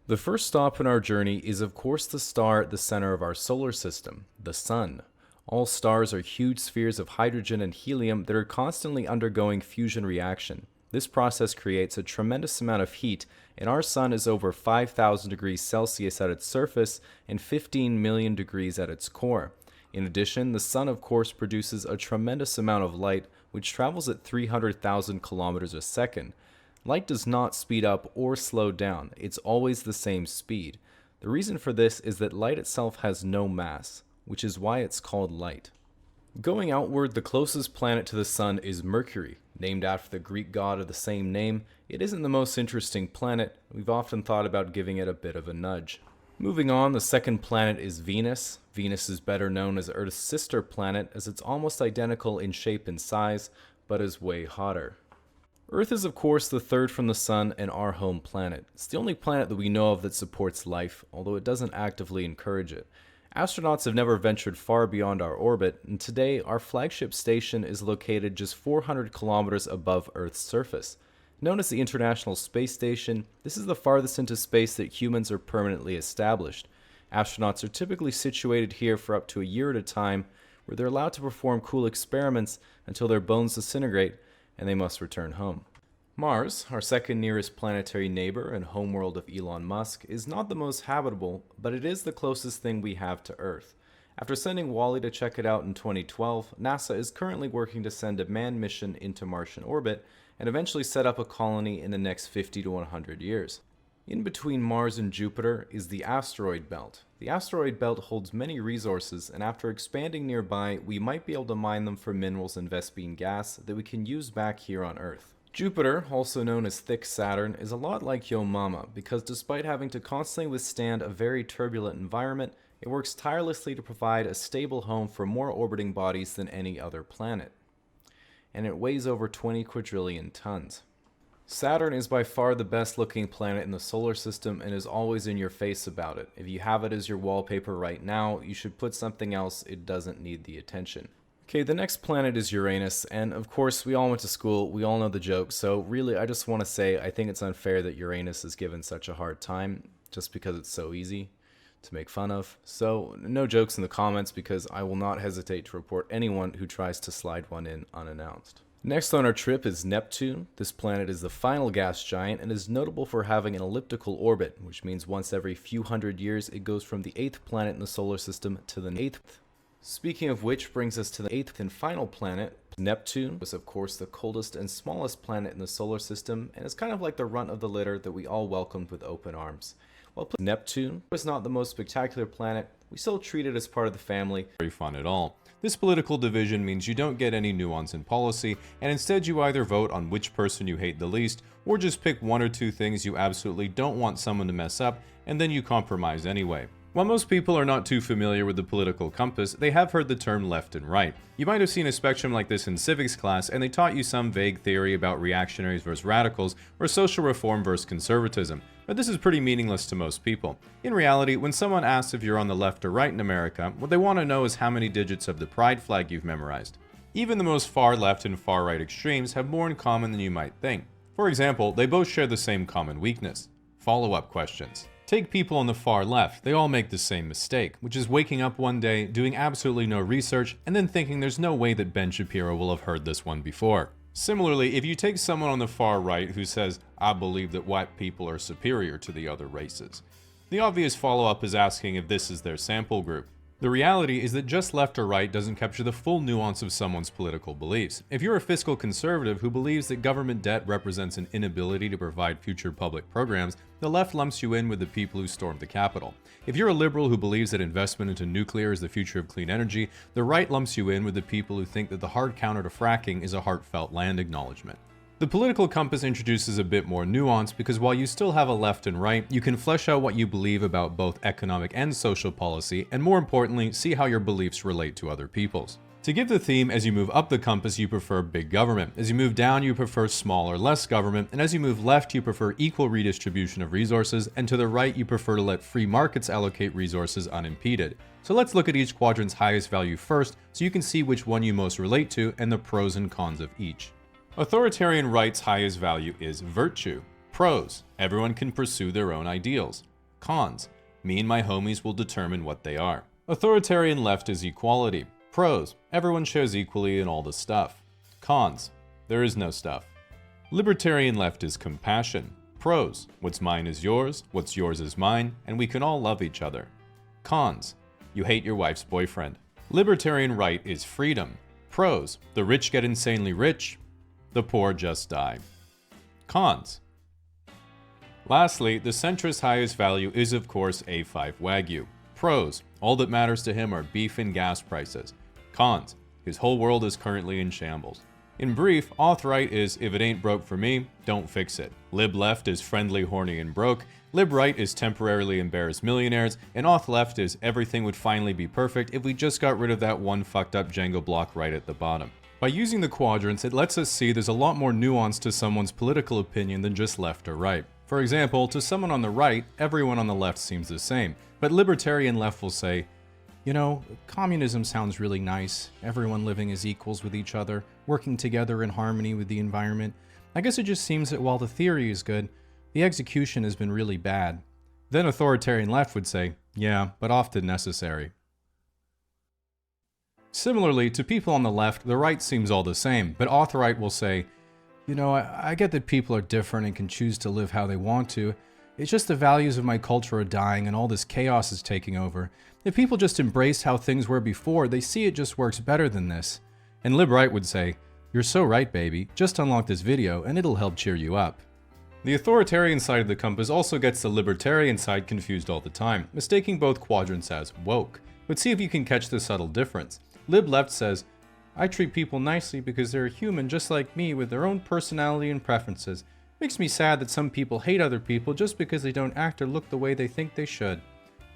The first stop in our journey is, of course, the star at the center of our solar system, the Sun. All stars are huge spheres of hydrogen and helium that are constantly undergoing fusion reaction. This process creates a tremendous amount of heat, and our Sun is over 5,000 degrees Celsius at its surface and 15 million degrees at its core. In addition, the Sun, of course, produces a tremendous amount of light, which travels at 300,000 kilometers a second. Light does not speed up or slow down, it's always the same speed. The reason for this is that light itself has no mass, which is why it's called light. Going outward, the closest planet to the Sun is Mercury. Named after the Greek god of the same name, it isn't the most interesting planet. We've often thought about giving it a bit of a nudge. Moving on, the second planet is Venus. Venus is better known as Earth's sister planet as it's almost identical in shape and size, but is way hotter. Earth is, of course, the third from the Sun and our home planet. It's the only planet that we know of that supports life, although it doesn't actively encourage it. Astronauts have never ventured far beyond our orbit, and today our flagship station is located just 400 kilometers above Earth's surface. Known as the International Space Station, this is the farthest into space that humans are permanently established. Astronauts are typically situated here for up to a year at a time, where they're allowed to perform cool experiments until their bones disintegrate and they must return home. Mars, our second nearest planetary neighbor and homeworld of Elon Musk, is not the most habitable, but it is the closest thing we have to Earth. After sending Wally to check it out in 2012, NASA is currently working to send a manned mission into Martian orbit and eventually set up a colony in the next 50 to 100 years. In between Mars and Jupiter is the asteroid belt. The asteroid belt holds many resources, and after expanding nearby, we might be able to mine them for minerals and Vespene gas that we can use back here on Earth. Jupiter, also known as Thick Saturn, is a lot like Yo Mama because despite having to constantly withstand a very turbulent environment, it works tirelessly to provide a stable home for more orbiting bodies than any other planet. And it weighs over 20 quadrillion tons. Saturn is by far the best looking planet in the solar system and is always in your face about it. If you have it as your wallpaper right now, you should put something else. It doesn't need the attention. Okay, the next planet is Uranus, and of course we all went to school, we all know the joke, so really I just want to say I think it's unfair that Uranus is given such a hard time just because it's so easy to make fun of. So no jokes in the comments because I will not hesitate to report anyone who tries to slide one in unannounced. Next on our trip is Neptune. This planet is the final gas giant and is notable for having an elliptical orbit, which means once every few hundred years it goes from the 8th planet in the solar system to the 8th. Speaking of which brings us to the 8th and final planet. Neptune was of course the coldest and smallest planet in the solar system and is kind of like the runt of the litter that we all welcomed with open arms. While Neptune was not the most spectacular planet, we still treat it as part of the family. Very fun at all. This political division means you don't get any nuance in policy, and instead you either vote on which person you hate the least, or just pick one or two things you absolutely don't want someone to mess up, and then you compromise anyway. While most people are not too familiar with the political compass, they have heard the term left and right. You might have seen a spectrum like this in civics class, and they taught you some vague theory about reactionaries versus radicals, or social reform versus conservatism. But this is pretty meaningless to most people. In reality, when someone asks if you're on the left or right in America, what they want to know is how many digits of the pride flag you've memorized. Even the most far left and far right extremes have more in common than you might think. For example, they both share the same common weakness: follow-up questions. Take people on the far left, they all make the same mistake, which is waking up one day, doing absolutely no research, and then thinking there's no way that Ben Shapiro will have heard this one before. Similarly, if you take someone on the far right who says, "I believe that white people are superior to the other races," the obvious follow-up is asking if this is their sample group. The reality is that just left or right doesn't capture the full nuance of someone's political beliefs. If you're a fiscal conservative who believes that government debt represents an inability to provide future public programs, the left lumps you in with the people who stormed the Capitol. If you're a liberal who believes that investment into nuclear is the future of clean energy, the right lumps you in with the people who think that the hard counter to fracking is a heartfelt land acknowledgement. The political compass introduces a bit more nuance because while you still have a left and right, you can flesh out what you believe about both economic and social policy, and more importantly, see how your beliefs relate to other people's. To give the theme, as you move up the compass, you prefer big government. As you move down, you prefer small or less government. And as you move left, you prefer equal redistribution of resources. And to the right, you prefer to let free markets allocate resources unimpeded. So let's look at each quadrant's highest value first, so you can see which one you most relate to and the pros and cons of each. Authoritarian right's highest value is virtue. Pros: everyone can pursue their own ideals. Cons: me and my homies will determine what they are. Authoritarian left is equality. Pros: everyone shares equally in all the stuff. Cons: there is no stuff. Libertarian left is compassion. Pros: what's mine is yours, what's yours is mine, and we can all love each other. Cons: you hate your wife's boyfriend. Libertarian right is freedom. Pros: the rich get insanely rich, the poor just die. Cons: lastly, the centrist's highest value is of course A5 Wagyu. Pros: all that matters to him are beef and gas prices. Cons: his whole world is currently in shambles. In brief, auth-right is if it ain't broke for me, don't fix it. Lib-left is friendly, horny, and broke. Lib-right is temporarily embarrassed millionaires. And auth-left is everything would finally be perfect if we just got rid of that one fucked up Jenga block right at the bottom. By using the quadrants, it lets us see there's a lot more nuance to someone's political opinion than just left or right. For example, to someone on the right, everyone on the left seems the same. But libertarian left will say, you know, communism sounds really nice, everyone living as equals with each other, working together in harmony with the environment. I guess it just seems that while the theory is good, the execution has been really bad. Then authoritarian left would say, yeah, but often necessary. Similarly, to people on the left, the right seems all the same, but auth-right will say, you know, I get that people are different and can choose to live how they want to. It's just the values of my culture are dying and all this chaos is taking over. If people just embraced how things were before, they see it just works better than this. And Lib-Right would say, you're so right, baby. Just unlock this video and it'll help cheer you up. The authoritarian side of the compass also gets the libertarian side confused all the time, mistaking both quadrants as woke. But see if you can catch the subtle difference. Lib-Left says, I treat people nicely because they're human just like me with their own personality and preferences. Makes me sad that some people hate other people just because they don't act or look the way they think they should.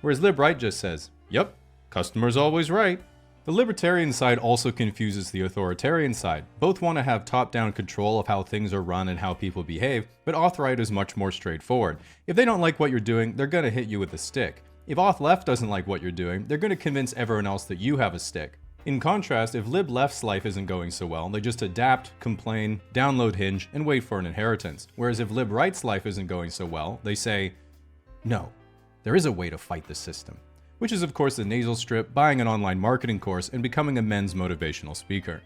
Whereas Lib-Right just says, yep, customer's always right. The libertarian side also confuses the authoritarian side. Both want to have top-down control of how things are run and how people behave, but auth-right is much more straightforward. If they don't like what you're doing, they're going to hit you with a stick. If auth-left doesn't like what you're doing, they're going to convince everyone else that you have a stick. In contrast, if lib-left's life isn't going so well, they just adapt, complain, download Hinge, and wait for an inheritance. Whereas if lib-right's life isn't going so well, they say, no, there is a way to fight the system. Which is of course the nasal strip, buying an online marketing course, and becoming a men's motivational speaker.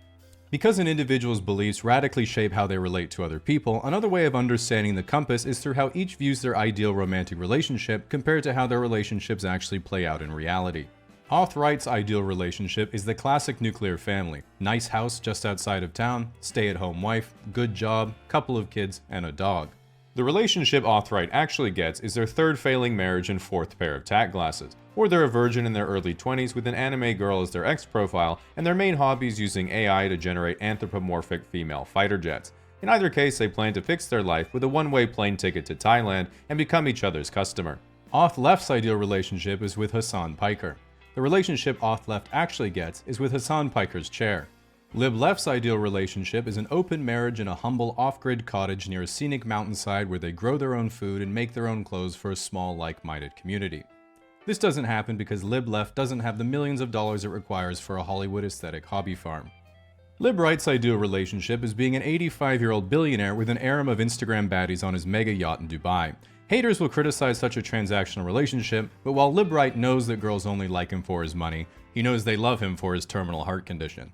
Because an individual's beliefs radically shape how they relate to other people, another way of understanding the compass is through how each views their ideal romantic relationship compared to how their relationships actually play out in reality. Auth-right's ideal relationship is the classic nuclear family. Nice house just outside of town, stay-at-home wife, good job, couple of kids, and a dog. The relationship auth-right actually gets is their third failing marriage and fourth pair of tack glasses. Or they're a virgin in their early 20s with an anime girl as their ex-profile, and their main hobby is using AI to generate anthropomorphic female fighter jets. In either case, they plan to fix their life with a one-way plane ticket to Thailand and become each other's customer. Auth-left's ideal relationship is with Hassan Piker. The relationship auth-left actually gets is with Hassan Piker's chair. Lib-left's ideal relationship is an open marriage in a humble off-grid cottage near a scenic mountainside where they grow their own food and make their own clothes for a small, like-minded community. This doesn't happen because Lib-left doesn't have the millions of dollars it requires for a Hollywood aesthetic hobby farm. Lib-right's ideal relationship is being an 85-year-old billionaire with an harem of Instagram baddies on his mega yacht in Dubai. Haters will criticize such a transactional relationship, but while Lib-right knows that girls only like him for his money, he knows they love him for his terminal heart condition.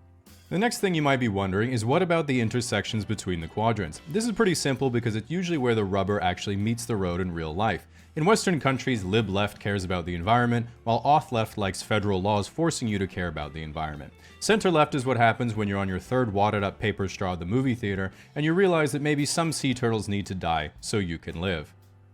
The next thing you might be wondering is what about the intersections between the quadrants? This is pretty simple because it's usually where the rubber actually meets the road in real life. In Western countries, lib-left cares about the environment, while auth-left likes federal laws forcing you to care about the environment. Center-left is what happens when you're on your third wadded-up paper straw at the movie theater, and you realize that maybe some sea turtles need to die so you can live.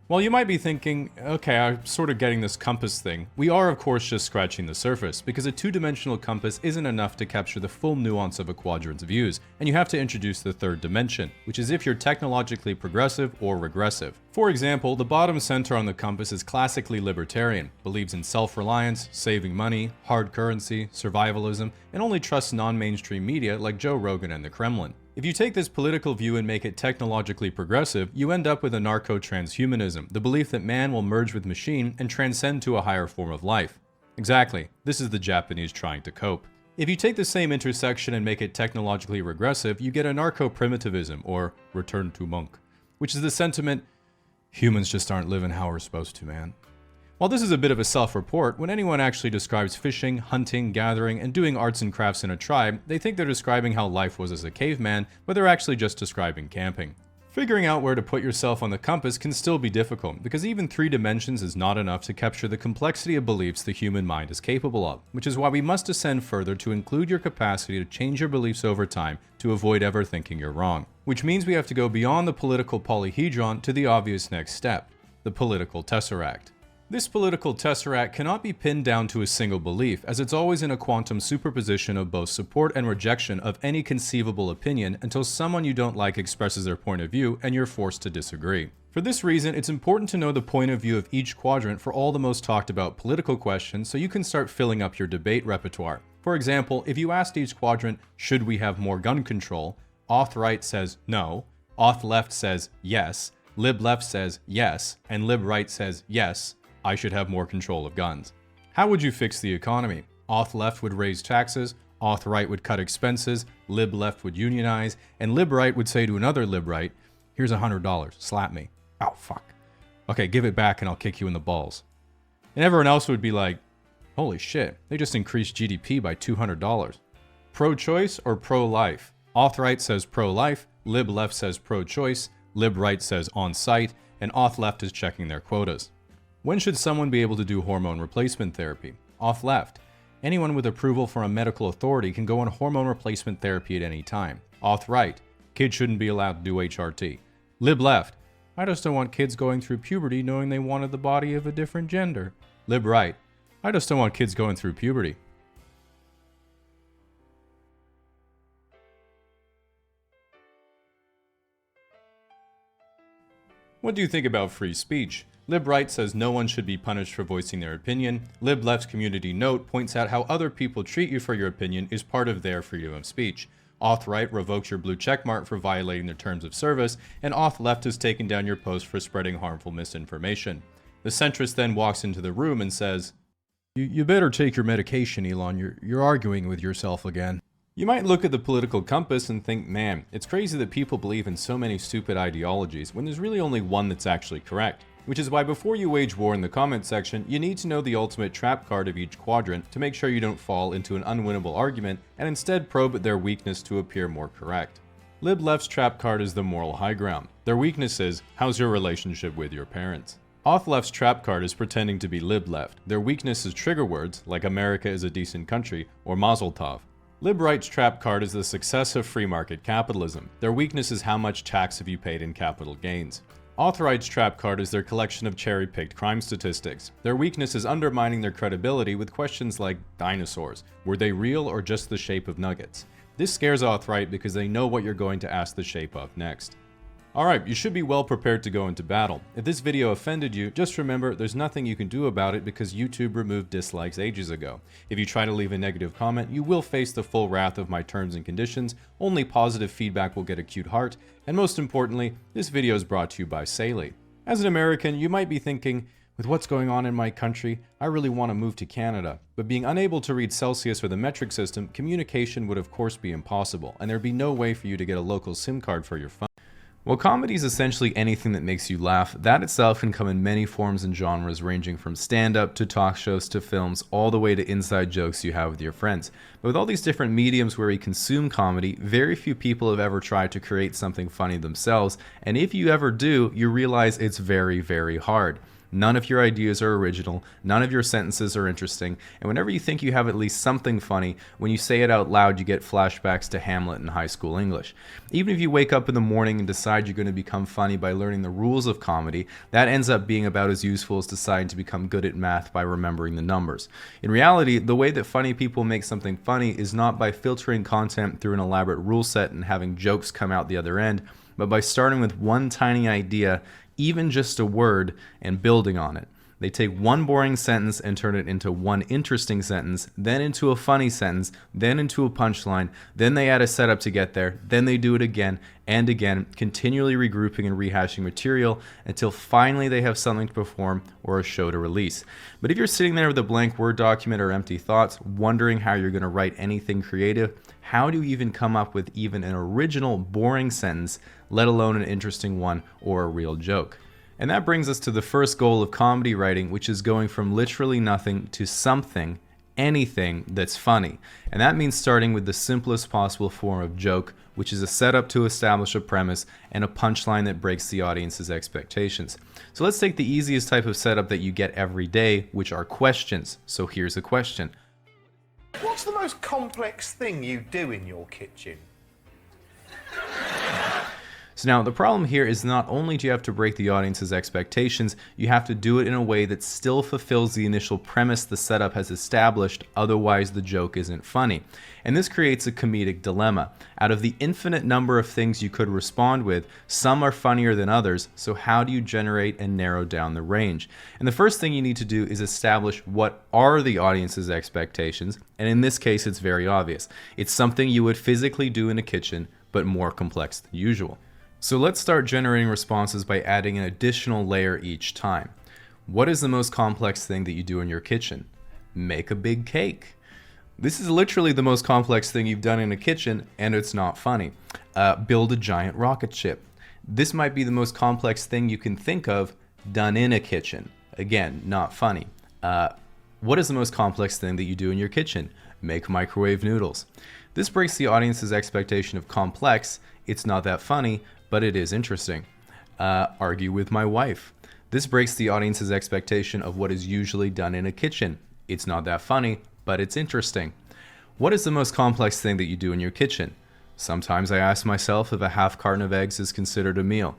While you might be thinking, okay, I'm sort of getting this compass thing, we are of course just scratching the surface, because a two-dimensional compass isn't enough to capture the full nuance of a quadrant's views, and you have to introduce the third dimension, which is if you're technologically progressive or regressive. For example, the bottom center on the compass is classically libertarian, believes in self-reliance, saving money, hard currency, survivalism, and only trusts non-mainstream media like Joe Rogan and the Kremlin. If you take this political view and make it technologically progressive, you end up with anarcho-transhumanism, the belief that man will merge with machine and transcend to a higher form of life. Exactly, this is the Japanese trying to cope. If you take the same intersection and make it technologically regressive, you get anarcho-primitivism, or return to monk, which is the sentiment, humans just aren't living how we're supposed to, man. While this is a bit of a self-report, when anyone actually describes fishing, hunting, gathering, and doing arts and crafts in a tribe, they think they're describing how life was as a caveman, but they're actually just describing camping. Figuring out where to put yourself on the compass can still be difficult, because even 3 dimensions is not enough to capture the complexity of beliefs the human mind is capable of, which is why we must ascend further to include your capacity to change your beliefs over time to avoid ever thinking you're wrong. Which means we have to go beyond the political polyhedron to the obvious next step, the political tesseract. This political tesseract cannot be pinned down to a single belief, as it's always in a quantum superposition of both support and rejection of any conceivable opinion until someone you don't like expresses their point of view and you're forced to disagree. For this reason, it's important to know the point of view of each quadrant for all the most talked about political questions so you can start filling up your debate repertoire. For example, if you asked each quadrant, should we have more gun control? Auth right says no, auth left says yes, lib left says yes, and lib right says yes, I should have more control of guns. How would you fix the economy? Auth left would raise taxes, auth right would cut expenses, lib left would unionize, and lib right would say to another lib right, here's $100, slap me. Oh, fuck. Okay, give it back and I'll kick you in the balls. And everyone else would be like, holy shit, they just increased GDP by $200. Pro-choice or pro-life? Auth right says pro-life, lib left says pro-choice, lib right says on-site, and auth left is checking their quotas. When should someone be able to do hormone replacement therapy? Auth left. Anyone with approval from a medical authority can go on hormone replacement therapy at any time. Auth right. Kids shouldn't be allowed to do HRT. Lib left. I just don't want kids going through puberty knowing they wanted the body of a different gender. Lib right. I just don't want kids going through puberty. What do you think about free speech? Lib right says no one should be punished for voicing their opinion. Lib left's community note points out how other people treat you for your opinion is part of their freedom of speech. Auth right revokes your blue checkmark for violating their terms of service, and auth left has taken down your post for spreading harmful misinformation. The centrist then walks into the room and says, You better take your medication, Elon. You're arguing with yourself again. You might look at the political compass and think, man, it's crazy that people believe in so many stupid ideologies when there's really only one that's actually correct. Which is why before you wage war in the comment section, you need to know the ultimate trap card of each quadrant to make sure you don't fall into an unwinnable argument and instead probe their weakness to appear more correct. Lib left's trap card is the moral high ground. Their weakness is, how's your relationship with your parents? Auth left's trap card is pretending to be lib left. Their weakness is trigger words like America is a decent country or Mazel Tov. Lib right's trap card is the success of free market capitalism. Their weakness is how much tax have you paid in capital gains. Auth right's trap card is their collection of cherry-picked crime statistics. Their weakness is undermining their credibility with questions like dinosaurs. Were they real or just the shape of nuggets? This scares auth right because they know what you're going to ask the shape of next. Alright, you should be well prepared to go into battle. If this video offended you, just remember there's nothing you can do about it because YouTube removed dislikes ages ago. If you try to leave a negative comment, you will face the full wrath of my terms and conditions. Only positive feedback will get a cute heart. And most importantly, this video is brought to you by Saley. As an American, you might be thinking, with what's going on in my country, I really want to move to Canada. But being unable to read Celsius or the metric system, communication would of course be impossible, and there'd be no way for you to get a local SIM card for your phone. While comedy is essentially anything that makes you laugh, that itself can come in many forms and genres ranging from stand-up to talk shows to films, all the way to inside jokes you have with your friends. But with all these different mediums where we consume comedy, very few people have ever tried to create something funny themselves, and if you ever do, you realize it's very, very hard. None of your ideas are original, none of your sentences are interesting, and whenever you think you have at least something funny, when you say it out loud you get flashbacks to Hamlet in high school English. Even if you wake up in the morning and decide you're going to become funny by learning the rules of comedy, that ends up being about as useful as deciding to become good at math by remembering the numbers. In reality, the way that funny people make something funny is not by filtering content through an elaborate rule set and having jokes come out the other end, but by starting with one tiny idea, even just a word, and building on it. They take one boring sentence and turn it into one interesting sentence, then into a funny sentence, then into a punchline, then they add a setup to get there, then they do it again and again, continually regrouping and rehashing material until finally they have something to perform or a show to release. But if you're sitting there with a blank Word document or empty thoughts, wondering how you're going to write anything creative, how do you even come up with even an original boring sentence, let alone an interesting one or a real joke? And that brings us to the first goal of comedy writing, which is going from literally nothing to something, anything that's funny. And that means starting with the simplest possible form of joke, which is a setup to establish a premise and a punchline that breaks the audience's expectations. So let's take the easiest type of setup that you get every day, which are questions. So here's a question. What's the most complex thing you do in your kitchen? So now the problem here is not only do you have to break the audience's expectations, you have to do it in a way that still fulfills the initial premise the setup has established, otherwise the joke isn't funny. And this creates a comedic dilemma. Out of the infinite number of things you could respond with, some are funnier than others, so how do you generate and narrow down the range? And the first thing you need to do is establish what are the audience's expectations, and in this case it's very obvious. It's something you would physically do in a kitchen, but more complex than usual. So let's start generating responses by adding an additional layer each time. What is the most complex thing that you do in your kitchen? Make a big cake. This is literally the most complex thing you've done in a kitchen, and it's not funny. Build a giant rocket ship. This might be the most complex thing you can think of done in a kitchen. Again, not funny. What is the most complex thing that you do in your kitchen? Make microwave noodles. This breaks the audience's expectation of complex. It's not that funny, but it is interesting. Argue with my wife. This breaks the audience's expectation of what is usually done in a kitchen. It's not that funny, but it's interesting. What is the most complex thing that you do in your kitchen? Sometimes I ask myself if a half carton of eggs is considered a meal.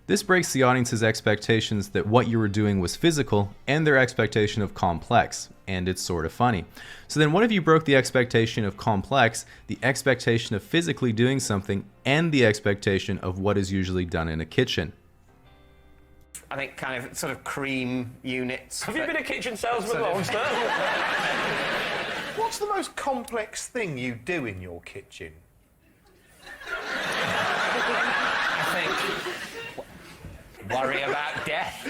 This breaks the audience's expectations that what you were doing was physical and their expectation of complex, and it's sort of funny. So then what if you broke the expectation of complex, the expectation of physically doing something, and the expectation of what is usually done in a kitchen? I think kind of sort of cream units. Have you been a kitchen salesman long, sir? What's the most complex thing you do in your kitchen? I think worry about death.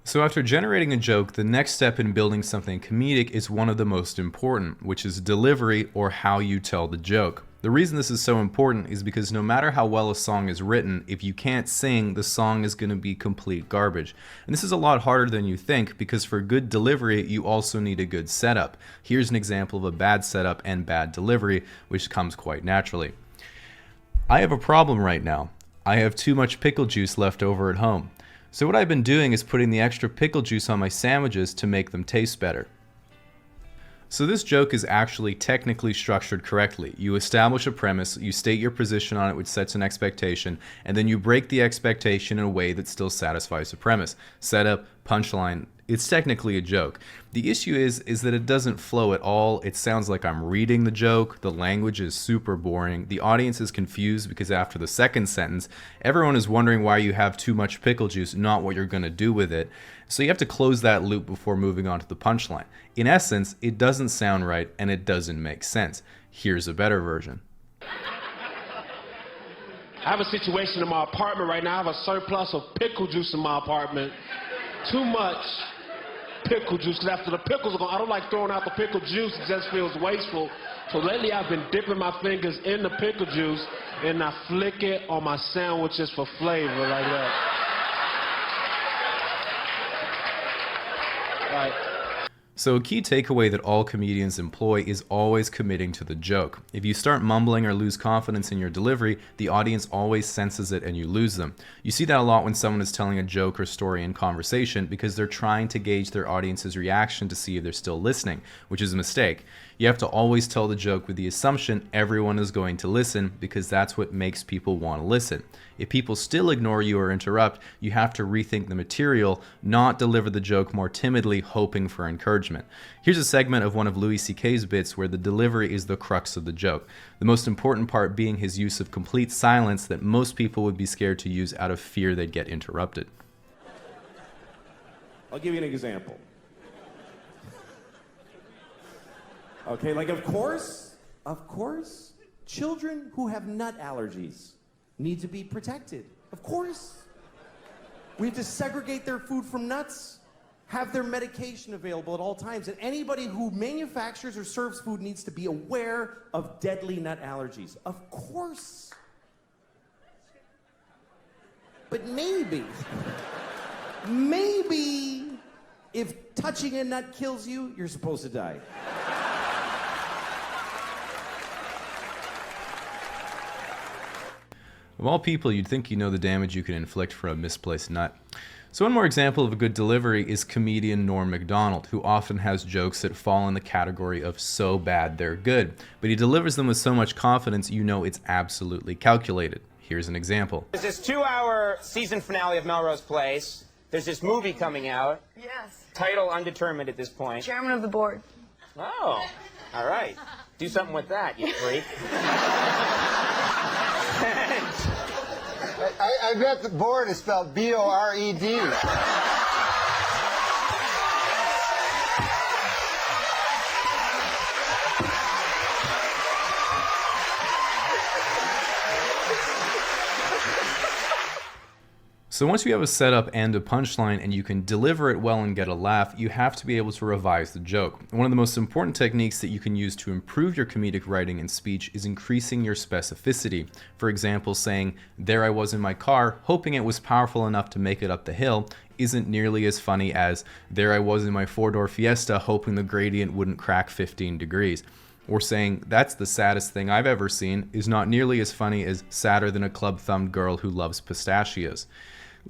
So after generating a joke, the next step in building something comedic is one of the most important, which is delivery, or how you tell the joke. The reason this is so important is because no matter how well a song is written, if you can't sing, the song is going to be complete garbage. And this is a lot harder than you think, because for good delivery, you also need a good setup. Here's an example of a bad setup and bad delivery, which comes quite naturally. I have a problem right now. I have too much pickle juice left over at home. So what I've been doing is putting the extra pickle juice on my sandwiches to make them taste better. So this joke is actually technically structured correctly. You establish a premise, you state your position on it, which sets an expectation, and then you break the expectation in a way that still satisfies the premise. Setup, punchline, it's technically a joke. The issue is that it doesn't flow at all. It sounds like I'm reading the joke. The language is super boring. The audience is confused because after the second sentence, everyone is wondering why you have too much pickle juice, not what you're going to do with it. So you have to close that loop before moving on to the punchline. In essence, it doesn't sound right and it doesn't make sense. Here's a better version. I have a situation in my apartment right now. I have a surplus of pickle juice in my apartment. Too much pickle juice, because after the pickles are gone, I don't like throwing out the pickle juice. It just feels wasteful. So lately I've been dipping my fingers in the pickle juice and I flick it on my sandwiches for flavor like that. Right. So a key takeaway that all comedians employ is always committing to the joke. If you start mumbling or lose confidence in your delivery, the audience always senses it and you lose them. You see that a lot when someone is telling a joke or story in conversation because they're trying to gauge their audience's reaction to see if they're still listening, which is a mistake. You have to always tell the joke with the assumption everyone is going to listen because that's what makes people want to listen. If people still ignore you or interrupt, you have to rethink the material, not deliver the joke more timidly, hoping for encouragement. Here's a segment of one of Louis C.K.'s bits where the delivery is the crux of the joke. The most important part being his use of complete silence that most people would be scared to use out of fear they'd get interrupted. I'll give you an example. Okay, like of course, children who have nut allergies need to be protected. Of course. We have to segregate their food from nuts. have their medication available at all times. And anybody who manufactures or serves food needs to be aware of deadly nut allergies. Of course. But maybe if touching a nut kills you, you're supposed to die. Of all people, you'd think you know the damage you can inflict from a misplaced nut. So one more example of a good delivery is comedian Norm Macdonald, who often has jokes that fall in the category of so bad they're good, but he delivers them with so much confidence you know it's absolutely calculated. Here's an example. There's this 2-hour season finale of Melrose Place. There's this movie coming out. Yes. Title undetermined at this point. Chairman of the board. Oh, all right. Do something with that, you freak. I bet the board is spelled B-O-R-E-D. So once you have a setup and a punchline and you can deliver it well and get a laugh, you have to be able to revise the joke. One of the most important techniques that you can use to improve your comedic writing and speech is increasing your specificity. For example, saying, "There I was in my car, hoping it was powerful enough to make it up the hill," isn't nearly as funny as, "There I was in my four-door Fiesta, hoping the gradient wouldn't crack 15 degrees." Or saying, "That's the saddest thing I've ever seen," is not nearly as funny as "sadder than a club-thumbed girl who loves pistachios."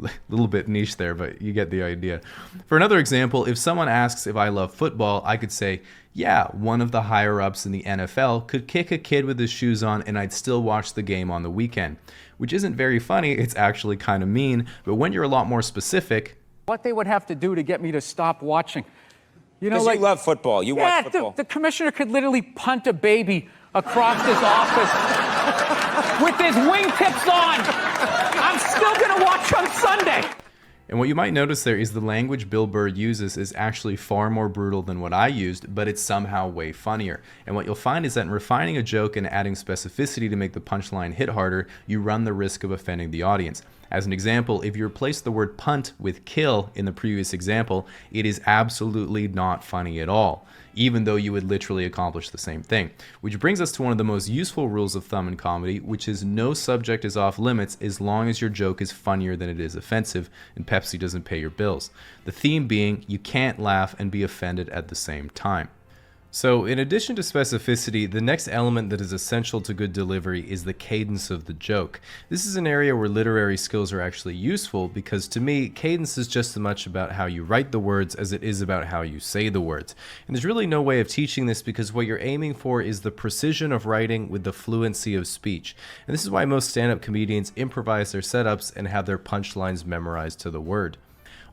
A little bit niche there, but you get the idea. For another example, if someone asks if I love football, I could say, "Yeah, one of the higher-ups in the NFL could kick a kid with his shoes on and I'd still watch the game on the weekend." Which isn't very funny, it's actually kind of mean, but when you're a lot more specific... What they would have to do to get me to stop watching. You know, Because like, you love football. You watch football. The commissioner could literally punt a baby across his office with his wingtips on. I'm still going to watch on Sunday. And what you might notice there is the language Bill Burr uses is actually far more brutal than what I used, but it's somehow way funnier. And what you'll find is that in refining a joke and adding specificity to make the punchline hit harder, you run the risk of offending the audience. As an example, if you replace the word punt with kill in the previous example, it is absolutely not funny at all, even though you would literally accomplish the same thing. Which brings us to one of the most useful rules of thumb in comedy, which is no subject is off limits as long as your joke is funnier than it is offensive and Pepsi doesn't pay your bills. The theme being you can't laugh and be offended at the same time. So in addition to specificity, the next element that is essential to good delivery is the cadence of the joke. This is an area where literary skills are actually useful because to me, cadence is just as much about how you write the words as it is about how you say the words. And there's really no way of teaching this because what you're aiming for is the precision of writing with the fluency of speech. And this is why most stand-up comedians improvise their setups and have their punchlines memorized to the word.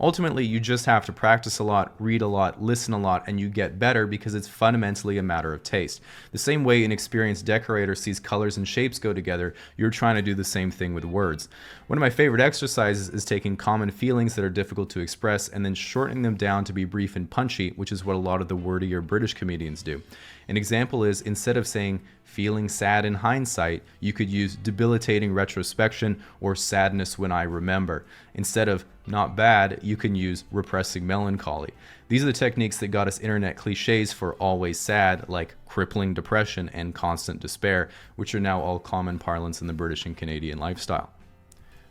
Ultimately, you just have to practice a lot, read a lot, listen a lot, and you get better because it's fundamentally a matter of taste. The same way an experienced decorator sees colors and shapes go together, you're trying to do the same thing with words. One of my favorite exercises is taking common feelings that are difficult to express and then shortening them down to be brief and punchy, which is what a lot of the wordier British comedians do. An example is, instead of saying feeling sad in hindsight, you could use debilitating retrospection or sadness when I remember. Instead of not bad, you can use repressing melancholy. These are the techniques that got us internet cliches for always sad, like crippling depression and constant despair, which are now all common parlance in the British and Canadian lifestyle.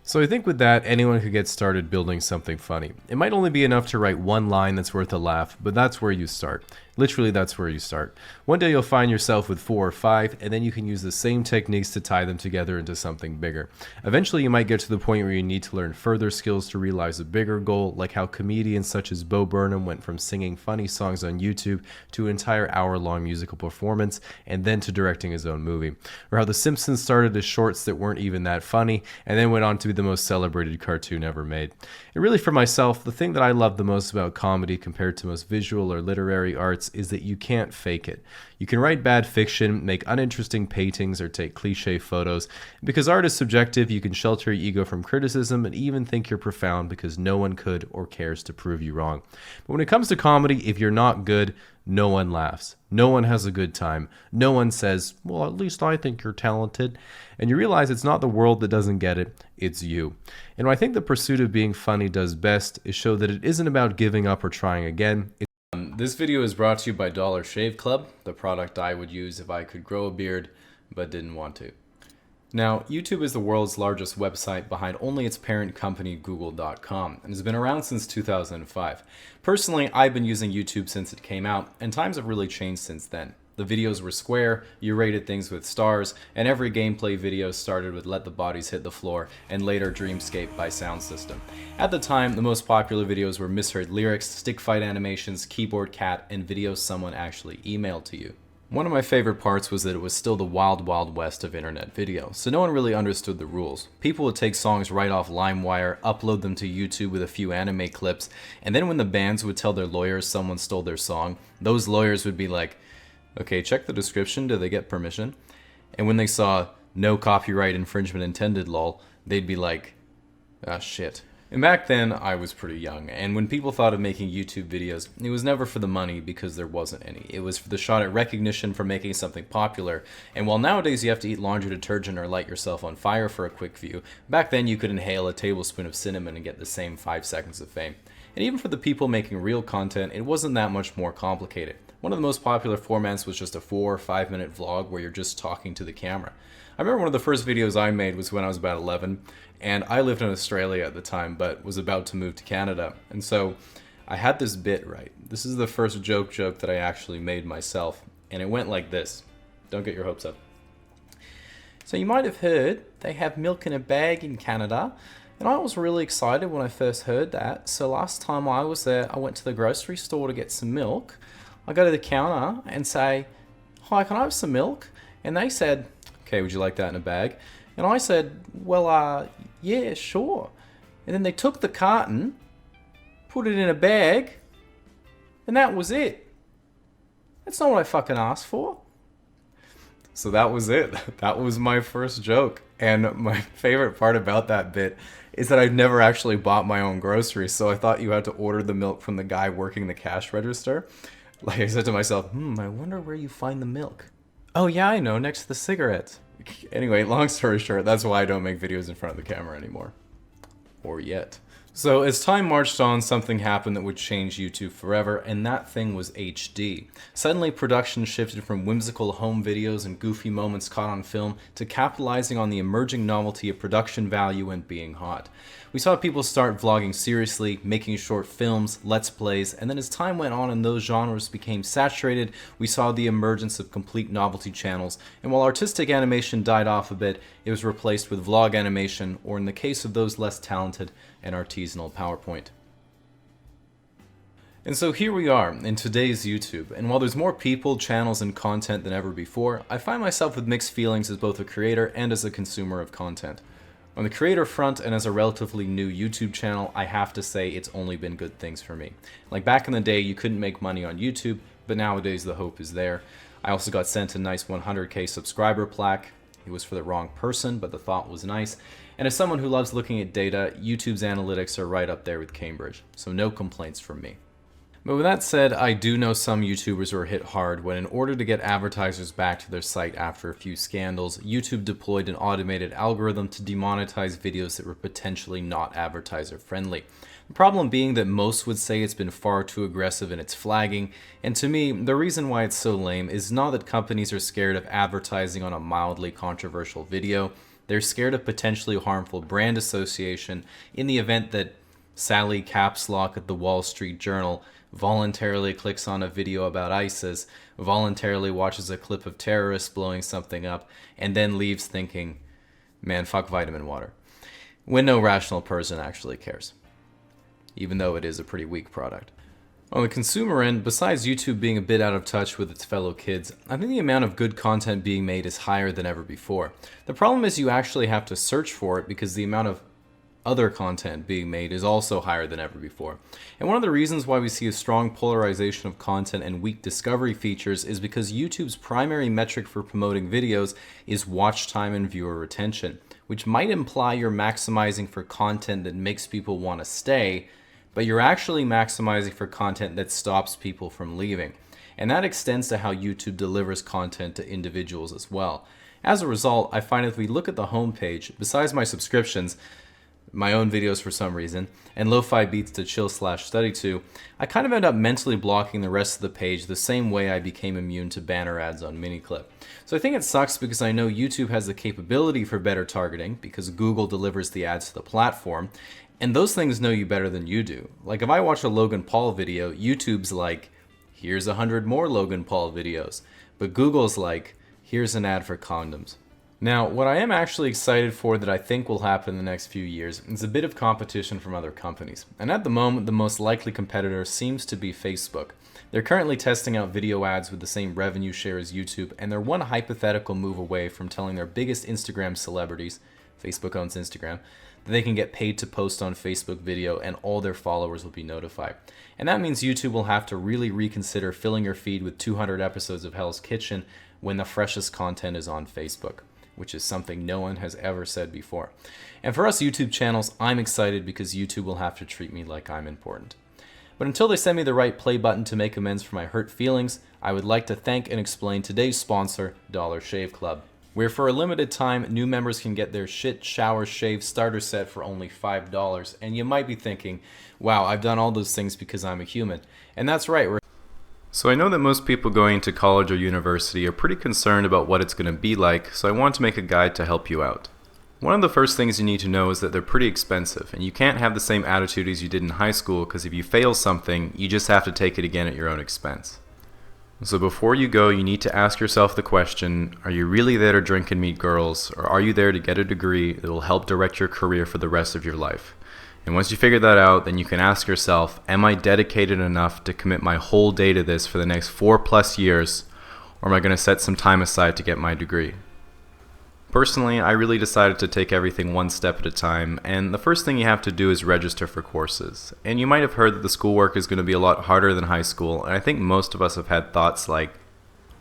So I think with that, anyone could get started building something funny. It might only be enough to write one line that's worth a laugh, but that's where you start. Literally, that's where you start. One day you'll find yourself with 4 or 5, and then you can use the same techniques to tie them together into something bigger. Eventually, you might get to the point where you need to learn further skills to realize a bigger goal, like how comedians such as Bo Burnham went from singing funny songs on YouTube to an entire hour-long musical performance, and then to directing his own movie. Or how The Simpsons started as shorts that weren't even that funny, and then went on to be the most celebrated cartoon ever made. And really, for myself, the thing that I love the most about comedy compared to most visual or literary arts hurts is that you can't fake it. You can write bad fiction, make uninteresting paintings, or take cliche photos. Because art is subjective, you can shelter your ego from criticism and even think you're profound because no one could or cares to prove you wrong. But when it comes to comedy, if you're not good, no one laughs. No one has a good time. No one says, well, at least I think you're talented. And you realize it's not the world that doesn't get it, it's you. And what I think the pursuit of being funny does best is show that it isn't about giving up or trying again. This video is brought to you by Dollar Shave Club, the product I would use if I could grow a beard but didn't want to. Now, YouTube is the world's largest website behind only its parent company, Google.com, and has been around since 2005. Personally, I've been using YouTube since it came out, and times have really changed since then. The videos were square, you rated things with stars, and every gameplay video started with Let the Bodies Hit the Floor, and later Dreamscape by Sound System. At the time, the most popular videos were misheard lyrics, stick fight animations, keyboard cat, and videos someone actually emailed to you. One of my favorite parts was that it was still the wild, wild west of internet video, so no one really understood the rules. People would take songs right off LimeWire, upload them to YouTube with a few anime clips, and then when the bands would tell their lawyers someone stole their song, those lawyers would be like, okay, check the description, did they get permission? And when they saw no copyright infringement intended lol, they'd be like, ah shit. And back then, I was pretty young, and when people thought of making YouTube videos, it was never for the money because there wasn't any. It was for the shot at recognition for making something popular, and while nowadays you have to eat laundry detergent or light yourself on fire for a quick view, back then you could inhale a tablespoon of cinnamon and get the same 5 seconds of fame. And even for the people making real content, it wasn't that much more complicated. One of the most popular formats was just a 4 or 5 minute vlog where you're just talking to the camera. I remember one of the first videos I made was when I was about 11, and I lived in Australia at the time, but was about to move to Canada. And so I had this bit right. This is the first joke that I actually made myself, and it went like this. Don't get your hopes up. So you might have heard they have milk in a bag in Canada, and I was really excited when I first heard that. So last time I was there, I went to the grocery store to get some milk. I go to the counter and say, hi, can I have some milk? And they said, okay, would you like that in a bag? And I said, well, yeah, sure. And then they took the carton, put it in a bag, and that was it. That's not what I fucking asked for. So that was it. That was my first joke. And my favorite part about that bit is that I've never actually bought my own groceries, so I thought you had to order the milk from the guy working the cash register. Like I said to myself, I wonder where you find the milk. Oh yeah, I know, next to the cigarettes. Anyway, long story short, that's why I don't make videos in front of the camera anymore. Or yet. So as time marched on, something happened that would change YouTube forever, and that thing was HD. Suddenly, production shifted from whimsical home videos and goofy moments caught on film to capitalizing on the emerging novelty of production value and being hot. We saw people start vlogging seriously, making short films, let's plays, and then as time went on and those genres became saturated, we saw the emergence of complete novelty channels, and while artistic animation died off a bit, it was replaced with vlog animation, or in the case of those less talented, an artisanal PowerPoint. And so here we are in today's YouTube, and while there's more people, channels, and content than ever before, I find myself with mixed feelings as both a creator and as a consumer of content. On the creator front, and as a relatively new YouTube channel, I have to say it's only been good things for me. Like back in the day, you couldn't make money on YouTube, but nowadays the hope is there. I also got sent a nice 100k subscriber plaque. It was for the wrong person, but the thought was nice. And as someone who loves looking at data, YouTube's analytics are right up there with Cambridge, so no complaints from me. But with that said, I do know some YouTubers who are hit hard when, in order to get advertisers back to their site after a few scandals, YouTube deployed an automated algorithm to demonetize videos that were potentially not advertiser friendly. The problem being that most would say it's been far too aggressive in its flagging, and to me, the reason why it's so lame is not that companies are scared of advertising on a mildly controversial video, they're scared of potentially harmful brand association in the event that Sally Capslock at the Wall Street Journal voluntarily clicks on a video about ISIS, voluntarily watches a clip of terrorists blowing something up, and then leaves thinking, man, fuck vitamin water, when no rational person actually cares, even though it is a pretty weak product. On the consumer end, besides YouTube being a bit out of touch with its fellow kids, I think the amount of good content being made is higher than ever before. The problem is you actually have to search for it because the amount of other content being made is also higher than ever before. And one of the reasons why we see a strong polarization of content and weak discovery features is because YouTube's primary metric for promoting videos is watch time and viewer retention, which might imply you're maximizing for content that makes people want to stay, but you're actually maximizing for content that stops people from leaving. And that extends to how YouTube delivers content to individuals as well. As a result, I find if we look at the homepage, besides my subscriptions, my own videos for some reason, and lo-fi beats to chill/study to, I kind of end up mentally blocking the rest of the page the same way I became immune to banner ads on Miniclip. So I think it sucks because I know YouTube has the capability for better targeting because Google delivers the ads to the platform, and those things know you better than you do. Like if I watch a Logan Paul video, YouTube's like, here's 100 more Logan Paul videos, but Google's like, here's an ad for condoms. Now, what I am actually excited for that I think will happen in the next few years is a bit of competition from other companies. And at the moment, the most likely competitor seems to be Facebook. They're currently testing out video ads with the same revenue share as YouTube, and they're one hypothetical move away from telling their biggest Instagram celebrities, Facebook owns Instagram, that they can get paid to post on Facebook video and all their followers will be notified. And that means YouTube will have to really reconsider filling your feed with 200 episodes of Hell's Kitchen when the freshest content is on Facebook, which is something no one has ever said before. And for us YouTube channels, I'm excited because YouTube will have to treat me like I'm important. But until they send me the right play button to make amends for my hurt feelings, I would like to thank and explain today's sponsor, Dollar Shave Club, where for a limited time, new members can get their shit shower shave starter set for only $5. And you might be thinking, wow, I've done all those things because I'm a human. And that's right. So I know that most people going into college or university are pretty concerned about what it's going to be like, so I want to make a guide to help you out. One of the first things you need to know is that they're pretty expensive, and you can't have the same attitude as you did in high school because if you fail something, you just have to take it again at your own expense. So before you go, you need to ask yourself the question, are you really there to drink and meet girls, or are you there to get a degree that will help direct your career for the rest of your life? And once you figure that out, then you can ask yourself, am I dedicated enough to commit my whole day to this for the next 4+ years, or am I going to set some time aside to get my degree? Personally, I really decided to take everything one step at a time, and the first thing you have to do is register for courses. And you might have heard that the schoolwork is going to be a lot harder than high school, and I think most of us have had thoughts like,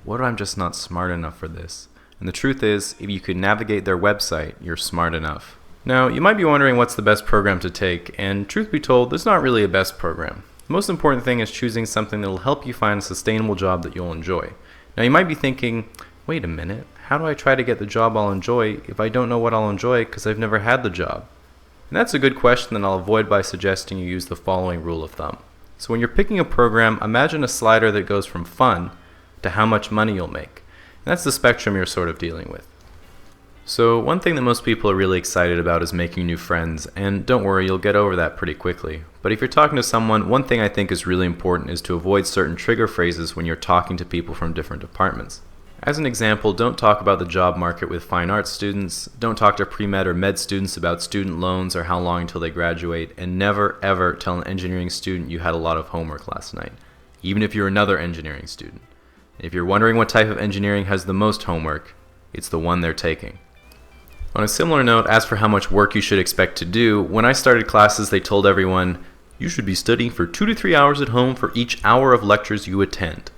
what if I'm just not smart enough for this? And the truth is, if you can navigate their website, you're smart enough. Now, you might be wondering what's the best program to take, and truth be told, there's not really a best program. The most important thing is choosing something that will help you find a sustainable job that you'll enjoy. Now, you might be thinking, wait a minute, how do I try to get the job I'll enjoy if I don't know what I'll enjoy because I've never had the job? And that's a good question that I'll avoid by suggesting you use the following rule of thumb. So when you're picking a program, imagine a slider that goes from fun to how much money you'll make. And that's the spectrum you're sort of dealing with. So one thing that most people are really excited about is making new friends, and don't worry, you'll get over that pretty quickly. But if you're talking to someone, one thing I think is really important is to avoid certain trigger phrases when you're talking to people from different departments. As an example, don't talk about the job market with fine arts students, don't talk to pre-med or med students about student loans or how long until they graduate, and never ever tell an engineering student you had a lot of homework last night, even if you're another engineering student. If you're wondering what type of engineering has the most homework, it's the one they're taking. On a similar note, as for how much work you should expect to do, when I started classes they told everyone, you should be studying for 2 to 3 hours at home for each hour of lectures you attend.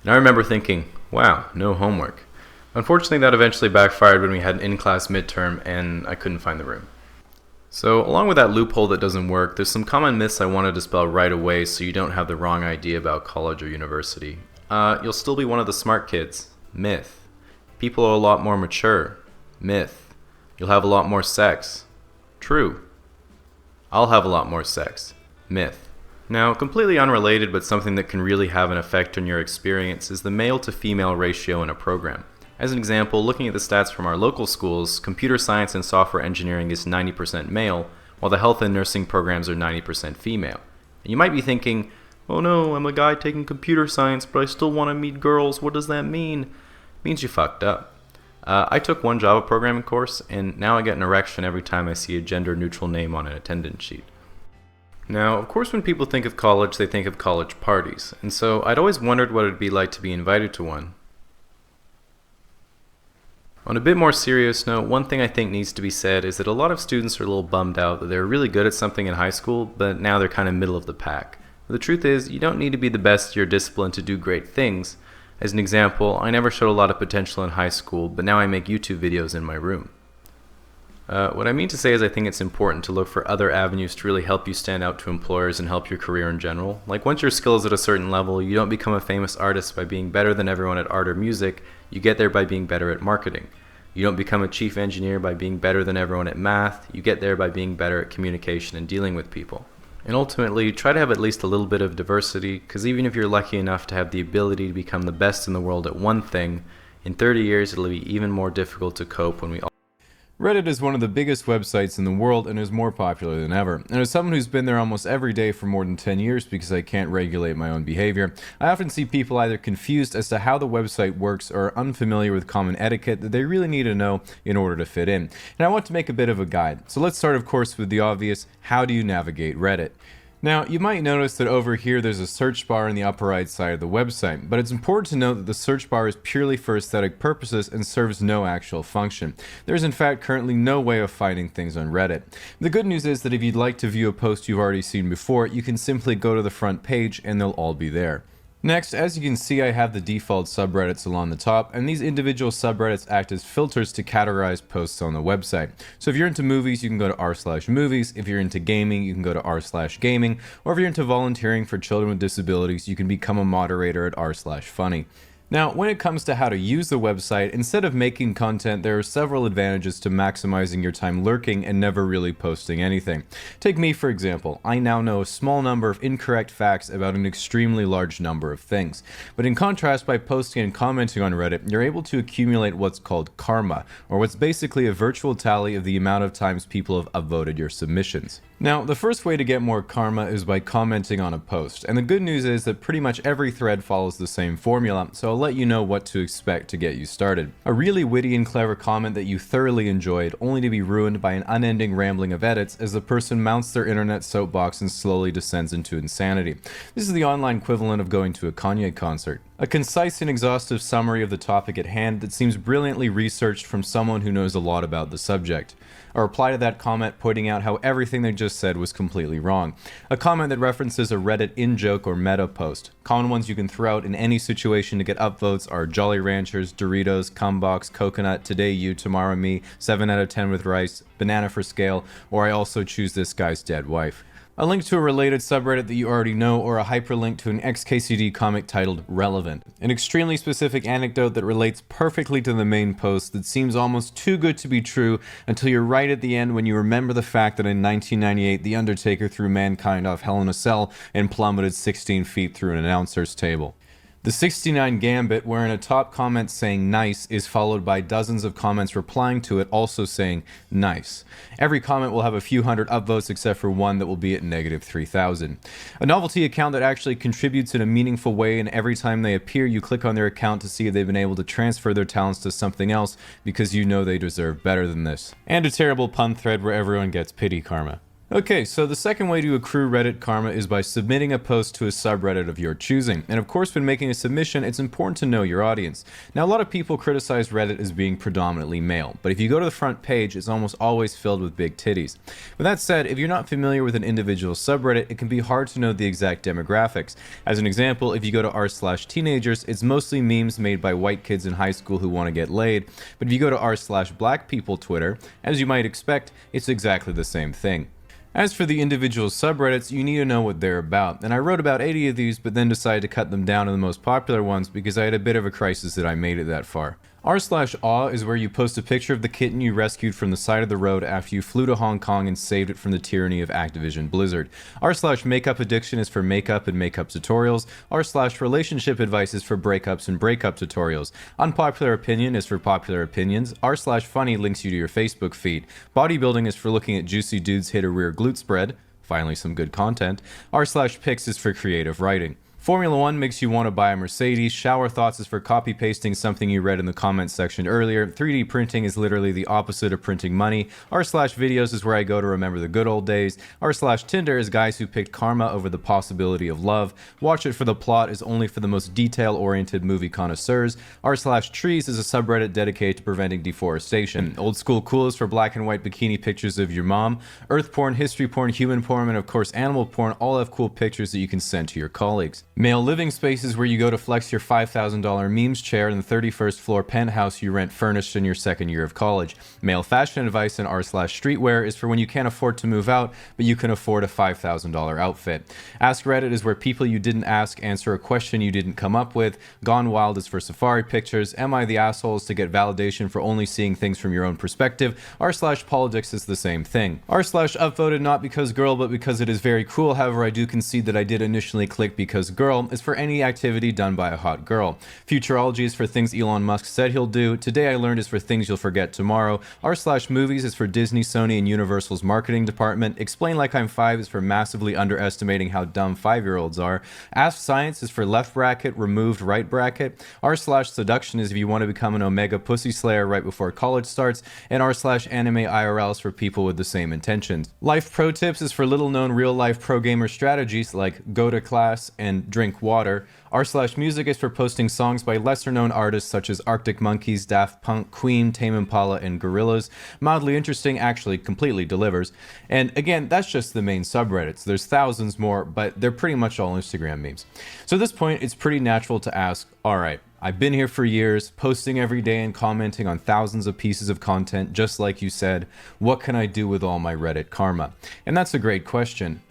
And I remember thinking, wow, no homework. Unfortunately, that eventually backfired when we had an in-class midterm and I couldn't find the room. So along with that loophole that doesn't work, there's some common myths I want to dispel right away so you don't have the wrong idea about college or university. You'll still be one of the smart kids. Myth. People are a lot more mature. Myth. You'll have a lot more sex. True. I'll have a lot more sex. Myth. Now, completely unrelated but something that can really have an effect on your experience is the male to female ratio in a program. As an example, looking at the stats from our local schools, computer science and software engineering is 90% male, while the health and nursing programs are 90% female. And you might be thinking, oh no, I'm a guy taking computer science, but I still want to meet girls. What does that mean? It means you fucked up. I took one Java programming course, and now I get an erection every time I see a gender-neutral name on an attendance sheet. Now, of course, when people think of college, they think of college parties, and so I'd always wondered what it'd be like to be invited to one. On a bit more serious note, one thing I think needs to be said is that a lot of students are a little bummed out that they were really good at something in high school, but now they're kind of middle of the pack. But the truth is, you don't need to be the best at your discipline to do great things. As an example, I never showed a lot of potential in high school, but now I make YouTube videos in my room. What I mean to say is I think it's important to look for other avenues to really help you stand out to employers and help your career in general. Like once your skill is at a certain level, you don't become a famous artist by being better than everyone at art or music, you get there by being better at marketing. You don't become a chief engineer by being better than everyone at math, you get there by being better at communication and dealing with people. And ultimately, try to have at least a little bit of diversity, because even if you're lucky enough to have the ability to become the best in the world at one thing, in 30 years it'll be even more difficult to cope when we all... Reddit is one of the biggest websites in the world and is more popular than ever. And as someone who's been there almost every day for more than 10 years because I can't regulate my own behavior, I often see people either confused as to how the website works or unfamiliar with common etiquette that they really need to know in order to fit in. And I want to make a bit of a guide. So let's start, of course, with the obvious: how do you navigate Reddit? Now, you might notice that over here there's a search bar in the upper right side of the website, but it's important to note that the search bar is purely for aesthetic purposes and serves no actual function. There is in fact currently no way of finding things on Reddit. The good news is that if you'd like to view a post you've already seen before, you can simply go to the front page and they'll all be there. Next, as you can see, I have the default subreddits along the top, and these individual subreddits act as filters to categorize posts on the website. So if you're into movies, you can go to r/movies, if you're into gaming, you can go to r/gaming, or if you're into volunteering for children with disabilities, you can become a moderator at r/funny. Now, when it comes to how to use the website, instead of making content, there are several advantages to maximizing your time lurking and never really posting anything. Take me, for example. I now know a small number of incorrect facts about an extremely large number of things. But in contrast, by posting and commenting on Reddit, you're able to accumulate what's called karma, or what's basically a virtual tally of the amount of times people have upvoted your submissions. Now, the first way to get more karma is by commenting on a post, and the good news is that pretty much every thread follows the same formula, so I'll let you know what to expect to get you started. A really witty and clever comment that you thoroughly enjoyed, only to be ruined by an unending rambling of edits as the person mounts their internet soapbox and slowly descends into insanity. This is the online equivalent of going to a Kanye concert. A concise and exhaustive summary of the topic at hand that seems brilliantly researched from someone who knows a lot about the subject. A reply to that comment pointing out how everything they just said was completely wrong. A comment that references a Reddit in-joke or meta post. Common ones you can throw out in any situation to get upvotes are Jolly Ranchers, Doritos, Cumbox, Coconut, Today You, Tomorrow Me, 7 out of 10 with rice, Banana for scale, or I also choose this guy's dead wife. A link to a related subreddit that you already know, or a hyperlink to an XKCD comic titled Relevant. An extremely specific anecdote that relates perfectly to the main post that seems almost too good to be true until you're right at the end when you remember the fact that in 1998 The Undertaker threw Mankind off Hell in a Cell and plummeted 16 feet through an announcer's table. The 69 Gambit, wherein a top comment saying nice is followed by dozens of comments replying to it also saying nice. Every comment will have a few hundred upvotes except for one that will be at negative 3,000. A novelty account that actually contributes in a meaningful way, and every time they appear you click on their account to see if they've been able to transfer their talents to something else because you know they deserve better than this. And a terrible pun thread where everyone gets pity karma. Okay, so the second way to accrue Reddit karma is by submitting a post to a subreddit of your choosing. And of course, when making a submission, it's important to know your audience. Now, a lot of people criticize Reddit as being predominantly male, but if you go to the front page, it's almost always filled with big titties. With that said, if you're not familiar with an individual subreddit, it can be hard to know the exact demographics. As an example, if you go to r/teenagers, it's mostly memes made by white kids in high school who want to get laid. But if you go to r/blackpeople Twitter, as you might expect, it's exactly the same thing. As for the individual subreddits, you need to know what they're about, and I wrote about 80 of these but then decided to cut them down to the most popular ones because I had a bit of a crisis that I made it that far. r/aw is where you post a picture of the kitten you rescued from the side of the road after you flew to Hong Kong and saved it from the tyranny of Activision Blizzard. r/makeup addiction is for makeup and makeup tutorials. r/relationship advice is for breakups and breakup tutorials. Unpopular opinion is for popular opinions. r/funny links you to your Facebook feed. Bodybuilding is for looking at juicy dudes hit a rear glute spread. Finally, some good content. r/pics is for creative writing. Formula One makes you want to buy a Mercedes. Shower thoughts is for copy pasting something you read in the comments section earlier. 3D printing is literally the opposite of printing money. R/videos is where I go to remember the good old days. R/Tinder is guys who picked karma over the possibility of love. Watch It for the Plot is only for the most detail-oriented movie connoisseurs. R/trees is a subreddit dedicated to preventing deforestation. Old School Cool is for black and white bikini pictures of your mom. Earth porn, history porn, human porn, and of course animal porn all have cool pictures that you can send to your colleagues. Male living space is where you go to flex your $5,000 memes chair in the 31st floor penthouse you rent furnished in your second year of college. Male fashion advice and r/streetwear is for when you can't afford to move out, but you can afford a $5,000 outfit. Ask Reddit is where people you didn't ask answer a question you didn't come up with. Gone Wild is for safari pictures. Am I the asshole is to get validation for only seeing things from your own perspective. R/politics is the same thing. R/upvoted not because girl, but because it is very cool. However, I do concede that I did initially click because girl is for any activity done by a hot girl. Futurology is for things Elon Musk said he'll do. Today I learned is for things you'll forget tomorrow. R/movies is for Disney, Sony, and Universal's marketing department. Explain Like I'm 5 is for massively underestimating how dumb 5-year-olds are. Ask Science is for left bracket, removed right bracket. R/seduction is if you want to become an Omega pussy slayer right before college starts. And R/anime IRL is for people with the same intentions. Life pro tips is for little known real life pro gamer strategies like go to class and drink water. R/music is for posting songs by lesser known artists such as Arctic Monkeys, Daft Punk, Queen, Tame Impala, and Gorillaz. Mildly interesting actually completely delivers. And again, that's just the main subreddits. There's thousands more, but they're pretty much all Instagram memes. So at this point, it's pretty natural to ask, alright, I've been here for years, posting every day and commenting on thousands of pieces of content, just like you said. What can I do with all my Reddit karma? And that's a great question.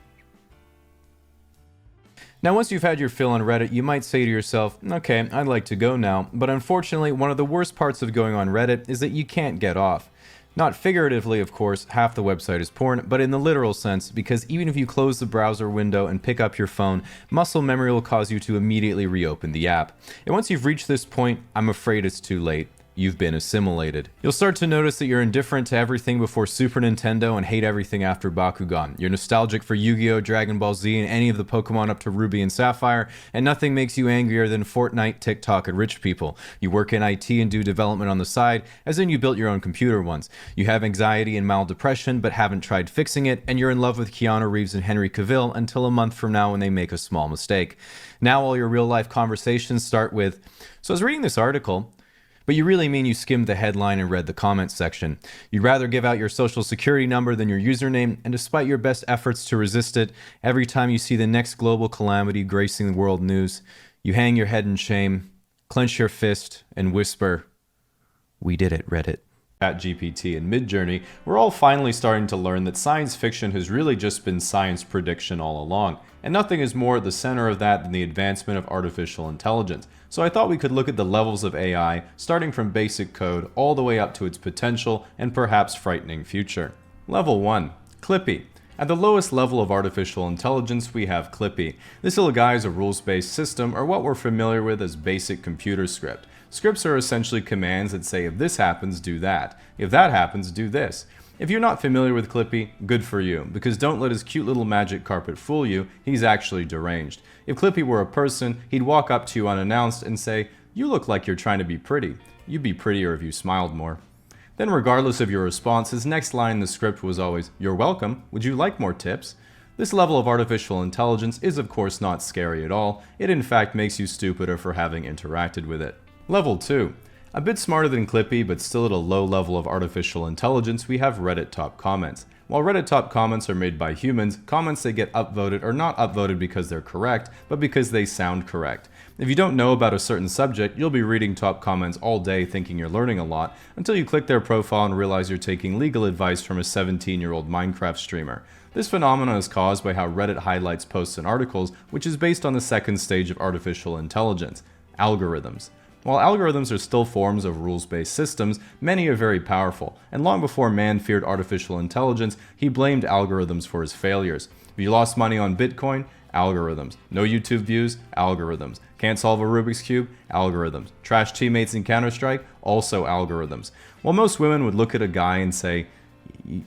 Now, once you've had your fill on Reddit, you might say to yourself, okay, I'd like to go now, but unfortunately, one of the worst parts of going on Reddit is that you can't get off. Not figuratively, of course, half the website is porn, but in the literal sense, because even if you close the browser window and pick up your phone, muscle memory will cause you to immediately reopen the app. And once you've reached this point, I'm afraid it's too late. You've been assimilated. You'll start to notice that you're indifferent to everything before Super Nintendo and hate everything after Bakugan. You're nostalgic for Yu-Gi-Oh!, Dragon Ball Z, and any of the Pokemon up to Ruby and Sapphire, and nothing makes you angrier than Fortnite, TikTok, and rich people. You work in IT and do development on the side, as in you built your own computer once. You have anxiety and mild depression, but haven't tried fixing it, and you're in love with Keanu Reeves and Henry Cavill until a month from now when they make a small mistake. Now all your real-life conversations start with, so I was reading this article, but you really mean you skimmed the headline and read the comments section. You'd rather give out your social security number than your username, and despite your best efforts to resist it, every time you see the next global calamity gracing the world news, you hang your head in shame, clench your fist, and whisper, "We did it, Reddit." ChatGPT and Midjourney, we're all finally starting to learn that science fiction has really just been science prediction all along, and nothing is more at the center of that than the advancement of artificial intelligence. So I thought we could look at the levels of AI, starting from basic code all the way up to its potential and perhaps frightening future. Level 1. Clippy. At the lowest level of artificial intelligence, we have Clippy. This little guy is a rules-based system, or what we're familiar with as basic computer script. Scripts are essentially commands that say if this happens, do that. If that happens, do this. If you're not familiar with Clippy, good for you, because don't let his cute little magic carpet fool you, he's actually deranged. If Clippy were a person, he'd walk up to you unannounced and say, "You look like you're trying to be pretty. You'd be prettier if you smiled more." Then regardless of your response, his next line in the script was always, "You're welcome. Would you like more tips?" This level of artificial intelligence is of course not scary at all. It in fact makes you stupider for having interacted with it. Level 2. A bit smarter than Clippy, but still at a low level of artificial intelligence, we have Reddit top comments. While Reddit top comments are made by humans, comments that get upvoted are not upvoted because they're correct, but because they sound correct. If you don't know about a certain subject, you'll be reading top comments all day thinking you're learning a lot, until you click their profile and realize you're taking legal advice from a 17-year-old Minecraft streamer. This phenomenon is caused by how Reddit highlights posts and articles, which is based on the second stage of artificial intelligence, algorithms. While algorithms are still forms of rules-based systems, many are very powerful, and long before man feared artificial intelligence, he blamed algorithms for his failures. If you lost money on Bitcoin, algorithms. No YouTube views, algorithms. Can't solve a Rubik's Cube, algorithms. Trash teammates in Counter-Strike, also algorithms. While most women would look at a guy and say,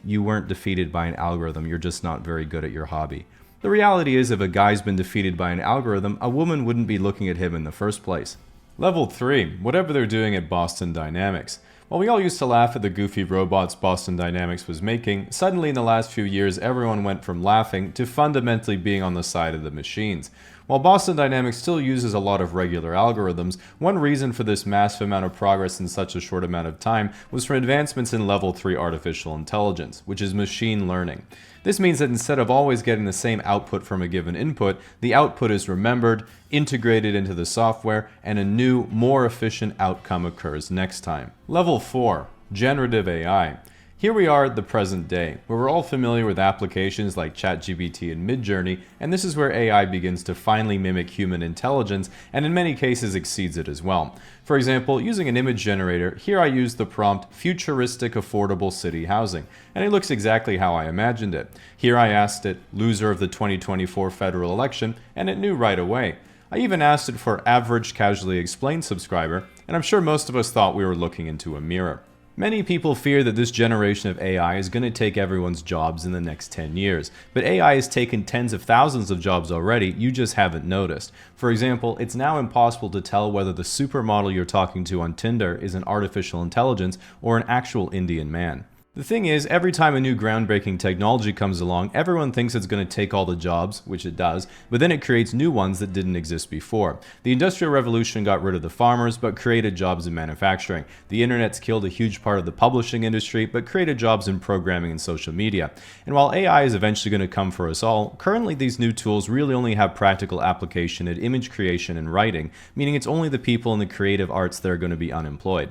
"You weren't defeated by an algorithm, you're just not very good at your hobby." The reality is, if a guy's been defeated by an algorithm, a woman wouldn't be looking at him in the first place. Level 3. Whatever they're doing at Boston Dynamics. While we all used to laugh at the goofy robots Boston Dynamics was making, suddenly in the last few years everyone went from laughing to fundamentally being on the side of the machines. While Boston Dynamics still uses a lot of regular algorithms, one reason for this massive amount of progress in such a short amount of time was from advancements in Level 3 artificial intelligence, which is machine learning. This means that instead of always getting the same output from a given input, the output is remembered, integrated into the software, and a new, more efficient outcome occurs next time. Level 4. Generative AI. Here we are at the present day, where we're all familiar with applications like ChatGPT and Midjourney, and this is where AI begins to finally mimic human intelligence, and in many cases exceeds it as well. For example, using an image generator, here I used the prompt futuristic affordable city housing, and it looks exactly how I imagined it. Here I asked it, loser of the 2024 federal election, and it knew right away. I even asked it for average casually explained subscriber, and I'm sure most of us thought we were looking into a mirror. Many people fear that this generation of AI is going to take everyone's jobs in the next 10 years, but AI has taken tens of thousands of jobs already, you just haven't noticed. For example, it's now impossible to tell whether the supermodel you're talking to on Tinder is an artificial intelligence or an actual Indian man. The thing is, every time a new groundbreaking technology comes along, everyone thinks it's going to take all the jobs, which it does, but then it creates new ones that didn't exist before. The Industrial Revolution got rid of the farmers, but created jobs in manufacturing. The internet's killed a huge part of the publishing industry, but created jobs in programming and social media. And while AI is eventually going to come for us all, currently these new tools really only have practical application at image creation and writing, meaning it's only the people in the creative arts that are going to be unemployed.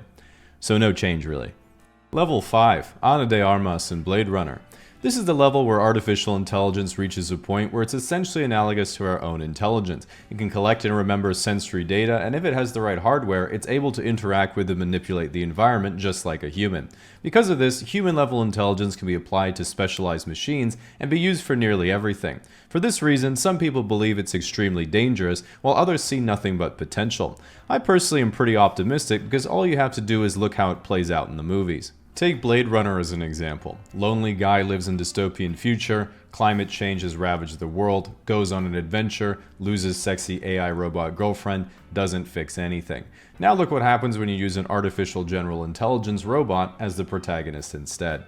So no change really. Level 5. Ana de Armas and Blade Runner. This is the level where artificial intelligence reaches a point where it's essentially analogous to our own intelligence. It can collect and remember sensory data, and if it has the right hardware, it's able to interact with and manipulate the environment just like a human. Because of this, human-level intelligence can be applied to specialized machines and be used for nearly everything. For this reason, some people believe it's extremely dangerous, while others see nothing but potential. I personally am pretty optimistic because all you have to do is look how it plays out in the movies. Take Blade Runner as an example. Lonely guy lives in dystopian future, climate change has ravaged the world, goes on an adventure, loses sexy AI robot girlfriend, doesn't fix anything. Now look what happens when you use an artificial general intelligence robot as the protagonist instead.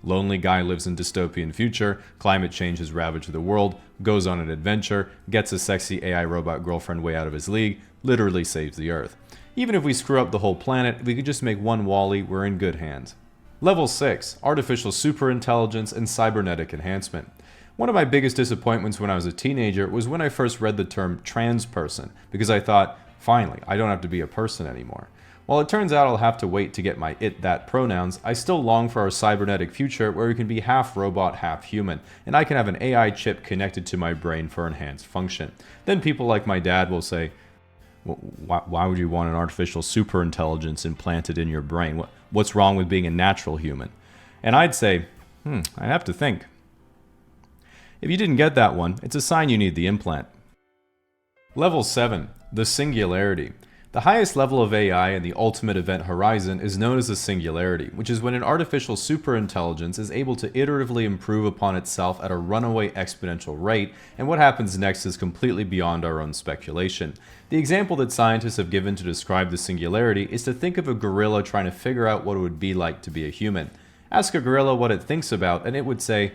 Lonely guy lives in dystopian future, climate change has ravaged the world, goes on an adventure, gets a sexy AI robot girlfriend way out of his league, literally saves the Earth. Even if we screw up the whole planet, if we could just make one WALL-E, we're in good hands. Level 6. Artificial superintelligence and cybernetic enhancement. One of my biggest disappointments when I was a teenager was when I first read the term trans person, because I thought, finally, I don't have to be a person anymore. While it turns out I'll have to wait to get my it/that pronouns, I still long for our cybernetic future where we can be half robot, half human, and I can have an AI chip connected to my brain for enhanced function. Then people like my dad will say, why would you want an artificial superintelligence implanted in your brain? What's wrong with being a natural human? And I'd say, I have to think. If you didn't get that one, it's a sign you need the implant. Level 7. The Singularity. The highest level of AI in the ultimate event horizon is known as the singularity, which is when an artificial superintelligence is able to iteratively improve upon itself at a runaway exponential rate, and what happens next is completely beyond our own speculation. The example that scientists have given to describe the singularity is to think of a gorilla trying to figure out what it would be like to be a human. Ask a gorilla what it thinks about, and it would say,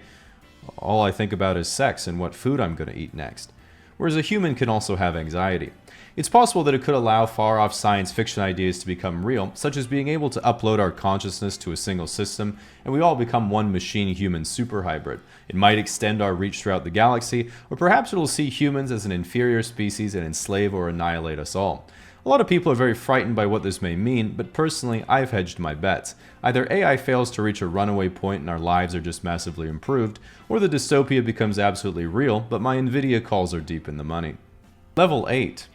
all I think about is sex and what food I'm going to eat next. Whereas a human can also have anxiety. It's possible that it could allow far-off science fiction ideas to become real, such as being able to upload our consciousness to a single system, and we all become one machine-human superhybrid. It might extend our reach throughout the galaxy, or perhaps it'll see humans as an inferior species and enslave or annihilate us all. A lot of people are very frightened by what this may mean, but personally, I've hedged my bets. Either AI fails to reach a runaway point and our lives are just massively improved, or the dystopia becomes absolutely real, but my Nvidia calls are deep in the money. Level 8.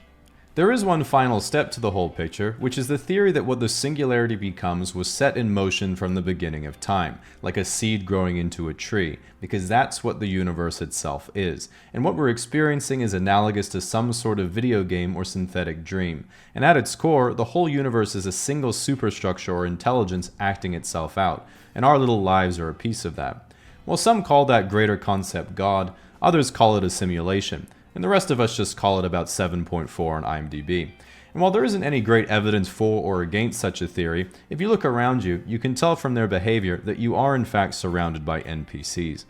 There is one final step to the whole picture, which is the theory that what the singularity becomes was set in motion from the beginning of time, like a seed growing into a tree, because that's what the universe itself is. And what we're experiencing is analogous to some sort of video game or synthetic dream. And at its core, the whole universe is a single superstructure or intelligence acting itself out, and our little lives are a piece of that. While some call that greater concept God, Others call it a simulation, and the rest of us just call it about 7.4 on IMDb. And while there isn't any great evidence for or against such a theory, if you look around you, you can tell from their behavior that you are in fact surrounded by NPCs.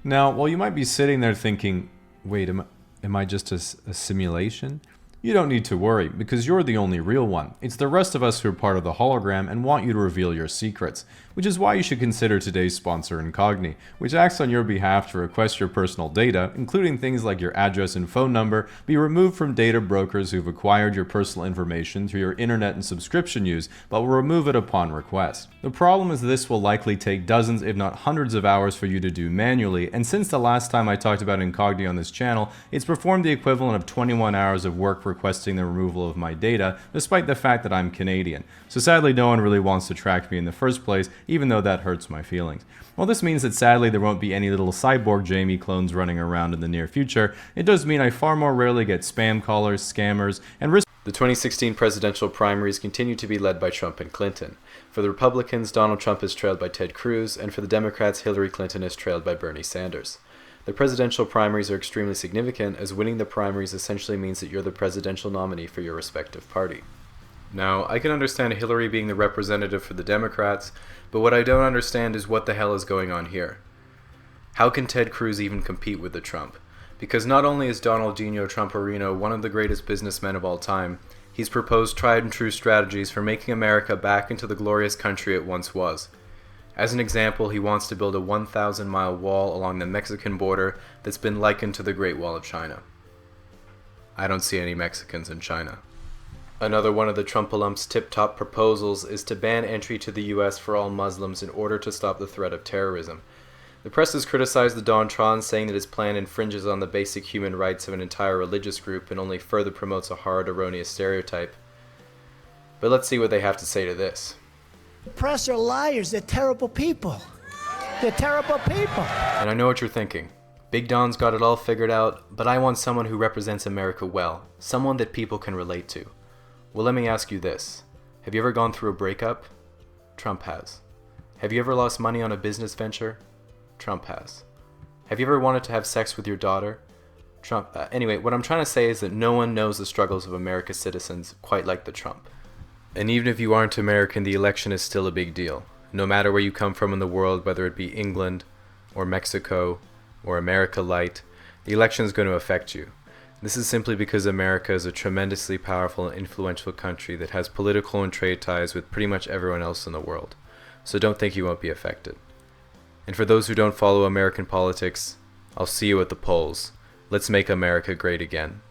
Now, while you might be sitting there thinking, wait, am I just a simulation? You don't need to worry, because you're the only real one. It's the rest of us who are part of the hologram and want you to reveal your secrets, which is why you should consider today's sponsor Incogni, which acts on your behalf to request your personal data, including things like your address and phone number, be removed from data brokers who've acquired your personal information through your internet and subscription use, but will remove it upon request. The problem is this will likely take dozens, if not hundreds of hours for you to do manually, and since the last time I talked about Incogni on this channel, it's performed the equivalent of 21 hours of work requesting the removal of my data, despite the fact that I'm Canadian. So sadly, no one really wants to track me in the first place, even though that hurts my feelings. While this means that sadly there won't be any little cyborg Jamie clones running around in the near future, it does mean I far more rarely get spam callers, scammers, and risk. The 2016 presidential primaries continue to be led by Trump and Clinton. For the Republicans, Donald Trump is trailed by Ted Cruz, and for the Democrats, Hillary Clinton is trailed by Bernie Sanders. The presidential primaries are extremely significant, as winning the primaries essentially means that you're the presidential nominee for your respective party. Now, I can understand Hillary being the representative for the Democrats, but what I don't understand is what the hell is going on here. How can Ted Cruz even compete with the Trump? Because not only is Donaldinho Trumparino one of the greatest businessmen of all time, he's proposed tried and true strategies for making America back into the glorious country it once was. As an example, he wants to build a 1,000-mile wall along the Mexican border that's been likened to the Great Wall of China. I don't see any Mexicans in China. Another one of the Trump-alum's tip-top proposals is to ban entry to the US for all Muslims in order to stop the threat of terrorism. The press has criticized the Don-Tron, saying that his plan infringes on the basic human rights of an entire religious group and only further promotes a hard, erroneous stereotype. But let's see what they have to say to this. The press are liars. They're terrible people. They're terrible people. And I know what you're thinking. Big Don's got it all figured out, but I want someone who represents America well, someone that people can relate to. Well, let me ask you this. Have you ever gone through a breakup? Trump has. Have you ever lost money on a business venture? Trump has. Have you ever wanted to have sex with your daughter? Trump. Anyway, what I'm trying to say is that no one knows the struggles of America's citizens quite like the Trump. And even if you aren't American, the election is still a big deal. No matter where you come from in the world, whether it be England, or Mexico, or America Light, the election is going to affect you. This is simply because America is a tremendously powerful and influential country that has political and trade ties with pretty much everyone else in the world. So don't think you won't be affected. And for those who don't follow American politics, I'll see you at the polls. Let's make America great again.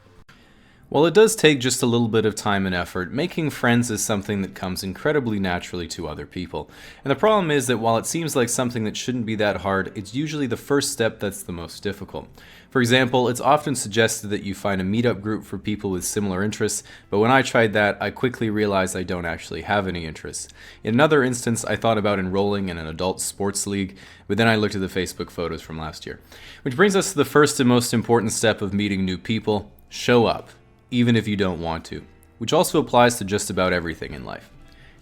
While it does take just a little bit of time and effort, making friends is something that comes incredibly naturally to other people. And the problem is that while it seems like something that shouldn't be that hard, it's usually the first step that's the most difficult. For example, it's often suggested that you find a meetup group for people with similar interests, but when I tried that, I quickly realized I don't actually have any interests. In another instance, I thought about enrolling in an adult sports league, but then I looked at the Facebook photos from last year. Which brings us to the first and most important step of meeting new people: show up, even if you don't want to, which also applies to just about everything in life,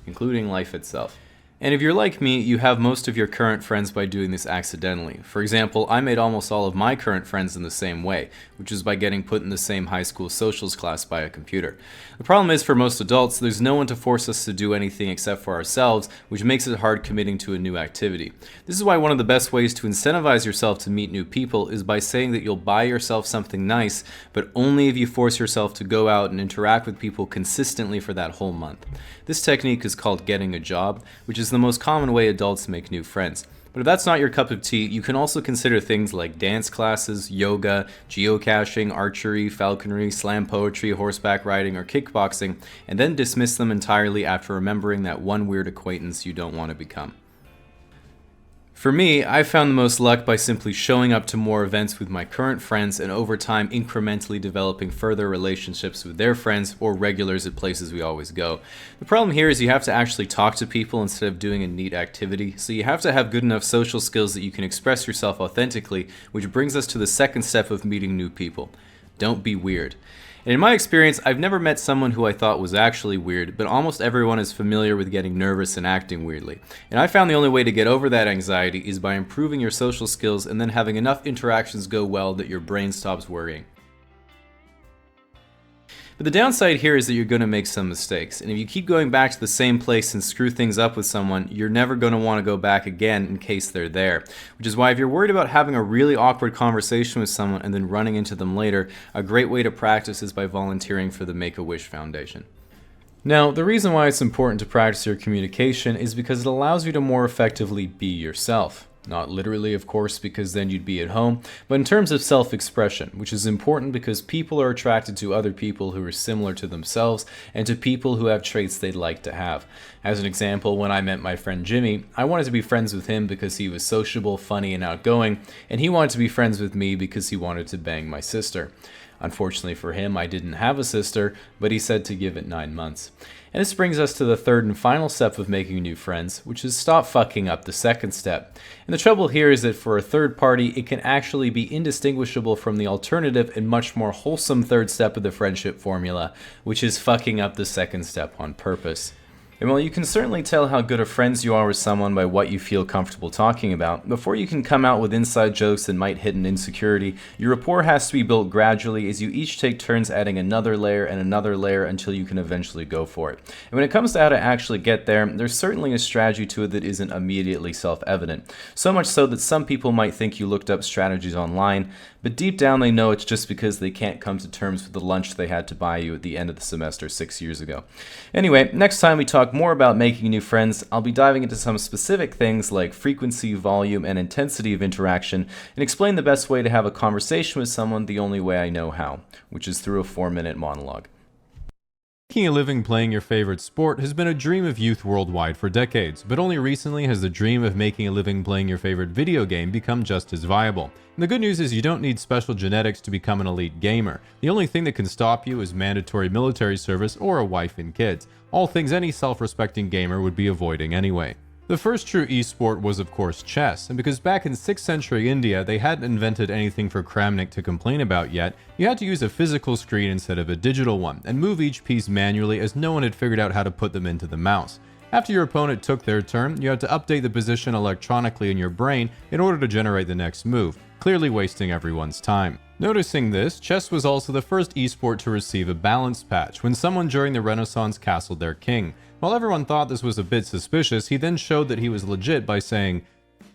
including life itself. And if you're like me, you have most of your current friends by doing this accidentally. For example, I made almost all of my current friends in the same way, which is by getting put in the same high school socials class by a computer. The problem is, for most adults, there's no one to force us to do anything except for ourselves, which makes it hard committing to a new activity. This is why one of the best ways to incentivize yourself to meet new people is by saying that you'll buy yourself something nice, but only if you force yourself to go out and interact with people consistently for that whole month. This technique is called getting a job, which is the most common way adults make new friends. But if that's not your cup of tea, you can also consider things like dance classes, yoga, geocaching, archery, falconry, slam poetry, horseback riding, or kickboxing, and then dismiss them entirely after remembering that one weird acquaintance you don't want to become. For me, I found the most luck by simply showing up to more events with my current friends and over time incrementally developing further relationships with their friends or regulars at places we always go. The problem here is you have to actually talk to people instead of doing a neat activity, so you have to have good enough social skills that you can express yourself authentically, which brings us to the second step of meeting new people. Don't be weird. And in my experience, I've never met someone who I thought was actually weird, but almost everyone is familiar with getting nervous and acting weirdly. And I found the only way to get over that anxiety is by improving your social skills and then having enough interactions go well that your brain stops worrying. But the downside here is that you're going to make some mistakes, and if you keep going back to the same place and screw things up with someone, you're never going to want to go back again in case they're there. Which is why if you're worried about having a really awkward conversation with someone and then running into them later, a great way to practice is by volunteering for the Make-A-Wish Foundation. Now, the reason why it's important to practice your communication is because it allows you to more effectively be yourself. Not literally, of course, because then you'd be at home, but in terms of self-expression, which is important because people are attracted to other people who are similar to themselves and to people who have traits they'd like to have. As an example, when I met my friend Jimmy, I wanted to be friends with him because he was sociable, funny, and outgoing, and he wanted to be friends with me because he wanted to bang my sister. Unfortunately for him, I didn't have a sister, but he said to give it 9 months. And this brings us to the third and final step of making new friends, which is stop fucking up the second step. And the trouble here is that for a third party, it can actually be indistinguishable from the alternative and much more wholesome third step of the friendship formula, which is fucking up the second step on purpose. And while you can certainly tell how good of friends you are with someone by what you feel comfortable talking about, before you can come out with inside jokes that might hit an insecurity, your rapport has to be built gradually as you each take turns adding another layer and another layer until you can eventually go for it. And when it comes to how to actually get there, there's certainly a strategy to it that isn't immediately self-evident. So much so that some people might think you looked up strategies online, but deep down they know it's just because they can't come to terms with the lunch they had to buy you at the end of the semester 6 years ago. Anyway, next time we talk more about making new friends, I'll be diving into some specific things like frequency, volume, and intensity of interaction, and explain the best way to have a conversation with someone the only way I know how, which is through a 4-minute monologue. Making a living playing your favorite sport has been a dream of youth worldwide for decades, but only recently has the dream of making a living playing your favorite video game become just as viable. And the good news is you don't need special genetics to become an elite gamer. The only thing that can stop you is mandatory military service or a wife and kids, all things any self-respecting gamer would be avoiding anyway. The first true esport was of course chess, and because back in 6th century India they hadn't invented anything for Kramnik to complain about yet, you had to use a physical screen instead of a digital one, and move each piece manually as no one had figured out how to put them into the mouse. After your opponent took their turn, you had to update the position electronically in your brain in order to generate the next move, clearly wasting everyone's time. Noticing this, chess was also the first esport to receive a balance patch when someone during the Renaissance castled their king. While everyone thought this was a bit suspicious, he then showed that he was legit by saying,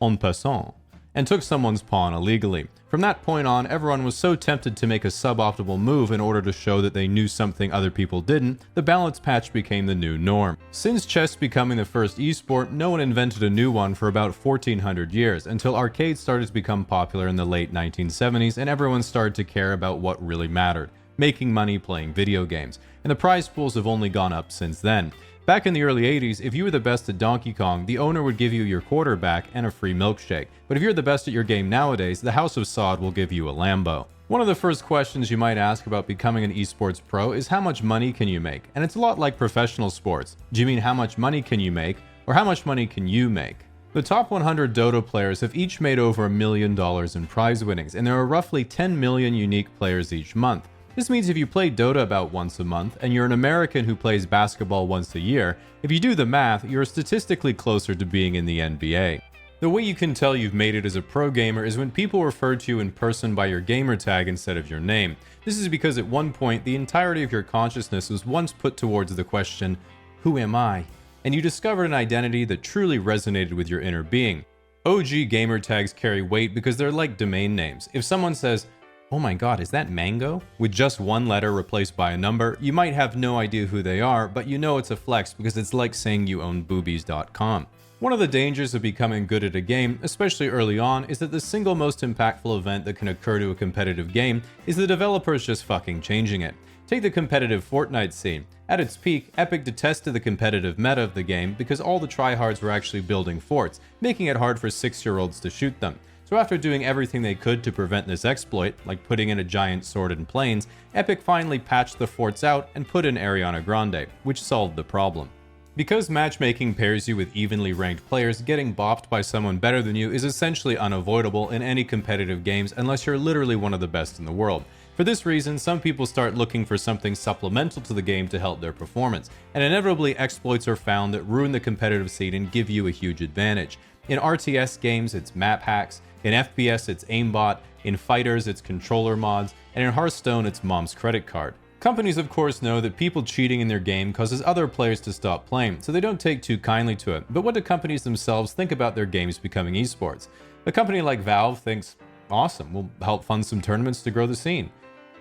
en passant, and took someone's pawn illegally. From that point on, everyone was so tempted to make a suboptimal move in order to show that they knew something other people didn't, the balance patch became the new norm. Since chess becoming the first esport, no one invented a new one for about 1400 years, until arcades started to become popular in the late 1970s and everyone started to care about what really mattered, making money playing video games, and the prize pools have only gone up since then. Back in the early 80s, if you were the best at Donkey Kong, the owner would give you your quarterback and a free milkshake. But if you're the best at your game nowadays, the House of Sod will give you a Lambo. One of the first questions you might ask about becoming an esports pro is how much money can you make? And it's a lot like professional sports. Do you mean how much money can you make, or how much money can you make? The top 100 Dota players have each made over $1 million in prize winnings, and there are roughly 10 million unique players each month. This means if you play Dota about once a month, and you're an American who plays basketball once a year, if you do the math, you're statistically closer to being in the NBA. The way you can tell you've made it as a pro gamer is when people refer to you in person by your gamer tag instead of your name. This is because at one point, the entirety of your consciousness was once put towards the question, who am I? And you discovered an identity that truly resonated with your inner being. OG gamer tags carry weight because they're like domain names. If someone says, oh my god, is that Mango? With just one letter replaced by a number, you might have no idea who they are, but you know it's a flex because it's like saying you own boobies.com. One of the dangers of becoming good at a game, especially early on, is that the single most impactful event that can occur to a competitive game is the developers just fucking changing it. Take the competitive Fortnite scene. At its peak, Epic detested the competitive meta of the game because all the tryhards were actually building forts, making it hard for 6-year-olds to shoot them. So after doing everything they could to prevent this exploit, like putting in a giant sword in planes, Epic finally patched the forts out and put in Ariana Grande, which solved the problem. Because matchmaking pairs you with evenly ranked players, getting bopped by someone better than you is essentially unavoidable in any competitive games unless you're literally one of the best in the world. For this reason, some people start looking for something supplemental to the game to help their performance, and inevitably exploits are found that ruin the competitive scene and give you a huge advantage. In RTS games, it's map hacks, in FPS, it's aimbot, in fighters, it's controller mods, and in Hearthstone, it's mom's credit card. Companies, of course, know that people cheating in their game causes other players to stop playing, so they don't take too kindly to it. But what do companies themselves think about their games becoming esports? A company like Valve thinks, awesome, we'll help fund some tournaments to grow the scene.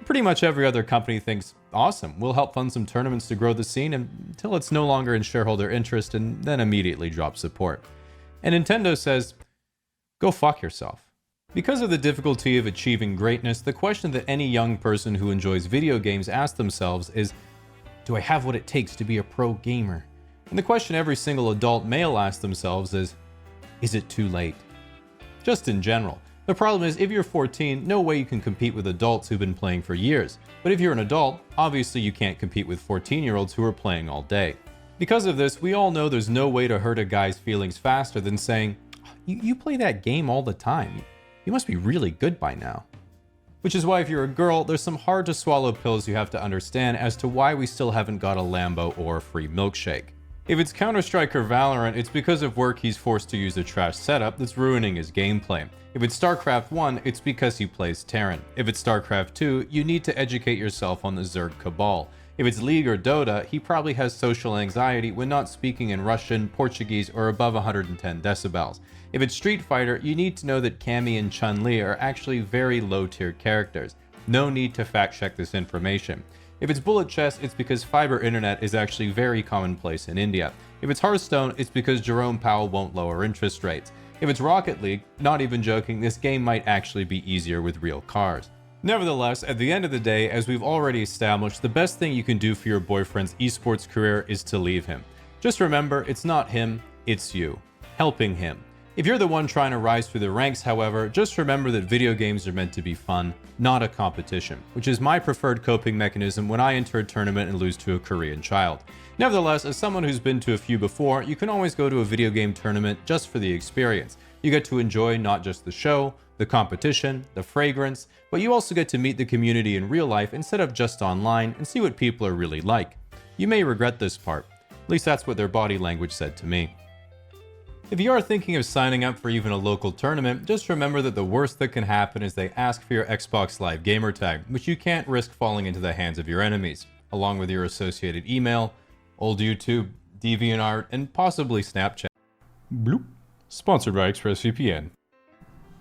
Pretty much every other company thinks, awesome, we'll help fund some tournaments to grow the scene until it's no longer in shareholder interest and then immediately drop support. And Nintendo says, go fuck yourself. Because of the difficulty of achieving greatness, the question that any young person who enjoys video games asks themselves is, do I have what it takes to be a pro gamer? And the question every single adult male asks themselves is it too late? Just in general. The problem is, if you're 14, no way you can compete with adults who've been playing for years. But if you're an adult, obviously you can't compete with 14-year-olds who are playing all day. Because of this, we all know there's no way to hurt a guy's feelings faster than saying, you play that game all the time. You must be really good by now. Which is why if you're a girl, there's some hard to swallow pills you have to understand as to why we still haven't got a Lambo or a free milkshake. If it's Counter-Strike or Valorant, it's because of work he's forced to use a trash setup that's ruining his gameplay. If it's StarCraft 1, it's because he plays Terran. If it's StarCraft 2, you need to educate yourself on the Zerg Cabal. If it's League or Dota, he probably has social anxiety when not speaking in Russian, Portuguese, or above 110 decibels. If it's Street Fighter, you need to know that Cammy and Chun-Li are actually very low-tier characters. No need to fact-check this information. If it's Bullet Chess, it's because fiber internet is actually very commonplace in India. If it's Hearthstone, it's because Jerome Powell won't lower interest rates. If it's Rocket League, not even joking, this game might actually be easier with real cars. Nevertheless, at the end of the day, as we've already established, the best thing you can do for your boyfriend's esports career is to leave him. Just remember, it's not him, it's you. Helping him. If you're the one trying to rise through the ranks, however, just remember that video games are meant to be fun, not a competition, which is my preferred coping mechanism when I enter a tournament and lose to a Korean child. Nevertheless, as someone who's been to a few before, you can always go to a video game tournament just for the experience. You get to enjoy not just the show, the competition, the fragrance, but you also get to meet the community in real life instead of just online and see what people are really like. You may regret this part. At least that's what their body language said to me. If you are thinking of signing up for even a local tournament, just remember that the worst that can happen is they ask for your Xbox Live gamer tag, which you can't risk falling into the hands of your enemies, along with your associated email, old YouTube, DeviantArt, and possibly Snapchat. Bloop. Sponsored by ExpressVPN.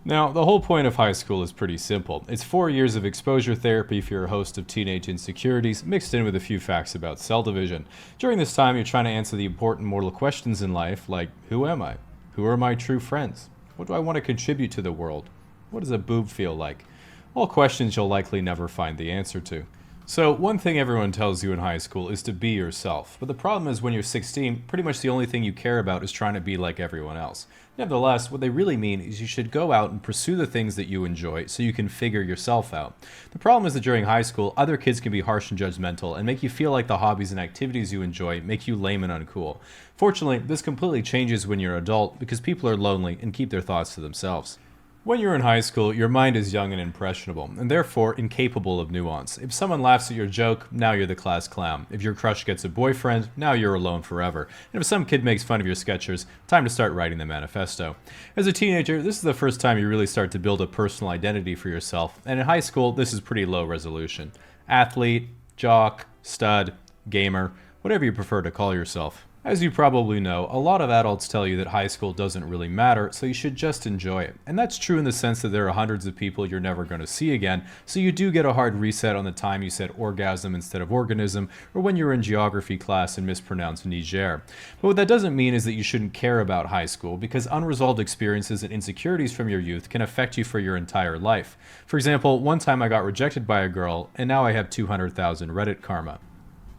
Now, the whole point of high school is pretty simple. It's 4 years of exposure therapy for your host of teenage insecurities, mixed in with a few facts about cell division. During this time, you're trying to answer the important mortal questions in life, like, who am I? Who are my true friends? What do I want to contribute to the world? What does a boob feel like? All questions you'll likely never find the answer to. So, one thing everyone tells you in high school is to be yourself. But the problem is when you're 16, pretty much the only thing you care about is trying to be like everyone else. Nevertheless, what they really mean is you should go out and pursue the things that you enjoy so you can figure yourself out. The problem is that during high school, other kids can be harsh and judgmental and make you feel like the hobbies and activities you enjoy make you lame and uncool. Fortunately, this completely changes when you're an adult because people are lonely and keep their thoughts to themselves. When you're in high school, your mind is young and impressionable, and therefore incapable of nuance. If someone laughs at your joke, now you're the class clown. If your crush gets a boyfriend, now you're alone forever. And if some kid makes fun of your sketchers, time to start writing the manifesto. As a teenager, this is the first time you really start to build a personal identity for yourself, and in high school, this is pretty low resolution. Athlete, jock, stud, gamer, whatever you prefer to call yourself. As you probably know, a lot of adults tell you that high school doesn't really matter, so you should just enjoy it. And that's true in the sense that there are hundreds of people you're never going to see again, so you do get a hard reset on the time you said orgasm instead of organism, or when you're in geography class and mispronounced Niger. But what that doesn't mean is that you shouldn't care about high school, because unresolved experiences and insecurities from your youth can affect you for your entire life. For example, one time I got rejected by a girl, and now I have 200,000 Reddit karma.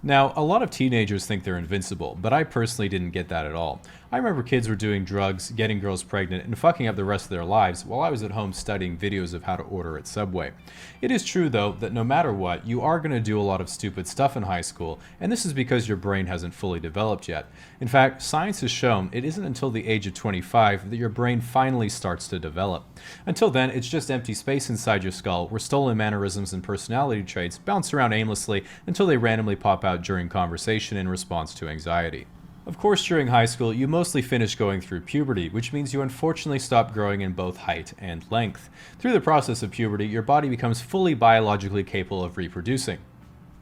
Now, a lot of teenagers think they're invincible, but I personally didn't get that at all. I remember kids were doing drugs, getting girls pregnant, and fucking up the rest of their lives while I was at home studying videos of how to order at Subway. It is true, though, that no matter what, you are going to do a lot of stupid stuff in high school, and this is because your brain hasn't fully developed yet. In fact, science has shown it isn't until the age of 25 that your brain finally starts to develop. Until then, it's just empty space inside your skull where stolen mannerisms and personality traits bounce around aimlessly until they randomly pop out during conversation in response to anxiety. Of course, during high school, you mostly finish going through puberty, which means you unfortunately stop growing in both height and length. Through the process of puberty, your body becomes fully biologically capable of reproducing.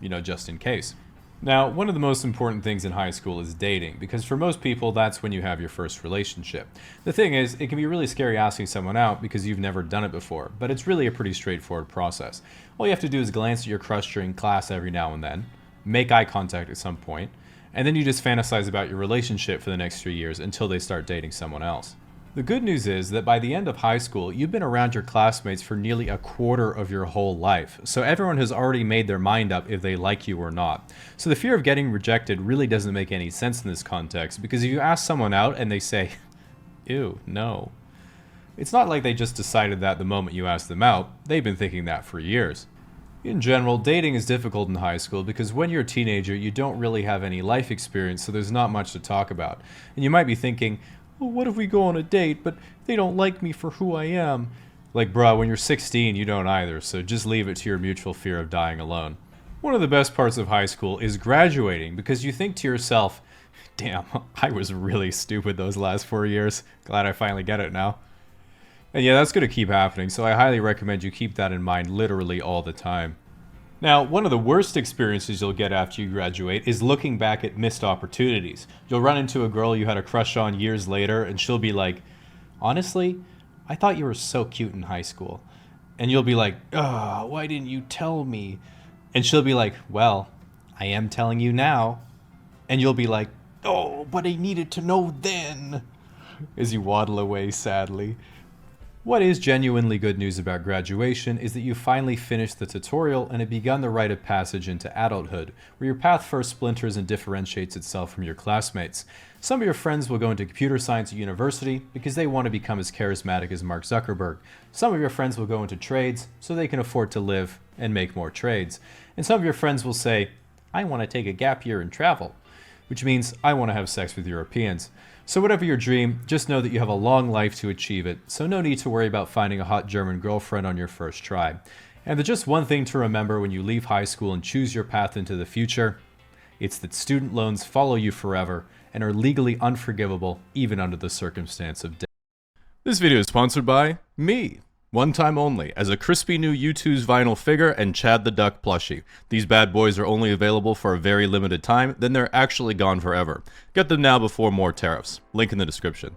Just in case. Now, one of the most important things in high school is dating, because for most people, that's when you have your first relationship. The thing is, it can be really scary asking someone out because you've never done it before, but it's really a pretty straightforward process. All you have to do is glance at your crush during class every now and then, make eye contact at some point, and then you just fantasize about your relationship for the next 3 years until they start dating someone else. The good news is that by the end of high school, you've been around your classmates for nearly a quarter of your whole life, so everyone has already made their mind up if they like you or not. So the fear of getting rejected really doesn't make any sense in this context, because if you ask someone out and they say, ew, no, it's not like they just decided that the moment you asked them out. They've been thinking that for years. In general, dating is difficult in high school because when you're a teenager, you don't really have any life experience, so there's not much to talk about. And you might be thinking, well, what if we go on a date, but they don't like me for who I am? Like, bruh, when you're 16, you don't either, so just leave it to your mutual fear of dying alone. One of the best parts of high school is graduating, because you think to yourself, damn, I was really stupid those last 4 years. Glad I finally get it now. And yeah, that's going to keep happening, so I highly recommend you keep that in mind literally all the time. Now, one of the worst experiences you'll get after you graduate is looking back at missed opportunities. You'll run into a girl you had a crush on years later, and she'll be like, honestly, I thought you were so cute in high school. And you'll be like, ugh, why didn't you tell me? And she'll be like, well, I am telling you now. And you'll be like, oh, but I needed to know then. As you waddle away sadly. What is genuinely good news about graduation is that you finally finished the tutorial and have begun the rite of passage into adulthood, where your path first splinters and differentiates itself from your classmates. Some of your friends will go into computer science at university because they want to become as charismatic as Mark Zuckerberg. Some of your friends will go into trades so they can afford to live and make more trades. And some of your friends will say, I want to take a gap year and travel, which means I want to have sex with Europeans. So whatever your dream, just know that you have a long life to achieve it, so no need to worry about finding a hot German girlfriend on your first try. And there's just one thing to remember when you leave high school and choose your path into the future. It's that student loans follow you forever and are legally unforgivable even under the circumstance of death. This video is sponsored by me. One time only, as a crispy new U2's vinyl figure and Chad the Duck plushie. These bad boys are only available for a very limited time, then they're actually gone forever. Get them now before more tariffs. Link in the description.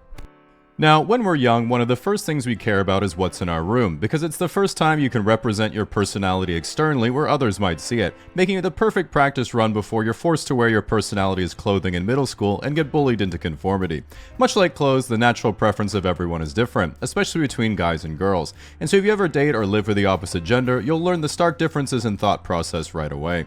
Now, when we're young, one of the first things we care about is what's in our room, because it's the first time you can represent your personality externally where others might see it, making it the perfect practice run before you're forced to wear your personality as clothing in middle school and get bullied into conformity. Much like clothes, the natural preference of everyone is different, especially between guys and girls, and so if you ever date or live with the opposite gender, you'll learn the stark differences in thought process right away.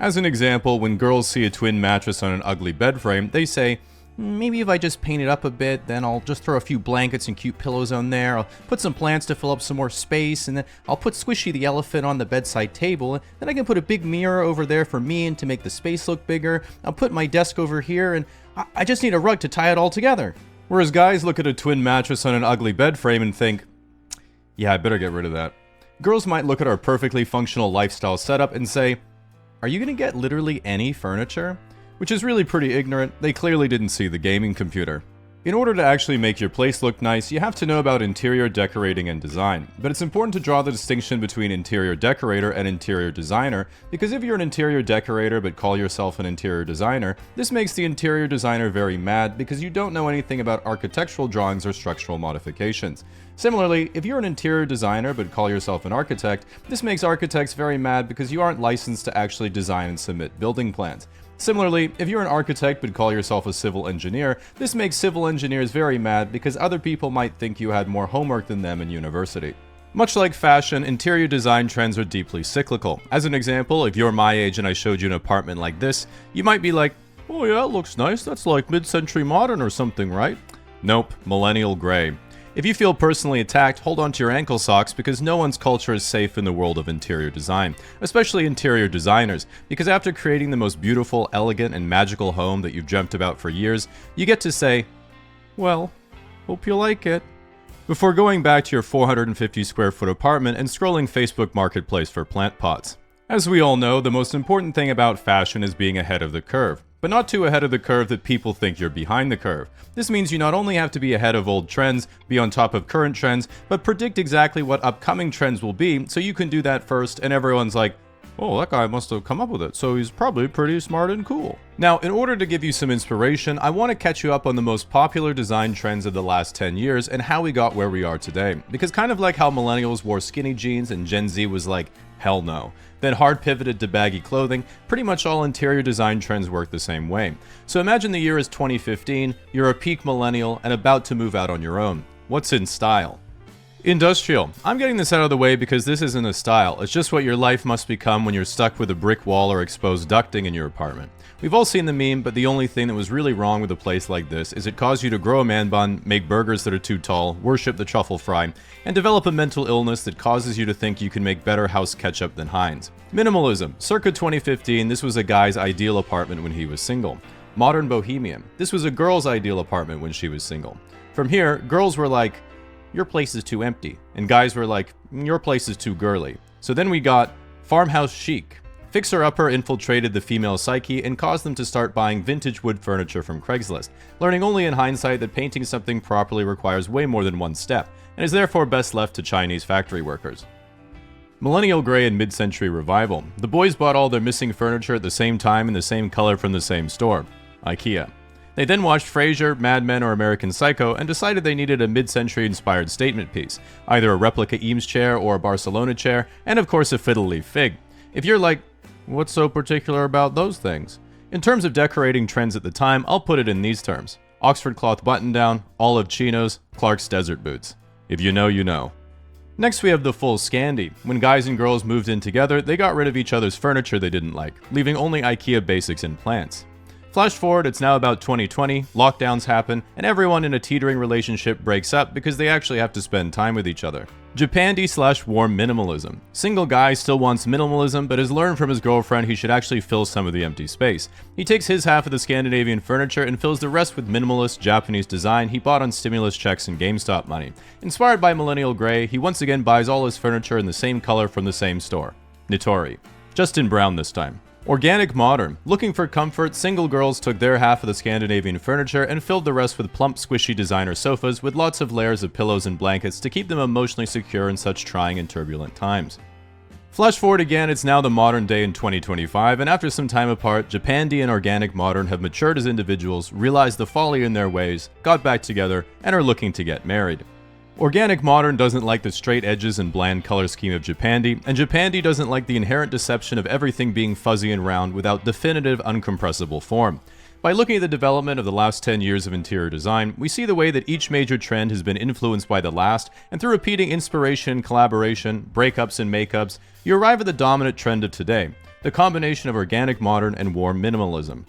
As an example, when girls see a twin mattress on an ugly bed frame, they say, maybe if I just paint it up a bit, then I'll just throw a few blankets and cute pillows on there, I'll put some plants to fill up some more space, and then I'll put Squishy the elephant on the bedside table, and then I can put a big mirror over there for me and to make the space look bigger, I'll put my desk over here, and I just need a rug to tie it all together. Whereas guys look at a twin mattress on an ugly bed frame and think, yeah, I better get rid of that. Girls might look at our perfectly functional lifestyle setup and say, are you gonna get literally any furniture? Which is really pretty ignorant. They clearly didn't see the gaming computer. In order to actually make your place look nice, you have to know about interior decorating and design. But it's important to draw the distinction between interior decorator and interior designer, because if you're an interior decorator but call yourself an interior designer, this makes the interior designer very mad because you don't know anything about architectural drawings or structural modifications. Similarly, if you're an interior designer but call yourself an architect, this makes architects very mad because you aren't licensed to actually design and submit building plans. Similarly, if you're an architect but call yourself a civil engineer, this makes civil engineers very mad because other people might think you had more homework than them in university. Much like fashion, interior design trends are deeply cyclical. As an example, if you're my age and I showed you an apartment like this, you might be like, Oh yeah, it looks nice. That's like mid-century modern or something, right? Nope, millennial gray. If you feel personally attacked, hold on to your ankle socks because no one's culture is safe in the world of interior design, especially interior designers, because after creating the most beautiful, elegant, and magical home that you've dreamt about for years, you get to say, well, hope you like it, before going back to your 450 square foot apartment and scrolling Facebook Marketplace for plant pots. As we all know, the most important thing about fashion is being ahead of the curve, but not too ahead of the curve that people think you're behind the curve. This means you not only have to be ahead of old trends, be on top of current trends, but predict exactly what upcoming trends will be, so you can do that first, and everyone's like, oh, that guy must have come up with it, so he's probably pretty smart and cool. Now, in order to give you some inspiration, I want to catch you up on the most popular design trends of the last 10 years and how we got where we are today. Because kind of like how millennials wore skinny jeans and Gen Z was like, hell no, then hard pivoted to baggy clothing, pretty much all interior design trends work the same way. So imagine the year is 2015, you're a peak millennial and about to move out on your own. What's in style? Industrial. I'm getting this out of the way because this isn't a style, it's just what your life must become when you're stuck with a brick wall or exposed ducting in your apartment. We've all seen the meme, but the only thing that was really wrong with a place like this is it caused you to grow a man bun, make burgers that are too tall, worship the truffle fry, and develop a mental illness that causes you to think you can make better house ketchup than Heinz. Minimalism. Circa 2015, this was a guy's ideal apartment when he was single. Modern bohemian. This was a girl's ideal apartment when she was single. From here, girls were like, your place is too empty, and guys were like, your place is too girly. So then we got farmhouse chic. Fixer-upper infiltrated the female psyche and caused them to start buying vintage wood furniture from Craigslist, learning only in hindsight that painting something properly requires way more than one step, and is therefore best left to Chinese factory workers. Millennial gray and mid-century revival. The boys bought all their missing furniture at the same time in the same color from the same store, IKEA. They then watched Frasier, Mad Men, or American Psycho and decided they needed a mid-century inspired statement piece, either a replica Eames chair or a Barcelona chair, and of course a fiddle leaf fig. If you're like, what's so particular about those things? In terms of decorating trends at the time, I'll put it in these terms. Oxford cloth button-down, olive chinos, Clark's desert boots. If you know, you know. Next we have the full Scandi. When guys and girls moved in together, they got rid of each other's furniture they didn't like, leaving only IKEA basics and plants. Flash forward, it's now about 2020, lockdowns happen, and everyone in a teetering relationship breaks up because they actually have to spend time with each other. Japandi/warm minimalism. Single guy still wants minimalism, but has learned from his girlfriend he should actually fill some of the empty space. He takes his half of the Scandinavian furniture and fills the rest with minimalist Japanese design he bought on stimulus checks and GameStop money. Inspired by millennial gray, he once again buys all his furniture in the same color from the same store. Nitori. Just in brown this time. Organic modern. Looking for comfort, single girls took their half of the Scandinavian furniture and filled the rest with plump, squishy designer sofas with lots of layers of pillows and blankets to keep them emotionally secure in such trying and turbulent times. Flash forward again, it's now the modern day in 2025, and after some time apart, Japandi and Organic Modern have matured as individuals, realized the folly in their ways, got back together, and are looking to get married. Organic Modern doesn't like the straight edges and bland color scheme of Japandi, and Japandi doesn't like the inherent deception of everything being fuzzy and round without definitive, uncompressible form. By looking at the development of the last 10 years of interior design, we see the way that each major trend has been influenced by the last, and through repeating inspiration and collaboration, breakups and makeups, you arrive at the dominant trend of today, the combination of organic modern and warm minimalism.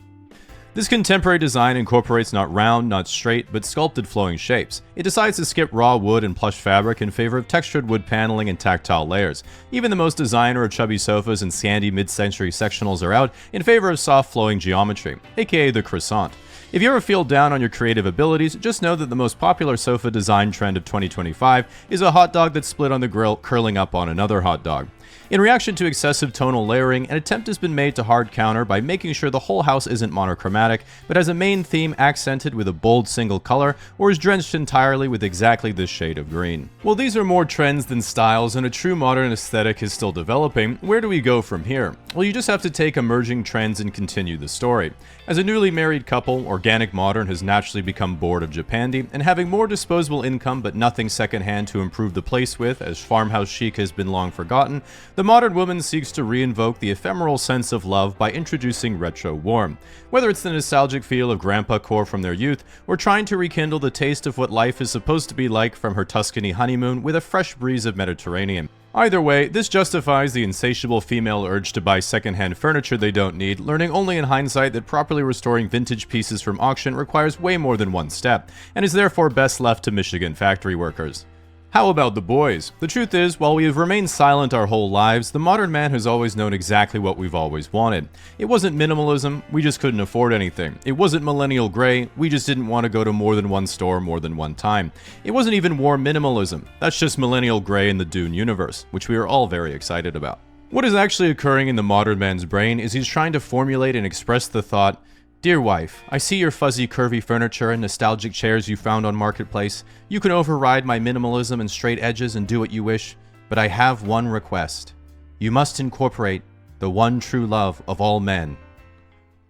This contemporary design incorporates not round, not straight, but sculpted flowing shapes. It decides to skip raw wood and plush fabric in favor of textured wood paneling and tactile layers. Even the most designer of chubby sofas and Scandi mid-century sectionals are out in favor of soft flowing geometry, aka the croissant. If you ever feel down on your creative abilities, just know that the most popular sofa design trend of 2025 is a hot dog that's split on the grill curling up on another hot dog. In reaction to excessive tonal layering, an attempt has been made to hard counter by making sure the whole house isn't monochromatic, but has a main theme accented with a bold single color, or is drenched entirely with exactly this shade of green. Well, these are more trends than styles, and a true modern aesthetic is still developing. Where do we go from here? Well, you just have to take emerging trends and continue the story. As a newly married couple, Organic Modern has naturally become bored of Japandi, and having more disposable income but nothing secondhand to improve the place with, as farmhouse chic has been long forgotten, the modern woman seeks to reinvoke the ephemeral sense of love by introducing retro warm. Whether it's the nostalgic feel of grandpa core from their youth, or trying to rekindle the taste of what life is supposed to be like from her Tuscany honeymoon with a fresh breeze of Mediterranean. Either way, this justifies the insatiable female urge to buy secondhand furniture they don't need, learning only in hindsight that properly restoring vintage pieces from auction requires way more than one step, and is therefore best left to Michigan factory workers. How about the boys? The truth is, while we have remained silent our whole lives, the modern man has always known exactly what we've always wanted. It wasn't minimalism, we just couldn't afford anything. It wasn't millennial gray, we just didn't want to go to more than one store more than one time. It wasn't even warm minimalism, that's just millennial gray in the Dune universe, which we are all very excited about. What is actually occurring in the modern man's brain is he's trying to formulate and express the thought, "Dear wife, I see your fuzzy curvy furniture and nostalgic chairs you found on Marketplace. You can override my minimalism and straight edges and do what you wish, but I have one request. You must incorporate the one true love of all men,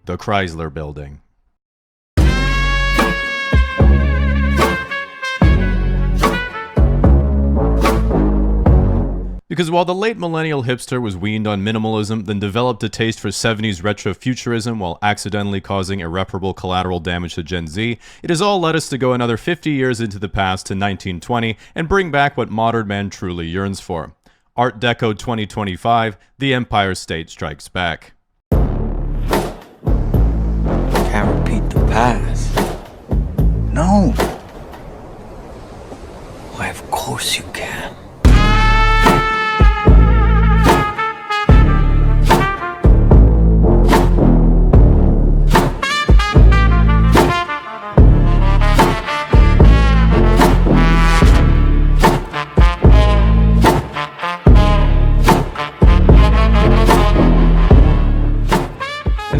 the Chrysler Building." Because while the late millennial hipster was weaned on minimalism, then developed a taste for 70s retrofuturism while accidentally causing irreparable collateral damage to Gen Z, it has all led us to go another 50 years into the past to 1920 and bring back what modern man truly yearns for. Art Deco 2025, the Empire State Strikes Back. Can't repeat the past. No. Why, of course you can.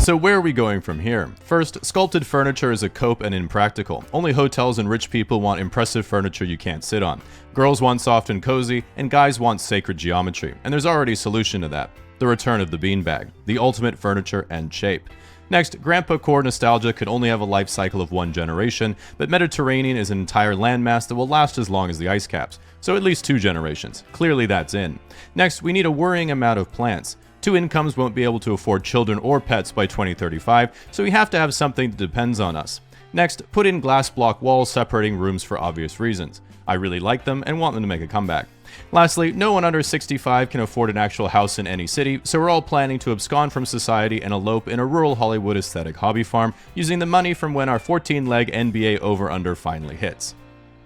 So where are we going from here? First, sculpted furniture is a cope and impractical. Only hotels and rich people want impressive furniture you can't sit on. Girls want soft and cozy, and guys want sacred geometry. And there's already a solution to that. The return of the beanbag, the ultimate furniture and shape. Next, grandpa core nostalgia could only have a life cycle of one generation, but Mediterranean is an entire landmass that will last as long as the ice caps. So at least 2 generations. Clearly that's in. Next, we need a worrying amount of plants. 2 incomes won't be able to afford children or pets by 2035, so we have to have something that depends on us. Next, put in glass block walls separating rooms for obvious reasons. I really like them and want them to make a comeback. Lastly, no one under 65 can afford an actual house in any city, so we're all planning to abscond from society and elope in a rural Hollywood aesthetic hobby farm, using the money from when our 14-leg NBA over-under finally hits.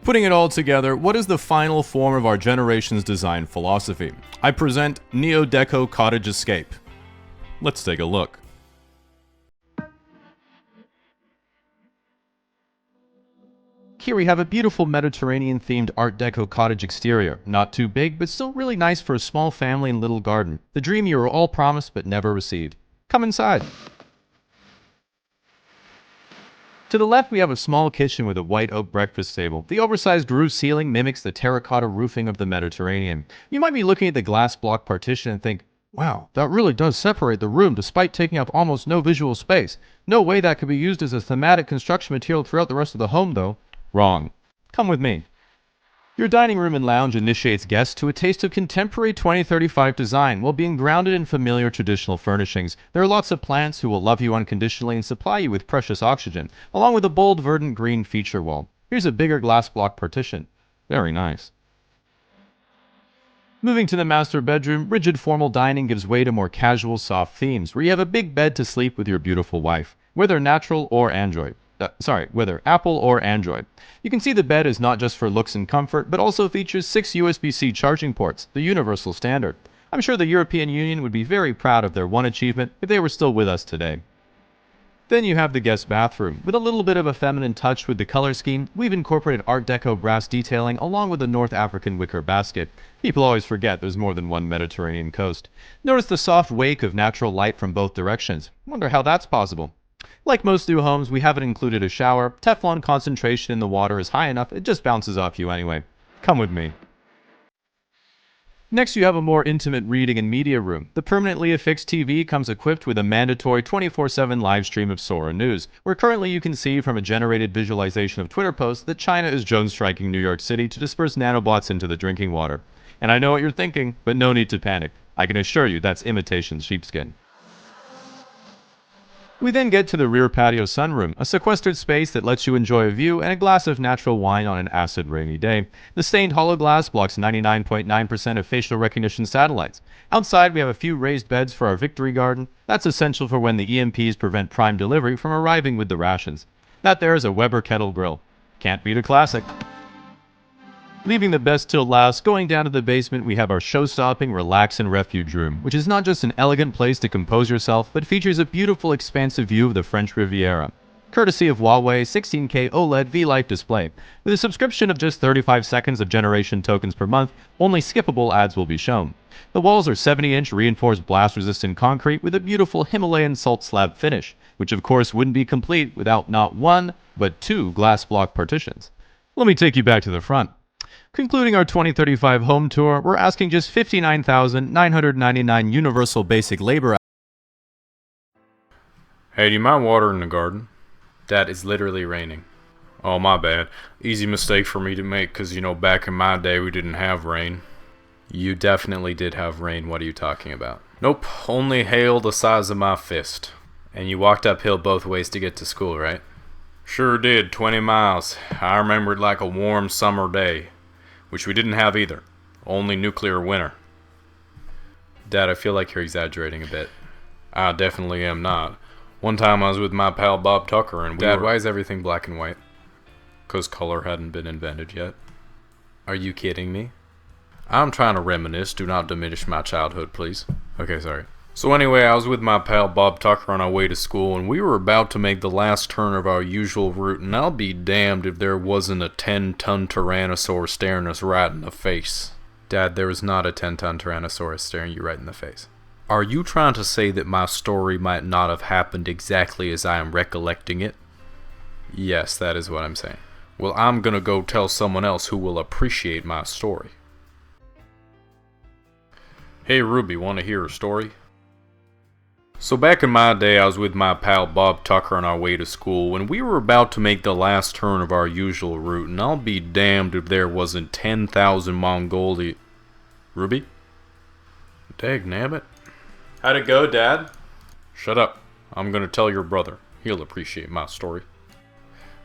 Putting it all together, what is the final form of our generation's design philosophy? I present Neo-Deco Cottage Escape. Let's take a look. Here we have a beautiful Mediterranean-themed Art Deco cottage exterior. Not too big, but still really nice for a small family and little garden. The dream you were all promised but never received. Come inside. To the left, we have a small kitchen with a white oak breakfast table. The oversized roof ceiling mimics the terracotta roofing of the Mediterranean. You might be looking at the glass block partition and think, wow, that really does separate the room despite taking up almost no visual space. No way that could be used as a thematic construction material throughout the rest of the home, though. Wrong. Come with me. Your dining room and lounge initiates guests to a taste of contemporary 2035 design while being grounded in familiar traditional furnishings. There are lots of plants who will love you unconditionally and supply you with precious oxygen, along with a bold verdant green feature wall. Here's a bigger glass block partition. Very nice. Moving to the master bedroom, rigid formal dining gives way to more casual, soft themes, where you have a big bed to sleep with your beautiful wife, whether natural or Android. Whether Apple or Android. You can see the bed is not just for looks and comfort, but also features 6 USB-C charging ports, the universal standard. I'm sure the European Union would be very proud of their one achievement if they were still with us today. Then you have the guest bathroom. With a little bit of a feminine touch with the color scheme, we've incorporated Art Deco brass detailing along with a North African wicker basket. People always forget there's more than one Mediterranean coast. Notice the soft wake of natural light from both directions. Wonder how that's possible. Like most new homes, we haven't included a shower. Teflon concentration in the water is high enough, it just bounces off you anyway. Come with me. Next, you have a more intimate reading and media room. The permanently affixed TV comes equipped with a mandatory 24/7 live stream of Sora News, where currently you can see from a generated visualization of Twitter posts that China is drone-striking New York City to disperse nanobots into the drinking water. And I know what you're thinking, but no need to panic. I can assure you that's imitation sheepskin. We then get to the rear patio sunroom, a sequestered space that lets you enjoy a view and a glass of natural wine on an acid rainy day. The stained hollow glass blocks 99.9% of facial recognition satellites. Outside, we have a few raised beds for our victory garden. That's essential for when the EMPs prevent Prime delivery from arriving with the rations. That there is a Weber kettle grill. Can't beat a classic. Leaving the best till last, going down to the basement, we have our show-stopping relax and refuge room, which is not just an elegant place to compose yourself, but features a beautiful expansive view of the French Riviera. Courtesy of Huawei 16K OLED V-Light display. With a subscription of just 35 seconds of generation tokens per month, only skippable ads will be shown. The walls are 70-inch reinforced blast-resistant concrete with a beautiful Himalayan salt slab finish, which of course wouldn't be complete without not one, but two glass block partitions. Let me take you back to the front. Concluding our 2035 home tour, we're asking just $59,999 universal basic labor. Hey, do you mind watering the garden? Dad, it's literally raining. Oh, my bad. Easy mistake for me to make, because, back in my day we didn't have rain. You definitely did have rain. What are you talking about? Nope, only hail the size of my fist. And you walked uphill both ways to get to school, right? Sure did, 20 miles. I remember it like a warm summer day. Which we didn't have either. Only nuclear winter. Dad, I feel like you're exaggerating a bit. I definitely am not. One time I was with my pal Bob Tucker and Dad, why is everything black and white? 'Cause color hadn't been invented yet. Are you kidding me? I'm trying to reminisce. Do not diminish my childhood, please. Okay, sorry. So anyway, I was with my pal Bob Tucker on our way to school, and we were about to make the last turn of our usual route, and I'll be damned if there wasn't a 10-ton Tyrannosaur staring us right in the face. Dad, there was not a 10-ton Tyrannosaurus staring you right in the face. Are you trying to say that my story might not have happened exactly as I am recollecting it? Yes, that is what I'm saying. Well, I'm gonna go tell someone else who will appreciate my story. Hey Ruby, wanna hear a story? So back in my day, I was with my pal Bob Tucker on our way to school when we were about to make the last turn of our usual route, and I'll be damned if there wasn't 10,000 Mongolian... Ruby? Dagnabbit. How'd it go, Dad? Shut up. I'm gonna tell your brother. He'll appreciate my story.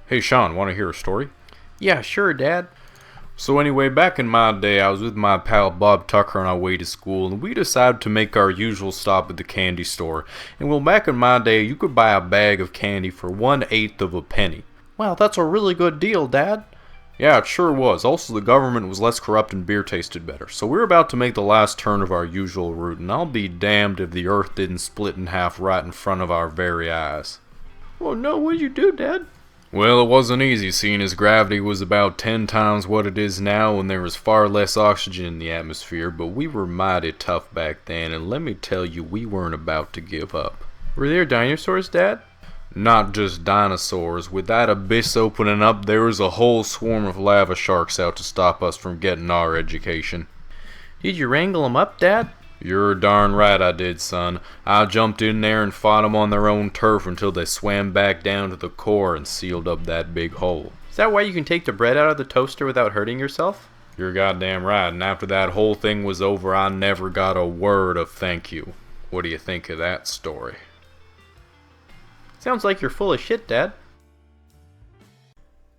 Hey Sean, wanna hear a story? Yeah, sure, Dad. So anyway, back in my day, I was with my pal Bob Tucker on our way to school, and we decided to make our usual stop at the candy store. And well, back in my day, you could buy a bag of candy for 1/8 of a penny. Wow, that's a really good deal, Dad. Yeah, it sure was. Also, the government was less corrupt and beer tasted better. So we're about to make the last turn of our usual route, and I'll be damned if the earth didn't split in half right in front of our very eyes. Oh no, what'd you do, Dad? Well, it wasn't easy, seeing as gravity was about 10 times what it is now and there was far less oxygen in the atmosphere, but we were mighty tough back then, and let me tell you, we weren't about to give up. Were there dinosaurs, Dad? Not just dinosaurs. With that abyss opening up, there was a whole swarm of lava sharks out to stop us from getting our education. Did you wrangle them up, Dad? You're darn right I did, son. I jumped in there and fought them on their own turf until they swam back down to the core and sealed up that big hole. Is that why you can take the bread out of the toaster without hurting yourself? You're goddamn right, and after that whole thing was over, I never got a word of thank you. What do you think of that story? Sounds like you're full of shit, Dad.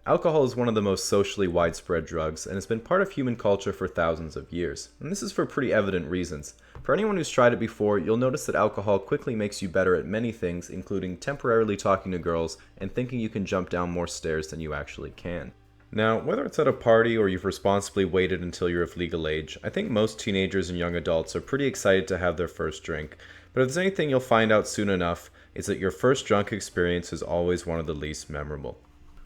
Alcohol is one of the most socially widespread drugs, and it's been part of human culture for thousands of years. And this is for pretty evident reasons. For anyone who's tried it before, you'll notice that alcohol quickly makes you better at many things, including temporarily talking to girls and thinking you can jump down more stairs than you actually can. Now, whether it's at a party or you've responsibly waited until you're of legal age, I think most teenagers and young adults are pretty excited to have their first drink. But if there's anything you'll find out soon enough, it's that your first drunk experience is always one of the least memorable.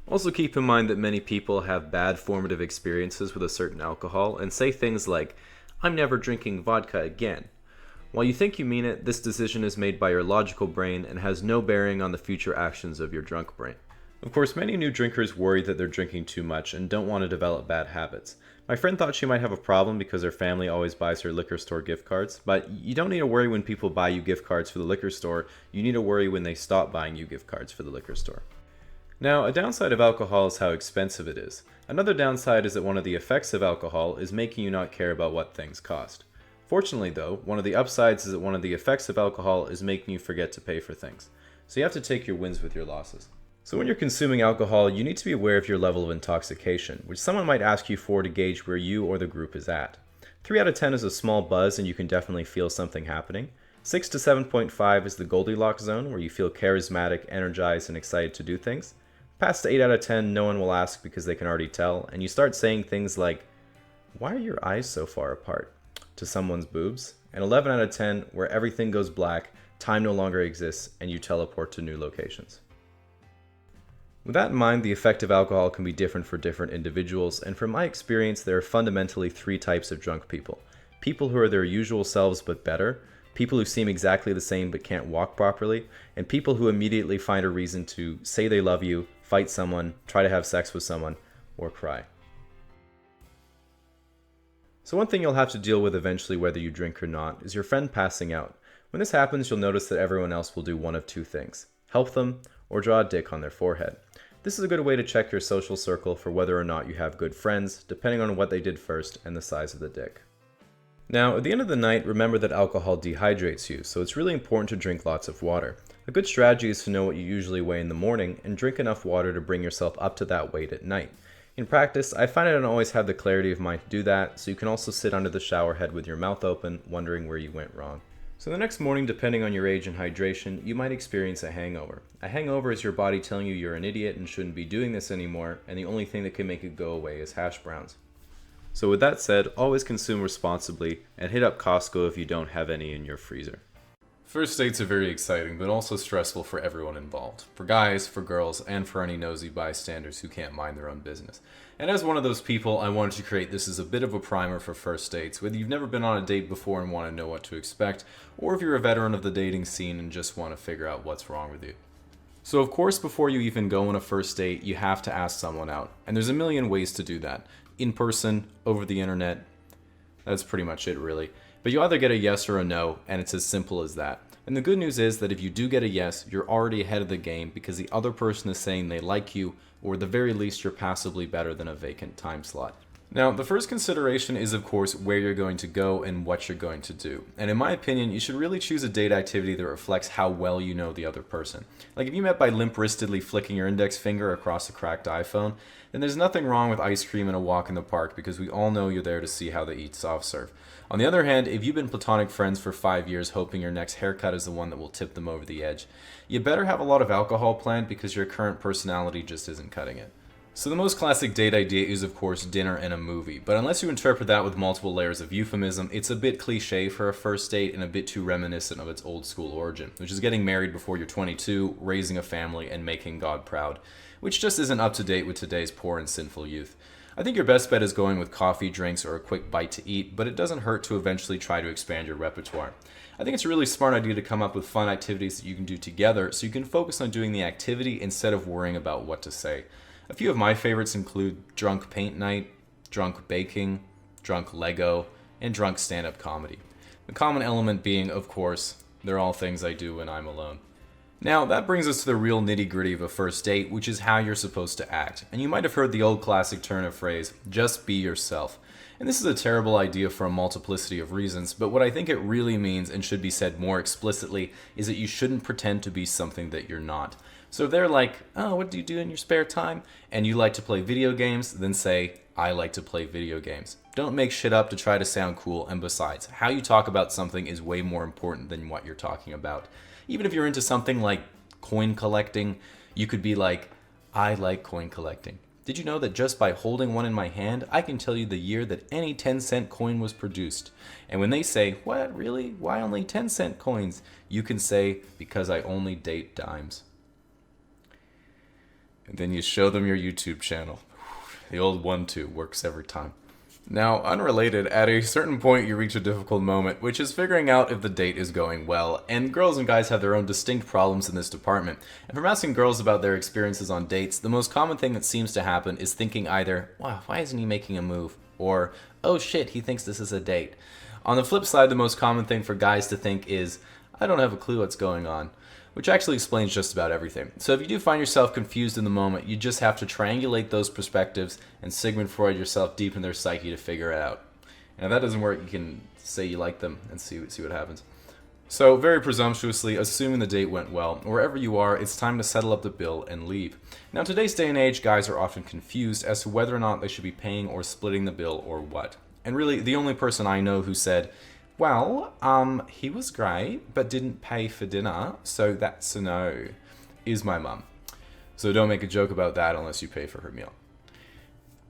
Also keep in mind that many people have bad formative experiences with a certain alcohol and say things like, "I'm never drinking vodka again." While you think you mean it, this decision is made by your logical brain and has no bearing on the future actions of your drunk brain. Of course, many new drinkers worry that they're drinking too much and don't want to develop bad habits. My friend thought she might have a problem because her family always buys her liquor store gift cards, but you don't need to worry when people buy you gift cards for the liquor store, you need to worry when they stop buying you gift cards for the liquor store. Now, a downside of alcohol is how expensive it is. Another downside is that one of the effects of alcohol is making you not care about what things cost. Fortunately though, one of the upsides is that one of the effects of alcohol is making you forget to pay for things. So you have to take your wins with your losses. So when you're consuming alcohol, you need to be aware of your level of intoxication, which someone might ask you for to gauge where you or the group is at. 3 out of 10 is a small buzz and you can definitely feel something happening. 6 to 7.5 is the Goldilocks zone, where you feel charismatic, energized, and excited to do things. Past 8 out of 10, no one will ask because they can already tell, and you start saying things like, "Why are your eyes so far apart?" to someone's boobs. And 11 out of 10, where everything goes black, time no longer exists, and you teleport to new locations. With that in mind, the effect of alcohol can be different for different individuals, and from my experience, there are fundamentally 3 types of drunk people. People who are their usual selves but better, people who seem exactly the same but can't walk properly, and people who immediately find a reason to say they love you, fight someone, try to have sex with someone, or cry. So one thing you'll have to deal with eventually, whether you drink or not, is your friend passing out. When this happens, you'll notice that everyone else will do one of 2 things: help them, or draw a dick on their forehead. This is a good way to check your social circle for whether or not you have good friends, depending on what they did first and the size of the dick. Now, at the end of the night, remember that alcohol dehydrates you, so it's really important to drink lots of water. A good strategy is to know what you usually weigh in the morning and drink enough water to bring yourself up to that weight at night. In practice, I find I don't always have the clarity of mind to do that, so you can also sit under the shower head with your mouth open, wondering where you went wrong. So the next morning, depending on your age and hydration, you might experience a hangover. A hangover is your body telling you you're an idiot and shouldn't be doing this anymore, and the only thing that can make it go away is hash browns. So with that said, always consume responsibly, and hit up Costco if you don't have any in your freezer. First dates are very exciting, but also stressful for everyone involved. For guys, for girls, and for any nosy bystanders who can't mind their own business. And as one of those people, I wanted to create this as a bit of a primer for first dates, whether you've never been on a date before and want to know what to expect, or if you're a veteran of the dating scene and just want to figure out what's wrong with you. So of course, before you even go on a first date, you have to ask someone out. And there's a million ways to do that. In person, over the internet, that's pretty much it really. But you either get a yes or a no, and it's as simple as that. And the good news is that if you do get a yes, you're already ahead of the game because the other person is saying they like you, or at the very least you're passably better than a vacant time slot. Now, the first consideration is of course where you're going to go and what you're going to do. And in my opinion, you should really choose a date activity that reflects how well you know the other person. Like if you met by limp-wristedly flicking your index finger across a cracked iPhone, then there's nothing wrong with ice cream and a walk in the park because we all know you're there to see how they eat soft serve. On the other hand, if you've been platonic friends for 5 years hoping your next haircut is the one that will tip them over the edge, you better have a lot of alcohol planned because your current personality just isn't cutting it. So the most classic date idea is of course dinner and a movie, but unless you interpret that with multiple layers of euphemism, it's a bit cliche for a first date and a bit too reminiscent of its old school origin, which is getting married before you're 22, raising a family, and making God proud, which just isn't up to date with today's poor and sinful youth. I think your best bet is going with coffee, drinks, or a quick bite to eat, but it doesn't hurt to eventually try to expand your repertoire. I think it's a really smart idea to come up with fun activities that you can do together so you can focus on doing the activity instead of worrying about what to say. A few of my favorites include drunk paint night, drunk baking, drunk Lego, and drunk stand-up comedy. The common element being, of course, they're all things I do when I'm alone. Now, that brings us to the real nitty-gritty of a first date, which is how you're supposed to act. And you might have heard the old classic turn of phrase, just be yourself. And this is a terrible idea for a multiplicity of reasons, but what I think it really means and should be said more explicitly is that you shouldn't pretend to be something that you're not. So if they're like, oh, what do you do in your spare time? And you like to play video games, then say, I like to play video games. Don't make shit up to try to sound cool, and besides, how you talk about something is way more important than what you're talking about. Even if you're into something like coin collecting, you could be like, I like coin collecting. Did you know that just by holding one in my hand, I can tell you the year that any 10-cent coin was produced? And when they say, what, really? Why only 10-cent coins? You can say, because I only date dimes. And then you show them your YouTube channel. The old 1-2 works every time. Now, unrelated, at a certain point you reach a difficult moment, which is figuring out if the date is going well, and girls and guys have their own distinct problems in this department. And from asking girls about their experiences on dates, the most common thing that seems to happen is thinking either, wow, why isn't he making a move? Or, oh shit, he thinks this is a date. On the flip side, the most common thing for guys to think is, I don't have a clue what's going on. Which actually explains just about everything. So if you do find yourself confused in the moment, you just have to triangulate those perspectives and Sigmund Freud yourself deep in their psyche to figure it out. And if that doesn't work, you can say you like them and see what happens. So, very presumptuously, assuming the date went well, wherever you are, it's time to settle up the bill and leave. Now, today's day and age, guys are often confused as to whether or not they should be paying or splitting the bill or what. And really, the only person I know who said, well, he was great, but didn't pay for dinner, so that's a no, is my mum. So don't make a joke about that unless you pay for her meal.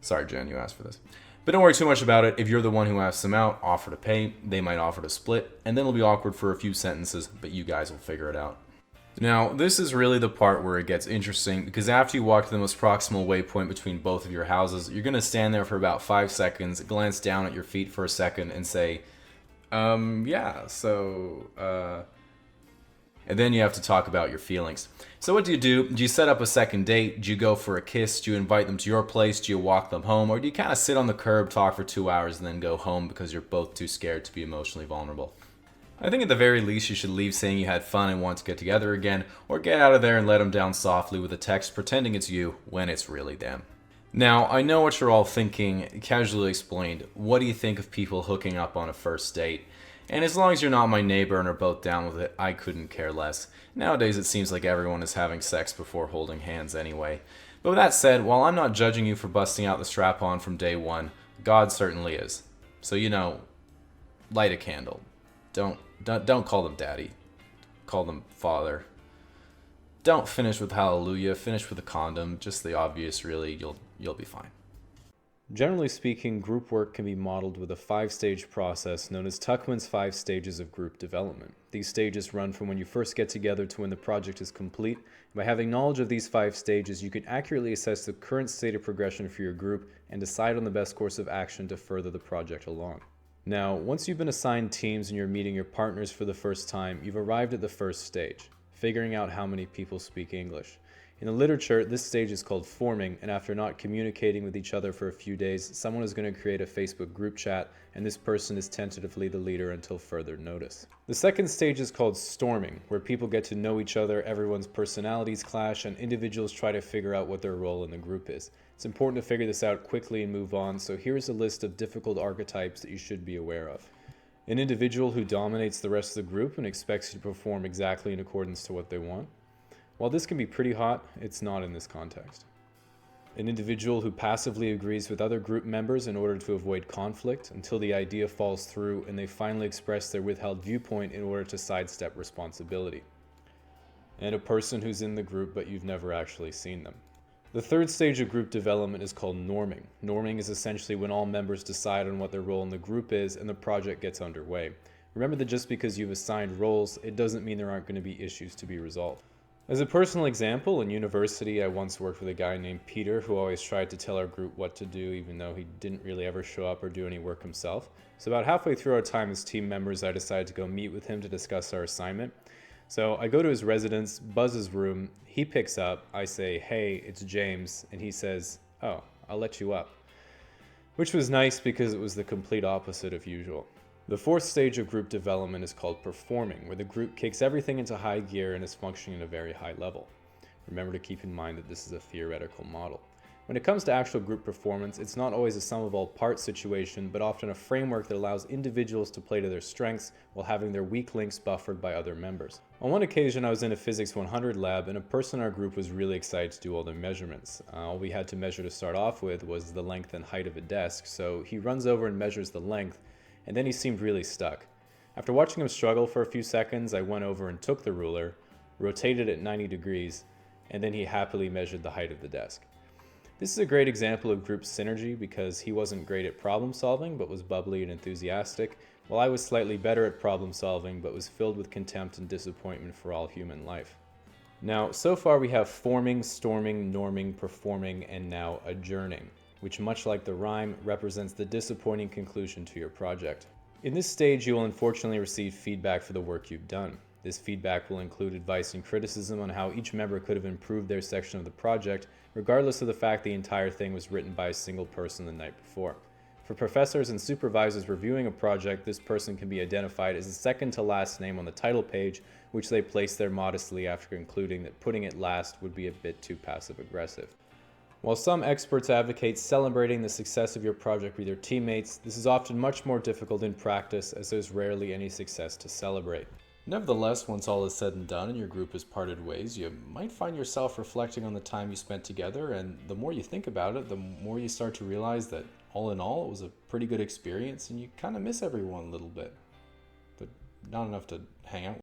Sorry, Jen, you asked for this. But don't worry too much about it. If you're the one who asks them out, offer to pay. They might offer to split, and then it'll be awkward for a few sentences, but you guys will figure it out. Now, this is really the part where it gets interesting, because after you walk to the most proximal waypoint between both of your houses, you're going to stand there for about 5 seconds, glance down at your feet for a second, and say, yeah, so, and then you have to talk about your feelings. So what do you do? Do you set up a second date? Do you go for a kiss? Do you invite them to your place? Do you walk them home? Or do you kind of sit on the curb, talk for 2 hours, and then go home because you're both too scared to be emotionally vulnerable? I think at the very least you should leave saying you had fun and want to get together again, or get out of there and let them down softly with a text pretending it's you when it's really them. Now, I know what you're all thinking, casually explained. What do you think of people hooking up on a first date? And as long as you're not my neighbor and are both down with it, I couldn't care less. Nowadays it seems like everyone is having sex before holding hands anyway. But with that said, while I'm not judging you for busting out the strap-on from day one, God certainly is. So, light a candle. Don't call them daddy. Call them father. Don't finish with hallelujah, finish with a condom. Just the obvious, really. You'll be fine. Generally speaking, group work can be modeled with a 5-stage process known as Tuckman's 5 stages of group development. These stages run from when you first get together to when the project is complete. By having knowledge of these 5 stages, you can accurately assess the current state of progression for your group and decide on the best course of action to further the project along. Now, once you've been assigned teams and you're meeting your partners for the first time, you've arrived at the first stage, figuring out how many people speak English. In the literature, this stage is called forming, and after not communicating with each other for a few days, someone is going to create a Facebook group chat, and this person is tentatively the leader until further notice. The second stage is called storming, where people get to know each other, everyone's personalities clash, and individuals try to figure out what their role in the group is. It's important to figure this out quickly and move on, so here's a list of difficult archetypes that you should be aware of. An individual who dominates the rest of the group and expects you to perform exactly in accordance to what they want. While this can be pretty hot, it's not in this context. An individual who passively agrees with other group members in order to avoid conflict until the idea falls through and they finally express their withheld viewpoint in order to sidestep responsibility. And a person who's in the group but you've never actually seen them. The third stage of group development is called norming. Norming is essentially when all members decide on what their role in the group is and the project gets underway. Remember that just because you've assigned roles, it doesn't mean there aren't going to be issues to be resolved. As a personal example, in university I once worked with a guy named Peter who always tried to tell our group what to do even though he didn't really ever show up or do any work himself. So about halfway through our time as team members, I decided to go meet with him to discuss our assignment. So I go to his residence, buzz his room, he picks up, I say, "Hey, it's James," and he says, "Oh, I'll let you up." Which was nice because it was the complete opposite of usual. The fourth stage of group development is called performing, where the group kicks everything into high gear and is functioning at a very high level. Remember to keep in mind that this is a theoretical model. When it comes to actual group performance, it's not always a sum of all parts situation, but often a framework that allows individuals to play to their strengths while having their weak links buffered by other members. On one occasion, I was in a Physics 100 lab, and a person in our group was really excited to do all their measurements. All we had to measure to start off with was the length and height of a desk, so he runs over and measures the length, and then he seemed really stuck. After watching him struggle for a few seconds, I went over and took the ruler, rotated it 90 degrees, and then he happily measured the height of the desk. This is a great example of group synergy because he wasn't great at problem solving but was bubbly and enthusiastic, while I was slightly better at problem solving but was filled with contempt and disappointment for all human life. Now, so far we have forming, storming, norming, performing, and now adjourning, which much like the rhyme represents the disappointing conclusion to your project. In this stage, you will unfortunately receive feedback for the work you've done. This feedback will include advice and criticism on how each member could have improved their section of the project, regardless of the fact the entire thing was written by a single person the night before. For professors and supervisors reviewing a project, this person can be identified as the second to last name on the title page, which they place there modestly after concluding that putting it last would be a bit too passive-aggressive. While some experts advocate celebrating the success of your project with your teammates, this is often much more difficult in practice as there's rarely any success to celebrate. Nevertheless, once all is said and done and your group has parted ways, you might find yourself reflecting on the time you spent together, and the more you think about it, the more you start to realize that all in all, it was a pretty good experience, and you kind of miss everyone a little bit, but not enough to hang out.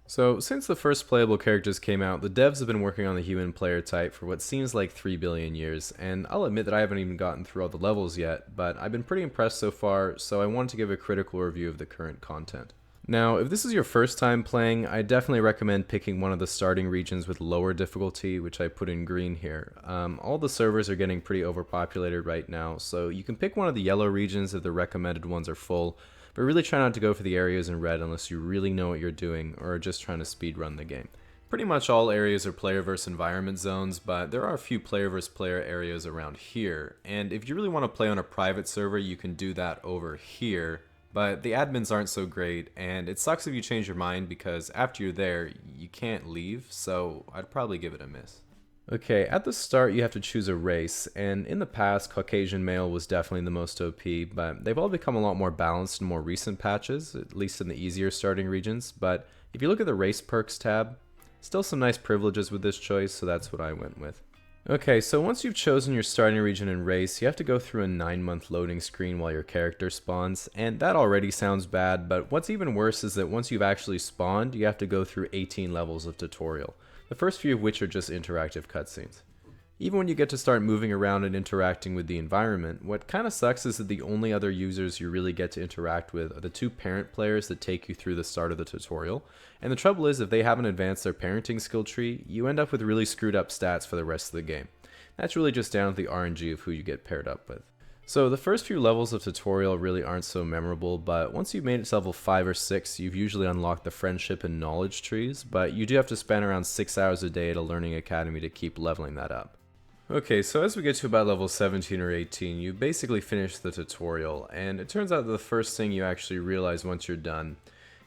So, since the first playable characters came out, the devs have been working on the human player type for what seems like 3 billion years, and I'll admit that I haven't even gotten through all the levels yet, but I've been pretty impressed so far, so I wanted to give a critical review of the current content. Now, if this is your first time playing, I definitely recommend picking one of the starting regions with lower difficulty, which I put in green here. All the servers are getting pretty overpopulated right now, so you can pick one of the yellow regions if the recommended ones are full, but really try not to go for the areas in red unless you really know what you're doing or are just trying to speedrun the game. Pretty much all areas are player versus environment zones, but there are a few player versus player areas around here, and if you really want to play on a private server, you can do that over here. But the admins aren't so great, and it sucks if you change your mind because after you're there, you can't leave, so I'd probably give it a miss. Okay, at the start you have to choose a race, and in the past, Caucasian male was definitely the most OP, but they've all become a lot more balanced in more recent patches, at least in the easier starting regions. But if you look at the race perks tab, still some nice privileges with this choice, so that's what I went with. Okay, so once you've chosen your starting region and race, you have to go through a 9-month loading screen while your character spawns, and that already sounds bad, but what's even worse is that once you've actually spawned, you have to go through 18 levels of tutorial, the first few of which are just interactive cutscenes. Even when you get to start moving around and interacting with the environment, what kinda sucks is that the only other users you really get to interact with are the 2 parent players that take you through the start of the tutorial, and the trouble is if they haven't advanced their parenting skill tree, you end up with really screwed up stats for the rest of the game. That's really just down to the RNG of who you get paired up with. So the first few levels of tutorial really aren't so memorable, but once you've made it to level 5 or 6, you've usually unlocked the friendship and knowledge trees, but you do have to spend around 6 hours a day at a learning academy to keep leveling that up. Okay, so as we get to about level 17 or 18, you basically finish the tutorial, and it turns out that the first thing you actually realize once you're done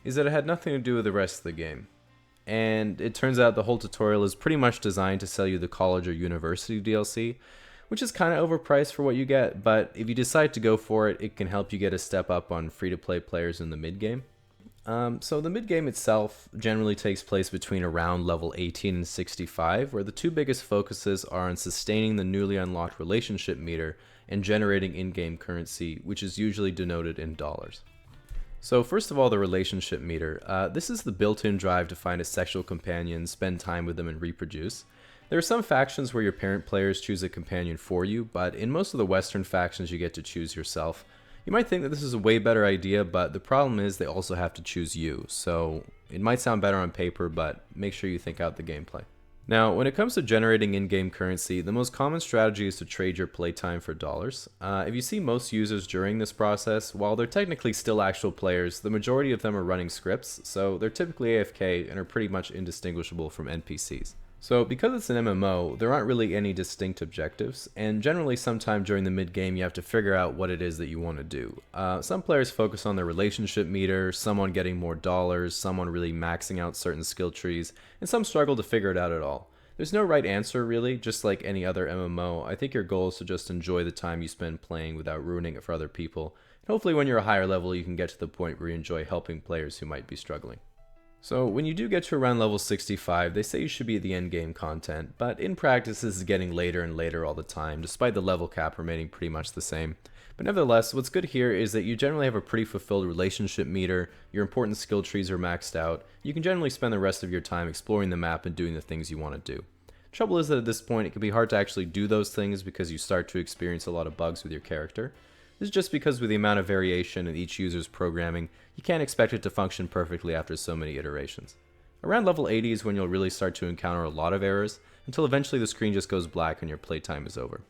is that it had nothing to do with the rest of the game. And it turns out the whole tutorial is pretty much designed to sell you the college or university DLC, which is kind of overpriced for what you get, but if you decide to go for it, it can help you get a step up on free-to-play players in the mid-game. So the mid-game itself generally takes place between around level 18 and 65, where the 2 biggest focuses are on sustaining the newly unlocked relationship meter and generating in-game currency, which is usually denoted in dollars. So first of all, the relationship meter. This is the built-in drive to find a sexual companion, spend time with them, and reproduce. There are some factions where your parent players choose a companion for you, but in most of the Western factions you get to choose yourself. You might think that this is a way better idea, but the problem is they also have to choose you, so it might sound better on paper, but make sure you think out the gameplay. Now, when it comes to generating in-game currency, the most common strategy is to trade your playtime for dollars. If you see most users during this process, while they're technically still actual players, the majority of them are running scripts, so they're typically AFK and are pretty much indistinguishable from NPCs. So because it's an MMO, there aren't really any distinct objectives, and generally sometime during the mid-game you have to figure out what it is that you want to do. Some players focus on their relationship meter, some on getting more dollars, some on really maxing out certain skill trees, and some struggle to figure it out at all. There's no right answer really, just like any other MMO. I think your goal is to just enjoy the time you spend playing without ruining it for other people. And hopefully when you're a higher level you can get to the point where you enjoy helping players who might be struggling. So when you do get to around level 65, they say you should be at the end game content, but in practice this is getting later and later all the time, despite the level cap remaining pretty much the same. But nevertheless, what's good here is that you generally have a pretty fulfilled relationship meter, your important skill trees are maxed out, you can generally spend the rest of your time exploring the map and doing the things you want to do. Trouble is that at this point it can be hard to actually do those things because you start to experience a lot of bugs with your character. This is just because with the amount of variation in each user's programming, you can't expect it to function perfectly after so many iterations. Around level 80 is when you'll really start to encounter a lot of errors, until eventually the screen just goes black and your playtime is over.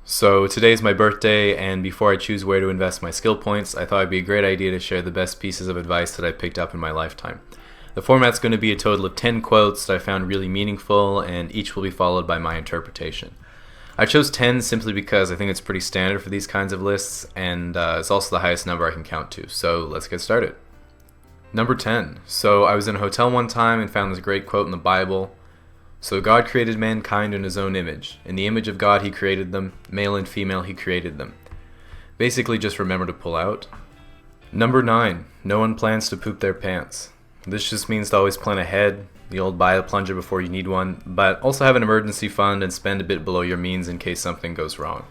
So today's my birthday, and before I choose where to invest my skill points, I thought it'd be a great idea to share the best pieces of advice that I picked up in my lifetime. The format's going to be a total of 10 quotes that I found really meaningful, and each will be followed by my interpretation. I chose 10 simply because I think it's pretty standard for these kinds of lists, and it's also the highest number I can count to, so let's get started. Number 10. So I was in a hotel one time and found this great quote in the Bible. So God created mankind in his own image. In the image of God he created them, male and female he created them. Basically just remember to pull out. Number 9. No one plans to poop their pants. This just means to always plan ahead, the old buy a plunger before you need one, but also have an emergency fund and spend a bit below your means in case something goes wrong.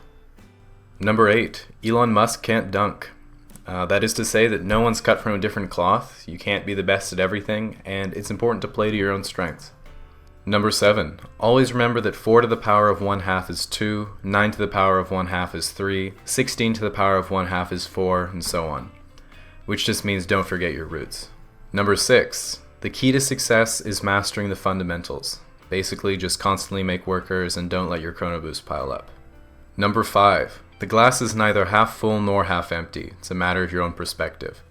Number 8, Elon Musk can't dunk. That is to say that no one's cut from a different cloth, you can't be the best at everything, and it's important to play to your own strengths. Number 7, always remember that 4 to the power of 1/2 is 2, 9 to the power of 1/2 is 3, 16 to the power of 1/2 is 4, and so on. Which just means don't forget your roots. Number 6, the key to success is mastering the fundamentals. Basically, just constantly make workers and don't let your chrono boost pile up. Number 5, the glass is neither half full nor half empty. It's a matter of your own perspective.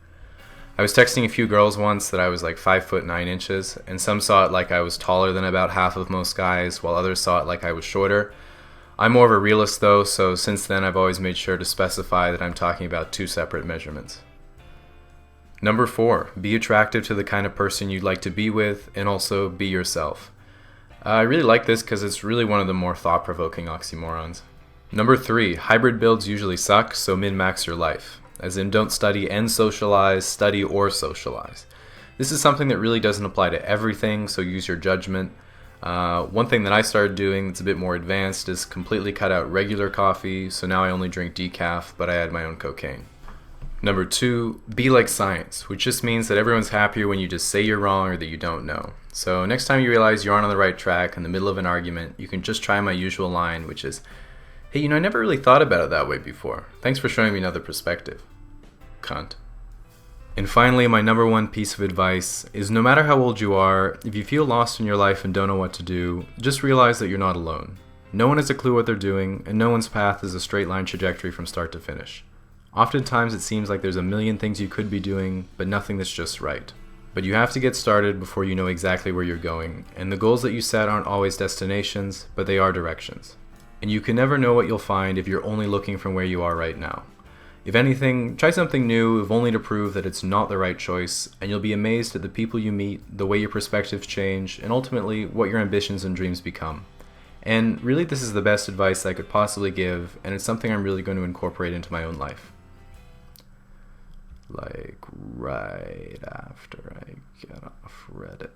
I was texting a few girls once that I was like 5 foot 9 inches, and some saw it like I was taller than about half of most guys, while others saw it like I was shorter. I'm more of a realist though, so since then I've always made sure to specify that I'm talking about 2 separate measurements. Number 4, be attractive to the kind of person you'd like to be with, and also be yourself. I really like this because it's really one of the more thought-provoking oxymorons. Number 3, hybrid builds usually suck, so min-max your life. As in, don't study and socialize, study or socialize. This is something that really doesn't apply to everything, so use your judgment. One thing that I started doing that's a bit more advanced is completely cut out regular coffee, so now I only drink decaf, but I add my own cocaine. Number 2, be like science, which just means that everyone's happier when you just say you're wrong or that you don't know. So next time you realize you aren't on the right track in the middle of an argument, you can just try my usual line, which is, hey, I never really thought about it that way before. Thanks for showing me another perspective. Cunt. And finally, my number 1 piece of advice is no matter how old you are, if you feel lost in your life and don't know what to do, just realize that you're not alone. No one has a clue what they're doing, and no one's path is a straight line trajectory from start to finish. Oftentimes it seems like there's a million things you could be doing, but nothing that's just right. But you have to get started before you know exactly where you're going, and the goals that you set aren't always destinations, but they are directions. And you can never know what you'll find if you're only looking from where you are right now. If anything, try something new, if only to prove that it's not the right choice, and you'll be amazed at the people you meet, the way your perspectives change, and ultimately what your ambitions and dreams become. And really, this is the best advice I could possibly give, and it's something I'm really going to incorporate into my own life. Like right after I get off Reddit.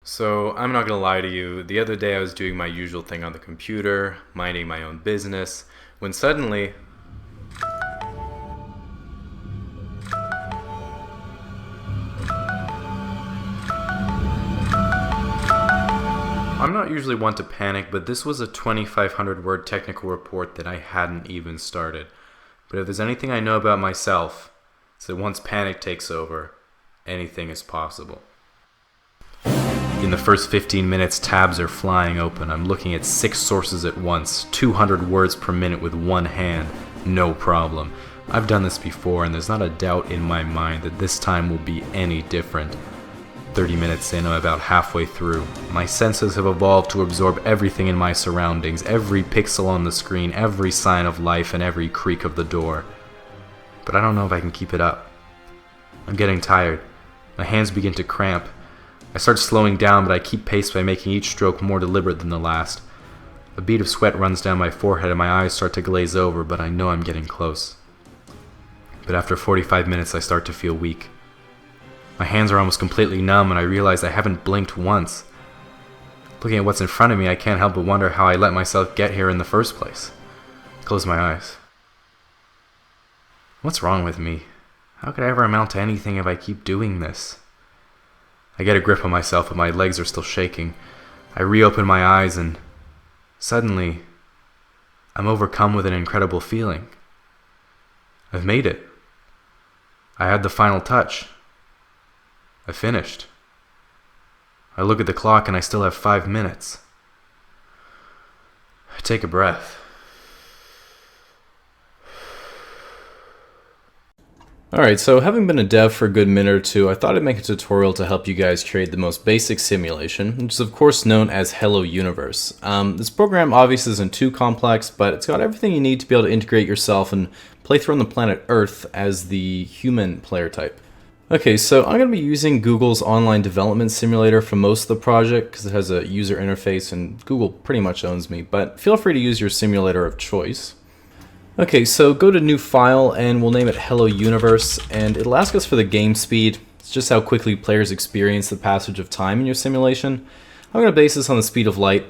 So, I'm not gonna lie to you, the other day I was doing my usual thing on the computer, minding my own business, when suddenly... I'm not usually one to panic, but this was a 2,500 word technical report that I hadn't even started. But if there's anything I know about myself, it's that once panic takes over, anything is possible. In the first 15 minutes, tabs are flying open. I'm looking at 6 sources at once, 200 words per minute with one hand. No problem. I've done this before, and there's not a doubt in my mind that this time will be any different. 30 minutes in, I'm about halfway through. My senses have evolved to absorb everything in my surroundings, every pixel on the screen, every sign of life, and every creak of the door. But I don't know if I can keep it up. I'm getting tired. My hands begin to cramp. I start slowing down, but I keep pace by making each stroke more deliberate than the last. A bead of sweat runs down my forehead and my eyes start to glaze over, but I know I'm getting close. But after 45 minutes, I start to feel weak. My hands are almost completely numb, and I realize I haven't blinked once. Looking at what's in front of me, I can't help but wonder how I let myself get here in the first place. I close my eyes. What's wrong with me? How could I ever amount to anything if I keep doing this? I get a grip on myself, but my legs are still shaking. I reopen my eyes and suddenly, I'm overcome with an incredible feeling. I've made it. I had the final touch. I finished. I look at the clock and I still have 5 minutes. I take a breath. Alright, so having been a dev for a good minute or two, I thought I'd make a tutorial to help you guys create the most basic simulation, which is of course known as Hello Universe. This program obviously isn't too complex, but it's got everything you need to be able to integrate yourself and play through on the planet Earth as the human player type. Okay, so I'm going to be using Google's online development simulator for most of the project because it has a user interface and Google pretty much owns me, but feel free to use your simulator of choice. Okay, so go to New File and we'll name it Hello Universe, and it'll ask us for the game speed. It's just how quickly players experience the passage of time in your simulation. I'm going to base this on the speed of light.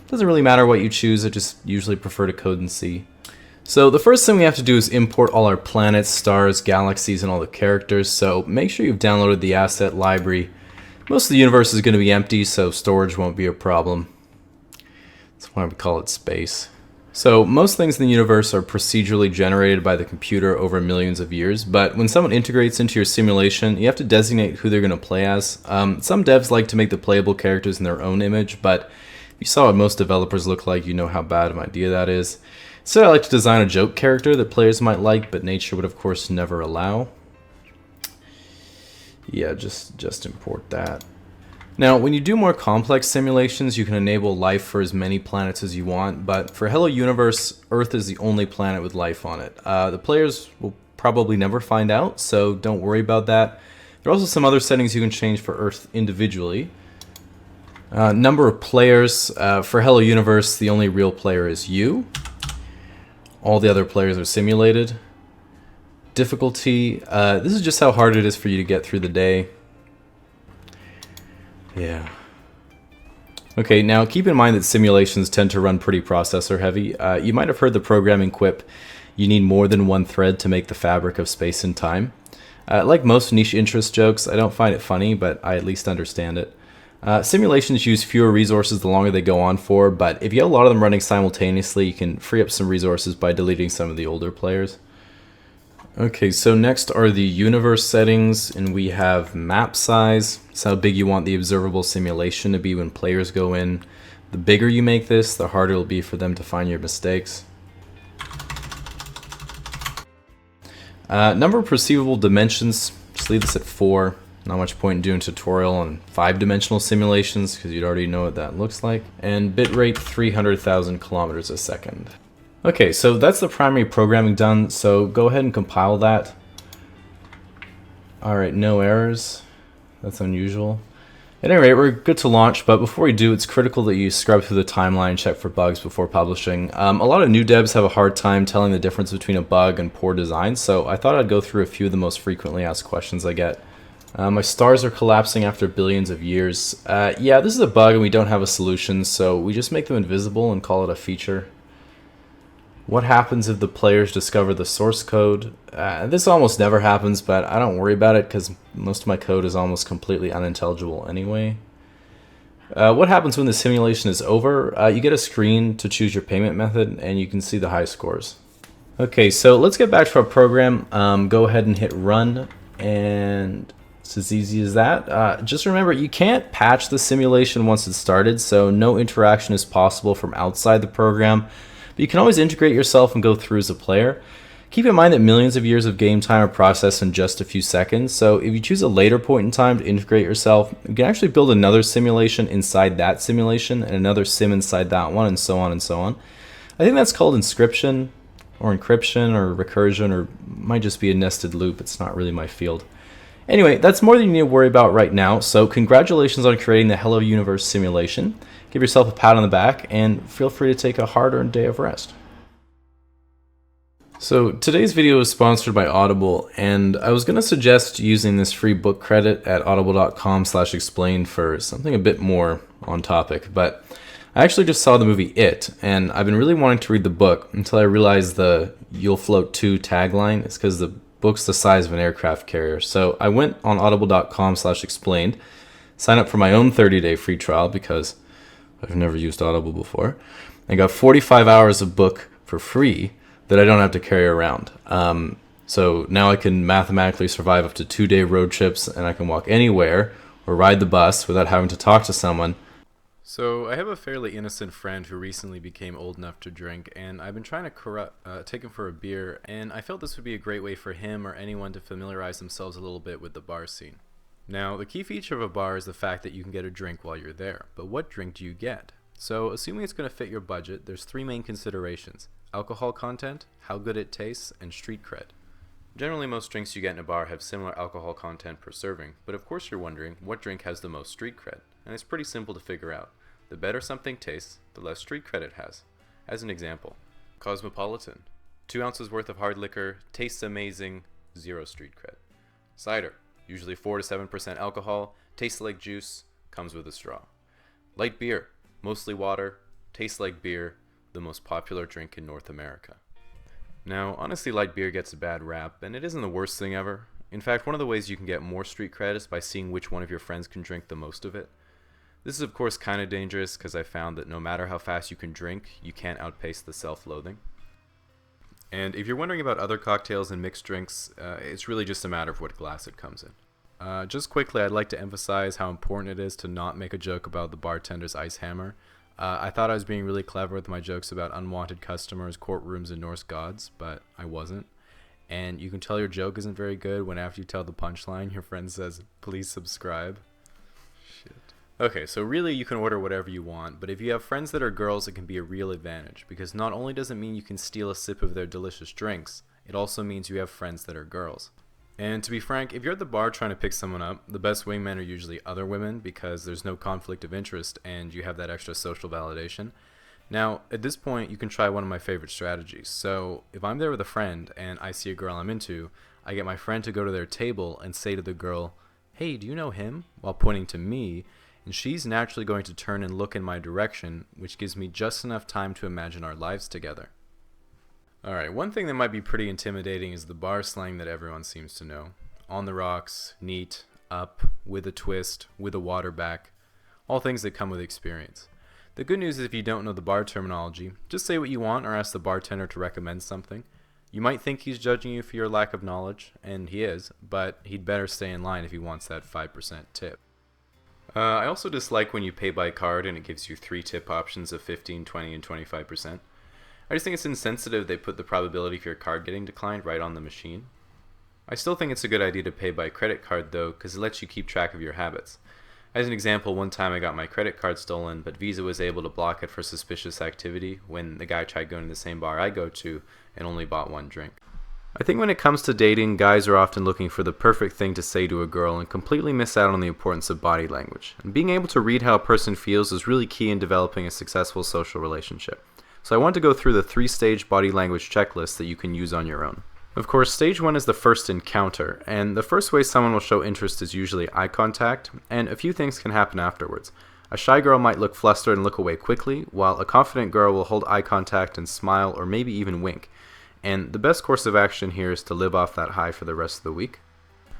Doesn't really matter what you choose, I just usually prefer to code in C. So the first thing we have to do is import all our planets, stars, galaxies, and all the characters, so make sure you've downloaded the asset library. Most of the universe is going to be empty, so storage won't be a problem. That's why we call it space. So most things in the universe are procedurally generated by the computer over millions of years, but when someone integrates into your simulation, you have to designate who they're going to play as. Some devs like to make the playable characters in their own image, but if you saw what most developers look like, you know how bad of an idea that is. Instead, I like to design a joke character that players might like, but nature would of course never allow. Yeah, just import that. Now, when you do more complex simulations, you can enable life for as many planets as you want, but for Hello Universe, Earth is the only planet with life on it. The players will probably never find out, so don't worry about that. There are also some other settings you can change for Earth individually. Number of players. For Hello Universe, the only real player is you. All the other players are simulated. Difficulty. This is just how hard it is for you to get through the day. Yeah. Okay, now keep in mind that simulations tend to run pretty processor heavy. You might have heard the programming quip, you need more than one thread to make the fabric of space and time. Like most niche interest jokes, I don't find it funny, but I at least understand it. Simulations use fewer resources the longer they go on for, but if you have a lot of them running simultaneously, you can free up some resources by deleting some of the older players. Okay, so next are the universe settings, and we have map size. It's how big you want the observable simulation to be when players go in. The bigger you make this, the harder it'll be for them to find your mistakes. Number of perceivable dimensions, just leave this at 4. Not much point in doing a tutorial on 5-dimensional simulations because you'd already know what that looks like. And bitrate 300,000 kilometers a second. Okay, so that's the primary programming done, so go ahead and compile that. Alright, no errors. That's unusual. At any rate, we're good to launch, but before we do, it's critical that you scrub through the timeline and check for bugs before publishing. A lot of new devs have a hard time telling the difference between a bug and poor design, so I thought I'd go through a few of the most frequently asked questions I get. My stars are collapsing after billions of years. Yeah, this is a bug and we don't have a solution, so we just make them invisible and call it a feature. What happens if the players discover the source code? This almost never happens, but I don't worry about it because most of my code is almost completely unintelligible anyway. What happens when the simulation is over? You get a screen to choose your payment method and you can see the high scores. Okay, so let's get back to our program. Go ahead and hit run, and it's as easy as that. Just remember, you can't patch the simulation once it's started, so no interaction is possible from outside the program. But you can always integrate yourself and go through as a player. Keep in mind that millions of years of game time are processed in just a few seconds, so if you choose a later point in time to integrate yourself, you can actually build another simulation inside that simulation, and another sim inside that one, and so on and so on. I think that's called inscription, or encryption, or recursion, or might just be a nested loop. It's not really my field. Anyway, that's more than you need to worry about right now, so congratulations on creating the Hello Universe simulation. Give yourself a pat on the back, and feel free to take a hard-earned day of rest. So today's video is sponsored by Audible, and I was going to suggest using this free book credit at audible.com/explain for something a bit more on topic, but I actually just saw the movie It, and I've been really wanting to read the book until I realized the "You'll Float Too" tagline is because the book's the size of an aircraft carrier. So I went on audible.com/explained, signed up for my own 30-day free trial because I've never used Audible before, and got 45 hours of book for free that I don't have to carry around. So now I can mathematically survive up to 2-day road trips, and I can walk anywhere or ride the bus without having to talk to someone. So I have a fairly innocent friend who recently became old enough to drink, and I've been trying to take him for a beer, and I felt this would be a great way for him or anyone to familiarize themselves a little bit with the bar scene. Now, the key feature of a bar is the fact that you can get a drink while you're there, but what drink do you get? So, assuming it's going to fit your budget, there's 3 main considerations: alcohol content, how good it tastes, and street cred. Generally, most drinks you get in a bar have similar alcohol content per serving, but of course you're wondering, what drink has the most street cred? And it's pretty simple to figure out. The better something tastes, the less street cred it has. As an example, Cosmopolitan. 2 ounces worth of hard liquor, tastes amazing, 0 street cred. Cider. usually 4 to 7% alcohol, tastes like juice, comes with a straw. Light beer, mostly water, tastes like beer, the most popular drink in North America. Now, honestly, light beer gets a bad rap, and it isn't the worst thing ever. In fact, one of the ways you can get more street cred is by seeing which one of your friends can drink the most of it. This is of course kind of dangerous because I found that no matter how fast you can drink, you can't outpace the self-loathing. And if you're wondering about other cocktails and mixed drinks, it's really just a matter of what glass it comes in. Just quickly, I'd like to emphasize how important it is to not make a joke about the bartender's ice hammer. I thought I was being really clever with my jokes about unwanted customers, courtrooms, and Norse gods, but I wasn't. And you can tell your joke isn't very good when after you tell the punchline, your friend says, "Please subscribe." Shit. Okay, so really you can order whatever you want, but if you have friends that are girls, it can be a real advantage, because not only does it mean you can steal a sip of their delicious drinks, it also means you have friends that are girls. And to be frank, if you're at the bar trying to pick someone up, the best wingmen are usually other women because there's no conflict of interest and you have that extra social validation. Now, at this point, you can try one of my favorite strategies. So, if I'm there with a friend and I see a girl I'm into, I get my friend to go to their table and say to the girl, "Hey, do you know him?" while pointing to me, and she's naturally going to turn and look in my direction, which gives me just enough time to imagine our lives together. Alright, one thing that might be pretty intimidating is the bar slang that everyone seems to know. On the rocks, neat, up, with a twist, with a water back, all things that come with experience. The good news is if you don't know the bar terminology, just say what you want or ask the bartender to recommend something. You might think he's judging you for your lack of knowledge, and he is, but he'd better stay in line if he wants that 5% tip. I also dislike when you pay by card and it gives you 3 tip options of 15, 20, and 25%. I just think it's insensitive they put the probability of your card getting declined right on the machine. I still think it's a good idea to pay by credit card though, because it lets you keep track of your habits. As an example, one time I got my credit card stolen, but Visa was able to block it for suspicious activity when the guy tried going to the same bar I go to and only bought 1 drink. I think when it comes to dating, guys are often looking for the perfect thing to say to a girl and completely miss out on the importance of body language. And being able to read how a person feels is really key in developing a successful social relationship. So I want to go through the 3-stage body language checklist that you can use on your own. Of course, stage 1 is the first encounter, and the first way someone will show interest is usually eye contact, and a few things can happen afterwards. A shy girl might look flustered and look away quickly, while a confident girl will hold eye contact and smile or maybe even wink. And the best course of action here is to live off that high for the rest of the week.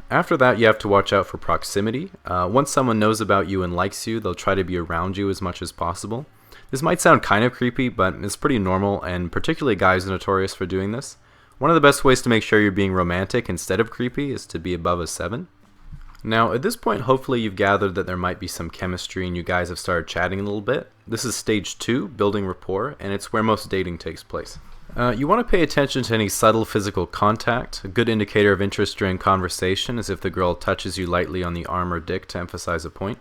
After that, you have to watch out for proximity. Once someone knows about you and likes you, they'll try to be around you as much as possible. This might sound kind of creepy, but it's pretty normal, and particularly guys are notorious for doing this. One of the best ways to make sure you're being romantic instead of creepy is to be above a 7. Now, at this point, hopefully you've gathered that there might be some chemistry and you guys have started chatting a little bit. This is stage 2, building rapport, and it's where most dating takes place. You want to pay attention to any subtle physical contact. A good indicator of interest during conversation is if the girl touches you lightly on the arm or dick to emphasize a point.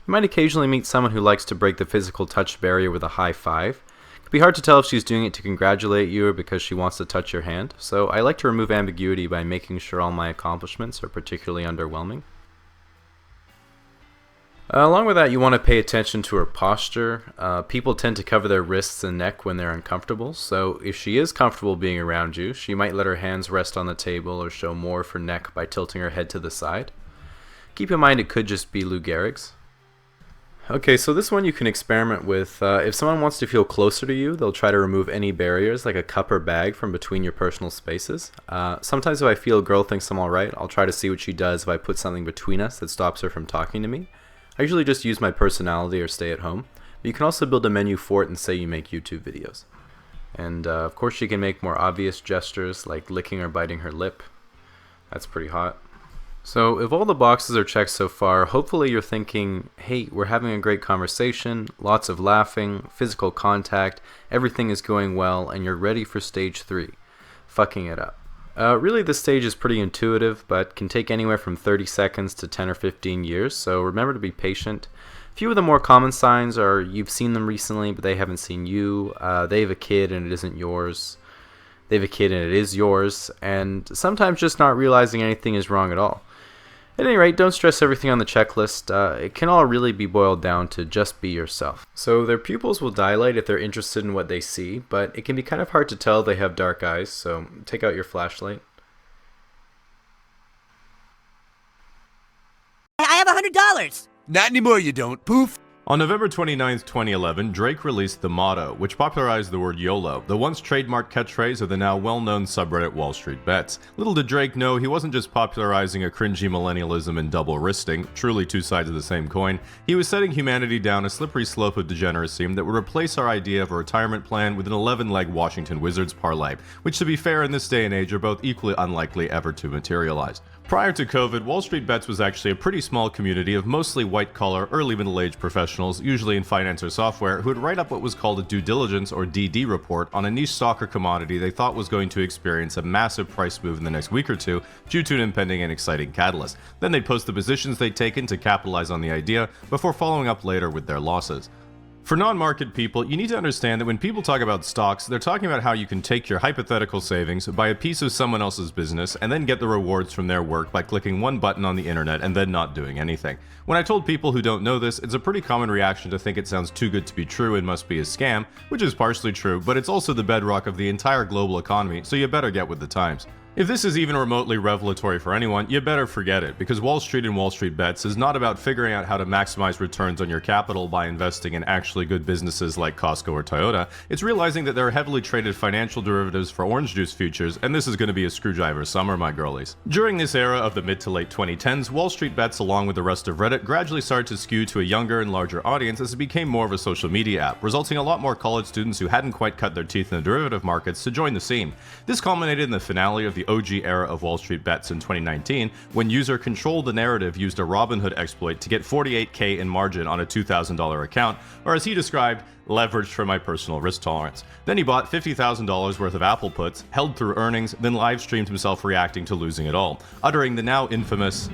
You might occasionally meet someone who likes to break the physical touch barrier with a high 5. It can be hard to tell if she's doing it to congratulate you or because she wants to touch your hand, so I like to remove ambiguity by making sure all my accomplishments are particularly underwhelming. Along with that, you want to pay attention to her posture. People tend to cover their wrists and neck when they're uncomfortable, so if she is comfortable being around you, she might let her hands rest on the table or show more of her neck by tilting her head to the side. Keep in mind it could just be Lou Gehrig's. Okay, so this one you can experiment with. If someone wants to feel closer to you, they'll try to remove any barriers like a cup or bag from between your personal spaces. Sometimes if I feel a girl thinks I'm alright, I'll try to see what she does if I put something between us that stops her from talking to me. I usually just use my personality or stay at home, but you can also build a menu for it and say you make YouTube videos. And of course she can make more obvious gestures like licking or biting her lip. That's pretty hot. So if all the boxes are checked so far, hopefully you're thinking, hey, we're having a great conversation, lots of laughing, physical contact, everything is going well, and you're ready for stage 3, fucking it up. Really this stage is pretty intuitive, but can take anywhere from 30 seconds to 10 or 15 years, so remember to be patient. A few of the more common signs are you've seen them recently, but they haven't seen you, they have a kid and it isn't yours, they have a kid and it is yours, and sometimes just not realizing anything is wrong at all. At any rate, don't stress everything on the checklist. It can all really be boiled down to just be yourself. So their pupils will dilate if they're interested in what they see, but it can be kind of hard to tell they have dark eyes, so take out your flashlight. $200. Not anymore, you don't. Poof. On November 29, 2011, Drake released the motto, which popularized the word YOLO, the once trademarked catchphrase of the now well-known subreddit Wall Street Bets. Little did Drake know he wasn't just popularizing a cringy millennialism and double wristing, truly two sides of the same coin. He was setting humanity down a slippery slope of degeneracy that would replace our idea of a retirement plan with an 11-leg Washington Wizards parlay, which, to be fair, in this day and age are both equally unlikely ever to materialize. Prior to COVID, Wall Street Bets was actually a pretty small community of mostly white-collar, early middle-aged professionals, usually in finance or software, who would write up what was called a due diligence or DD report on a niche stock or commodity they thought was going to experience a massive price move in the next week or two due to an impending and exciting catalyst. Then they'd post the positions they'd taken to capitalize on the idea before following up later with their losses. For non-market people, you need to understand that when people talk about stocks, they're talking about how you can take your hypothetical savings, buy a piece of someone else's business, and then get the rewards from their work by clicking one button on the internet and then not doing anything. When I told people who don't know this, it's a pretty common reaction to think it sounds too good to be true and must be a scam, which is partially true, but it's also the bedrock of the entire global economy, so you better get with the times. If this is even remotely revelatory for anyone, you better forget it, because Wall Street and Wall Street Bets is not about figuring out how to maximize returns on your capital by investing in actually good businesses like Costco or Toyota. It's realizing that there are heavily traded financial derivatives for orange juice futures, and this is going to be a screwdriver summer, my girlies. During this era of the mid to late 2010s, Wall Street Bets, along with the rest of Reddit, gradually started to skew to a younger and larger audience as it became more of a social media app, resulting in a lot more college students who hadn't quite cut their teeth in the derivative markets to join the scene. This culminated in the finale of the OG era of Wall Street Bets in 2019, when user Control the Narrative used a Robinhood exploit to get $48K in margin on a $2,000 account, or as he described, leveraged for my personal risk tolerance. Then he bought $50,000 worth of Apple puts, held through earnings, then live streamed himself reacting to losing it all, uttering the now infamous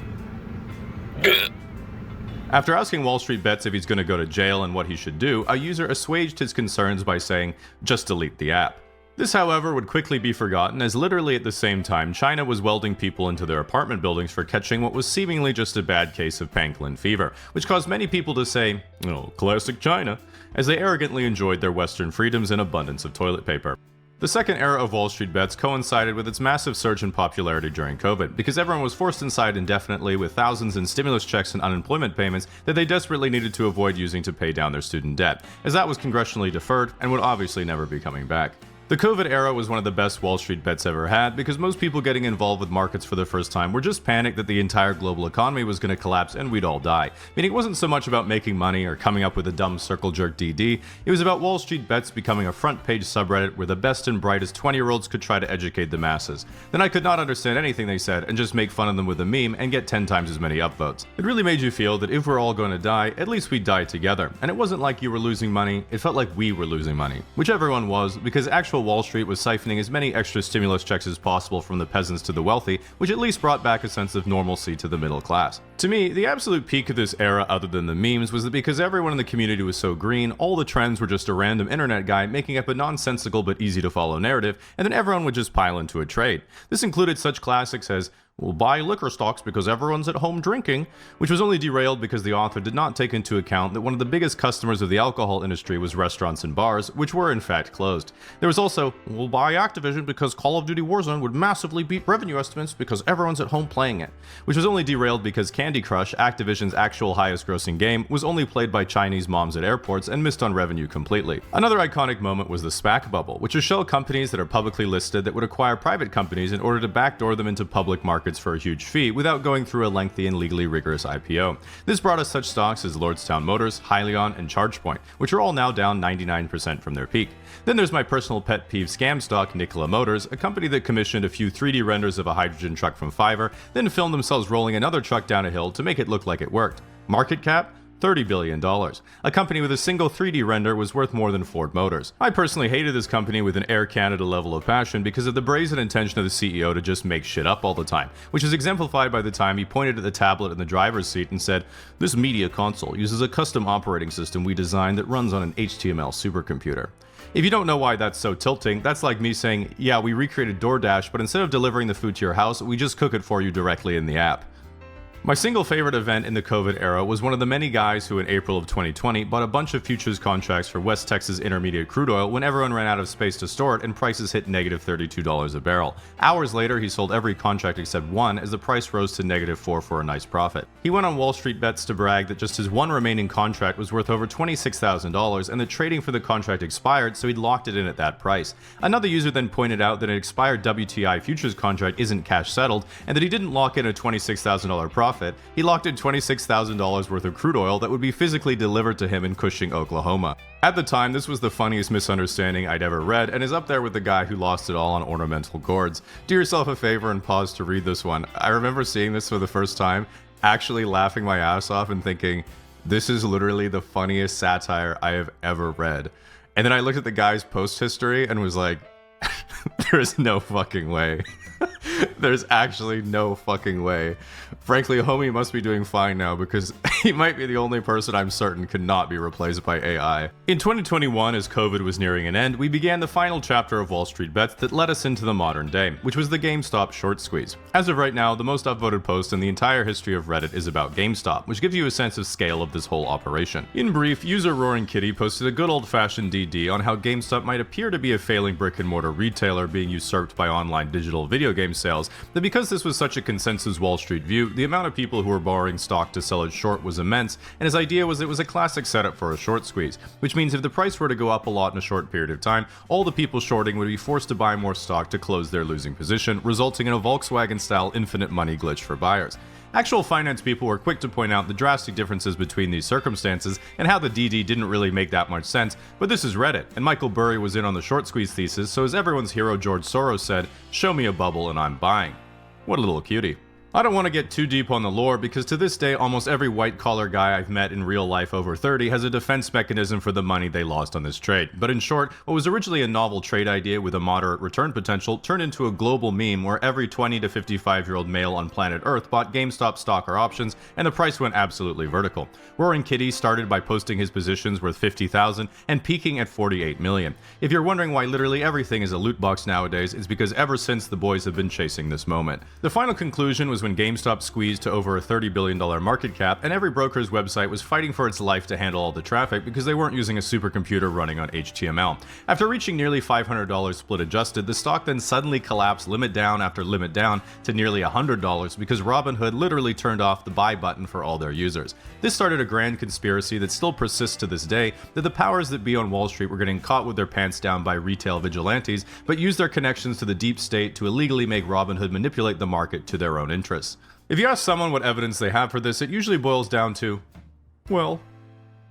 After asking Wall Street Bets if he's going to go to jail and what he should do, a user assuaged his concerns by saying, just delete the app. This, however, would quickly be forgotten, as literally at the same time, China was welding people into their apartment buildings for catching what was seemingly just a bad case of pangolin fever, which caused many people to say, oh, classic China, as they arrogantly enjoyed their Western freedoms and abundance of toilet paper. The second era of Wall Street Bets coincided with its massive surge in popularity during COVID, because everyone was forced inside indefinitely with thousands in stimulus checks and unemployment payments that they desperately needed to avoid using to pay down their student debt, as that was congressionally deferred and would obviously never be coming back. The COVID era was one of the best Wall Street Bets ever had, because most people getting involved with markets for the first time were just panicked that the entire global economy was going to collapse and we'd all die. Meaning it wasn't so much about making money or coming up with a dumb circle jerk DD, it was about Wall Street Bets becoming a front page subreddit where the best and brightest 20-year-olds could try to educate the masses. Then I could not understand anything they said and just make fun of them with a meme and get 10 times as many upvotes. It really made you feel that if we're all going to die, at least we'd die together. And it wasn't like you were losing money, it felt like we were losing money. Which everyone was, because actual Wall Street was siphoning as many extra stimulus checks as possible from the peasants to the wealthy, which at least brought back a sense of normalcy to the middle class. To me, the absolute peak of this era, other than the memes, was that because everyone in the community was so green, all the trends were just a random internet guy making up a nonsensical but easy to follow narrative, and then everyone would just pile into a trade. This included such classics as, we'll buy liquor stocks because everyone's at home drinking, which was only derailed because the author did not take into account that one of the biggest customers of the alcohol industry was restaurants and bars, which were in fact closed. There was also, we'll buy Activision because Call of Duty Warzone would massively beat revenue estimates because everyone's at home playing it, which was only derailed because Candy Crush, Activision's actual highest grossing game, was only played by Chinese moms at airports and missed on revenue completely. Another iconic moment was the SPAC bubble, which is shell companies that are publicly listed that would acquire private companies in order to backdoor them into public markets for a huge fee without going through a lengthy and legally rigorous IPO. This brought us such stocks as Lordstown Motors, Hyliion, and ChargePoint, which are all now down 99% from their peak. Then there's my personal pet peeve scam stock, Nikola Motors, a company that commissioned a few 3D renders of a hydrogen truck from Fiverr, then filmed themselves rolling another truck down a hill to make it look like it worked. Market cap? $30 billion. A company with a single 3D render was worth more than Ford Motors. I personally hated this company with an Air Canada level of passion because of the brazen intention of the CEO to just make shit up all the time, which is exemplified by the time he pointed at the tablet in the driver's seat and said, "This media console uses a custom operating system we designed that runs on an HTML supercomputer." If you don't know why that's so tilting, that's like me saying, yeah, we recreated DoorDash, but instead of delivering the food to your house, we just cook it for you directly in the app. My single favorite event in the COVID era was one of the many guys who in April of 2020 bought a bunch of futures contracts for West Texas Intermediate crude oil when everyone ran out of space to store it and prices hit negative $32 a barrel. Hours later, he sold every contract except one as the price rose to -4 for a nice profit. He went on Wall Street Bets to brag that just his one remaining contract was worth over $26,000 and the trading for the contract expired, so he'd locked it in at that price. Another user then pointed out that an expired WTI futures contract isn't cash settled and that he didn't lock in a $26,000 profit. He locked in $26,000 worth of crude oil that would be physically delivered to him in Cushing, Oklahoma. At the time, this was the funniest misunderstanding I'd ever read and is up there with the guy who lost it all on ornamental gourds. Do yourself a favor and pause to read this one. I remember seeing this for the first time, actually laughing my ass off and thinking, this is literally the funniest satire I have ever read. And then I looked at the guy's post history and was like, there's no fucking way. There's actually no fucking way. Frankly, homie must be doing fine now because he might be the only person I'm certain could not be replaced by AI. In 2021, as COVID was nearing an end, we began the final chapter of Wall Street Bets that led us into the modern day, which was the GameStop short squeeze. As of right now, the most upvoted post in the entire history of Reddit is about GameStop, which gives you a sense of scale of this whole operation. In brief, user Roaring Kitty posted a good old-fashioned DD on how GameStop might appear to be a failing brick-and-mortar retailer being usurped by online digital video game sales, that because this was such a consensus Wall Street view, the amount of people who were borrowing stock to sell it short was immense, and his idea was it was a classic setup for a short squeeze, which means if the price were to go up a lot in a short period of time, all the people shorting would be forced to buy more stock to close their losing position, resulting in a Volkswagen-style infinite money glitch for buyers. Actual finance people were quick to point out the drastic differences between these circumstances and how the DD didn't really make that much sense, but this is Reddit, and Michael Burry was in on the short squeeze thesis, so as everyone's hero George Soros said, show me a bubble and I'm buying. What a little cutie. I don't want to get too deep on the lore because to this day almost every white-collar guy I've met in real life over 30 has a defense mechanism for the money they lost on this trade. But in short, what was originally a novel trade idea with a moderate return potential turned into a global meme where every 20 to 55-year-old male on planet Earth bought GameStop stock or options and the price went absolutely vertical. Roaring Kitty started by posting his positions worth $50,000 and peaking at $48 million. If you're wondering why literally everything is a loot box nowadays, it's because ever since the boys have been chasing this moment. The final conclusion was when GameStop squeezed to over a $30 billion market cap, and every broker's website was fighting for its life to handle all the traffic because they weren't using a supercomputer running on HTML. After reaching nearly $500 split adjusted, the stock then suddenly collapsed limit down after limit down to nearly $100 because Robinhood literally turned off the buy button for all their users. This started a grand conspiracy that still persists to this day, that the powers that be on Wall Street were getting caught with their pants down by retail vigilantes, but used their connections to the deep state to illegally make Robinhood manipulate the market to their own interests. If you ask someone what evidence they have for this, it usually boils down to, well,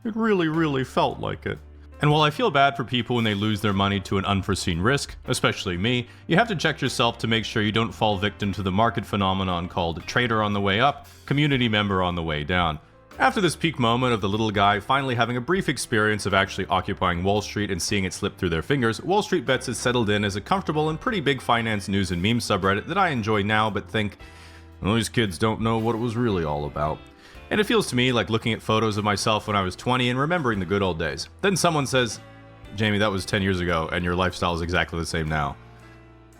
it really felt like it. And while I feel bad for people when they lose their money to an unforeseen risk, especially me, you have to check yourself to make sure you don't fall victim to the market phenomenon called trader on the way up, community member on the way down. After this peak moment of the little guy finally having a brief experience of actually occupying Wall Street and seeing it slip through their fingers, Wall Street Bets has settled in as a comfortable and pretty big finance news and meme subreddit that I enjoy now but think, well, these kids don't know what it was really all about. And it feels to me like looking at photos of myself when I was 20 and remembering the good old days. Then someone says, Jamie, that was 10 years ago and your lifestyle is exactly the same now.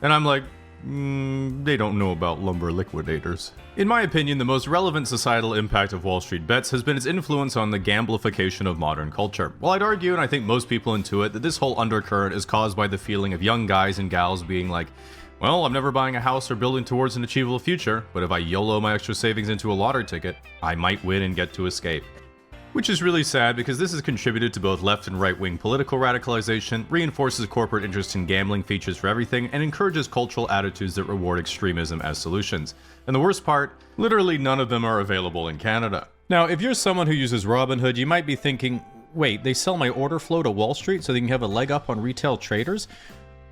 And I'm like, they don't know about lumber liquidators. In my opinion, the most relevant societal impact of Wall Street Bets has been its influence on the gamblification of modern culture. Well, I'd argue, and I think most people intuit, that this whole undercurrent is caused by the feeling of young guys and gals being like, well, I'm never buying a house or building towards an achievable future, but if I YOLO my extra savings into a lottery ticket, I might win and get to escape. Which is really sad because this has contributed to both left and right-wing political radicalization, reinforces corporate interest in gambling features for everything, and encourages cultural attitudes that reward extremism as solutions. And the worst part, literally none of them are available in Canada. Now, if you're someone who uses Robinhood, you might be thinking, wait, they sell my order flow to Wall Street so they can have a leg up on retail traders?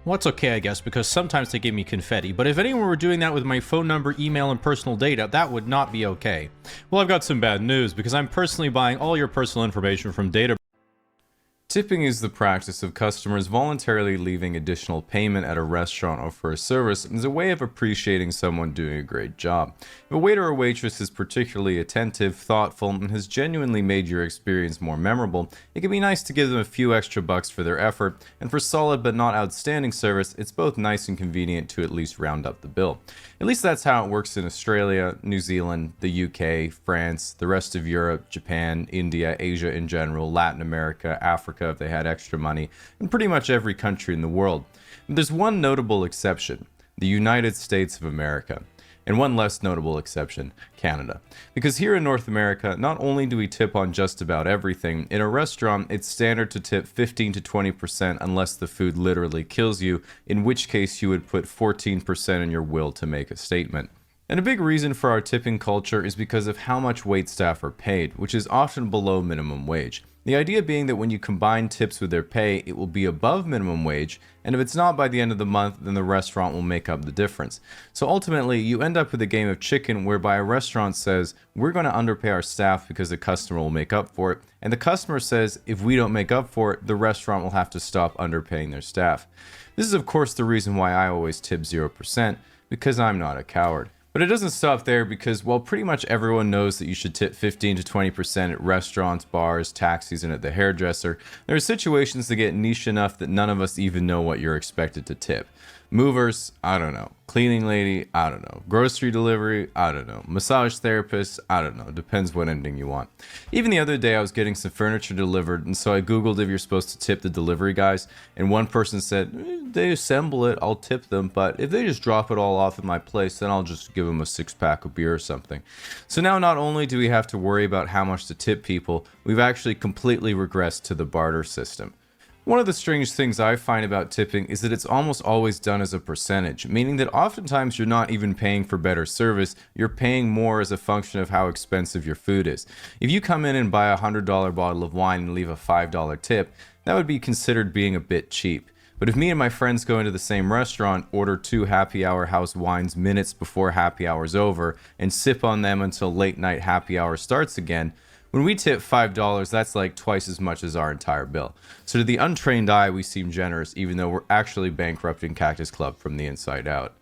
Well, that's okay, I guess, because sometimes they give me confetti, but if anyone were doing that with my phone number, email, and personal data, that would not be okay. Well, I've got some bad news, because I'm personally buying all your personal information from data. Tipping is the practice of customers voluntarily leaving additional payment at a restaurant or for a service as a way of appreciating someone doing a great job. If a waiter or waitress is particularly attentive, thoughtful, and has genuinely made your experience more memorable, it can be nice to give them a few extra bucks for their effort, and for solid but not outstanding service, it's both nice and convenient to at least round up the bill. At least that's how it works in Australia, New Zealand, the UK, France, the rest of Europe, Japan, India, Asia in general, Latin America, Africa if they had extra money, and pretty much every country in the world. But there's one notable exception, the United States of America. And one less notable exception, Canada. Because here in North America, not only do we tip on just about everything, in a restaurant it's standard to tip 15 to 20% unless the food literally kills you, in which case you would put 14% in your will to make a statement. And a big reason for our tipping culture is because of how much waitstaff are paid, which is often below minimum wage. The idea being that when you combine tips with their pay, it will be above minimum wage, and if it's not by the end of the month, then the restaurant will make up the difference. So ultimately, you end up with a game of chicken whereby a restaurant says, we're going to underpay our staff because the customer will make up for it, and the customer says, if we don't make up for it, the restaurant will have to stop underpaying their staff. This is of course the reason why I always tip 0%, because I'm not a coward. But it doesn't stop there because while pretty much everyone knows that you should tip 15 to 20% at restaurants, bars, taxis, and at the hairdresser, there are situations that get niche enough that none of us even know what you're expected to tip. Movers, I don't know. Cleaning lady, I don't know. Grocery delivery, I don't know. Massage therapist, I don't know. Depends what ending you want. Even the other day I was getting some furniture delivered, and so I googled if you're supposed to tip the delivery guys, and one person said, they assemble it, I'll tip them, but if they just drop it all off at my place, then I'll just give them a 6-pack of beer or something. So now not only do we have to worry about how much to tip people, we've actually completely regressed to the barter system. One of the strange things I find about tipping is that it's almost always done as a percentage, meaning that oftentimes you're not even paying for better service, you're paying more as a function of how expensive your food is. If you come in and buy a $100 bottle of wine and leave a $5 tip, that would be considered being a bit cheap. But if me and my friends go into the same restaurant, order 2 happy hour house wines minutes before happy hour's over, and sip on them until late night happy hour starts again, when we tip $5, that's like twice as much as our entire bill. So to the untrained eye, we seem generous, even though we're actually bankrupting Cactus Club from the inside out.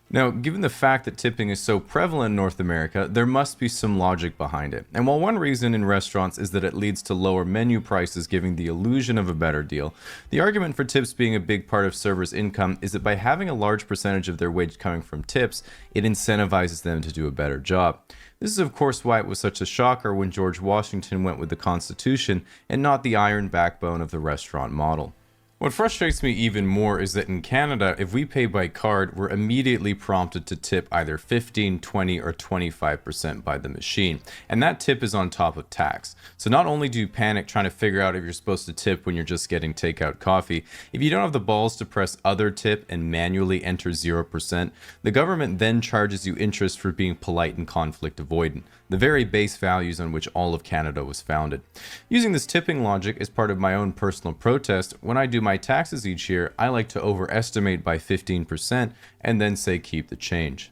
Now, given the fact that tipping is so prevalent in North America, there must be some logic behind it. And while one reason in restaurants is that it leads to lower menu prices, giving the illusion of a better deal, the argument for tips being a big part of servers' income is that by having a large percentage of their wage coming from tips, it incentivizes them to do a better job. This is of course why it was such a shocker when George Washington went with the Constitution and not the iron backbone of the restaurant model. What frustrates me even more is that in Canada, if we pay by card, we're immediately prompted to tip either 15, 20, or 25% by the machine, and that tip is on top of tax. So not only do you panic trying to figure out if you're supposed to tip when you're just getting takeout coffee, if you don't have the balls to press other tip and manually enter 0%, the government then charges you interest for being polite and conflict avoidant, the very base values on which all of Canada was founded. Using this tipping logic as part of my own personal protest, when I do my taxes each year, I like to overestimate by 15% and then say keep the change.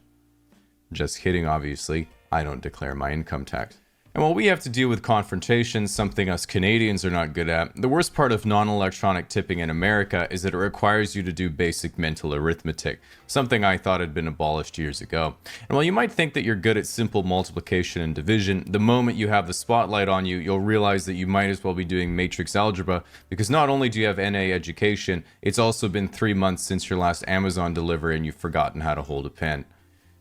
Just kidding, obviously. I don't declare my income tax. And while we have to deal with confrontation, something us Canadians are not good at, the worst part of non-electronic tipping in America is that it requires you to do basic mental arithmetic, something I thought had been abolished years ago. And while you might think that you're good at simple multiplication and division, the moment you have the spotlight on you, you'll realize that you might as well be doing matrix algebra, because not only do you have NA education, it's also been 3 months since your last Amazon delivery and you've forgotten how to hold a pen.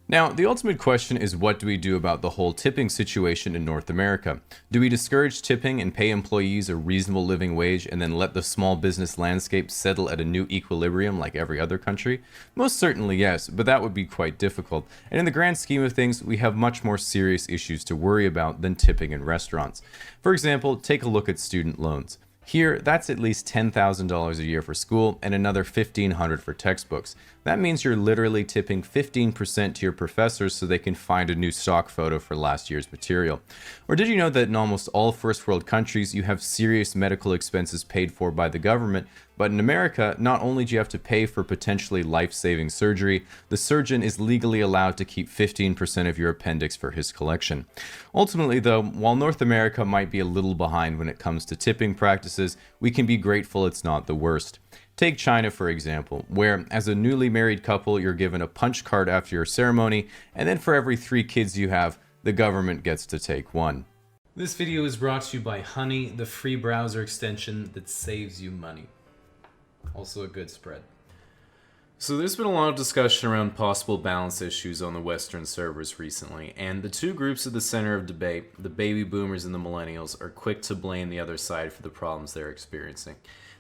Now, the ultimate question is, what do we do about the whole tipping situation in North America? Do we discourage tipping and pay employees a reasonable living wage and then let the small business landscape settle at a new equilibrium like every other country? Most certainly yes, but that would be quite difficult. And in the grand scheme of things, we have much more serious issues to worry about than tipping in restaurants. For example, take a look at student loans. Here, that's at least $10,000 a year for school and another $1,500 for textbooks. That means you're literally tipping 15% to your professors so they can find a new stock photo for last year's material. Or did you know that in almost all first world countries, you have serious medical expenses paid for by the government, But in America, not only do you have to pay for potentially life-saving surgery, the surgeon is legally allowed to keep 15% of your appendix for his collection. Ultimately though, while North America might be a little behind when it comes to tipping practices, we can be grateful it's not the worst. Take China for example, where as a newly married couple you're given a punch card after your ceremony, and then for every 3 kids you have, the government gets to take 1. This video is brought to you by Honey, the free browser extension that saves you money. Also a good spread. So there's been a lot of discussion around possible balance issues on the Western servers recently, and the two groups at the center of debate, the baby boomers and the millennials, are quick to blame the other side for the problems they're experiencing.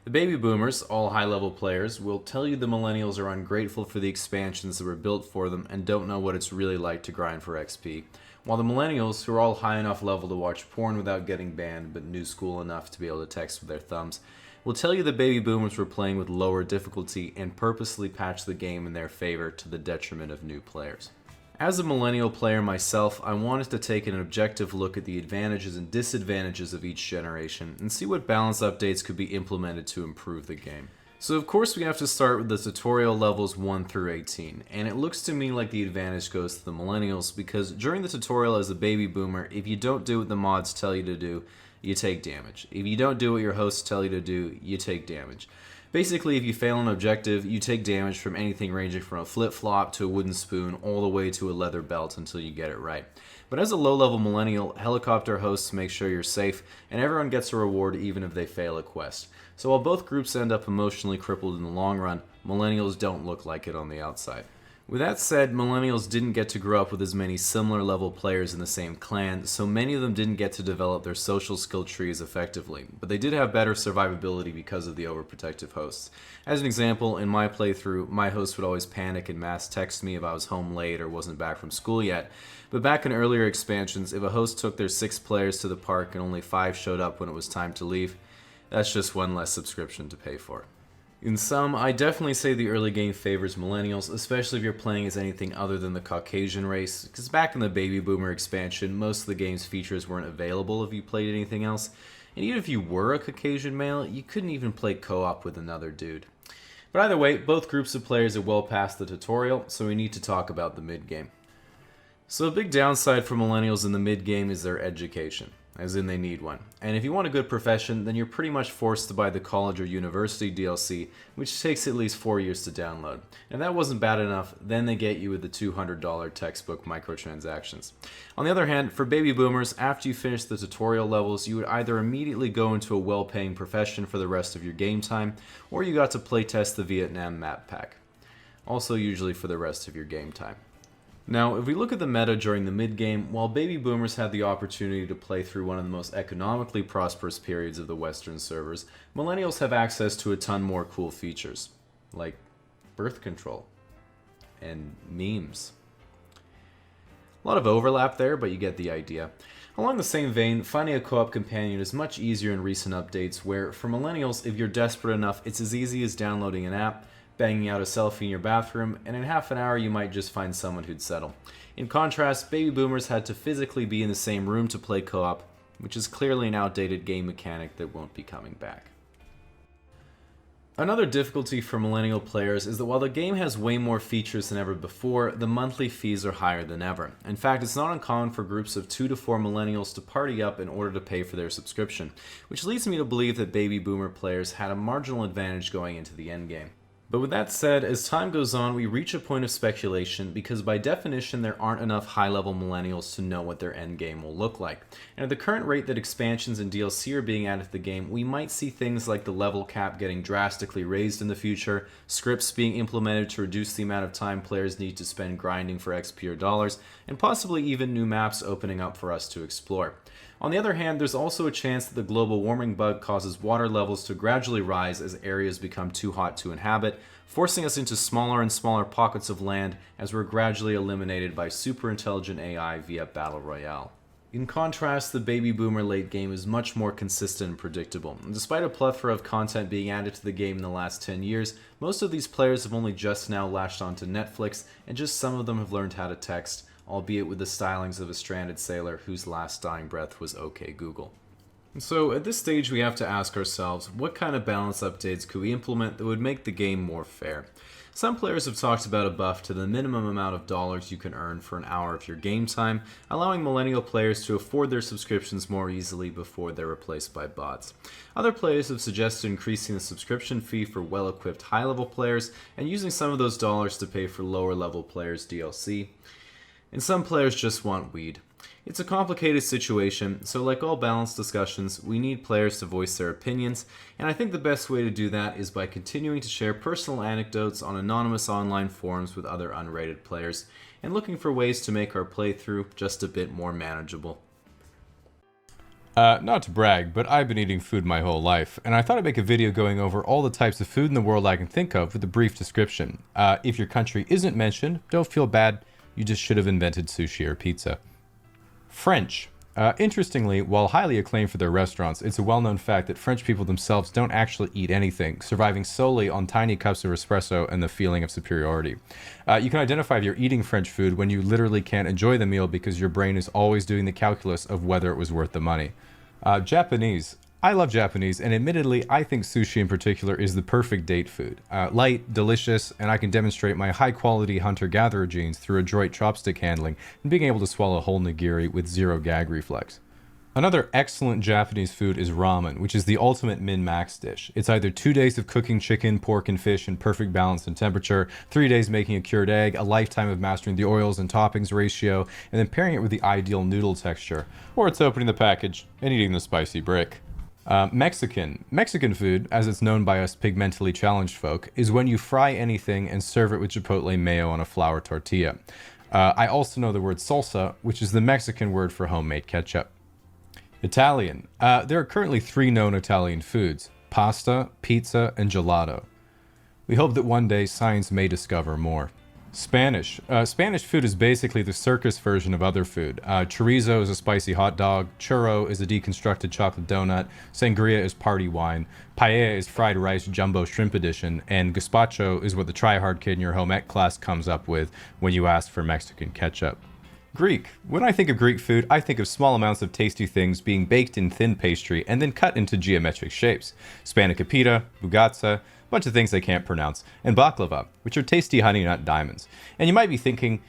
The baby boomers, all high-level players, will tell you the millennials are ungrateful for the expansions that were built for them and don't know what it's really like to grind for XP, while the millennials, who are all high enough level to watch porn without getting banned but new school enough to be able to text with their thumbs, will tell you the baby boomers were playing with lower difficulty and purposely patched the game in their favor to the detriment of new players. As a millennial player myself, I wanted to take an objective look at the advantages and disadvantages of each generation and see what balance updates could be implemented to improve the game. So of course we have to start with the tutorial levels 1 through 18, and it looks to me like the advantage goes to the millennials because during the tutorial as a baby boomer, if you don't do what the mods tell you to do, you take damage. If you don't do what your hosts tell you to do, you take damage. Basically, if you fail an objective, you take damage from anything ranging from a flip-flop to a wooden spoon all the way to a leather belt until you get it right. But as a low-level millennial, helicopter hosts make sure you're safe, and everyone gets a reward even if they fail a quest. So while both groups end up emotionally crippled in the long run, millennials don't look like it on the outside. With that said, millennials didn't get to grow up with as many similar level players in the same clan, so many of them didn't get to develop their social skill trees effectively, but they did have better survivability because of the overprotective hosts. As an example, in my playthrough, my host would always panic and mass text me if I was home late or wasn't back from school yet, but back in earlier expansions, if a host took their 6 players to the park and only 5 showed up when it was time to leave, that's just one less subscription to pay for. In sum, I definitely say the early game favors millennials, especially if you're playing as anything other than the Caucasian race, because back in the baby boomer expansion, most of the game's features weren't available if you played anything else, and even if you were a Caucasian male, you couldn't even play co-op with another dude. But either way, both groups of players are well past the tutorial, so we need to talk about the mid-game. So a big downside for millennials in the mid-game is their education. As in they need one. And if you want a good profession, then you're pretty much forced to buy the college or university DLC, which takes at least 4 years to download. And if that wasn't bad enough, then they get you with the $200 textbook microtransactions. On the other hand, for baby boomers, after you finish the tutorial levels, you would either immediately go into a well-paying profession for the rest of your game time, or you got to playtest the Vietnam map pack. Also usually for the rest of your game time. Now, if we look at the meta during the mid-game, while baby boomers had the opportunity to play through one of the most economically prosperous periods of the Western servers, millennials have access to a ton more cool features, like birth control and memes. A lot of overlap there, but you get the idea. Along the same vein, finding a co-op companion is much easier in recent updates where, for millennials, if you're desperate enough, it's as easy as downloading an app, banging out a selfie in your bathroom, and in half an hour you might just find someone who'd settle. In contrast, baby boomers had to physically be in the same room to play co-op, which is clearly an outdated game mechanic that won't be coming back. Another difficulty for millennial players is that while the game has way more features than ever before, the monthly fees are higher than ever. In fact, it's not uncommon for groups of 2 to 4 millennials to party up in order to pay for their subscription, which leads me to believe that baby boomer players had a marginal advantage going into the endgame. But with that said, as time goes on, we reach a point of speculation because by definition there aren't enough high-level millennials to know what their endgame will look like. And at the current rate that expansions and DLC are being added to the game, we might see things like the level cap getting drastically raised in the future, scripts being implemented to reduce the amount of time players need to spend grinding for XP or dollars, and possibly even new maps opening up for us to explore. On the other hand, there's also a chance that the global warming bug causes water levels to gradually rise as areas become too hot to inhabit, forcing us into smaller and smaller pockets of land as we're gradually eliminated by super intelligent AI via Battle Royale. In contrast, the baby boomer late game is much more consistent and predictable. And despite a plethora of content being added to the game in the last 10 years, most of these players have only just now latched onto Netflix, and just some of them have learned how to text, albeit with the stylings of a stranded sailor whose last dying breath was "OK Google." So at this stage we have to ask ourselves, what kind of balance updates could we implement that would make the game more fair? Some players have talked about a buff to the minimum amount of dollars you can earn for an hour of your game time, allowing millennial players to afford their subscriptions more easily before they're replaced by bots. Other players have suggested increasing the subscription fee for well-equipped high-level players and using some of those dollars to pay for lower-level players' DLC. And some players just want weed. It's a complicated situation, so like all balanced discussions, we need players to voice their opinions, and I think the best way to do that is by continuing to share personal anecdotes on anonymous online forums with other unrated players, and looking for ways to make our playthrough just a bit more manageable. Not to brag, but I've been eating food my whole life, and I thought I'd make a video going over all the types of food in the world I can think of with a brief description. If your country isn't mentioned, don't feel bad, you just should have invented sushi or pizza. French. Interestingly, while highly acclaimed for their restaurants, it's a well-known fact that French people themselves don't actually eat anything, surviving solely on tiny cups of espresso and the feeling of superiority. You can identify if you're eating French food when you literally can't enjoy the meal because your brain is always doing the calculus of whether it was worth the money. Japanese. I love Japanese, and admittedly, I think sushi in particular is the perfect date food. Light, delicious, and I can demonstrate my high-quality hunter-gatherer genes through adroit chopstick handling and being able to swallow a whole nigiri with zero gag reflex. Another excellent Japanese food is ramen, which is the ultimate min-max dish. It's either 2 days of cooking chicken, pork, and fish in perfect balance and temperature, 3 days making a cured egg, a lifetime of mastering the oils and toppings ratio, and then pairing it with the ideal noodle texture. Or it's opening the package and eating the spicy brick. Mexican food, as it's known by us pigmentally challenged folk, is when you fry anything and serve it with chipotle mayo on a flour tortilla. I also know the word salsa, which is the Mexican word for homemade ketchup. Italian. There are currently 3 known Italian foods: pasta, pizza, and gelato. We hope that one day science may discover more. Spanish. Spanish food is basically the circus version of other food. Chorizo is a spicy hot dog, churro is a deconstructed chocolate donut, sangria is party wine, paella is fried rice jumbo shrimp edition, and gazpacho is what the try-hard kid in your home ec class comes up with when you ask for Mexican ketchup. Greek. When I think of Greek food, I think of small amounts of tasty things being baked in thin pastry and then cut into geometric shapes. Spanakopita, bugatsa, bunch of things I can't pronounce, and baklava, which are tasty honey nut diamonds. And you might be thinking,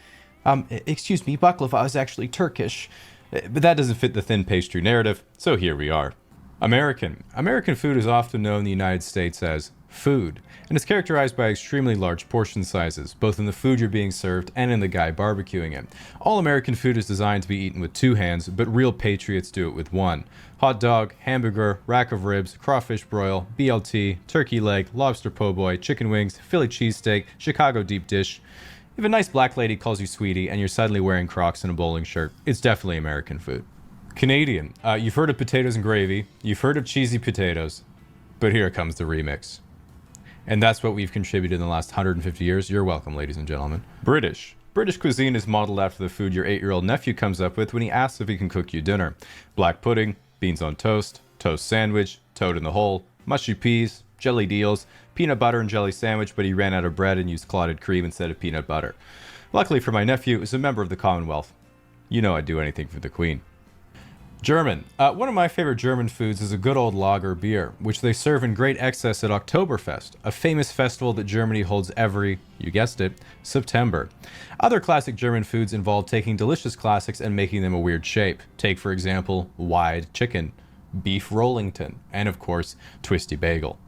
excuse me, baklava is actually Turkish, but that doesn't fit the thin pastry narrative, so here we are. American. American food is often known in the United States as food, and it's characterized by extremely large portion sizes, both in the food you're being served and in the guy barbecuing it. All American food is designed to be eaten with 2 hands, but real patriots do it with 1. Hot dog, hamburger, rack of ribs, crawfish broil, BLT, turkey leg, lobster po' boy, chicken wings, Philly cheesesteak, Chicago deep dish. If a nice black lady calls you sweetie and you're suddenly wearing Crocs and a bowling shirt, it's definitely American food. Canadian. You've heard of potatoes and gravy, you've heard of cheesy potatoes, but here comes the remix. And that's what we've contributed in the last 150 years. You're welcome, ladies and gentlemen. British. British cuisine is modeled after the food your 8-year-old nephew comes up with when he asks if he can cook you dinner. Black pudding, beans on toast, toast sandwich, toad in the hole, mushy peas, jellied eels, peanut butter and jelly sandwich, but he ran out of bread and used clotted cream instead of peanut butter. Luckily for my nephew, he's a member of the Commonwealth. You know I'd do anything for the Queen. German. One of my favorite German foods is a good old lager beer, which they serve in great excess at Oktoberfest, a famous festival that Germany holds every, you guessed it, September. Other classic German foods involve taking delicious classics and making them a weird shape. Take, for example, wide chicken, beef Rollington, and of course, twisty bagel.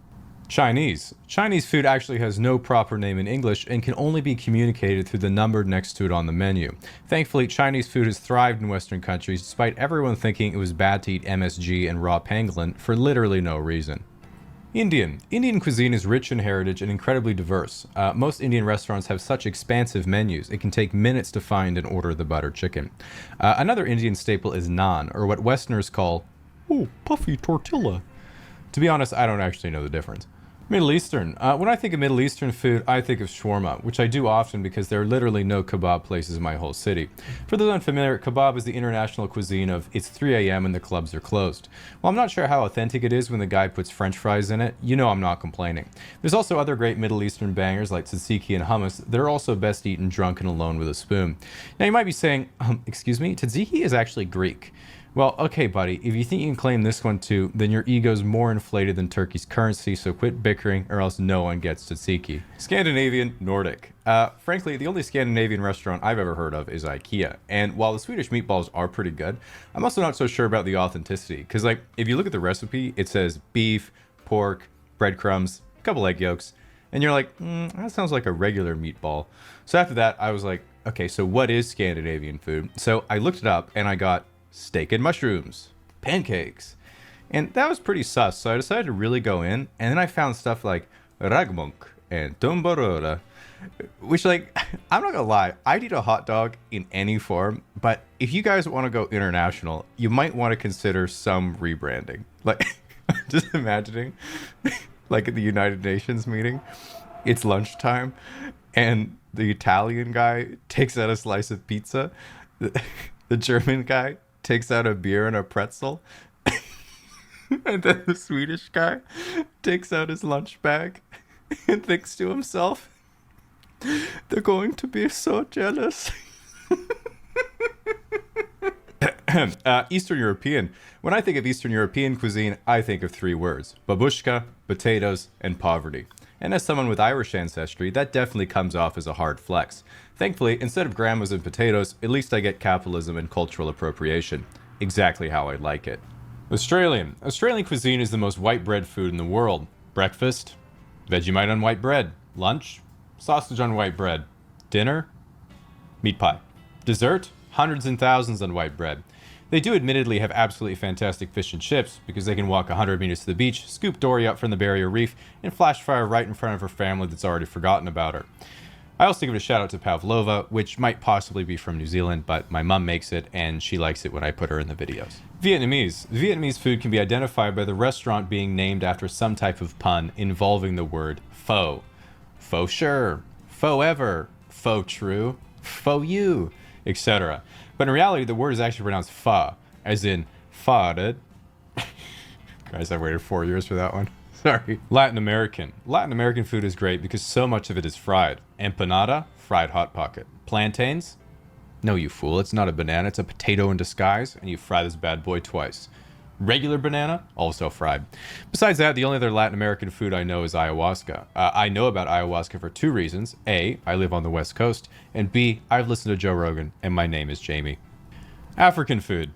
Chinese. Chinese food actually has no proper name in English and can only be communicated through the number next to it on the menu. Thankfully, Chinese food has thrived in Western countries despite everyone thinking it was bad to eat MSG and raw pangolin for literally no reason. Indian. Indian cuisine is rich in heritage and incredibly diverse. Most Indian restaurants have such expansive menus, it can take minutes to find and order the butter chicken. Another Indian staple is naan, or what Westerners call, puffy tortilla. To be honest, I don't actually know the difference. Middle Eastern. When I think of Middle Eastern food, I think of shawarma, which I do often because there are literally no kebab places in my whole city. For those unfamiliar, kebab is the international cuisine of it's 3 a.m. and the clubs are closed. While I'm not sure how authentic it is when the guy puts french fries in it, you know I'm not complaining. There's also other great Middle Eastern bangers like tzatziki and hummus that are also best eaten drunk and alone with a spoon. Now you might be saying, excuse me, tzatziki is actually Greek. Well, okay, buddy, if you think you can claim this one too, then your ego's more inflated than Turkey's currency, so quit bickering or else no one gets tzatziki. Scandinavian, Nordic. Frankly, the only Scandinavian restaurant I've ever heard of is IKEA, and while the Swedish meatballs are pretty good, I'm also not so sure about the authenticity, because like, if you look at the recipe, it says beef, pork, breadcrumbs, a couple egg yolks, and you're like, that sounds like a regular meatball. So after that, I was like, okay, so what is Scandinavian food? So I looked it up, and I got steak and mushrooms, pancakes, and that was pretty sus, so I decided to really go in, and then I found stuff like ragmunk and tombarora, which, like, I'm not gonna lie, I'd eat a hot dog in any form, but if you guys want to go international, you might want to consider some rebranding. Like, just imagining, like at the United Nations meeting, it's lunchtime, and the Italian guy takes out a slice of pizza, the German guy takes out a beer and a pretzel, and then the Swedish guy takes out his lunch bag and thinks to himself, they're going to be so jealous. Eastern European. When I think of Eastern European cuisine, I think of three words: babushka, potatoes, and poverty. And as someone with Irish ancestry, that definitely comes off as a hard flex. Thankfully, instead of grandmas and potatoes, at least I get capitalism and cultural appropriation. Exactly how I like it. Australian. Australian cuisine is the most white bread food in the world. Breakfast, Vegemite on white bread. Lunch, sausage on white bread. Dinner, meat pie. Dessert, hundreds and thousands on white bread. They do admittedly have absolutely fantastic fish and chips, because they can walk 100 meters to the beach, scoop Dory up from the barrier reef, and flash fire right in front of her family that's already forgotten about her. I also give a shout out to pavlova, which might possibly be from New Zealand, but my mum makes it, and she likes it when I put her in the videos. Vietnamese. Vietnamese food can be identified by the restaurant being named after some type of pun involving the word pho. Pho sure, pho ever, pho true, pho you, etc. But in reality, the word is actually pronounced pho, as in farted. Guys, I waited 4 years for that one. Sorry. Latin American. Latin American food is great because so much of it is fried. Empanada, fried hot pocket. Plantains? No, you fool, it's not a banana, it's a potato in disguise, and you fry this bad boy twice. Regular banana, also fried. Besides that, the only other Latin American food I know is ayahuasca. I know about ayahuasca for two reasons. A, I live on the West Coast, and B, I've listened to Joe Rogan, and my name is Jamie. African food.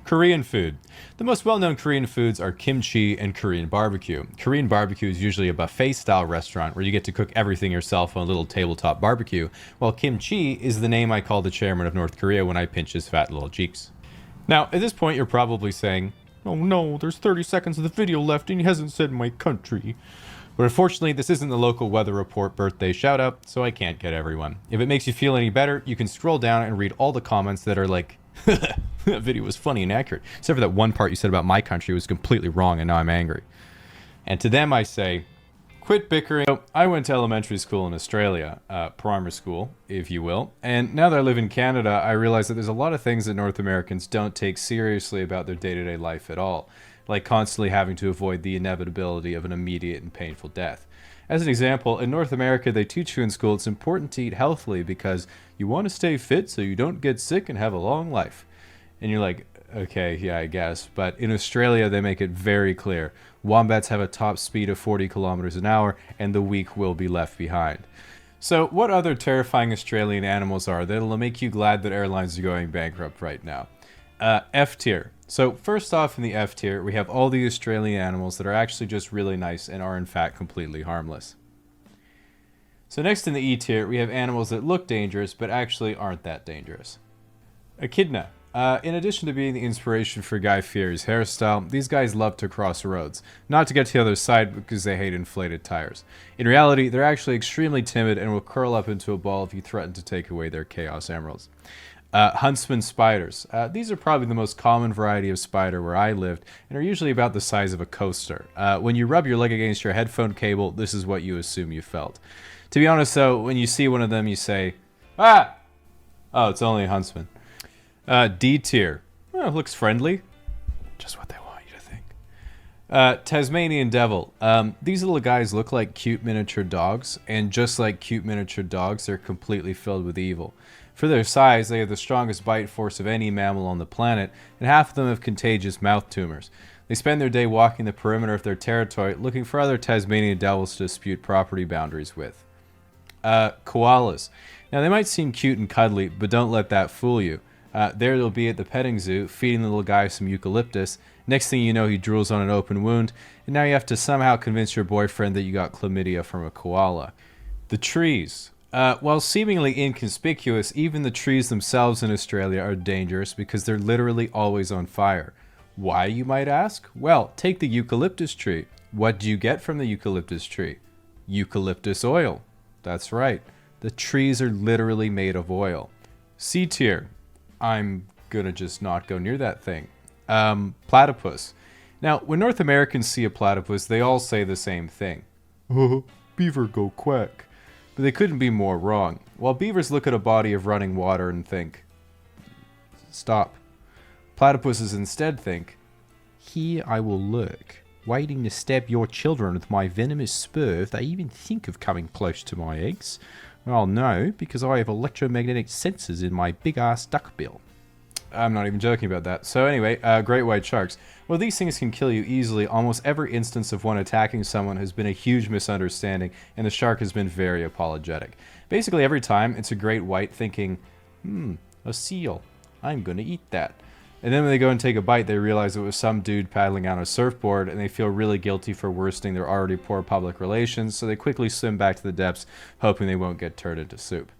Korean food. The most well-known Korean foods are kimchi and Korean barbecue. Korean barbecue is usually a buffet-style restaurant where you get to cook everything yourself on a little tabletop barbecue, while kimchi is the name I call the chairman of North Korea when I pinch his fat little cheeks. Now, at this point, you're probably saying, oh no, there's 30 seconds of the video left and he hasn't said my country. But unfortunately, this isn't the local weather report birthday shout-out, so I can't get everyone. If it makes you feel any better, you can scroll down and read all the comments that are like, that video was funny and accurate, except for that one part you said about my country was completely wrong and now I'm angry. And to them I say, quit bickering. So, I went to elementary school in Australia, primary school, if you will, and now that I live in Canada, I realize that there's a lot of things that North Americans don't take seriously about their day-to-day life at all, like constantly having to avoid the inevitability of an immediate and painful death. As an example, in North America, they teach you in school it's important to eat healthily because you want to stay fit so you don't get sick and have a long life. And you're like, okay, yeah, I guess. But in Australia, they make it very clear. Wombats have a top speed of 40 kilometers an hour, and the weak will be left behind. So what other terrifying Australian animals are that'll make you glad that airlines are going bankrupt right now? F tier. So first off in the F tier, we have all the Australian animals that are actually just really nice and are in fact completely harmless. So next in the E tier, we have animals that look dangerous but actually aren't that dangerous. Echidna. In addition to being the inspiration for Guy Fieri's hairstyle, these guys love to cross roads, not to get to the other side because they hate inflated tires. In reality, they're actually extremely timid and will curl up into a ball if you threaten to take away their Chaos Emeralds. Huntsman spiders. These are probably the most common variety of spider where I lived and are usually about the size of a coaster. When you rub your leg against your headphone cable, this is what you assume you felt. To be honest though, when you see one of them you say, ah! Oh, it's only a huntsman. D tier. Oh, looks friendly. Just what they want you to think. Tasmanian devil. These little guys look like cute miniature dogs, and just like cute miniature dogs, they're completely filled with evil. For their size, they have the strongest bite force of any mammal on the planet, and half of them have contagious mouth tumors. They spend their day walking the perimeter of their territory, looking for other Tasmanian devils to dispute property boundaries with. Koalas. Now, they might seem cute and cuddly, but don't let that fool you. There they'll be at the petting zoo, feeding the little guy some eucalyptus. Next thing you know, he drools on an open wound, and now you have to somehow convince your boyfriend that you got chlamydia from a koala. The trees. While seemingly inconspicuous, even the trees themselves in Australia are dangerous because they're literally always on fire. Why, you might ask? Well, take the eucalyptus tree. What do you get from the eucalyptus tree? Eucalyptus oil. That's right. The trees are literally made of oil. C tier. I'm gonna just not go near that thing. Platypus. Now, when North Americans see a platypus, they all say the same thing. Beaver go quack. But they couldn't be more wrong. While beavers look at a body of running water and think, stop. Platypuses instead think, here I will lurk, waiting to stab your children with my venomous spur if they even think of coming close to my eggs. Well, no, because I have electromagnetic sensors in my big-ass duckbill. I'm not even joking about that. So anyway, great white sharks. Well, these things can kill you easily. Almost every instance of one attacking someone has been a huge misunderstanding, and the shark has been very apologetic. Basically, every time, it's a great white thinking, a seal. I'm gonna eat that. And then when they go and take a bite, they realize it was some dude paddling on a surfboard, and they feel really guilty for worsening their already poor public relations, so they quickly swim back to the depths, hoping they won't get turned into soup.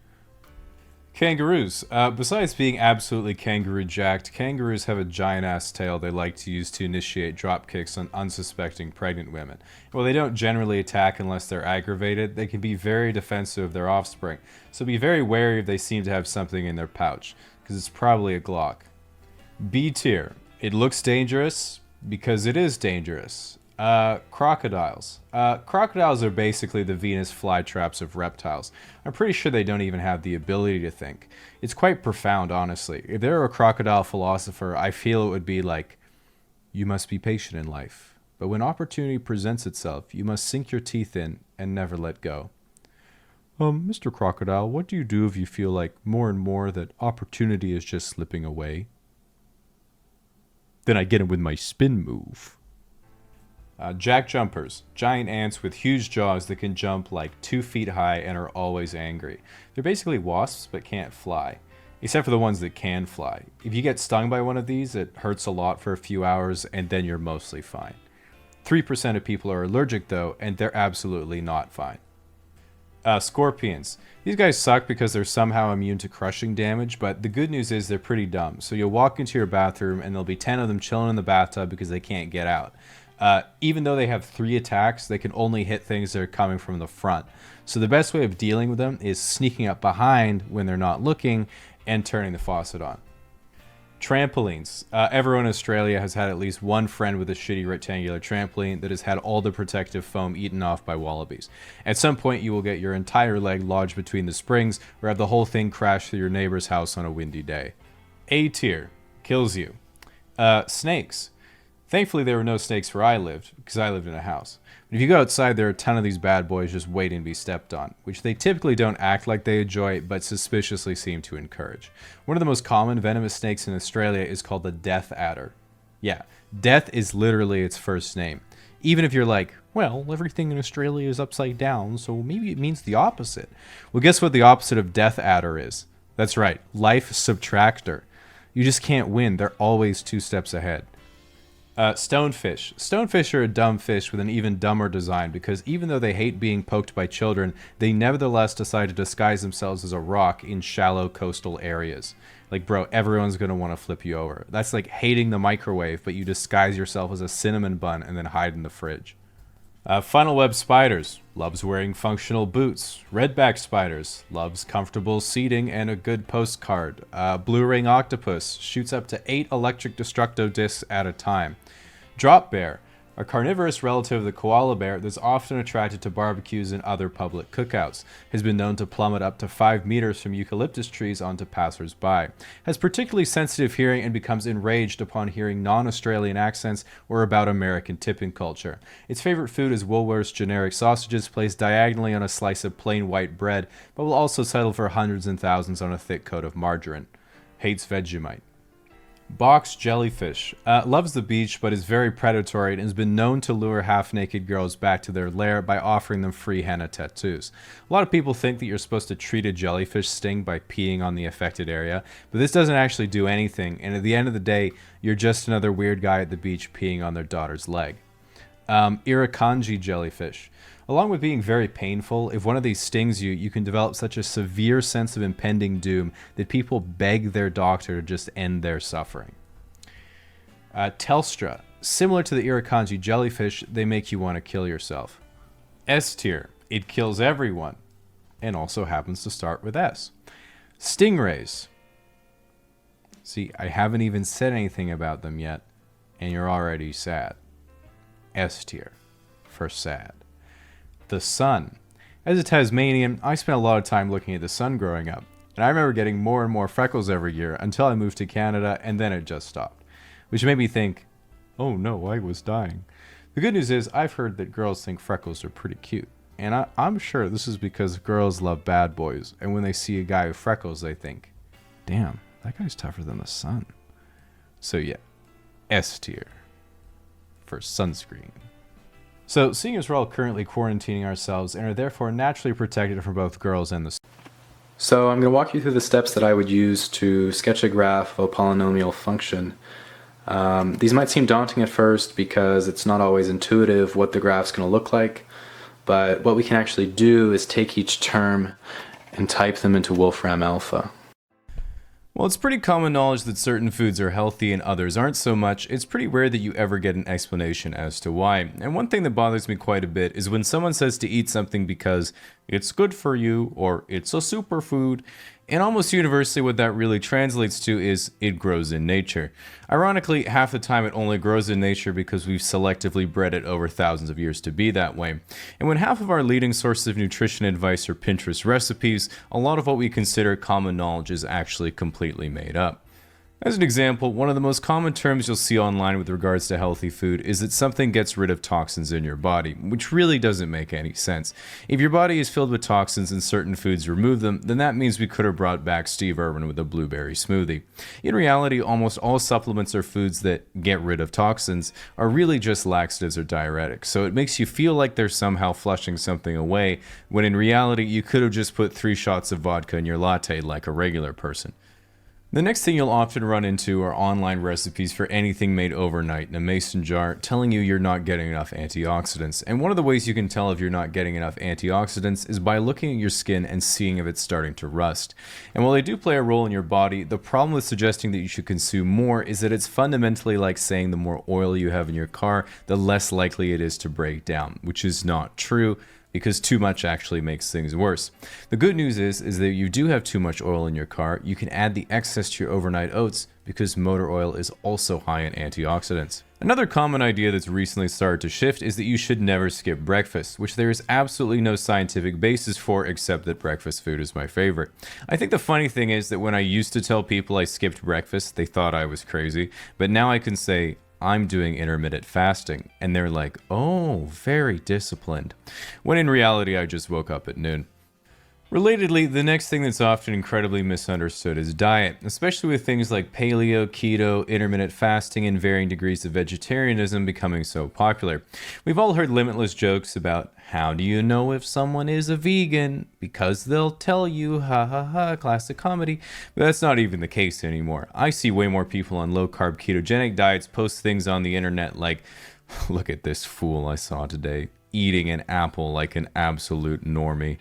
Kangaroos. Besides being absolutely kangaroo jacked, kangaroos have a giant-ass tail they like to use to initiate drop kicks on unsuspecting pregnant women. While they don't generally attack unless they're aggravated, they can be very defensive of their offspring, so be very wary if they seem to have something in their pouch, because it's probably a Glock. B tier. It looks dangerous because it is dangerous. Crocodiles. Crocodiles are basically the Venus flytraps of reptiles. I'm pretty sure they don't even have the ability to think. It's quite profound, honestly. If there were a crocodile philosopher, I feel it would be like, you must be patient in life, but when opportunity presents itself, you must sink your teeth in and never let go. Mr. Crocodile, what do you do if you feel like more and more that opportunity is just slipping away? Then I get him with my spin move. Jack jumpers. Giant ants with huge jaws that can jump like 2 feet high and are always angry. They're basically wasps but can't fly. Except for the ones that can fly. If you get stung by one of these, it hurts a lot for a few hours and then you're mostly fine. 3% of people are allergic though, and they're absolutely not fine. Scorpions. These guys suck because they're somehow immune to crushing damage, but the good news is they're pretty dumb. So you'll walk into your bathroom and there'll be 10 of them chilling in the bathtub because they can't get out. Even though they have 3 attacks, they can only hit things that are coming from the front. So the best way of dealing with them is sneaking up behind when they're not looking and turning the faucet on. Trampolines. Everyone in Australia has had at least one friend with a shitty rectangular trampoline that has had all the protective foam eaten off by wallabies. At some point you will get your entire leg lodged between the springs or have the whole thing crash through your neighbor's house on a windy day. A tier. Kills you. Snakes. Thankfully there were no snakes where I lived, because I lived in a house. But if you go outside, there are a ton of these bad boys just waiting to be stepped on, which they typically don't act like they enjoy, but suspiciously seem to encourage. One of the most common venomous snakes in Australia is called the death adder. Yeah, death is literally its first name. Even if you're like, well, everything in Australia is upside down, so maybe it means the opposite. Well, guess what the opposite of death adder is? That's right, life subtractor. You just can't win, they're always 2 steps ahead. Stonefish. Stonefish are a dumb fish with an even dumber design because even though they hate being poked by children, they nevertheless decide to disguise themselves as a rock in shallow coastal areas. Like, bro, everyone's going to want to flip you over. That's like hating the microwave, but you disguise yourself as a cinnamon bun and then hide in the fridge. Funnel web spiders. Loves wearing functional boots. Redback spiders. Loves comfortable seating and a good postcard. Blue ring octopus. Shoots up to 8 electric destructo discs at a time. Drop bear. a carnivorous relative of the koala bear that's often attracted to barbecues and other public cookouts, has been known to plummet up to 5 meters from eucalyptus trees onto passers-by, has particularly sensitive hearing and becomes enraged upon hearing non-Australian accents or about American tipping culture. Its favorite food is Woolworth's generic sausages placed diagonally on a slice of plain white bread, but will also settle for hundreds and thousands on a thick coat of margarine. Hates Vegemite. Box jellyfish. Loves the beach, but is very predatory and has been known to lure half-naked girls back to their lair by offering them free henna tattoos. A lot of people think that you're supposed to treat a jellyfish sting by peeing on the affected area, but this doesn't actually do anything, and at the end of the day, you're just another weird guy at the beach peeing on their daughter's leg. Irukandji jellyfish. Along with being very painful, if one of these stings you, you can develop such a severe sense of impending doom that people beg their doctor to just end their suffering. Telstra. Similar to the Irukandji jellyfish, they make you want to kill yourself. S tier. It kills everyone, and also happens to start with S. Stingrays. See, I haven't even said anything about them yet, and you're already sad. S tier. For sad. The sun. As a Tasmanian, I spent a lot of time looking at the sun growing up, and I remember getting more and more freckles every year until I moved to Canada, and then it just stopped. Which made me think, oh no, I was dying. The good news is, I've heard that girls think freckles are pretty cute, and I'm sure this is because girls love bad boys, and when they see a guy with freckles, they think, damn, that guy's tougher than the sun. So yeah, S tier. For sunscreen. So, seeing as we're all currently quarantining ourselves and are therefore naturally protected from both girls and the sun. So I'm going to walk you through the steps that I would use to sketch a graph of a polynomial function. These might seem daunting at first because it's not always intuitive what the graph's going to look like, but what we can actually do is take each term and type them into Wolfram alpha. Well, it's pretty common knowledge that certain foods are healthy and others aren't so much. It's pretty rare that you ever get an explanation as to why. And one thing that bothers me quite a bit is when someone says to eat something because it's good for you or it's a superfood. And almost universally what that really translates to is it grows in nature. Ironically, half the time it only grows in nature because we've selectively bred it over thousands of years to be that way. And when half of our leading sources of nutrition advice are Pinterest recipes, a lot of what we consider common knowledge is actually completely made up. As an example, one of the most common terms you'll see online with regards to healthy food is that something gets rid of toxins in your body, which really doesn't make any sense. If your body is filled with toxins and certain foods remove them, then that means we could have brought back Steve Irwin with a blueberry smoothie. In reality, almost all supplements or foods that get rid of toxins are really just laxatives or diuretics, so it makes you feel like they're somehow flushing something away, when in reality you could have just put 3 shots of vodka in your latte like a regular person. The next thing you'll often run into are online recipes for anything made overnight in a mason jar telling you you're not getting enough antioxidants. And one of the ways you can tell if you're not getting enough antioxidants is by looking at your skin and seeing if it's starting to rust. And while they do play a role in your body, the problem with suggesting that you should consume more is that it's fundamentally like saying the more oil you have in your car, the less likely it is to break down, which is not true, because too much actually makes things worse. The good news is that you do have too much oil in your car, you can add the excess to your overnight oats because motor oil is also high in antioxidants. Another common idea that's recently started to shift is that you should never skip breakfast, which there is absolutely no scientific basis for except that breakfast food is my favorite. I think the funny thing is that when I used to tell people I skipped breakfast, they thought I was crazy, but now I can say, I'm doing intermittent fasting, and they're like, oh, very disciplined, when in reality I just woke up at noon. Relatedly, the next thing that's often incredibly misunderstood is diet, especially with things like paleo, keto, intermittent fasting, and varying degrees of vegetarianism becoming so popular. We've all heard limitless jokes about, how do you know if someone is a vegan? Because they'll tell you, ha ha ha, classic comedy. But that's not even the case anymore. I see way more people on low-carb ketogenic diets post things on the internet like, look at this fool I saw today, eating an apple like an absolute normie.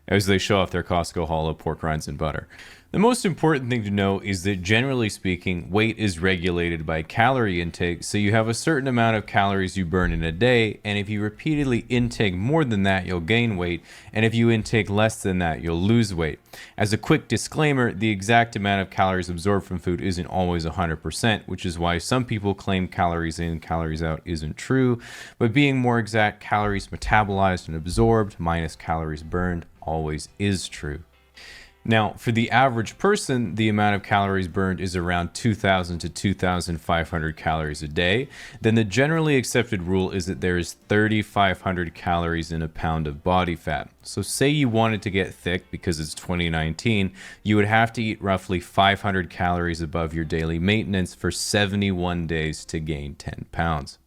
as they show off their Costco hollow pork rinds and butter. The most important thing to know is that generally speaking, weight is regulated by calorie intake, so you have a certain amount of calories you burn in a day, and if you repeatedly intake more than that, you'll gain weight, and if you intake less than that, you'll lose weight. As a quick disclaimer, the exact amount of calories absorbed from food isn't always 100%, which is why some people claim calories in, calories out isn't true, but being more exact, calories metabolized and absorbed minus calories burned always is true. Now, for the average person, the amount of calories burned is around 2,000 to 2,500 calories a day. Then the generally accepted rule is that there is 3,500 calories in a pound of body fat. So say you wanted to get thick because it's 2019, you would have to eat roughly 500 calories above your daily maintenance for 71 days to gain 10 pounds.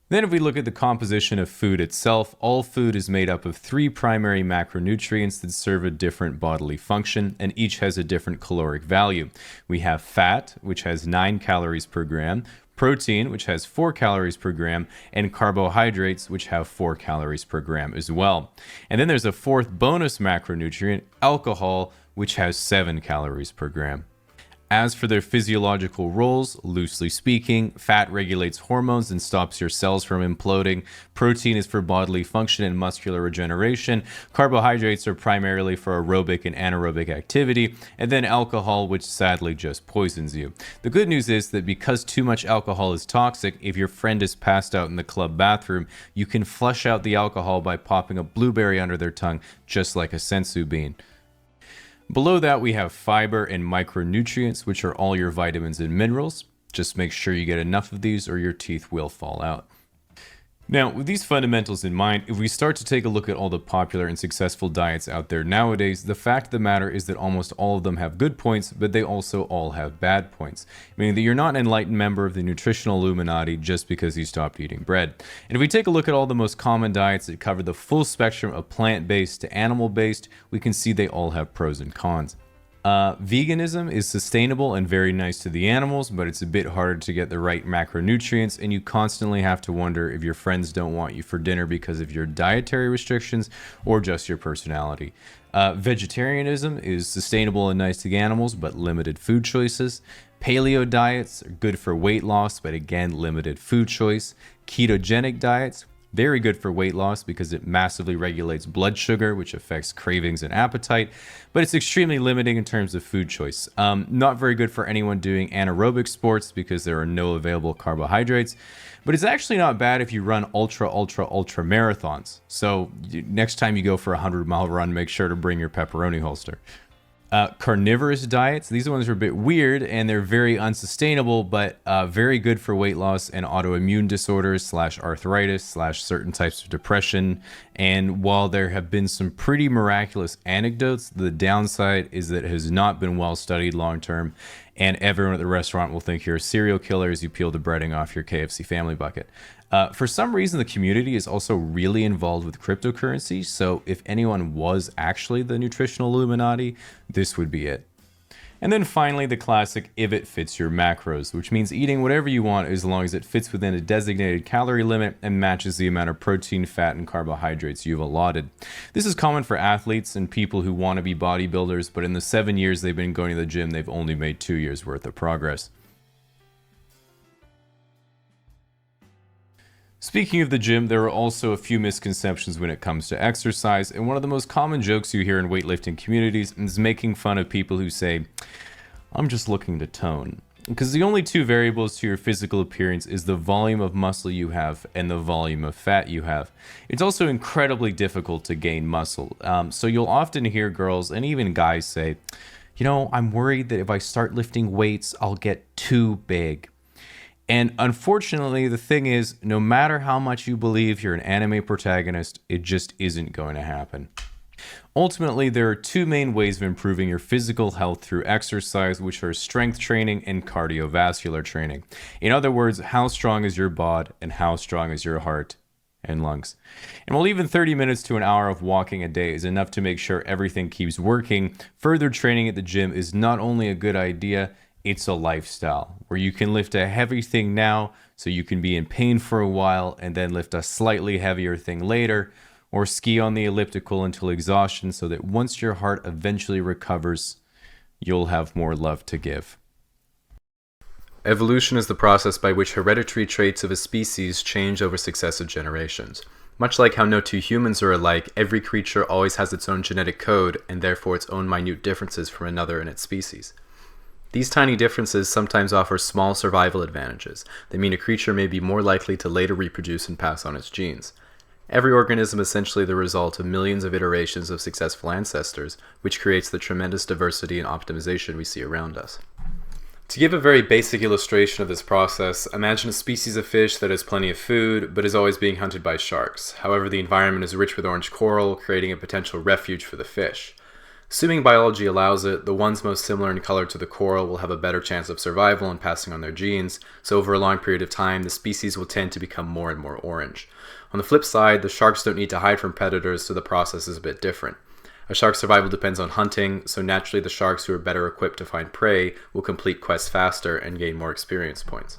Then if we look at the composition of food itself, all food is made up of 3 primary macronutrients that serve a different bodily function, and each has a different caloric value. We have fat, which has 9 calories per gram, protein, which has 4 calories per gram, and carbohydrates, which have 4 calories per gram as well. And then there's a 4th bonus macronutrient, alcohol, which has 7 calories per gram. As for their physiological roles, loosely speaking, fat regulates hormones and stops your cells from imploding. Protein is for bodily function and muscular regeneration. Carbohydrates are primarily for aerobic and anaerobic activity. And then alcohol, which sadly just poisons you. The good news is that because too much alcohol is toxic, if your friend is passed out in the club bathroom, you can flush out the alcohol by popping a blueberry under their tongue, just like a sensu bean. Below that, we have fiber and micronutrients, which are all your vitamins and minerals. Just make sure you get enough of these or your teeth will fall out. Now, with these fundamentals in mind, if we start to take a look at all the popular and successful diets out there nowadays, the fact of the matter is that almost all of them have good points, but they also all have bad points, meaning that you're not an enlightened member of the nutritional Illuminati just because you stopped eating bread. And if we take a look at all the most common diets that cover the full spectrum of plant-based to animal-based, we can see they all have pros and cons. Veganism is sustainable and very nice to the animals, but it's a bit harder to get the right macronutrients, and you constantly have to wonder if your friends don't want you for dinner because of your dietary restrictions or just your personality. Vegetarianism is sustainable and nice to the animals, but limited food choices. Paleo diets are good for weight loss, but again, limited food choice. Ketogenic diets, very good for weight loss because it massively regulates blood sugar, which affects cravings and appetite, but it's extremely limiting in terms of food choice. Not very good for anyone doing anaerobic sports because there are no available carbohydrates, but it's actually not bad if you run ultra marathons. So next time you go for a 100-mile run, make sure to bring your pepperoni holster. Carnivorous diets, these ones are a bit weird and they're very unsustainable, but very good for weight loss and autoimmune disorders / arthritis / certain types of depression. And while there have been some pretty miraculous anecdotes, the downside is that it has not been well studied long term, and everyone at the restaurant will think you're a serial killer as you peel the breading off your KFC family bucket. For some reason, the community is also really involved with cryptocurrency, so if anyone was actually the nutritional Illuminati, this would be it. And then finally, the classic if it fits your macros, which means eating whatever you want as long as it fits within a designated calorie limit and matches the amount of protein, fat, and carbohydrates you've allotted. This is common for athletes and people who want to be bodybuilders, but in the 7 years they've been going to the gym, they've only made 2 years worth of progress. Speaking of the gym, there are also a few misconceptions when it comes to exercise, and one of the most common jokes you hear in weightlifting communities is making fun of people who say, "I'm just looking to tone." Because the only two variables to your physical appearance is the volume of muscle you have and the volume of fat you have. It's also incredibly difficult to gain muscle, so you'll often hear girls and even guys say, "I'm worried that if I start lifting weights, I'll get too big." And unfortunately, the thing is, no matter how much you believe you're an anime protagonist, it just isn't going to happen. Ultimately, there are two main ways of improving your physical health through exercise, which are strength training and cardiovascular training. In other words, how strong is your bod and how strong is your heart and lungs. And while even 30 minutes to an hour of walking a day is enough to make sure everything keeps working, further training at the gym is not only a good idea, it's a lifestyle where you can lift a heavy thing now so you can be in pain for a while and then lift a slightly heavier thing later, or ski on the elliptical until exhaustion so that once your heart eventually recovers, you'll have more love to give. Evolution is the process by which hereditary traits of a species change over successive generations. Much like how no two humans are alike, every creature always has its own genetic code and therefore its own minute differences from another in its species. These tiny differences sometimes offer small survival advantages that mean a creature may be more likely to later reproduce and pass on its genes. Every organism is essentially the result of millions of iterations of successful ancestors, which creates the tremendous diversity and optimization we see around us. To give a very basic illustration of this process, imagine a species of fish that has plenty of food, but is always being hunted by sharks. However, the environment is rich with orange coral, creating a potential refuge for the fish. Assuming biology allows it, the ones most similar in color to the coral will have a better chance of survival and passing on their genes, so over a long period of time, the species will tend to become more and more orange. On the flip side, the sharks don't need to hide from predators, so the process is a bit different. A shark's survival depends on hunting, so naturally the sharks who are better equipped to find prey will complete quests faster and gain more experience points.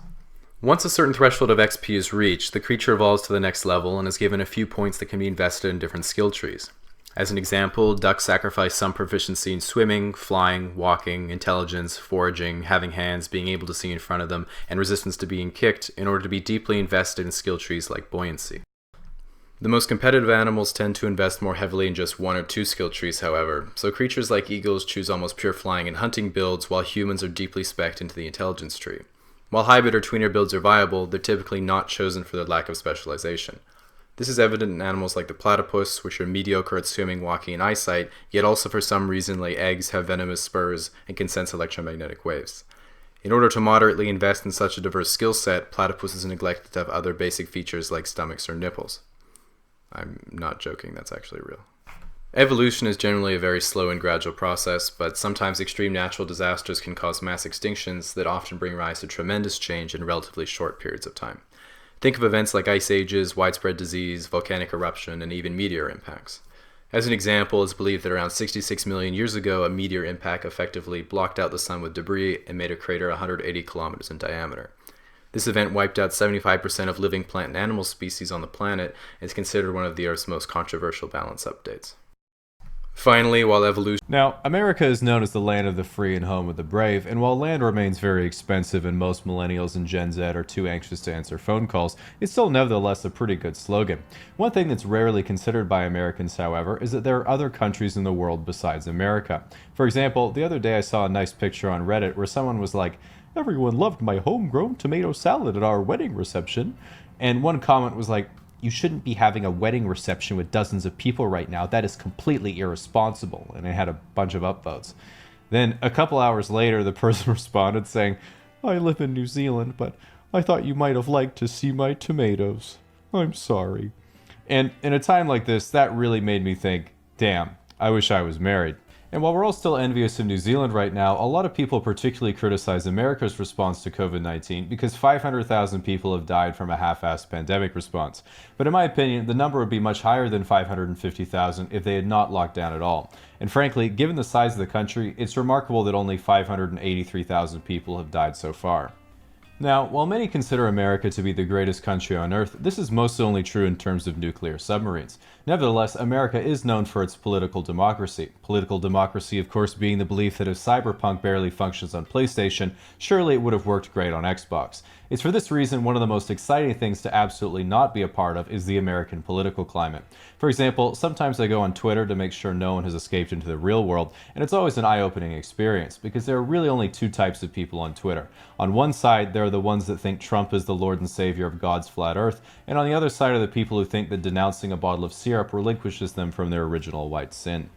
Once a certain threshold of XP is reached, the creature evolves to the next level and is given a few points that can be invested in different skill trees. As an example, ducks sacrifice some proficiency in swimming, flying, walking, intelligence, foraging, having hands, being able to see in front of them, and resistance to being kicked in order to be deeply invested in skill trees like buoyancy. The most competitive animals tend to invest more heavily in just one or two skill trees, however, so creatures like eagles choose almost pure flying and hunting builds while humans are deeply spec'd into the intelligence tree. While hybrid or tweener builds are viable, they're typically not chosen for their lack of specialization. This is evident in animals like the platypus, which are mediocre at swimming, walking, and eyesight, yet also for some reason lay eggs, have venomous spurs, and can sense electromagnetic waves. In order to moderately invest in such a diverse skill set, platypuses neglected to have other basic features like stomachs or nipples. I'm not joking, that's actually real. Evolution is generally a very slow and gradual process, but sometimes extreme natural disasters can cause mass extinctions that often bring rise to tremendous change in relatively short periods of time. Think of events like ice ages, widespread disease, volcanic eruption, and even meteor impacts. As an example, it's believed that around 66 million years ago, a meteor impact effectively blocked out the sun with debris and made a crater 180 kilometers in diameter. This event wiped out 75% of living plant and animal species on the planet and is considered one of the Earth's most controversial balance updates. Finally, while evolution... Now, America is known as the land of the free and home of the brave, and while land remains very expensive and most millennials and Gen Z are too anxious to answer phone calls, it's still nevertheless a pretty good slogan. One thing that's rarely considered by Americans, however, is that there are other countries in the world besides America. For example, the other day I saw a nice picture on Reddit where someone was like, "Everyone loved my homegrown tomato salad at our wedding reception." And one comment was like, "You shouldn't be having a wedding reception with dozens of people right now. That is completely irresponsible." And it had a bunch of upvotes. Then a couple hours later, the person responded saying, "I live in New Zealand, but I thought you might have liked to see my tomatoes. I'm sorry." And in a time like this, that really made me think, damn, I wish I was married. And while we're all still envious of New Zealand right now, a lot of people particularly criticize America's response to COVID-19 because 500,000 people have died from a half-assed pandemic response. But in my opinion, the number would be much higher than 550,000 if they had not locked down at all. And frankly, given the size of the country, it's remarkable that only 583,000 people have died so far. Now, while many consider America to be the greatest country on Earth, this is most only true in terms of nuclear submarines. Nevertheless, America is known for its political democracy. Political democracy, of course, being the belief that if Cyberpunk barely functions on PlayStation, surely it would have worked great on Xbox. It's for this reason one of the most exciting things to absolutely not be a part of is the American political climate. For example, sometimes I go on Twitter to make sure no one has escaped into the real world, and it's always an eye-opening experience, because there are really only two types of people on Twitter. On one side, there are the ones that think Trump is the Lord and Savior of God's flat earth, and on the other side are the people who think that denouncing a bottle of syrup relinquishes them from their original white sin.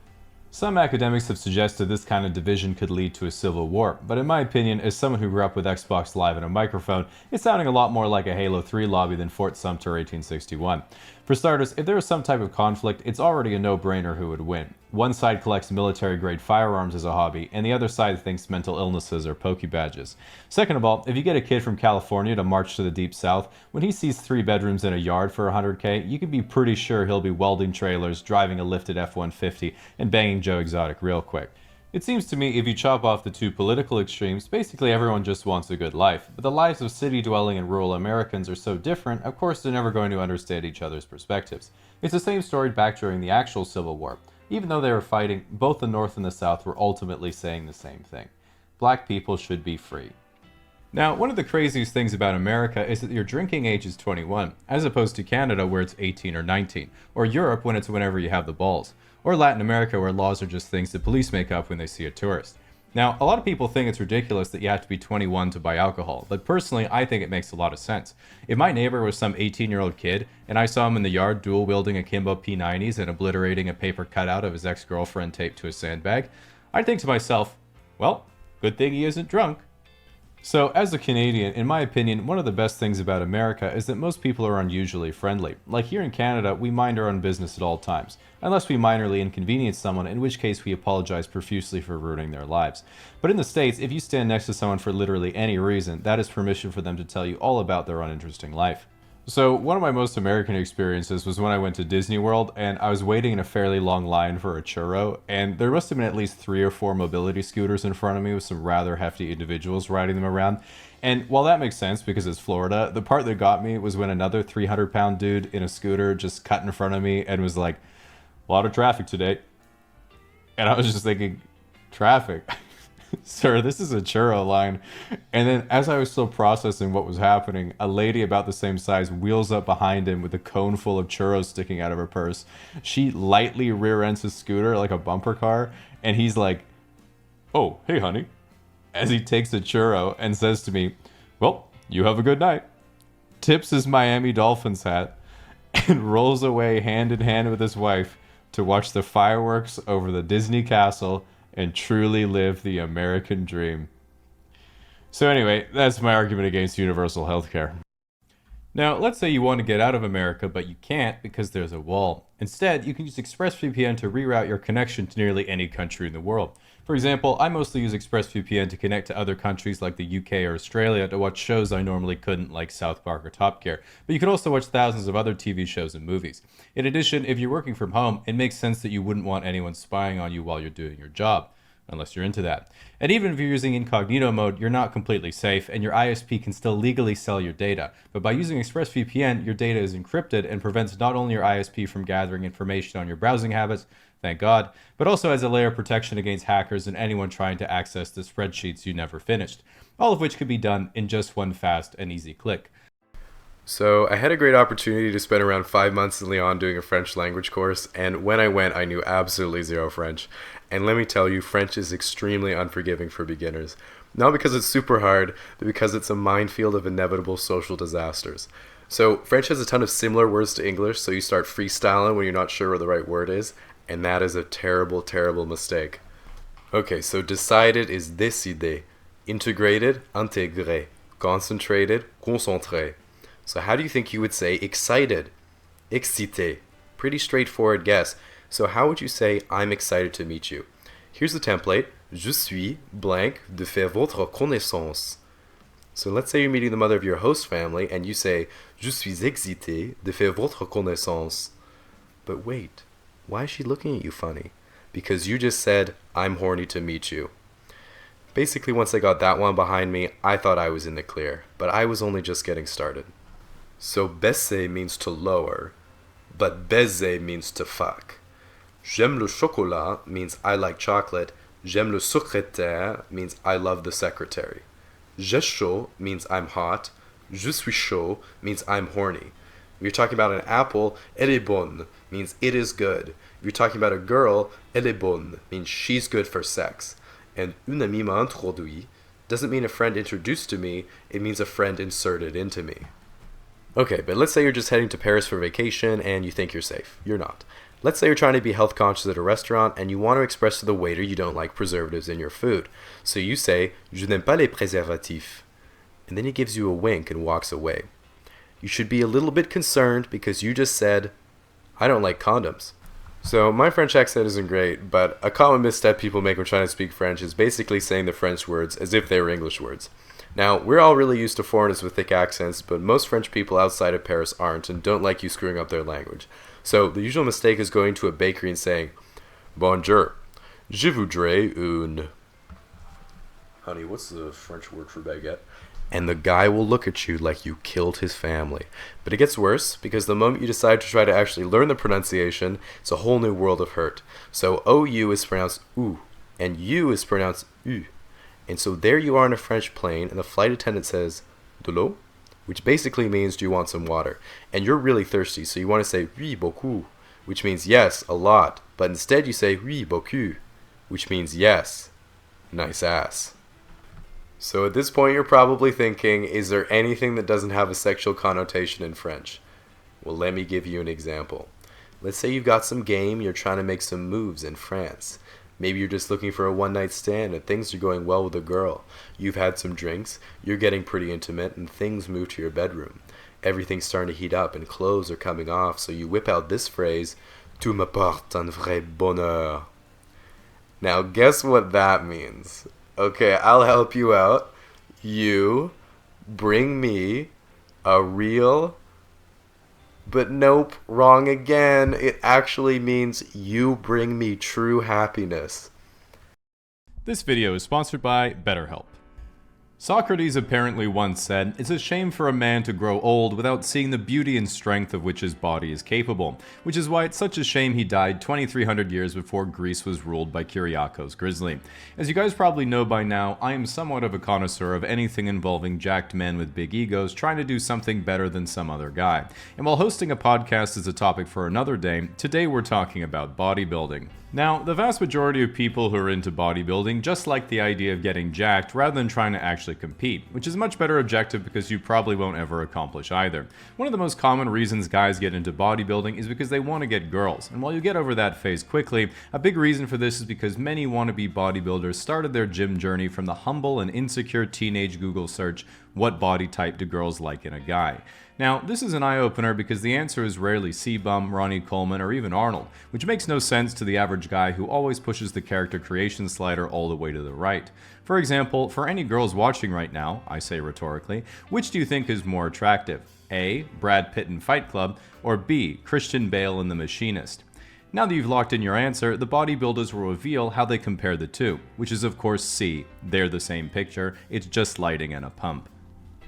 Some academics have suggested this kind of division could lead to a civil war, but in my opinion, as someone who grew up with Xbox Live and a microphone, it's sounding a lot more like a Halo 3 lobby than Fort Sumter 1861. For starters, if there is some type of conflict, it's already a no-brainer who would win. One side collects military-grade firearms as a hobby, and the other side thinks mental illnesses are Poke badges. Second of all, if you get a kid from California to march to the Deep South, when he sees 3 bedrooms in a yard for $100K, you can be pretty sure he'll be welding trailers, driving a lifted F-150, and banging Joe Exotic real quick. It seems to me if you chop off the two political extremes, basically everyone just wants a good life. But the lives of city-dwelling and rural Americans are so different, of course they're never going to understand each other's perspectives. It's the same story back during the actual Civil War. Even though they were fighting, both the North and the South were ultimately saying the same thing. Black people should be free. Now, one of the craziest things about America is that your drinking age is 21, as opposed to Canada where it's 18 or 19, or Europe when it's whenever you have the balls, or Latin America where laws are just things the police make up when they see a tourist. Now, a lot of people think it's ridiculous that you have to be 21 to buy alcohol, but personally, I think it makes a lot of sense. If my neighbor was some 18-year-old kid, and I saw him in the yard dual-wielding akimbo P90s and obliterating a paper cutout of his ex-girlfriend taped to a sandbag, I'd think to myself, well, good thing he isn't drunk. So, as a Canadian, in my opinion, one of the best things about America is that most people are unusually friendly. Like here in Canada, we mind our own business at all times, unless we minorly inconvenience someone, in which case we apologize profusely for ruining their lives. But in the States, if you stand next to someone for literally any reason, that is permission for them to tell you all about their uninteresting life. So, one of my most American experiences was when I went to Disney World, and I was waiting in a fairly long line for a churro, and there must have been at least 3 or 4 mobility scooters in front of me with some rather hefty individuals riding them around. And while that makes sense because it's Florida, the part that got me was when another 300-pound dude in a scooter just cut in front of me and was like, "A lot of traffic today." And I was just thinking, traffic? Sir, this is a churro line. And then as I was still processing what was happening, a lady about the same size wheels up behind him with a cone full of churros sticking out of her purse. She lightly rear ends his scooter like a bumper car, and he's like, "Oh, hey honey," as he takes a churro and says to me, "Well, you have a good night," tips his Miami Dolphins hat, and rolls away hand in hand with his wife to watch the fireworks over the Disney castle and truly live the American dream. So anyway, that's my argument against universal healthcare. Now, let's say you want to get out of America, but you can't because there's a wall. Instead, you can use ExpressVPN to reroute your connection to nearly any country in the world. For example, I mostly use ExpressVPN to connect to other countries like the UK or Australia to watch shows I normally couldn't, like South Park or Top Gear, but you can also watch thousands of other TV shows and movies. In addition, if you're working from home, it makes sense that you wouldn't want anyone spying on you while you're doing your job, unless you're into that. And even if you're using incognito mode, you're not completely safe, and your ISP can still legally sell your data. But by using ExpressVPN, your data is encrypted and prevents not only your ISP from gathering information on your browsing habits, thank God, but also as a layer of protection against hackers and anyone trying to access the spreadsheets you never finished, all of which could be done in just one fast and easy click. So I had a great opportunity to spend around 5 months in Lyon doing a French language course, and when I went, I knew absolutely zero French. And let me tell you, French is extremely unforgiving for beginners. Not because it's super hard, but because it's a minefield of inevitable social disasters. So French has a ton of similar words to English, so you start freestyling when you're not sure where the right word is, and that is a terrible, terrible mistake. Okay, so decided is décider, integrated, intégré, concentrated, concentré. So how do you think you would say excited? Excité. Pretty straightforward guess. So how would you say I'm excited to meet you? Here's the template. Je suis blank de faire votre connaissance. So let's say you're meeting the mother of your host family and you say Je suis excité de faire votre connaissance. But wait, why is she looking at you funny? Because you just said I'm horny to meet you. Basically, once I got that one behind me, I thought I was in the clear, but I was only just getting started. So baisser means to lower, but baiser means to fuck. J'aime le chocolat means I like chocolate. J'aime le secrétaire means I love the secretary. J'ai chaud means I'm hot. Je suis chaud means I'm horny. If you're talking about an apple, elle est bonne means it is good. If you're talking about a girl, elle est bonne means she's good for sex. And une amie m'a introduit doesn't mean a friend introduced to me, it means a friend inserted into me. Okay, but let's say you're just heading to Paris for vacation and you think you're safe. You're not. Let's say you're trying to be health conscious at a restaurant and you want to express to the waiter you don't like preservatives in your food. So you say, Je n'aime pas les préservatifs. And then he gives you a wink and walks away. You should be a little bit concerned because you just said, I don't like condoms. So my French accent isn't great, but a common misstep people make when trying to speak French is basically saying the French words as if they were English words. Now, we're all really used to foreigners with thick accents, but most French people outside of Paris aren't and don't like you screwing up their language. So the usual mistake is going to a bakery and saying, Bonjour, Je voudrais une. Honey, what's the French word for baguette? And the guy will look at you like you killed his family. But it gets worse, because the moment you decide to try to actually learn the pronunciation, it's a whole new world of hurt. So OU is pronounced OU, and U is pronounced U. And so there you are in a French plane, and the flight attendant says, de l'eau? Which basically means, do you want some water? And you're really thirsty, so you want to say, oui, beaucoup, which means yes, a lot. But instead you say, oui, beaucoup, which means yes, nice ass. So at this point you're probably thinking, is there anything that doesn't have a sexual connotation in French? Well, let me give you an example. Let's say you've got some game, you're trying to make some moves in France. Maybe you're just looking for a one-night stand and things are going well with a girl. You've had some drinks, you're getting pretty intimate, and things move to your bedroom. Everything's starting to heat up and clothes are coming off, so you whip out this phrase, tu m'apportes un vrai bonheur. Now guess what that means? Okay, I'll help you out. You bring me a real... But nope, wrong again. It actually means you bring me true happiness. This video is sponsored by BetterHelp. Socrates apparently once said, "It's a shame for a man to grow old without seeing the beauty and strength of which his body is capable," which is why it's such a shame he died 2,300 years before Greece was ruled by Kyriakos Grizzly. As you guys probably know by now, I am somewhat of a connoisseur of anything involving jacked men with big egos trying to do something better than some other guy. And while hosting a podcast is a topic for another day, today we're talking about bodybuilding. Now, the vast majority of people who are into bodybuilding just like the idea of getting jacked rather than trying to actually compete, which is a much better objective because you probably won't ever accomplish either. One of the most common reasons guys get into bodybuilding is because they want to get girls, and while you get over that phase quickly, a big reason for this is because many wannabe bodybuilders started their gym journey from the humble and insecure teenage Google search, "What body type do girls like in a guy?" Now, this is an eye-opener because the answer is rarely C-Bum, Ronnie Coleman, or even Arnold, which makes no sense to the average guy who always pushes the character creation slider all the way to the right. For example, for any girls watching right now, I say rhetorically, which do you think is more attractive? A. Brad Pitt in Fight Club, or B. Christian Bale in The Machinist? Now that you've locked in your answer, the bodybuilders will reveal how they compare the two, which is of course C. They're the same picture, it's just lighting and a pump.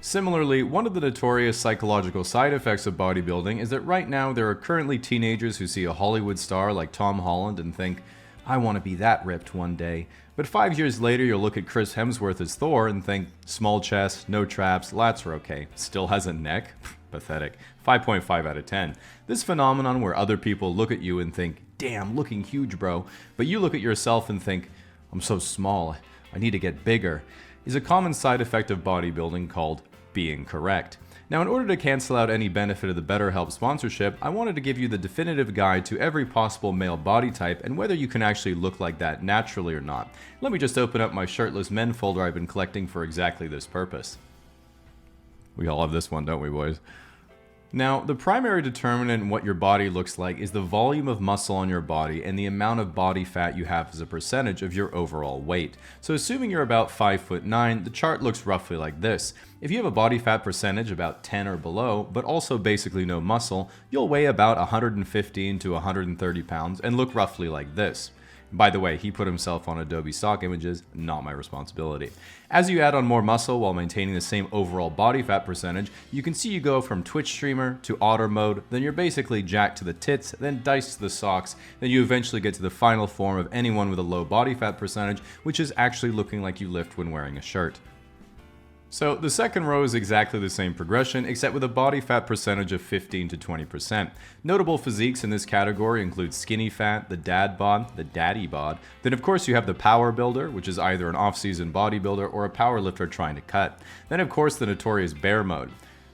Similarly, one of the notorious psychological side effects of bodybuilding is that right now there are currently teenagers who see a Hollywood star like Tom Holland and think, I want to be that ripped one day. But 5 years later you'll look at Chris Hemsworth as Thor and think, small chest, no traps, lats are okay. Still has a neck? Pathetic. 5.5 out of 10. This phenomenon where other people look at you and think, damn, looking huge bro, but you look at yourself and think, I'm so small, I need to get bigger, is a common side effect of bodybuilding called being correct. Now, in order to cancel out any benefit of the BetterHelp sponsorship, I wanted to give you the definitive guide to every possible male body type and whether you can actually look like that naturally or not. Let me just open up my shirtless men folder I've been collecting for exactly this purpose. We all have this one, don't we, boys? Now, the primary determinant in what your body looks like is the volume of muscle on your body and the amount of body fat you have as a percentage of your overall weight. So assuming you're about 5'9", the chart looks roughly like this. If you have a body fat percentage about 10 or below, but also basically no muscle, you'll weigh about 115 to 130 pounds and look roughly like this. By the way, he put himself on Adobe stock images, not my responsibility. As you add on more muscle while maintaining the same overall body fat percentage, you can see you go from Twitch streamer to otter mode, then you're basically jacked to the tits, then diced to the socks, then you eventually get to the final form of anyone with a low body fat percentage, which is actually looking like you lift when wearing a shirt. So the second row is exactly the same progression, except with a body fat percentage of 15 to 20%. Notable physiques in this category include skinny fat, the dad bod, the daddy bod. Then of course you have the power builder, which is either an off-season bodybuilder or a power lifter trying to cut. Then of course the notorious bear mode.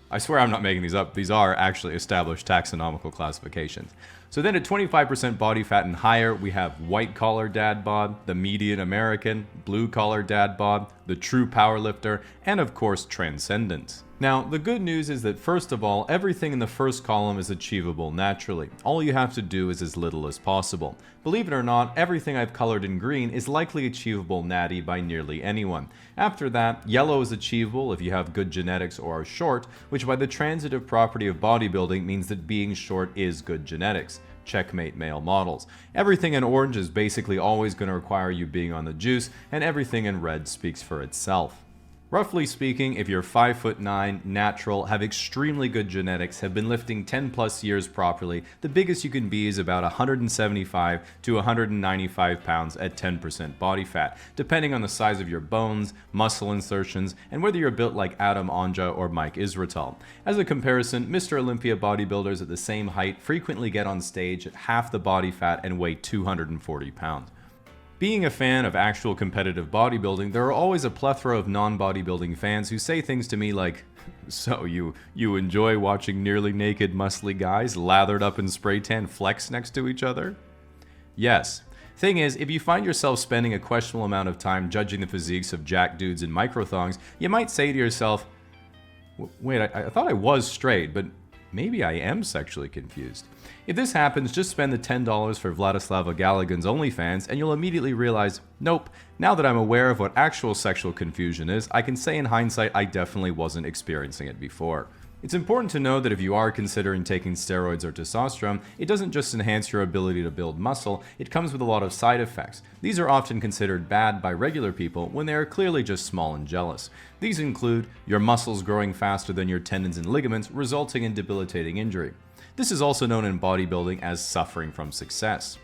I swear I'm not making these up, these are actually established taxonomical classifications. So then at 25% body fat and higher, we have white collar dad bod, the median American, blue collar dad bod, the true powerlifter, and of course transcendence. Now, the good news is that first of all, everything in the first column is achievable naturally. All you have to do is as little as possible. Believe it or not, everything I've colored in green is likely achievable natty by nearly anyone. After that, yellow is achievable if you have good genetics or are short, which by the transitive property of bodybuilding means that being short is good genetics. checkmate male models. Everything in orange is basically always going to require you being on the juice, and everything in red speaks for itself. Roughly speaking, if you're 5'9", natural, have extremely good genetics, have been lifting 10 plus years properly, the biggest you can be is about 175 to 195 pounds at 10% body fat, depending on the size of your bones, muscle insertions, and whether you're built like Adam Anja or Mike Israetel. As a comparison, Mr. Olympia bodybuilders at the same height frequently get on stage at half the body fat and weigh 240 pounds. Being a fan of actual competitive bodybuilding, there are always a plethora of non-bodybuilding fans who say things to me like, "So you enjoy watching nearly naked muscly guys lathered up in spray tan flex next to each other?" Yes. Thing is, if you find yourself spending a questionable amount of time judging the physiques of jack dudes in microthongs, you might say to yourself, "Wait, I thought I was straight, but maybe I am sexually confused." If this happens, just spend the $10 for Vladislava Galigan's OnlyFans and you'll immediately realize, nope, now that I'm aware of what actual sexual confusion is, I can say in hindsight I definitely wasn't experiencing it before. It's important to know that if you are considering taking steroids or testosterone, it doesn't just enhance your ability to build muscle, it comes with a lot of side effects. These are often considered bad by regular people when they are clearly just small and jealous. These include your muscles growing faster than your tendons and ligaments, resulting in debilitating injury. This is also known in bodybuilding as suffering from success.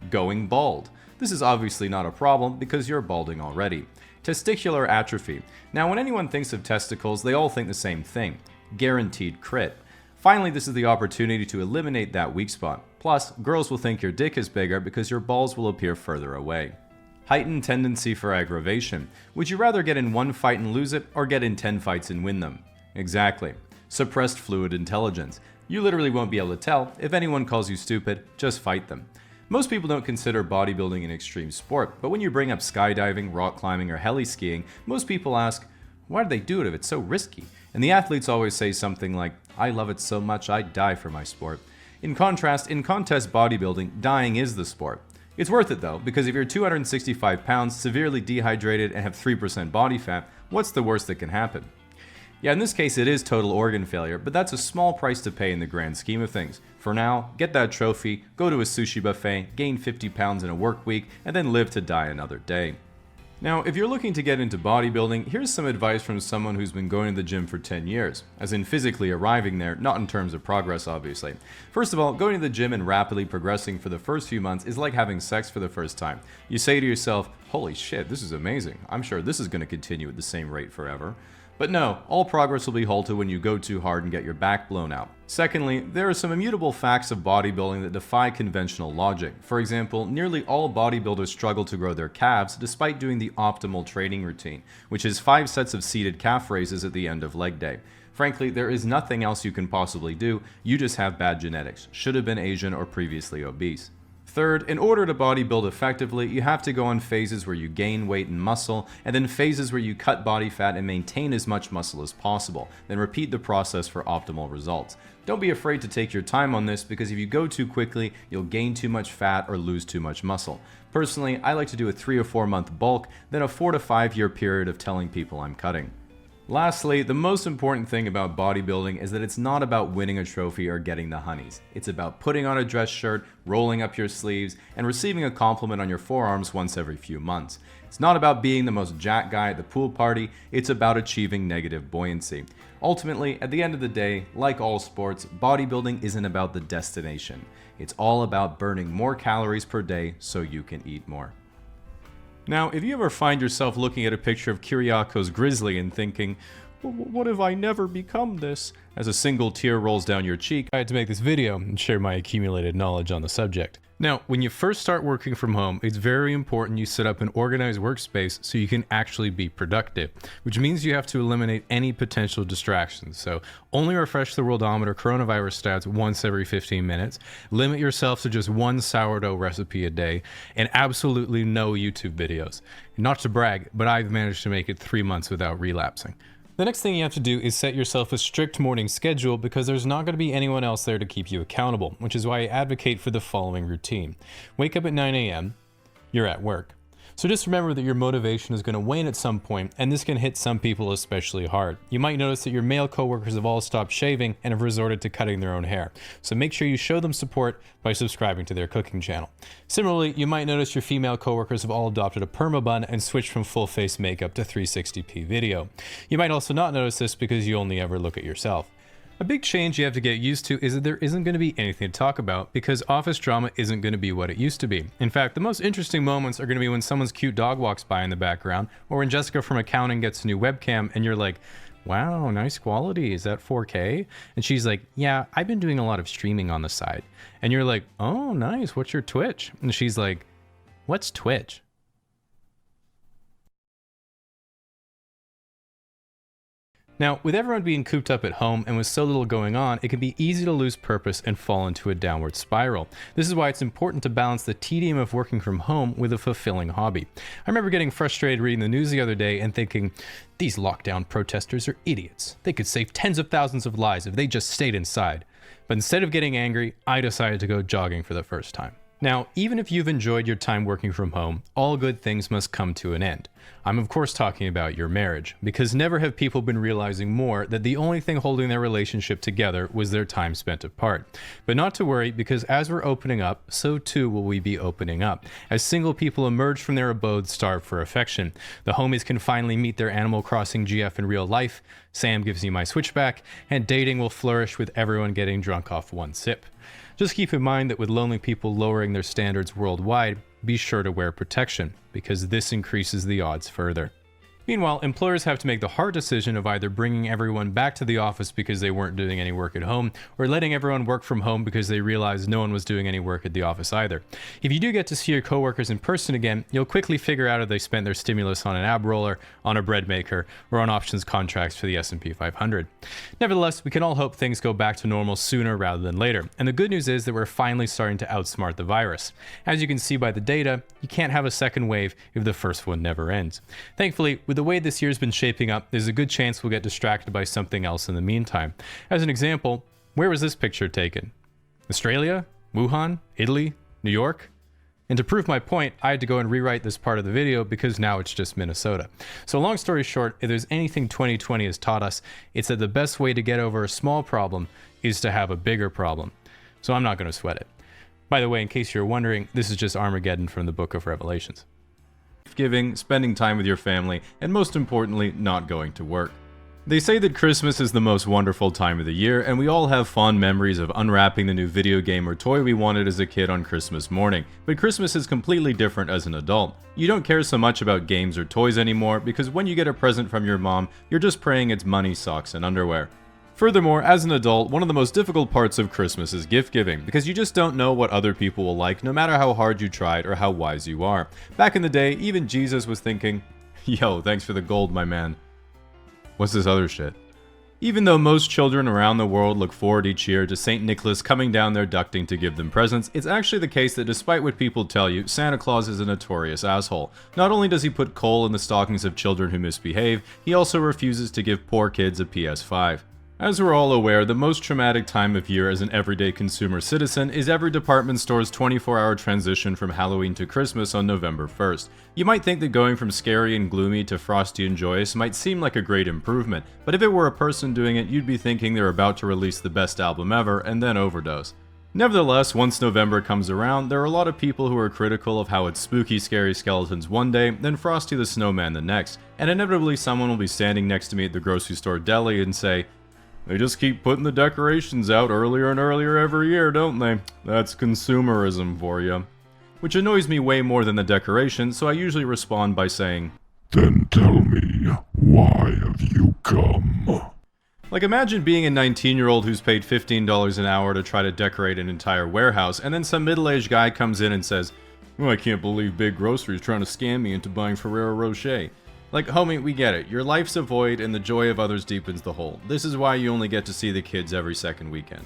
Going bald. This is obviously not a problem because you're balding already. Testicular atrophy. Now, when anyone thinks of testicles, they all think the same thing. Guaranteed crit. Finally, this is the opportunity to eliminate that weak spot. Plus, girls will think your dick is bigger because your balls will appear further away. Heightened tendency for aggravation. Would you rather get in one fight and lose it, or get in 10 fights and win them? Exactly. Suppressed fluid intelligence. You literally won't be able to tell. If anyone calls you stupid, just fight them. Most people don't consider bodybuilding an extreme sport, but when you bring up skydiving, rock climbing, or heli skiing, most people ask, why do they do it if it's so risky? And the athletes always say something like, I love it so much I'd die for my sport. In contrast, in contest bodybuilding, dying is the sport. It's worth it though, because if you're 265 pounds, severely dehydrated, and have 3% body fat, what's the worst that can happen? Yeah, in this case it is total organ failure, but that's a small price to pay in the grand scheme of things. For now, get that trophy, go to a sushi buffet, gain 50 pounds in a work week, and then live to die another day. Now, if you're looking to get into bodybuilding, here's some advice from someone who's been going to the gym for 10 years, as in physically arriving there, not in terms of progress, obviously. First of all, going to the gym and rapidly progressing for the first few months is like having sex for the first time. You say to yourself, holy shit, this is amazing. I'm sure this is going to continue at the same rate forever. But no, all progress will be halted when you go too hard and get your back blown out. Secondly, there are some immutable facts of bodybuilding that defy conventional logic. For example, nearly all bodybuilders struggle to grow their calves despite doing the optimal training routine, which is 5 sets of seated calf raises at the end of leg day. Frankly, there is nothing else you can possibly do, you just have bad genetics, should have been Asian or previously obese. Third, in order to bodybuild effectively, you have to go on phases where you gain weight and muscle, and then phases where you cut body fat and maintain as much muscle as possible, then repeat the process for optimal results. Don't be afraid to take your time on this, because if you go too quickly, you'll gain too much fat or lose too much muscle. Personally, I like to do a 3 or 4 month bulk, then a 4 to 5 year period of telling people I'm cutting. Lastly, the most important thing about bodybuilding is that it's not about winning a trophy or getting the honeys. It's about putting on a dress shirt, rolling up your sleeves, and receiving a compliment on your forearms once every few months. It's not about being the most jacked guy at the pool party, it's about achieving negative buoyancy. Ultimately, at the end of the day, like all sports, bodybuilding isn't about the destination. It's all about burning more calories per day so you can eat more. Now, if you ever find yourself looking at a picture of Kyriakos Grizzly and thinking, what if I never become this? As a single tear rolls down your cheek, I had to make this video and share my accumulated knowledge on the subject. Now, when you first start working from home, it's very important you set up an organized workspace so you can actually be productive, which means you have to eliminate any potential distractions. So only refresh the worldometer coronavirus stats once every 15 minutes, limit yourself to just one sourdough recipe a day, and absolutely no YouTube videos. Not to brag, but I've managed to make it 3 months without relapsing. The next thing you have to do is set yourself a strict morning schedule, because there's not going to be anyone else there to keep you accountable, which is why I advocate for the following routine. Wake up at 9 a.m., you're at work. So just remember that your motivation is going to wane at some point, and this can hit some people especially hard. You might notice that your male coworkers have all stopped shaving and have resorted to cutting their own hair. So make sure you show them support by subscribing to their cooking channel. Similarly, you might notice your female coworkers have all adopted a perma bun and switched from full face makeup to 360p video. You might also not notice this because you only ever look at yourself. A big change you have to get used to is that there isn't going to be anything to talk about because office drama isn't going to be what it used to be. In fact, the most interesting moments are going to be when someone's cute dog walks by in the background, or when Jessica from accounting gets a new webcam and you're like, wow, nice quality, is that 4K? And she's like, yeah, I've been doing a lot of streaming on the side. And you're like, oh, nice, what's your Twitch? And she's like, what's Twitch? Now, with everyone being cooped up at home and with so little going on, it can be easy to lose purpose and fall into a downward spiral. This is why it's important to balance the tedium of working from home with a fulfilling hobby. I remember getting frustrated reading the news the other day and thinking, these lockdown protesters are idiots. They could save tens of thousands of lives if they just stayed inside. But instead of getting angry, I decided to go jogging for the first time. Now, even if you've enjoyed your time working from home, all good things must come to an end. I'm of course talking about your marriage, because never have people been realizing more that the only thing holding their relationship together was their time spent apart. But not to worry, because as we're opening up, so too will we be opening up. As single people emerge from their abodes starved for affection, the homies can finally meet their Animal Crossing GF in real life, Sam gives you my switchback, and dating will flourish with everyone getting drunk off one sip. Just keep in mind that with lonely people lowering their standards worldwide, be sure to wear protection, because this increases the odds further. Meanwhile, employers have to make the hard decision of either bringing everyone back to the office because they weren't doing any work at home, or letting everyone work from home because they realized no one was doing any work at the office either. If you do get to see your coworkers in person again, you'll quickly figure out if they spent their stimulus on an ab roller, on a bread maker, or on options contracts for the S&P 500. Nevertheless, we can all hope things go back to normal sooner rather than later, and the good news is that we're finally starting to outsmart the virus. As you can see by the data, you can't have a second wave if the first one never ends. Thankfully, with the way this year's been shaping up, there's a good chance we'll get distracted by something else in the meantime. As an example, where was this picture taken? Australia? Wuhan? Italy? New York? And to prove my point, I had to go and rewrite this part of the video because now it's just Minnesota. So long story short, if there's anything 2020 has taught us, it's that the best way to get over a small problem is to have a bigger problem. So I'm not going to sweat it. By the way, in case you're wondering, this is just Armageddon from the Book of Revelations. Giving, spending time with your family, and most importantly, not going to work. They say that Christmas is the most wonderful time of the year, and we all have fond memories of unwrapping the new video game or toy we wanted as a kid on Christmas morning. But Christmas is completely different as an adult. You don't care so much about games or toys anymore, because when you get a present from your mom, you're just praying it's money, socks, and underwear. Furthermore, as an adult, one of the most difficult parts of Christmas is gift giving, because you just don't know what other people will like no matter how hard you tried or how wise you are. Back in the day, even Jesus was thinking, yo, thanks for the gold, my man. What's this other shit? Even though most children around the world look forward each year to St. Nicholas coming down their ducting to give them presents, it's actually the case that despite what people tell you, Santa Claus is a notorious asshole. Not only does he put coal in the stockings of children who misbehave, he also refuses to give poor kids a PS5. As we're all aware, the most traumatic time of year as an everyday consumer citizen is every department store's 24-hour transition from Halloween to Christmas on November 1st. You might think that going from scary and gloomy to frosty and joyous might seem like a great improvement, but if it were a person doing it, you'd be thinking they're about to release the best album ever and then overdose. Nevertheless, once November comes around, there are a lot of people who are critical of how it's spooky, scary skeletons one day, then Frosty the Snowman the next, and inevitably someone will be standing next to me at the grocery store deli and say, they just keep putting the decorations out earlier and earlier every year, don't they? That's consumerism for you. Which annoys me way more than the decorations, so I usually respond by saying, then tell me, why have you come? Like, imagine being a 19-year-old who's paid $15 an hour to try to decorate an entire warehouse, and then some middle-aged guy comes in and says, oh, I can't believe Big Grocery is trying to scam me into buying Ferrero Rocher. Like, homie, we get it. Your life's a void and the joy of others deepens the hole. This is why you only get to see the kids every second weekend.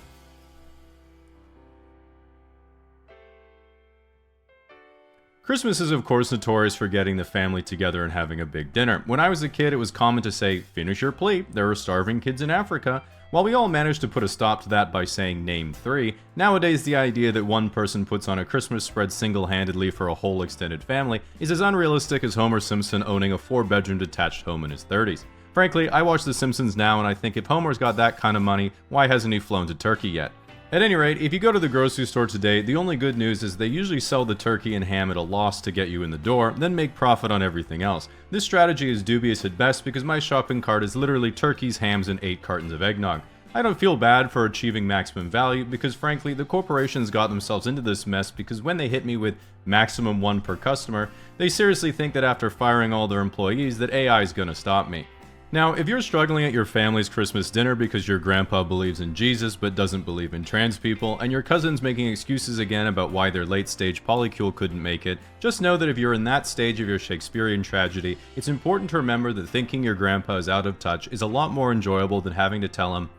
Christmas is of course notorious for getting the family together and having a big dinner. When I was a kid, it was common to say, "Finish your plate, there are starving kids in Africa." While we all managed to put a stop to that by saying name 3, nowadays the idea that one person puts on a Christmas spread single-handedly for a whole extended family is as unrealistic as Homer Simpson owning a 4-bedroom detached home in his 30s. Frankly, I watch The Simpsons now and I think if Homer's got that kind of money, why hasn't he flown to Turkey yet? At any rate, if you go to the grocery store today, the only good news is they usually sell the turkey and ham at a loss to get you in the door, then make profit on everything else. This strategy is dubious at best because my shopping cart is literally turkeys, hams, and 8 cartons of eggnog. I don't feel bad for achieving maximum value because frankly, the corporations got themselves into this mess because when they hit me with maximum 1 per customer, they seriously think that after firing all their employees that AI is gonna stop me. Now, if you're struggling at your family's Christmas dinner because your grandpa believes in Jesus but doesn't believe in trans people, and your cousin's making excuses again about why their late-stage polycule couldn't make it, just know that if you're in that stage of your Shakespearean tragedy, it's important to remember that thinking your grandpa is out of touch is a lot more enjoyable than having to tell him,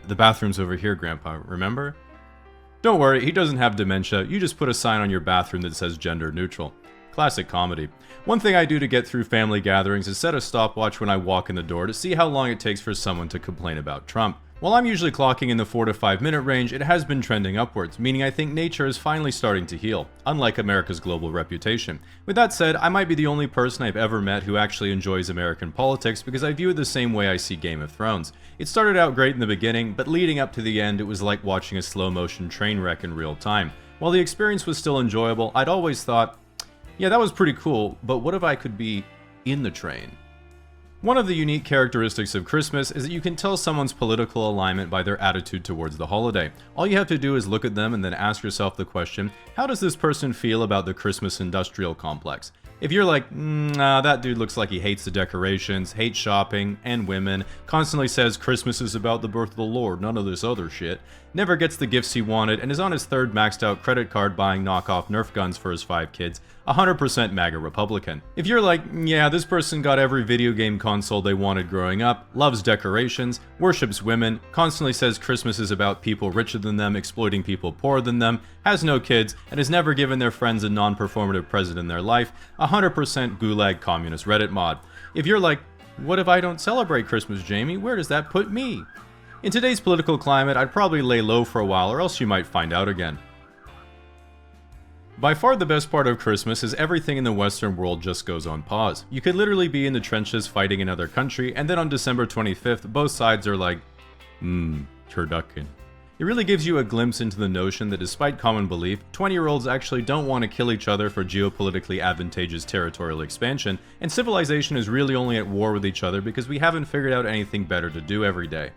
"The bathroom's over here, Grandpa, remember?" Don't worry, he doesn't have dementia, you just put a sign on your bathroom that says gender neutral. Classic comedy. One thing I do to get through family gatherings is set a stopwatch when I walk in the door to see how long it takes for someone to complain about Trump. While I'm usually clocking in the 4 to 5 minute range, it has been trending upwards, meaning I think nature is finally starting to heal, unlike America's global reputation. With that said, I might be the only person I've ever met who actually enjoys American politics because I view it the same way I see Game of Thrones. It started out great in the beginning, but leading up to the end it was like watching a slow motion train wreck in real time. While the experience was still enjoyable, I'd always thought, yeah, that was pretty cool, but what if I could be in the train? One of the unique characteristics of Christmas is that you can tell someone's political alignment by their attitude towards the holiday. All you have to do is look at them and then ask yourself the question, how does this person feel about the Christmas industrial complex? If you're like, nah, that dude looks like he hates the decorations, hates shopping, and women, constantly says Christmas is about the birth of the Lord, none of this other shit, never gets the gifts he wanted, and is on his 3rd maxed out credit card buying knockoff Nerf guns for his 5 kids, 100% MAGA Republican. If you're like, yeah, this person got every video game console they wanted growing up, loves decorations, worships women, constantly says Christmas is about people richer than them exploiting people poorer than them, has no kids, and has never given their friends a non-performative present in their life, 100% gulag communist Reddit mod. If you're like, what if I don't celebrate Christmas, Jamie? Where does that put me? In today's political climate, I'd probably lay low for a while or else you might find out again. By far the best part of Christmas is everything in the Western world just goes on pause. You could literally be in the trenches fighting another country, and then on December 25th, both sides are like, turducken. It really gives you a glimpse into the notion that despite common belief, 20-year-olds actually don't want to kill each other for geopolitically advantageous territorial expansion, and civilization is really only at war with each other because we haven't figured out anything better to do every day.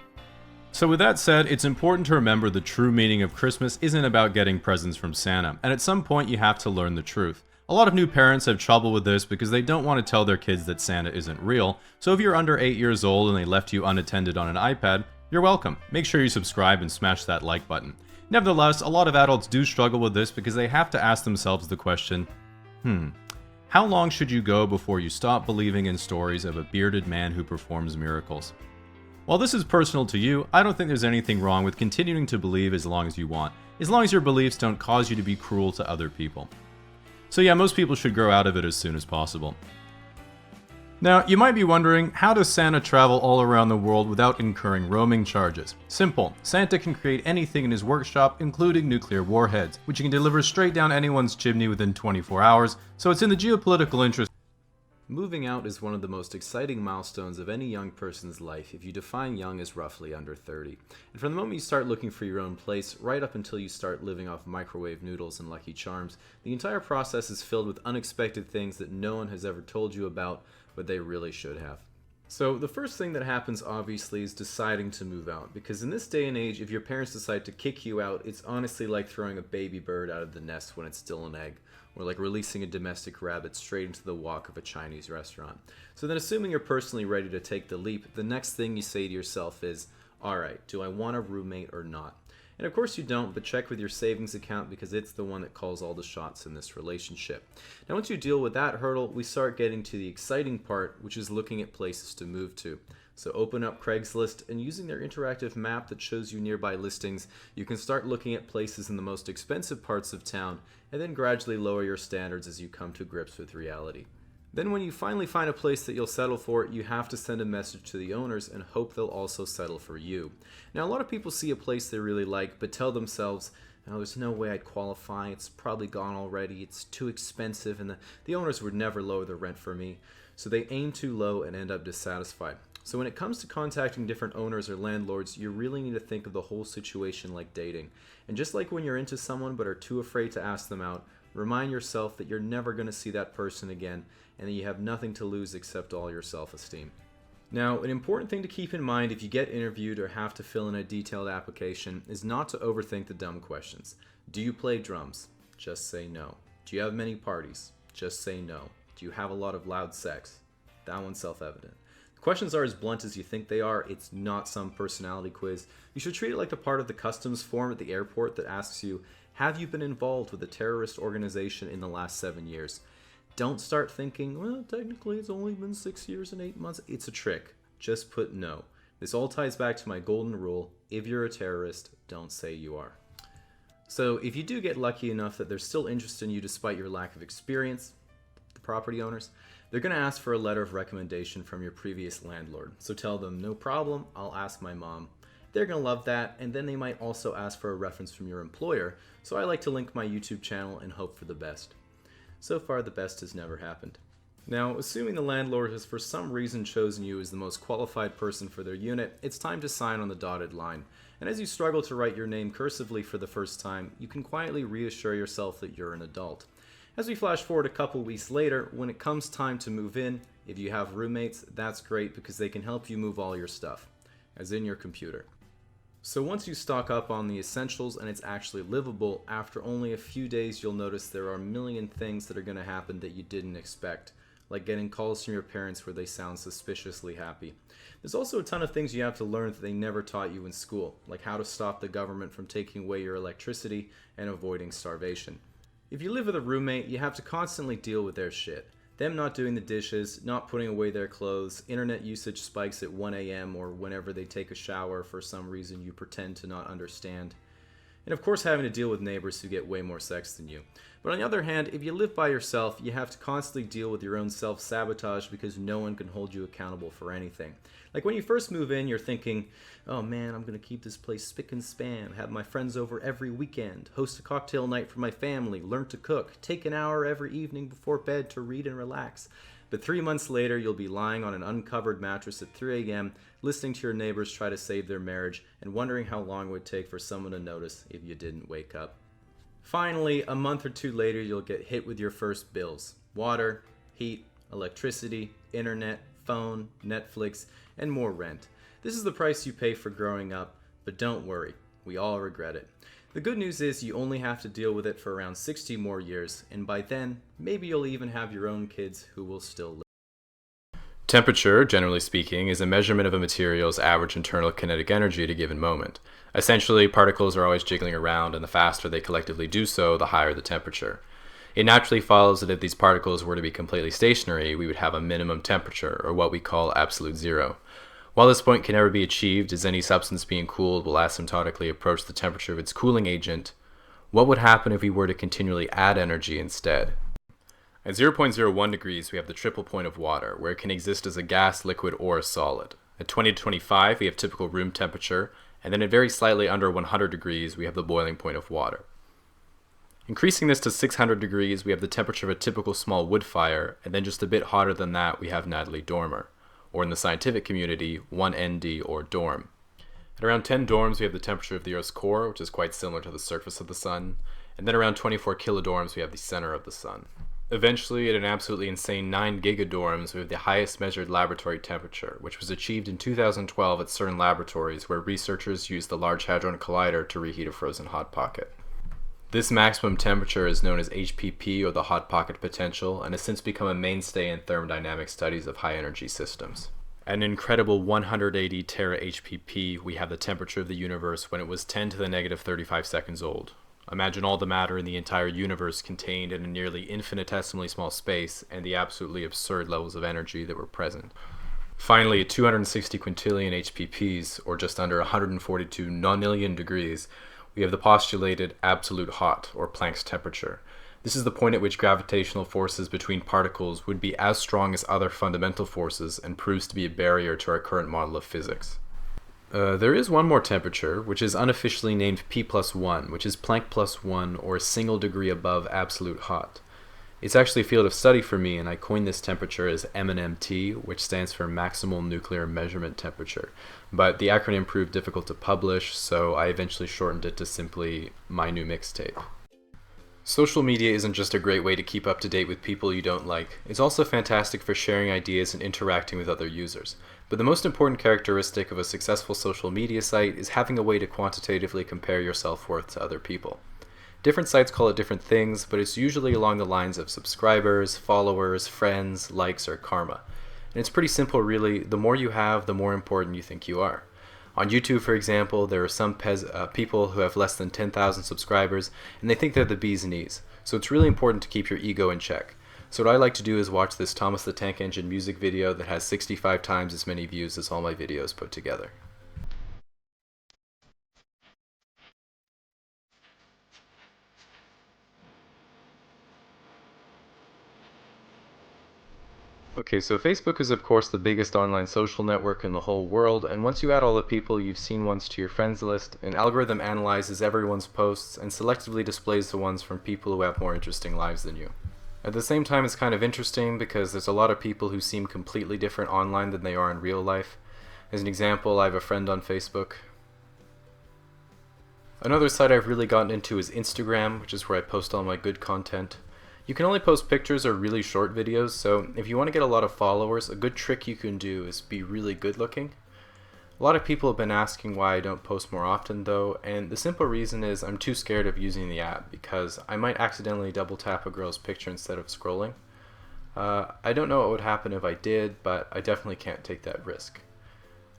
So with that said, it's important to remember the true meaning of Christmas isn't about getting presents from Santa, and at some point you have to learn the truth. A lot of new parents have trouble with this because they don't want to tell their kids that Santa isn't real, so if you're under 8 years old and they left you unattended on an iPad, you're welcome. Make sure you subscribe and smash that like button. Nevertheless, a lot of adults do struggle with this because they have to ask themselves the question, how long should you go before you stop believing in stories of a bearded man who performs miracles? While this is personal to you, I don't think there's anything wrong with continuing to believe as long as you want, as long as your beliefs don't cause you to be cruel to other people. So yeah, most people should grow out of it as soon as possible. Now, you might be wondering, how does Santa travel all around the world without incurring roaming charges? Simple. Santa can create anything in his workshop, including nuclear warheads, which he can deliver straight down anyone's chimney within 24 hours, so it's in the geopolitical interest. Moving out is one of the most exciting milestones of any young person's life if you define young as roughly under 30. And from the moment you start looking for your own place, right up until you start living off microwave noodles and Lucky Charms, the entire process is filled with unexpected things that no one has ever told you about, but they really should have. So the first thing that happens obviously is deciding to move out, because in this day and age, if your parents decide to kick you out, it's honestly like throwing a baby bird out of the nest when it's still an egg, or like releasing a domestic rabbit straight into the wok of a Chinese restaurant. So then, assuming you're personally ready to take the leap, the next thing you say to yourself is, alright, do I want a roommate or not? And of course you don't, but check with your savings account because it's the one that calls all the shots in this relationship. Now once you deal with that hurdle, we start getting to the exciting part, which is looking at places to move to. So open up Craigslist, and using their interactive map that shows you nearby listings, you can start looking at places in the most expensive parts of town, and then gradually lower your standards as you come to grips with reality. Then when you finally find a place that you'll settle for, you have to send a message to the owners and hope they'll also settle for you. Now, a lot of people see a place they really like, but tell themselves, "Oh, there's no way I'd qualify, it's probably gone already, it's too expensive, and the owners would never lower the rent for me." So they aim too low and end up dissatisfied. So when it comes to contacting different owners or landlords, you really need to think of the whole situation like dating. And just like when you're into someone but are too afraid to ask them out, remind yourself that you're never going to see that person again and that you have nothing to lose except all your self-esteem. Now, an important thing to keep in mind if you get interviewed or have to fill in a detailed application is not to overthink the dumb questions. Do you play drums? Just say no. Do you have many parties? Just say no. Do you have a lot of loud sex? That one's self-evident. Questions are as blunt as you think they are. It's not some personality quiz. You should treat it like a part of the customs form at the airport that asks you, have you been involved with a terrorist organization in the last 7 years? Don't start thinking, well, technically it's only been 6 years and 8 months. It's a trick. Just put no. This all ties back to my golden rule. If you're a terrorist, don't say you are. So if you do get lucky enough that they're still interested in you despite your lack of experience, the property owners, they're going to ask for a letter of recommendation from your previous landlord. So tell them, no problem, I'll ask my mom. They're going to love that, and then they might also ask for a reference from your employer, so I like to link my YouTube channel and hope for the best. So far, the best has never happened. Now, assuming the landlord has for some reason chosen you as the most qualified person for their unit, it's time to sign on the dotted line. And as you struggle to write your name cursively for the first time, you can quietly reassure yourself that you're an adult. As we flash forward a couple weeks later, when it comes time to move in, if you have roommates, that's great because they can help you move all your stuff, as in your computer. So once you stock up on the essentials and it's actually livable, after only a few days you'll notice there are a million things that are going to happen that you didn't expect, like getting calls from your parents where they sound suspiciously happy. There's also a ton of things you have to learn that they never taught you in school, like how to stop the government from taking away your electricity and avoiding starvation. If you live with a roommate, you have to constantly deal with their shit. Them not doing the dishes, not putting away their clothes, internet usage spikes at 1 a.m. or whenever they take a shower for some reason you pretend to not understand. And of course having to deal with neighbors who get way more sex than you. But on the other hand, if you live by yourself, you have to constantly deal with your own self-sabotage because no one can hold you accountable for anything. Like when you first move in, you're thinking, oh man, I'm going to keep this place spick and span, have my friends over every weekend, host a cocktail night for my family, learn to cook, take an hour every evening before bed to read and relax. But 3 months later, you'll be lying on an uncovered mattress at 3 a.m., listening to your neighbors try to save their marriage, and wondering how long it would take for someone to notice if you didn't wake up. Finally, a month or two later, you'll get hit with your first bills. Water, heat, electricity, internet, phone, Netflix, and more rent. This is the price you pay for growing up, but don't worry, we all regret it. The good news is you only have to deal with it for around 60 more years, and by then, maybe you'll even have your own kids who will still live. Temperature, generally speaking, is a measurement of a material's average internal kinetic energy at a given moment. Essentially, particles are always jiggling around, and the faster they collectively do so, the higher the temperature. It naturally follows that if these particles were to be completely stationary, we would have a minimum temperature, or what we call absolute zero. While this point can never be achieved, as any substance being cooled will asymptotically approach the temperature of its cooling agent, what would happen if we were to continually add energy instead? At 0.01 degrees, we have the triple point of water, where it can exist as a gas, liquid, or a solid. At 20 to 25, we have typical room temperature, and then at very slightly under 100 degrees, we have the boiling point of water. Increasing this to 600 degrees, we have the temperature of a typical small wood fire, and then just a bit hotter than that, we have Natalie Dormer, or in the scientific community, 1 ND or dorm. At around 10 dorms, we have the temperature of the Earth's core, which is quite similar to the surface of the sun, and then around 24 kilodorms, we have the center of the sun. Eventually, at an absolutely insane 9 gigadorms, we have the highest measured laboratory temperature, which was achieved in 2012 at CERN laboratories, where researchers used the Large Hadron Collider to reheat a frozen Hot Pocket. This maximum temperature is known as HPP, or the Hot Pocket potential, and has since become a mainstay in thermodynamic studies of high-energy systems. At an incredible 180 tera HPP, we have the temperature of the universe when it was 10 to the negative 35 seconds old. Imagine all the matter in the entire universe contained in a nearly infinitesimally small space, and the absolutely absurd levels of energy that were present. Finally, at 260 quintillion HPPs, or just under 142 nonillion degrees, we have the postulated absolute hot, or Planck's temperature. This is the point at which gravitational forces between particles would be as strong as other fundamental forces and proves to be a barrier to our current model of physics. There is one more temperature, which is unofficially named P+1, which is Planck plus 1, or a single degree above absolute hot. It's actually a field of study for me, and I coined this temperature as MNMT, which stands for Maximal Nuclear Measurement Temperature. But the acronym proved difficult to publish, so I eventually shortened it to simply My New Mixtape. Social media isn't just a great way to keep up to date with people you don't like. It's also fantastic for sharing ideas and interacting with other users. But the most important characteristic of a successful social media site is having a way to quantitatively compare your self-worth to other people. Different sites call it different things, but it's usually along the lines of subscribers, followers, friends, likes, or karma. And it's pretty simple really. The more you have, the more important you think you are. On YouTube, for example, there are some people who have less than 10,000 subscribers, and they think they're the bee's knees. So it's really important to keep your ego in check. So what I like to do is watch this Thomas the Tank Engine music video that has 65 times as many views as all my videos put together. Okay, so Facebook is of course the biggest online social network in the whole world, and once you add all the people you've seen once to your friends list, an algorithm analyzes everyone's posts and selectively displays the ones from people who have more interesting lives than you. At the same time, it's kind of interesting because there's a lot of people who seem completely different online than they are in real life. As an example, I have a friend on Facebook. Another site I've really gotten into is Instagram, which is where I post all my good content. You can only post pictures or really short videos, so if you want to get a lot of followers, a good trick you can do is be really good looking. A lot of people have been asking why I don't post more often though, and the simple reason is I'm too scared of using the app because I might accidentally double tap a girl's picture instead of scrolling. I don't know what would happen if I did, but I definitely can't take that risk.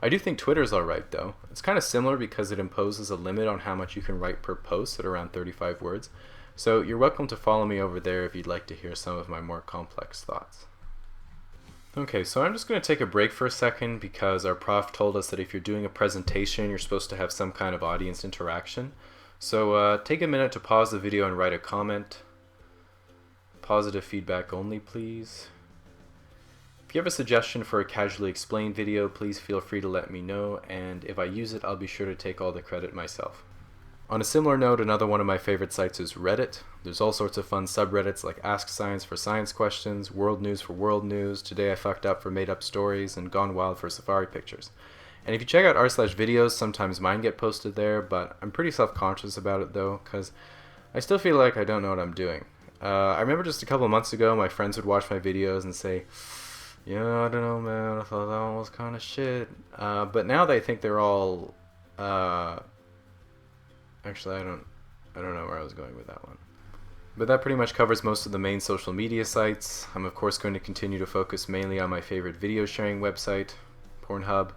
I do think Twitter's alright though. It's kind of similar because it imposes a limit on how much you can write per post at around 35 words. So you're welcome to follow me over there if you'd like to hear some of my more complex thoughts. Okay, so I'm just going to take a break for a second because our prof told us that if you're doing a presentation, you're supposed to have some kind of audience interaction. So take a minute to pause the video and write a comment. Positive feedback only, please. If you have a suggestion for a casually explained video, please feel free to let me know, and if I use it, I'll be sure to take all the credit myself. On a similar note, another one of my favorite sites is Reddit. There's all sorts of fun subreddits like Ask Science for science questions, World News for world news, Today I Fucked Up for made up stories, and Gone Wild for safari pictures. And if you check out r/videos, sometimes mine get posted there, but I'm pretty self-conscious about it though, because I still feel like I don't know what I'm doing. I remember just a couple months ago, my friends would watch my videos and say, yeah, I don't know man, I thought that one was kind of shit. But now they think they're all, actually, I don't know where I was going with that one. But that pretty much covers most of the main social media sites. I'm of course going to continue to focus mainly on my favorite video sharing website, Pornhub.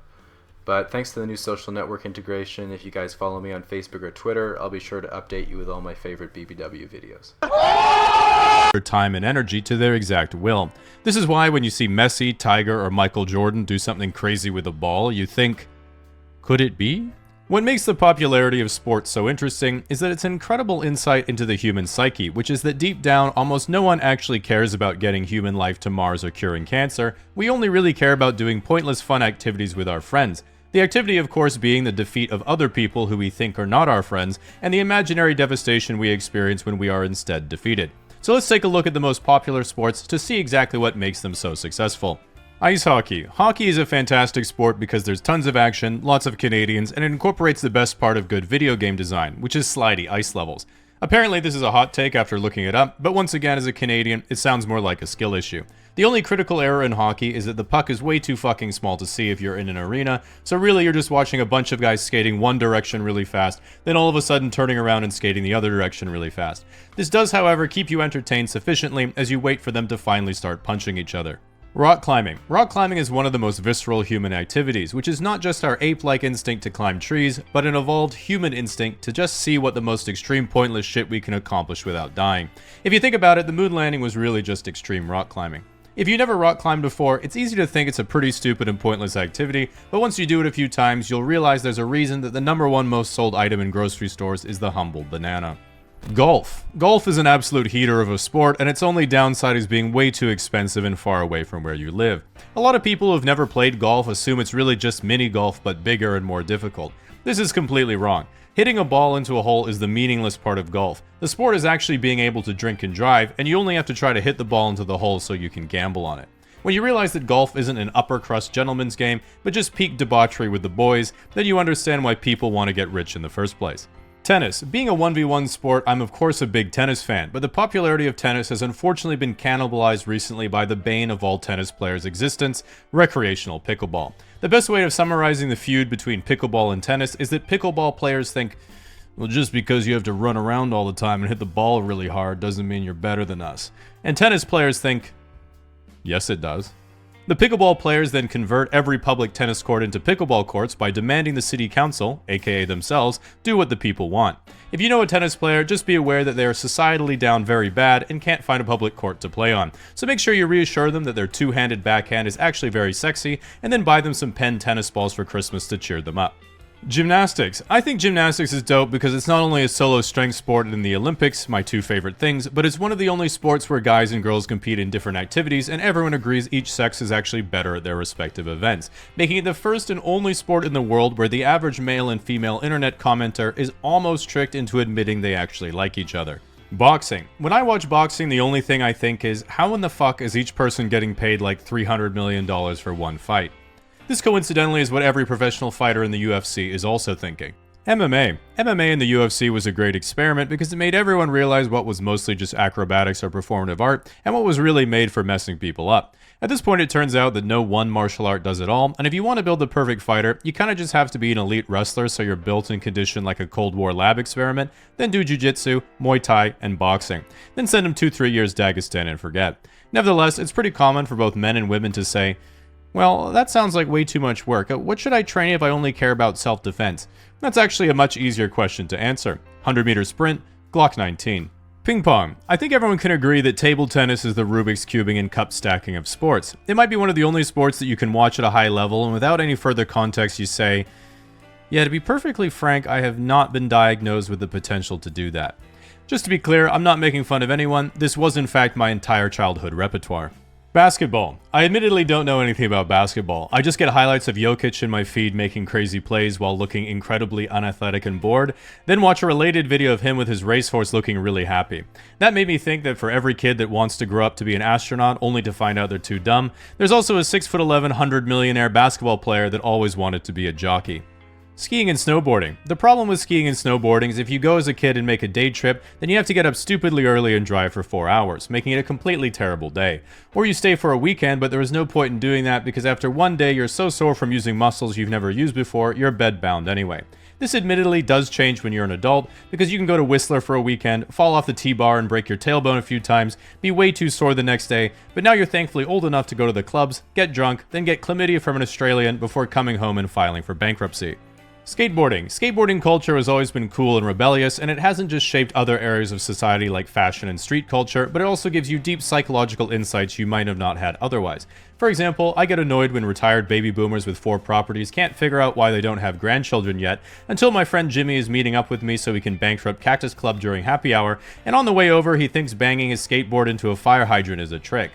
But thanks to the new social network integration, if you guys follow me on Facebook or Twitter, I'll be sure to update you with all my favorite BBW videos. Time and energy to their exact will. This is why when you see Messi, Tiger, or Michael Jordan do something crazy with a ball, you think, could it be? What makes the popularity of sports so interesting is that it's an incredible insight into the human psyche, which is that deep down, almost no one actually cares about getting human life to Mars or curing cancer. We only really care about doing pointless fun activities with our friends. The activity, of course, being the defeat of other people who we think are not our friends, and the imaginary devastation we experience when we are instead defeated. So let's take a look at the most popular sports to see exactly what makes them so successful. Ice hockey. Hockey is a fantastic sport because there's tons of action, lots of Canadians, and it incorporates the best part of good video game design, which is slidey ice levels. Apparently this is a hot take after looking it up, but once again as a Canadian, it sounds more like a skill issue. The only critical error in hockey is that the puck is way too fucking small to see if you're in an arena, so really you're just watching a bunch of guys skating one direction really fast, then all of a sudden turning around and skating the other direction really fast. This does, however, keep you entertained sufficiently as you wait for them to finally start punching each other. Rock climbing. Rock climbing is one of the most visceral human activities, which is not just our ape-like instinct to climb trees, but an evolved human instinct to just see what the most extreme pointless shit we can accomplish without dying. If you think about it, the moon landing was really just extreme rock climbing. If you never rock climbed before, it's easy to think it's a pretty stupid and pointless activity, but once you do it a few times, you'll realize there's a reason that the #1 most sold item in grocery stores is the humble banana. Golf. Golf is an absolute heater of a sport, and its only downside is being way too expensive and far away from where you live. A lot of people who've never played golf assume it's really just mini golf but bigger and more difficult. This is completely wrong. Hitting a ball into a hole is the meaningless part of golf. The sport is actually being able to drink and drive, and you only have to try to hit the ball into the hole so you can gamble on it. When you realize that golf isn't an upper crust gentleman's game, but just peak debauchery with the boys, then you understand why people want to get rich in the first place. Tennis. Being a 1v1 sport, I'm of course a big tennis fan, but the popularity of tennis has unfortunately been cannibalized recently by the bane of all tennis players' existence, recreational pickleball. The best way of summarizing the feud between pickleball and tennis is that pickleball players think, well, just because you have to run around all the time and hit the ball really hard doesn't mean you're better than us. And tennis players think, yes it does. The pickleball players then convert every public tennis court into pickleball courts by demanding the city council, aka themselves, do what the people want. If you know a tennis player, just be aware that they are societally down very bad and can't find a public court to play on. So make sure you reassure them that their two-handed backhand is actually very sexy, and then buy them some pen tennis balls for Christmas to cheer them up. Gymnastics. I think gymnastics is dope because it's not only a solo strength sport in the Olympics, my two favorite things, but it's one of the only sports where guys and girls compete in different activities, and everyone agrees each sex is actually better at their respective events, making it the first and only sport in the world where the average male and female internet commenter is almost tricked into admitting they actually like each other. Boxing. When I watch boxing, the only thing I think is, how in the fuck is each person getting paid like $300 million for one fight? This coincidentally is what every professional fighter in the UFC is also thinking. MMA. MMA in the UFC was a great experiment because it made everyone realize what was mostly just acrobatics or performative art, and what was really made for messing people up. At this point, it turns out that no one martial art does it all, and if you want to build the perfect fighter, you kinda just have to be an elite wrestler so you're built and conditioned like a Cold War lab experiment, then do jiu-jitsu, Muay Thai, and boxing. Then send them 2-3 years Dagestan and forget. Nevertheless, it's pretty common for both men and women to say, well, that sounds like way too much work. What should I train if I only care about self-defense? That's actually a much easier question to answer. 100-meter sprint, Glock 19. Ping pong. I think everyone can agree that table tennis is the Rubik's cubing and cup stacking of sports. It might be one of the only sports that you can watch at a high level, and without any further context you say, yeah, to be perfectly frank, I have not been diagnosed with the potential to do that. Just to be clear, I'm not making fun of anyone. This was in fact my entire childhood repertoire. Basketball. I admittedly don't know anything about basketball. I just get highlights of Jokic in my feed making crazy plays while looking incredibly unathletic and bored, then watch a related video of him with his racehorse looking really happy. That made me think that for every kid that wants to grow up to be an astronaut only to find out they're too dumb, there's also a 6'11", 100-millionaire basketball player that always wanted to be a jockey. Skiing and snowboarding. The problem with skiing and snowboarding is if you go as a kid and make a day trip, then you have to get up stupidly early and drive for 4 hours, making it a completely terrible day. Or you stay for a weekend, but there is no point in doing that because after one day you're so sore from using muscles you've never used before, you're bedbound anyway. This admittedly does change when you're an adult, because you can go to Whistler for a weekend, fall off the T-bar and break your tailbone a few times, be way too sore the next day, but now you're thankfully old enough to go to the clubs, get drunk, then get chlamydia from an Australian before coming home and filing for bankruptcy. Skateboarding. Skateboarding culture has always been cool and rebellious, and it hasn't just shaped other areas of society like fashion and street culture, but it also gives you deep psychological insights you might have not had otherwise. For example, I get annoyed when retired baby boomers with 4 properties can't figure out why they don't have grandchildren yet, until my friend Jimmy is meeting up with me so we can bankrupt Cactus Club during happy hour, and on the way over he thinks banging his skateboard into a fire hydrant is a trick.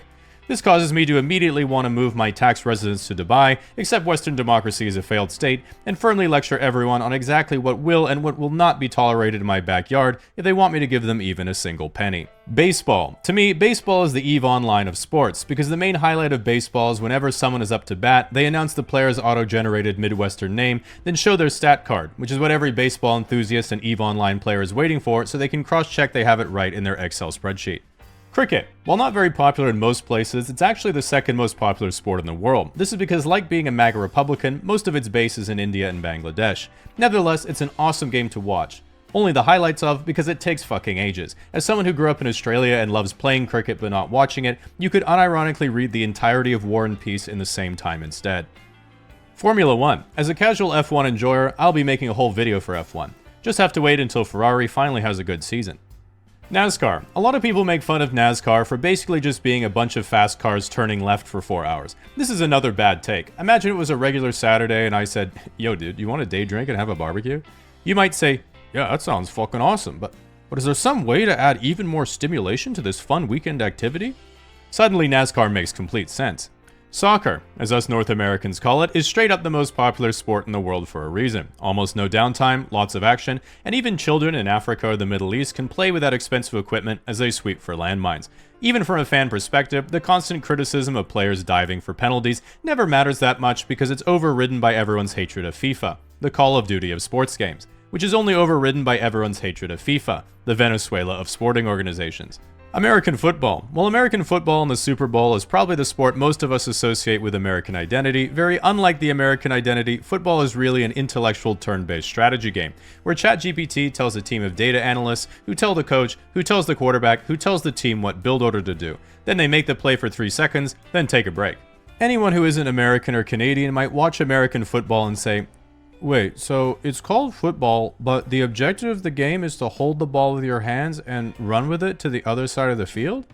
This causes me to immediately want to move my tax residence to Dubai, accept Western democracy as a failed state, and firmly lecture everyone on exactly what will and what will not be tolerated in my backyard if they want me to give them even a single penny. Baseball. To me, baseball is the EVE Online of sports, because the main highlight of baseball is whenever someone is up to bat, they announce the player's auto-generated Midwestern name, then show their stat card, which is what every baseball enthusiast and EVE Online player is waiting for so they can cross-check they have it right in their Excel spreadsheet. Cricket. While not very popular in most places, it's actually the second most popular sport in the world. This is because, like being a MAGA Republican, most of its base is in India and Bangladesh. Nevertheless, it's an awesome game to watch. Only the highlights of because it takes fucking ages. As someone who grew up in Australia and loves playing cricket but not watching it, you could unironically read the entirety of War and Peace in the same time instead. Formula 1. As a casual F1 enjoyer, I'll be making a whole video for F1. Just have to wait until Ferrari finally has a good season. NASCAR. A lot of people make fun of NASCAR for basically just being a bunch of fast cars turning left for 4 hours. This is another bad take. Imagine it was a regular Saturday and I said, yo dude, you want a day drink and have a barbecue? You might say, yeah, that sounds fucking awesome, but is there some way to add even more stimulation to this fun weekend activity? Suddenly NASCAR makes complete sense. Soccer, as us North Americans call it, is straight up the most popular sport in the world for a reason. Almost no downtime, lots of action, and even children in Africa or the Middle East can play without expensive equipment as they sweep for landmines. Even from a fan perspective, the constant criticism of players diving for penalties never matters that much because it's overridden by everyone's hatred of FIFA, the Call of Duty of sports games, which is only overridden by everyone's hatred of FIFA, the Venezuela of sporting organizations. American football. While American football and the Super Bowl is probably the sport most of us associate with American identity, very unlike the American identity, football is really an intellectual turn-based strategy game, where ChatGPT tells a team of data analysts who tell the coach, who tells the quarterback, who tells the team what build order to do. Then they make the play for 3 seconds, then take a break. Anyone who isn't American or Canadian might watch American football and say, wait, so it's called football, but the objective of the game is to hold the ball with your hands and run with it to the other side of the field?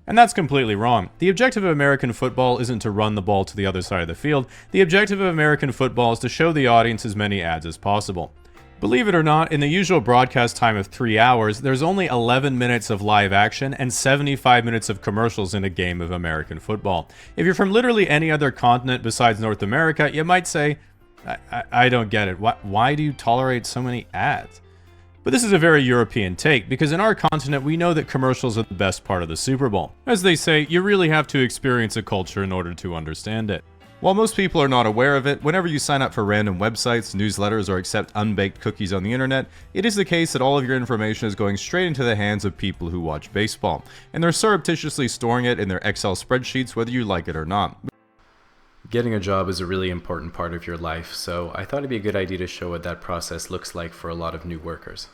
And that's completely wrong. The objective of American football isn't to run the ball to the other side of the field. The objective of American football is to show the audience as many ads as possible. Believe it or not, in the usual broadcast time of 3 hours, there's only 11 minutes of live action and 75 minutes of commercials in a game of American football. If you're from literally any other continent besides North America, you might say, I don't get it. Why do you tolerate so many ads? But this is a very European take, because in our continent we know that commercials are the best part of the Super Bowl. As they say, you really have to experience a culture in order to understand it. While most people are not aware of it, whenever you sign up for random websites, newsletters, or accept unbaked cookies on the internet, it is the case that all of your information is going straight into the hands of people who watch baseball, and they're surreptitiously storing it in their Excel spreadsheets whether you like it or not. Getting a job is a really important part of your life, so I thought it'd be a good idea to show what that process looks like for a lot of new workers.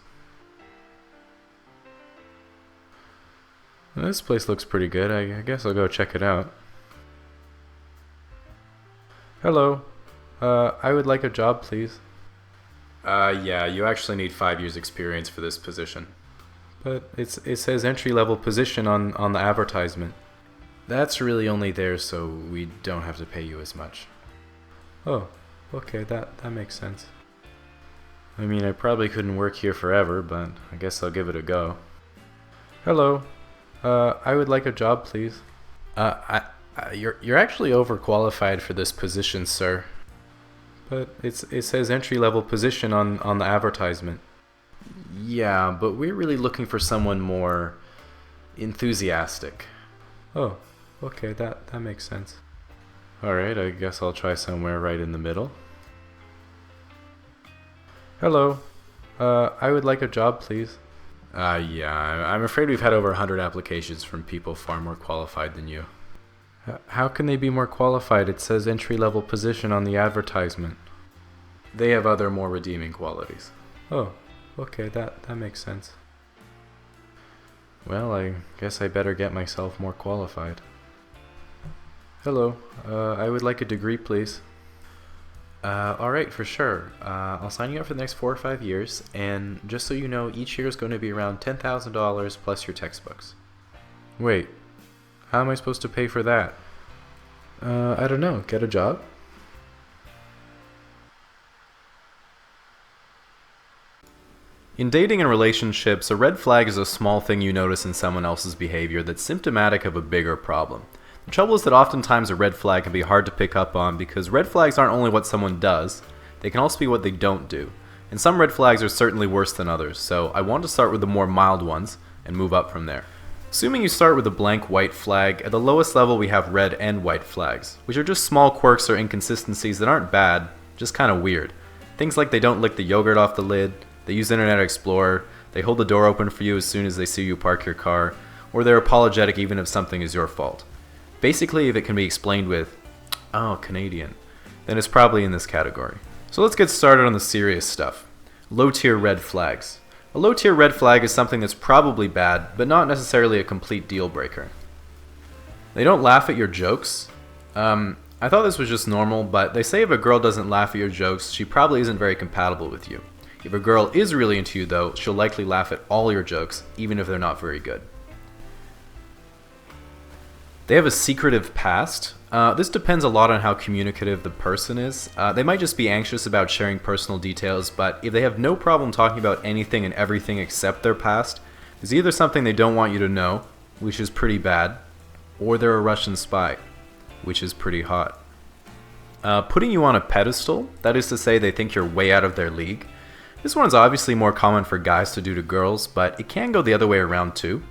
Well, this place looks pretty good. I guess I'll go check it out. Hello. I would like a job, please. Yeah, you actually need 5 years experience for this position. But it says entry-level position on the advertisement. That's really only there so we don't have to pay you as much. Oh, okay, that makes sense. I mean, I probably couldn't work here forever, but I guess I'll give it a go. Hello. I would like a job, please. You're actually overqualified for this position, sir. But it says entry-level position on the advertisement. Yeah, but we're really looking for someone more enthusiastic. Oh, okay, that makes sense. Alright, I guess I'll try somewhere right in the middle. Hello. I would like a job, please. Yeah, I'm afraid we've had over 100 applications from people far more qualified than you. How can they be more qualified? It says entry-level position on the advertisement. They have other more redeeming qualities. Oh, okay, that makes sense. Well, I guess I better get myself more qualified. Hello, I would like a degree, please. Alright, for sure. I'll sign you up for the next 4 or 5 years, and just so you know, each year is going to be around $10,000 plus your textbooks. Wait, how am I supposed to pay for that? I don't know, get a job? In dating and relationships, a red flag is a small thing you notice in someone else's behavior that's symptomatic of a bigger problem. The trouble is that oftentimes a red flag can be hard to pick up on because red flags aren't only what someone does, they can also be what they don't do. And some red flags are certainly worse than others, so I want to start with the more mild ones and move up from there. Assuming you start with a blank white flag, at the lowest level we have red and white flags, which are just small quirks or inconsistencies that aren't bad, just kind of weird. Things like they don't lick the yogurt off the lid, they use Internet Explorer, they hold the door open for you as soon as they see you park your car, or they're apologetic even if something is your fault. Basically, if it can be explained with, oh, Canadian, then it's probably in this category. So let's get started on the serious stuff. Low-tier red flags. A low-tier red flag is something that's probably bad, but not necessarily a complete deal breaker. They don't laugh at your jokes. I thought this was just normal, but they say if a girl doesn't laugh at your jokes, she probably isn't very compatible with you. If a girl is really into you though, she'll likely laugh at all your jokes, even if they're not very good. They have a secretive past. This depends a lot on how communicative the person is. They might just be anxious about sharing personal details, but if they have no problem talking about anything and everything except their past, it's either something they don't want you to know, which is pretty bad, or they're a Russian spy, which is pretty hot. Putting you on a pedestal, that is to say they think you're way out of their league. This one's obviously more common for guys to do to girls, but it can go the other way around too.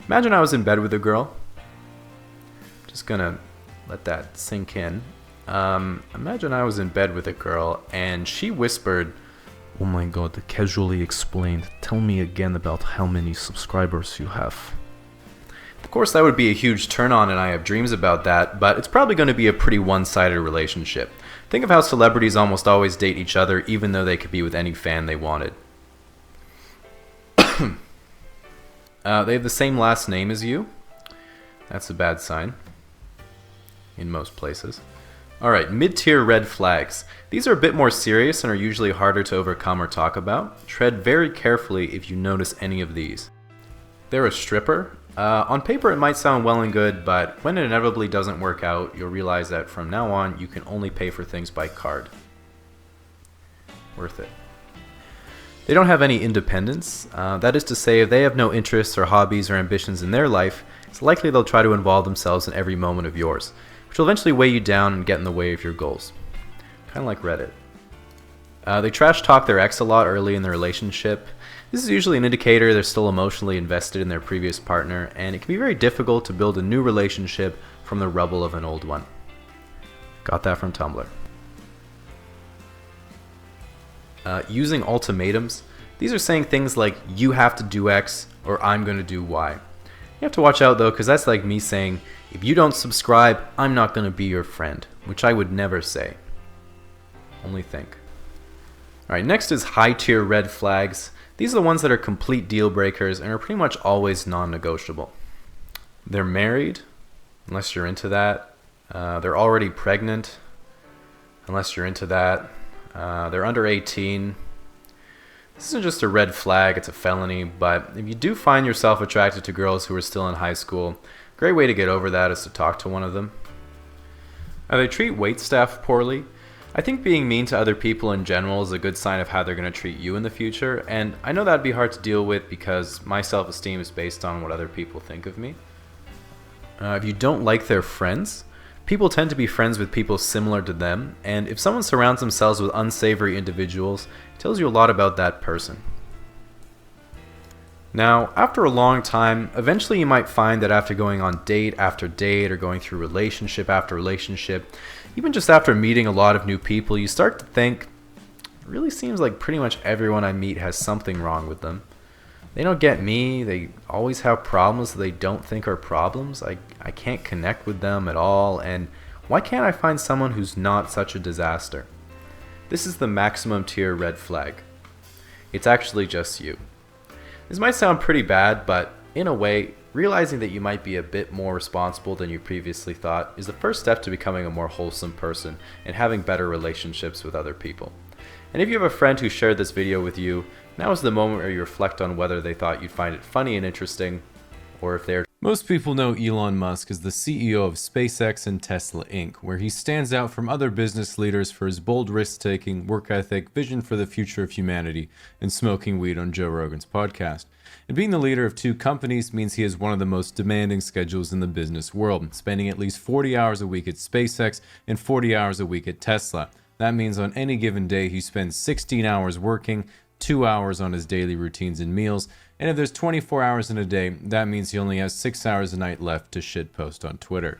Imagine I was in bed with a girl. Just gonna let that sink in. Imagine I was in bed with a girl and she whispered, "Oh my god, casually explained, tell me again about how many subscribers you have." Of course, that would be a huge turn on and I have dreams about that, but it's probably going to be a pretty one-sided relationship. Think of how celebrities almost always date each other even though they could be with any fan they wanted. They have the same last name as you. That's a bad sign. In most places. Alright, mid-tier red flags. These are a bit more serious and are usually harder to overcome or talk about. Tread very carefully if you notice any of these. They're a stripper. On paper it might sound well and good, but when it inevitably doesn't work out, you'll realize that from now on you can only pay for things by card. Worth it. They don't have any independence. That is to say, if they have no interests or hobbies or ambitions in their life, it's likely they'll try to involve themselves in every moment of yours, which will eventually weigh you down and get in the way of your goals. Kind of like Reddit. They trash talk their ex a lot early in the relationship. This is usually an indicator they're still emotionally invested in their previous partner, and it can be very difficult to build a new relationship from the rubble of an old one. Got that from Tumblr. Using ultimatums. These are saying things like, you have to do X or I'm going to do Y. You have to watch out though, because that's like me saying, if you don't subscribe, I'm not going to be your friend, which I would never say. Only think. Alright, next is high tier red flags. These are the ones that are complete deal breakers and are pretty much always non-negotiable. They're married, unless you're into that. They're already pregnant, unless you're into that. They're under 18. This isn't just a red flag, it's a felony, but if you do find yourself attracted to girls who are still in high school, a great way to get over that is to talk to one of them. They treat waitstaff poorly. I think being mean to other people in general is a good sign of how they're going to treat you in the future, and I know that'd be hard to deal with because my self-esteem is based on what other people think of me. If you don't like their friends, people tend to be friends with people similar to them, and if someone surrounds themselves with unsavory individuals, it tells you a lot about that person. Now, after a long time, eventually you might find that after going on date after date or going through relationship after relationship, even just after meeting a lot of new people, you start to think, it really seems like pretty much everyone I meet has something wrong with them. They don't get me, they always have problems that they don't think are problems, I can't connect with them at all, and why can't I find someone who's not such a disaster? This is the maximum tier red flag. It's actually just you. This might sound pretty bad, but in a way, realizing that you might be a bit more responsible than you previously thought is the first step to becoming a more wholesome person and having better relationships with other people. And if you have a friend who shared this video with you, now is the moment where you reflect on whether they thought you'd find it funny and interesting, or if they're... Most people know Elon Musk as the CEO of SpaceX and Tesla Inc., where he stands out from other business leaders for his bold risk-taking, work ethic, vision for the future of humanity, and smoking weed on Joe Rogan's podcast. And being the leader of two companies means he has one of the most demanding schedules in the business world, spending at least 40 hours a week at SpaceX and 40 hours a week at Tesla. That means on any given day he spends 16 hours working, 2 hours on his daily routines and meals, and if there's 24 hours in a day, that means he only has 6 hours a night left to shitpost on Twitter.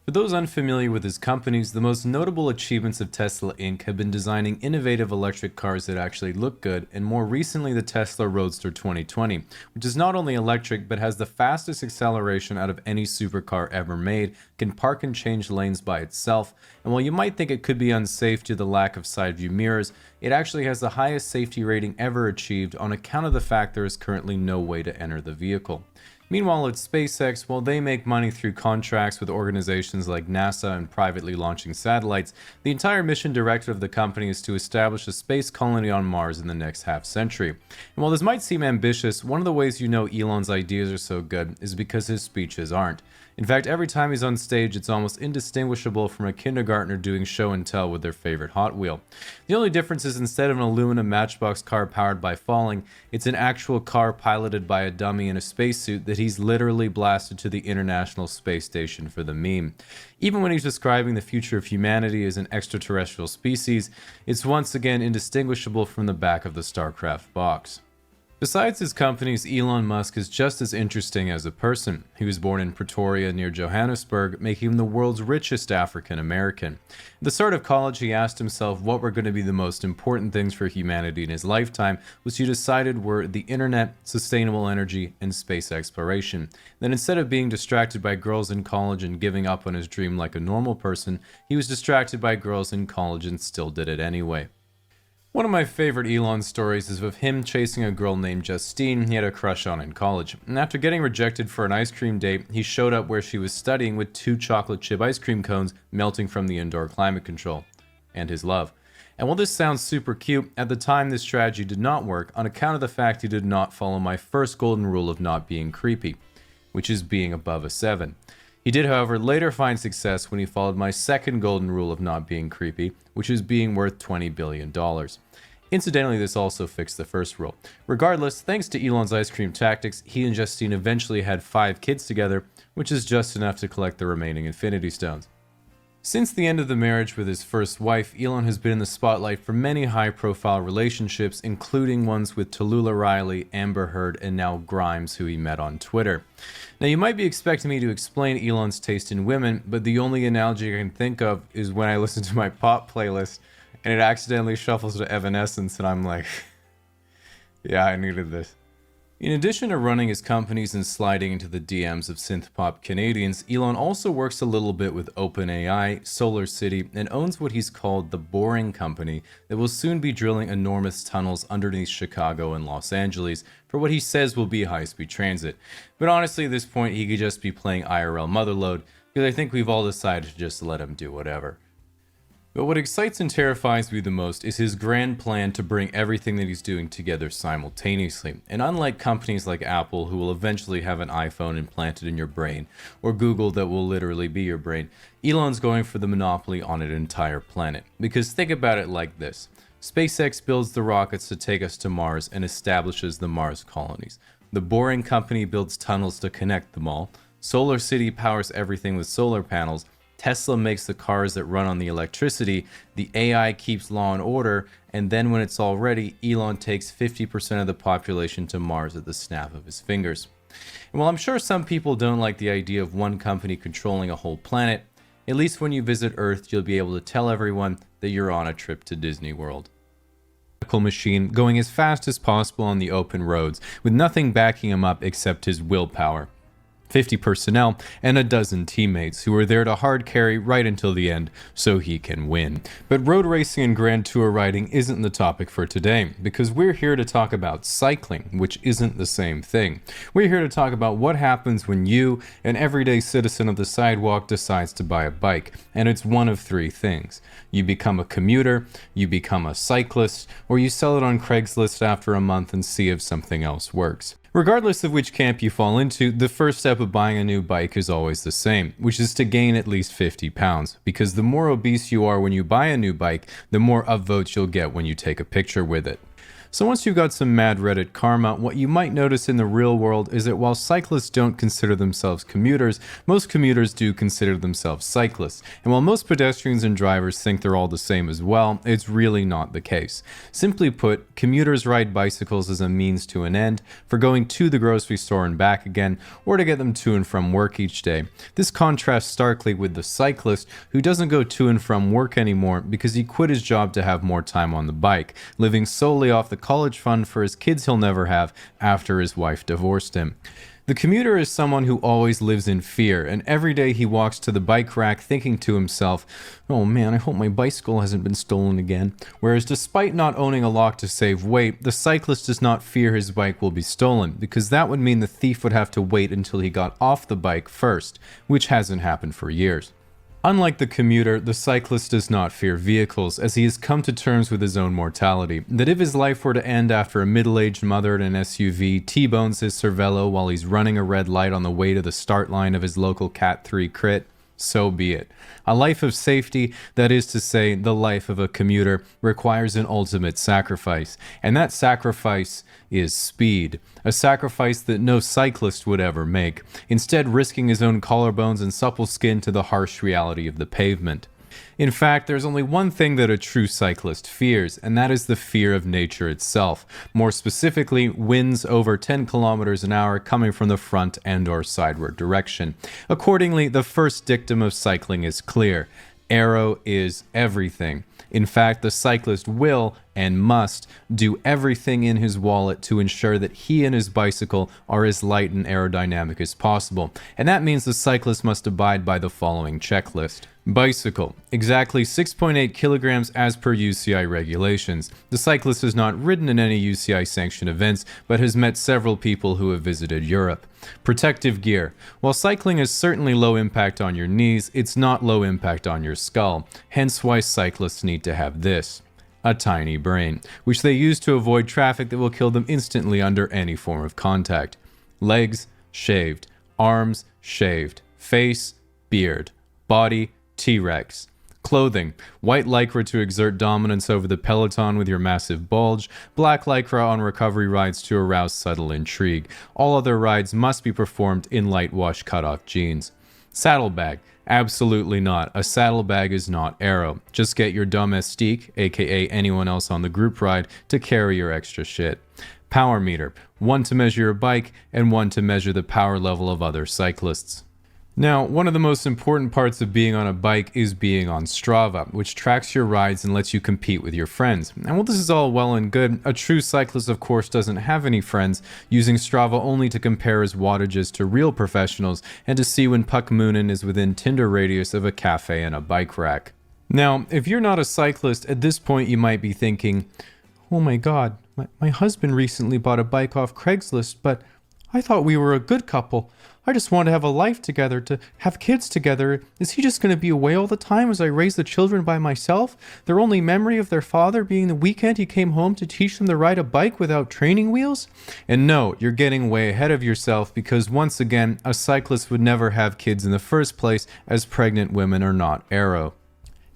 For those unfamiliar with his companies, the most notable achievements of Tesla Inc. have been designing innovative electric cars that actually look good, and more recently the Tesla Roadster 2020, which is not only electric but has the fastest acceleration out of any supercar ever made, can park and change lanes by itself, and while you might think it could be unsafe due to the lack of side view mirrors, it actually has the highest safety rating ever achieved on account of the fact there is currently no way to enter the vehicle. Meanwhile, at SpaceX, while they make money through contracts with organizations like NASA and privately launching satellites, the entire mission directive of the company is to establish a space colony on Mars in the next half century. And while this might seem ambitious, one of the ways you know Elon's ideas are so good is because his speeches aren't. In fact, every time he's on stage, it's almost indistinguishable from a kindergartner doing show and tell with their favorite Hot Wheel. The only difference is instead of an aluminum matchbox car powered by falling, it's an actual car piloted by a dummy in a spacesuit that he's literally blasted to the International Space Station for the meme. Even when he's describing the future of humanity as an extraterrestrial species, it's once again indistinguishable from the back of the StarCraft box. Besides his companies, Elon Musk is just as interesting as a person. He was born in Pretoria near Johannesburg, making him the world's richest African American. At the start of college, he asked himself what were going to be the most important things for humanity in his lifetime, which he decided were the internet, sustainable energy, and space exploration. Then instead of being distracted by girls in college and giving up on his dream like a normal person, he was distracted by girls in college and still did it anyway. One of my favorite Elon stories is of him chasing a girl named Justine he had a crush on in college. And after getting rejected for an ice cream date, he showed up where she was studying with 2 chocolate chip ice cream cones melting from the indoor climate control. And his love. And while this sounds super cute, at the time this strategy did not work on account of the fact he did not follow my first golden rule of not being creepy, which is being above a 7. He did, however, later find success when he followed my second golden rule of not being creepy, which is being worth $20 billion. Incidentally, this also fixed the first rule. Regardless, thanks to Elon's ice cream tactics, he and Justine eventually had 5 kids together, which is just enough to collect the remaining Infinity Stones. Since the end of the marriage with his first wife, Elon has been in the spotlight for many high-profile relationships, including ones with Tallulah Riley, Amber Heard, and now Grimes, who he met on Twitter. Now, you might be expecting me to explain Elon's taste in women, but the only analogy I can think of is when I listen to my pop playlist, and it accidentally shuffles to Evanescence, and I'm like, yeah, I needed this. In addition to running his companies and sliding into the DMs of synth-pop Canadians, Elon also works a little bit with OpenAI, SolarCity, and owns what he's called the Boring Company that will soon be drilling enormous tunnels underneath Chicago and Los Angeles for what he says will be high-speed transit. But honestly, at this point, he could just be playing IRL Motherlode, because I think we've all decided to just let him do whatever. But what excites and terrifies me the most is his grand plan to bring everything that he's doing together simultaneously. And unlike companies like Apple, who will eventually have an iPhone implanted in your brain, or Google that will literally be your brain, Elon's going for the monopoly on an entire planet. Because think about it like this. SpaceX builds the rockets to take us to Mars and establishes the Mars colonies. The Boring Company builds tunnels to connect them all. SolarCity powers everything with solar panels. Tesla makes the cars that run on the electricity, the AI keeps law and order, and then when it's all ready, Elon takes 50% of the population to Mars at the snap of his fingers. And while I'm sure some people don't like the idea of one company controlling a whole planet, at least when you visit Earth, you'll be able to tell everyone that you're on a trip to Disney World. Machine going as fast as possible on the open roads, with nothing backing him up except his willpower. 50 personnel, and a dozen teammates who are there to hard carry right until the end so he can win. But road racing and Grand Tour riding isn't the topic for today, because we're here to talk about cycling, which isn't the same thing. We're here to talk about what happens when you, an everyday citizen of the sidewalk, decides to buy a bike, and it's one of 3 things. You become a commuter, you become a cyclist, or you sell it on Craigslist after a month and see if something else works. Regardless of which camp you fall into, the first step of buying a new bike is always the same, which is to gain at least 50 pounds, because the more obese you are when you buy a new bike, the more upvotes you'll get when you take a picture with it. So once you've got some mad Reddit karma, what you might notice in the real world is that while cyclists don't consider themselves commuters, most commuters do consider themselves cyclists. And while most pedestrians and drivers think they're all the same as well, it's really not the case. Simply put, commuters ride bicycles as a means to an end, for going to the grocery store and back again, or to get them to and from work each day. This contrasts starkly with the cyclist, who doesn't go to and from work anymore because he quit his job to have more time on the bike, living solely off the college fund for his kids he'll never have after his wife divorced him. The commuter is someone who always lives in fear, and every day he walks to the bike rack thinking to himself, oh man, I hope my bicycle hasn't been stolen again. Whereas despite not owning a lock to save weight, the cyclist does not fear his bike will be stolen, because that would mean the thief would have to wait until he got off the bike first, which hasn't happened for years. Unlike the commuter, the cyclist does not fear vehicles, as he has come to terms with his own mortality, that if his life were to end after a middle-aged mother in an SUV T-bones his Cervelo while he's running a red light on the way to the start line of his local Cat 3 crit, so be it. A life of safety, that is to say, the life of a commuter, requires an ultimate sacrifice, and that sacrifice is speed. A sacrifice that no cyclist would ever make, instead risking his own collarbones and supple skin to the harsh reality of the pavement. In fact, there's only one thing that a true cyclist fears, and that is the fear of nature itself. More specifically, winds over 10 kilometers an hour coming from the front and or sideward direction. Accordingly, the first dictum of cycling is clear. Aero is everything. In fact, the cyclist will and must do everything in his wallet to ensure that he and his bicycle are as light and aerodynamic as possible. And that means the cyclist must abide by the following checklist. Bicycle, exactly 6.8 kilograms as per UCI regulations. The cyclist has not ridden in any UCI sanctioned events, but has met several people who have visited Europe. Protective gear. While cycling is certainly low impact on your knees, it's not low impact on your skull. Hence why cyclists need to have this. A tiny brain, which they use to avoid traffic that will kill them instantly under any form of contact. Legs, shaved. Arms, shaved. Face, beard. Body, T-Rex. Clothing, white lycra to exert dominance over the peloton with your massive bulge, black lycra on recovery rides to arouse subtle intrigue. All other rides must be performed in light wash cutoff jeans. Saddlebag, absolutely not. A saddlebag is not aero. Just get your domestique, aka anyone else on the group ride, to carry your extra shit. Power meter, one to measure your bike and one to measure the power level of other cyclists. Now, one of the most important parts of being on a bike is being on Strava, which tracks your rides and lets you compete with your friends. And while this is all well and good, a true cyclist of course doesn't have any friends, using Strava only to compare his wattages to real professionals and to see when Puck Moonin is within Tinder radius of a cafe and a bike rack. Now, if you're not a cyclist, at this point you might be thinking, oh my god, my husband recently bought a bike off Craigslist, but I thought we were a good couple. I just want to have a life together, to have kids together. Is he just going to be away all the time as I raise the children by myself? Their only memory of their father being the weekend he came home to teach them to ride a bike without training wheels? And no, you're getting way ahead of yourself, because once again, a cyclist would never have kids in the first place, as pregnant women are not aero.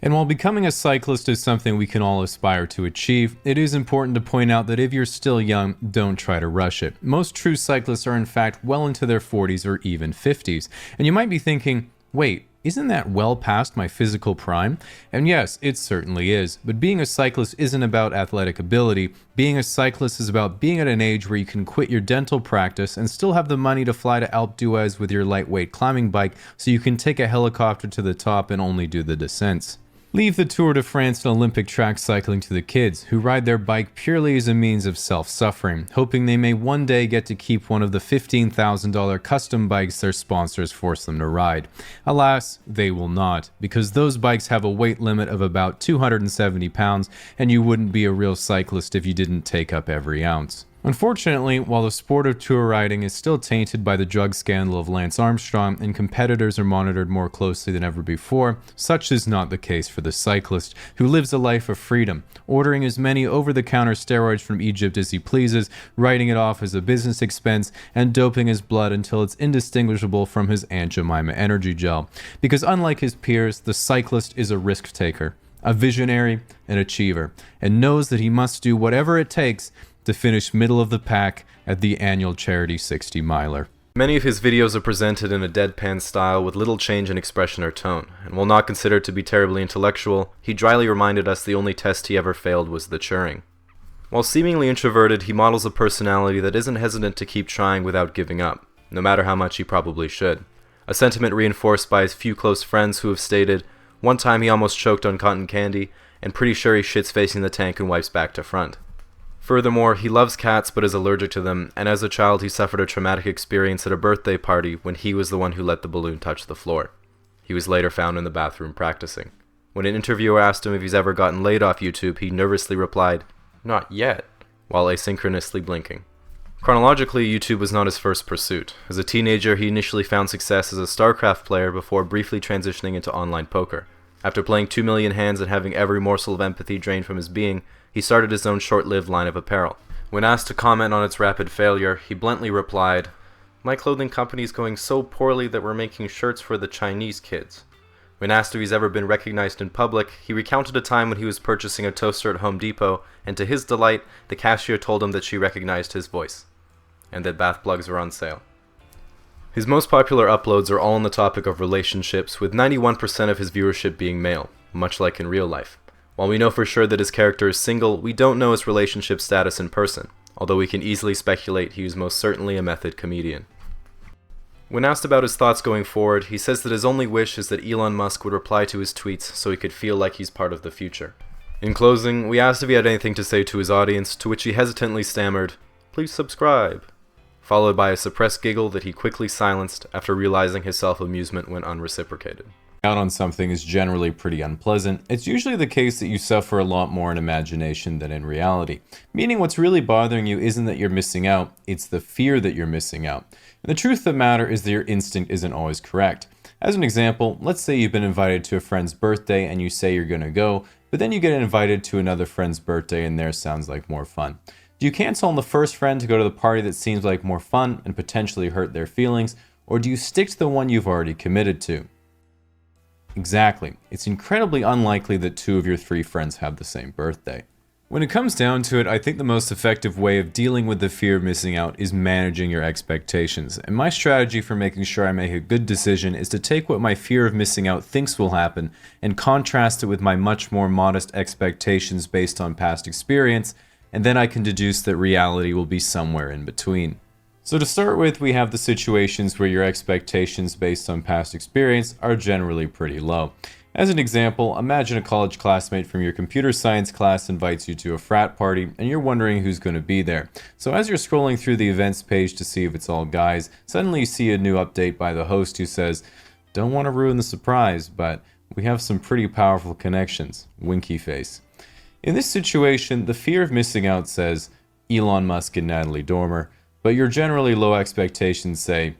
And while becoming a cyclist is something we can all aspire to achieve, it is important to point out that if you're still young, don't try to rush it. Most true cyclists are in fact well into their 40s or even 50s. And you might be thinking, wait, isn't that well past my physical prime? And yes, it certainly is. But being a cyclist isn't about athletic ability. Being a cyclist is about being at an age where you can quit your dental practice and still have the money to fly to Alpe d'Huez with your lightweight climbing bike, so you can take a helicopter to the top and only do the descents. Leave the Tour de France and Olympic track cycling to the kids, who ride their bike purely as a means of self-suffering, hoping they may one day get to keep one of the $15,000 custom bikes their sponsors force them to ride. Alas, they will not, because those bikes have a weight limit of about 270 pounds, and you wouldn't be a real cyclist if you didn't take up every ounce. Unfortunately, while the sport of tour riding is still tainted by the drug scandal of Lance Armstrong and competitors are monitored more closely than ever before, such is not the case for the cyclist, who lives a life of freedom, ordering as many over-the-counter steroids from Egypt as he pleases, writing it off as a business expense, and doping his blood until it's indistinguishable from his Aunt Jemima energy gel. Because unlike his peers, the cyclist is a risk taker, a visionary, an achiever, and knows that he must do whatever it takes to finish middle of the pack at the annual charity 60 miler. Many of his videos are presented in a deadpan style with little change in expression or tone, and while not considered to be terribly intellectual, he dryly reminded us the only test he ever failed was the Turing. While seemingly introverted, he models a personality that isn't hesitant to keep trying without giving up, no matter how much he probably should. A sentiment reinforced by his few close friends who have stated, one time he almost choked on cotton candy, and pretty sure he shits facing the tank and wipes back to front. Furthermore, he loves cats but is allergic to them, and as a child he suffered a traumatic experience at a birthday party when he was the one who let the balloon touch the floor. He was later found in the bathroom practicing. When an interviewer asked him if he's ever gotten laid off YouTube, he nervously replied, "Not yet," while asynchronously blinking. Chronologically, YouTube was not his first pursuit. As a teenager, he initially found success as a StarCraft player before briefly transitioning into online poker. After playing 2 million hands and having every morsel of empathy drained from his being, he started his own short-lived line of apparel. When asked to comment on its rapid failure, he bluntly replied, "My clothing company is going so poorly that we're making shirts for the Chinese kids." When asked if he's ever been recognized in public, he recounted a time when he was purchasing a toaster at Home Depot, and to his delight, the cashier told him that she recognized his voice, and that bath plugs were on sale. His most popular uploads are all on the topic of relationships, with 91% of his viewership being male, much like in real life. While we know for sure that his character is single, we don't know his relationship status in person, although we can easily speculate he was most certainly a method comedian. When asked about his thoughts going forward, he says that his only wish is that Elon Musk would reply to his tweets so he could feel like he's part of the future. In closing, we asked if he had anything to say to his audience, to which he hesitantly stammered, "Please subscribe," followed by a suppressed giggle that he quickly silenced after realizing his self-amusement went unreciprocated. Out on something is generally pretty unpleasant. It's usually the case that you suffer a lot more in imagination than in reality. Meaning what's really bothering you isn't that you're missing out, it's the fear that you're missing out. And the truth of the matter is that your instinct isn't always correct. As an example, let's say you've been invited to a friend's birthday and you say you're gonna go, but then you get invited to another friend's birthday and theirs sounds like more fun. Do you cancel on the first friend to go to the party that seems like more fun and potentially hurt their feelings, or do you stick to the one you've already committed to? Exactly. It's incredibly unlikely that 2 of your 3 friends have the same birthday. When it comes down to it, I think the most effective way of dealing with the fear of missing out is managing your expectations. And my strategy for making sure I make a good decision is to take what my fear of missing out thinks will happen and contrast it with my much more modest expectations based on past experience, and then I can deduce that reality will be somewhere in between. So to start with, we have the situations where your expectations based on past experience are generally pretty low. As an example, imagine a college classmate from your computer science class invites you to a frat party and you're wondering who's going to be there. So as you're scrolling through the events page to see if it's all guys, suddenly you see a new update by the host who says, "Don't want to ruin the surprise, but we have some pretty powerful connections." Winky face. In this situation, the fear of missing out says Elon Musk and Natalie Dormer, but your generally low expectations say,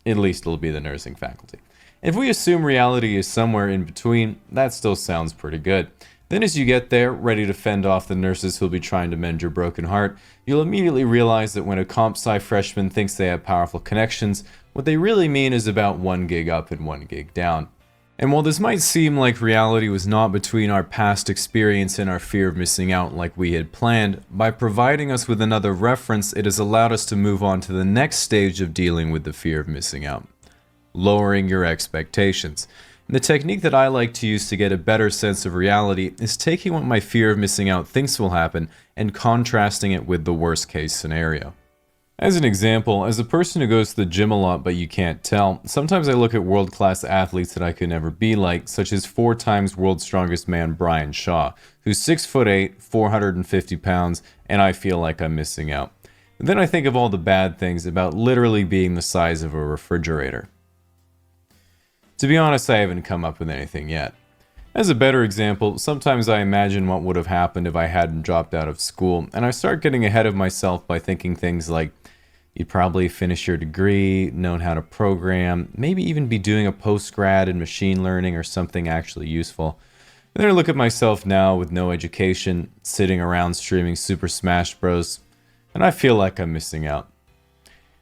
at least it'll be the nursing faculty. If we assume reality is somewhere in between, that still sounds pretty good. Then as you get there, ready to fend off the nurses who'll be trying to mend your broken heart, you'll immediately realize that when a comp sci freshman thinks they have powerful connections, what they really mean is about 1 gig up and 1 gig down. And while this might seem like reality was not between our past experience and our fear of missing out like we had planned, by providing us with another reference, it has allowed us to move on to the next stage of dealing with the fear of missing out: lowering your expectations. And the technique that I like to use to get a better sense of reality is taking what my fear of missing out thinks will happen and contrasting it with the worst case scenario. As an example, as a person who goes to the gym a lot but you can't tell, sometimes I look at world-class athletes that I could never be like, such as 4 times world's strongest man Brian Shaw, who's 6'8", 450 pounds, and I feel like I'm missing out. And then I think of all the bad things about literally being the size of a refrigerator. To be honest, I haven't come up with anything yet. As a better example, sometimes I imagine what would have happened if I hadn't dropped out of school, and I start getting ahead of myself by thinking things like, you'd probably finish your degree, known how to program, maybe even be doing a post-grad in machine learning or something actually useful. And then I look at myself now with no education, sitting around streaming Super Smash Bros., and I feel like I'm missing out.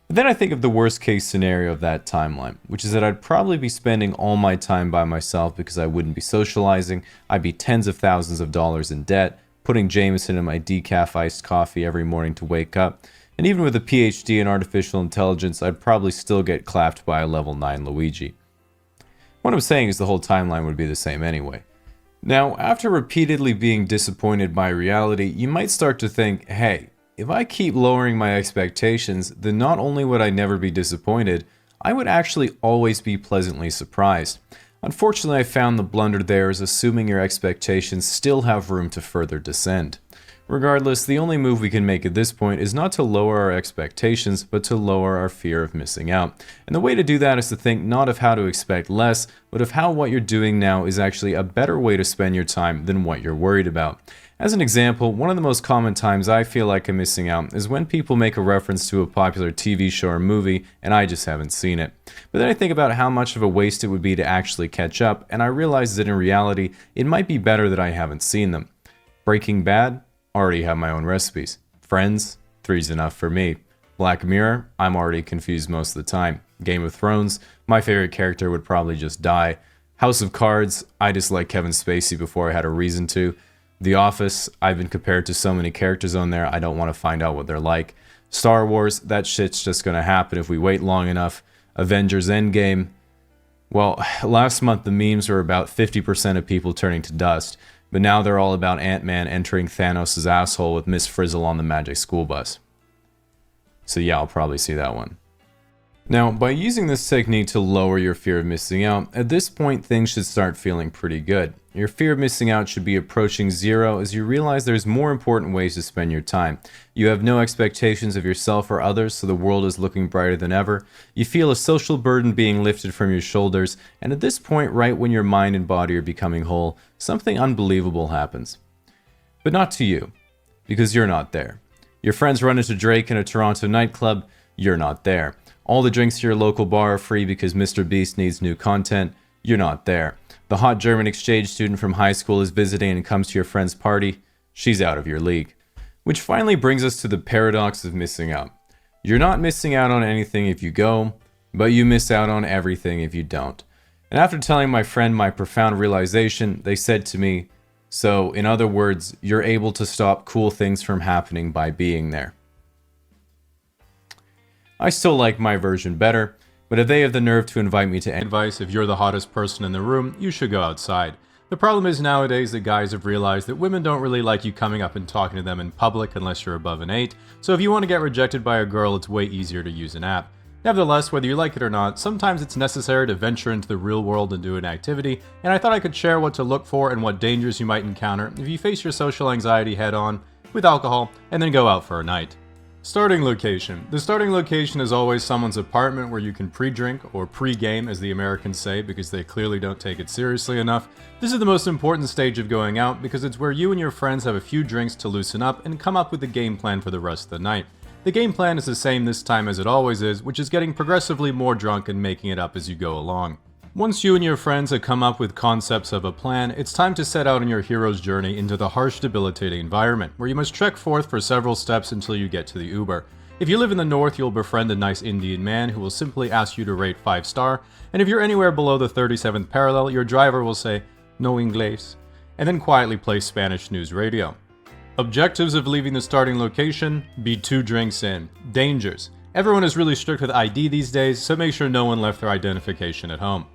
But then I think of the worst case scenario of that timeline, which is that I'd probably be spending all my time by myself because I wouldn't be socializing, I'd be tens of thousands of dollars in debt, putting Jameson in my decaf iced coffee every morning to wake up, and even with a PhD in artificial intelligence, I'd probably still get clapped by a level 9 Luigi. What I'm saying is the whole timeline would be the same anyway. Now, after repeatedly being disappointed by reality, you might start to think, hey, if I keep lowering my expectations, then not only would I never be disappointed, I would actually always be pleasantly surprised. Unfortunately, I found the blunder there is assuming your expectations still have room to further descend. Regardless, the only move we can make at this point is not to lower our expectations, but to lower our fear of missing out. And the way to do that is to think not of how to expect less, but of how what you're doing now is actually a better way to spend your time than what you're worried about. As an example, one of the most common times I feel like I'm missing out is when people make a reference to a popular TV show or movie and I just haven't seen it. But then I think about how much of a waste it would be to actually catch up, and I realize that in reality, it might be better that I haven't seen them. Breaking Bad? Already have my own recipes. Friends? 3's enough for me. Black Mirror? I'm already confused most of the time. Game of Thrones? My favorite character would probably just die. House of Cards? I disliked Kevin Spacey before I had a reason to. The Office? I've been compared to so many characters on there, I don't want to find out what they're like. Star Wars? That shit's just gonna happen if we wait long enough. Avengers Endgame? Well, last month the memes were about 50% of people turning to dust. But now they're all about Ant-Man entering Thanos' asshole with Miss Frizzle on the magic school bus. So yeah, I'll probably see that one. Now, by using this technique to lower your fear of missing out, at this point things should start feeling pretty good. Your fear of missing out should be approaching zero as you realize there's more important ways to spend your time. You have no expectations of yourself or others, so the world is looking brighter than ever. You feel a social burden being lifted from your shoulders, and at this point, right when your mind and body are becoming whole, something unbelievable happens. But not to you, because you're not there. Your friends run into Drake in a Toronto nightclub, you're not there. All the drinks at your local bar are free because Mr. Beast needs new content, you're not there. The hot German exchange student from high school is visiting and comes to your friend's party, she's out of your league. Which finally brings us to the paradox of missing out. You're not missing out on anything if you go, but you miss out on everything if you don't. And after telling my friend my profound realization, they said to me, so in other words, you're able to stop cool things from happening by being there. I still like my version better, but if they have the nerve to invite me to advice, if you're the hottest person in the room, you should go outside. The problem is nowadays that guys have realized that women don't really like you coming up and talking to them in public unless you're above an 8, so if you want to get rejected by a girl, it's way easier to use an app. Nevertheless, whether you like it or not, sometimes it's necessary to venture into the real world and do an activity, and I thought I could share what to look for and what dangers you might encounter if you face your social anxiety head on with alcohol and then go out for a night. Starting location. The starting location is always someone's apartment where you can pre-drink, or pre-game as the Americans say because they clearly don't take it seriously enough. This is the most important stage of going out because it's where you and your friends have a few drinks to loosen up and come up with a game plan for the rest of the night. The game plan is the same this time as it always is, which is getting progressively more drunk and making it up as you go along. Once you and your friends have come up with concepts of a plan, it's time to set out on your hero's journey into the harsh, debilitating environment, where you must trek forth for several steps until you get to the Uber. If you live in the north, you'll befriend a nice Indian man who will simply ask you to rate 5-star, and if you're anywhere below the 37th parallel, your driver will say, "No inglés," and then quietly play Spanish news radio. Objectives of leaving the starting location: be 2 drinks in. Dangers: everyone is really strict with ID these days, so make sure no one left their identification at home.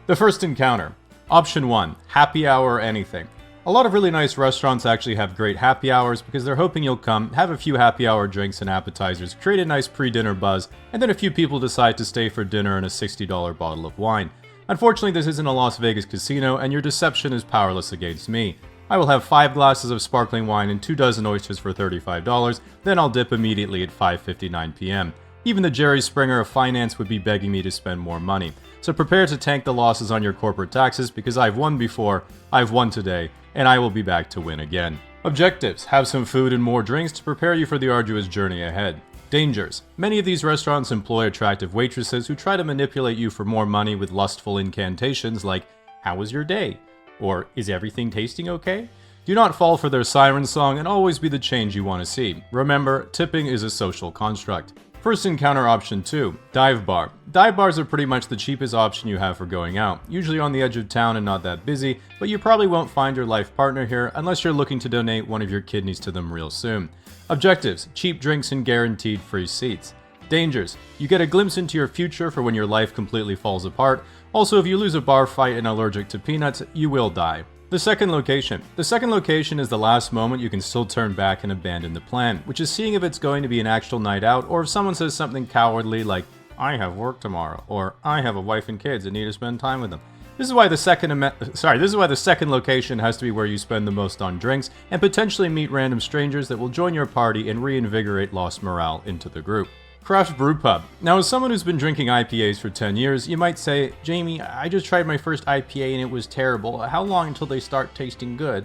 The first encounter. Option 1, happy hour or anything. A lot of really nice restaurants actually have great happy hours because they're hoping you'll come, have a few happy hour drinks and appetizers, create a nice pre-dinner buzz, and then a few people decide to stay for dinner and a $60 bottle of wine. Unfortunately, this isn't a Las Vegas casino, and your deception is powerless against me. I will have 5 glasses of sparkling wine and 2 dozen oysters for $35, then I'll dip immediately at 5:59 p.m. Even the Jerry Springer of finance would be begging me to spend more money. So prepare to tank the losses on your corporate taxes because I've won before, I've won today, and I will be back to win again. Objectives: have some food and more drinks to prepare you for the arduous journey ahead. Dangers: many of these restaurants employ attractive waitresses who try to manipulate you for more money with lustful incantations like, "How was your day?" or "Is everything tasting okay?" Do not fall for their siren song and always be the change you want to see. Remember, tipping is a social construct. First encounter option 2, dive bar. Dive bars are pretty much the cheapest option you have for going out, usually on the edge of town and not that busy, but you probably won't find your life partner here unless you're looking to donate one of your kidneys to them real soon. Objectives: cheap drinks and guaranteed free seats. Dangers: you get a glimpse into your future for when your life completely falls apart. Also, if you lose a bar fight and are allergic to peanuts, you will die. The second location. The second location is the last moment you can still turn back and abandon the plan, which is seeing if it's going to be an actual night out, or if someone says something cowardly like, "I have work tomorrow," or "I have a wife and kids and need to spend time with them." This is why the second location has to be where you spend the most on drinks and potentially meet random strangers that will join your party and reinvigorate lost morale into the group. Craft Brew Pub. Now, as someone who's been drinking IPAs for 10 years, you might say, Jamie, I just tried my first IPA and it was terrible. How long until they start tasting good?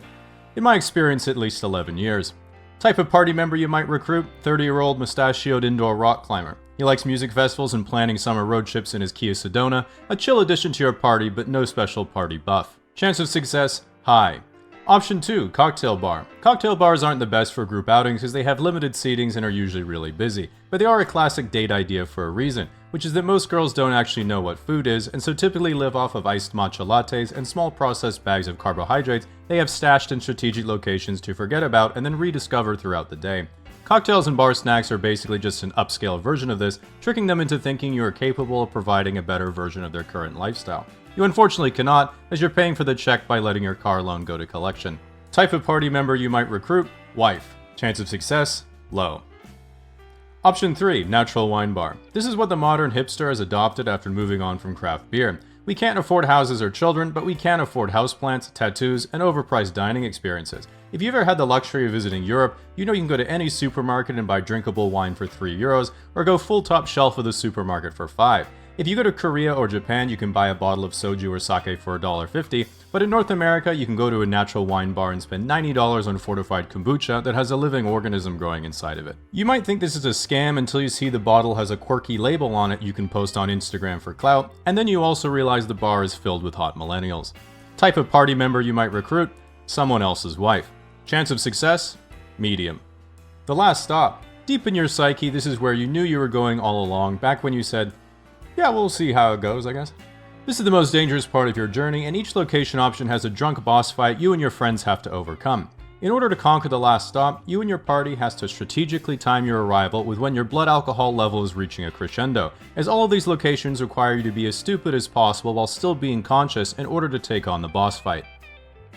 In my experience, at least 11 years. Type of party member you might recruit, 30-year-old mustachioed indoor rock climber. He likes music festivals and planning summer road trips in his Kia Sedona, a chill addition to your party but no special party buff. Chance of success, high. Option 2, cocktail bar. Cocktail bars aren't the best for group outings because they have limited seatings and are usually really busy, but they are a classic date idea for a reason, which is that most girls don't actually know what food is and so typically live off of iced matcha lattes and small processed bags of carbohydrates they have stashed in strategic locations to forget about and then rediscover throughout the day. Cocktails and bar snacks are basically just an upscale version of this, tricking them into thinking you are capable of providing a better version of their current lifestyle. You unfortunately cannot, as you're paying for the check by letting your car loan go to collection. Type of party member you might recruit, wife. Chance of success, low. Option 3, natural wine bar. This is what the modern hipster has adopted after moving on from craft beer. We can't afford houses or children, but we can afford houseplants, tattoos, and overpriced dining experiences. If you've ever had the luxury of visiting Europe, you know you can go to any supermarket and buy drinkable wine for €3, or go full top shelf of the supermarket for $5. If you go to Korea or Japan, you can buy a bottle of soju or sake for $1.50, but in North America, you can go to a natural wine bar and spend $90 on fortified kombucha that has a living organism growing inside of it. You might think this is a scam until you see the bottle has a quirky label on it you can post on Instagram for clout, and then you also realize the bar is filled with hot millennials. Type of party member you might recruit, someone else's wife. Chance of success, medium. The last stop. Deep in your psyche, this is where you knew you were going all along, back when you said, yeah, we'll see how it goes, I guess. This is the most dangerous part of your journey, and each location option has a drunk boss fight you and your friends have to overcome. In order to conquer the last stop, you and your party has to strategically time your arrival with when your blood alcohol level is reaching a crescendo, as all of these locations require you to be as stupid as possible while still being conscious in order to take on the boss fight.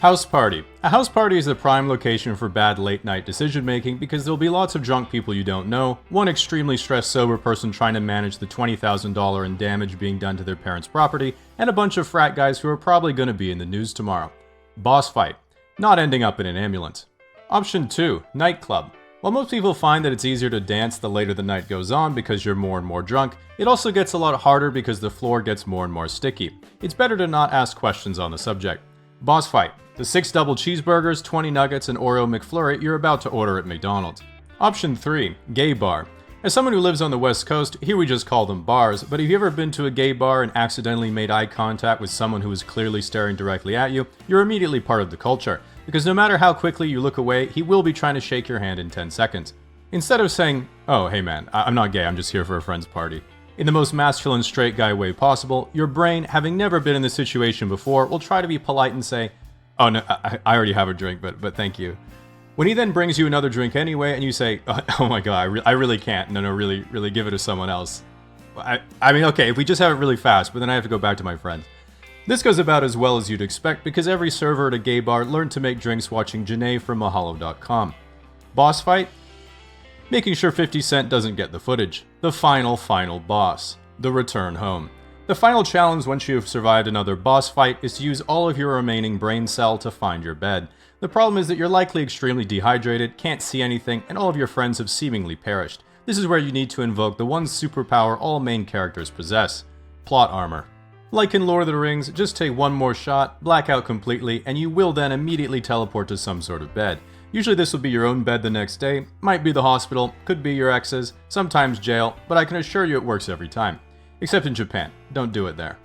House party. A house party is the prime location for bad late night decision making because there'll be lots of drunk people you don't know, one extremely stressed sober person trying to manage the $20,000 in damage being done to their parents' property, and a bunch of frat guys who are probably going to be in the news tomorrow. Boss fight. Not ending up in an ambulance. Option 2, nightclub. While most people find that it's easier to dance the later the night goes on because you're more and more drunk, it also gets a lot harder because the floor gets more and more sticky. It's better to not ask questions on the subject. Boss fight. The 6 double cheeseburgers, 20 nuggets, and Oreo McFlurry you're about to order at McDonald's. Option 3, gay bar. As someone who lives on the West Coast, here we just call them bars, but have you ever been to a gay bar and accidentally made eye contact with someone who was clearly staring directly at you? You're immediately part of the culture, because no matter how quickly you look away, he will be trying to shake your hand in 10 seconds. Instead of saying, oh, hey man, I'm not gay, I'm just here for a friend's party. In the most masculine straight guy way possible, your brain, having never been in this situation before, will try to be polite and say, oh no, I already have a drink, but thank you. When he then brings you another drink anyway, and you say, oh my god, I really can't, no, really give it to someone else. I mean, okay, if we just have it really fast, but then I have to go back to my friends. This goes about as well as you'd expect, because every server at a gay bar learned to make drinks watching Janae from Mahalo.com. Boss fight? Making sure 50 Cent doesn't get the footage. The final boss. The return home. The final challenge once you have survived another boss fight is to use all of your remaining brain cell to find your bed. The problem is that you're likely extremely dehydrated, can't see anything, and all of your friends have seemingly perished. This is where you need to invoke the one superpower all main characters possess. Plot armor. Like in Lord of the Rings, just take one more shot, black out completely, and you will then immediately teleport to some sort of bed. Usually this will be your own bed the next day, might be the hospital, could be your ex's, sometimes jail, but I can assure you it works every time. Except in Japan. Don't do it there.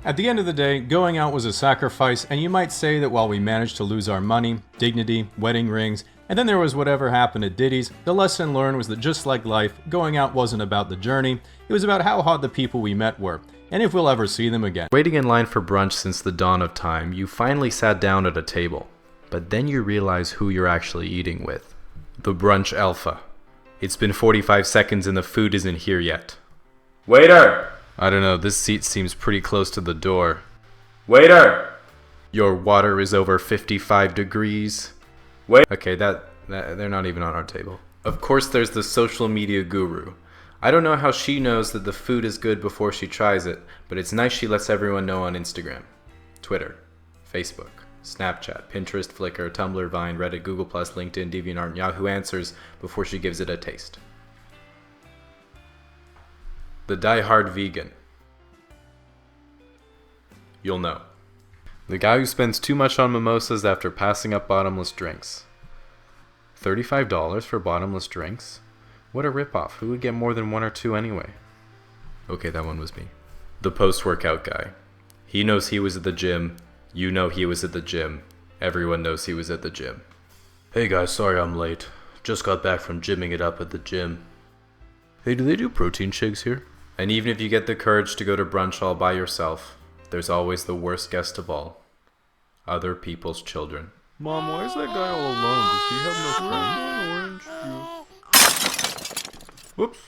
At the end of the day, going out was a sacrifice, and you might say that while we managed to lose our money, dignity, wedding rings, and then there was whatever happened at Diddy's, the lesson learned was that just like life, going out wasn't about the journey, it was about how hot the people we met were, and if we'll ever see them again. Waiting in line for brunch since the dawn of time, you finally sat down at a table, but then you realize who you're actually eating with. The brunch alpha. It's been 45 seconds and the food isn't here yet. Waiter! I don't know, this seat seems pretty close to the door. Waiter! Your water is over 55 degrees. Wait. Okay, they're not even on our table. Of course there's the social media guru. I don't know how she knows that the food is good before she tries it, but it's nice she lets everyone know on Instagram. Twitter, Facebook, Snapchat, Pinterest, Flickr, Tumblr, Vine, Reddit, Google+, LinkedIn, DeviantArt, and Yahoo Answers before she gives it a taste. The die-hard vegan. You'll know. The guy who spends too much on mimosas after passing up bottomless drinks. $35 for bottomless drinks? What a ripoff. Who would get more than one or two anyway? Okay, that one was me. The post-workout guy. He knows he was at the gym. You know he was at the gym. Everyone knows he was at the gym. Hey guys, sorry I'm late. Just got back from gymming it up at the gym. Hey, do they do protein shakes here? And even if you get the courage to go to brunch all by yourself, there's always the worst guest of all. Other people's children. Mom, why is that guy all alone? Does he have no friends? Whoops.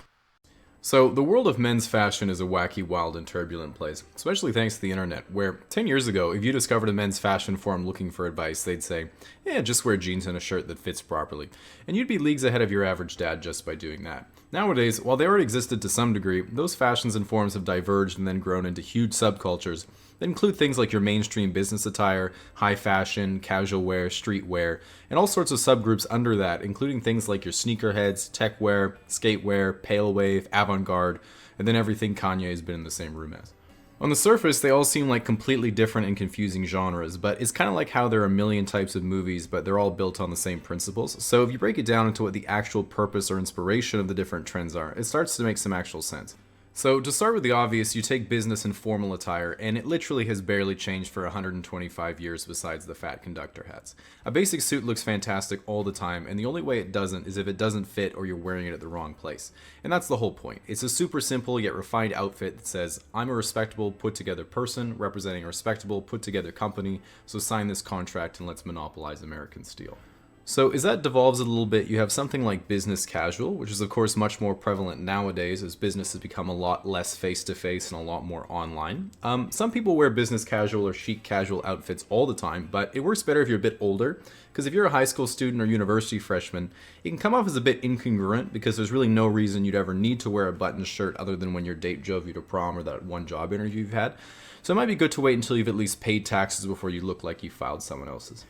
So, the world of men's fashion is a wacky, wild, and turbulent place, especially thanks to the internet, where 10 years ago, if you discovered a men's fashion forum looking for advice, they'd say, yeah, just wear jeans and a shirt that fits properly. And you'd be leagues ahead of your average dad just by doing that. Nowadays, while they already existed to some degree, those fashions and forums have diverged and then grown into huge subcultures that include things like your mainstream business attire, high fashion, casual wear, streetwear, and all sorts of subgroups under that, including things like your sneakerheads, tech wear, skate wear, pale wave, avant-garde, and then everything Kanye has been in the same room as. On the surface, they all seem like completely different and confusing genres, but it's kind of like how there are a million types of movies, but they're all built on the same principles. So if you break it down into what the actual purpose or inspiration of the different trends are, it starts to make some actual sense. So to start with the obvious, you take business and formal attire, and it literally has barely changed for 125 years besides the fat conductor hats. A basic suit looks fantastic all the time, and the only way it doesn't is if it doesn't fit or you're wearing it at the wrong place. And that's the whole point. It's a super simple yet refined outfit that says, I'm a respectable, put-together person representing a respectable, put-together company, so sign this contract and let's monopolize American steel. So as that devolves a little bit, you have something like business casual, which is of course much more prevalent nowadays as business has become a lot less face-to-face and a lot more online. Some people wear business casual or chic casual outfits all the time, but it works better if you're a bit older, because if you're a high school student or university freshman, it can come off as a bit incongruent because there's really no reason you'd ever need to wear a button shirt other than when your date drove you to prom or that one job interview you've had. So it might be good to wait until you've at least paid taxes before you look like you filed someone else's.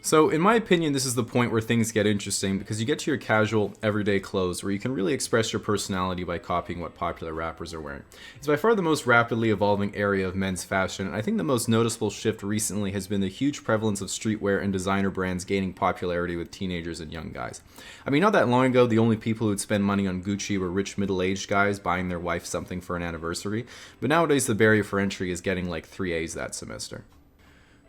So, in my opinion, this is the point where things get interesting because you get to your casual, everyday clothes where you can really express your personality by copying what popular rappers are wearing. It's by far the most rapidly evolving area of men's fashion, and I think the most noticeable shift recently has been the huge prevalence of streetwear and designer brands gaining popularity with teenagers and young guys. I mean, not that long ago, the only people who'd spend money on Gucci were rich middle-aged guys buying their wife something for an anniversary, but nowadays the barrier for entry is getting like 3 A's that semester.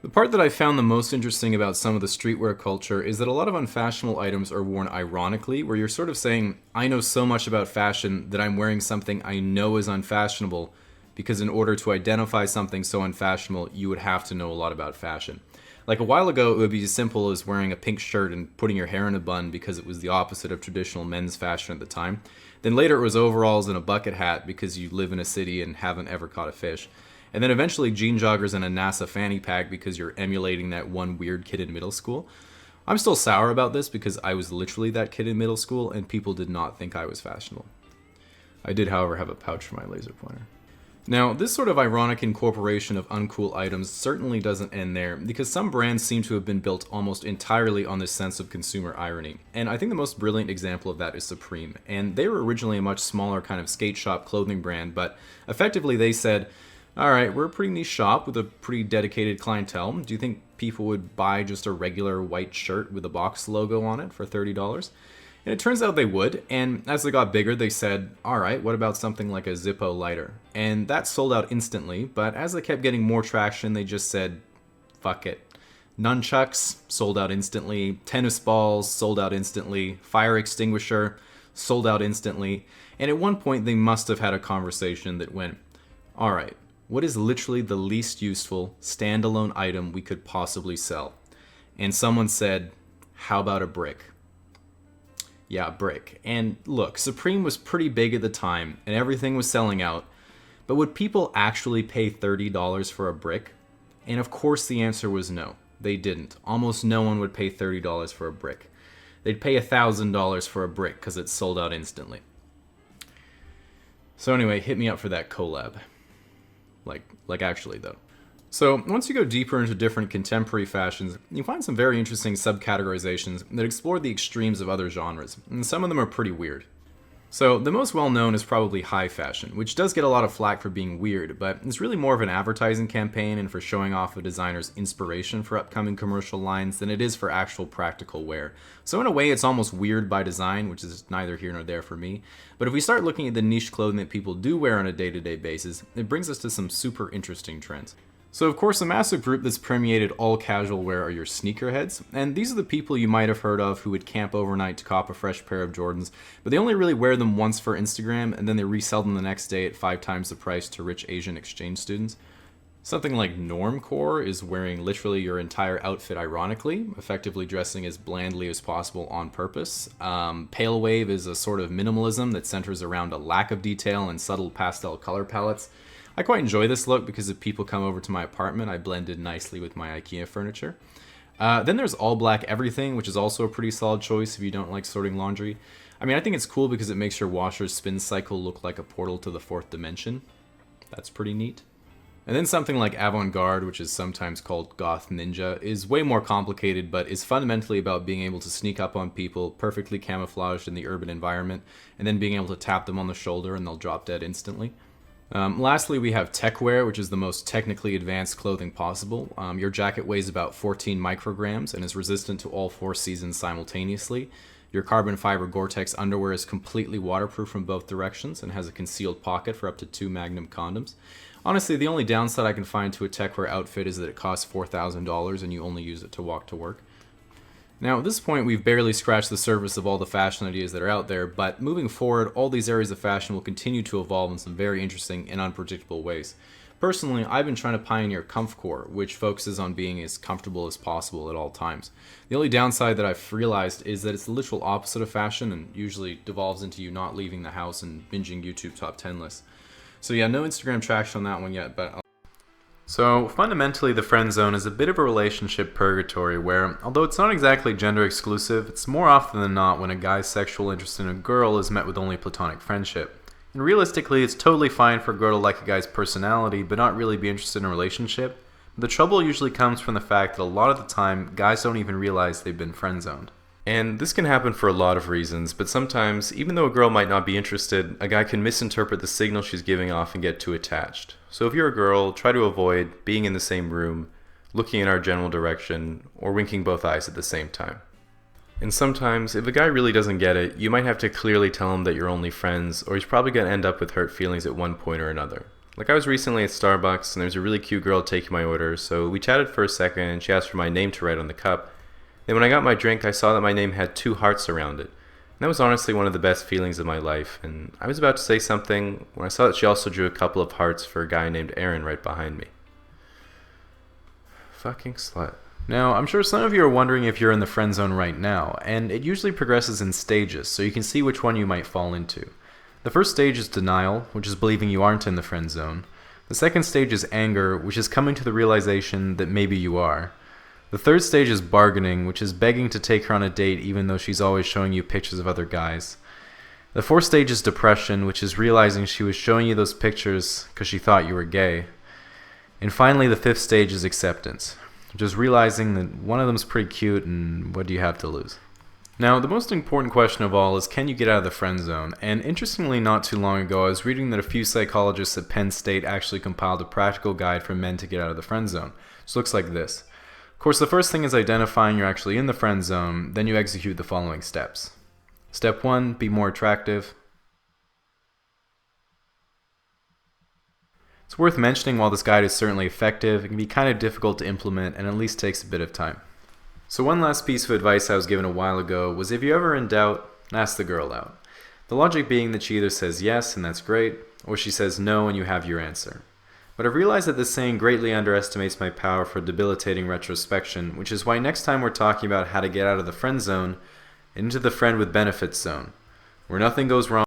The part that I found the most interesting about some of the streetwear culture is that a lot of unfashionable items are worn ironically, where you're sort of saying, I know so much about fashion that I'm wearing something I know is unfashionable, because in order to identify something so unfashionable, you would have to know a lot about fashion. Like a while ago, it would be as simple as wearing a pink shirt and putting your hair in a bun because it was the opposite of traditional men's fashion at the time. Then later it was overalls and a bucket hat because you live in a city and haven't ever caught a fish. And then eventually jean joggers and a NASA fanny pack because you're emulating that one weird kid in middle school. I'm still sour about this because I was literally that kid in middle school and people did not think I was fashionable. I did, however, have a pouch for my laser pointer. Now, this sort of ironic incorporation of uncool items certainly doesn't end there, because some brands seem to have been built almost entirely on this sense of consumer irony. And I think the most brilliant example of that is Supreme. And they were originally a much smaller kind of skate shop clothing brand, but effectively they said, alright, we're a pretty niche shop with a pretty dedicated clientele. Do you think people would buy just a regular white shirt with a box logo on it for $30? And it turns out they would, and as they got bigger, they said, alright, what about something like a Zippo lighter? And that sold out instantly, but as they kept getting more traction, they just said, fuck it. Nunchucks, sold out instantly. Tennis balls, sold out instantly. Fire extinguisher, sold out instantly. And at one point, they must have had a conversation that went, alright, what is literally the least useful standalone item we could possibly sell? And someone said, how about a brick? Yeah, a brick. And look, Supreme was pretty big at the time, and everything was selling out, but would people actually pay $30 for a brick? And of course the answer was no, they didn't. Almost no one would pay $30 for a brick. They'd pay $1,000 for a brick because it sold out instantly. So anyway, hit me up for that collab. Like actually though. So, once you go deeper into different contemporary fashions, you find some very interesting subcategorizations that explore the extremes of other genres, and some of them are pretty weird. So, the most well-known is probably high fashion, which does get a lot of flack for being weird, but it's really more of an advertising campaign and for showing off a designer's inspiration for upcoming commercial lines than it is for actual practical wear. So in a way, it's almost weird by design, which is neither here nor there for me. But if we start looking at the niche clothing that people do wear on a day-to-day basis, it brings us to some super interesting trends. So of course, a massive group that's permeated all casual wear are your sneakerheads, and these are the people you might have heard of who would camp overnight to cop a fresh pair of Jordans, but they only really wear them once for Instagram, and then they resell them the next day at 5 times the price to rich Asian exchange students. Something like normcore is wearing literally your entire outfit ironically, effectively dressing as blandly as possible on purpose. Pale wave is a sort of minimalism that centers around a lack of detail and subtle pastel color palettes. I quite enjoy this look because if people come over to my apartment, I blend in nicely with my IKEA furniture. Then there's all black everything, which is also a pretty solid choice if you don't like sorting laundry. I mean, I think it's cool because it makes your washer's spin cycle look like a portal to the 4th dimension. That's pretty neat. And then something like avant-garde, which is sometimes called goth ninja, is way more complicated, but is fundamentally about being able to sneak up on people perfectly camouflaged in the urban environment, and then being able to tap them on the shoulder and they'll drop dead instantly. Lastly, we have tech wear, which is the most technically advanced clothing possible. Your jacket weighs about 14 micrograms and is resistant to all 4 seasons simultaneously. Your carbon fiber Gore-Tex underwear is completely waterproof from both directions and has a concealed pocket for up to 2 Magnum condoms. Honestly, the only downside I can find to a tech wear outfit is that it costs $4,000 and you only use it to walk to work. Now, at this point, we've barely scratched the surface of all the fashion ideas that are out there, but moving forward, all these areas of fashion will continue to evolve in some very interesting and unpredictable ways. Personally, I've been trying to pioneer comfcore, which focuses on being as comfortable as possible at all times. The only downside that I've realized is that it's the literal opposite of fashion and usually devolves into you not leaving the house and binging YouTube top 10 lists. So yeah, no Instagram traction on that one yet, but So, fundamentally, the friend zone is a bit of a relationship purgatory where, although it's not exactly gender exclusive, it's more often than not when a guy's sexual interest in a girl is met with only platonic friendship. And realistically, it's totally fine for a girl to like a guy's personality but not really be interested in a relationship. The trouble usually comes from the fact that a lot of the time, guys don't even realize they've been friend zoned. And this can happen for a lot of reasons, but sometimes, even though a girl might not be interested, a guy can misinterpret the signal she's giving off and get too attached. So if you're a girl, try to avoid being in the same room, looking in our general direction, or winking both eyes at the same time. And sometimes, if a guy really doesn't get it, you might have to clearly tell him that you're only friends, or he's probably going to end up with hurt feelings at one point or another. Like I was recently at Starbucks, and there was a really cute girl taking my order, so we chatted for a second, and she asked for my name to write on the cup. Then when I got my drink, I saw that my name had 2 hearts around it. And that was honestly one of the best feelings of my life, and I was about to say something when I saw that she also drew a couple of hearts for a guy named Aaron right behind me. Fucking slut. Now, I'm sure some of you are wondering if you're in the friend zone right now, and it usually progresses in stages, so you can see which one you might fall into. The first stage is denial, which is believing you aren't in the friend zone. The second stage is anger, which is coming to the realization that maybe you are. The third stage is bargaining, which is begging to take her on a date even though she's always showing you pictures of other guys. The fourth stage is depression, which is realizing she was showing you those pictures because she thought you were gay. And finally, the fifth stage is acceptance, which is realizing that one of them's pretty cute and what do you have to lose? Now, the most important question of all is, can you get out of the friend zone? And interestingly, not too long ago, I was reading that a few psychologists at Penn State actually compiled a practical guide for men to get out of the friend zone, which looks like this. Of course, the first thing is identifying you're actually in the friend zone, then you execute the following steps. Step 1, be more attractive. It's worth mentioning while this guide is certainly effective, it can be kind of difficult to implement and at least takes a bit of time. So one last piece of advice I was given a while ago was if you're ever in doubt, ask the girl out. The logic being that she either says yes and that's great, or she says no and you have your answer. But I've realized that this saying greatly underestimates my power for debilitating retrospection, which is why next time we're talking about how to get out of the friend zone and into the friend with benefits zone, where nothing goes wrong.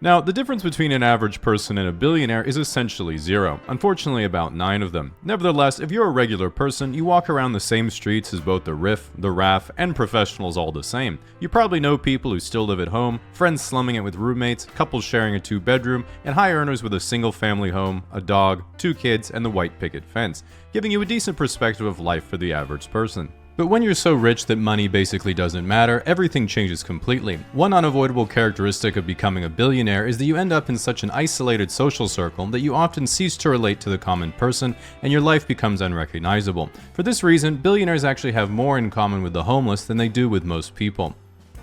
Now, the difference between an average person and a billionaire is essentially zero. Unfortunately, about 9 of them. Nevertheless, if you're a regular person, you walk around the same streets as both the riff, the RAF, and professionals all the same. You probably know people who still live at home, friends slumming it with roommates, couples sharing a 2-bedroom, and high earners with a single family home, a dog, 2 kids, and the white picket fence, giving you a decent perspective of life for the average person. But when you're so rich that money basically doesn't matter, everything changes completely. One unavoidable characteristic of becoming a billionaire is that you end up in such an isolated social circle that you often cease to relate to the common person and your life becomes unrecognizable. For this reason, billionaires actually have more in common with the homeless than they do with most people.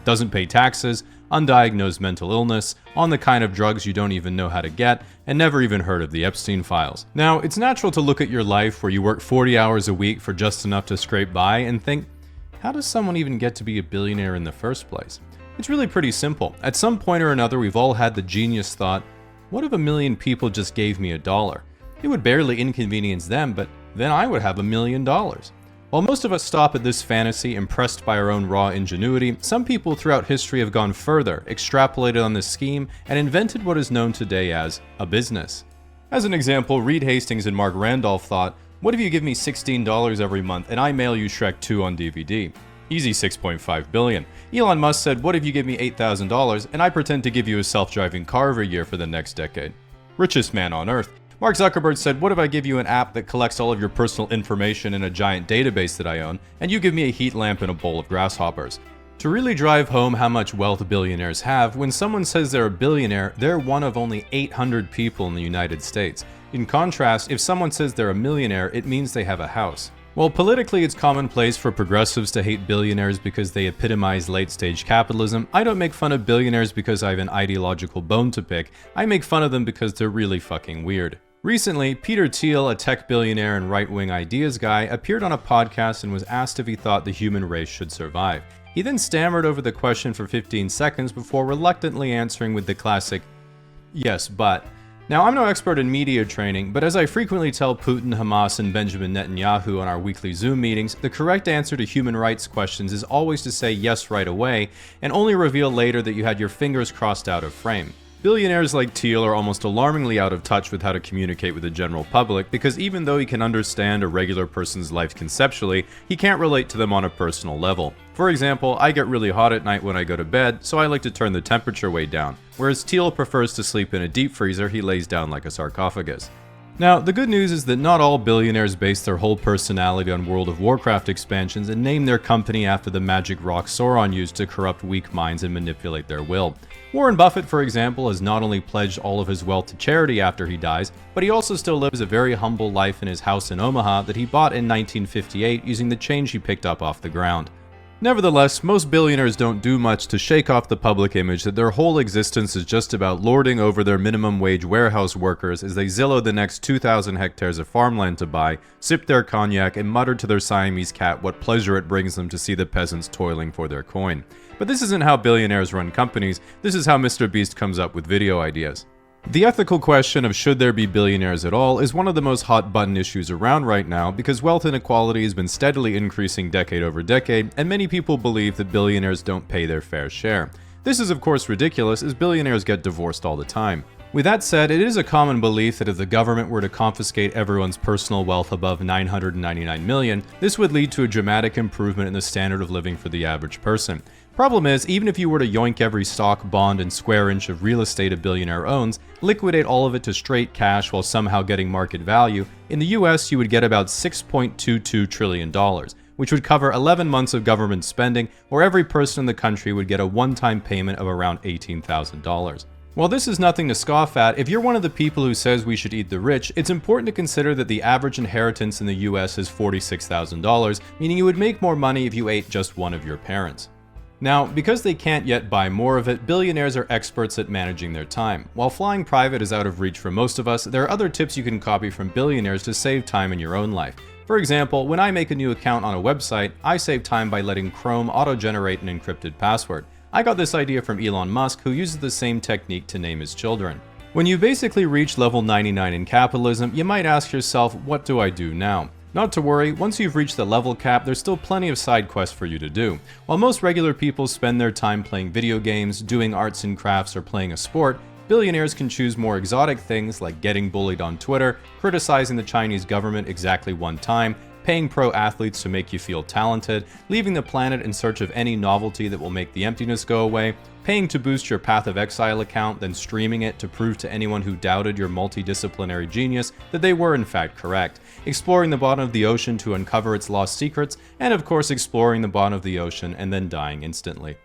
Doesn't pay taxes, undiagnosed mental illness, on the kind of drugs you don't even know how to get, and never even heard of the Epstein files. Now, it's natural to look at your life where you work 40 hours a week for just enough to scrape by and think, how does someone even get to be a billionaire in the first place? It's really pretty simple. At some point or another, we've all had the genius thought, what if 1 million people just gave me $1? It would barely inconvenience them, but then I would have $1 million. While most of us stop at this fantasy, impressed by our own raw ingenuity, some people throughout history have gone further, extrapolated on this scheme, and invented what is known today as a business. As an example, Reed Hastings and Mark Randolph thought, what if you give me $16 every month and I mail you Shrek 2 on DVD? Easy $6.5 billion. Elon Musk said, what if you give me $8,000 and I pretend to give you a self-driving car every year for the next decade? Richest man on earth. Mark Zuckerberg said, what if I give you an app that collects all of your personal information in a giant database that I own, and you give me a heat lamp and a bowl of grasshoppers? To really drive home how much wealth billionaires have, when someone says they're a billionaire, they're one of only 800 people in the United States. In contrast, if someone says they're a millionaire, it means they have a house. While politically it's commonplace for progressives to hate billionaires because they epitomize late-stage capitalism, I don't make fun of billionaires because I have an ideological bone to pick. I make fun of them because they're really fucking weird. Recently, Peter Thiel, a tech billionaire and right-wing ideas guy, appeared on a podcast and was asked if he thought the human race should survive. He then stammered over the question for 15 seconds before reluctantly answering with the classic, yes, but. Now, I'm no expert in media training, but as I frequently tell Putin, Hamas, and Benjamin Netanyahu on our weekly Zoom meetings, the correct answer to human rights questions is always to say yes right away, and only reveal later that you had your fingers crossed out of frame. Billionaires like Thiel are almost alarmingly out of touch with how to communicate with the general public because even though he can understand a regular person's life conceptually, he can't relate to them on a personal level. For example, I get really hot at night when I go to bed, so I like to turn the temperature way down, whereas Thiel prefers to sleep in a deep freezer he lays down like a sarcophagus. Now, the good news is that not all billionaires base their whole personality on World of Warcraft expansions and name their company after the magic rock Sauron used to corrupt weak minds and manipulate their will. Warren Buffett, for example, has not only pledged all of his wealth to charity after he dies, but he also still lives a very humble life in his house in Omaha that he bought in 1958 using the change he picked up off the ground. Nevertheless, most billionaires don't do much to shake off the public image that their whole existence is just about lording over their minimum wage warehouse workers as they Zillow the next 2,000 hectares of farmland to buy, sip their cognac, and mutter to their Siamese cat what pleasure it brings them to see the peasants toiling for their coin. But this isn't how billionaires run companies, this is how Mr. Beast comes up with video ideas. The ethical question of should there be billionaires at all is one of the most hot-button issues around right now because wealth inequality has been steadily increasing decade over decade, and many people believe that billionaires don't pay their fair share. This is of course ridiculous, as billionaires get divorced all the time. With that said, it is a common belief that if the government were to confiscate everyone's personal wealth above $999 million, this would lead to a dramatic improvement in the standard of living for the average person. Problem is, even if you were to yoink every stock, bond, and square inch of real estate a billionaire owns, liquidate all of it to straight cash while somehow getting market value, in the US you would get about $6.22 trillion, which would cover 11 months of government spending, or every person in the country would get a one-time payment of around $18,000. While this is nothing to scoff at, if you're one of the people who says we should eat the rich, it's important to consider that the average inheritance in the US is $46,000, meaning you would make more money if you ate just one of your parents. Now, because they can't yet buy more of it, billionaires are experts at managing their time. While flying private is out of reach for most of us, there are other tips you can copy from billionaires to save time in your own life. For example, when I make a new account on a website, I save time by letting Chrome auto-generate an encrypted password. I got this idea from Elon Musk, who uses the same technique to name his children. When you basically reach level 99 in capitalism, you might ask yourself, what do I do now? Not to worry, once you've reached the level cap, there's still plenty of side quests for you to do. While most regular people spend their time playing video games, doing arts and crafts, or playing a sport, billionaires can choose more exotic things like getting bullied on Twitter, criticizing the Chinese government exactly one time, paying pro athletes to make you feel talented, leaving the planet in search of any novelty that will make the emptiness go away, paying to boost your Path of Exile account, then streaming it to prove to anyone who doubted your multidisciplinary genius that they were in fact correct, exploring the bottom of the ocean to uncover its lost secrets, and of course exploring the bottom of the ocean and then dying instantly.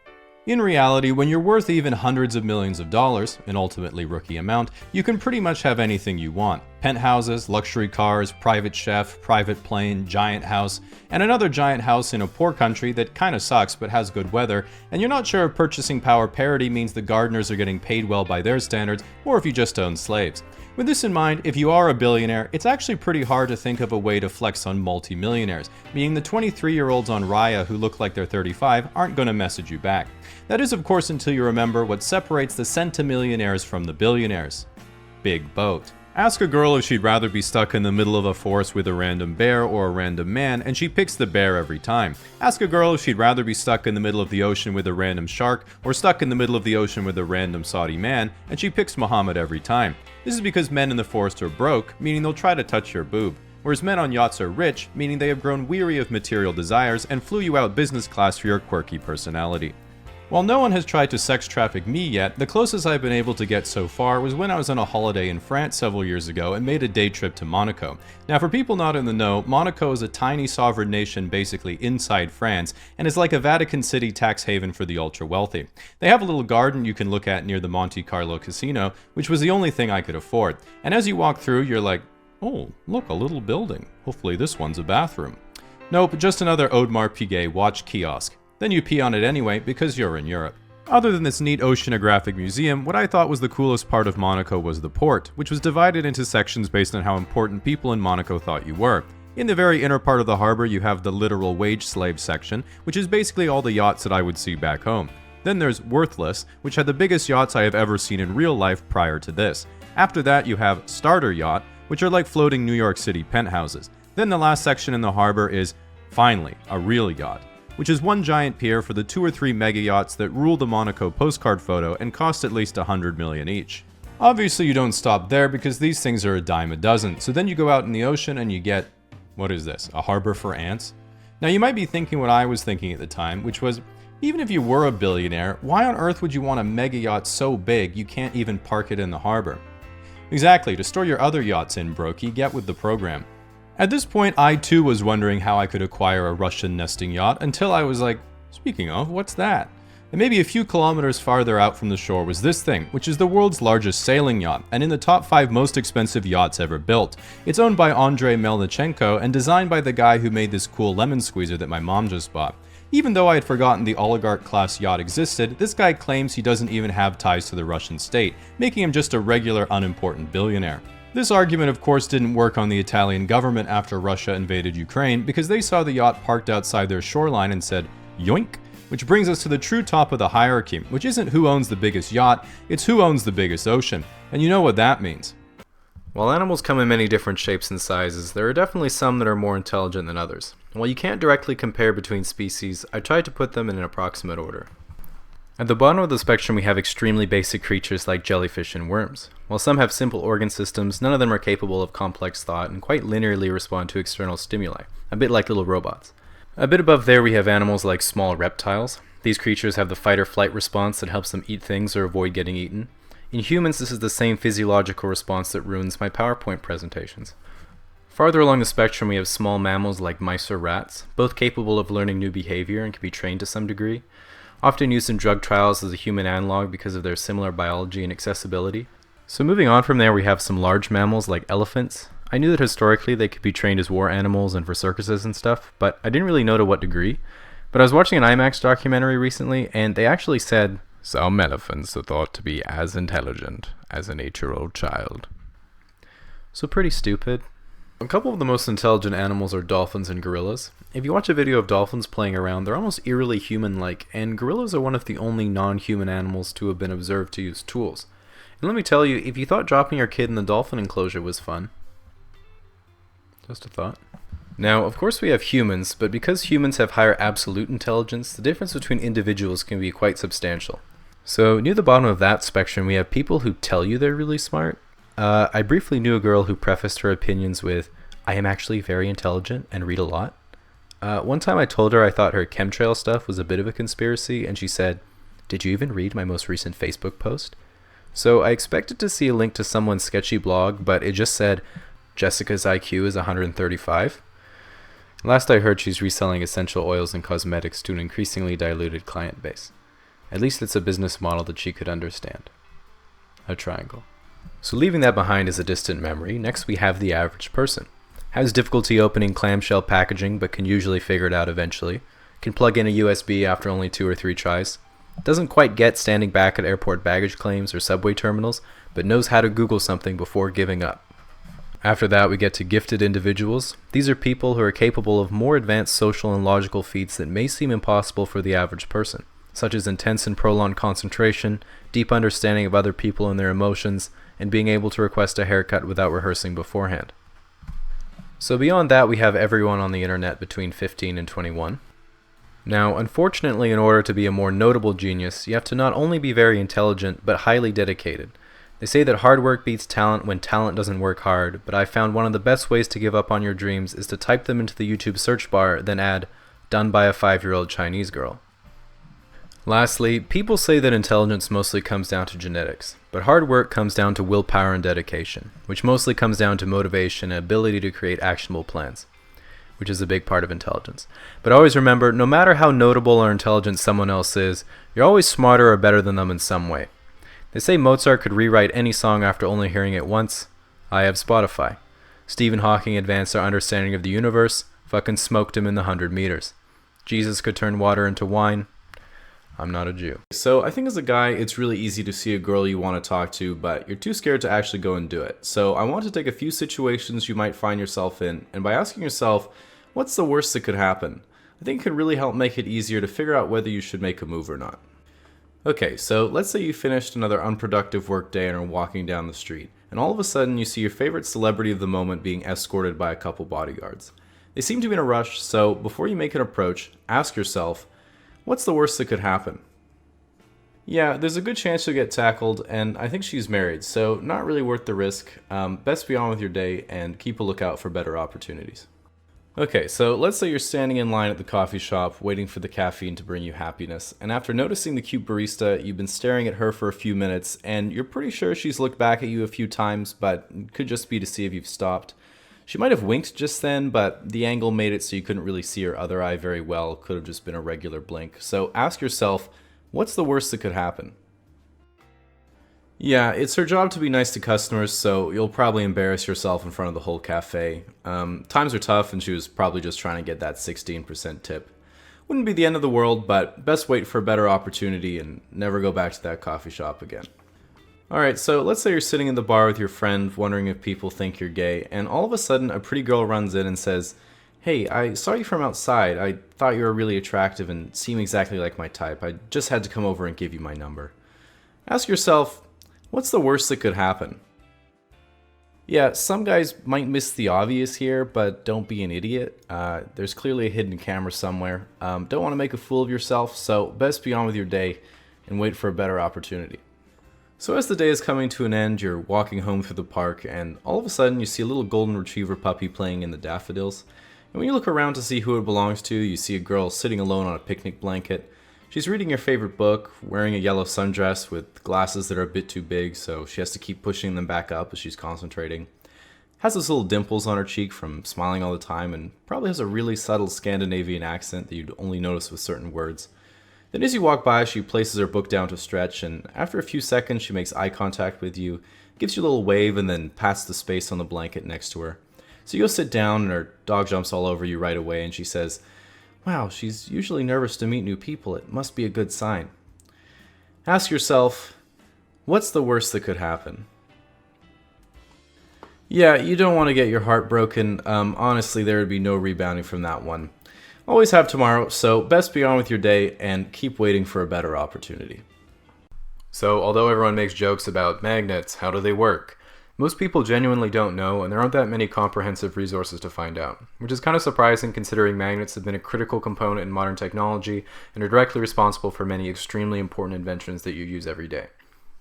In reality, when you're worth even hundreds of millions of dollars, an ultimately rookie amount, you can pretty much have anything you want. Penthouses, luxury cars, private chef, private plane, giant house, and another giant house in a poor country that kinda sucks but has good weather, and you're not sure if purchasing power parity means the gardeners are getting paid well by their standards, or if you just own slaves. With this in mind, if you are a billionaire, it's actually pretty hard to think of a way to flex on multimillionaires, meaning the 23-year-olds on Raya who look like they're 35 aren't going to message you back. That is, of course, until you remember what separates the centimillionaires from the billionaires. Big boat. Ask a girl if she'd rather be stuck in the middle of a forest with a random bear or a random man, and she picks the bear every time. Ask a girl if she'd rather be stuck in the middle of the ocean with a random shark or stuck in the middle of the ocean with a random Saudi man, and she picks Muhammad every time. This is because men in the forest are broke, meaning they'll try to touch your boob, whereas men on yachts are rich, meaning they have grown weary of material desires and flew you out business class for your quirky personality. While no one has tried to sex traffic me yet, the closest I've been able to get so far was when I was on a holiday in France several years ago and made a day trip to Monaco. Now, for people not in the know, Monaco is a tiny sovereign nation basically inside France and is like a Vatican City tax haven for the ultra wealthy. They have a little garden you can look at near the Monte Carlo casino, which was the only thing I could afford. And as you walk through, you're like, oh, look, a little building. Hopefully this one's a bathroom. Nope, just another Audemars Piguet watch kiosk. Then you pee on it anyway because you're in Europe. Other than this neat oceanographic museum, what I thought was the coolest part of Monaco was the port, which was divided into sections based on how important people in Monaco thought you were. In the very inner part of the harbor, you have the literal wage slave section, which is basically all the yachts that I would see back home. Then there's Worthless, which had the biggest yachts I have ever seen in real life prior to this. After that, you have Starter Yacht, which are like floating New York City penthouses. Then the last section in the harbor is, finally, a real yacht, which is one giant pier for the 2 or 3 mega yachts that rule the Monaco postcard photo and cost at least $100 million each. Obviously you don't stop there because these things are a dime a dozen, so then you go out in the ocean and you get, what is this, a harbor for ants? Now you might be thinking what I was thinking at the time, which was, even if you were a billionaire, why on earth would you want a mega yacht so big you can't even park it in the harbor? Exactly, to store your other yachts in, brokey, get with the program. At this point, I too was wondering how I could acquire a Russian nesting yacht until I was like, speaking of, what's that? And maybe a few kilometers farther out from the shore was this thing, which is the world's largest sailing yacht and in the top 5 most expensive yachts ever built. It's owned by Andrei Melnichenko and designed by the guy who made this cool lemon squeezer that my mom just bought. Even though I had forgotten the oligarch class yacht existed, this guy claims he doesn't even have ties to the Russian state, making him just a regular unimportant billionaire. This argument, of course, didn't work on the Italian government after Russia invaded Ukraine because they saw the yacht parked outside their shoreline and said, yoink, which brings us to the true top of the hierarchy, which isn't who owns the biggest yacht, it's who owns the biggest ocean. And you know what that means. While animals come in many different shapes and sizes, there are definitely some that are more intelligent than others. While you can't directly compare between species, I tried to put them in an approximate order. At the bottom of the spectrum we have extremely basic creatures like jellyfish and worms. While some have simple organ systems, none of them are capable of complex thought and quite linearly respond to external stimuli, a bit like little robots. A bit above there we have animals like small reptiles. These creatures have the fight or flight response that helps them eat things or avoid getting eaten. In humans, this is the same physiological response that ruins my PowerPoint presentations. Farther along the spectrum we have small mammals like mice or rats, both capable of learning new behavior and can be trained to some degree. Often used in drug trials as a human analog because of their similar biology and accessibility. So moving on from there we have some large mammals like elephants. I knew that historically they could be trained as war animals and for circuses and stuff, but I didn't really know to what degree. But I was watching an IMAX documentary recently and they actually said, some elephants are thought to be as intelligent as an 8-year-old child. So pretty stupid. A couple of the most intelligent animals are dolphins and gorillas. If you watch a video of dolphins playing around, they're almost eerily human-like, and gorillas are one of the only non-human animals to have been observed to use tools. And let me tell you, if you thought dropping your kid in the dolphin enclosure was fun, just a thought. Now, of course we have humans, but because humans have higher absolute intelligence, the difference between individuals can be quite substantial. So near the bottom of that spectrum, we have people who tell you they're really smart. I briefly knew a girl who prefaced her opinions with, "I am actually very intelligent and read a lot." One time I told her I thought her chemtrail stuff was a bit of a conspiracy, and she said, "Did you even read my most recent Facebook post?" So I expected to see a link to someone's sketchy blog, but it just said, "Jessica's IQ is 135. Last I heard, she's reselling essential oils and cosmetics to an increasingly diluted client base. At least it's a business model that she could understand. A triangle. So leaving that behind as a distant memory, next we have the average person. Has difficulty opening clamshell packaging, but can usually figure it out eventually. Can plug in a USB after only 2 or 3 tries. Doesn't quite get standing back at airport baggage claims or subway terminals, but knows how to Google something before giving up. After that, we get to gifted individuals. These are people who are capable of more advanced social and logical feats that may seem impossible for the average person, such as intense and prolonged concentration, deep understanding of other people and their emotions, and being able to request a haircut without rehearsing beforehand. So beyond that, we have everyone on the internet between 15 and 21. Now, unfortunately, in order to be a more notable genius, you have to not only be very intelligent, but highly dedicated. They say that hard work beats talent when talent doesn't work hard, but I found one of the best ways to give up on your dreams is to type them into the YouTube search bar, then add, "done by a 5-year-old Chinese girl." Lastly, people say that intelligence mostly comes down to genetics, but hard work comes down to willpower and dedication, which mostly comes down to motivation and ability to create actionable plans, which is a big part of intelligence. But always remember, no matter how notable or intelligent someone else is, you're always smarter or better than them in some way. They say Mozart could rewrite any song after only hearing it once. I have Spotify. Stephen Hawking advanced our understanding of the universe, fucking smoked him in the 100 meters. Jesus could turn water into wine. I'm not a Jew. So I think as a guy, it's really easy to see a girl you want to talk to, but you're too scared to actually go and do it. So I want to take a few situations you might find yourself in, and by asking yourself, what's the worst that could happen? I think it could really help make it easier to figure out whether you should make a move or not. Okay, so let's say you finished another unproductive work day and are walking down the street, and all of a sudden you see your favorite celebrity of the moment being escorted by a couple bodyguards. They seem to be in a rush, so before you make an approach, ask yourself, what's the worst that could happen? Yeah, there's a good chance you'll get tackled, and I think she's married, so not really worth the risk. Best be on with your day and keep a lookout for better opportunities. Okay, so let's say you're standing in line at the coffee shop waiting for the caffeine to bring you happiness, and after noticing the cute barista, you've been staring at her for a few minutes, and you're pretty sure she's looked back at you a few times, but it could just be to see if you've stopped. She might have winked just then, but the angle made it so you couldn't really see her other eye very well. Could have just been a regular blink. So ask yourself, what's the worst that could happen? Yeah, it's her job to be nice to customers, so you'll probably embarrass yourself in front of the whole cafe. Times are tough, and she was probably just trying to get that 16% tip. Wouldn't be the end of the world, but best wait for a better opportunity and never go back to that coffee shop again. Alright, so let's say you're sitting in the bar with your friend, wondering if people think you're gay, and all of a sudden a pretty girl runs in and says, "Hey, I saw you from outside. I thought you were really attractive and seem exactly like my type. I just had to come over and give you my number." Ask yourself, what's the worst that could happen? Yeah, some guys might miss the obvious here, but don't be an idiot. There's clearly a hidden camera somewhere. Don't want to make a fool of yourself, so best be on with your day and wait for a better opportunity. So as the day is coming to an end, you're walking home through the park, and all of a sudden you see a little golden retriever puppy playing in the daffodils. And when you look around to see who it belongs to, you see a girl sitting alone on a picnic blanket. She's reading your favorite book, wearing a yellow sundress with glasses that are a bit too big, so she has to keep pushing them back up as she's concentrating. Has those little dimples on her cheek from smiling all the time, and probably has a really subtle Scandinavian accent that you'd only notice with certain words. Then as you walk by, she places her book down to stretch, and after a few seconds she makes eye contact with you, gives you a little wave, and then pats the space on the blanket next to her. So you go sit down, and her dog jumps all over you right away, and she says, "Wow, she's usually nervous to meet new people. It must be a good sign." Ask yourself, what's the worst that could happen? Yeah, you don't want to get your heart broken. Honestly, there would be no rebounding from that one. Always have tomorrow, so best be on with your day and keep waiting for a better opportunity. So although everyone makes jokes about magnets, how do they work? Most people genuinely don't know, and there aren't that many comprehensive resources to find out, which is kind of surprising considering magnets have been a critical component in modern technology and are directly responsible for many extremely important inventions that you use every day,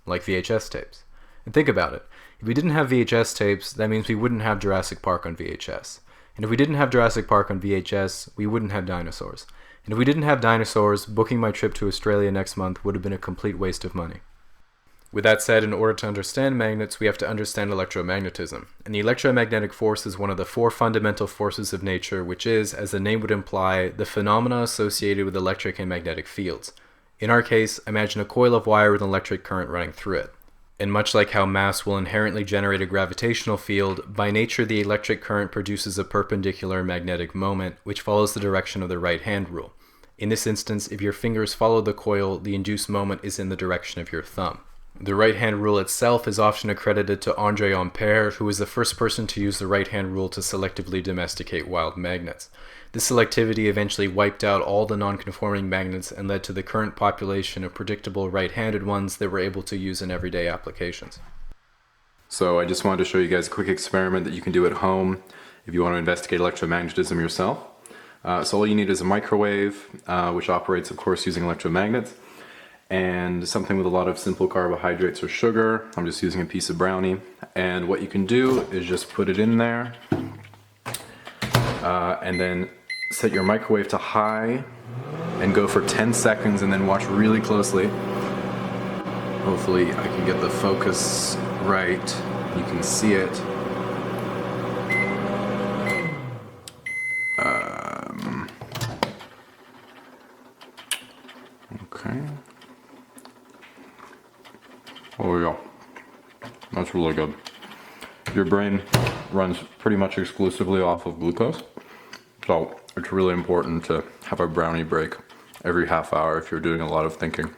like VHS tapes. And think about it. If we didn't have VHS tapes, that means we wouldn't have Jurassic Park on VHS. And if we didn't have Jurassic Park on VHS, we wouldn't have dinosaurs. And if we didn't have dinosaurs, booking my trip to Australia next month would have been a complete waste of money. With that said, in order to understand magnets, we have to understand electromagnetism. And the electromagnetic force is one of the four fundamental forces of nature, which is, as the name would imply, the phenomena associated with electric and magnetic fields. In our case, imagine a coil of wire with an electric current running through it. And much like how mass will inherently generate a gravitational field, by nature the electric current produces a perpendicular magnetic moment, which follows the direction of the right-hand rule. In this instance, if your fingers follow the coil, the induced moment is in the direction of your thumb. The right-hand rule itself is often accredited to André Ampère, who was the first person to use the right-hand rule to selectively domesticate wild magnets. This selectivity eventually wiped out all the non-conforming magnets and led to the current population of predictable right-handed ones that we're able to use in everyday applications. So I just wanted to show you guys a quick experiment that you can do at home if you want to investigate electromagnetism yourself. So all you need is a microwave, which operates of course using electromagnets, and something with a lot of simple carbohydrates or sugar. I'm just using a piece of brownie. And what you can do is just put it in there and then set your microwave to high and go for 10 seconds and then watch really closely. Hopefully I can get the focus right. You can see it. Okay. Oh yeah, that's really good. Your brain runs pretty much exclusively off of glucose, so it's really important to have a brownie break every half hour if you're doing a lot of thinking.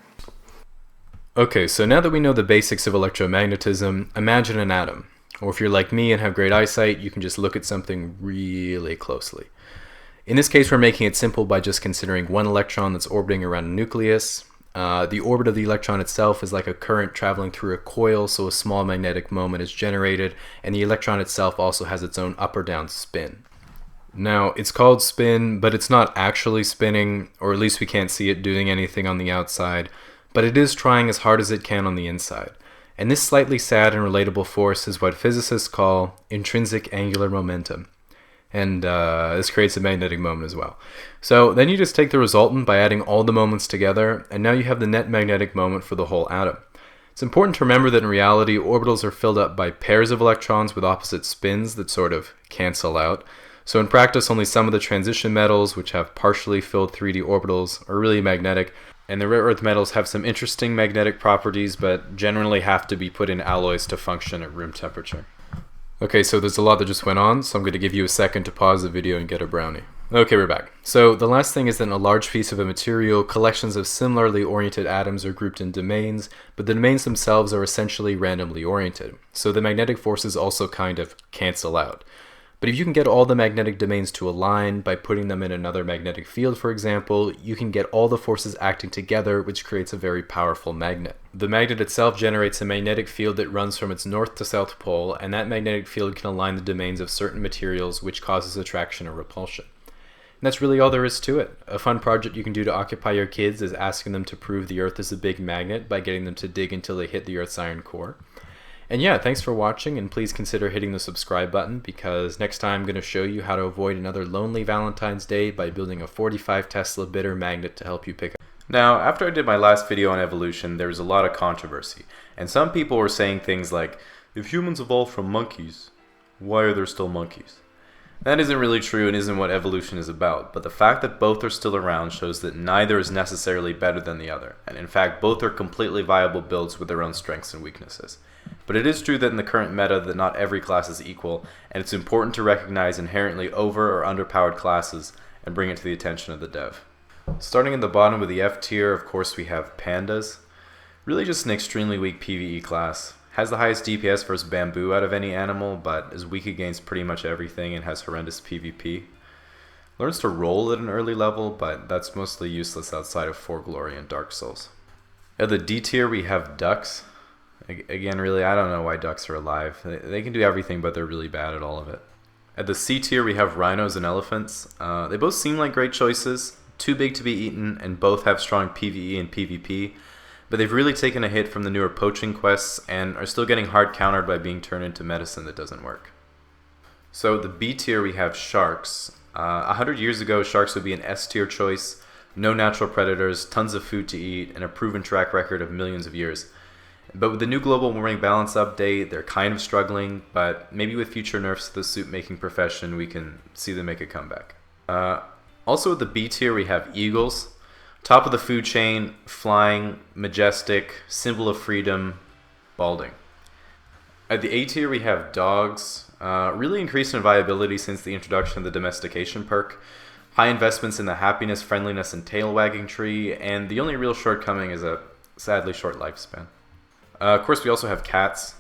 Okay, so now that we know the basics of electromagnetism, imagine an atom. Or if you're like me and have great eyesight, you can just look at something really closely. In this case, we're making it simple by just considering one electron that's orbiting around a nucleus. The orbit of the electron itself is like a current traveling through a coil, so a small magnetic moment is generated, and the electron itself also has its own up or down spin. Now, it's called spin, but it's not actually spinning, or at least we can't see it doing anything on the outside, but it is trying as hard as it can on the inside. And this slightly sad and relatable force is what physicists call intrinsic angular momentum. And this creates a magnetic moment as well. So then you just take the resultant by adding all the moments together, and now you have the net magnetic moment for the whole atom. It's important to remember that in reality, orbitals are filled up by pairs of electrons with opposite spins that sort of cancel out. So in practice, only some of the transition metals, which have partially filled 3D orbitals, are really magnetic, and the rare earth metals have some interesting magnetic properties, but generally have to be put in alloys to function at room temperature. Okay, so there's a lot that just went on, so I'm going to give you a second to pause the video and get a brownie. Okay, we're back. So the last thing is that in a large piece of a material, collections of similarly oriented atoms are grouped in domains, but the domains themselves are essentially randomly oriented. So the magnetic forces also kind of cancel out. But if you can get all the magnetic domains to align by putting them in another magnetic field, for example, you can get all the forces acting together, which creates a very powerful magnet. The magnet itself generates a magnetic field that runs from its north to south pole, and that magnetic field can align the domains of certain materials, which causes attraction or repulsion. And that's really all there is to it. A fun project you can do to occupy your kids is asking them to prove the Earth is a big magnet by getting them to dig until they hit the Earth's iron core. And yeah, thanks for watching, and please consider hitting the subscribe button, because next time I'm going to show you how to avoid another lonely Valentine's Day by building a 45 Tesla bitter magnet to help you pick up. Now, after I did my last video on evolution, there was a lot of controversy, and some people were saying things like, if humans evolved from monkeys, why are there still monkeys? That isn't really true and isn't what evolution is about, but the fact that both are still around shows that neither is necessarily better than the other, and in fact both are completely viable builds with their own strengths and weaknesses. But it is true that in the current meta that not every class is equal, and it's important to recognize inherently over or underpowered classes and bring it to the attention of the dev. Starting at the bottom with the F tier, of course we have pandas. Really just an extremely weak PvE class. Has the highest DPS versus bamboo out of any animal, but is weak against pretty much everything and has horrendous PvP. Learns to roll at an early level, but that's mostly useless outside of For Glory and Dark Souls. At the D tier we have ducks. Again, really, I don't know why ducks are alive. They can do everything, but they're really bad at all of it. At the C tier, we have rhinos and elephants. They both seem like great choices, too big to be eaten, and both have strong PvE and PvP, but they've really taken a hit from the newer poaching quests and are still getting hard countered by being turned into medicine that doesn't work. So the B tier, we have sharks. 100 years ago, sharks would be an S tier choice, no natural predators, tons of food to eat, and a proven track record of millions of years. But with the new global warming balance update, they're kind of struggling, but maybe with future nerfs to the soup-making profession, we can see them make a comeback. Also at the B tier, we have eagles. Top of the food chain, flying, majestic, symbol of freedom, balding. At the A tier, we have dogs. Really increased in viability since the introduction of the domestication perk. High investments in the happiness, friendliness, and tail wagging tree, and the only real shortcoming is a sadly short lifespan. Of course, we also have cats,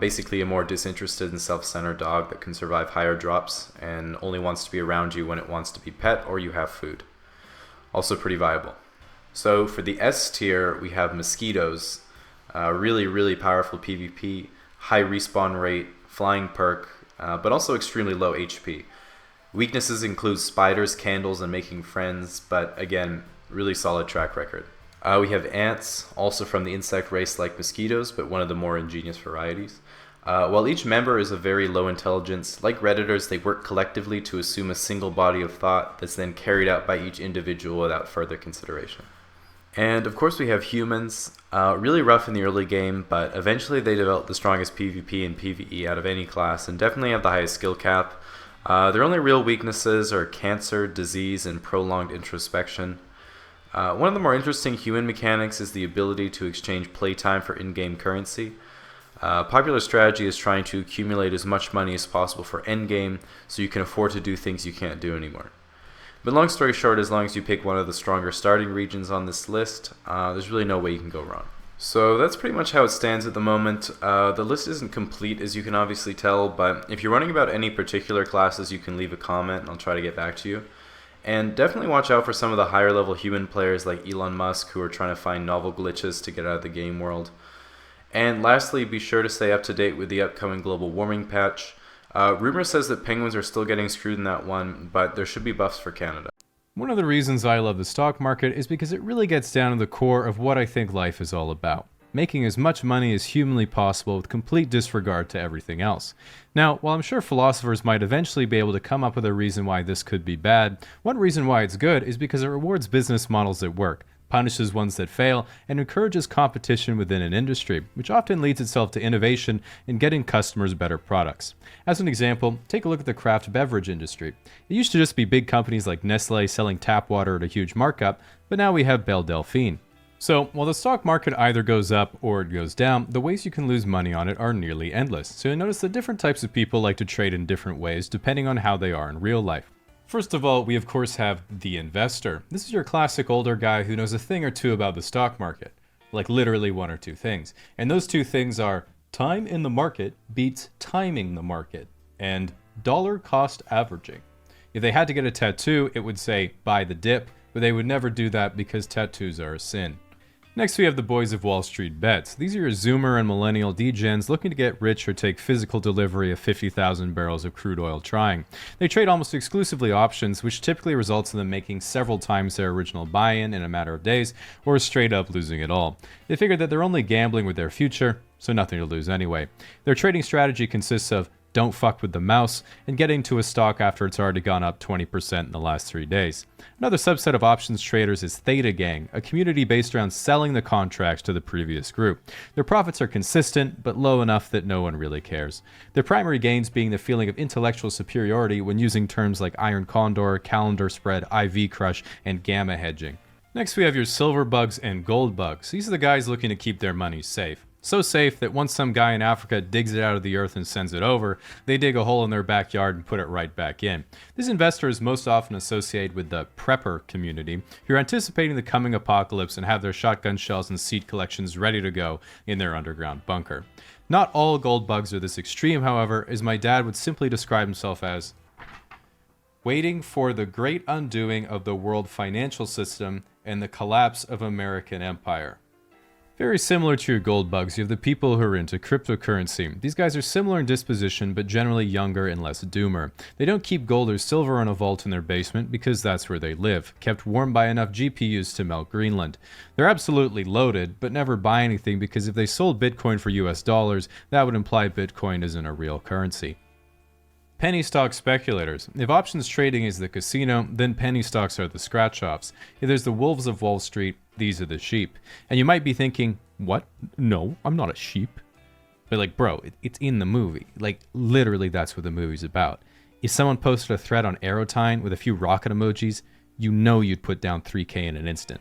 basically a more disinterested and self-centered dog that can survive higher drops and only wants to be around you when it wants to be pet or you have food. Also pretty viable. So for the S tier, we have mosquitoes, really powerful PvP, high respawn rate, flying perk, but also extremely low HP. Weaknesses include spiders, candles, and making friends, but again, really solid track record. We have ants, also from the insect race like mosquitoes, but one of the more ingenious varieties. While each member is of very low intelligence, like Redditors, they work collectively to assume a single body of thought that's then carried out by each individual without further consideration. And of course we have humans, really rough in the early game, but eventually they develop the strongest PvP and PvE out of any class and definitely have the highest skill cap. Their only real weaknesses are cancer, disease, and prolonged introspection. One of the more interesting human mechanics is the ability to exchange playtime for in-game currency. Popular strategy is trying to accumulate as much money as possible for endgame so you can afford to do things you can't do anymore. But long story short, as long as you pick one of the stronger starting regions on this list, there's really no way you can go wrong. So that's pretty much how it stands at the moment. The list isn't complete, as you can obviously tell, but if you're wondering about any particular classes, you can leave a comment and I'll try to get back to you. And definitely watch out for some of the higher level human players like Elon Musk who are trying to find novel glitches to get out of the game world. And lastly, be sure to stay up to date with the upcoming global warming patch. Rumor says that penguins are still getting screwed in that one, but there should be buffs for Canada. One of the reasons I love the stock market is because it really gets down to the core of what I think life is all about. Making as much money as humanly possible with complete disregard to everything else. Now, while I'm sure philosophers might eventually be able to come up with a reason why this could be bad, one reason why it's good is because it rewards business models that work, punishes ones that fail, and encourages competition within an industry, which often leads itself to innovation and getting customers better products. As an example, take a look at the craft beverage industry. It used to just be big companies like Nestle selling tap water at a huge markup, but now we have Belle Delphine. So, while the stock market either goes up or it goes down, the ways you can lose money on it are nearly endless. So you'll notice that different types of people like to trade in different ways depending on how they are in real life. First of all, we of course have the investor. This is your classic older guy who knows a thing or two about the stock market. Like literally one or two things. And those two things are time in the market beats timing the market and dollar cost averaging. If they had to get a tattoo, it would say buy the dip, but they would never do that because tattoos are a sin. Next, we have the boys of Wall Street bets. These are your Zoomer and Millennial degens looking to get rich or take physical delivery of 50,000 barrels of crude oil trying. They trade almost exclusively options, which typically results in them making several times their original buy-in in a matter of days, or straight up losing it all. They figure that they're only gambling with their future, so nothing to lose anyway. Their trading strategy consists of don't fuck with the mouse, and get into a stock after it's already gone up 20% in the last 3 days. Another subset of options traders is Theta Gang, a community based around selling the contracts to the previous group. Their profits are consistent, but low enough that no one really cares. Their primary gains being the feeling of intellectual superiority when using terms like Iron Condor, Calendar Spread, IV Crush, and Gamma Hedging. Next we have your Silver Bugs and Gold Bugs. These are the guys looking to keep their money safe. So safe that once some guy in Africa digs it out of the earth and sends it over, they dig a hole in their backyard and put it right back in. This investor is most often associated with the prepper community, who are anticipating the coming apocalypse and have their shotgun shells and seed collections ready to go in their underground bunker. Not all gold bugs are this extreme, however, as my dad would simply describe himself as waiting for the great undoing of the world financial system and the collapse of American empire. Very similar to your gold bugs, you have the people who are into cryptocurrency. These guys are similar in disposition, but generally younger and less doomer. They don't keep gold or silver in a vault in their basement because that's where they live, kept warm by enough GPUs to melt Greenland. They're absolutely loaded, but never buy anything because if they sold Bitcoin for US dollars, that would imply Bitcoin isn't a real currency. Penny stock speculators. If options trading is the casino, then penny stocks are the scratch-offs. If there's the wolves of Wall Street, these are the sheep. And you might be thinking, what? No, I'm not a sheep. But like, bro, it's in the movie. Like, literally that's what the movie's about. If someone posted a thread on Aerotine with a few rocket emojis, you know you'd put down 3K in an instant.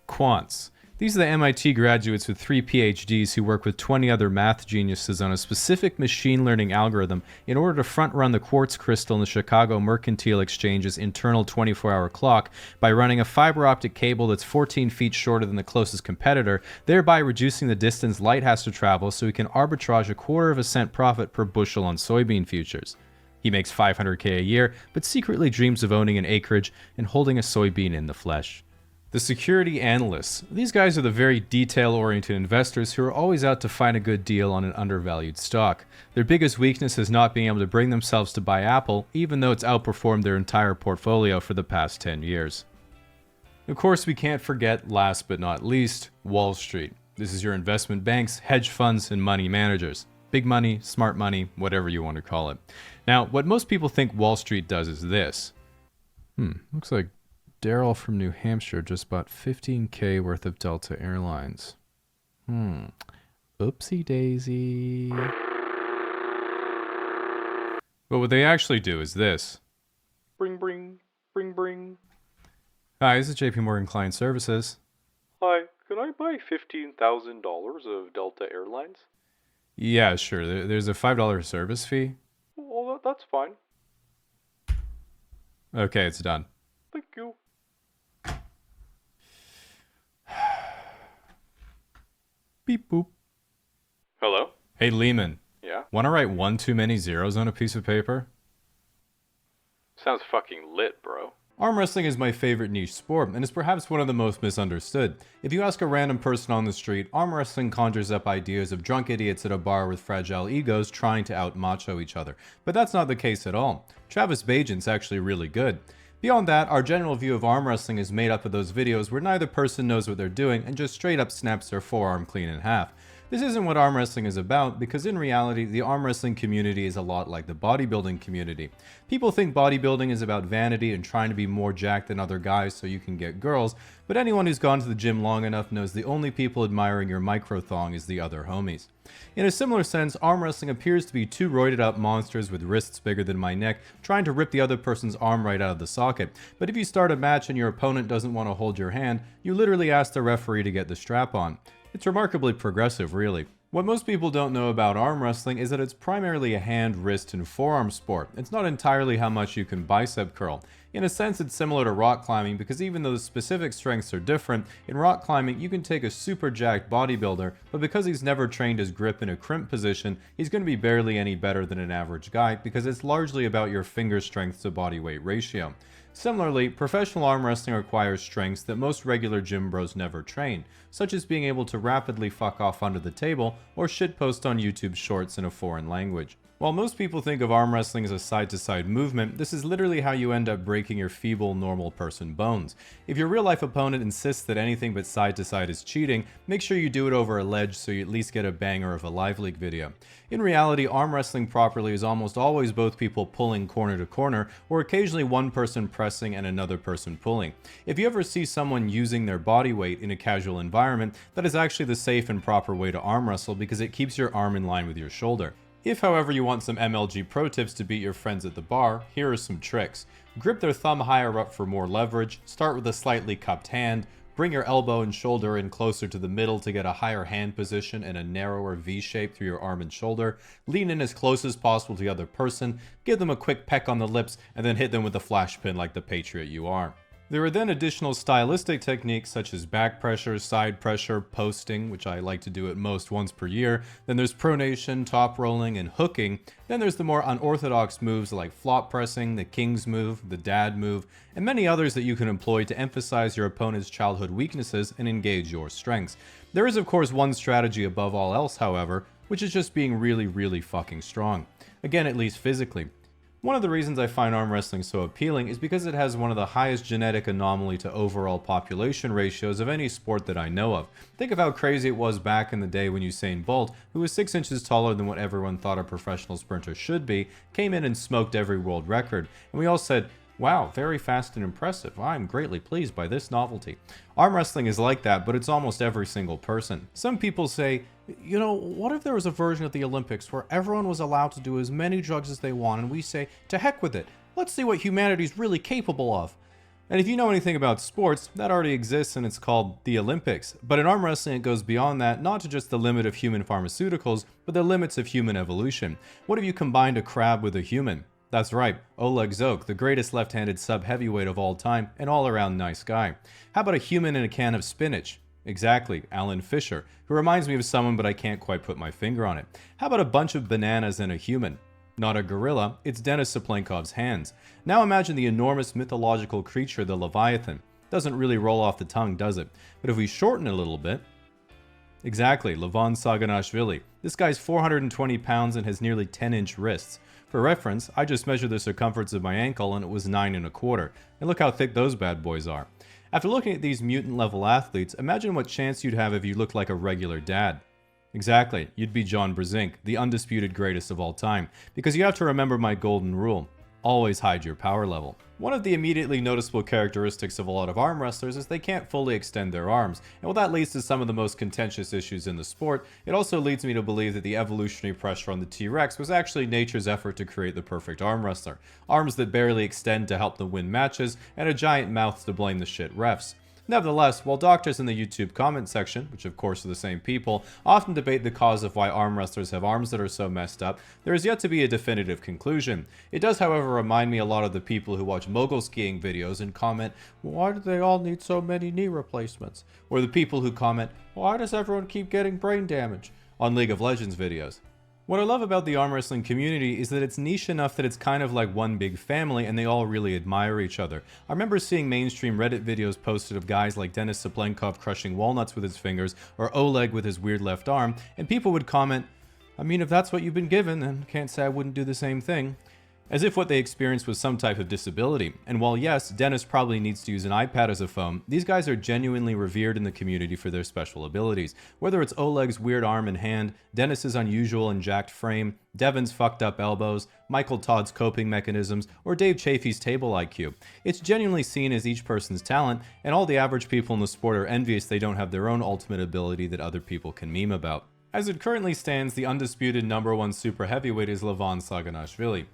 Quants. These are the MIT graduates with 3 PhDs who work with 20 other math geniuses on a specific machine learning algorithm in order to front-run the quartz crystal in the Chicago Mercantile Exchange's internal 24-hour clock by running a fiber optic cable that's 14 feet shorter than the closest competitor, thereby reducing the distance light has to travel so he can arbitrage 1/4 cent profit per bushel on soybean futures. He makes $500K a year, but secretly dreams of owning an acreage and holding a soybean in the flesh. The security analysts. These guys are the very detail-oriented investors who are always out to find a good deal on an undervalued stock. Their biggest weakness is not being able to bring themselves to buy Apple, even though it's outperformed their entire portfolio for the past 10 years. Of course, we can't forget, last but not least, Wall Street. This is your investment banks, hedge funds, and money managers. Big money, smart money, whatever you want to call it. Now, what most people think Wall Street does is this. Looks like Daryl from New Hampshire just bought $15K worth of Delta Airlines. Oopsie daisy. But what they actually do is this. Bring, bring, bring, bring. Hi, this is JP Morgan Client Services. Hi, can I buy $15,000 of Delta Airlines? Yeah, sure. There's a $5 service fee. Well, that's fine. Okay, it's done. Thank you. Beep boop. Hello? Hey, Lehman. Yeah? Want to write one too many zeros on a piece of paper? Sounds fucking lit, bro. Arm wrestling is my favorite niche sport, and is perhaps one of the most misunderstood. If you ask a random person on the street, arm wrestling conjures up ideas of drunk idiots at a bar with fragile egos trying to out-macho each other. But that's not the case at all. Travis Bajent's actually really good. Beyond that, our general view of arm wrestling is made up of those videos where neither person knows what they're doing and just straight up snaps their forearm clean in half. This isn't what arm wrestling is about, because in reality, the arm wrestling community is a lot like the bodybuilding community. People think bodybuilding is about vanity and trying to be more jacked than other guys so you can get girls, but anyone who's gone to the gym long enough knows the only people admiring your micro-thong is the other homies. In a similar sense, arm wrestling appears to be two roided up monsters with wrists bigger than my neck trying to rip the other person's arm right out of the socket. But if you start a match and your opponent doesn't want to hold your hand, you literally ask the referee to get the strap on. It's remarkably progressive, really. What most people don't know about arm wrestling is that it's primarily a hand, wrist, and forearm sport. It's not entirely how much you can bicep curl. In a sense, it's similar to rock climbing because even though the specific strengths are different, in rock climbing you can take a super jacked bodybuilder, but because he's never trained his grip in a crimp position, he's going to be barely any better than an average guy because it's largely about your finger strength to body weight ratio. Similarly, professional arm wrestling requires strengths that most regular gym bros never train, such as being able to rapidly fuck off under the table or shitpost on YouTube shorts in a foreign language. While most people think of arm wrestling as a side-to-side movement, this is literally how you end up breaking your feeble, normal person bones. If your real-life opponent insists that anything but side-to-side is cheating, make sure you do it over a ledge so you at least get a banger of a live leak video. In reality, arm wrestling properly is almost always both people pulling corner to corner, or occasionally one person pressing and another person pulling. If you ever see someone using their body weight in a casual environment, that is actually the safe and proper way to arm wrestle because it keeps your arm in line with your shoulder. If, however, you want some MLG pro tips to beat your friends at the bar, here are some tricks. Grip their thumb higher up for more leverage, start with a slightly cupped hand, bring your elbow and shoulder in closer to the middle to get a higher hand position and a narrower V shape through your arm and shoulder, lean in as close as possible to the other person, give them a quick peck on the lips, and then hit them with a flash pin like the patriot you are. There are then additional stylistic techniques such as back pressure, side pressure, posting, which I like to do at most once per year. Then there's pronation, top rolling, and hooking. Then there's the more unorthodox moves like flop pressing, the king's move, the dad move, and many others that you can employ to emphasize your opponent's childhood weaknesses and engage your strengths. There is of course one strategy above all else, however, which is just being really, really fucking strong. Again, at least physically. One of the reasons I find arm wrestling so appealing is because it has one of the highest genetic anomaly to overall population ratios of any sport that I know of. Think of how crazy it was back in the day when Usain Bolt, who was 6 inches taller than what everyone thought a professional sprinter should be, came in and smoked every world record. And we all said, wow, very fast and impressive. I'm greatly pleased by this novelty. Arm wrestling is like that, but it's almost every single person. Some people say, you know, what if there was a version of the Olympics where everyone was allowed to do as many drugs as they want, and we say, to heck with it, let's see what humanity's really capable of. And if you know anything about sports, that already exists and it's called the Olympics. But in arm wrestling it goes beyond that, not to just the limit of human pharmaceuticals, but the limits of human evolution. What if you combined a crab with a human? That's right, Oleg Zoke, the greatest left-handed sub-heavyweight of all time, and all-around nice guy. How about a human in a can of spinach? Exactly, Alan Fisher, who reminds me of someone but I can't quite put my finger on it. How about a bunch of bananas and a human? Not a gorilla, it's Denis Saplenkov's hands. Now imagine the enormous mythological creature, the Leviathan. Doesn't really roll off the tongue, does it? But if we shorten it a little bit... Exactly, Levon Saganashvili. This guy's 420 pounds and has nearly 10-inch wrists. For reference, I just measured the circumference of my ankle and it was 9 1/4. And look how thick those bad boys are. After looking at these mutant-level athletes, imagine what chance you'd have if you looked like a regular dad. Exactly, you'd be John Brzenk, the undisputed greatest of all time. Because you have to remember my golden rule. Always hide your power level. One of the immediately noticeable characteristics of a lot of arm wrestlers is they can't fully extend their arms, and while that leads to some of the most contentious issues in the sport, it also leads me to believe that the evolutionary pressure on the T-Rex was actually nature's effort to create the perfect arm wrestler. Arms that barely extend to help them win matches, and a giant mouth to blame the shit refs. Nevertheless, while doctors in the YouTube comment section, which of course are the same people, often debate the cause of why arm wrestlers have arms that are so messed up, there is yet to be a definitive conclusion. It does, however, remind me a lot of the people who watch mogul skiing videos and comment, why do they all need so many knee replacements? Or the people who comment, why does everyone keep getting brain damage? On League of Legends videos. What I love about the arm wrestling community is that it's niche enough that it's kind of like one big family and they all really admire each other. I remember seeing mainstream Reddit videos posted of guys like Denis Saplenkov crushing walnuts with his fingers or Oleg with his weird left arm, and people would comment, I mean, if that's what you've been given, then can't say I wouldn't do the same thing. As if what they experienced was some type of disability. And while yes, Dennis probably needs to use an iPad as a phone, these guys are genuinely revered in the community for their special abilities. Whether it's Oleg's weird arm and hand, Dennis's unusual and jacked frame, Devin's fucked up elbows, Michael Todd's coping mechanisms, or Dave Chafee's table IQ. It's genuinely seen as each person's talent, and all the average people in the sport are envious they don't have their own ultimate ability that other people can meme about. As it currently stands, the undisputed #1 super heavyweight is Levon Saganashvili.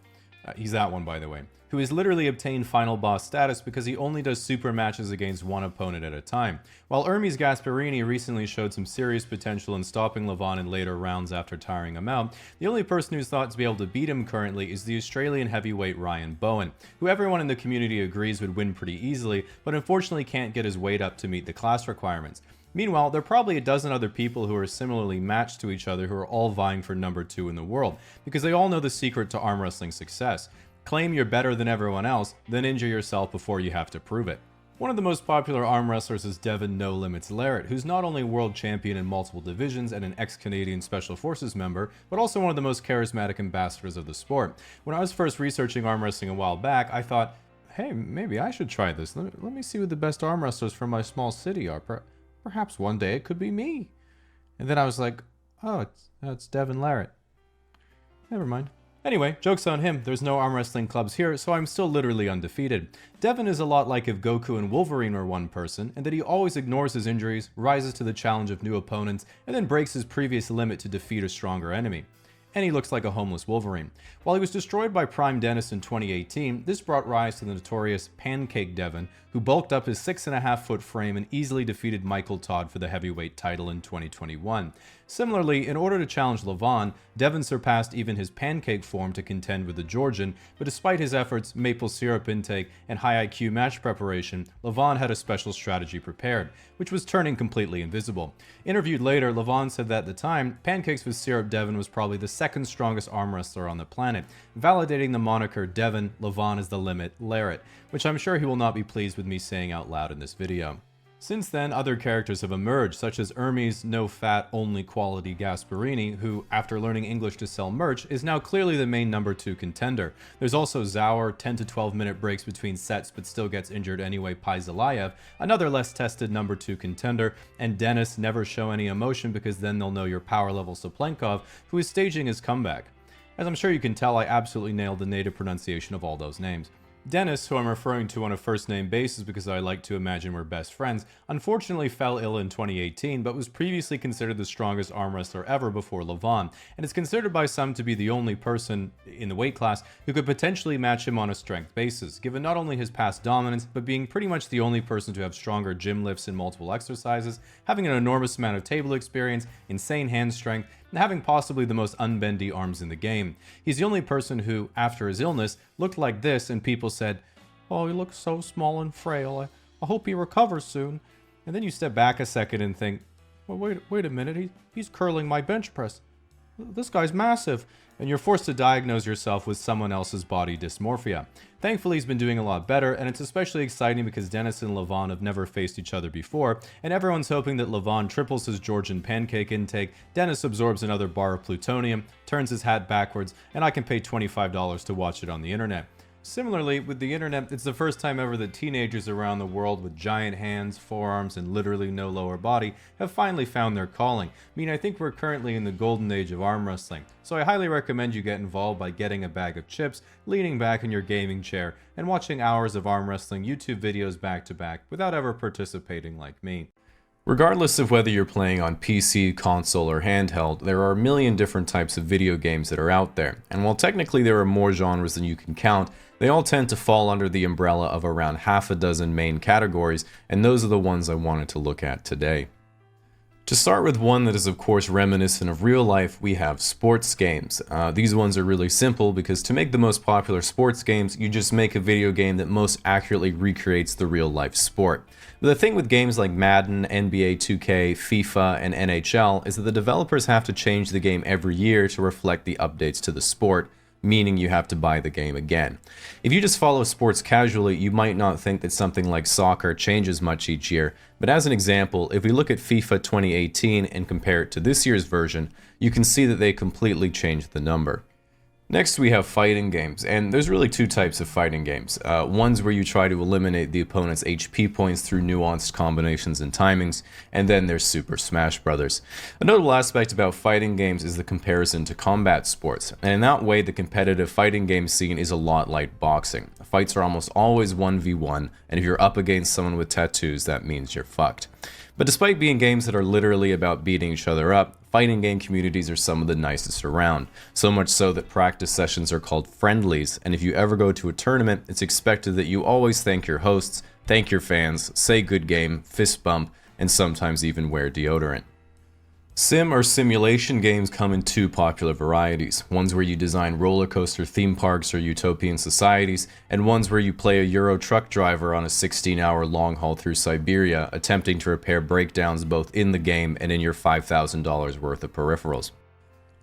He's that one, by the way, who has literally obtained final boss status because he only does super matches against one opponent at a time. While Hermes Gasparini recently showed some serious potential in stopping Levon in later rounds after tiring him out, the only person who's thought to be able to beat him currently is the Australian heavyweight Ryan Bowen, who everyone in the community agrees would win pretty easily, but unfortunately can't get his weight up to meet the class requirements. Meanwhile, there are probably a dozen other people who are similarly matched to each other who are all vying for #2 in the world, because they all know the secret to arm wrestling success. Claim you're better than everyone else, then injure yourself before you have to prove it. One of the most popular arm wrestlers is Devin No Limits Larratt, who's not only world champion in multiple divisions and an ex-Canadian Special Forces member, but also one of the most charismatic ambassadors of the sport. When I was first researching arm wrestling a while back, I thought, hey, maybe I should try this. Let me see who the best arm wrestlers from my small city are. Perhaps one day it could be me. And then I was like, oh, it's Devin Larratt. Never mind. Anyway, joke's on him, there's no arm wrestling clubs here, so I'm still literally undefeated. Devin is a lot like if Goku and Wolverine were one person, and that he always ignores his injuries, rises to the challenge of new opponents, and then breaks his previous limit to defeat a stronger enemy. And he looks like a homeless Wolverine. While he was destroyed by Prime Dennis in 2018, this brought rise to the notorious Pancake Devin, who bulked up his 6.5-foot frame and easily defeated Michael Todd for the heavyweight title in 2021. Similarly, in order to challenge Levon, Devin surpassed even his pancake form to contend with the Georgian, but despite his efforts, maple syrup intake, and high IQ match preparation, Levon had a special strategy prepared, which was turning completely invisible. Interviewed later, Levon said that at the time, Pancakes with Syrup Devin was probably the second strongest arm wrestler on the planet, validating the moniker Devin, Levon is the limit, Larratt, which I'm sure he will not be pleased with me saying out loud in this video. Since then, other characters have emerged, such as Hermes' no-fat, only-quality Gasparini, who, after learning English to sell merch, is now clearly the main number 2 contender. There's also Zaur, 10 to 12 minute breaks between sets but still gets injured anyway, Paizalayev, another less tested number 2 contender, and Dennis, never show any emotion because then they'll know your power level Saplenkov, who is staging his comeback. As I'm sure you can tell, I absolutely nailed the native pronunciation of all those names. Dennis, who I'm referring to on a first-name basis because I like to imagine we're best friends, unfortunately fell ill in 2018, but was previously considered the strongest arm wrestler ever before Levon, and is considered by some to be the only person in the weight class who could potentially match him on a strength basis, given not only his past dominance, but being pretty much the only person to have stronger gym lifts in multiple exercises, having an enormous amount of table experience, insane hand strength, and having possibly the most unbendy arms in the game. He's the only person who, after his illness, looked like this and people said, "Oh, he looks so small and frail. I hope he recovers soon." And then you step back a second and think, well, wait a minute, he's curling my bench press. This guy's massive. And you're forced to diagnose yourself with someone else's body dysmorphia. Thankfully, he's been doing a lot better, and it's especially exciting because Dennis and Levon have never faced each other before, and everyone's hoping that Levon triples his Georgian pancake intake, Dennis absorbs another bar of plutonium, turns his hat backwards, and I can pay $25 to watch it on the internet. Similarly, with the internet, it's the first time ever that teenagers around the world with giant hands, forearms, and literally no lower body have finally found their calling. I mean, I think we're currently in the golden age of arm wrestling, so I highly recommend you get involved by getting a bag of chips, leaning back in your gaming chair, and watching hours of arm wrestling YouTube videos back to back without ever participating like me. Regardless of whether you're playing on PC, console, or handheld, there are a million different types of video games that are out there, and while technically there are more genres than you can count, they all tend to fall under the umbrella of around half a dozen main categories, and those are the ones I wanted to look at today. To start with one that is of course reminiscent of real life, we have sports games. These ones are really simple because to make the most popular sports games, you just make a video game that most accurately recreates the real life sport. But the thing with games like Madden, NBA 2K, FIFA, and NHL is that the developers have to change the game every year to reflect the updates to the sport, meaning you have to buy the game again. If you just follow sports casually, you might not think that something like soccer changes much each year, but as an example, if we look at FIFA 2018 and compare it to this year's version, you can see that they completely changed the number. Next we have fighting games, and there's really two types of fighting games. Ones where you try to eliminate the opponent's HP points through nuanced combinations and timings, and then there's Super Smash Bros. A notable aspect about fighting games is the comparison to combat sports, and in that way the competitive fighting game scene is a lot like boxing. Fights are almost always 1v1, and if you're up against someone with tattoos, that means you're fucked. But despite being games that are literally about beating each other up, fighting game communities are some of the nicest around. So much so that practice sessions are called friendlies, and if you ever go to a tournament, it's expected that you always thank your hosts, thank your fans, say good game, fist bump, and sometimes even wear deodorant. Sim or simulation games come in two popular varieties, ones where you design roller coaster theme parks or utopian societies, and ones where you play a Euro truck driver on a 16-hour long haul through Siberia, attempting to repair breakdowns both in the game and in your $5,000 worth of peripherals.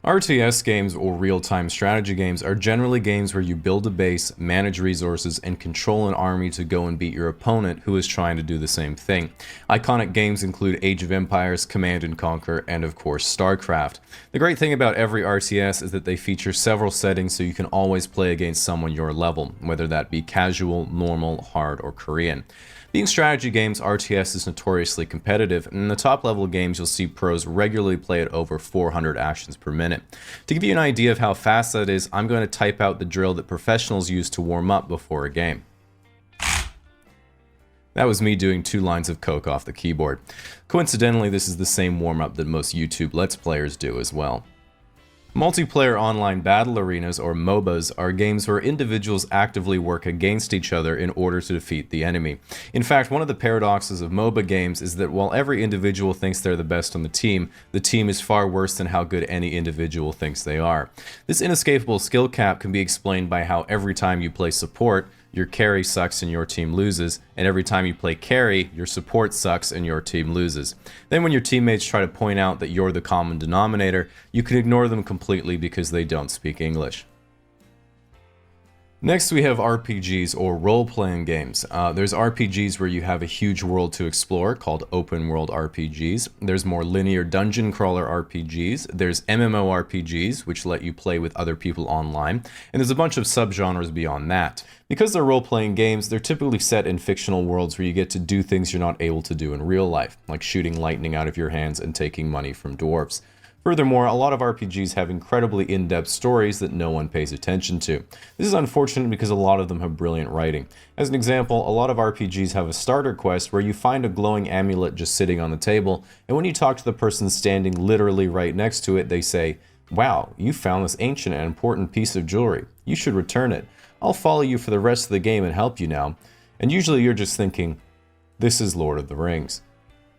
RTS games, or real-time strategy games, are generally games where you build a base, manage resources, and control an army to go and beat your opponent who is trying to do the same thing. Iconic games include Age of Empires, Command & Conquer, and of course StarCraft. The great thing about every RTS is that they feature several settings so you can always play against someone your level, whether that be casual, normal, hard, or Korean. Being strategy games, RTS is notoriously competitive, and in the top level games you'll see pros regularly play at over 400 actions per minute. To give you an idea of how fast that is, I'm going to type out the drill that professionals use to warm up before a game. That was me doing 2 lines of coke off the keyboard. Coincidentally, this is the same warm-up that most YouTube Let's Players do as well. Multiplayer online battle arenas, or MOBAs, are games where individuals actively work against each other in order to defeat the enemy. In fact, one of the paradoxes of MOBA games is that while every individual thinks they're the best on the team is far worse than how good any individual thinks they are. This inescapable skill cap can be explained by how every time you play support, your carry sucks and your team loses, and every time you play carry, your support sucks and your team loses. Then when your teammates try to point out that you're the common denominator, you can ignore them completely because they don't speak English. Next, we have RPGs, or role-playing games. There's RPGs where you have a huge world to explore, called open world RPGs. There's more linear dungeon crawler RPGs. There's MMORPGs, which let you play with other people online. And there's a bunch of subgenres beyond that. Because they're role-playing games, they're typically set in fictional worlds where you get to do things you're not able to do in real life, like shooting lightning out of your hands and taking money from dwarves. Furthermore, a lot of RPGs have incredibly in-depth stories that no one pays attention to. This is unfortunate because a lot of them have brilliant writing. As an example, a lot of RPGs have a starter quest where you find a glowing amulet just sitting on the table, and when you talk to the person standing literally right next to it, they say, "Wow, you found this ancient and important piece of jewelry. You should return it. I'll follow you for the rest of the game and help you now." And usually you're just thinking, this is Lord of the Rings.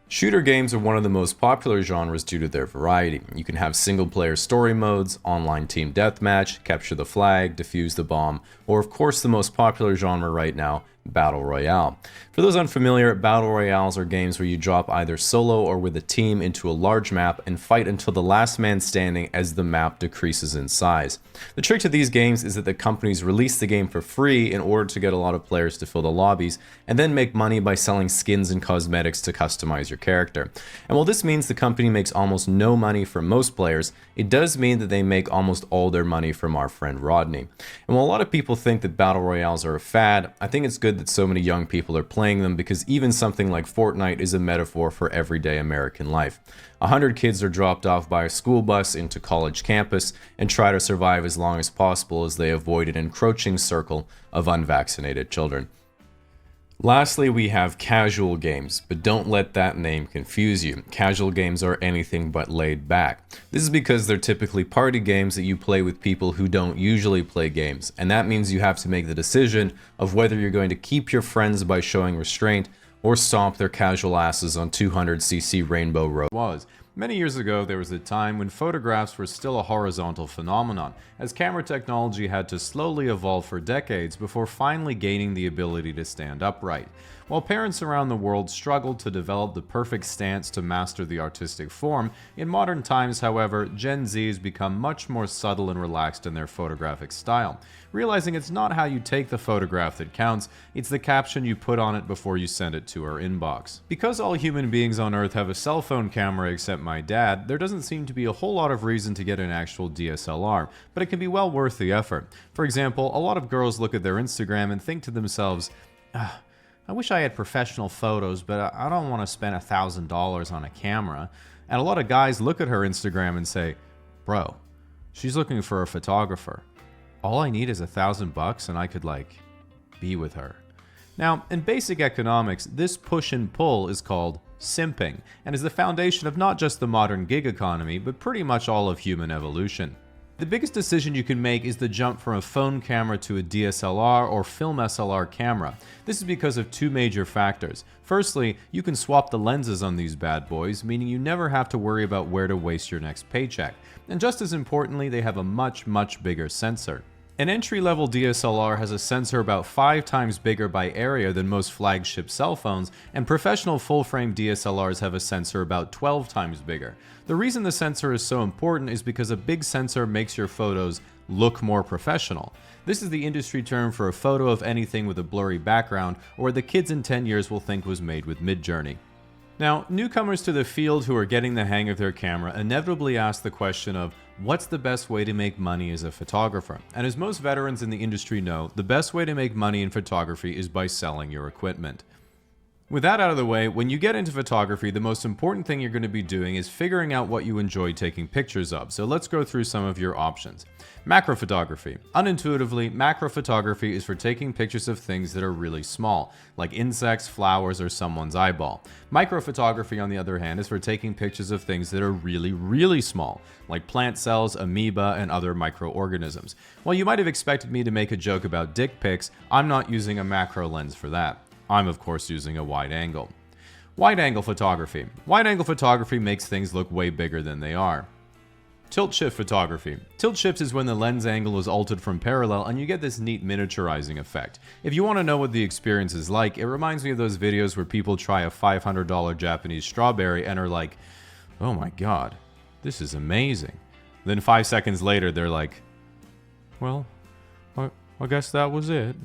Shooter games are one of the most popular genres due to their variety. You can have single-player story modes, online team deathmatch, capture the flag, defuse the bomb, or of course the most popular genre right now, Battle Royale. For those unfamiliar, Battle Royales are games where you drop either solo or with a team into a large map and fight until the last man standing as the map decreases in size. The trick to these games is that the companies release the game for free in order to get a lot of players to fill the lobbies, and then make money by selling skins and cosmetics to customize your character. And while this means the company makes almost no money from most players, it does mean that they make almost all their money from our friend Rodney. And while a lot of people think that Battle Royales are a fad, I think it's good that so many young people are playing them, because even something like Fortnite is a metaphor for everyday American life. 100 kids are dropped off by a school bus into college campus and try to survive as long as possible as they avoid an encroaching circle of unvaccinated children. Lastly, we have casual games, but don't let that name confuse you. Casual games are anything but laid back. This is because they're typically party games that you play with people who don't usually play games, and that means you have to make the decision of whether you're going to keep your friends by showing restraint or stomp their casual asses on 200cc Rainbow Road. Many years ago, there was a time when photographs were still a horizontal phenomenon, as camera technology had to slowly evolve for decades before finally gaining the ability to stand upright. While parents around the world struggled to develop the perfect stance to master the artistic form, in modern times, however, Gen Z has become much more subtle and relaxed in their photographic style, realizing it's not how you take the photograph that counts, it's the caption you put on it before you send it to our inbox. Because all human beings on Earth have a cell phone camera except my dad, there doesn't seem to be a whole lot of reason to get an actual DSLR, but it can be well worth the effort. For example, a lot of girls look at their Instagram and think to themselves, I wish I had professional photos, but I don't want to spend $1,000 on a camera. And a lot of guys look at her Instagram and say, bro, she's looking for a photographer. All I need is $1,000 and I could, be with her. Now, in basic economics, this push and pull is called simping, and is the foundation of not just the modern gig economy, but pretty much all of human evolution. The biggest decision you can make is the jump from a phone camera to a DSLR or film SLR camera. This is because of two major factors. Firstly, you can swap the lenses on these bad boys, meaning you never have to worry about where to waste your next paycheck. And just as importantly, they have a much bigger sensor. An entry-level DSLR has a sensor about 5 times bigger by area than most flagship cell phones, and professional full-frame DSLRs have a sensor about 12 times bigger. The reason the sensor is so important is because a big sensor makes your photos look more professional. This is the industry term for a photo of anything with a blurry background, or the kids in 10 years will think was made with Midjourney. Now, newcomers to the field who are getting the hang of their camera inevitably ask the question of, what's the best way to make money as a photographer? And as most veterans in the industry know, the best way to make money in photography is by selling your equipment. With that out of the way, when you get into photography, the most important thing you're going to be doing is figuring out what you enjoy taking pictures of. So let's go through some of your options. Macro photography. Unintuitively, macro photography is for taking pictures of things that are really small, like insects, flowers, or someone's eyeball. Micro photography, on the other hand, is for taking pictures of things that are really small, like plant cells, amoeba, and other microorganisms. While you might have expected me to make a joke about dick pics, I'm not using a macro lens for that. I'm of course using a wide angle. Wide angle photography. Wide angle photography makes things look way bigger than they are. Tilt shift photography. Tilt shifts is when the lens angle is altered from parallel and you get this neat miniaturizing effect. If you want to know what the experience is like, it reminds me of those videos where people try a $500 Japanese strawberry and are like, oh my god, this is amazing. Then 5 seconds later they're like, well, I guess that was it.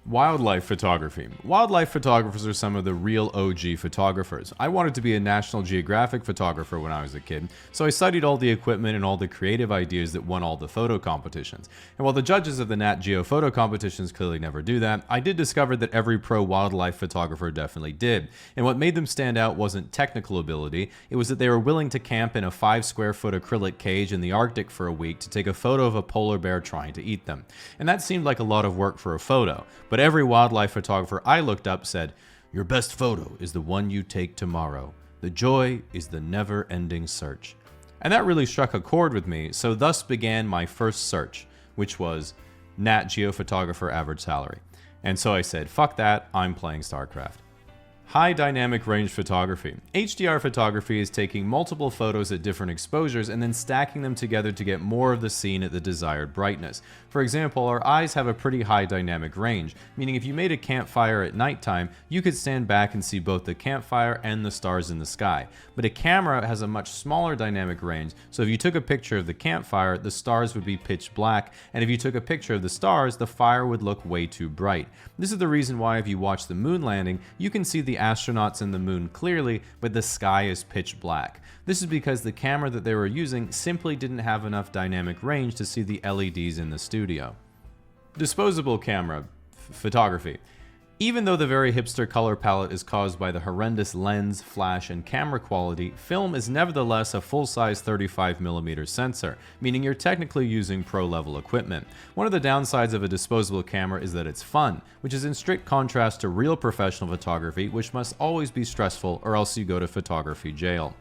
Wildlife photography. Wildlife photographers are some of the real OG photographers. I wanted to be a National Geographic photographer when I was a kid, so I studied all the equipment and all the creative ideas that won all the photo competitions. And while the judges of the Nat Geo photo competitions clearly never do that, I did discover that every pro wildlife photographer definitely did. And what made them stand out wasn't technical ability, it was that they were willing to camp in a 5-square-foot acrylic cage in the Arctic for a week to take a photo of a polar bear trying to eat them. And that seemed like a lot of work for a photo, but every wildlife photographer I looked up said, "Your best photo is the one you take tomorrow. The joy is the never-ending search." And that really struck a chord with me, so thus began my first search, which was Nat Geo photographer average salary. And so I said, fuck that, I'm playing StarCraft. High dynamic range photography. HDR photography is taking multiple photos at different exposures and then stacking them together to get more of the scene at the desired brightness. For example, our eyes have a pretty high dynamic range, meaning if you made a campfire at nighttime, you could stand back and see both the campfire and the stars in the sky. But a camera has a much smaller dynamic range, so if you took a picture of the campfire, the stars would be pitch black, and if you took a picture of the stars, the fire would look way too bright. This is the reason why if you watch the moon landing, you can see the astronauts in the moon clearly, but the sky is pitch black. This is because the camera that they were using simply didn't have enough dynamic range to see the LEDs in the studio. Disposable camera photography. Even though the very hipster color palette is caused by the horrendous lens, flash, and camera quality, film is nevertheless a full-size 35mm sensor, meaning you're technically using pro-level equipment. One of the downsides of a disposable camera is that it's fun, which is in strict contrast to real professional photography, which must always be stressful or else you go to photography jail.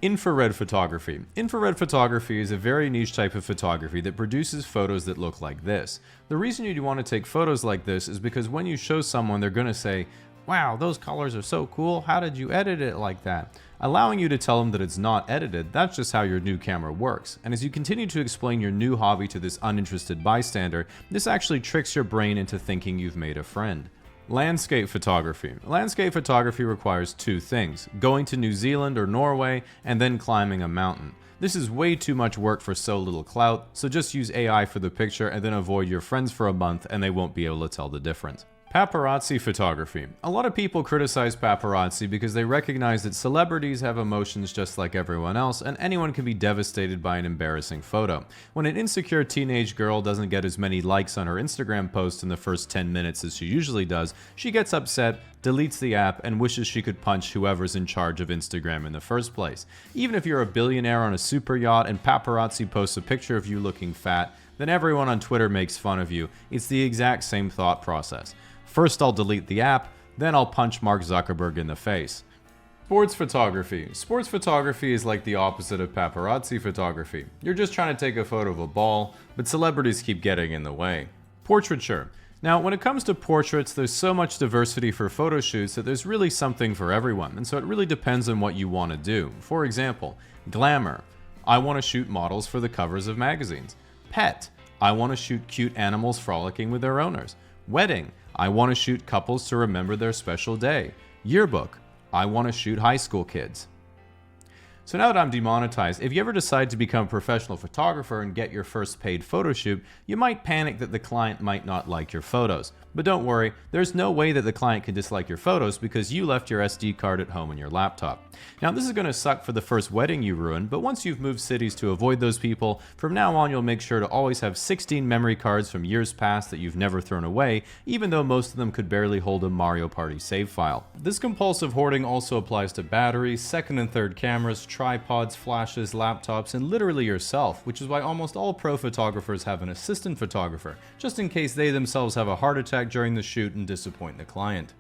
Infrared photography. Infrared photography is a very niche type of photography that produces photos that look like this. The reason you want to take photos like this is because when you show someone, they're going to say, "Wow, those colors are so cool, how did you edit it like that?" Allowing you to tell them that it's not edited, that's just how your new camera works. And as you continue to explain your new hobby to this uninterested bystander, this actually tricks your brain into thinking you've made a friend. Landscape photography. Landscape photography requires two things: going to New Zealand or Norway and then climbing a mountain. This is way too much work for so little clout, so just use AI for the picture and then avoid your friends for a month and they won't be able to tell the difference. Paparazzi photography. A lot of people criticize paparazzi because they recognize that celebrities have emotions just like everyone else, and anyone can be devastated by an embarrassing photo. When an insecure teenage girl doesn't get as many likes on her Instagram post in the first 10 minutes as she usually does, she gets upset, deletes the app, and wishes she could punch whoever's in charge of Instagram in the first place. Even if you're a billionaire on a super yacht and paparazzi posts a picture of you looking fat, then everyone on Twitter makes fun of you. It's the exact same thought process. First I'll delete the app, then I'll punch Mark Zuckerberg in the face. Sports photography. Sports photography is like the opposite of paparazzi photography. You're just trying to take a photo of a ball, but celebrities keep getting in the way. Portraiture. Now, when it comes to portraits, there's so much diversity for photo shoots that there's really something for everyone, and so it really depends on what you want to do. For example, glamour. I want to shoot models for the covers of magazines. Pet. I want to shoot cute animals frolicking with their owners. Wedding. I want to shoot couples to remember their special day. Yearbook. I want to shoot high school kids. So now that I'm demonetized, if you ever decide to become a professional photographer and get your first paid photo shoot, you might panic that the client might not like your photos. But don't worry, there's no way that the client can dislike your photos because you left your SD card at home on your laptop. Now this is going to suck for the first wedding you ruin, but once you've moved cities to avoid those people, from now on you'll make sure to always have 16 memory cards from years past that you've never thrown away, even though most of them could barely hold a Mario Party save file. This compulsive hoarding also applies to batteries, second and third cameras, tripods, flashes, laptops, and literally yourself, which is why almost all pro photographers have an assistant photographer, just in case they themselves have a heart attack during the shoot and disappoint the client.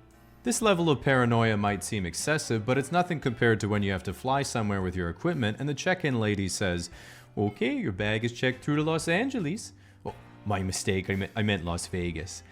This level of paranoia might seem excessive, but it's nothing compared to when you have to fly somewhere with your equipment and the check-in lady says, "Okay, your bag is checked through to Los Angeles." "Oh, my mistake, I meant Las Vegas."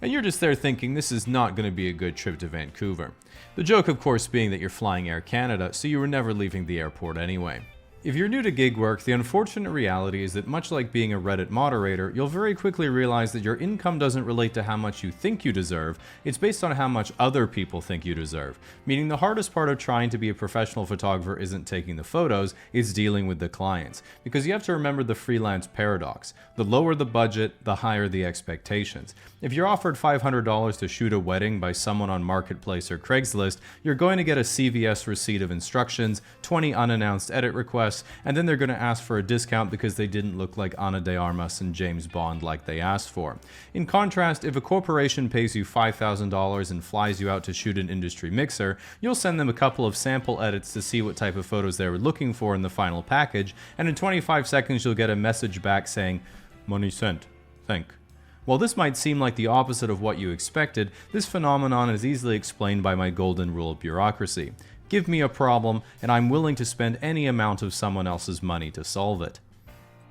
And you're just there thinking this is not going to be a good trip to Vancouver. The joke, of course, being that you're flying Air Canada, so you were never leaving the airport anyway. If you're new to gig work, the unfortunate reality is that much like being a Reddit moderator, you'll very quickly realize that your income doesn't relate to how much you think you deserve, it's based on how much other people think you deserve. Meaning the hardest part of trying to be a professional photographer isn't taking the photos, it's dealing with the clients. Because you have to remember the freelance paradox. The lower the budget, the higher the expectations. If you're offered $500 to shoot a wedding by someone on Marketplace or Craigslist, you're going to get a CVS receipt of instructions, 20 unannounced edit requests, and then they're going to ask for a discount because they didn't look like Ana de Armas and James Bond like they asked for. In contrast, if a corporation pays you $5,000 and flies you out to shoot an industry mixer, you'll send them a couple of sample edits to see what type of photos they were looking for in the final package, and in 25 seconds you'll get a message back saying, "Money sent. Thank." While this might seem like the opposite of what you expected, this phenomenon is easily explained by my golden rule of bureaucracy. Give me a problem, and I'm willing to spend any amount of someone else's money to solve it.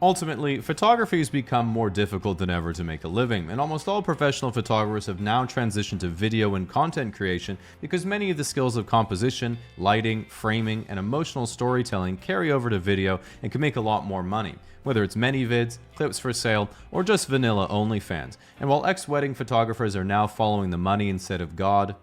Ultimately, photography has become more difficult than ever to make a living, and almost all professional photographers have now transitioned to video and content creation because many of the skills of composition, lighting, framing, and emotional storytelling carry over to video and can make a lot more money, whether it's ManyVids, clips for sale, or just vanilla OnlyFans. And while ex-wedding photographers are now following the money instead of God,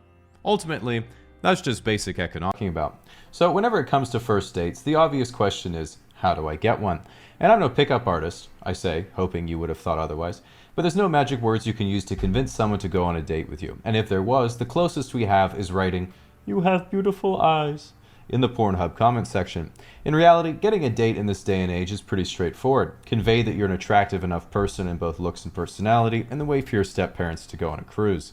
ultimately, that's just basic economics about. So whenever it comes to first dates, the obvious question is, how do I get one? And I'm no pickup artist, I say, hoping you would have thought otherwise, but there's no magic words you can use to convince someone to go on a date with you. And if there was, the closest we have is writing, "You have beautiful eyes," in the Pornhub comment section. In reality, getting a date in this day and age is pretty straightforward. Convey that you're an attractive enough person in both looks and personality, and then wait for your step-parents to go on a cruise.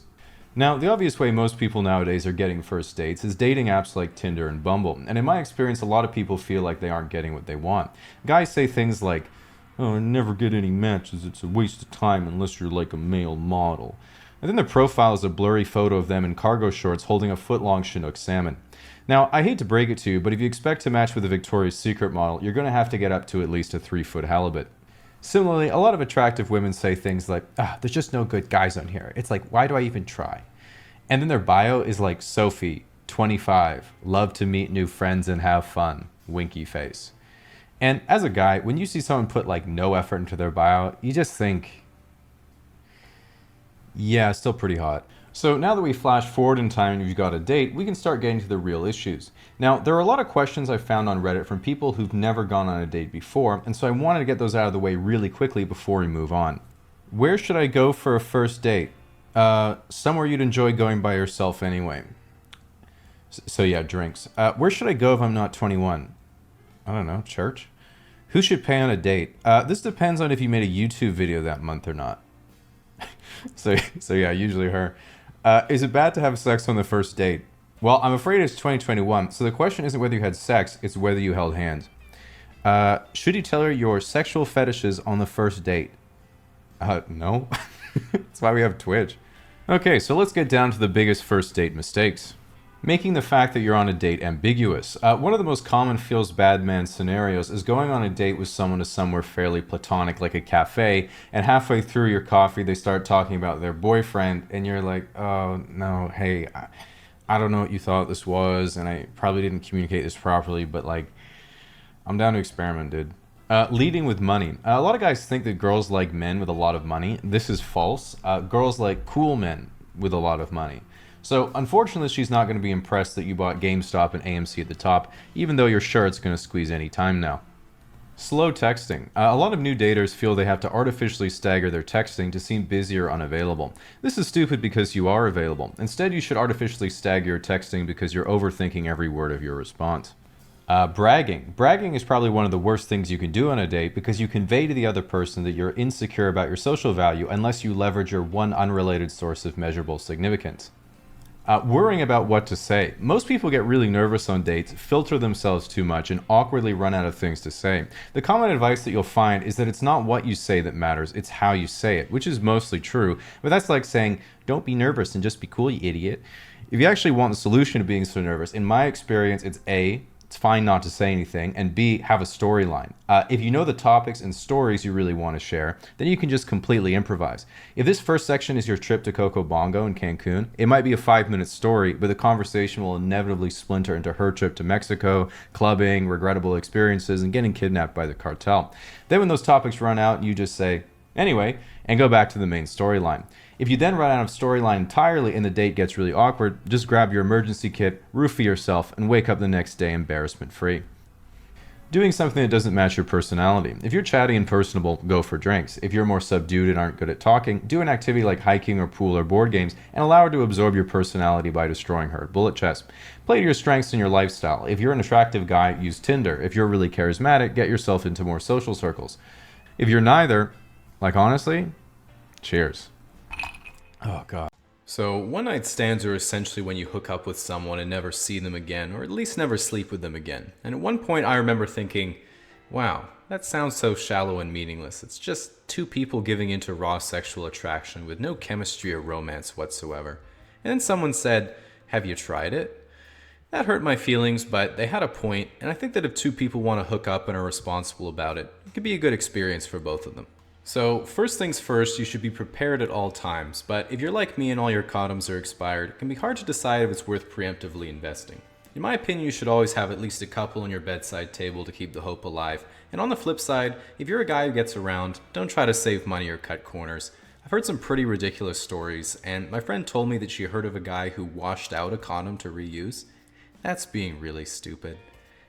Now, the obvious way most people nowadays are getting first dates is dating apps like Tinder and Bumble, and in my experience, a lot of people feel like they aren't getting what they want. Guys say things like, "Oh, I never get any matches, it's a waste of time unless you're like a male model." And then their profile is a blurry photo of them in cargo shorts holding a foot-long Chinook salmon. Now, I hate to break it to you, but if you expect to match with a Victoria's Secret model, you're going to have to get up to at least a 3-foot halibut. Similarly, a lot of attractive women say things like, "There's just no good guys on here. It's like, why do I even try?" And then their bio is like, "Sophie, 25, love to meet new friends and have fun, winky face." And as a guy, when you see someone put like no effort into their bio, you just think, yeah, still pretty hot. So now that we flash forward in time and you've got a date, we can start getting to the real issues. Now, there are a lot of questions I found on Reddit from people who've never gone on a date before, and so I wanted to get those out of the way really quickly before we move on. Where should I go for a first date? Somewhere you'd enjoy going by yourself anyway. So yeah, drinks. Where should I go if I'm not 21? I don't know, church? Who should pay on a date? This depends on if you made a YouTube video that month or not. So yeah, usually her. Is it bad to have sex on the first date? Well, I'm afraid it's 2021, so the question isn't whether you had sex, it's whether you held hands. Should you tell her your sexual fetishes on the first date? No. That's why we have Twitch. Okay, so let's get down to the biggest first date mistakes. Making the fact that you're on a date ambiguous. One of the most common feels bad man scenarios is going on a date with someone to somewhere fairly platonic like a cafe, and halfway through your coffee they start talking about their boyfriend, and you're like, "Oh no, hey, I don't know what you thought this was, and I probably didn't communicate this properly, but like, I'm down to experiment, dude." Leading with money. A lot of guys think that girls like men with a lot of money. This is false. Girls like cool men with a lot of money. So unfortunately, she's not going to be impressed that you bought GameStop and AMC at the top, even though you're sure it's going to squeeze any time now. Slow texting. A lot of new daters feel they have to artificially stagger their texting to seem busy or unavailable. This is stupid because you are available. Instead, you should artificially stagger your texting because you're overthinking every word of your response. Bragging. Bragging is probably one of the worst things you can do on a date because you convey to the other person that you're insecure about your social value unless you leverage your one unrelated source of measurable significance. Worrying about what to say. Most people get really nervous on dates, filter themselves too much, and awkwardly run out of things to say. The common advice that you'll find is that it's not what you say that matters, it's how you say it, which is mostly true, but that's like saying, "Don't be nervous and just be cool, you idiot." If you actually want the solution to being so nervous, in my experience, it's A, it's fine not to say anything, and B, have a storyline. If you know the topics and stories you really want to share, then you can just completely improvise. If this first section is your trip to Coco Bongo in Cancun, it might be a 5-minute story, but the conversation will inevitably splinter into her trip to Mexico, clubbing, regrettable experiences, and getting kidnapped by the cartel. Then when those topics run out, you just say, anyway, and go back to the main storyline. If you then run out of storyline entirely and the date gets really awkward, just grab your emergency kit, roofie yourself, and wake up the next day embarrassment-free. Doing something that doesn't match your personality. If you're chatty and personable, go for drinks. If you're more subdued and aren't good at talking, do an activity like hiking or pool or board games and allow her to absorb your personality by destroying her. Bullet chess. Play to your strengths and your lifestyle. If you're an attractive guy, use Tinder. If you're really charismatic, get yourself into more social circles. If you're neither, like honestly, cheers. Oh, God. So, one-night stands are essentially when you hook up with someone and never see them again, or at least never sleep with them again. And at one point, I remember thinking, wow, that sounds so shallow and meaningless. It's just two people giving into raw sexual attraction with no chemistry or romance whatsoever. And then someone said, have you tried it? That hurt my feelings, but they had a point, and I think that if two people want to hook up and are responsible about it, it could be a good experience for both of them. So, first things first, you should be prepared at all times, but if you're like me and all your condoms are expired, it can be hard to decide if it's worth preemptively investing. In my opinion, you should always have at least a couple on your bedside table to keep the hope alive, and on the flip side, if you're a guy who gets around, don't try to save money or cut corners. I've heard some pretty ridiculous stories, and my friend told me that she heard of a guy who washed out a condom to reuse. That's being really stupid.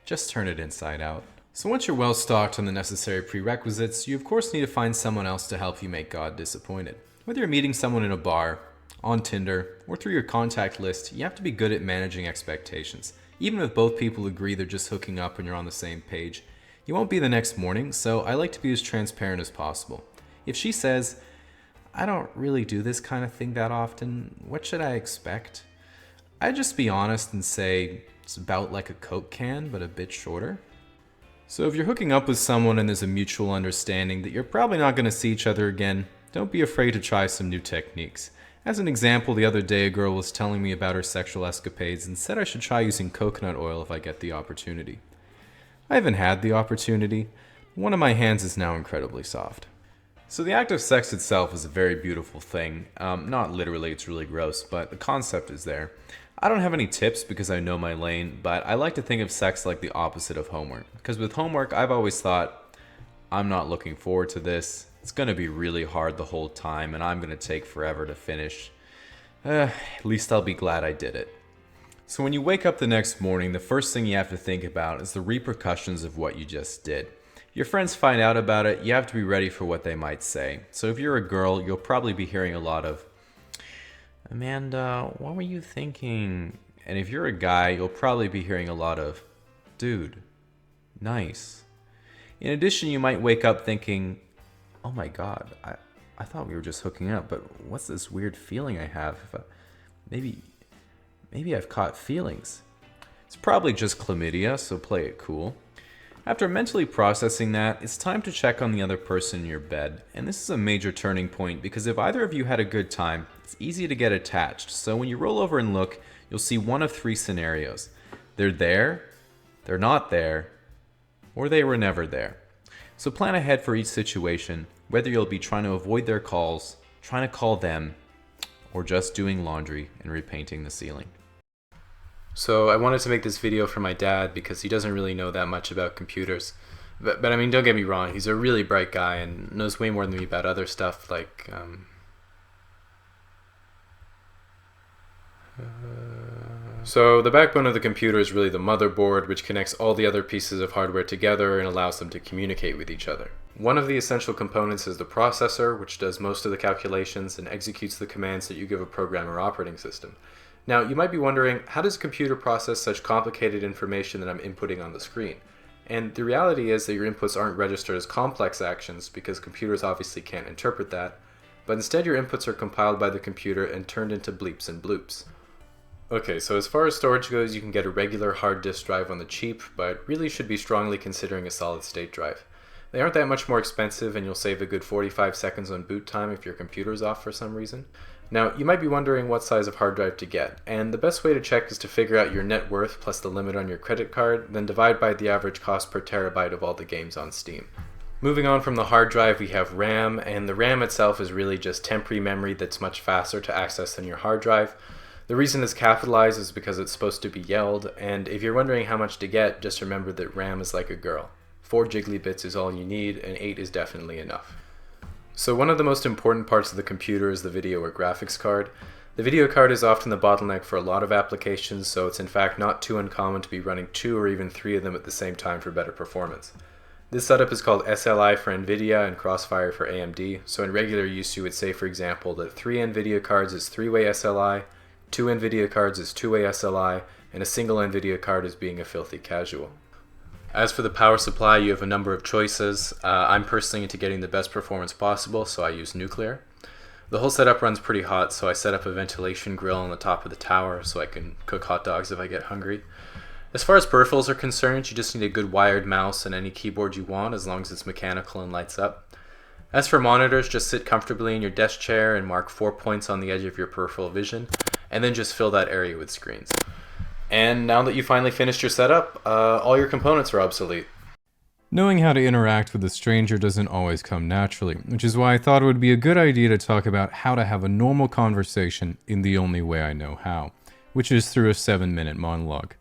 Just turn it inside out. So once you're well stocked on the necessary prerequisites, you of course need to find someone else to help you make God disappointed. Whether you're meeting someone in a bar, on Tinder, or through your contact list, you have to be good at managing expectations. Even if both people agree they're just hooking up and you're on the same page, you won't be the next morning, so I like to be as transparent as possible. If she says, I don't really do this kind of thing that often, what should I expect? I'd just be honest and say, it's about like a Coke can, but a bit shorter. So if you're hooking up with someone and there's a mutual understanding that you're probably not going to see each other again, don't be afraid to try some new techniques. As an example, the other day a girl was telling me about her sexual escapades and said I should try using coconut oil if I get the opportunity. I haven't had the opportunity. One of my hands is now incredibly soft. So the act of sex itself is a very beautiful thing. Not literally, it's really gross, but the concept is there. I don't have any tips because I know my lane, but I like to think of sex like the opposite of homework. Because with homework, I've always thought, I'm not looking forward to this. It's going to be really hard the whole time, and I'm going to take forever to finish. At least I'll be glad I did it. So when you wake up the next morning, the first thing you have to think about is the repercussions of what you just did. Your friends find out about it, you have to be ready for what they might say. So if you're a girl, you'll probably be hearing a lot of, Amanda, what were you thinking? And if you're a guy, you'll probably be hearing a lot of, dude, nice. In addition, you might wake up thinking, oh my god, I thought we were just hooking up, but what's this weird feeling I have? Maybe I've caught feelings. It's probably just chlamydia, so play it cool. After mentally processing that, it's time to check on the other person in your bed. And this is a major turning point because if either of you had a good time, it's easy to get attached. So when you roll over and look, you'll see one of three scenarios. They're there, they're not there, or they were never there. So plan ahead for each situation, whether you'll be trying to avoid their calls, trying to call them, or just doing laundry and repainting the ceiling. So I wanted to make this video for my dad because he doesn't really know that much about computers. But I mean, don't get me wrong, he's a really bright guy and knows way more than me about other stuff like, So the backbone of the computer is really the motherboard, which connects all the other pieces of hardware together and allows them to communicate with each other. One of the essential components is the processor, which does most of the calculations and executes the commands that you give a program or operating system. Now, you might be wondering, how does a computer process such complicated information that I'm inputting on the screen? And the reality is that your inputs aren't registered as complex actions because computers obviously can't interpret that, but instead your inputs are compiled by the computer and turned into bleeps and bloops. Okay, so as far as storage goes, you can get a regular hard disk drive on the cheap, but really should be strongly considering a solid state drive. They aren't that much more expensive, and you'll save a good 45 seconds on boot time if your computer's off for some reason. Now, you might be wondering what size of hard drive to get, and the best way to check is to figure out your net worth plus the limit on your credit card, then divide by the average cost per terabyte of all the games on Steam. Moving on from the hard drive, we have RAM, and the RAM itself is really just temporary memory that's much faster to access than your hard drive. The reason it's capitalized is because it's supposed to be yelled, and if you're wondering how much to get, just remember that RAM is like a girl. 4 jiggly bits is all you need, and 8 is definitely enough. So one of the most important parts of the computer is the video or graphics card. The video card is often the bottleneck for a lot of applications, so it's in fact not too uncommon to be running 2 or even 3 of them at the same time for better performance. This setup is called SLI for NVIDIA and Crossfire for AMD, so in regular use you would say, for example, that 3 NVIDIA cards is 3-way SLI, 2 NVIDIA cards is 2-way SLI, and a single NVIDIA card is being a filthy casual. As for the power supply, you have a number of choices. I'm personally into getting the best performance possible, so I use nuclear. The whole setup runs pretty hot, so I set up a ventilation grill on the top of the tower so I can cook hot dogs if I get hungry. As far as peripherals are concerned, you just need a good wired mouse and any keyboard you want, as long as it's mechanical and lights up. As for monitors, just sit comfortably in your desk chair and mark 4 points on the edge of your peripheral vision, and then just fill that area with screens. And now that you finally finished your setup, all your components are obsolete. Knowing how to interact with a stranger doesn't always come naturally, which is why I thought it would be a good idea to talk about how to have a normal conversation in the only way I know how, which is through a 7-minute monologue.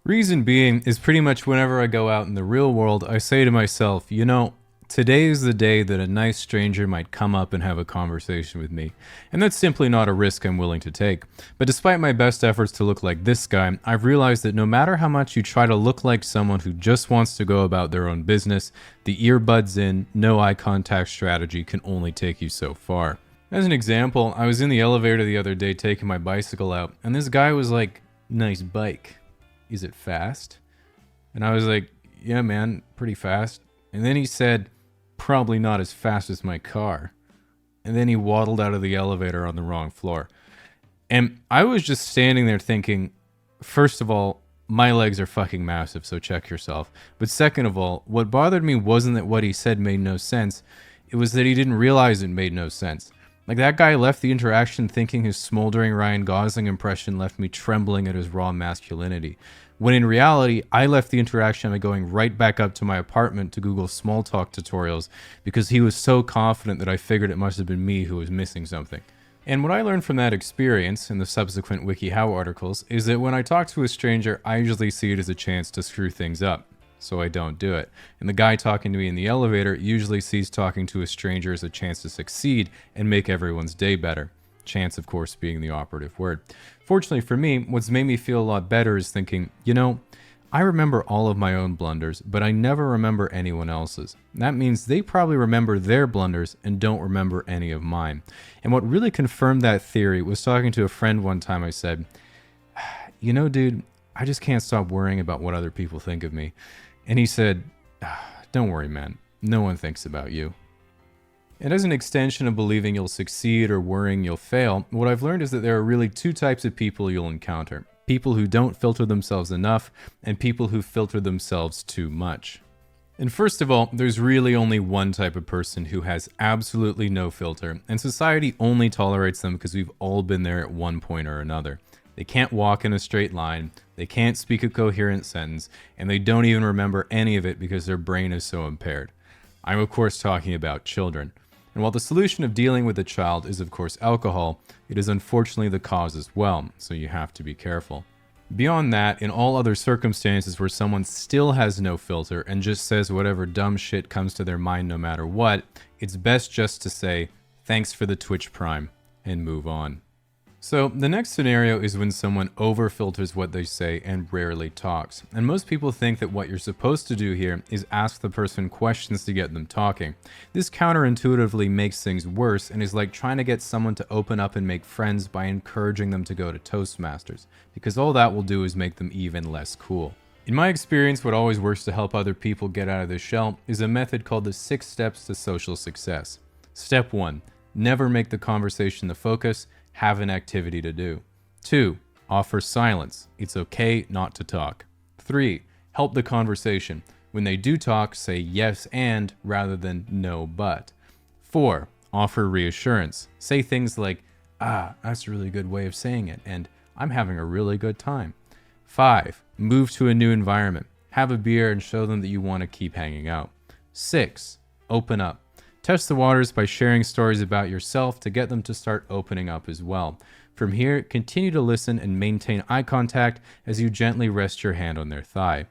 Reason being is pretty much whenever I go out in the real world, I say to myself, you know, today is the day that a nice stranger might come up and have a conversation with me, and that's simply not a risk I'm willing to take. But despite my best efforts to look like this guy, I've realized that no matter how much you try to look like someone who just wants to go about their own business, the earbuds in, no eye contact strategy can only take you so far. As an example, I was in the elevator the other day taking my bicycle out, and this guy was like, "Nice bike. Is it fast?" And I was like, "Yeah, man, pretty fast." And then he said, "Probably not as fast as my car." And then he waddled out of the elevator on the wrong floor. And I was just standing there thinking, first of all, my legs are fucking massive, so check yourself. But second of all, what bothered me wasn't that what he said made no sense. It was that he didn't realize it made no sense. Like, that guy left the interaction thinking his smoldering Ryan Gosling impression left me trembling at his raw masculinity. When in reality, I left the interaction by going right back up to my apartment to Google small talk tutorials because he was so confident that I figured it must have been me who was missing something. And what I learned from that experience in the subsequent WikiHow articles is that when I talk to a stranger, I usually see it as a chance to screw things up. So I don't do it. And the guy talking to me in the elevator usually sees talking to a stranger as a chance to succeed and make everyone's day better. Chance, of course, being the operative word. Fortunately for me, what's made me feel a lot better is thinking, you know, I remember all of my own blunders, but I never remember anyone else's. That means they probably remember their blunders and don't remember any of mine. And what really confirmed that theory was talking to a friend one time. I said, you know, dude, I just can't stop worrying about what other people think of me. And he said, don't worry, man. No one thinks about you. And as an extension of believing you'll succeed or worrying you'll fail, what I've learned is that there are really 2 types of people you'll encounter. People who don't filter themselves enough, and people who filter themselves too much. And first of all, there's really only one type of person who has absolutely no filter, and society only tolerates them because we've all been there at one point or another. They can't walk in a straight line, they can't speak a coherent sentence, and they don't even remember any of it because their brain is so impaired. I'm of course talking about children. And while the solution of dealing with a child is of course alcohol, it is unfortunately the cause as well, so you have to be careful. Beyond that, in all other circumstances where someone still has no filter and just says whatever dumb shit comes to their mind no matter what, it's best just to say, thanks for the Twitch Prime, and move on. So the next scenario is when someone over-filters what they say and rarely talks. And most people think that what you're supposed to do here is ask the person questions to get them talking. This counterintuitively makes things worse and is like trying to get someone to open up and make friends by encouraging them to go to Toastmasters, because all that will do is make them even less cool. In my experience, what always works to help other people get out of their shell is a method called the 6 steps to social success. Step 1, never make the conversation the focus. Have an activity to do. 2, offer silence. It's okay not to talk. 3, help the conversation. When they do talk, say yes and rather than no but. 4. Offer reassurance. Say things like, that's a really good way of saying it, and I'm having a really good time. 5. Move to a new environment. Have a beer and show them that you want to keep hanging out. 6. Open up. Test the waters by sharing stories about yourself to get them to start opening up as well. From here, continue to listen and maintain eye contact as you gently rest your hand on their thigh.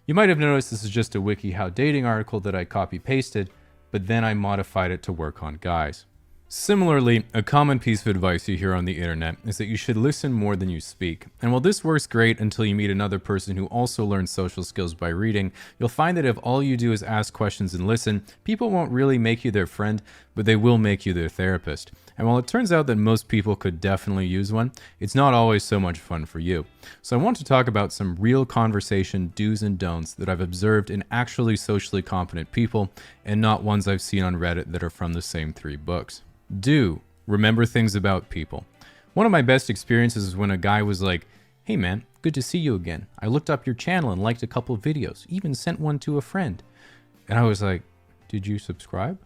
You might have noticed this is just a WikiHow dating article that I copy-pasted, but then I modified it to work on guys. Similarly, a common piece of advice you hear on the internet is that you should listen more than you speak. And while this works great until you meet another person who also learns social skills by reading, you'll find that if all you do is ask questions and listen, people won't really make you their friend, but they will make you their therapist. And while it turns out that most people could definitely use one, it's not always so much fun for you. So I want to talk about some real conversation do's and don'ts that I've observed in actually socially competent people, and not ones I've seen on Reddit that are from the same 3 books. Do remember things about people. One of my best experiences is when a guy was like, "Hey man, good to see you again. I looked up your channel and liked a couple of videos, even sent one to a friend." And I was like, "Did you subscribe?"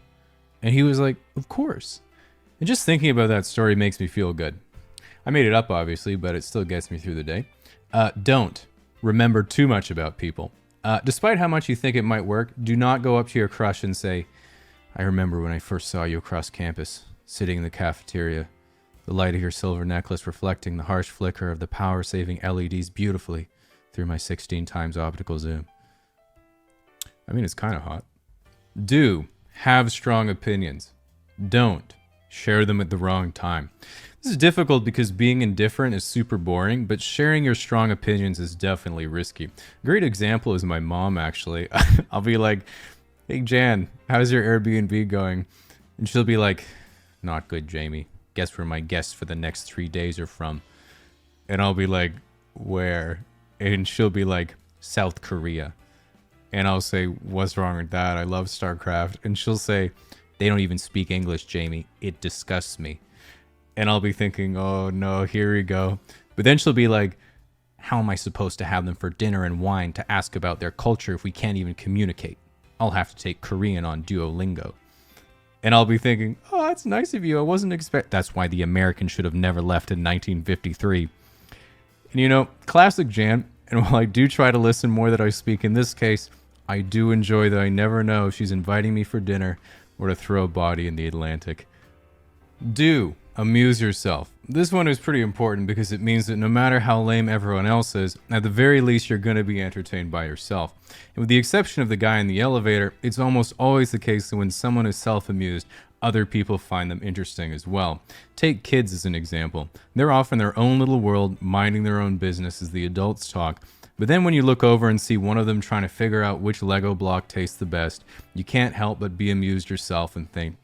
And he was like, "Of course." And just thinking about that story makes me feel good. I made it up obviously, but it still gets me through the day. Don't remember too much about people. Despite how much you think it might work, do not go up to your crush and say, "I remember when I first saw you across campus, sitting in the cafeteria, the light of your silver necklace reflecting the harsh flicker of the power-saving LEDs beautifully through my 16 times optical zoom." I mean, it's kind of hot. Do have strong opinions. Don't share them at the wrong time. This is difficult because being indifferent is super boring, but sharing your strong opinions is definitely risky. A great example is my mom, actually. I'll be like, "Hey Jan, how's your Airbnb going?" And she'll be like, "Not good, Jamie. Guess where my guests for the next 3 days are from?" And I'll be like, "Where?" And she'll be like, "South Korea." And I'll say, "What's wrong with that? I love StarCraft." And she'll say, "They don't even speak English, Jamie. It disgusts me." And I'll be thinking, "Oh no, here we go." But then she'll be like, "How am I supposed to have them for dinner and wine to ask about their culture if we can't even communicate? I'll have to take Korean on Duolingo." And I'll be thinking, "Oh, that's nice of you. I wasn't That's why the Americans should have never left in 1953. And you know, classic Jan, and while I do try to listen more than I speak in this case, I do enjoy that I never know if she's inviting me for dinner or to throw a body in the Atlantic. Do amuse yourself. This one is pretty important because it means that no matter how lame everyone else is, at the very least you're going to be entertained by yourself. And with the exception of the guy in the elevator, it's almost always the case that when someone is self-amused, other people find them interesting as well. Take kids as an example. They're off in their own little world, minding their own business as the adults talk. But then when you look over and see one of them trying to figure out which Lego block tastes the best, you can't help but be amused yourself and think,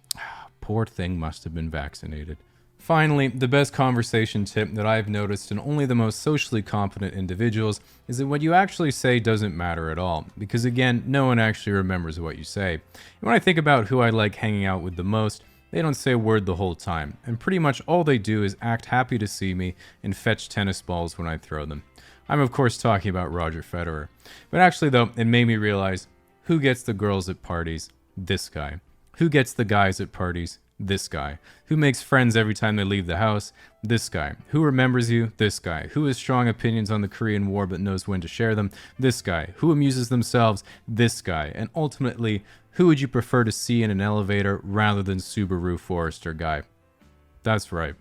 "Poor thing must have been vaccinated." Finally, the best conversation tip that I've noticed in only the most socially competent individuals is that what you actually say doesn't matter at all, because again, no one actually remembers what you say. And when I think about who I like hanging out with the most, they don't say a word the whole time, and pretty much all they do is act happy to see me and fetch tennis balls when I throw them. I'm of course talking about Roger Federer. But actually though, it made me realize, who gets the girls at parties? This guy. Who gets the guys at parties? This guy. Who makes friends every time they leave the house? This guy. Who remembers you? This guy. Who has strong opinions on the Korean War but knows when to share them? This guy. Who amuses themselves? This guy. And ultimately, who would you prefer to see in an elevator rather than Subaru Forester guy? That's right.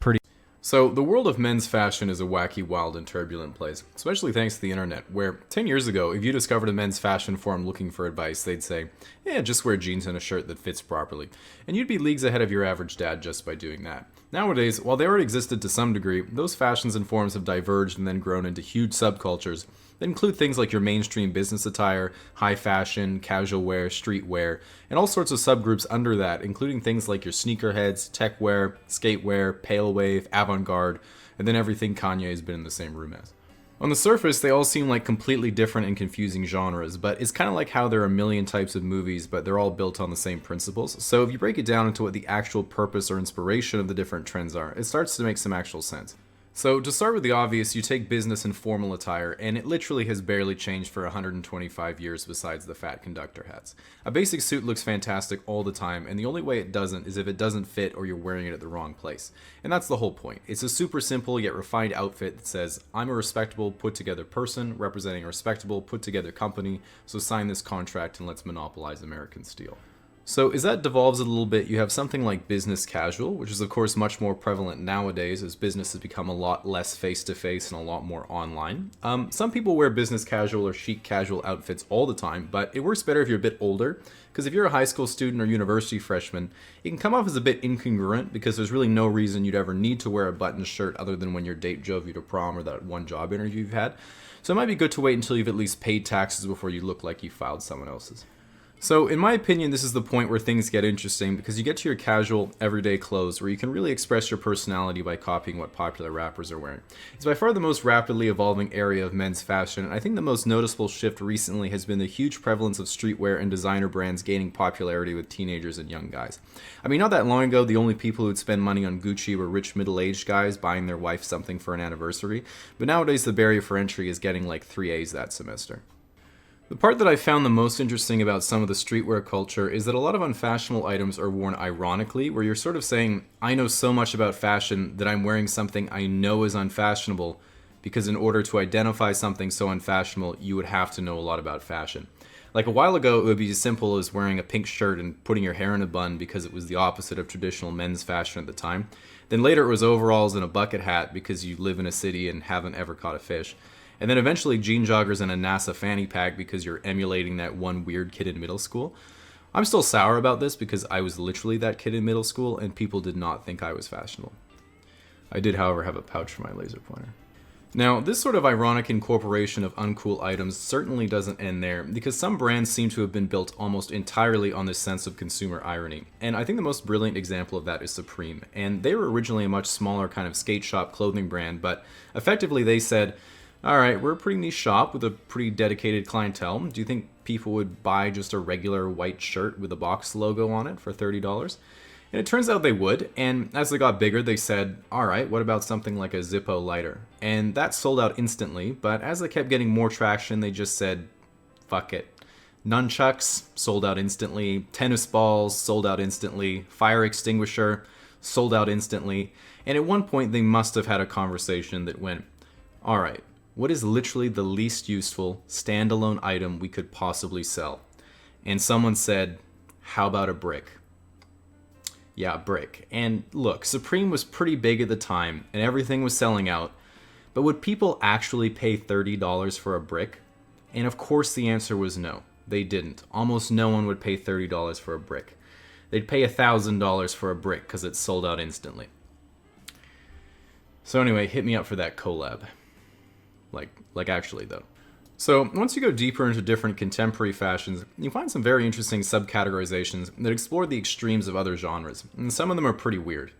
Pretty. So, the world of men's fashion is a wacky, wild, and turbulent place, especially thanks to the internet, where 10 years ago, if you discovered a men's fashion forum looking for advice, they'd say, "Yeah, just wear jeans and a shirt that fits properly." And you'd be leagues ahead of your average dad just by doing that. Nowadays, while they already existed to some degree, those fashions and forums have diverged and then grown into huge subcultures that include things like your mainstream business attire, high fashion, casual wear, street wear, and all sorts of subgroups under that, including things like your sneakerheads, tech wear, skate wear, pale wave, avant-garde, and then everything Kanye has been in the same room as. On the surface, they all seem like completely different and confusing genres, but it's kind of like how there are a million types of movies, but they're all built on the same principles. So if you break it down into what the actual purpose or inspiration of the different trends are, it starts to make some actual sense. So, to start with the obvious, you take business and formal attire, and it literally has barely changed for 125 years besides the fat conductor hats. A basic suit looks fantastic all the time, and the only way it doesn't is if it doesn't fit or you're wearing it at the wrong place. And that's the whole point. It's a super simple yet refined outfit that says, I'm a respectable, put-together person representing a respectable, put-together company, so sign this contract and let's monopolize American steel. So as that devolves a little bit, you have something like business casual, which is of course much more prevalent nowadays as business has become a lot less face-to-face and a lot more online. Some people wear business casual or chic casual outfits all the time, but it works better if you're a bit older, because if you're a high school student or university freshman, it can come off as a bit incongruent because there's really no reason you'd ever need to wear a buttoned shirt other than when your date drove you to prom or that one job interview you've had. So it might be good to wait until you've at least paid taxes before you look like you filed someone else's. So, in my opinion, this is the point where things get interesting because you get to your casual, everyday clothes where you can really express your personality by copying what popular rappers are wearing. It's by far the most rapidly evolving area of men's fashion, and I think the most noticeable shift recently has been the huge prevalence of streetwear and designer brands gaining popularity with teenagers and young guys. I mean, not that long ago, the only people who'd spend money on Gucci were rich middle-aged guys buying their wife something for an anniversary, but nowadays the barrier for entry is getting like 3 A's that semester. The part that I found the most interesting about some of the streetwear culture is that a lot of unfashionable items are worn ironically, where you're sort of saying, I know so much about fashion that I'm wearing something I know is unfashionable, because in order to identify something so unfashionable, you would have to know a lot about fashion. Like a while ago, it would be as simple as wearing a pink shirt and putting your hair in a bun because it was the opposite of traditional men's fashion at the time. Then later it was overalls and a bucket hat because you live in a city and haven't ever caught a fish. And then eventually jean joggers and a NASA fanny pack because you're emulating that one weird kid in middle school. I'm still sour about this because I was literally that kid in middle school and people did not think I was fashionable. I did, however, have a pouch for my laser pointer. Now, this sort of ironic incorporation of uncool items certainly doesn't end there, because some brands seem to have been built almost entirely on this sense of consumer irony. And I think the most brilliant example of that is Supreme. And they were originally a much smaller kind of skate shop clothing brand, but effectively they said, alright, we're a pretty niche shop with a pretty dedicated clientele. Do you think people would buy just a regular white shirt with a box logo on it for $30? And it turns out they would, and as they got bigger, they said, alright, what about something like a Zippo lighter? And that sold out instantly, but as they kept getting more traction, they just said, fuck it. Nunchucks, sold out instantly. Tennis balls, sold out instantly. Fire extinguisher, sold out instantly. And at one point, they must have had a conversation that went, alright, what is literally the least useful standalone item we could possibly sell? And someone said, how about a brick? Yeah, a brick. And look, Supreme was pretty big at the time, and everything was selling out, but would people actually pay $30 for a brick? And of course the answer was no, they didn't. Almost no one would pay $30 for a brick. They'd pay $1,000 for a brick because it sold out instantly. So anyway, hit me up for that collab. Like actually though. So once you go deeper into different contemporary fashions, you find some very interesting subcategorizations that explore the extremes of other genres, and some of them are pretty weird.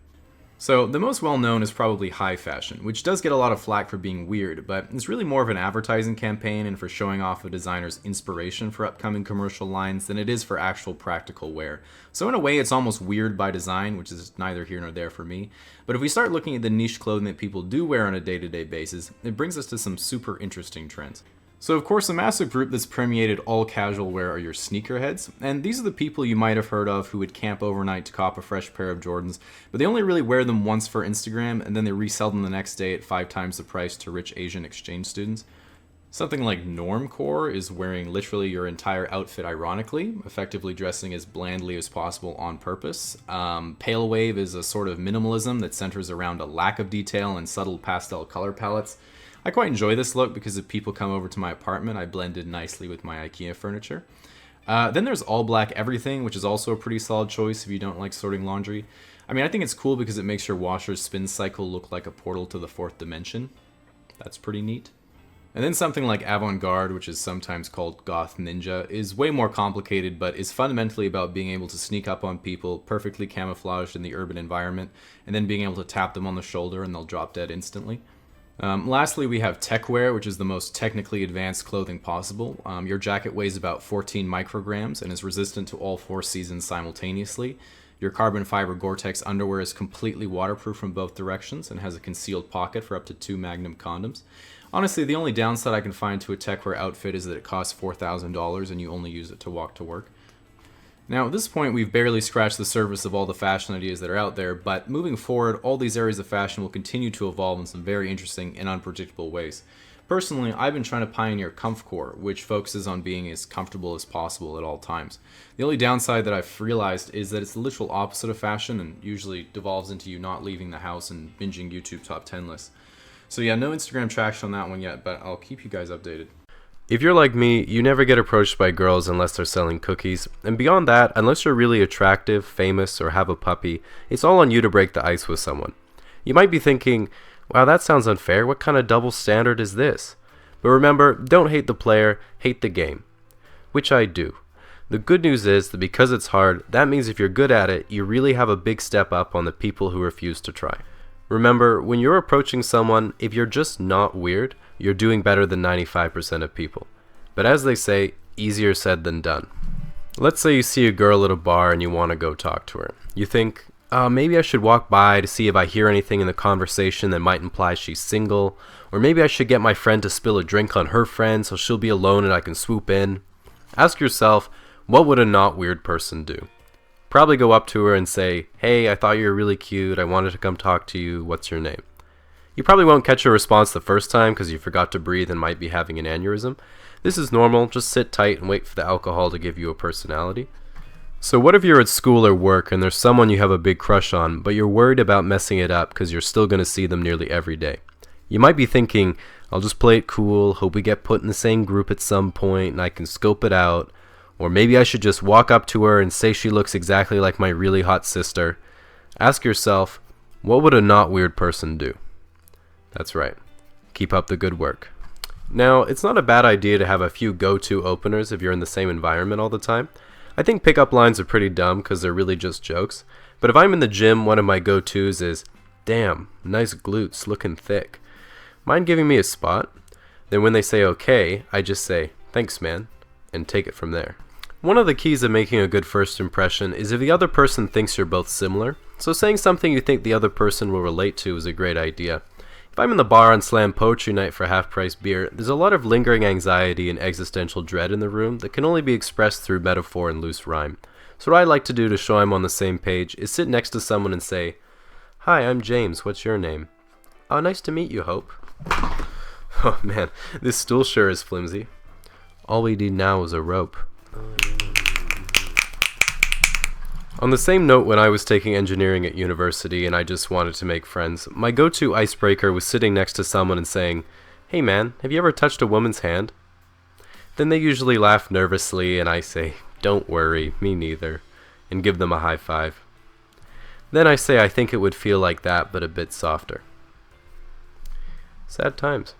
So the most well known is probably high fashion, which does get a lot of flack for being weird, but it's really more of an advertising campaign and for showing off a designer's inspiration for upcoming commercial lines than it is for actual practical wear. So in a way it's almost weird by design, which is neither here nor there for me. But if we start looking at the niche clothing that people do wear on a day-to-day basis, it brings us to some super interesting trends. So of course a massive group that's permeated all casual wear are your sneakerheads, and these are the people you might have heard of who would camp overnight to cop a fresh pair of Jordans, but they only really wear them once for Instagram and then they resell them the next day at 5 times the price to rich Asian exchange students. Something like normcore is wearing literally your entire outfit ironically, effectively dressing as blandly as possible on purpose. Pale wave is a sort of minimalism that centers around a lack of detail and subtle pastel color palettes. I quite enjoy this look because if people come over to my apartment, I blend in nicely with my IKEA furniture. Then there's all black everything, which is also a pretty solid choice if you don't like sorting laundry. I mean, I think it's cool because it makes your washer's spin cycle look like a portal to the 4th dimension. That's pretty neat. And then something like avant-garde, which is sometimes called goth ninja, is way more complicated, but is fundamentally about being able to sneak up on people perfectly camouflaged in the urban environment, and then being able to tap them on the shoulder and they'll drop dead instantly. Lastly, we have techwear, which is the most technically advanced clothing possible. Your jacket weighs about 14 micrograms and is resistant to all 4 seasons simultaneously. Your carbon fiber Gore-Tex underwear is completely waterproof from both directions and has a concealed pocket for up to 2 Magnum condoms. Honestly, the only downside I can find to a techwear outfit is that it costs $4,000 and you only use it to walk to work. Now, at this point, we've barely scratched the surface of all the fashion ideas that are out there, but moving forward, all these areas of fashion will continue to evolve in some very interesting and unpredictable ways. Personally, I've been trying to pioneer comfcore, which focuses on being as comfortable as possible at all times. The only downside that I've realized is that it's the literal opposite of fashion and usually devolves into you not leaving the house and binging YouTube top 10 lists. So yeah, no Instagram traction on that one yet, but I'll keep you guys updated. If you're like me, you never get approached by girls unless they're selling cookies, and beyond that, unless you're really attractive, famous, or have a puppy, it's all on you to break the ice with someone. You might be thinking, wow, that sounds unfair, what kind of double standard is this? But remember, don't hate the player, hate the game. Which I do. The good news is that because it's hard, that means if you're good at it, you really have a big step up on the people who refuse to try. Remember, when you're approaching someone, if you're just not weird, you're doing better than 95% of people. But as they say, easier said than done. Let's say you see a girl at a bar and you want to go talk to her. You think, maybe I should walk by to see if I hear anything in the conversation that might imply she's single, or maybe I should get my friend to spill a drink on her friend so she'll be alone and I can swoop in. Ask yourself, what would a not weird person do? Probably go up to her and say, hey, I thought you were really cute, I wanted to come talk to you, what's your name? You probably won't catch a response the first time because you forgot to breathe and might be having an aneurysm. This is normal, just sit tight and wait for the alcohol to give you a personality. So what if you're at school or work and there's someone you have a big crush on, but you're worried about messing it up because you're still going to see them nearly every day? You might be thinking, I'll just play it cool, hope we get put in the same group at some point and I can scope it out. Or maybe I should just walk up to her and say she looks exactly like my really hot sister. Ask yourself, what would a not weird person do? That's right. Keep up the good work. Now, it's not a bad idea to have a few go-to openers if you're in the same environment all the time. I think pickup lines are pretty dumb because they're really just jokes. But if I'm in the gym, one of my go-tos is, damn, nice glutes, looking thick. Mind giving me a spot? Then when they say okay, I just say, thanks man, and take it from there. One of the keys of making a good first impression is if the other person thinks you're both similar. So saying something you think the other person will relate to is a great idea. If I'm in the bar on Slam Poetry Night for half-price beer, there's a lot of lingering anxiety and existential dread in the room that can only be expressed through metaphor and loose rhyme. So what I like to do to show I'm on the same page is sit next to someone and say, hi, I'm James, what's your name? Oh, nice to meet you, Hope. Oh man, this stool sure is flimsy. All we need now is a rope. On the same note, when I was taking engineering at university and I just wanted to make friends, my go-to icebreaker was sitting next to someone and saying, hey man, have you ever touched a woman's hand? Then they usually laugh nervously and I say, don't worry, me neither, and give them a high five. Then I say I think it would feel like that, but a bit softer. Sad times.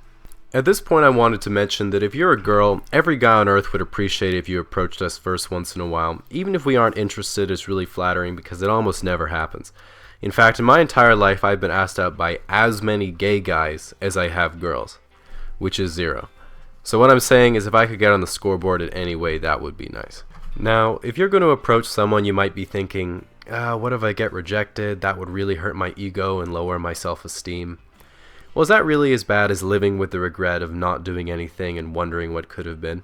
At this point I wanted to mention that if you're a girl, every guy on earth would appreciate if you approached us first once in a while. Even if we aren't interested, it's really flattering because it almost never happens. In fact, in my entire life I've been asked out by as many gay guys as I have girls, which is 0. So what I'm saying is if I could get on the scoreboard in any way, that would be nice. Now, if you're going to approach someone, you might be thinking, what if I get rejected? That would really hurt my ego and lower my self-esteem. Well, is that really as bad as living with the regret of not doing anything and wondering what could have been?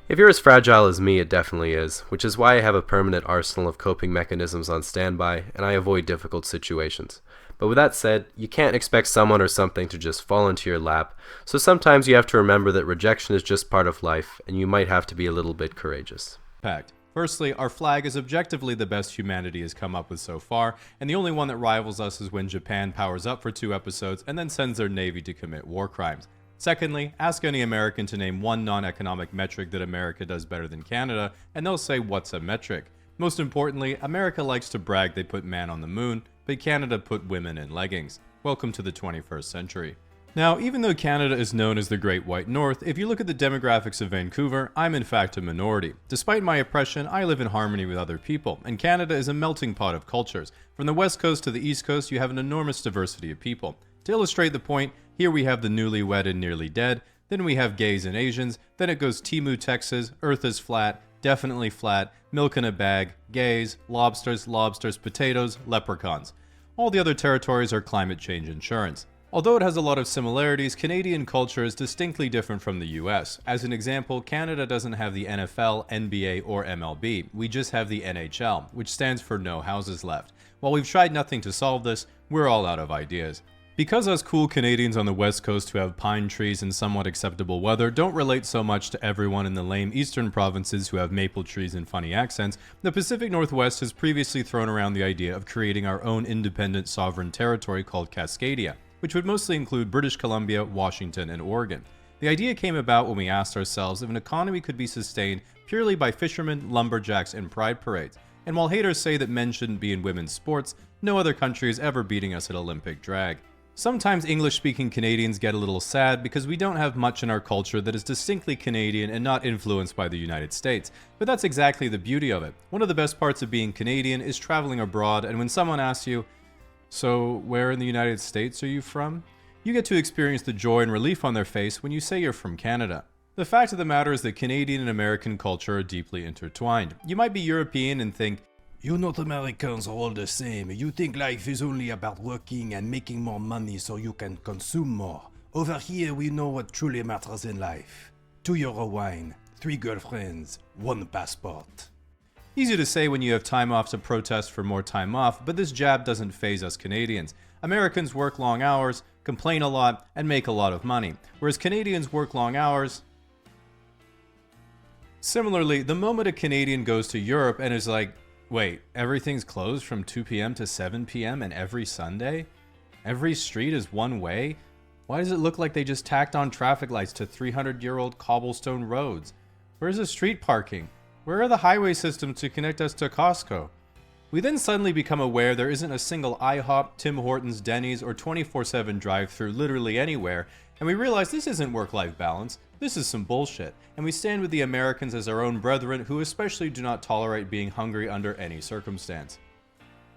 If you're as fragile as me, it definitely is, which is why I have a permanent arsenal of coping mechanisms on standby, and I avoid difficult situations. But with that said, you can't expect someone or something to just fall into your lap, so sometimes you have to remember that rejection is just part of life, and you might have to be a little bit courageous. Fact. Firstly, our flag is objectively the best humanity has come up with so far, and the only one that rivals us is when Japan powers up for 2 episodes and then sends their navy to commit war crimes. Secondly, ask any American to name one non-economic metric that America does better than Canada, and they'll say, what's a metric? Most importantly, America likes to brag they put man on the moon, but Canada put women in leggings. Welcome to the 21st century. Now, even though Canada is known as the Great White North, if you look at the demographics of Vancouver, I'm in fact a minority. Despite my oppression, I live in harmony with other people, and Canada is a melting pot of cultures. From the west coast to the east coast, you have an enormous diversity of people. To illustrate the point, here we have the newlywed and nearly dead, then we have gays and Asians, then it goes Timu, Texas, Earth is flat, definitely flat, milk in a bag, gays, lobsters, potatoes, leprechauns. All the other territories are climate change insurance. Although it has a lot of similarities, Canadian culture is distinctly different from the US. As an example, Canada doesn't have the NFL, NBA, or MLB. We just have the NHL, which stands for No Houses Left. While we've tried nothing to solve this, we're all out of ideas. Because us cool Canadians on the West Coast who have pine trees and somewhat acceptable weather don't relate so much to everyone in the lame eastern provinces who have maple trees and funny accents, the Pacific Northwest has previously thrown around the idea of creating our own independent sovereign territory called Cascadia, which would mostly include British Columbia, Washington, and Oregon. The idea came about when we asked ourselves if an economy could be sustained purely by fishermen, lumberjacks, and pride parades. And while haters say that men shouldn't be in women's sports, no other country is ever beating us at Olympic drag. Sometimes English-speaking Canadians get a little sad because we don't have much in our culture that is distinctly Canadian and not influenced by the United States. But that's exactly the beauty of it. One of the best parts of being Canadian is traveling abroad, and when someone asks you, "So, where in the United States are you from?" you get to experience the joy and relief on their face when you say you're from Canada. The fact of the matter is that Canadian and American culture are deeply intertwined. You might be European and think, "You North Americans are all the same. You think life is only about working and making more money so you can consume more. Over here, we know what truly matters in life. €2 wine, 3 girlfriends, 1 passport." Easy to say when you have time off to protest for more time off, but this jab doesn't faze us Canadians. Americans work long hours, complain a lot, and make a lot of money, whereas Canadians work long hours. Similarly, the moment a Canadian goes to Europe and is like, "Wait, everything's closed from 2 p.m. to 7 p.m. and every Sunday? Every street is one way? Why does it look like they just tacked on traffic lights to 300-year-old cobblestone roads? Where's the street parking? Where are the highway systems to connect us to Costco?" We then suddenly become aware there isn't a single IHOP, Tim Hortons, Denny's, or 24/7 drive-thru literally anywhere, and we realize this isn't work-life balance, this is some bullshit, and we stand with the Americans as our own brethren who especially do not tolerate being hungry under any circumstance.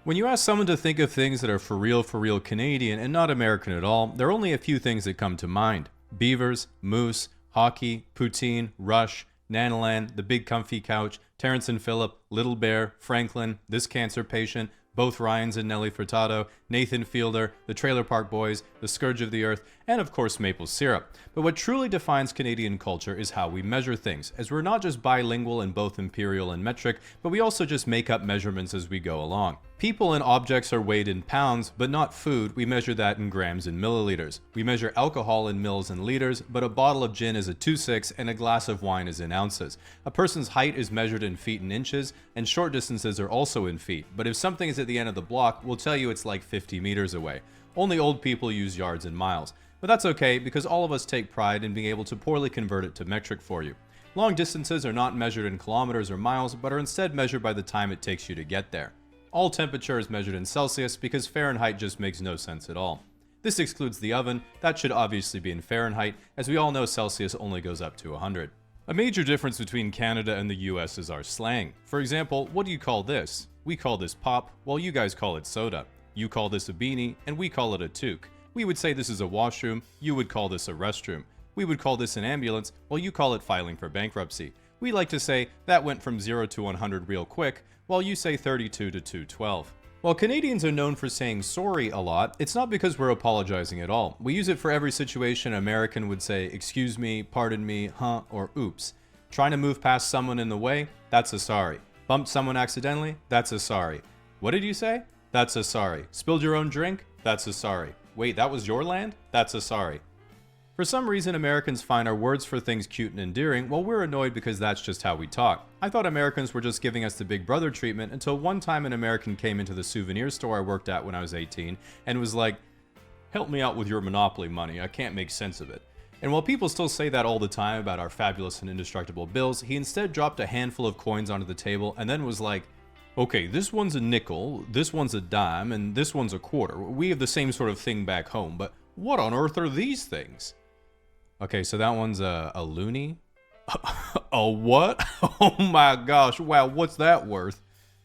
When you ask someone to think of things that are for real Canadian and not American at all, there are only a few things that come to mind. Beavers, moose, hockey, poutine, Rush, Nanaland, The Big Comfy Couch, Terrence and Phillip, Little Bear, Franklin, This Cancer Patient, both Ryans and Nelly Furtado, Nathan Fielder, The Trailer Park Boys, The Scourge of the Earth, and of course maple syrup. But what truly defines Canadian culture is how we measure things, as we're not just bilingual in both imperial and metric, but we also just make up measurements as we go along. People and objects are weighed in pounds, but not food. We measure that in grams and milliliters. We measure alcohol in mils and liters, but a bottle of gin is a 2/6 and a glass of wine is in ounces. A person's height is measured in feet and inches, and short distances are also in feet. But if something is at the end of the block, we'll tell you it's like 50 meters away. Only old people use yards and miles. But that's okay, because all of us take pride in being able to poorly convert it to metric for you. Long distances are not measured in kilometers or miles, but are instead measured by the time it takes you to get there. All temperature is measured in Celsius because Fahrenheit just makes no sense at all. This excludes the oven. That should obviously be in Fahrenheit, as we all know Celsius only goes up to 100. A major difference between Canada and the US is our slang. For example, what do you call this? We call this pop, while you guys call it soda. You call this a beanie, and we call it a toque. We would say this is a washroom, you would call this a restroom. We would call this an ambulance, while you call it filing for bankruptcy. We like to say, that went from 0 to 100 real quick, while you say 32 to 212. While Canadians are known for saying sorry a lot, it's not because we're apologizing at all. We use it for every situation an American would say, excuse me, pardon me, huh, or oops. Trying to move past someone in the way, that's a sorry. Bumped someone accidentally, that's a sorry. What did you say? That's a sorry. Spilled your own drink? That's a sorry. Wait, that was your land? That's a sorry. For some reason, Americans find our words for things cute and endearing, while we're annoyed because that's just how we talk. I thought Americans were just giving us the big brother treatment until one time an American came into the souvenir store I worked at when I was 18 and was like, "Help me out with your Monopoly money, I can't make sense of it." And while people still say that all the time about our fabulous and indestructible bills, he instead dropped a handful of coins onto the table and then was like, "Okay, this one's a nickel, this one's a dime, and this one's a quarter. We have the same sort of thing back home, but what on earth are these things?" Okay, so that one's a loony? A what? Oh my gosh, wow, what's that worth?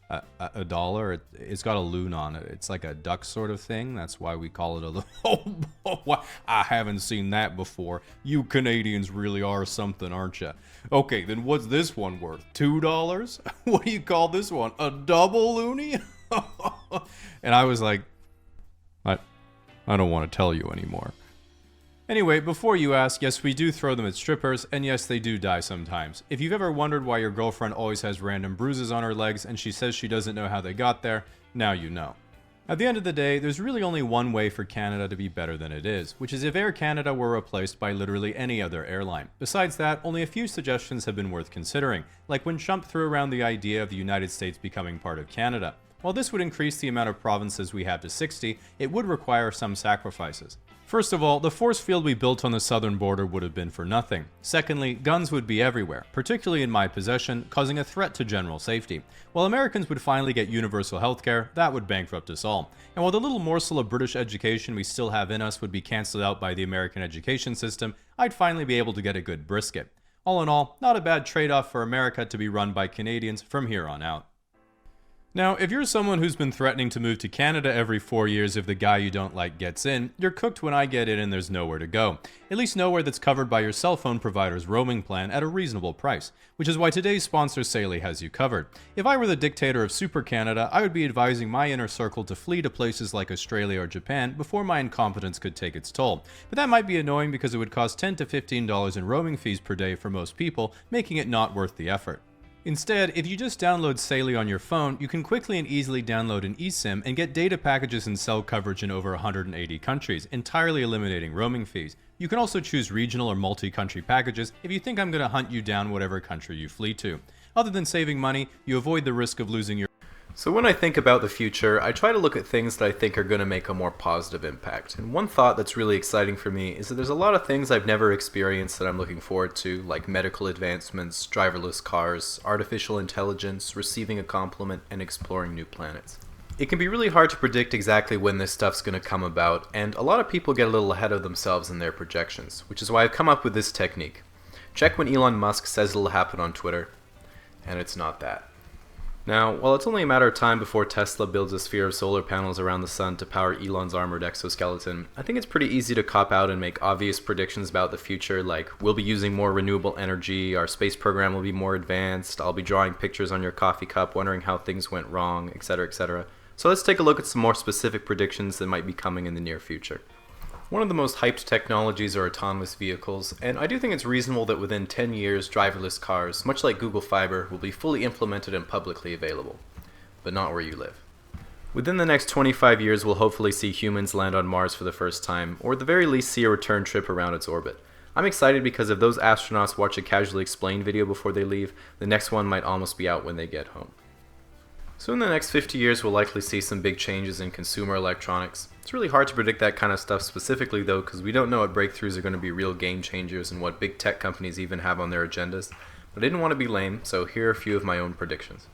a dollar. It's got a loon on it. It's like a duck sort of thing. That's why we call it a loon. Oh, I haven't seen that before. You Canadians really are something, aren't you? Okay, then what's this one worth? $2? What do you call this one? A double loony? And I was like, I don't want to tell you anymore. Anyway, before you ask, yes, we do throw them at strippers, and yes, they do die sometimes. If you've ever wondered why your girlfriend always has random bruises on her legs and she says she doesn't know how they got there, now you know. At the end of the day, there's really only one way for Canada to be better than it is, which is if Air Canada were replaced by literally any other airline. Besides that, only a few suggestions have been worth considering, like when Trump threw around the idea of the United States becoming part of Canada. While this would increase the amount of provinces we have to 60, it would require some sacrifices. First of all, the force field we built on the southern border would have been for nothing. Secondly, guns would be everywhere, particularly in my possession, causing a threat to general safety. While Americans would finally get universal healthcare, that would bankrupt us all. And while the little morsel of British education we still have in us would be cancelled out by the American education system, I'd finally be able to get a good brisket. All in all, not a bad trade-off for America to be run by Canadians from here on out. Now, if you're someone who's been threatening to move to Canada every 4 years if the guy you don't like gets in, you're cooked when I get in and there's nowhere to go. At least nowhere that's covered by your cell phone provider's roaming plan at a reasonable price, which is why today's sponsor Saley has you covered. If I were the dictator of Super Canada, I would be advising my inner circle to flee to places like Australia or Japan before my incompetence could take its toll. But that might be annoying because it would cost $10 to $15 in roaming fees per day for most people, making it not worth the effort. Instead, if you just download Saley on your phone, you can quickly and easily download an eSIM and get data packages and cell coverage in over 180 countries, entirely eliminating roaming fees. You can also choose regional or multi-country packages if you think I'm going to hunt you down whatever country you flee to. Other than saving money, you avoid the risk of losing your... So when I think about the future, I try to look at things that I think are going to make a more positive impact. And one thought that's really exciting for me is that there's a lot of things I've never experienced that I'm looking forward to, like medical advancements, driverless cars, artificial intelligence, receiving a compliment, and exploring new planets. It can be really hard to predict exactly when this stuff's going to come about, and a lot of people get a little ahead of themselves in their projections, which is why I've come up with this technique. Check when Elon Musk says it'll happen on Twitter, and it's not that. Now, while it's only a matter of time before Tesla builds a sphere of solar panels around the sun to power Elon's armored exoskeleton, I think it's pretty easy to cop out and make obvious predictions about the future, like we'll be using more renewable energy, our space program will be more advanced, I'll be drawing pictures on your coffee cup wondering how things went wrong, etc., etc. So let's take a look at some more specific predictions that might be coming in the near future. One of the most hyped technologies are autonomous vehicles, and I do think it's reasonable that within 10 years, driverless cars, much like Google Fiber, will be fully implemented and publicly available. But not where you live. Within the next 25 years, we'll hopefully see humans land on Mars for the first time, or at the very least see a return trip around its orbit. I'm excited because if those astronauts watch a Casually Explained video before they leave, the next one might almost be out when they get home. So in the next 50 years, we'll likely see some big changes in consumer electronics. It's really hard to predict that kind of stuff specifically though, because we don't know what breakthroughs are going to be real game changers and what big tech companies even have on their agendas. But I didn't want to be lame, so here are a few of my own predictions.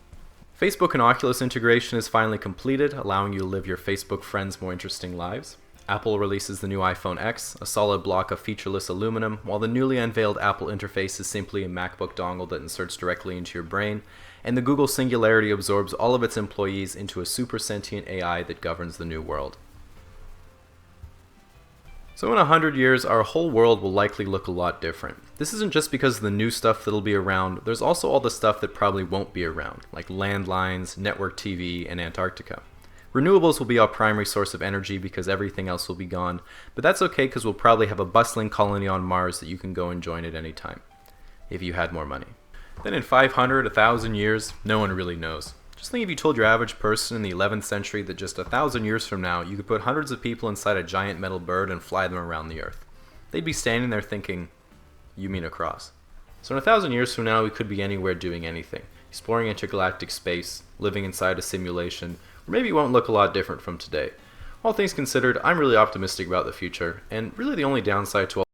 Facebook and Oculus integration is finally completed, allowing you to live your Facebook friends more interesting lives. Apple releases the new iPhone X, a solid block of featureless aluminum, while the newly unveiled Apple interface is simply a MacBook dongle that inserts directly into your brain, and the Google Singularity absorbs all of its employees into a super sentient AI that governs the new world. So in 100 years, our whole world will likely look a lot different. This isn't just because of the new stuff that'll be around, there's also all the stuff that probably won't be around, like landlines, network TV, and Antarctica. Renewables will be our primary source of energy because everything else will be gone, but that's okay because we'll probably have a bustling colony on Mars that you can go and join at any time, if you had more money. Then in 500, 1,000 years, no one really knows. Just think if you told your average person in the 11th century that just 1,000 years from now, you could put hundreds of people inside a giant metal bird and fly them around the Earth. They'd be standing there thinking, you mean across. So in 1,000 years from now, we could be anywhere doing anything, exploring intergalactic space, living inside a simulation, or maybe it won't look a lot different from today. All things considered, I'm really optimistic about the future, and really the only downside to all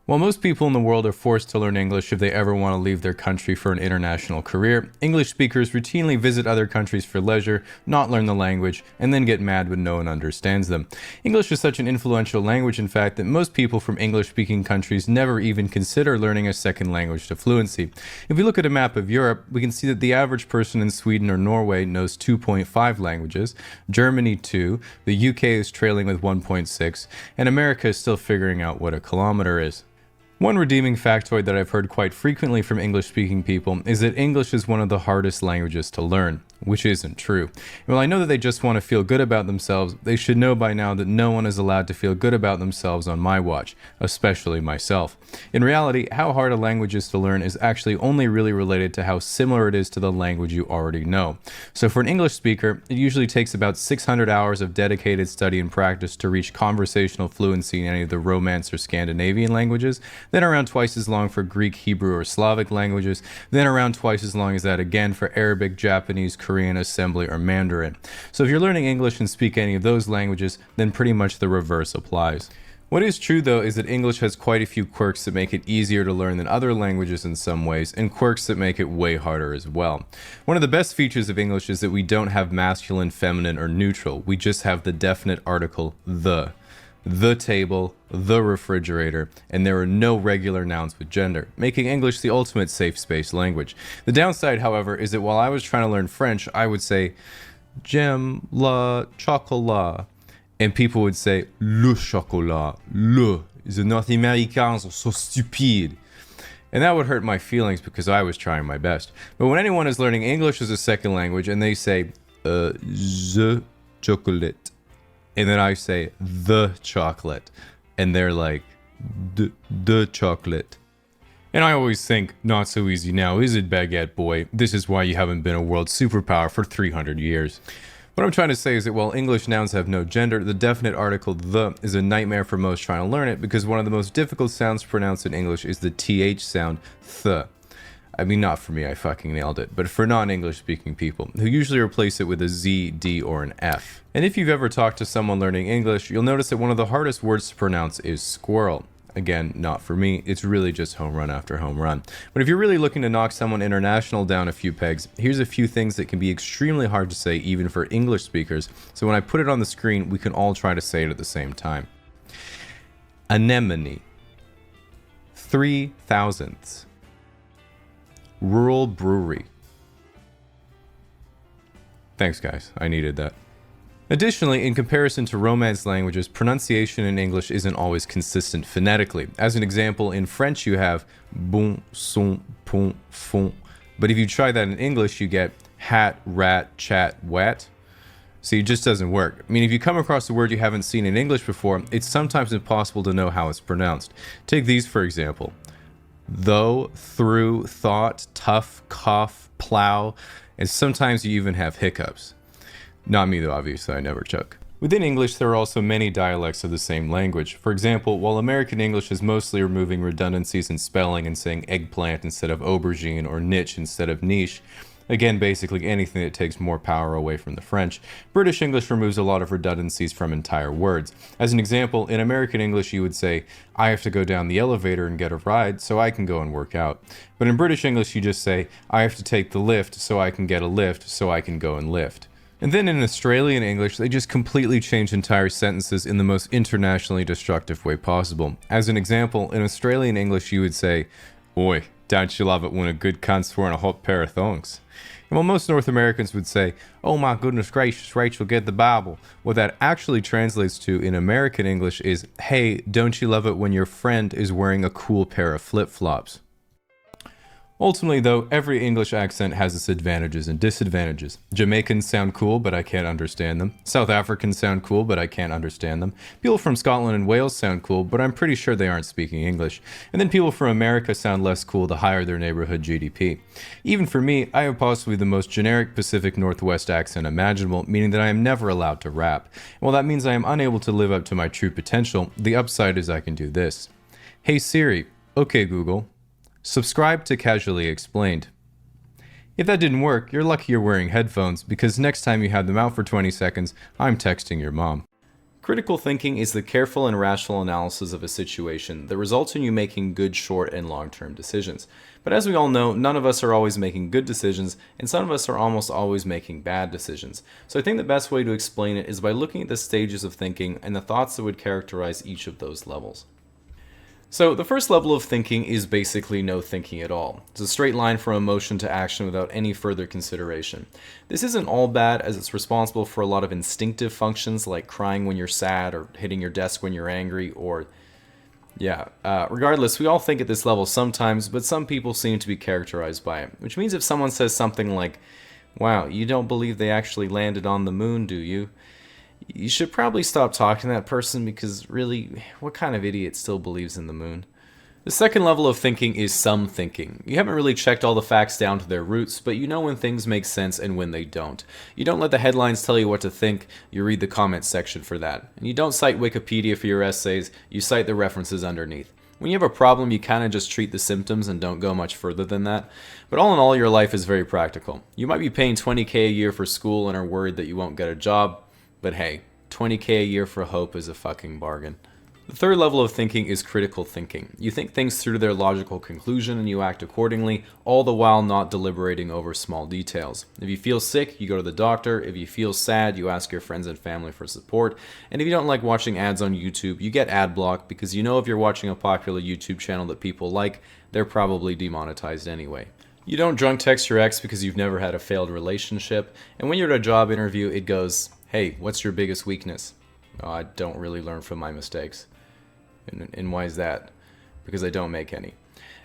While most people in the world are forced to learn English if they ever want to leave their country for an international career, English speakers routinely visit other countries for leisure, not learn the language, and then get mad when no one understands them. English is such an influential language, in fact, that most people from English-speaking countries never even consider learning a second language to fluency. If we look at a map of Europe, we can see that the average person in Sweden or Norway knows 2.5 languages, Germany 2, the UK is trailing with 1.6, and America is still figuring out what a kilometer is. One redeeming factoid that I've heard quite frequently from English-speaking people is that English is one of the hardest languages to learn, which isn't true. While I know that they just want to feel good about themselves, they should know by now that no one is allowed to feel good about themselves on my watch, especially myself. In reality, how hard a language is to learn is actually only really related to how similar it is to the language you already know. So for an English speaker, it usually takes about 600 hours of dedicated study and practice to reach conversational fluency in any of the Romance or Scandinavian languages, then around twice as long for Greek, Hebrew, or Slavic languages, then around twice as long as that again for Arabic, Japanese, Korean, Assembly, or Mandarin. So if you're learning English and speak any of those languages, then pretty much the reverse applies. What is true though is that English has quite a few quirks that make it easier to learn than other languages in some ways, and quirks that make it way harder as well. One of the best features of English is that we don't have masculine, feminine, or neutral. We just have the definite article the table, the refrigerator, and there are no regular nouns with gender, making English the ultimate safe space language. The downside, however, is that while I was trying to learn French, I would say j'aime le chocolat, and people would say le chocolat. The North Americans are so stupid. And that would hurt my feelings because I was trying my best. But when anyone is learning English as a second language and they say the chocolate, and then I say the chocolate, and they're like, the chocolate. And I always think, not so easy now, is it, baguette boy? This is why you haven't been a world superpower for 300 years. What I'm trying to say is that while English nouns have no gender, the definite article the is a nightmare for most trying to learn it because one of the most difficult sounds to pronounce in English is the th sound, th. I mean, not for me, I fucking nailed it, but for non-English speaking people, who usually replace it with a Z, D, or an F. And if you've ever talked to someone learning English, you'll notice that one of the hardest words to pronounce is squirrel. Again, not for me, it's really just home run after home run. But if you're really looking to knock someone international down a few pegs, here's a few things that can be extremely hard to say even for English speakers, so when I put it on the screen, we can all try to say it at the same time. Anemone. 3/1000ths. Rural brewery. Thanks, guys. I needed that. Additionally, in comparison to Romance languages, pronunciation in English isn't always consistent phonetically. As an example, in French you have bon, son, pon, fon. But if you try that in English, you get hat, rat, chat, wet. See, it just doesn't work. I mean, if you come across a word you haven't seen in English before, it's sometimes impossible to know how it's pronounced. Take these for example. Though, through, thought, tough, cough, plow, and sometimes you even have hiccups. Not me though, obviously, I never choke. Within English, there are also many dialects of the same language. For example, while American English is mostly removing redundancies in spelling and saying eggplant instead of aubergine or niche instead of niche, again, basically anything that takes more power away from the French, British English removes a lot of redundancies from entire words. As an example, in American English you would say, I have to go down the elevator and get a ride so I can go and work out. But in British English you just say, I have to take the lift so I can get a lift so I can go and lift. And then in Australian English, they just completely change entire sentences in the most internationally destructive way possible. As an example, in Australian English you would say, Oi, don't you love it when a good cunt's wearing a hot pair of thongs? And while most North Americans would say, oh my goodness gracious, Rachel, get the Bible, what that actually translates to in American English is, hey, don't you love it when your friend is wearing a cool pair of flip-flops? Ultimately, though, every English accent has its advantages and disadvantages. Jamaicans sound cool, but I can't understand them. South Africans sound cool, but I can't understand them. People from Scotland and Wales sound cool, but I'm pretty sure they aren't speaking English. And then people from America sound less cool the higher their neighborhood GDP. Even for me, I have possibly the most generic Pacific Northwest accent imaginable, meaning that I am never allowed to rap. And while that means I am unable to live up to my true potential, the upside is I can do this. Hey Siri, okay Google. Subscribe to Casually Explained. If that didn't work, you're lucky you're wearing headphones, because next time you have them out for 20 seconds, I'm texting your mom. Critical thinking is the careful and rational analysis of a situation that results in you making good short and long-term decisions. But as we all know, none of us are always making good decisions, and some of us are almost always making bad decisions. So I think the best way to explain it is by looking at the stages of thinking and the thoughts that would characterize each of those levels. So the first level of thinking is basically no thinking at all. It's a straight line from emotion to action without any further consideration. This isn't all bad, as it's responsible for a lot of instinctive functions like crying when you're sad or hitting your desk when you're angry or... regardless, we all think at this level sometimes, but some people seem to be characterized by it. Which means if someone says something like, "Wow, you don't believe they actually landed on the moon, do you?" You should probably stop talking to that person, because really, what kind of idiot still believes in the moon? The second level of thinking is some thinking. You haven't really checked all the facts down to their roots, but you know when things make sense and when they don't. You don't let the headlines tell you what to think, you read the comments section for that. And you don't cite Wikipedia for your essays, you cite the references underneath. When you have a problem, you kind of just treat the symptoms and don't go much further than that. But all in all, your life is very practical. You might be paying $20K a year for school and are worried that you won't get a job. But hey, $20K a year for hope is a fucking bargain. The third level of thinking is critical thinking. You think things through to their logical conclusion and you act accordingly, all the while not deliberating over small details. If you feel sick, you go to the doctor. If you feel sad, you ask your friends and family for support. And if you don't like watching ads on YouTube, you get ad block, because you know if you're watching a popular YouTube channel that people like, they're probably demonetized anyway. You don't drunk text your ex because you've never had a failed relationship. And when you're at a job interview, it goes, "Hey, what's your biggest weakness?" "Oh, I don't really learn from my mistakes." And why is that? Because I don't make any.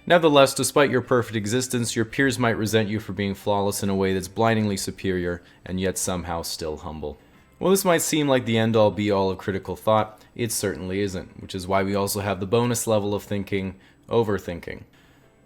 Nevertheless, despite your perfect existence, your peers might resent you for being flawless in a way that's blindingly superior, and yet somehow still humble. While this might seem like the end-all be-all of critical thought, it certainly isn't, which is why we also have the bonus level of thinking, overthinking.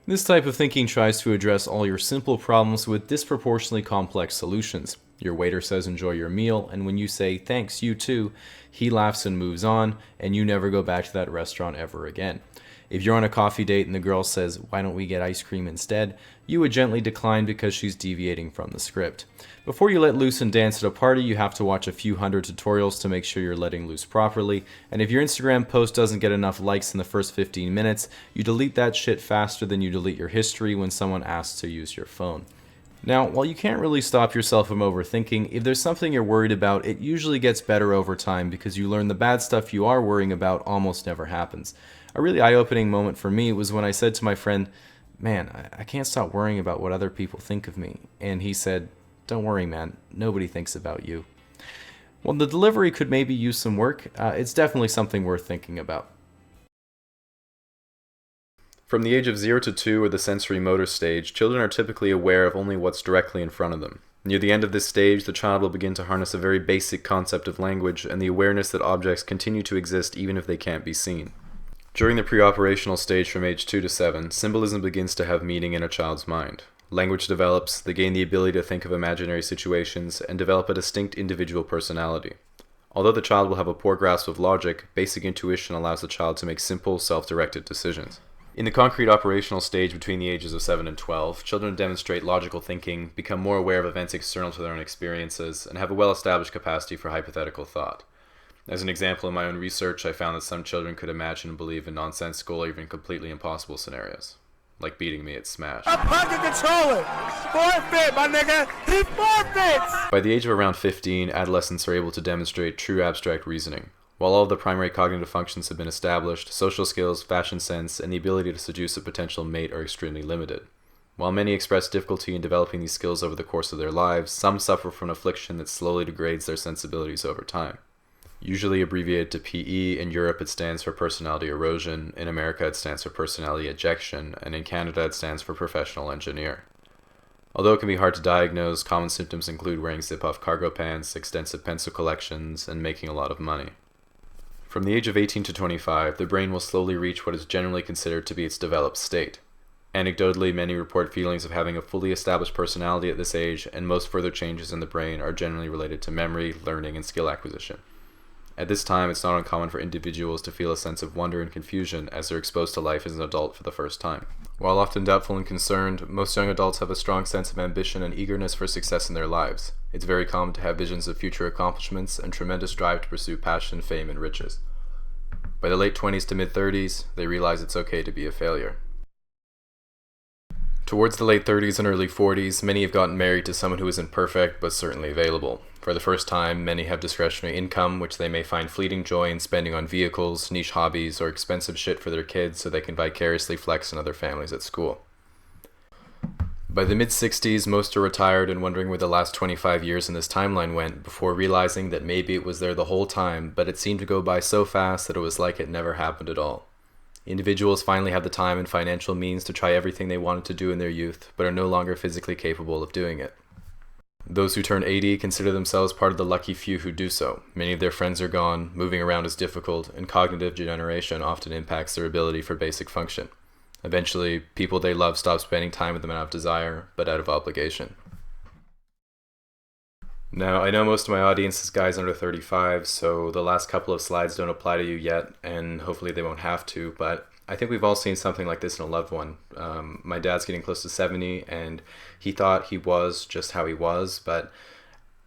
This type of thinking tries to address all your simple problems with disproportionately complex solutions. Your waiter says enjoy your meal, and when you say thanks, you too, he laughs and moves on, and you never go back to that restaurant ever again. If you're on a coffee date and the girl says, "Why don't we get ice cream instead?" you would gently decline because she's deviating from the script. Before you let loose and dance at a party, you have to watch a few hundred tutorials to make sure you're letting loose properly, and if your Instagram post doesn't get enough likes in the first 15 minutes, you delete that shit faster than you delete your history when someone asks to use your phone. Now, while you can't really stop yourself from overthinking, if there's something you're worried about, it usually gets better over time because you learn the bad stuff you are worrying about almost never happens. A really eye-opening moment for me was when I said to my friend, "Man, I can't stop worrying about what other people think of me." And he said, "Don't worry, man. Nobody thinks about you." While the delivery could maybe use some work, it's definitely something worth thinking about. From the age of 0 to 2, or the sensory motor stage, children are typically aware of only what's directly in front of them. Near the end of this stage, the child will begin to harness a very basic concept of language and the awareness that objects continue to exist even if they can't be seen. During the pre-operational stage from age 2 to 7, symbolism begins to have meaning in a child's mind. Language develops, they gain the ability to think of imaginary situations, and develop a distinct individual personality. Although the child will have a poor grasp of logic, basic intuition allows the child to make simple, self-directed decisions. In the concrete operational stage between the ages of 7 and 12, children demonstrate logical thinking, become more aware of events external to their own experiences, and have a well-established capacity for hypothetical thought. As an example, in my own research, I found that some children could imagine and believe in nonsensical or even completely impossible scenarios, like beating me at Smash. I'm pocket controlling! Forfeit, my nigga! He forfeits! By the age of around 15, adolescents are able to demonstrate true abstract reasoning. While all of the primary cognitive functions have been established, social skills, fashion sense, and the ability to seduce a potential mate are extremely limited. While many express difficulty in developing these skills over the course of their lives, some suffer from an affliction that slowly degrades their sensibilities over time. Usually abbreviated to PE, in Europe it stands for personality erosion, in America it stands for personality ejection, and in Canada it stands for professional engineer. Although it can be hard to diagnose, common symptoms include wearing zip-off cargo pants, extensive pencil collections, and making a lot of money. From the age of 18 to 25, the brain will slowly reach what is generally considered to be its developed state. Anecdotally, many report feelings of having a fully established personality at this age, and most further changes in the brain are generally related to memory, learning, and skill acquisition. At this time, it's not uncommon for individuals to feel a sense of wonder and confusion as they're exposed to life as an adult for the first time. While often doubtful and concerned, most young adults have a strong sense of ambition and eagerness for success in their lives. It's very common to have visions of future accomplishments and tremendous drive to pursue passion, fame, and riches. By the late 20s to mid-30s, they realize it's okay to be a failure. Towards the late 30s and early 40s, many have gotten married to someone who isn't perfect, but certainly available. For the first time, many have discretionary income, which they may find fleeting joy in spending on vehicles, niche hobbies, or expensive shit for their kids so they can vicariously flex on other families at school. By the mid-60s, most are retired and wondering where the last 25 years in this timeline went before realizing that maybe it was there the whole time, but it seemed to go by so fast that it was like it never happened at all. Individuals finally have the time and financial means to try everything they wanted to do in their youth, but are no longer physically capable of doing it. Those who turn 80 consider themselves part of the lucky few who do so. Many of their friends are gone, moving around is difficult, and cognitive degeneration often impacts their ability for basic function. Eventually, people they love stop spending time with them out of desire, but out of obligation. Now, I know most of my audience is guys under 35, so the last couple of slides don't apply to you yet, and hopefully they won't have to, but I think we've all seen something like this in a loved one. My dad's getting close to 70, and he thought he was just how he was, but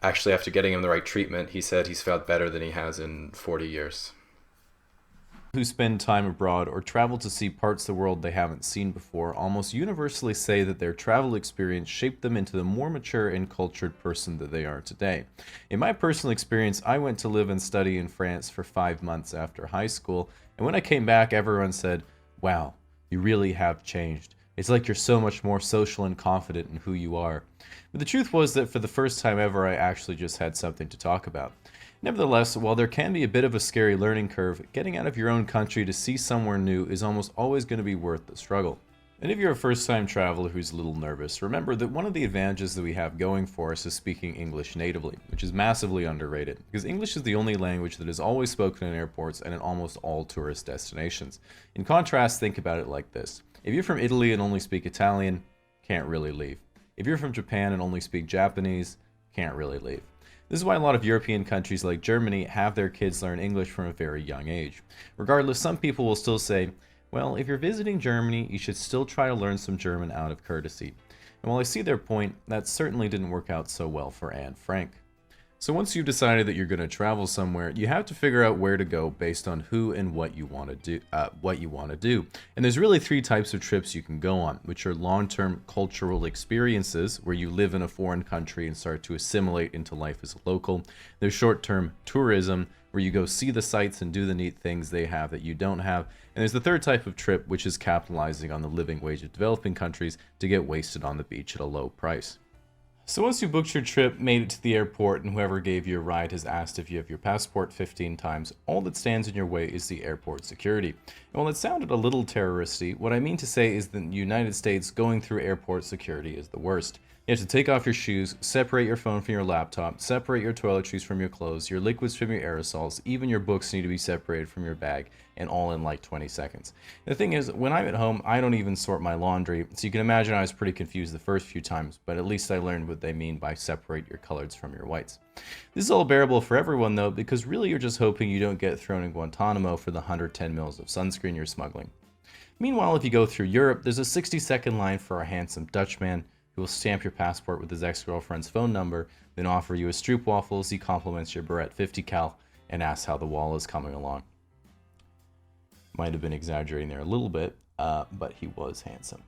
actually after getting him the right treatment, he said he's felt better than he has in 40 years. Who spend time abroad or travel to see parts of the world they haven't seen before almost universally say that their travel experience shaped them into the more mature and cultured person that they are today. In my personal experience, I went to live and study in France for 5 months after high school, and when I came back, everyone said, "Wow, you really have changed. It's like you're so much more social and confident in who you are." But the truth was that for the first time ever, I actually just had something to talk about. Nevertheless, while there can be a bit of a scary learning curve, getting out of your own country to see somewhere new is almost always going to be worth the struggle. And if you're a first-time traveler who's a little nervous, remember that one of the advantages that we have going for us is speaking English natively, which is massively underrated, because English is the only language that is always spoken in airports and in almost all tourist destinations. In contrast, think about it like this. If you're from Italy and only speak Italian, can't really leave. If you're from Japan and only speak Japanese, can't really leave. This is why a lot of European countries like Germany have their kids learn English from a very young age. Regardless, some people will still say, well, if you're visiting Germany, you should still try to learn some German out of courtesy. And while I see their point, that certainly didn't work out so well for Anne Frank. So once you've decided that you're going to travel somewhere, you have to figure out where to go based on who and what you want to do. And there's really 3 types of trips you can go on, which are long-term cultural experiences, where you live in a foreign country and start to assimilate into life as a local. There's short-term tourism, where you go see the sights and do the neat things they have that you don't have. And there's the 3rd type of trip, which is capitalizing on the living wage of developing countries to get wasted on the beach at a low price. So once you booked your trip, made it to the airport, and whoever gave you a ride has asked if you have your passport 15 times, all that stands in your way is the airport security. And while it sounded a little terroristy, what I mean to say is that in the United States, going through airport security is the worst. You have to take off your shoes, separate your phone from your laptop, separate your toiletries from your clothes, your liquids from your aerosols, even your books need to be separated from your bag, and all in like 20 seconds. The thing is, when I'm at home, I don't even sort my laundry, so you can imagine I was pretty confused the first few times, but at least I learned what they mean by separate your colors from your whites. This is all bearable for everyone though, because really you're just hoping you don't get thrown in Guantanamo for the 110 mils of sunscreen you're smuggling. Meanwhile, if you go through Europe, there's a 60-second line for a handsome Dutchman who will stamp your passport with his ex-girlfriend's phone number, then offer you a stroopwafel as he compliments your Barrett 50 cal and asks how the wall is coming along. Might have been exaggerating there a little bit, but he was handsome.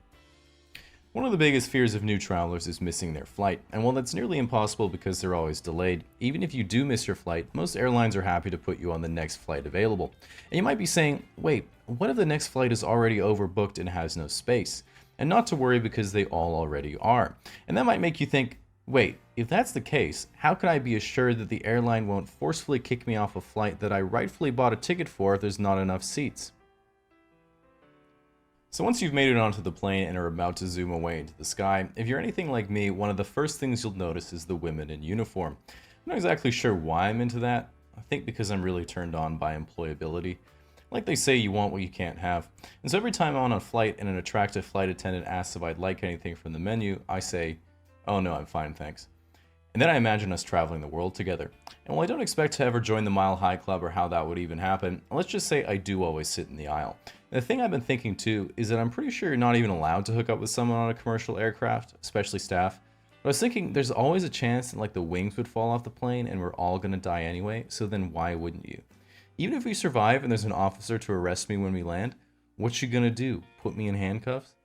One of the biggest fears of new travelers is missing their flight, and while that's nearly impossible because they're always delayed, even if you do miss your flight, most airlines are happy to put you on the next flight available. And you might be saying, wait, what if the next flight is already overbooked and has no space? And not to worry, because they all already are. And that might make you think, wait, if that's the case, how can I be assured that the airline won't forcefully kick me off a flight that I rightfully bought a ticket for if there's not enough seats? So once you've made it onto the plane and are about to zoom away into the sky, if you're anything like me, one of the first things you'll notice is the women in uniform. I'm not exactly sure why I'm into that. I think because I'm really turned on by employability. Like they say, you want what you can't have. And so every time I'm on a flight and an attractive flight attendant asks if I'd like anything from the menu, I say, "Oh no, I'm fine, thanks." And then I imagine us traveling the world together. And while I don't expect to ever join the Mile High Club or how that would even happen, let's just say I do always sit in the aisle. And the thing I've been thinking too is that I'm pretty sure you're not even allowed to hook up with someone on a commercial aircraft, especially staff. But I was thinking, there's always a chance that like the wings would fall off the plane and we're all gonna die anyway, so then why wouldn't you? Even if we survive and there's an officer to arrest me when we land, what you gonna do? Put me in handcuffs?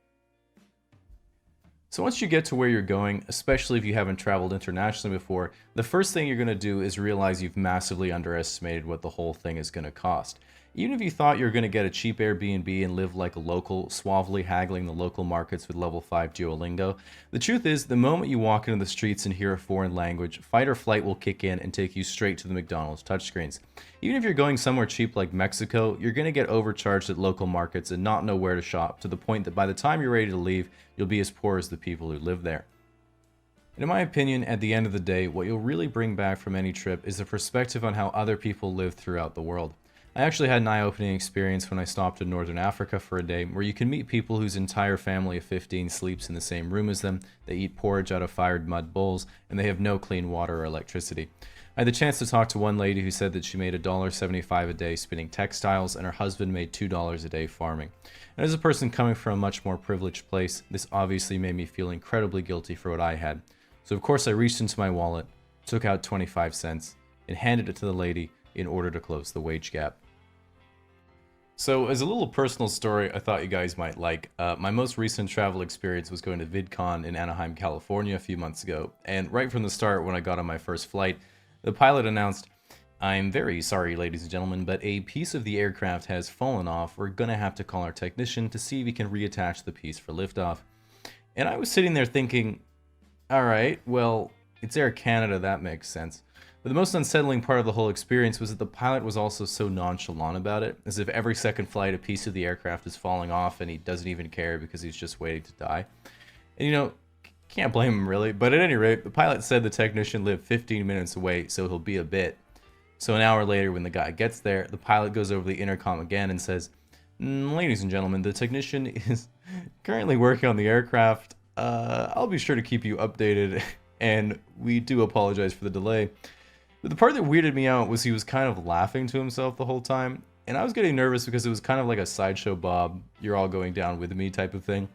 So once you get to where you're going, especially if you haven't traveled internationally before, the first thing you're going to do is realize you've massively underestimated what the whole thing is going to cost. Even if you thought you were going to get a cheap Airbnb and live like a local, suavely haggling the local markets with level 5 Duolingo, the truth is the moment you walk into the streets and hear a foreign language, fight or flight will kick in and take you straight to the McDonald's touchscreens. Even if you're going somewhere cheap like Mexico, you're going to get overcharged at local markets and not know where to shop, to the point that by the time you're ready to leave, you'll be as poor as the people who live there. And in my opinion, at the end of the day, what you'll really bring back from any trip is a perspective on how other people live throughout the world. I actually had an eye-opening experience when I stopped in Northern Africa for a day, where you can meet people whose entire family of 15 sleeps in the same room as them, they eat porridge out of fired mud bowls, and they have no clean water or electricity. I had the chance to talk to one lady who said that she made $1.75 a day spinning textiles, and her husband made $2 a day farming. And as a person coming from a much more privileged place, this obviously made me feel incredibly guilty for what I had. So of course I reached into my wallet, took out 25 cents, and handed it to the lady in order to close the wage gap. So as a little personal story I thought you guys might like, my most recent travel experience was going to VidCon in Anaheim, California a few months ago, and right from the start when I got on my first flight, the pilot announced, "I'm very sorry ladies and gentlemen, but a piece of the aircraft has fallen off. We're gonna have to call our technician to see if we can reattach the piece for liftoff." And I was sitting there thinking, alright, well, it's Air Canada, that makes sense. But the most unsettling part of the whole experience was that the pilot was also so nonchalant about it, as if every second flight a piece of the aircraft is falling off and he doesn't even care because he's just waiting to die. And you know, can't blame him really, but at any rate, the pilot said the technician lived 15 minutes away, so he'll be a bit. So an hour later when the guy gets there, the pilot goes over the intercom again and says, "Ladies and gentlemen, the technician is currently working on the aircraft. I'll be sure to keep you updated, and we do apologize for the delay." But the part that weirded me out was he was kind of laughing to himself the whole time, and I was getting nervous because it was kind of like a Sideshow Bob, you're all going down with me type of thing.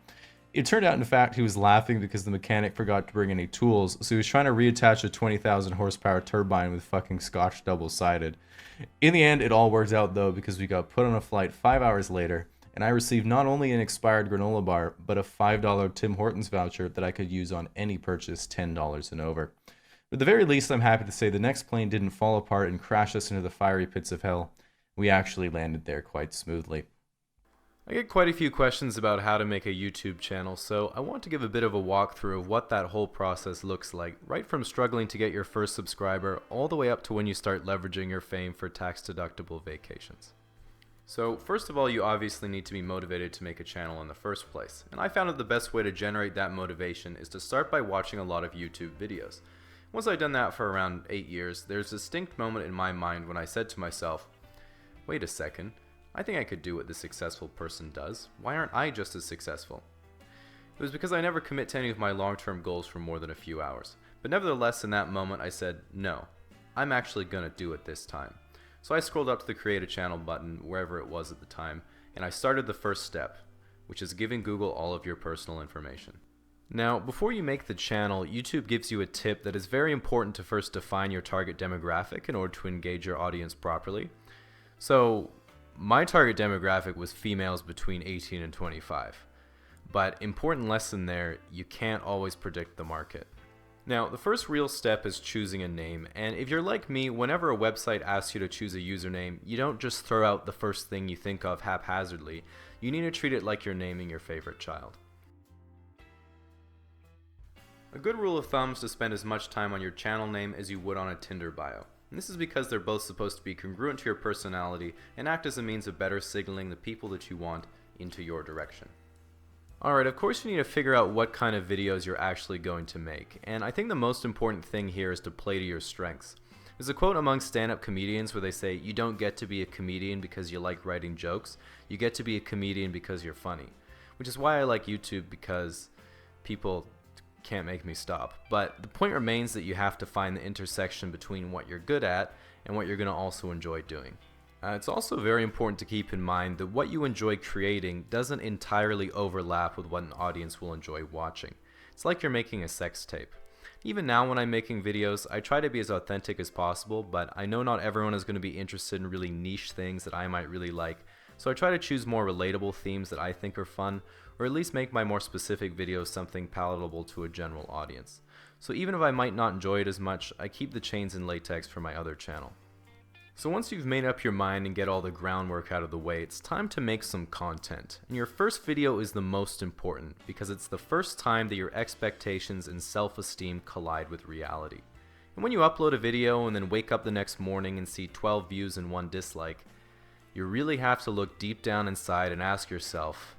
It turned out, in fact, he was laughing because the mechanic forgot to bring any tools, so he was trying to reattach a 20,000 horsepower turbine with fucking Scotch double-sided. In the end, it all worked out though, because we got put on a flight 5 hours later, and I received not only an expired granola bar, but a $5 Tim Hortons voucher that I could use on any purchase $10 and over. But at the very least, I'm happy to say the next plane didn't fall apart and crash us into the fiery pits of hell. We actually landed there quite smoothly. I get quite a few questions about how to make a YouTube channel, so I want to give a bit of a walkthrough of what that whole process looks like, right from struggling to get your first subscriber all the way up to when you start leveraging your fame for tax-deductible vacations. So first of all, you obviously need to be motivated to make a channel in the first place, and I found that the best way to generate that motivation is to start by watching a lot of YouTube videos. Once I'd done that for around 8 years, there's a distinct moment in my mind when I said to myself, wait a second, I think I could do what this successful person does. Why aren't I just as successful? It was because I never commit to any of my long-term goals for more than a few hours. But nevertheless, in that moment, I said, no, I'm actually gonna do it this time. So I scrolled up to the Create a Channel button, wherever it was at the time, and I started the first step, which is giving Google all of your personal information. Now, before you make the channel, YouTube gives you a tip that is very important to first define your target demographic in order to engage your audience properly. So, my target demographic was females between 18 and 25. But important lesson there, you can't always predict the market. Now, the first real step is choosing a name, and if you're like me, whenever a website asks you to choose a username, you don't just throw out the first thing you think of haphazardly. You need to treat it like you're naming your favorite child. A good rule of thumb is to spend as much time on your channel name as you would on a Tinder bio. And this is because they're both supposed to be congruent to your personality and act as a means of better signaling the people that you want into your direction. Alright, of course you need to figure out what kind of videos you're actually going to make, and I think the most important thing here is to play to your strengths. There's a quote among stand-up comedians where they say, you don't get to be a comedian because you like writing jokes, you get to be a comedian because you're funny. Which is why I like YouTube, because people can't make me stop. But the point remains that you have to find the intersection between what you're good at and what you're going to also enjoy doing. It's also very important to keep in mind that what you enjoy creating doesn't entirely overlap with what an audience will enjoy watching. It's like you're making a sex tape. Even now when I'm making videos, I try to be as authentic as possible, but I know not everyone is going to be interested in really niche things that I might really like, so I try to choose more relatable themes that I think are fun, or at least make my more specific videos something palatable to a general audience. So even if I might not enjoy it as much, I keep the chains in latex for my other channel. So once you've made up your mind and get all the groundwork out of the way, it's time to make some content. And your first video is the most important because it's the first time that your expectations and self-esteem collide with reality. And when you upload a video and then wake up the next morning and see 12 views and 1 dislike, you really have to look deep down inside and ask yourself,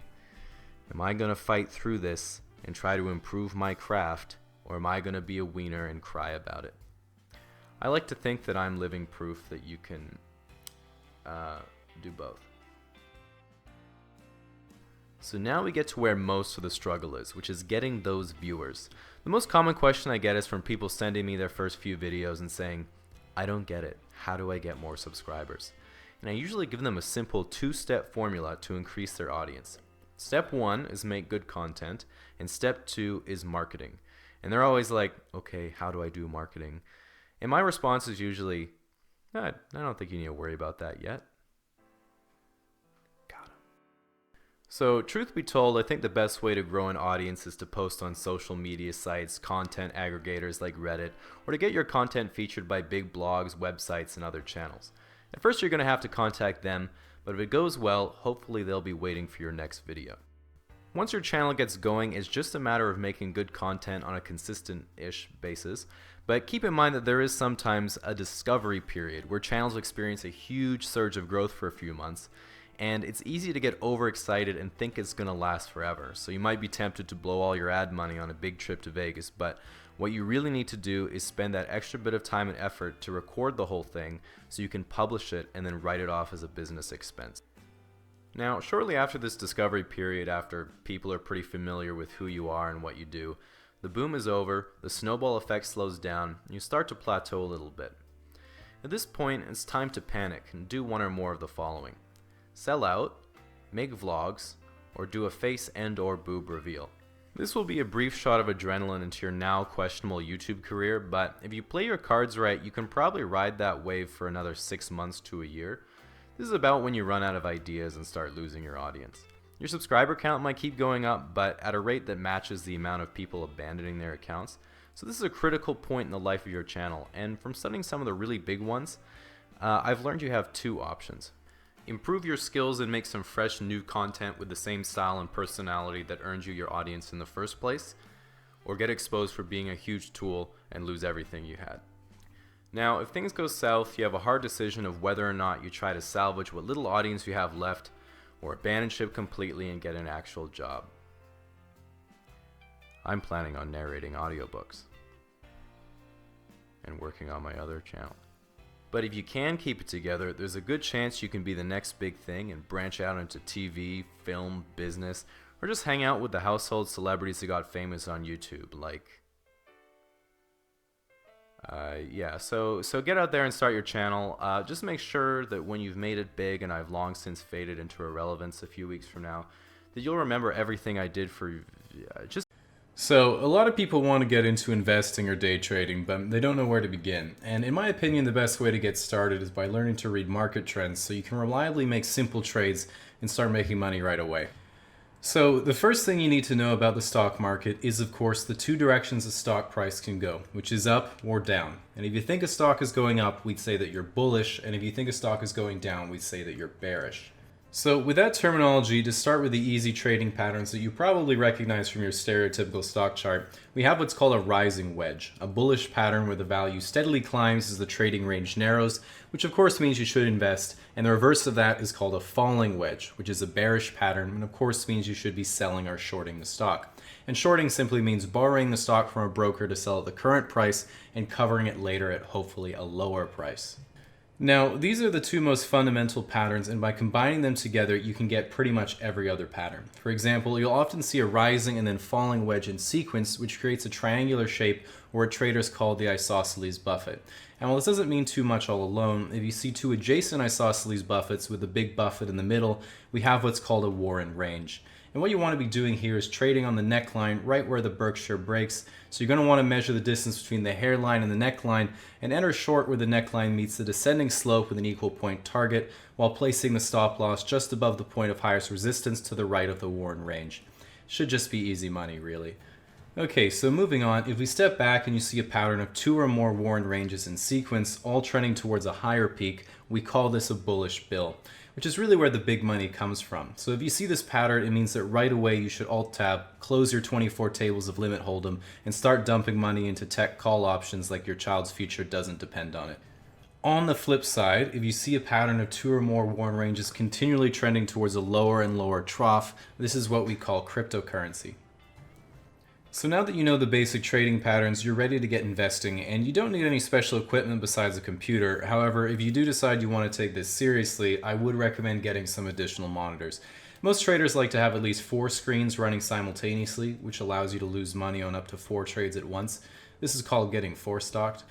am I going to fight through this and try to improve my craft, or am I going to be a wiener and cry about it? I like to think that I'm living proof that you can do both. So now we get to where most of the struggle is, which is getting those viewers. The most common question I get is from people sending me their first few videos and saying, I don't get it, how do I get more subscribers? And I usually give them a simple 2-step formula to increase their audience. Step 1 is make good content, and step 2 is marketing. And they're always like, okay, how do I do marketing? And my response is usually, I don't think you need to worry about that yet. Got him. So truth be told, I think the best way to grow an audience is to post on social media sites, content aggregators like Reddit, or to get your content featured by big blogs, websites, and other channels. At first you're going to have to contact them, but if it goes well, hopefully they'll be waiting for your next video. Once your channel gets going, it's just a matter of making good content on a consistent-ish basis, but keep in mind that there is sometimes a discovery period where channels experience a huge surge of growth for a few months, and it's easy to get overexcited and think it's going to last forever. So you might be tempted to blow all your ad money on a big trip to Vegas, but what you really need to do is spend that extra bit of time and effort to record the whole thing so you can publish it and then write it off as a business expense. Now, shortly after this discovery period, after people are pretty familiar with who you are and what you do, the boom is over, the snowball effect slows down, and you start to plateau a little bit. At this point, it's time to panic and do one or more of the following. Sell out, make vlogs, or do a face and or boob reveal. This will be a brief shot of adrenaline into your now questionable YouTube career, but if you play your cards right, you can probably ride that wave for another 6 months to a year. This is about when you run out of ideas and start losing your audience. Your subscriber count might keep going up, but at a rate that matches the amount of people abandoning their accounts. So this is a critical point in the life of your channel, and from studying some of the really big ones, I've learned you have 2 options. Improve your skills and make some fresh new content with the same style and personality that earned you your audience in the first place, or get exposed for being a huge tool and lose everything you had. Now, if things go south, you have a hard decision of whether or not you try to salvage what little audience you have left, or abandon ship completely and get an actual job. I'm planning on narrating audiobooks and working on my other channel. But if you can keep it together, there's a good chance you can be the next big thing and branch out into TV, film, business, or just hang out with the household celebrities that got famous on YouTube, like... So get out there and start your channel. Just make sure that when you've made it big and I've long since faded into irrelevance a few weeks from now, that you'll remember everything I did for just... So, a lot of people want to get into investing or day trading, but they don't know where to begin. And in my opinion, the best way to get started is by learning to read market trends so you can reliably make simple trades and start making money right away. So, the first thing you need to know about the stock market is, of course, the 2 directions a stock price can go, which is up or down. And if you think a stock is going up, we'd say that you're bullish, and if you think a stock is going down, we'd say that you're bearish. So with that terminology, to start with the easy trading patterns that you probably recognize from your stereotypical stock chart, we have what's called a rising wedge, a bullish pattern where the value steadily climbs as the trading range narrows, which of course means you should invest, and the reverse of that is called a falling wedge, which is a bearish pattern, and of course means you should be selling or shorting the stock. And shorting simply means borrowing the stock from a broker to sell at the current price and covering it later at hopefully a lower price. Now, these are the 2 most fundamental patterns, and by combining them together, you can get pretty much every other pattern. For example, you'll often see a rising and then falling wedge in sequence, which creates a triangular shape, or what traders call the isosceles buffet. And while this doesn't mean too much all alone, if you see 2 adjacent isosceles buffets with a big buffet in the middle, we have what's called a Warren range. And what you want to be doing here is trading on the neckline right where the Berkshire breaks. So you're going to want to measure the distance between the hairline and the neckline and enter short where the neckline meets the descending slope with an equal point target, while placing the stop loss just above the point of highest resistance to the right of the worn range. Should just be easy money, really. Okay, so moving on, if we step back and you see a pattern of 2 or more worn ranges in sequence, all trending towards a higher peak, we call this a bullish bill, which is really where the big money comes from. So if you see this pattern, it means that right away you should Alt-Tab, close your 24 tables of limit hold'em, and start dumping money into tech call options like your child's future doesn't depend on it. On the flip side, if you see a pattern of 2 or more worn ranges continually trending towards a lower and lower trough, this is what we call cryptocurrency. So now that you know the basic trading patterns, you're ready to get investing, and you don't need any special equipment besides a computer. However, if you do decide you want to take this seriously, I would recommend getting some additional monitors. Most traders like to have at least 4 screens running simultaneously, which allows you to lose money on up to 4 trades at once. This is called getting forestocked.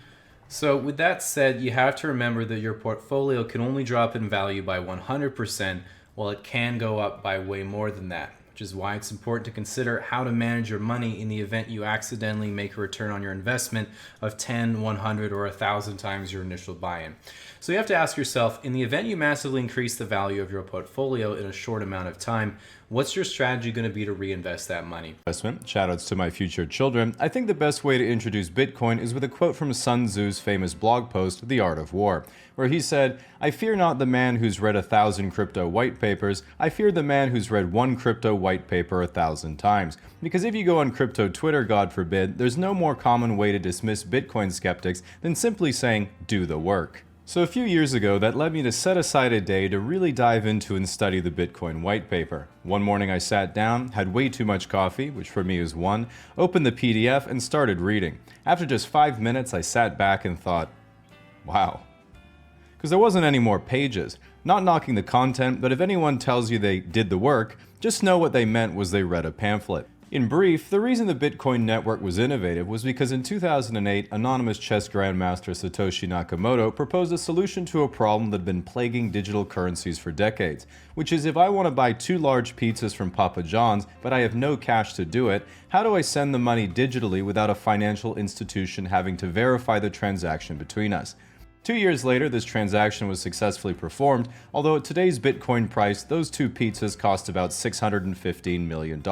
So with that said, you have to remember that your portfolio can only drop in value by 100%, while it can go up by way more than that, which is why it's important to consider how to manage your money in the event you accidentally make a return on your investment of 10, 100, or 1,000 times your initial buy-in. So you have to ask yourself, in the event you massively increase the value of your portfolio in a short amount of time, what's your strategy going to be to reinvest that money? Shoutouts to my future children. I think the best way to introduce Bitcoin is with a quote from Sun Tzu's famous blog post, The Art of War, where he said, "I fear not the man who's read 1,000 crypto white papers, I fear the man who's read one crypto white paper 1,000 times. Because if you go on crypto Twitter, God forbid, there's no more common way to dismiss Bitcoin skeptics than simply saying, do the work." So a few years ago, that led me to set aside a day to really dive into and study the Bitcoin white paper. One morning I sat down, had way too much coffee, which for me is 1, opened the PDF and started reading. After just 5 minutes, I sat back and thought, wow. Because there wasn't any more pages. Not knocking the content, but if anyone tells you they did the work, just know what they meant was they read a pamphlet. In brief, the reason the Bitcoin network was innovative was because in 2008, anonymous chess grandmaster Satoshi Nakamoto proposed a solution to a problem that had been plaguing digital currencies for decades, which is if I want to buy 2 large pizzas from Papa John's, but I have no cash to do it, how do I send the money digitally without a financial institution having to verify the transaction between us? 2 years later, this transaction was successfully performed, although at today's Bitcoin price, those 2 pizzas cost about $615 million.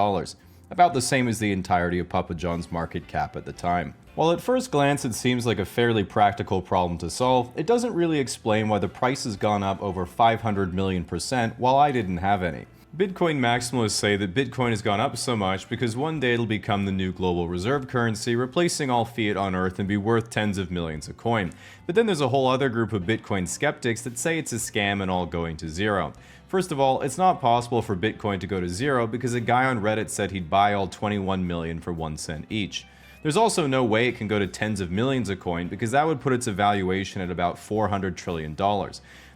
About the same as the entirety of Papa John's market cap at the time. While at first glance it seems like a fairly practical problem to solve, it doesn't really explain why the price has gone up over 500 million% while I didn't have any. Bitcoin maximalists say that Bitcoin has gone up so much because one day it'll become the new global reserve currency, replacing all fiat on Earth and be worth tens of millions a coin. But then there's a whole other group of Bitcoin skeptics that say it's a scam and all going to zero. First of all, it's not possible for Bitcoin to go to zero because a guy on Reddit said he'd buy all 21 million for 1 cent each. There's also no way it can go to tens of millions a coin because that would put its evaluation at about $400 trillion.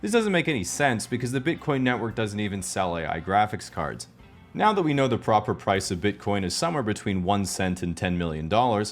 This doesn't make any sense because the Bitcoin network doesn't even sell AI graphics cards. Now that we know the proper price of Bitcoin is somewhere between 1 cent and $10 million,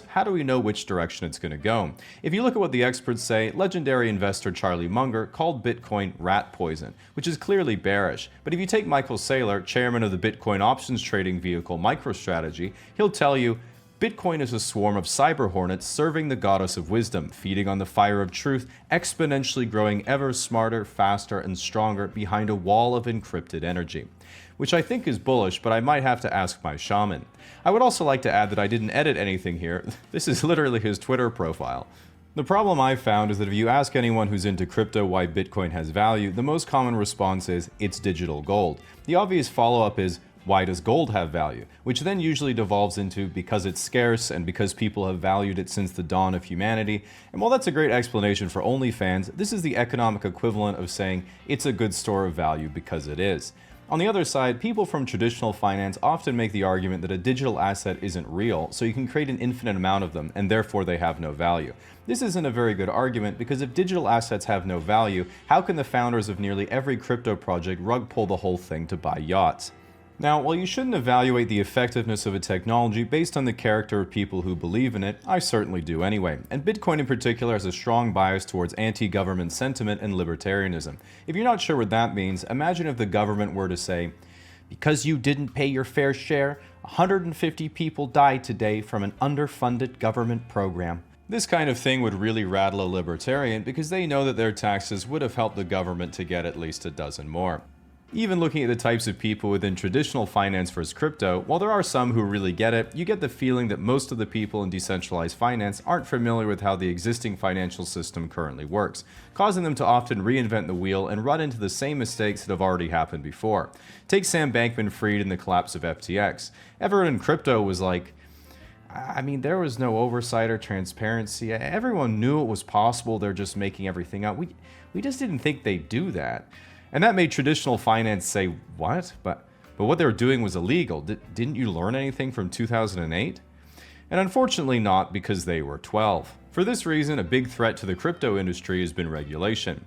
how do we know which direction it's going to go? If you look at what the experts say, legendary investor Charlie Munger called Bitcoin rat poison, which is clearly bearish. But if you take Michael Saylor, chairman of the Bitcoin options trading vehicle MicroStrategy, he'll tell you, Bitcoin is a swarm of cyber hornets serving the goddess of wisdom, feeding on the fire of truth, exponentially growing ever smarter, faster, and stronger behind a wall of encrypted energy. Which I think is bullish, but I might have to ask my shaman. I would also like to add that I didn't edit anything here. This is literally his Twitter profile. The problem I've found is that if you ask anyone who's into crypto why Bitcoin has value, the most common response is, it's digital gold. The obvious follow-up is, why does gold have value? Which then usually devolves into because it's scarce and because people have valued it since the dawn of humanity. And while that's a great explanation for OnlyFans, this is the economic equivalent of saying it's a good store of value because it is. On the other side, people from traditional finance often make the argument that a digital asset isn't real, so you can create an infinite amount of them, and therefore they have no value. This isn't a very good argument because if digital assets have no value, how can the founders of nearly every crypto project rug pull the whole thing to buy yachts? Now, while you shouldn't evaluate the effectiveness of a technology based on the character of people who believe in it, I certainly do anyway, and Bitcoin in particular has a strong bias towards anti-government sentiment and libertarianism. If you're not sure what that means, imagine if the government were to say, Because you didn't pay your fair share, 150 people died today from an underfunded government program. This kind of thing would really rattle a libertarian because they know that their taxes would have helped the government to get at least a dozen more. Even looking at the types of people within traditional finance versus crypto, while there are some who really get it, you get the feeling that most of the people in decentralized finance aren't familiar with how the existing financial system currently works, causing them to often reinvent the wheel and run into the same mistakes that have already happened before. Take Sam Bankman-Fried and the collapse of FTX. Everyone in crypto was like, there was no oversight or transparency. Everyone knew it was possible. They're just making everything up. We just didn't think they'd do that. And that made traditional finance say, what? But what they were doing was illegal. Didn't you learn anything from 2008? And unfortunately not, because they were 12. For this reason, a big threat to the crypto industry has been regulation.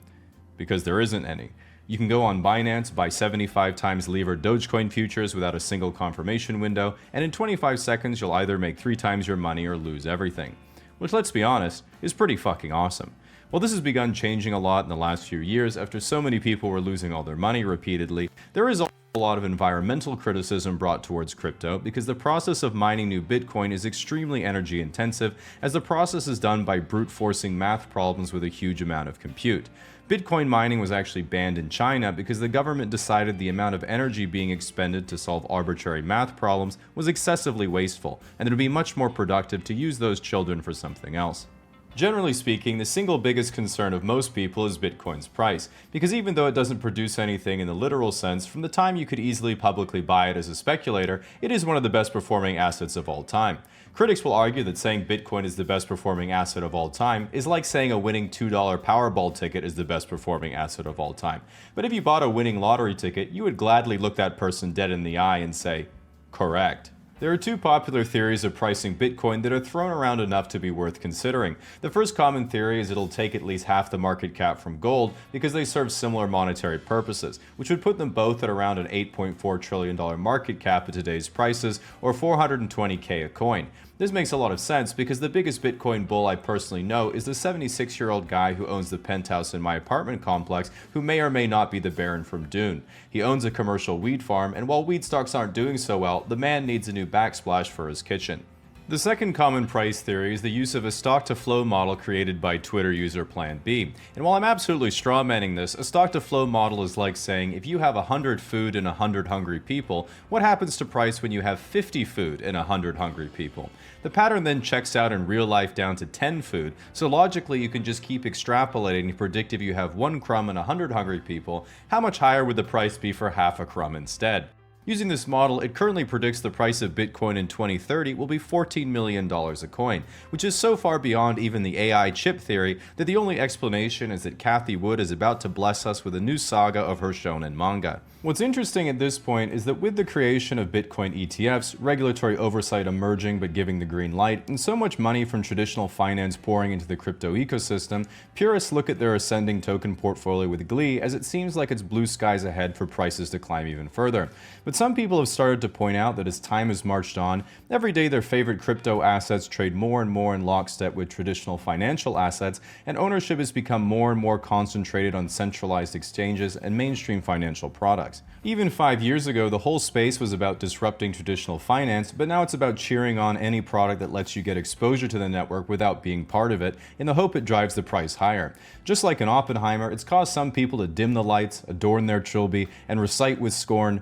Because there isn't any. You can go on Binance, buy 75 times levered Dogecoin futures without a single confirmation window, and in 25 seconds you'll either make 3 times your money or lose everything. Which, let's be honest, is pretty fucking awesome. While this has begun changing a lot in the last few years after so many people were losing all their money repeatedly, there is also a lot of environmental criticism brought towards crypto because the process of mining new Bitcoin is extremely energy intensive, as the process is done by brute forcing math problems with a huge amount of compute. Bitcoin mining was actually banned in China because the government decided the amount of energy being expended to solve arbitrary math problems was excessively wasteful, and it would be much more productive to use those children for something else. Generally speaking, the single biggest concern of most people is Bitcoin's price, because even though it doesn't produce anything in the literal sense, from the time you could easily publicly buy it as a speculator, it is one of the best performing assets of all time. Critics will argue that saying Bitcoin is the best performing asset of all time is like saying a winning $2 Powerball ticket is the best performing asset of all time. But if you bought a winning lottery ticket, you would gladly look that person dead in the eye and say, correct. There are 2 popular theories of pricing Bitcoin that are thrown around enough to be worth considering. The first common theory is it'll take at least half the market cap from gold because they serve similar monetary purposes, which would put them both at around an $8.4 trillion market cap at today's prices, or $420K a coin. This makes a lot of sense because the biggest Bitcoin bull I personally know is the 76-year-old guy who owns the penthouse in my apartment complex, who may or may not be the Baron from Dune. He owns a commercial weed farm, and while weed stocks aren't doing so well, the man needs a new backsplash for his kitchen. The second common price theory is the use of a stock-to-flow model created by Twitter user Plan B. And while I'm absolutely strawmanning this, a stock-to-flow model is like saying if you have 100 food and 100 hungry people, what happens to price when you have 50 food and 100 hungry people? The pattern then checks out in real life down to 10 food, so logically you can just keep extrapolating and predict if you have 1 crumb and 100 hungry people, how much higher would the price be for half a crumb instead? Using this model, it currently predicts the price of Bitcoin in 2030 will be $14 million a coin, which is so far beyond even the AI chip theory that the only explanation is that Cathie Wood is about to bless us with a new saga of her shonen manga. What's interesting at this point is that with the creation of Bitcoin ETFs, regulatory oversight emerging but giving the green light, and so much money from traditional finance pouring into the crypto ecosystem, purists look at their ascending token portfolio with glee, as it seems like it's blue skies ahead for prices to climb even further. But some people have started to point out that as time has marched on, every day their favorite crypto assets trade more and more in lockstep with traditional financial assets, and ownership has become more and more concentrated on centralized exchanges and mainstream financial products. Even 5 years ago, the whole space was about disrupting traditional finance, but now it's about cheering on any product that lets you get exposure to the network without being part of it, in the hope it drives the price higher. Just like in Oppenheimer, it's caused some people to dim the lights, adorn their trilby, and recite with scorn,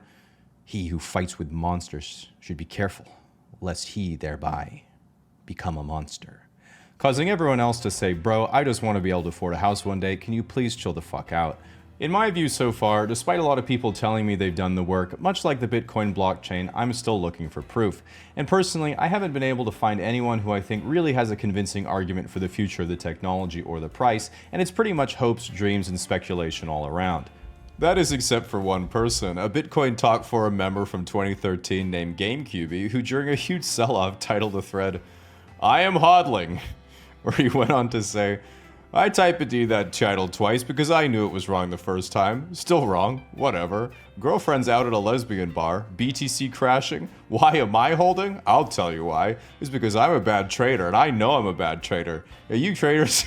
"He who fights with monsters should be careful, lest he thereby become a monster." Causing everyone else to say, bro, I just want to be able to afford a house one day, can you please chill the fuck out? In my view so far, despite a lot of people telling me they've done the work, much like the Bitcoin blockchain, I'm still looking for proof. And personally, I haven't been able to find anyone who I think really has a convincing argument for the future of the technology or the price, and it's pretty much hopes, dreams, and speculation all around. That is except for one person, a Bitcoin Talk Forum member from 2013 named GameCube, who during a huge sell-off titled the thread, "I am hodling," where he went on to say, "I typed that title twice because I knew it was wrong the first time. Still wrong. Whatever. Girlfriend's out at a lesbian bar. BTC crashing. Why am I holding? I'll tell you why. It's because I'm a bad trader, and I know I'm a bad trader. Yeah, you traders,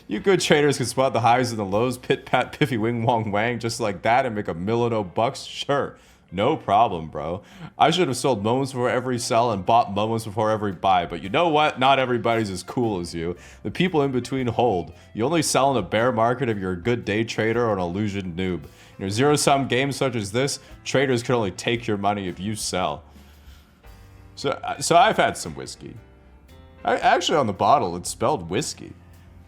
you good traders can spot the highs and the lows, pit pat, piffy wing wong wang just like that and make $1 million bucks? Sure. No problem, bro. I should have sold moments before every sell and bought moments before every buy, but you know what? Not everybody's as cool as you. The people in between hold. You only sell in a bear market if you're a good day trader or an illusion noob. In a zero-sum game such as this, traders can only take your money if you sell. So I've had some whiskey. Actually, on the bottle, it's spelled whiskey.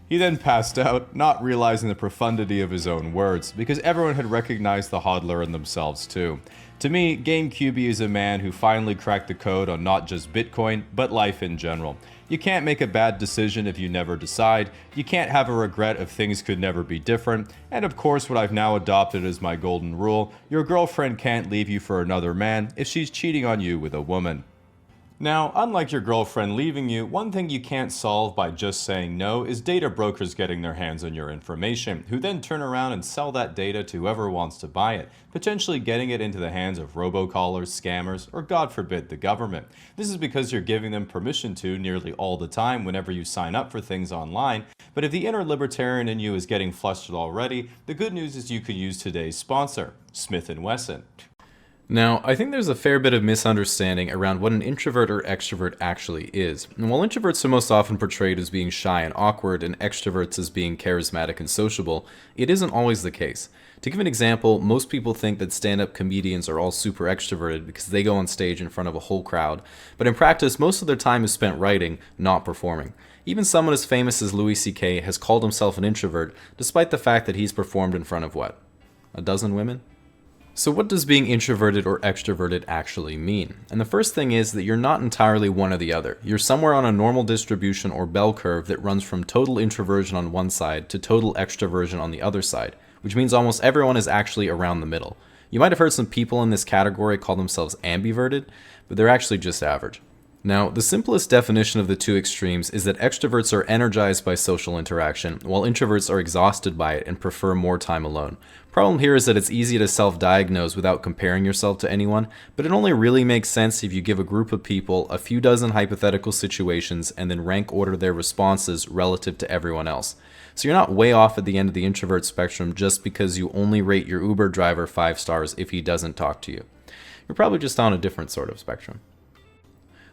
He then passed out, not realizing the profundity of his own words, because everyone had recognized the hodler in themselves too. To me, GameCube is a man who finally cracked the code on not just Bitcoin, but life in general. You can't make a bad decision if you never decide, you can't have a regret if things could never be different, and of course what I've now adopted as my golden rule, your girlfriend can't leave you for another man if she's cheating on you with a woman. Now, unlike your girlfriend leaving you, one thing you can't solve by just saying no is data brokers getting their hands on your information, who then turn around and sell that data to whoever wants to buy it, potentially getting it into the hands of robocallers, scammers, or God forbid, the government. This is because you're giving them permission to nearly all the time whenever you sign up for things online, but if the inner libertarian in you is getting flustered already, the good news is you could use today's sponsor, Smith & Wesson. Now, I think there's a fair bit of misunderstanding around what an introvert or extrovert actually is. And while introverts are most often portrayed as being shy and awkward, and extroverts as being charismatic and sociable, it isn't always the case. To give an example, most people think that stand-up comedians are all super extroverted because they go on stage in front of a whole crowd, but in practice, most of their time is spent writing, not performing. Even someone as famous as Louis C.K. has called himself an introvert, despite the fact that he's performed in front of what? A dozen women? So what does being introverted or extroverted actually mean? And the first thing is that you're not entirely one or the other. You're somewhere on a normal distribution or bell curve that runs from total introversion on one side to total extroversion on the other side, which means almost everyone is actually around the middle. You might have heard some people in this category call themselves ambiverted, but they're actually just average. Now, the simplest definition of the two extremes is that extroverts are energized by social interaction, while introverts are exhausted by it and prefer more time alone. Problem here is that it's easy to self-diagnose without comparing yourself to anyone, but it only really makes sense if you give a group of people a few dozen hypothetical situations and then rank order their responses relative to everyone else. So you're not way off at the end of the introvert spectrum just because you only rate your Uber driver 5 stars if he doesn't talk to you. You're probably just on a different sort of spectrum.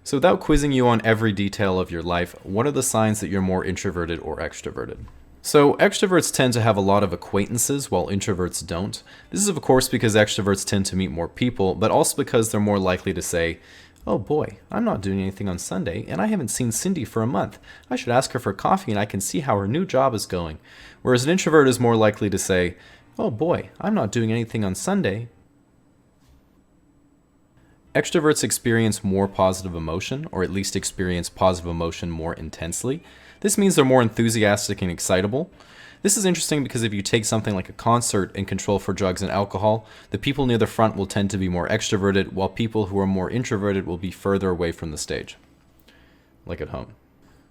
So without quizzing you on every detail of your life, what are the signs that you're more introverted or extroverted? So extroverts tend to have a lot of acquaintances while introverts don't. This is of course because extroverts tend to meet more people, but also because they're more likely to say, "Oh boy, I'm not doing anything on Sunday and I haven't seen Cindy for a month. I should ask her for coffee and I can see how her new job is going." Whereas an introvert is more likely to say, "Oh boy, I'm not doing anything on Sunday." Extroverts experience more positive emotion, or at least experience positive emotion more intensely. This means they're more enthusiastic and excitable. This is interesting because if you take something like a concert and control for drugs and alcohol, the people near the front will tend to be more extroverted, while people who are more introverted will be further away from the stage. Like at home.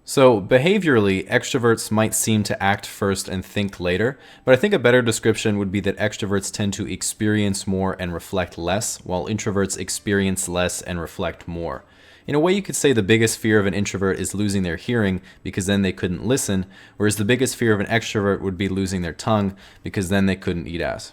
So behaviorally, extroverts might seem to act first and think later, but I think a better description would be that extroverts tend to experience more and reflect less, while introverts experience less and reflect more. In a way, you could say the biggest fear of an introvert is losing their hearing because then they couldn't listen, whereas the biggest fear of an extrovert would be losing their tongue because then they couldn't eat ass.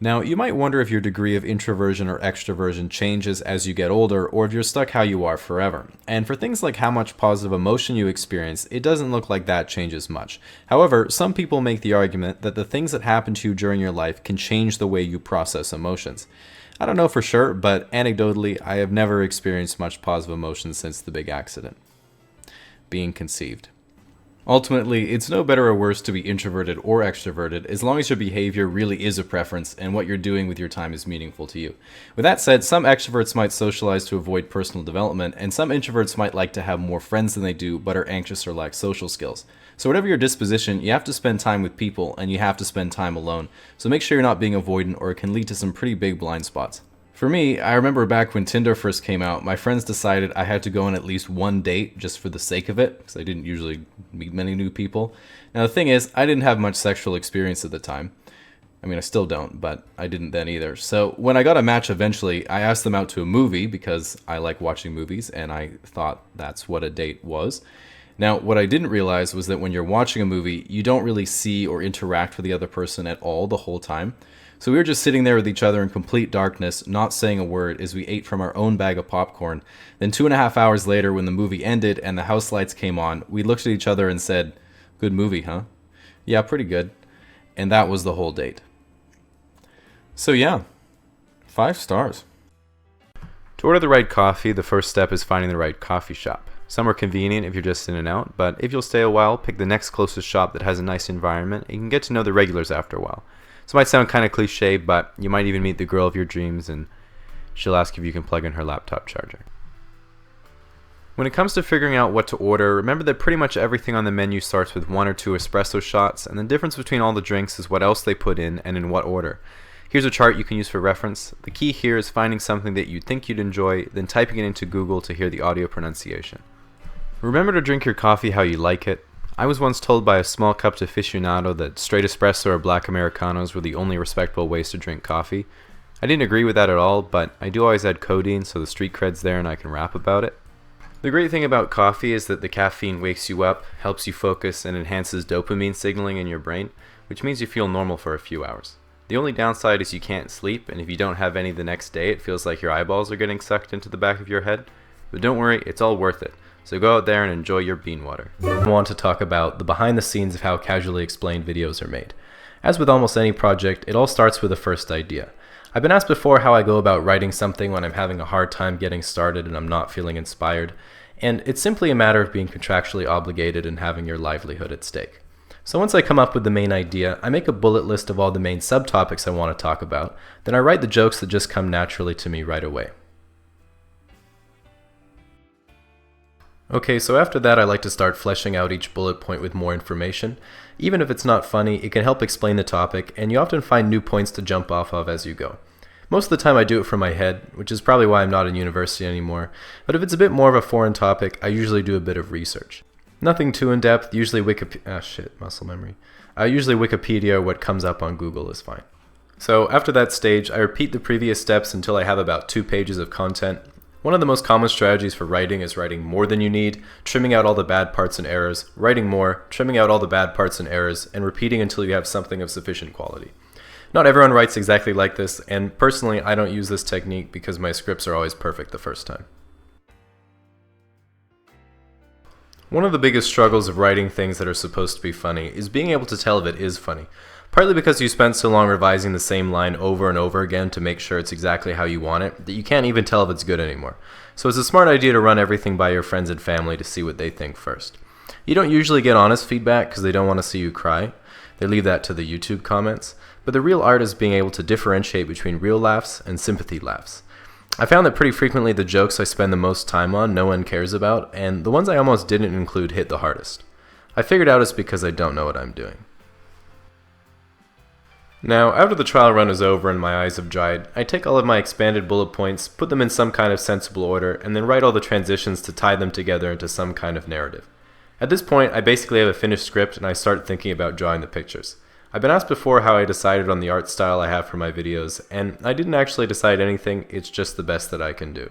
Now, you might wonder if your degree of introversion or extroversion changes as you get older, or if you're stuck how you are forever. And for things like how much positive emotion you experience, it doesn't look like that changes much. However, some people make the argument that the things that happen to you during your life can change the way you process emotions. I don't know for sure, but anecdotally, I have never experienced much positive emotion since the big accident. Being conceived. Ultimately, it's no better or worse to be introverted or extroverted as long as your behavior really is a preference and what you're doing with your time is meaningful to you. With that said, some extroverts might socialize to avoid personal development, and some introverts might like to have more friends than they do but are anxious or lack social skills. So whatever your disposition, you have to spend time with people and you have to spend time alone. So make sure you're not being avoidant or it can lead to some pretty big blind spots. For me, I remember back when Tinder first came out, my friends decided I had to go on at least one date just for the sake of it, because I didn't usually meet many new people. Now the thing is, I didn't have much sexual experience at the time. I mean, I still don't, but I didn't then either. So when I got a match eventually, I asked them out to a movie because I like watching movies and I thought that's what a date was. Now, what I didn't realize was that when you're watching a movie, you don't really see or interact with the other person at all the whole time. So we were just sitting there with each other in complete darkness, not saying a word as we ate from our own bag of popcorn. Then 2.5 hours later, when the movie ended and the house lights came on, we looked at each other and said, "Good movie, huh?" "Yeah, pretty good." And that was the whole date. So yeah, 5 stars. To order the right coffee, the first step is finding the right coffee shop. Some are convenient if you're just in and out, but if you'll stay a while, pick the next closest shop that has a nice environment and you can get to know the regulars after a while. This might sound kind of cliche, but you might even meet the girl of your dreams and she'll ask if you can plug in her laptop charger. When it comes to figuring out what to order, remember that pretty much everything on the menu starts with 1 or 2 espresso shots, and the difference between all the drinks is what else they put in and in what order. Here's a chart you can use for reference. The key here is finding something that you think you'd enjoy, then typing it into Google to hear the audio pronunciation. Remember to drink your coffee how you like it. I was once told by a small cupped aficionado that straight espresso or black Americanos were the only respectable ways to drink coffee. I didn't agree with that at all, but I do always add codeine so the street cred's there and I can rap about it. The great thing about coffee is that the caffeine wakes you up, helps you focus, and enhances dopamine signaling in your brain, which means you feel normal for a few hours. The only downside is you can't sleep, and if you don't have any the next day, it feels like your eyeballs are getting sucked into the back of your head. But don't worry, it's all worth it. So go out there and enjoy your bean water. I want to talk about the behind the scenes of how casually explained videos are made. As with almost any project, it all starts with a first idea. I've been asked before how I go about writing something when I'm having a hard time getting started and I'm not feeling inspired, and it's simply a matter of being contractually obligated and having your livelihood at stake. So once I come up with the main idea, I make a bullet list of all the main subtopics I want to talk about, then I write the jokes that just come naturally to me right away. Okay, so after that I like to start fleshing out each bullet point with more information. Even if it's not funny, it can help explain the topic, and you often find new points to jump off of as you go. Most of the time I do it from my head, which is probably why I'm not in university anymore, but if it's a bit more of a foreign topic, I usually do a bit of research. Nothing too in-depth, usually muscle memory. Usually Wikipedia or what comes up on Google is fine. So after that stage, I repeat the previous steps until I have about 2 pages of content. One of the most common strategies for writing is writing more than you need, trimming out all the bad parts and errors, writing more, trimming out all the bad parts and errors, and repeating until you have something of sufficient quality. Not everyone writes exactly like this, and personally I don't use this technique because my scripts are always perfect the first time. One of the biggest struggles of writing things that are supposed to be funny is being able to tell if it is funny. Partly because you spent so long revising the same line over and over again to make sure it's exactly how you want it, that you can't even tell if it's good anymore. So it's a smart idea to run everything by your friends and family to see what they think first. You don't usually get honest feedback because they don't want to see you cry. They leave that to the YouTube comments. But the real art is being able to differentiate between real laughs and sympathy laughs. I found that pretty frequently the jokes I spend the most time on no one cares about, and the ones I almost didn't include hit the hardest. I figured out it's because I don't know what I'm doing. Now, after the trial run is over and my eyes have dried, I take all of my expanded bullet points, put them in some kind of sensible order, and then write all the transitions to tie them together into some kind of narrative. At this point, I basically have a finished script and I start thinking about drawing the pictures. I've been asked before how I decided on the art style I have for my videos, and I didn't actually decide anything, it's just the best that I can do.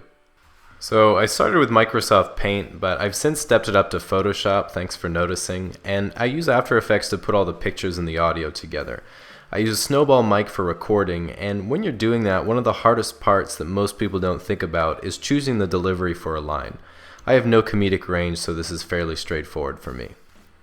So I started with Microsoft Paint, but I've since stepped it up to Photoshop, thanks for noticing, and I use After Effects to put all the pictures and the audio together. I use a snowball mic for recording, and when you're doing that, one of the hardest parts that most people don't think about is choosing the delivery for a line. I have no comedic range, so this is fairly straightforward for me.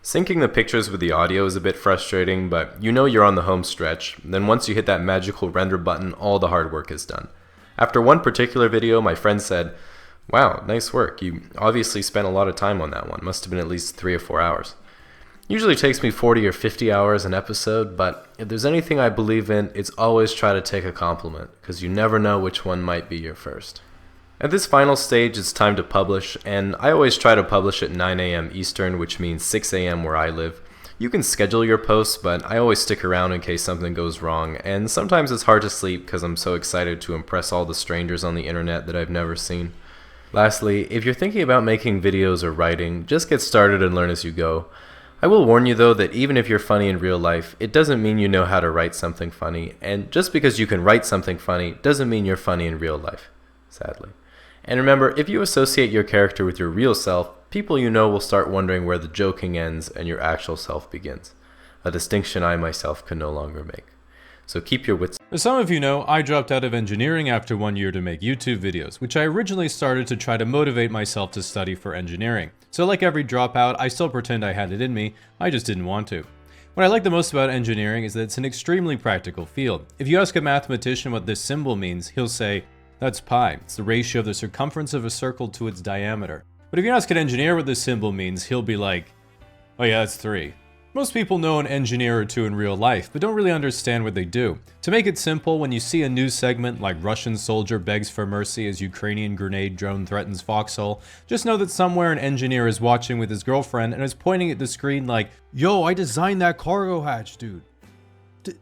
Syncing the pictures with the audio is a bit frustrating, but you know you're on the home stretch. Then once you hit that magical render button, all the hard work is done. After one particular video, my friend said, "Wow, nice work. You obviously spent a lot of time on that one. Must have been at least 3 or 4 hours." Usually takes me 40 or 50 hours an episode, but if there's anything I believe in, it's always try to take a compliment, because you never know which one might be your first. At this final stage, it's time to publish, and I always try to publish at 9 a.m. Eastern, which means 6 a.m. where I live. You can schedule your posts, but I always stick around in case something goes wrong, and sometimes it's hard to sleep because I'm so excited to impress all the strangers on the internet that I've never seen. Lastly, if you're thinking about making videos or writing, just get started and learn as you go. I will warn you though that even if you're funny in real life, it doesn't mean you know how to write something funny, and just because you can write something funny doesn't mean you're funny in real life, sadly. And remember, if you associate your character with your real self, people you know will start wondering where the joking ends and your actual self begins. A distinction I myself can no longer make. So keep your wits. As some of you know, I dropped out of engineering after 1 year to make YouTube videos, which I originally started to try to motivate myself to study for engineering. So like every dropout, I still pretend I had it in me, I just didn't want to. What I like the most about engineering is that it's an extremely practical field. If you ask a mathematician what this symbol means, he'll say, that's pi. It's the ratio of the circumference of a circle to its diameter. But if you ask an engineer what this symbol means, he'll be like, oh yeah, that's 3. Most people know an engineer or two in real life, but don't really understand what they do. To make it simple, when you see a news segment like Russian soldier begs for mercy as Ukrainian grenade drone threatens foxhole, just know that somewhere an engineer is watching with his girlfriend and is pointing at the screen like, yo, I designed that cargo hatch, dude.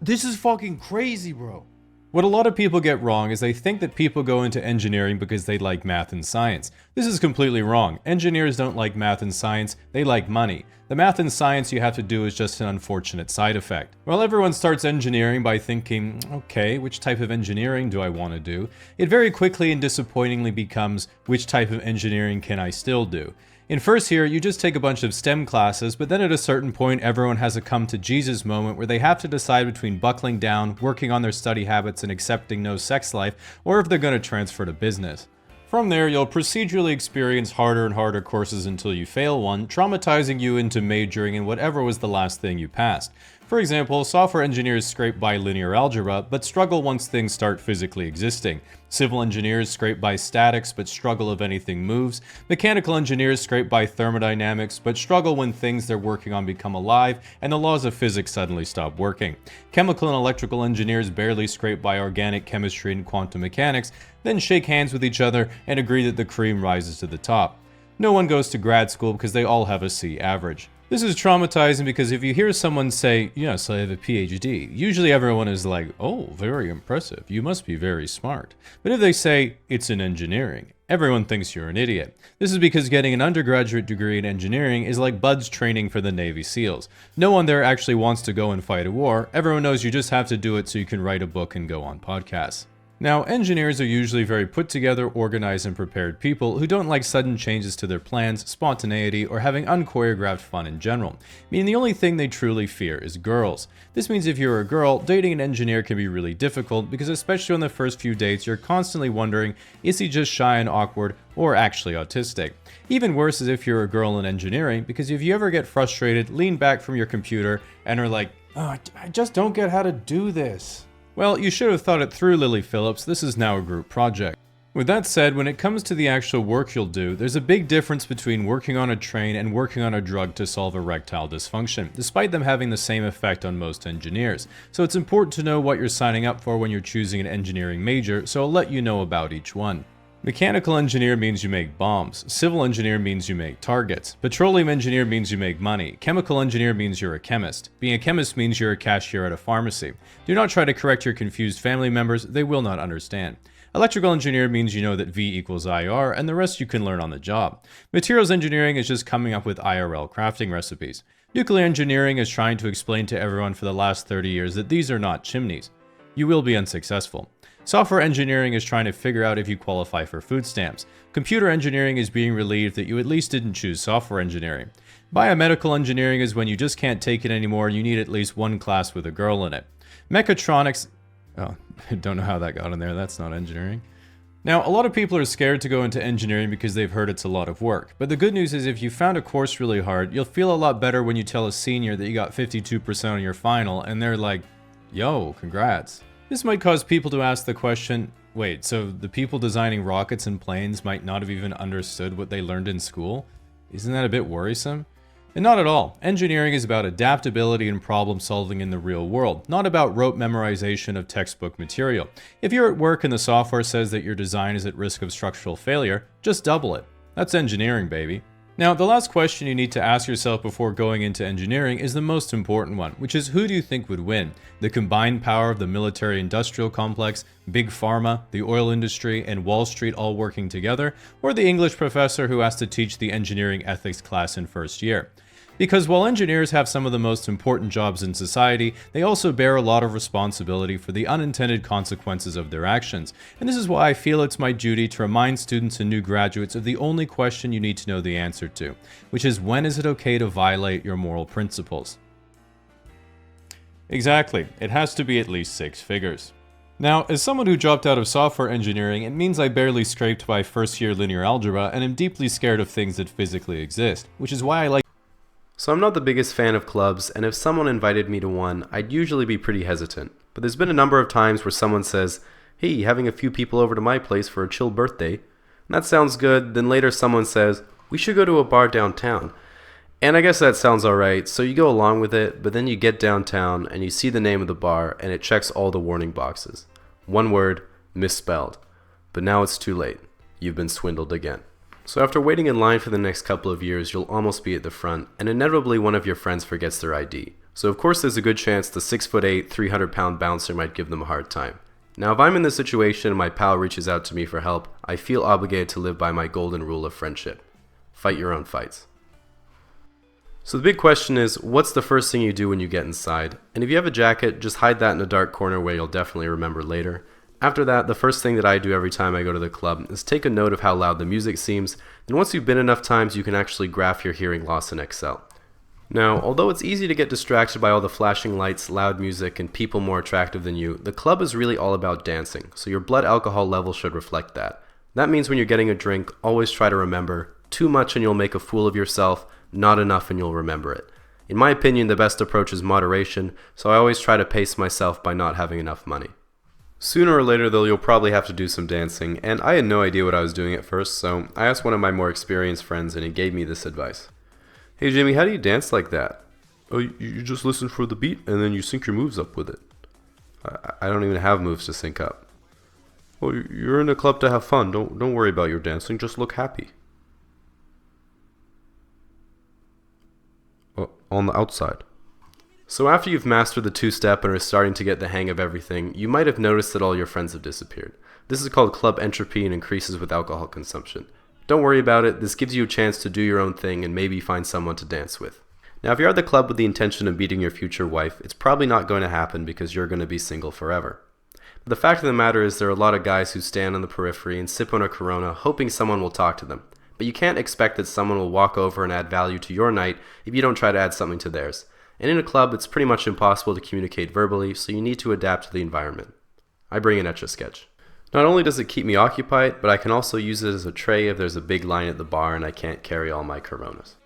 This is fucking crazy, bro. What a lot of people get wrong is they think that people go into engineering because they like math and science. This is completely wrong. Engineers don't like math and science, they like money. The math and science you have to do is just an unfortunate side effect. While everyone starts engineering by thinking, okay, which type of engineering do I want to do? It very quickly and disappointingly becomes, which type of engineering can I still do? In first year, you just take a bunch of STEM classes, but then at a certain point, everyone has a come to Jesus moment where they have to decide between buckling down, working on their study habits, and accepting no sex life, or if they're going to transfer to business. From there, you'll procedurally experience harder and harder courses until you fail one, traumatizing you into majoring in whatever was the last thing you passed. For example, software engineers scrape by linear algebra, but struggle once things start physically existing. Civil engineers scrape by statics, but struggle if anything moves. Mechanical engineers scrape by thermodynamics, but struggle when things they're working on become alive and the laws of physics suddenly stop working. Chemical and electrical engineers barely scrape by organic chemistry and quantum mechanics, then shake hands with each other and agree that the cream rises to the top. No one goes to grad school because they all have a C average. This is traumatizing because if you hear someone say, yes, I have a PhD, usually everyone is like, oh, very impressive, you must be very smart. But if they say, it's in engineering, everyone thinks you're an idiot. This is because getting an undergraduate degree in engineering is like buds training for the Navy SEALs. No one there actually wants to go and fight a war, everyone knows you just have to do it so you can write a book and go on podcasts. Now, engineers are usually very put together, organized, and prepared people who don't like sudden changes to their plans, spontaneity, or having unchoreographed fun in general, meaning the only thing they truly fear is girls. This means if you're a girl, dating an engineer can be really difficult because especially on the first few dates, you're constantly wondering, is he just shy and awkward, or actually autistic? Even worse is if you're a girl in engineering, because if you ever get frustrated, lean back from your computer, and are like, oh, I just don't get how to do this. Well, you should have thought it through, Lily Phillips. This is now a group project. With that said, when it comes to the actual work you'll do, there's a big difference between working on a train and working on a drug to solve erectile dysfunction, despite them having the same effect on most engineers. So it's important to know what you're signing up for when you're choosing an engineering major, so I'll let you know about each one. Mechanical engineer means you make bombs. Civil engineer means you make targets. Petroleum engineer means you make money. Chemical engineer means you're a chemist. Being a chemist means you're a cashier at a pharmacy. Do not try to correct your confused family members, they will not understand. Electrical engineer means you know that V equals IR, and the rest you can learn on the job. Materials engineering is just coming up with IRL crafting recipes. Nuclear engineering is trying to explain to everyone for the last 30 years that these are not chimneys. You will be unsuccessful. Software engineering is trying to figure out if you qualify for food stamps. Computer engineering is being relieved that you at least didn't choose software engineering. Biomedical engineering is when you just can't take it anymore and you need at least one class with a girl in it. Mechatronics... Oh, I don't know how that got in there, that's not engineering. Now, a lot of people are scared to go into engineering because they've heard it's a lot of work. But the good news is if you found a course really hard, you'll feel a lot better when you tell a senior that you got 52% on your final and they're like, yo, congrats. This might cause people to ask the question, wait, so the people designing rockets and planes might not have even understood what they learned in school? Isn't that a bit worrisome? And not at all. Engineering is about adaptability and problem solving in the real world, not about rote memorization of textbook material. If you're at work and the software says that your design is at risk of structural failure, just double it. That's engineering, baby. Now, the last question you need to ask yourself before going into engineering is the most important one, which is who do you think would win? The combined power of the military-industrial complex, big pharma, the oil industry, and Wall Street all working together, or the English professor who has to teach the engineering ethics class in first year? Because while engineers have some of the most important jobs in society, they also bear a lot of responsibility for the unintended consequences of their actions. And this is why I feel it's my duty to remind students and new graduates of the only question you need to know the answer to, which is when is it okay to violate your moral principles? Exactly, it has to be at least 6 figures. Now, as someone who dropped out of software engineering, it means I barely scraped by first-year linear algebra and am deeply scared of things that physically exist, which is why I like. So I'm not the biggest fan of clubs, and if someone invited me to one, I'd usually be pretty hesitant. But there's been a number of times where someone says, "Hey, having a few people over to my place for a chill birthday." And that sounds good, then later someone says, "We should go to a bar downtown." And I guess that sounds alright, so you go along with it, but then you get downtown and you see the name of the bar and it checks all the warning boxes. One word, misspelled. But now it's too late. You've been swindled again. So after waiting in line for the next couple of years, you'll almost be at the front, and inevitably one of your friends forgets their ID. So of course there's a good chance the 6'8", 300-pound bouncer might give them a hard time. Now if I'm in this situation and my pal reaches out to me for help, I feel obligated to live by my golden rule of friendship. Fight your own fights. So the big question is, what's the first thing you do when you get inside? And if you have a jacket, just hide that in a dark corner where you'll definitely remember later. After that, the first thing that I do every time I go to the club is take a note of how loud the music seems, and once you've been enough times, you can actually graph your hearing loss in Excel. Now, although it's easy to get distracted by all the flashing lights, loud music, and people more attractive than you, the club is really all about dancing, so your blood alcohol level should reflect that. That means when you're getting a drink, always try to remember, too much and you'll make a fool of yourself, not enough and you'll remember it. In my opinion, the best approach is moderation, so I always try to pace myself by not having enough money. Sooner or later though, you'll probably have to do some dancing, and I had no idea what I was doing at first, so I asked one of my more experienced friends and he gave me this advice. "Hey Jamie, how do you dance like that?" "Oh, you just listen for the beat and then you sync your moves up with it." I don't even have moves to sync up." "Well, you're in a club to have fun, don't worry about your dancing, just look happy." On the outside. So after you've mastered the two-step and are starting to get the hang of everything, you might have noticed that all your friends have disappeared. This is called club entropy and increases with alcohol consumption. Don't worry about it, this gives you a chance to do your own thing and maybe find someone to dance with. Now if you're at the club with the intention of meeting your future wife, it's probably not going to happen because you're going to be single forever. But the fact of the matter is there are a lot of guys who stand on the periphery and sip on a Corona hoping someone will talk to them. But you can't expect that someone will walk over and add value to your night if you don't try to add something to theirs. And in a club, it's pretty much impossible to communicate verbally, so you need to adapt to the environment. I bring an Etch-a-Sketch. Not only does it keep me occupied, but I can also use it as a tray if there's a big line at the bar and I can't carry all my Coronas.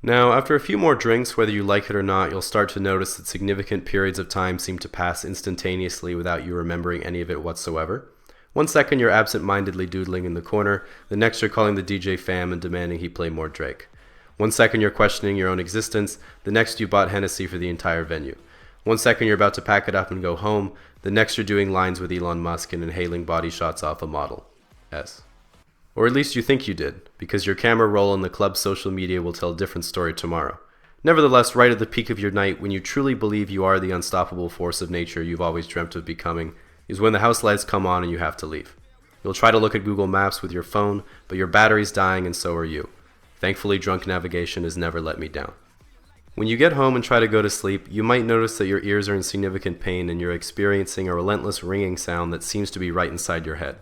Now, after a few more drinks, whether you like it or not, you'll start to notice that significant periods of time seem to pass instantaneously without you remembering any of it whatsoever. 1 second you're absent-mindedly doodling in the corner, the next you're calling the DJ fam and demanding he play more Drake. 1 second you're questioning your own existence, the next you bought Hennessy for the entire venue. 1 second you're about to pack it up and go home, the next you're doing lines with Elon Musk and inhaling body shots off a Model S. Or at least you think you did, because your camera roll on the club's social media will tell a different story tomorrow. Nevertheless, right at the peak of your night, when you truly believe you are the unstoppable force of nature you've always dreamt of becoming, is when the house lights come on and you have to leave. You'll try to look at Google Maps with your phone, but your battery's dying and so are you. Thankfully, drunk navigation has never let me down. When you get home and try to go to sleep, you might notice that your ears are in significant pain and you're experiencing a relentless ringing sound that seems to be right inside your head.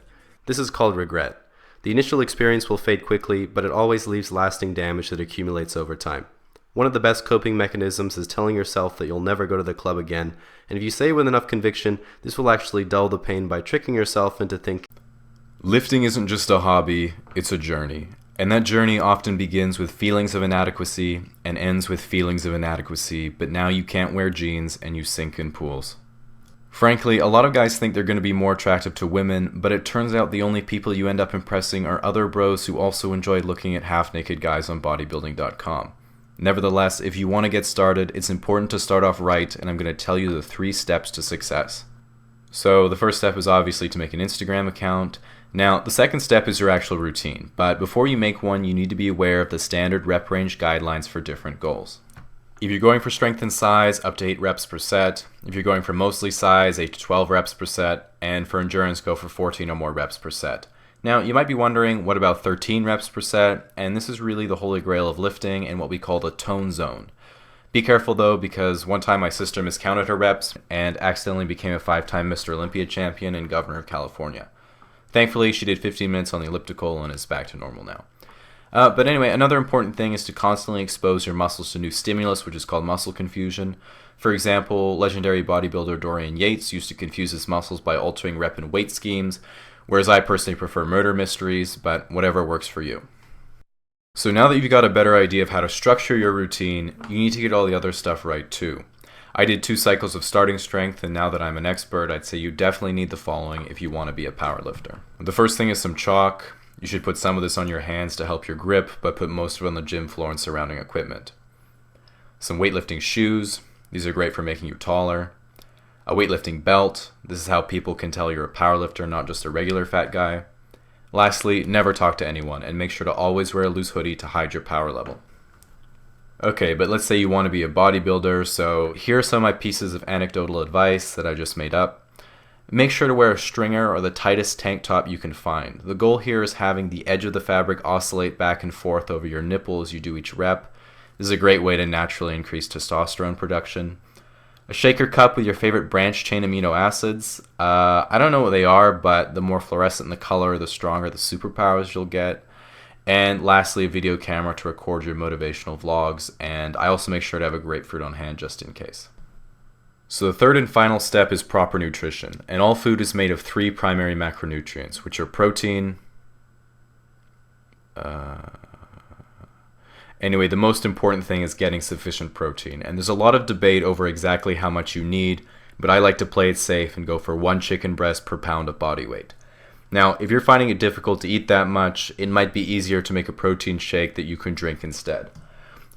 This is called regret. The initial experience will fade quickly, but it always leaves lasting damage that accumulates over time. One of the best coping mechanisms is telling yourself that you'll never go to the club again, and if you say it with enough conviction, this will actually dull the pain by tricking yourself into thinking. Lifting isn't just a hobby, it's a journey. And that journey often begins with feelings of inadequacy and ends with feelings of inadequacy, but now you can't wear jeans and you sink in pools. Frankly, a lot of guys think they're going to be more attractive to women, but it turns out the only people you end up impressing are other bros who also enjoy looking at half-naked guys on bodybuilding.com. Nevertheless, if you want to get started, it's important to start off right, and I'm going to tell you the 3 steps to success. So the first step is obviously to make an Instagram account. Now, the second step is your actual routine, but before you make one, you need to be aware of the standard rep range guidelines for different goals. If you're going for strength and size, up to 8 reps per set. If you're going for mostly size, 8 to 12 reps per set. And for endurance, go for 14 or more reps per set. Now, you might be wondering, what about 13 reps per set? And this is really the holy grail of lifting and what we call the tone zone. Be careful though, because one time my sister miscounted her reps and accidentally became a 5-time Mr. Olympia champion and governor of California. Thankfully, she did 15 minutes on the elliptical and is back to normal now. But anyway, another important thing is to constantly expose your muscles to new stimulus, which is called muscle confusion. For example, legendary bodybuilder Dorian Yates used to confuse his muscles by altering rep and weight schemes, whereas I personally prefer murder mysteries, but whatever works for you. So now that you've got a better idea of how to structure your routine, you need to get all the other stuff right too. I did 2 cycles of starting strength, and now that I'm an expert, I'd say you definitely need the following if you want to be a powerlifter. The first thing is some chalk. You should put some of this on your hands to help your grip, but put most of it on the gym floor and surrounding equipment. Some weightlifting shoes. These are great for making you taller. A weightlifting belt. This is how people can tell you're a powerlifter, not just a regular fat guy. Lastly, never talk to anyone, and make sure to always wear a loose hoodie to hide your power level. Okay, but let's say you want to be a bodybuilder, so here are some of my pieces of anecdotal advice that I just made up. Make sure to wear a stringer or the tightest tank top you can find. The goal here is having the edge of the fabric oscillate back and forth over your nipple as you do each rep. This is a great way to naturally increase testosterone production. A shaker cup with your favorite branched chain amino acids. I don't know what they are, but the more fluorescent the color, the stronger the superpowers you'll get. And lastly, a video camera to record your motivational vlogs. And I also make sure to have a grapefruit on hand just in case. So the third and final step is proper nutrition. And all food is made of 3 primary macronutrients, which are protein. Anyway, the most important thing is getting sufficient protein. And there's a lot of debate over exactly how much you need, but I like to play it safe and go for 1 chicken breast per pound of body weight. Now, if you're finding it difficult to eat that much, it might be easier to make a protein shake that you can drink instead.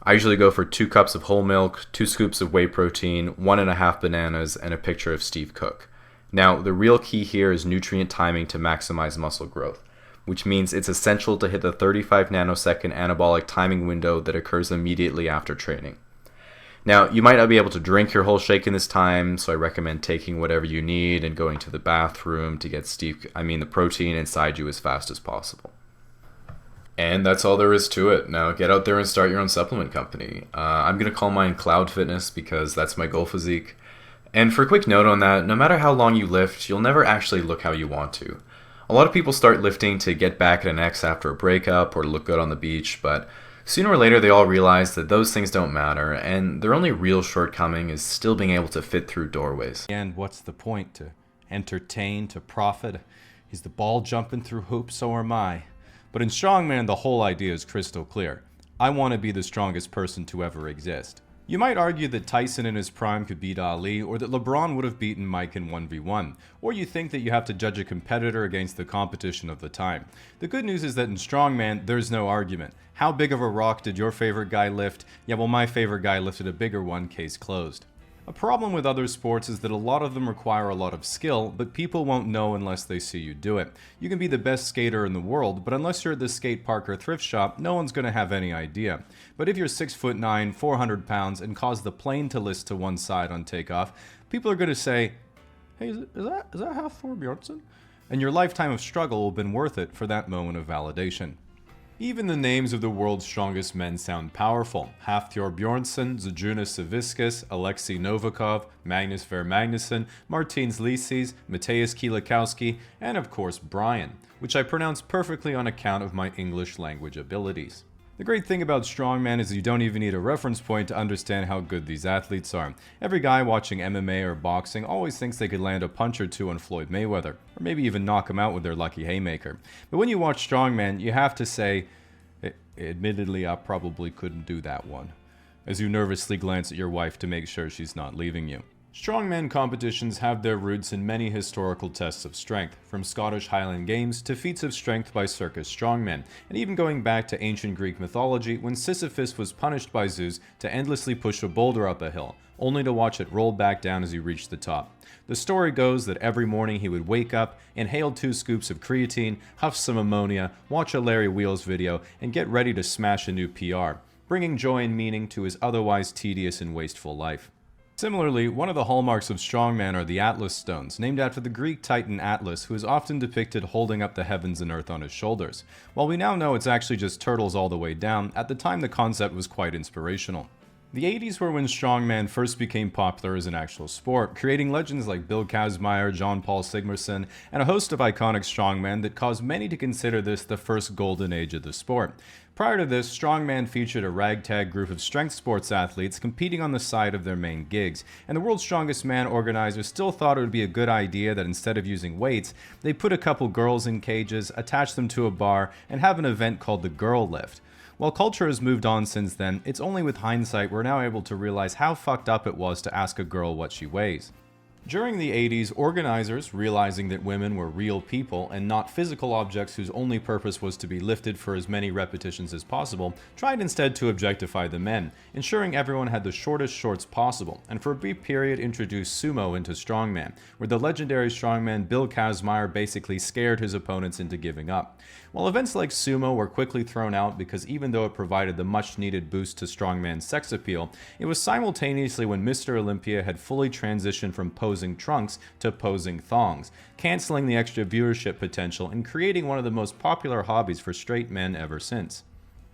I usually go for 2 cups of whole milk, 2 scoops of whey protein, 1.5 bananas, and a picture of Steve Cook. Now, the real key here is nutrient timing to maximize muscle growth, which means it's essential to hit the 35 nanosecond anabolic timing window that occurs immediately after training. Now, you might not be able to drink your whole shake in this time, so I recommend taking whatever you need and going to the bathroom to get the protein inside you as fast as possible. And that's all there is to it. Now get out there and start your own supplement company. I'm going to call mine Cloud Fitness because that's my goal physique. And for a quick note on that, no matter how long you lift, you'll never actually look how you want to. A lot of people start lifting to get back at an ex after a breakup or to look good on the beach, but sooner or later they all realize that those things don't matter, and their only real shortcoming is still being able to fit through doorways. And what's the point? To entertain, to profit? Is the ball jumping through hoops? So am I. But in strongman, the whole idea is crystal clear. I want to be the strongest person to ever exist. You might argue that Tyson in his prime could beat Ali, or that LeBron would have beaten Mike in 1v1, or you think that you have to judge a competitor against the competition of the time. The good news is that in strongman, there's no argument. How big of a rock did your favorite guy lift? Yeah, well, my favorite guy lifted a bigger one, case closed. A problem with other sports is that a lot of them require a lot of skill, but people won't know unless they see you do it. You can be the best skater in the world, but unless you're at the skate park or thrift shop, no one's going to have any idea. But if you're 6'9", 400 pounds, and cause the plane to list to one side on takeoff, people are going to say, hey, is that half Thor Bjornsson? And your lifetime of struggle will have been worth it for that moment of validation. Even the names of the world's strongest men sound powerful. Hafthor Bjornsson, Zydrunas Savickas, Alexei Novikov, Magnus Vermagnusson, Martins Licis, Mateusz Kielikowski, and of course Brian, which I pronounce perfectly on account of my English language abilities. The great thing about strongman is you don't even need a reference point to understand how good these athletes are. Every guy watching MMA or boxing always thinks they could land a punch or two on Floyd Mayweather, or maybe even knock him out with their lucky haymaker. But when you watch strongman, you have to say, admittedly, I probably couldn't do that one, as you nervously glance at your wife to make sure she's not leaving you. Strongman competitions have their roots in many historical tests of strength, from Scottish Highland Games to feats of strength by circus strongmen, and even going back to ancient Greek mythology when Sisyphus was punished by Zeus to endlessly push a boulder up a hill, only to watch it roll back down as he reached the top. The story goes that every morning he would wake up, inhale 2 scoops of creatine, huff some ammonia, watch a Larry Wheels video, and get ready to smash a new PR, bringing joy and meaning to his otherwise tedious and wasteful life. Similarly, one of the hallmarks of strongman are the Atlas stones, named after the Greek titan Atlas, who is often depicted holding up the heavens and earth on his shoulders. While we now know it's actually just turtles all the way down, at the time the concept was quite inspirational. The 80s were when strongman first became popular as an actual sport, creating legends like Bill Kazmaier, John Paul Sigmarsson, and a host of iconic strongmen that caused many to consider this the first golden age of the sport. Prior to this, strongman featured a ragtag group of strength sports athletes competing on the side of their main gigs, and the World's Strongest Man organizers still thought it would be a good idea that instead of using weights, they put a couple girls in cages, attach them to a bar, and have an event called the Girl Lift. While culture has moved on since then, it's only with hindsight we're now able to realize how fucked up it was to ask a girl what she weighs. During the 80s, organizers, realizing that women were real people and not physical objects whose only purpose was to be lifted for as many repetitions as possible, tried instead to objectify the men, ensuring everyone had the shortest shorts possible, and for a brief period introduced sumo into strongman, where the legendary strongman Bill Kazmaier basically scared his opponents into giving up. While events like sumo were quickly thrown out because even though it provided the much-needed boost to strongman's sex appeal, it was simultaneously when Mr. Olympia had fully transitioned from posing trunks to posing thongs, canceling the extra viewership potential and creating one of the most popular hobbies for straight men ever since.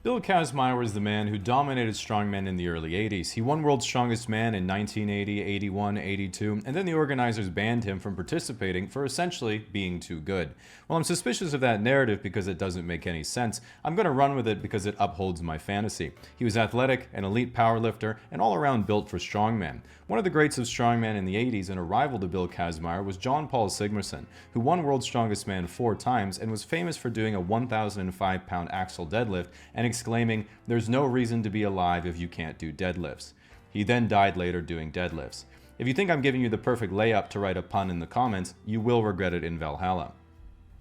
Bill Kazmaier was the man who dominated strongmen in the early 80s. He won World's Strongest Man in 1980, 81, 82, and then the organizers banned him from participating for essentially being too good. While I'm suspicious of that narrative because it doesn't make any sense, I'm going to run with it because it upholds my fantasy. He was athletic, an elite powerlifter, and all around built for strongman. One of the greats of strongman in the 80s and a rival to Bill Kazmaier was John Paul Sigmarsson, who won World's Strongest Man 4 times and was famous for doing a 1,005-pound axle deadlift and exclaiming, "There's no reason to be alive if you can't do deadlifts." He then died later doing deadlifts. If you think I'm giving you the perfect layup to write a pun in the comments, you will regret it in Valhalla.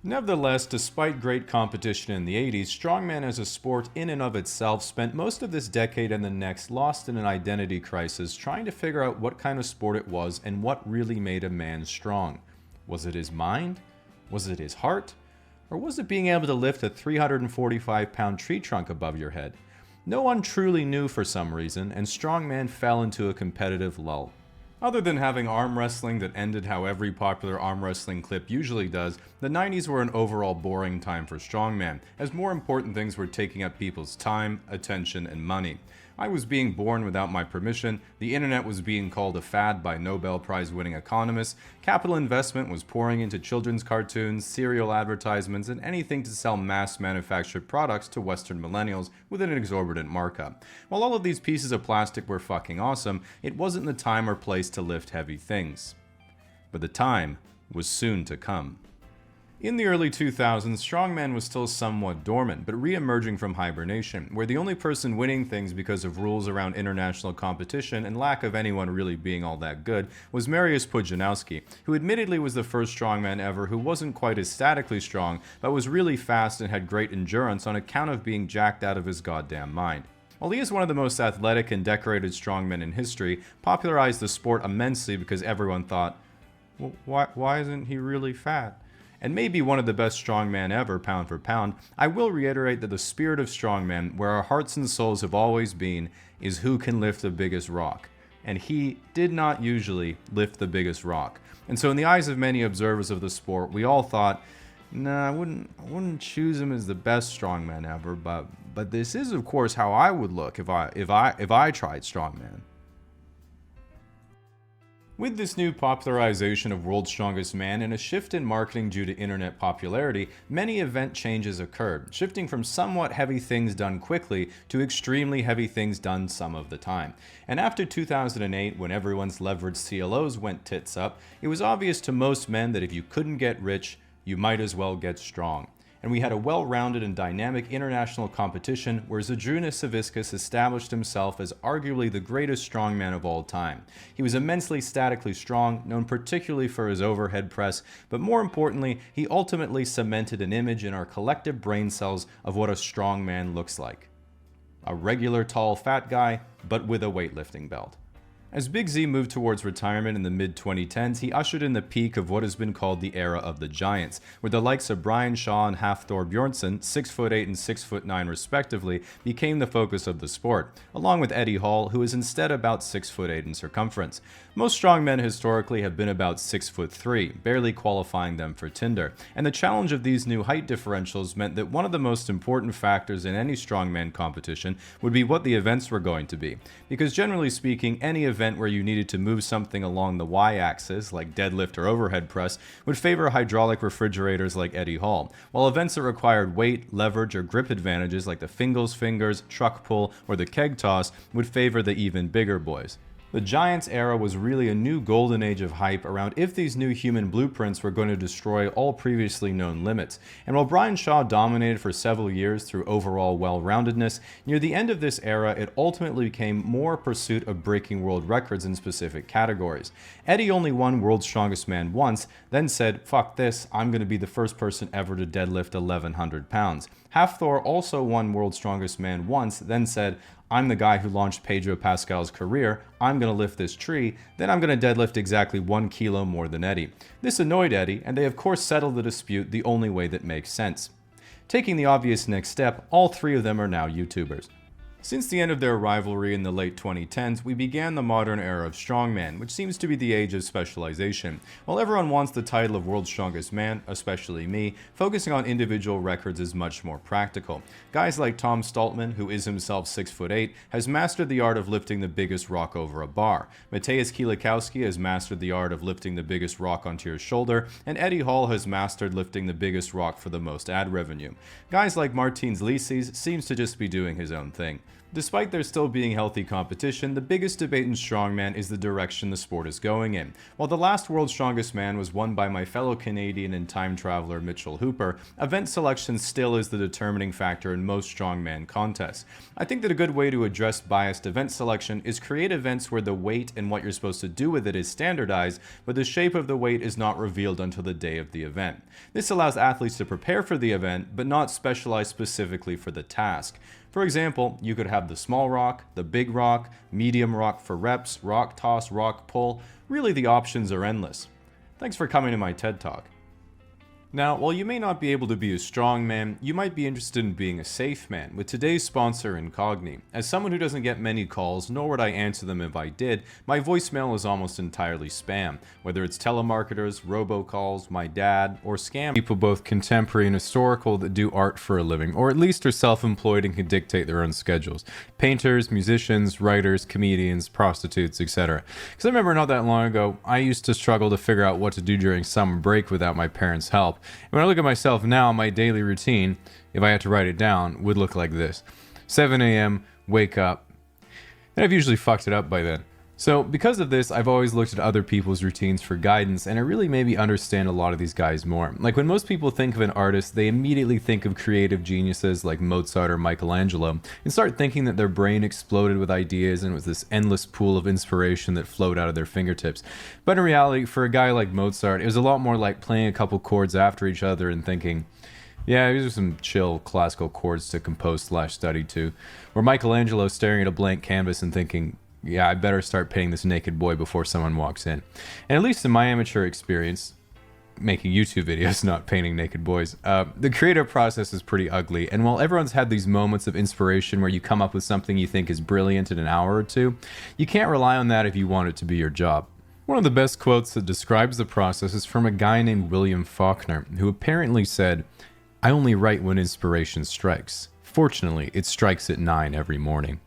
Nevertheless, despite great competition in the 80s, strongman as a sport in and of itself spent most of this decade and the next lost in an identity crisis trying to figure out what kind of sport it was and what really made a man strong. Was it his mind? Was it his heart? Or was it being able to lift a 345-pound tree trunk above your head? No one truly knew for some reason, and strongman fell into a competitive lull. Other than having arm wrestling that ended how every popular arm wrestling clip usually does, the 90s were an overall boring time for strongman, as more important things were taking up people's time, attention, and money. I was being born without my permission, the internet was being called a fad by Nobel Prize-winning economists, capital investment was pouring into children's cartoons, cereal advertisements, and anything to sell mass-manufactured products to Western millennials with an exorbitant markup. While all of these pieces of plastic were fucking awesome, it wasn't the time or place to lift heavy things. But the time was soon to come. In the early 2000s, strongman was still somewhat dormant, but re-emerging from hibernation, where the only person winning things because of rules around international competition and lack of anyone really being all that good was Mariusz Pudzianowski, who admittedly was the first strongman ever who wasn't quite as statically strong, but was really fast and had great endurance on account of being jacked out of his goddamn mind. While he is one of the most athletic and decorated strongmen in history, popularized the sport immensely because everyone thought, well, why isn't he really fat? And maybe one of the best strongmen ever, pound for pound, I will reiterate that the spirit of strongman, where our hearts and souls have always been, is who can lift the biggest rock. And he did not usually lift the biggest rock. And so in the eyes of many observers of the sport, we all thought, nah, I wouldn't choose him as the best strongman ever, but this is of course how I would look if I tried strongman. With this new popularization of World's Strongest Man and a shift in marketing due to internet popularity, many event changes occurred, shifting from somewhat heavy things done quickly to extremely heavy things done some of the time. And after 2008, when everyone's leveraged CLOs went tits up, it was obvious to most men that if you couldn't get rich, you might as well get strong. And we had a well-rounded and dynamic international competition where Zydrunas Savickas established himself as arguably the greatest strongman of all time. He was immensely statically strong, known particularly for his overhead press, but more importantly, he ultimately cemented an image in our collective brain cells of what a strongman looks like. A regular tall fat guy, but with a weightlifting belt. As Big Z moved towards retirement in the mid-2010s, he ushered in the peak of what has been called the era of the Giants, where the likes of Brian Shaw and Hafthor Bjornsson, 6'8" and 6'9" respectively, became the focus of the sport, along with Eddie Hall, who is instead about 6'8" in circumference. Most strongmen historically have been about 6'3", barely qualifying them for Tinder, and the challenge of these new height differentials meant that one of the most important factors in any strongman competition would be what the events were going to be, because generally speaking, any event where you needed to move something along the y-axis, like deadlift or overhead press, would favor hydraulic refrigerators like Eddie Hall, while events that required weight, leverage, or grip advantages like the Fingal's fingers, truck pull, or the keg toss would favor the even bigger boys. The Giants era was really a new golden age of hype around if these new human blueprints were going to destroy all previously known limits. And while Brian Shaw dominated for several years through overall well-roundedness, near the end of this era it ultimately became more a pursuit of breaking world records in specific categories. Eddie only won World's Strongest Man once, then said, "Fuck this, I'm going to be the first person ever to deadlift 1,100 pounds. Hafthor also won World's Strongest Man once, then said, "I'm the guy who launched Pedro Pascal's career, I'm going to lift this tree, then I'm going to deadlift exactly 1 kilo more than Eddie." This annoyed Eddie, and they of course settled the dispute the only way that makes sense. Taking the obvious next step, all three of them are now YouTubers. Since the end of their rivalry in the late 2010s, we began the modern era of strongman, which seems to be the age of specialization. While everyone wants the title of World's Strongest Man, especially me, focusing on individual records is much more practical. Guys like Tom Stoltman, who is himself 6'8", has mastered the art of lifting the biggest rock over a bar. Mateusz Kielikowski has mastered the art of lifting the biggest rock onto your shoulder, and Eddie Hall has mastered lifting the biggest rock for the most ad revenue. Guys like Martins Licis seems to just be doing his own thing. Despite there still being healthy competition, the biggest debate in strongman is the direction the sport is going in. While the last World's Strongest Man was won by my fellow Canadian and time traveler Mitchell Hooper, event selection still is the determining factor in most strongman contests. I think that a good way to address biased event selection is create events where the weight and what you're supposed to do with it is standardized, but the shape of the weight is not revealed until the day of the event. This allows athletes to prepare for the event, but not specialize specifically for the task. For example, you could have the small rock, the big rock, medium rock for reps, rock toss, rock pull. Really, the options are endless. Thanks for coming to my TED Talk. Now, while you may not be able to be a strong man, you might be interested in being a safe man with today's sponsor, Incogni. As someone who doesn't get many calls, nor would I answer them if I did, my voicemail is almost entirely spam. Whether it's telemarketers, robocalls, my dad, or scam people both contemporary and historical that do art for a living, or at least are self-employed and can dictate their own schedules. Painters, musicians, writers, comedians, prostitutes, etc. Because I remember not that long ago, I used to struggle to figure out what to do during summer break without my parents' help. And when I look at myself now, my daily routine, if I had to write it down, would look like this. 7 a.m., wake up, and I've usually fucked it up by then. So because of this, I've always looked at other people's routines for guidance, and I really made me understand a lot of these guys more. Like when most people think of an artist, they immediately think of creative geniuses like Mozart or Michelangelo, and start thinking that their brain exploded with ideas and it was this endless pool of inspiration that flowed out of their fingertips. But in reality, for a guy like Mozart, it was a lot more like playing a couple chords after each other and thinking, yeah, these are some chill classical chords to compose/study to. Or Michelangelo staring at a blank canvas and thinking, yeah, I better start painting this naked boy before someone walks in. And at least in my amateur experience, making YouTube videos, not painting naked boys, the creative process is pretty ugly. And while everyone's had these moments of inspiration where you come up with something you think is brilliant in an hour or two, you can't rely on that if you want it to be your job. One of the best quotes that describes the process is from a guy named William Faulkner, who apparently said, "I only write when inspiration strikes. Fortunately, it strikes at 9 every morning."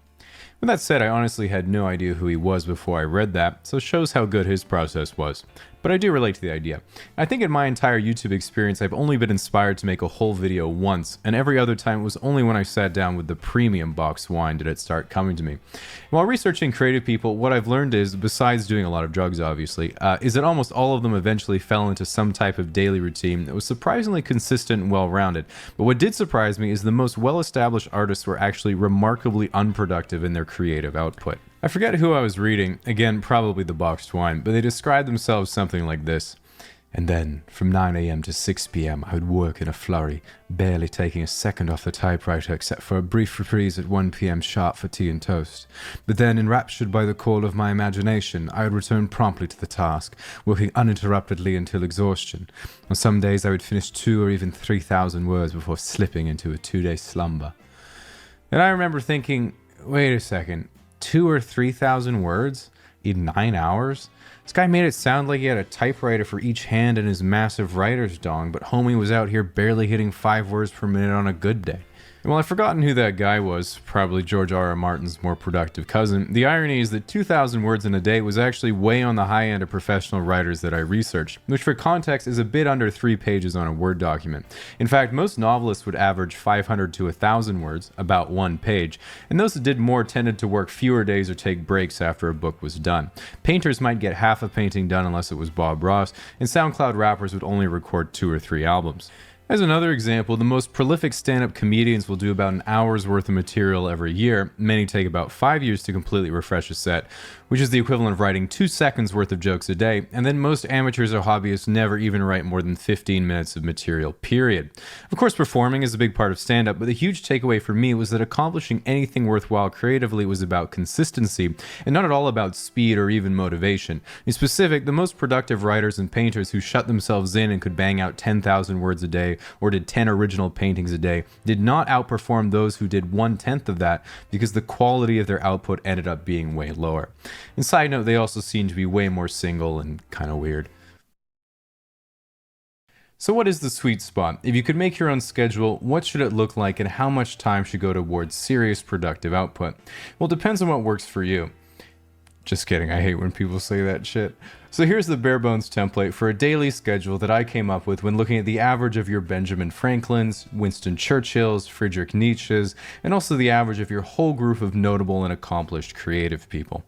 With that said, I honestly had no idea who he was before I read that, so it shows how good his process was. But I do relate to the idea. I think in my entire YouTube experience, I've only been inspired to make a whole video once, and every other time it was only when I sat down with the premium box wine did it start coming to me. While researching creative people, what I've learned is, besides doing a lot of drugs obviously, is that almost all of them eventually fell into some type of daily routine that was surprisingly consistent and well-rounded. But what did surprise me is the most well-established artists were actually remarkably unproductive in their creative output. I forget who I was reading, again probably the boxed wine, but they described themselves something like this. And then, from 9 a.m. to 6 p.m., I would work in a flurry, barely taking a second off the typewriter except for a brief reprise at 1 p.m. sharp for tea and toast. But then, enraptured by the call of my imagination, I would return promptly to the task, working uninterruptedly until exhaustion. On some days, I would finish 2 or even 3,000 words before slipping into a 2-day slumber. And I remember thinking, wait a second, 2 or 3,000 words in 9 hours? This guy made it sound like he had a typewriter for each hand in his massive writer's dong, but homie was out here barely hitting 5 words per minute on a good day. And while I've forgotten who that guy was, probably George R. R. Martin's more productive cousin, the irony is that 2,000 words in a day was actually way on the high end of professional writers that I researched, which for context is a bit under 3 pages on a Word document. In fact, most novelists would average 500 to 1,000 words, about 1 page, and those that did more tended to work fewer days or take breaks after a book was done. Painters might get half a painting done unless it was Bob Ross, and SoundCloud rappers would only record 2 or 3 albums. As another example, the most prolific stand-up comedians will do about an hour's worth of material every year. Many take about 5 years to completely refresh a set, which is the equivalent of writing 2 seconds worth of jokes a day, and then most amateurs or hobbyists never even write more than 15 minutes of material, period. Of course, performing is a big part of stand-up, but the huge takeaway for me was that accomplishing anything worthwhile creatively was about consistency, and not at all about speed or even motivation. In specific, the most productive writers and painters who shut themselves in and could bang out 10,000 words a day, or did 10 original paintings a day, did not outperform those who did 1/10 of that because the quality of their output ended up being way lower. And side note, they also seem to be way more single and kind of weird. So what is the sweet spot? If you could make your own schedule, what should it look like and how much time should go towards serious productive output? Well, it depends on what works for you. Just kidding, I hate when people say that shit. So here's the bare bones template for a daily schedule that I came up with when looking at the average of your Benjamin Franklins, Winston Churchills, Friedrich Nietzsche's, and also the average of your whole group of notable and accomplished creative people.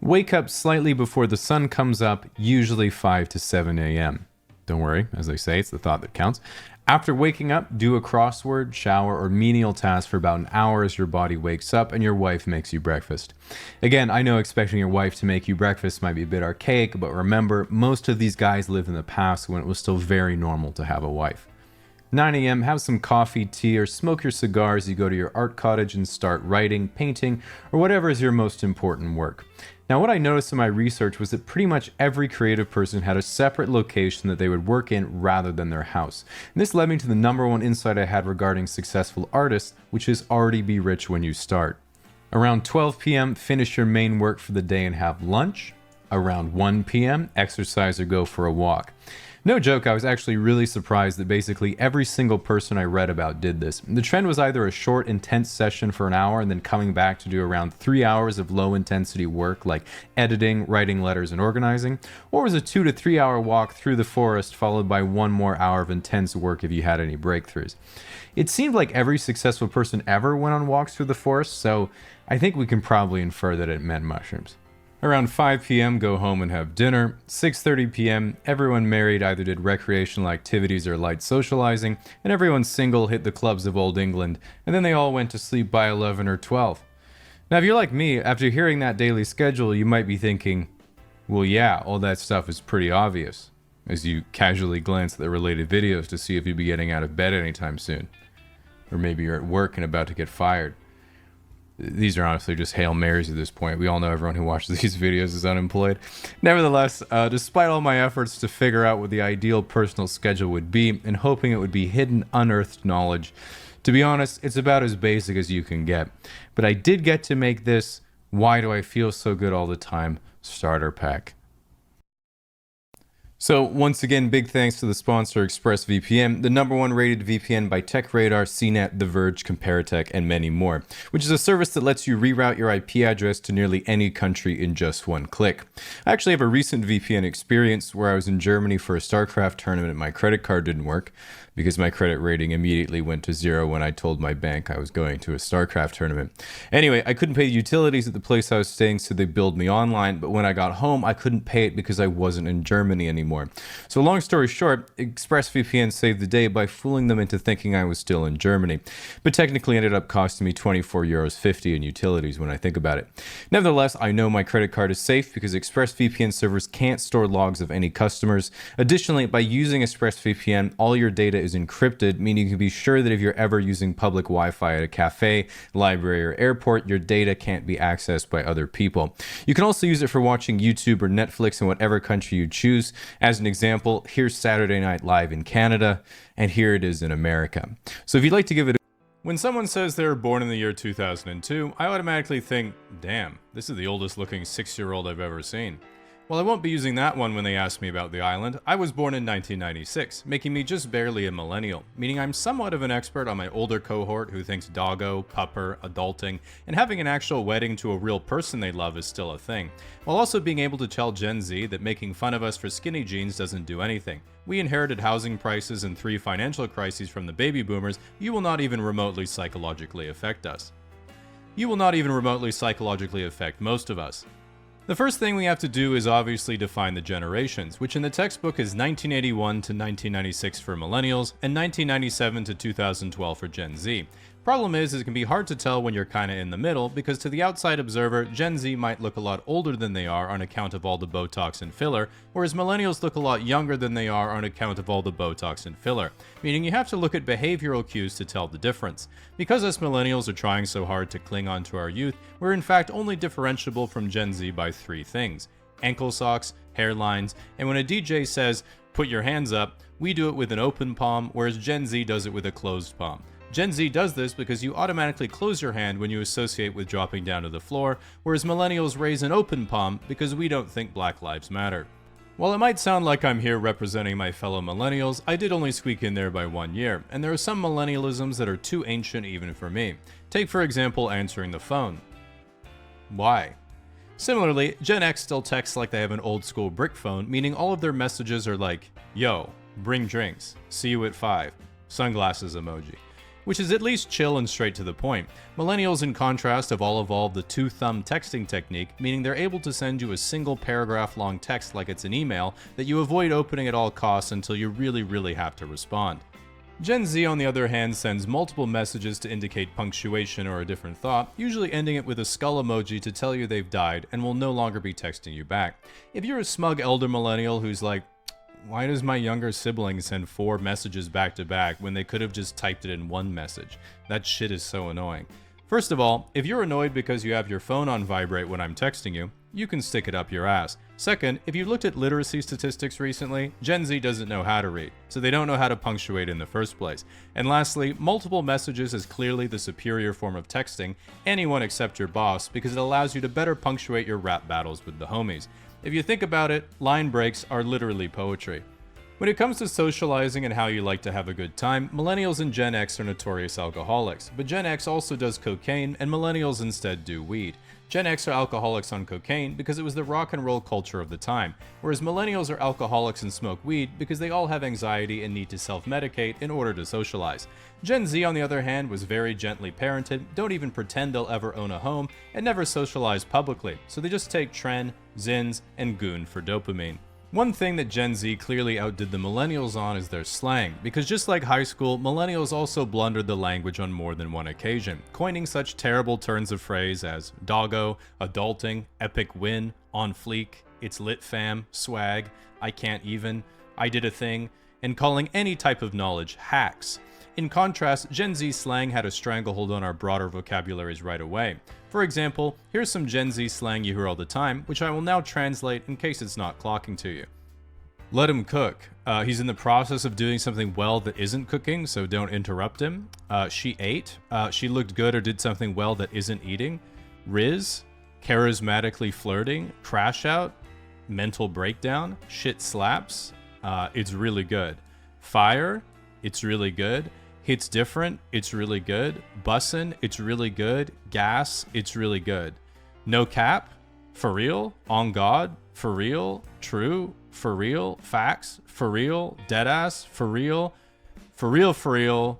Wake up slightly before the sun comes up, usually 5 to 7 a.m. Don't worry, as they say, it's the thought that counts. After waking up, do a crossword, shower, or menial task for about an hour as your body wakes up and your wife makes you breakfast. Again, I know expecting your wife to make you breakfast might be a bit archaic, but remember, most of these guys lived in the past when it was still very normal to have a wife. 9 a.m., have some coffee, tea, or smoke your cigar as you go to your art cottage and start writing, painting, or whatever is your most important work. Now, what I noticed in my research was that pretty much every creative person had a separate location that they would work in rather than their house. And this led me to the number one insight I had regarding successful artists, which is already be rich when you start. Around 12 p.m., finish your main work for the day and have lunch. Around 1 p.m., exercise or go for a walk. No joke, I was actually really surprised that basically every single person I read about did this. The trend was either a short, intense session for an hour and then coming back to do around 3 hours of low-intensity work like editing, writing letters, and organizing, or was a 2 to 3 hour walk through the forest followed by 1 more hour of intense work if you had any breakthroughs. It seemed like every successful person ever went on walks through the forest, so I think we can probably infer that it meant mushrooms. Around 5 p.m., go home and have dinner. 6:30 p.m., everyone married either did recreational activities or light socializing, and everyone single hit the clubs of Old England, and then they all went to sleep by 11 or 12. Now, if you're like me, after hearing that daily schedule, you might be thinking, well, yeah, all that stuff is pretty obvious, as you casually glance at the related videos to see if you'll be getting out of bed anytime soon. Or maybe you're at work and about to get fired. These are honestly just Hail Marys at this point. We all know everyone who watches these videos is unemployed. Nevertheless, despite all my efforts to figure out what the ideal personal schedule would be and hoping it would be hidden, unearthed knowledge, to be honest, it's about as basic as you can get. But I did get to make this Why Do I Feel So Good All the Time starter pack. So once again, big thanks to the sponsor ExpressVPN, the #1 rated VPN by TechRadar, CNET, The Verge, Comparitech, and many more, which is a service that lets you reroute your IP address to nearly any country in just 1 click. I actually have a recent VPN experience where I was in Germany for a StarCraft tournament and my credit card didn't work. because my credit rating immediately went to 0 when I told my bank I was going to a StarCraft tournament. Anyway, I couldn't pay the utilities at the place I was staying, so they billed me online, but when I got home, I couldn't pay it because I wasn't in Germany anymore. So long story short, ExpressVPN saved the day by fooling them into thinking I was still in Germany, but technically ended up costing me €24.50 in utilities when I think about it. Nevertheless, I know my credit card is safe because ExpressVPN servers can't store logs of any customers. Additionally, by using ExpressVPN, all your data is encrypted, meaning you can be sure that if you're ever using public Wi-Fi at a cafe, library, or airport, your data can't be accessed by other people. You can also use it for watching YouTube or Netflix in whatever country you choose. As an example, here's Saturday Night Live in Canada, and here it is in America. So if you'd like to give it When someone says they were born in the year 2002, I automatically think, damn, this is the oldest looking 6-year-old I've ever seen. Well, I won't be using that one when they ask me about the island. I was born in 1996, making me just barely a millennial, meaning I'm somewhat of an expert on my older cohort who thinks doggo, pupper, adulting, and having an actual wedding to a real person they love is still a thing, while also being able to tell Gen Z that making fun of us for skinny jeans doesn't do anything. We inherited housing prices and 3 financial crises from the baby boomers. You will not even remotely psychologically affect us. You will not even remotely psychologically affect most of us. The first thing we have to do is obviously define the generations, which in the textbook is 1981 to 1996 for millennials and 1997 to 2012 for Gen Z. Problem is it can be hard to tell when you're kinda in the middle, because to the outside observer, Gen Z might look a lot older than they are on account of all the Botox and filler, whereas millennials look a lot younger than they are on account of all the Botox and filler, meaning you have to look at behavioral cues to tell the difference. Because us millennials are trying so hard to cling on to our youth, we're in fact only differentiable from Gen Z by 3 things: ankle socks, hairlines, and when a DJ says, "Put your hands up," we do it with an open palm, whereas Gen Z does it with a closed palm. Gen Z does this because you automatically close your hand when you associate with dropping down to the floor, whereas millennials raise an open palm because we don't think Black Lives Matter. While it might sound like I'm here representing my fellow millennials, I did only squeak in there by 1 year, and there are some millennialisms that are too ancient even for me. Take for example answering the phone. Why? Similarly, Gen X still texts like they have an old school brick phone, meaning all of their messages are like, "Yo, bring drinks, see you at 5, sunglasses emoji," which is at least chill and straight to the point. Millennials, in contrast, have all evolved the 2-thumb texting technique, meaning they're able to send you a single paragraph long text like it's an email that you avoid opening at all costs until you really have to respond. Gen Z, on the other hand, sends multiple messages to indicate punctuation or a different thought, usually ending it with a skull emoji to tell you they've died and will no longer be texting you back. If you're a smug elder millennial who's like, "Why does my younger sibling send 4 messages back to back when they could have just typed it in 1 message? That shit is so annoying." First of all, if you're annoyed because you have your phone on vibrate when I'm texting you, you can stick it up your ass. Second, if you looked at literacy statistics recently, Gen Z doesn't know how to read, so they don't know how to punctuate in the first place. And lastly, multiple messages is clearly the superior form of texting, anyone except your boss, because it allows you to better punctuate your rap battles with the homies. If you think about it, line breaks are literally poetry. When it comes to socializing and how you like to have a good time, millennials and Gen X are notorious alcoholics, but Gen X also does cocaine and millennials instead do weed. Gen X are alcoholics on cocaine because it was the rock and roll culture of the time, whereas millennials are alcoholics and smoke weed because they all have anxiety and need to self-medicate in order to socialize. Gen Z, on the other hand, was very gently parented, don't even pretend they'll ever own a home, and never socialize publicly, so they just take Tren, Zins, and Goon for dopamine. One thing that Gen Z clearly outdid the millennials on is their slang, because just like high school, millennials also blundered the language on more than one occasion, coining such terrible turns of phrase as doggo, adulting, epic win, on fleek, it's lit fam, swag, I can't even, I did a thing, and calling any type of knowledge hacks. In contrast, Gen Z slang had a stranglehold on our broader vocabularies right away. For example, here's some Gen Z slang you hear all the time, which I will now translate in case it's not clocking to you. Let him cook. He's in the process of doing something well that isn't cooking, so don't interrupt him. She ate. She looked good or did something well that isn't eating. Riz. Charismatically flirting. Crash out. Mental breakdown. Shit slaps. It's really good. Fire. It's really good. Hits different, it's really good. Bussin', it's really good. Gas, it's really good. No cap, for real. On God, for real. True, for real. Facts, for real. Deadass, for real. For real, for real,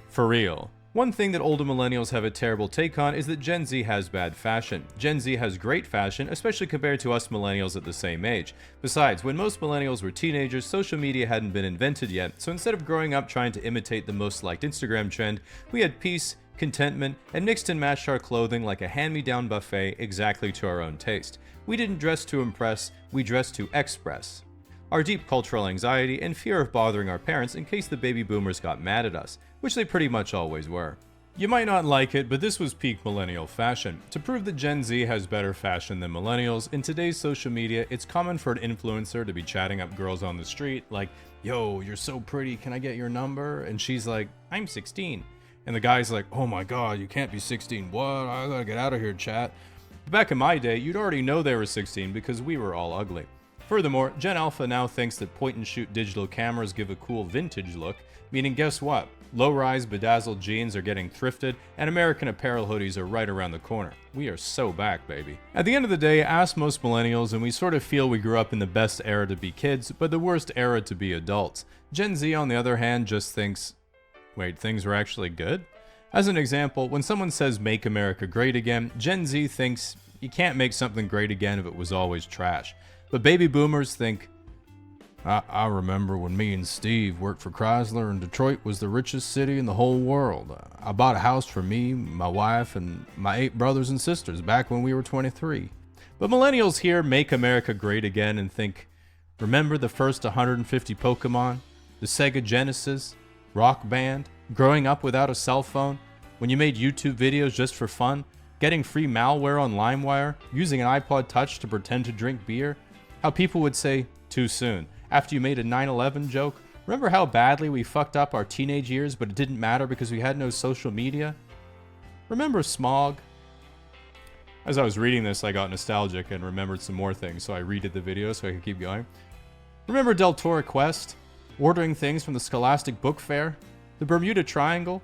for real. One thing that older millennials have a terrible take on is that Gen Z has bad fashion. Gen Z has great fashion, especially compared to us millennials at the same age. Besides, when most millennials were teenagers, social media hadn't been invented yet, so instead of growing up trying to imitate the most liked Instagram trend, we had peace, contentment, and mixed and matched our clothing like a hand-me-down buffet exactly to our own taste. We didn't dress to impress, we dressed to express our deep cultural anxiety and fear of bothering our parents in case the baby boomers got mad at us, which they pretty much always were. You might not like it, but this was peak millennial fashion. To prove that Gen Z has better fashion than millennials, in today's social media, it's common for an influencer to be chatting up girls on the street like, "Yo, you're so pretty, can I get your number?" And she's like, "I'm 16. And the guy's like, "Oh my god, you can't be 16. What? I gotta get out of here, chat." Back in my day, you'd already know they were 16 because we were all ugly. Furthermore, Gen Alpha now thinks that point-and-shoot digital cameras give a cool vintage look, meaning guess what? Low-rise bedazzled jeans are getting thrifted, and American Apparel hoodies are right around the corner. We are so back, baby. At the end of the day, ask most millennials, and we sort of feel we grew up in the best era to be kids, but the worst era to be adults. Gen Z, on the other hand, just thinks, wait, things were actually good? As an example, when someone says "Make America Great Again," Gen Z thinks you can't make something great again if it was always trash. But baby boomers think, I remember when me and Steve worked for Chrysler and Detroit was the richest city in the whole world. I bought a house for me, my wife, and my 8 brothers and sisters back when we were 23. But millennials hear "Make America Great Again" and think, remember the first 150 Pokemon, the Sega Genesis, Rock Band, growing up without a cell phone, when you made YouTube videos just for fun, getting free malware on LimeWire, using an iPod Touch to pretend to drink beer? How people would say, too soon, after you made a 9/11 joke. Remember how badly we fucked up our teenage years, but it didn't matter because we had no social media? Remember smog? As I was reading this, I got nostalgic and remembered some more things, so I redid the video so I could keep going. Remember Deltora Quest? Ordering things from the Scholastic Book Fair? The Bermuda Triangle?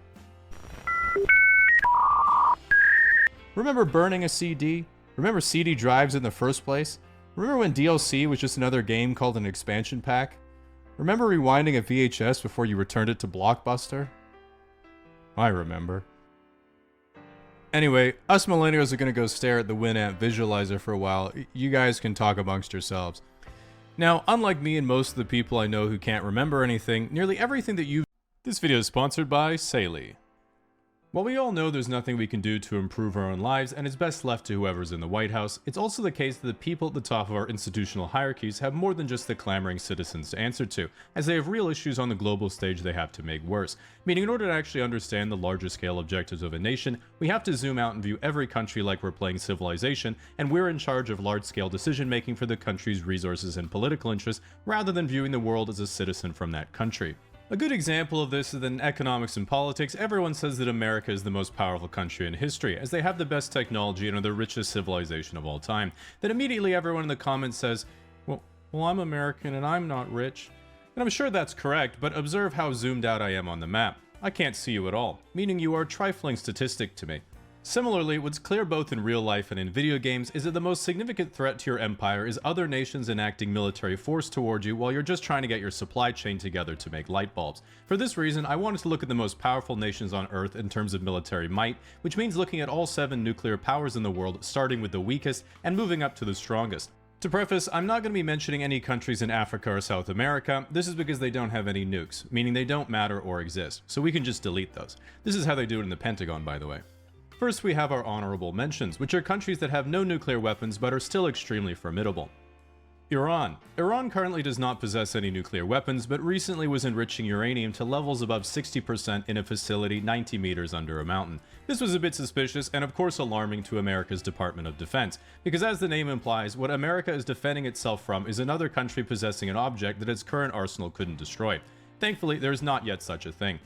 Remember burning a CD? Remember CD drives in the first place? Remember when DLC was just another game called an expansion pack? Remember rewinding a VHS before you returned it to Blockbuster? I remember. Anyway, us millennials are gonna go stare at the Winamp visualizer for a while. You guys can talk amongst yourselves. Now, unlike me and most of the people I know who can't remember anything, nearly everything that you've... This video is sponsored by Saley. While we all know there's nothing we can do to improve our own lives and it's best left to whoever's in the White House, it's also the case that the people at the top of our institutional hierarchies have more than just the clamoring citizens to answer to, as they have real issues on the global stage they have to make worse. Meaning in order to actually understand the larger scale objectives of a nation, we have to zoom out and view every country like we're playing Civilization, and we're in charge of large-scale decision-making for the country's resources and political interests, rather than viewing the world as a citizen from that country. A good example of this is that in economics and politics, everyone says that America is the most powerful country in history, as they have the best technology and are the richest civilization of all time. Then immediately everyone in the comments says, well, I'm American and I'm not rich. And I'm sure that's correct, but observe how zoomed out I am on the map. I can't see you at all, meaning you are a trifling statistic to me. Similarly, what's clear both in real life and in video games is that the most significant threat to your empire is other nations enacting military force toward you while you're just trying to get your supply chain together to make light bulbs. For this reason, I wanted to look at the most powerful nations on Earth in terms of military might, which means looking at all 7 nuclear powers in the world, starting with the weakest and moving up to the strongest. To preface, I'm not going to be mentioning any countries in Africa or South America. This is because they don't have any nukes, meaning they don't matter or exist, so we can just delete those. This is how they do it in the Pentagon, by the way. First, we have our honorable mentions, which are countries that have no nuclear weapons but are still extremely formidable. Iran. Iran currently does not possess any nuclear weapons, but recently was enriching uranium to levels above 60% in a facility 90 meters under a mountain. This was a bit suspicious and of course alarming to America's Department of Defense, because as the name implies, what America is defending itself from is another country possessing an object that its current arsenal couldn't destroy. Thankfully, there is not yet such a thing.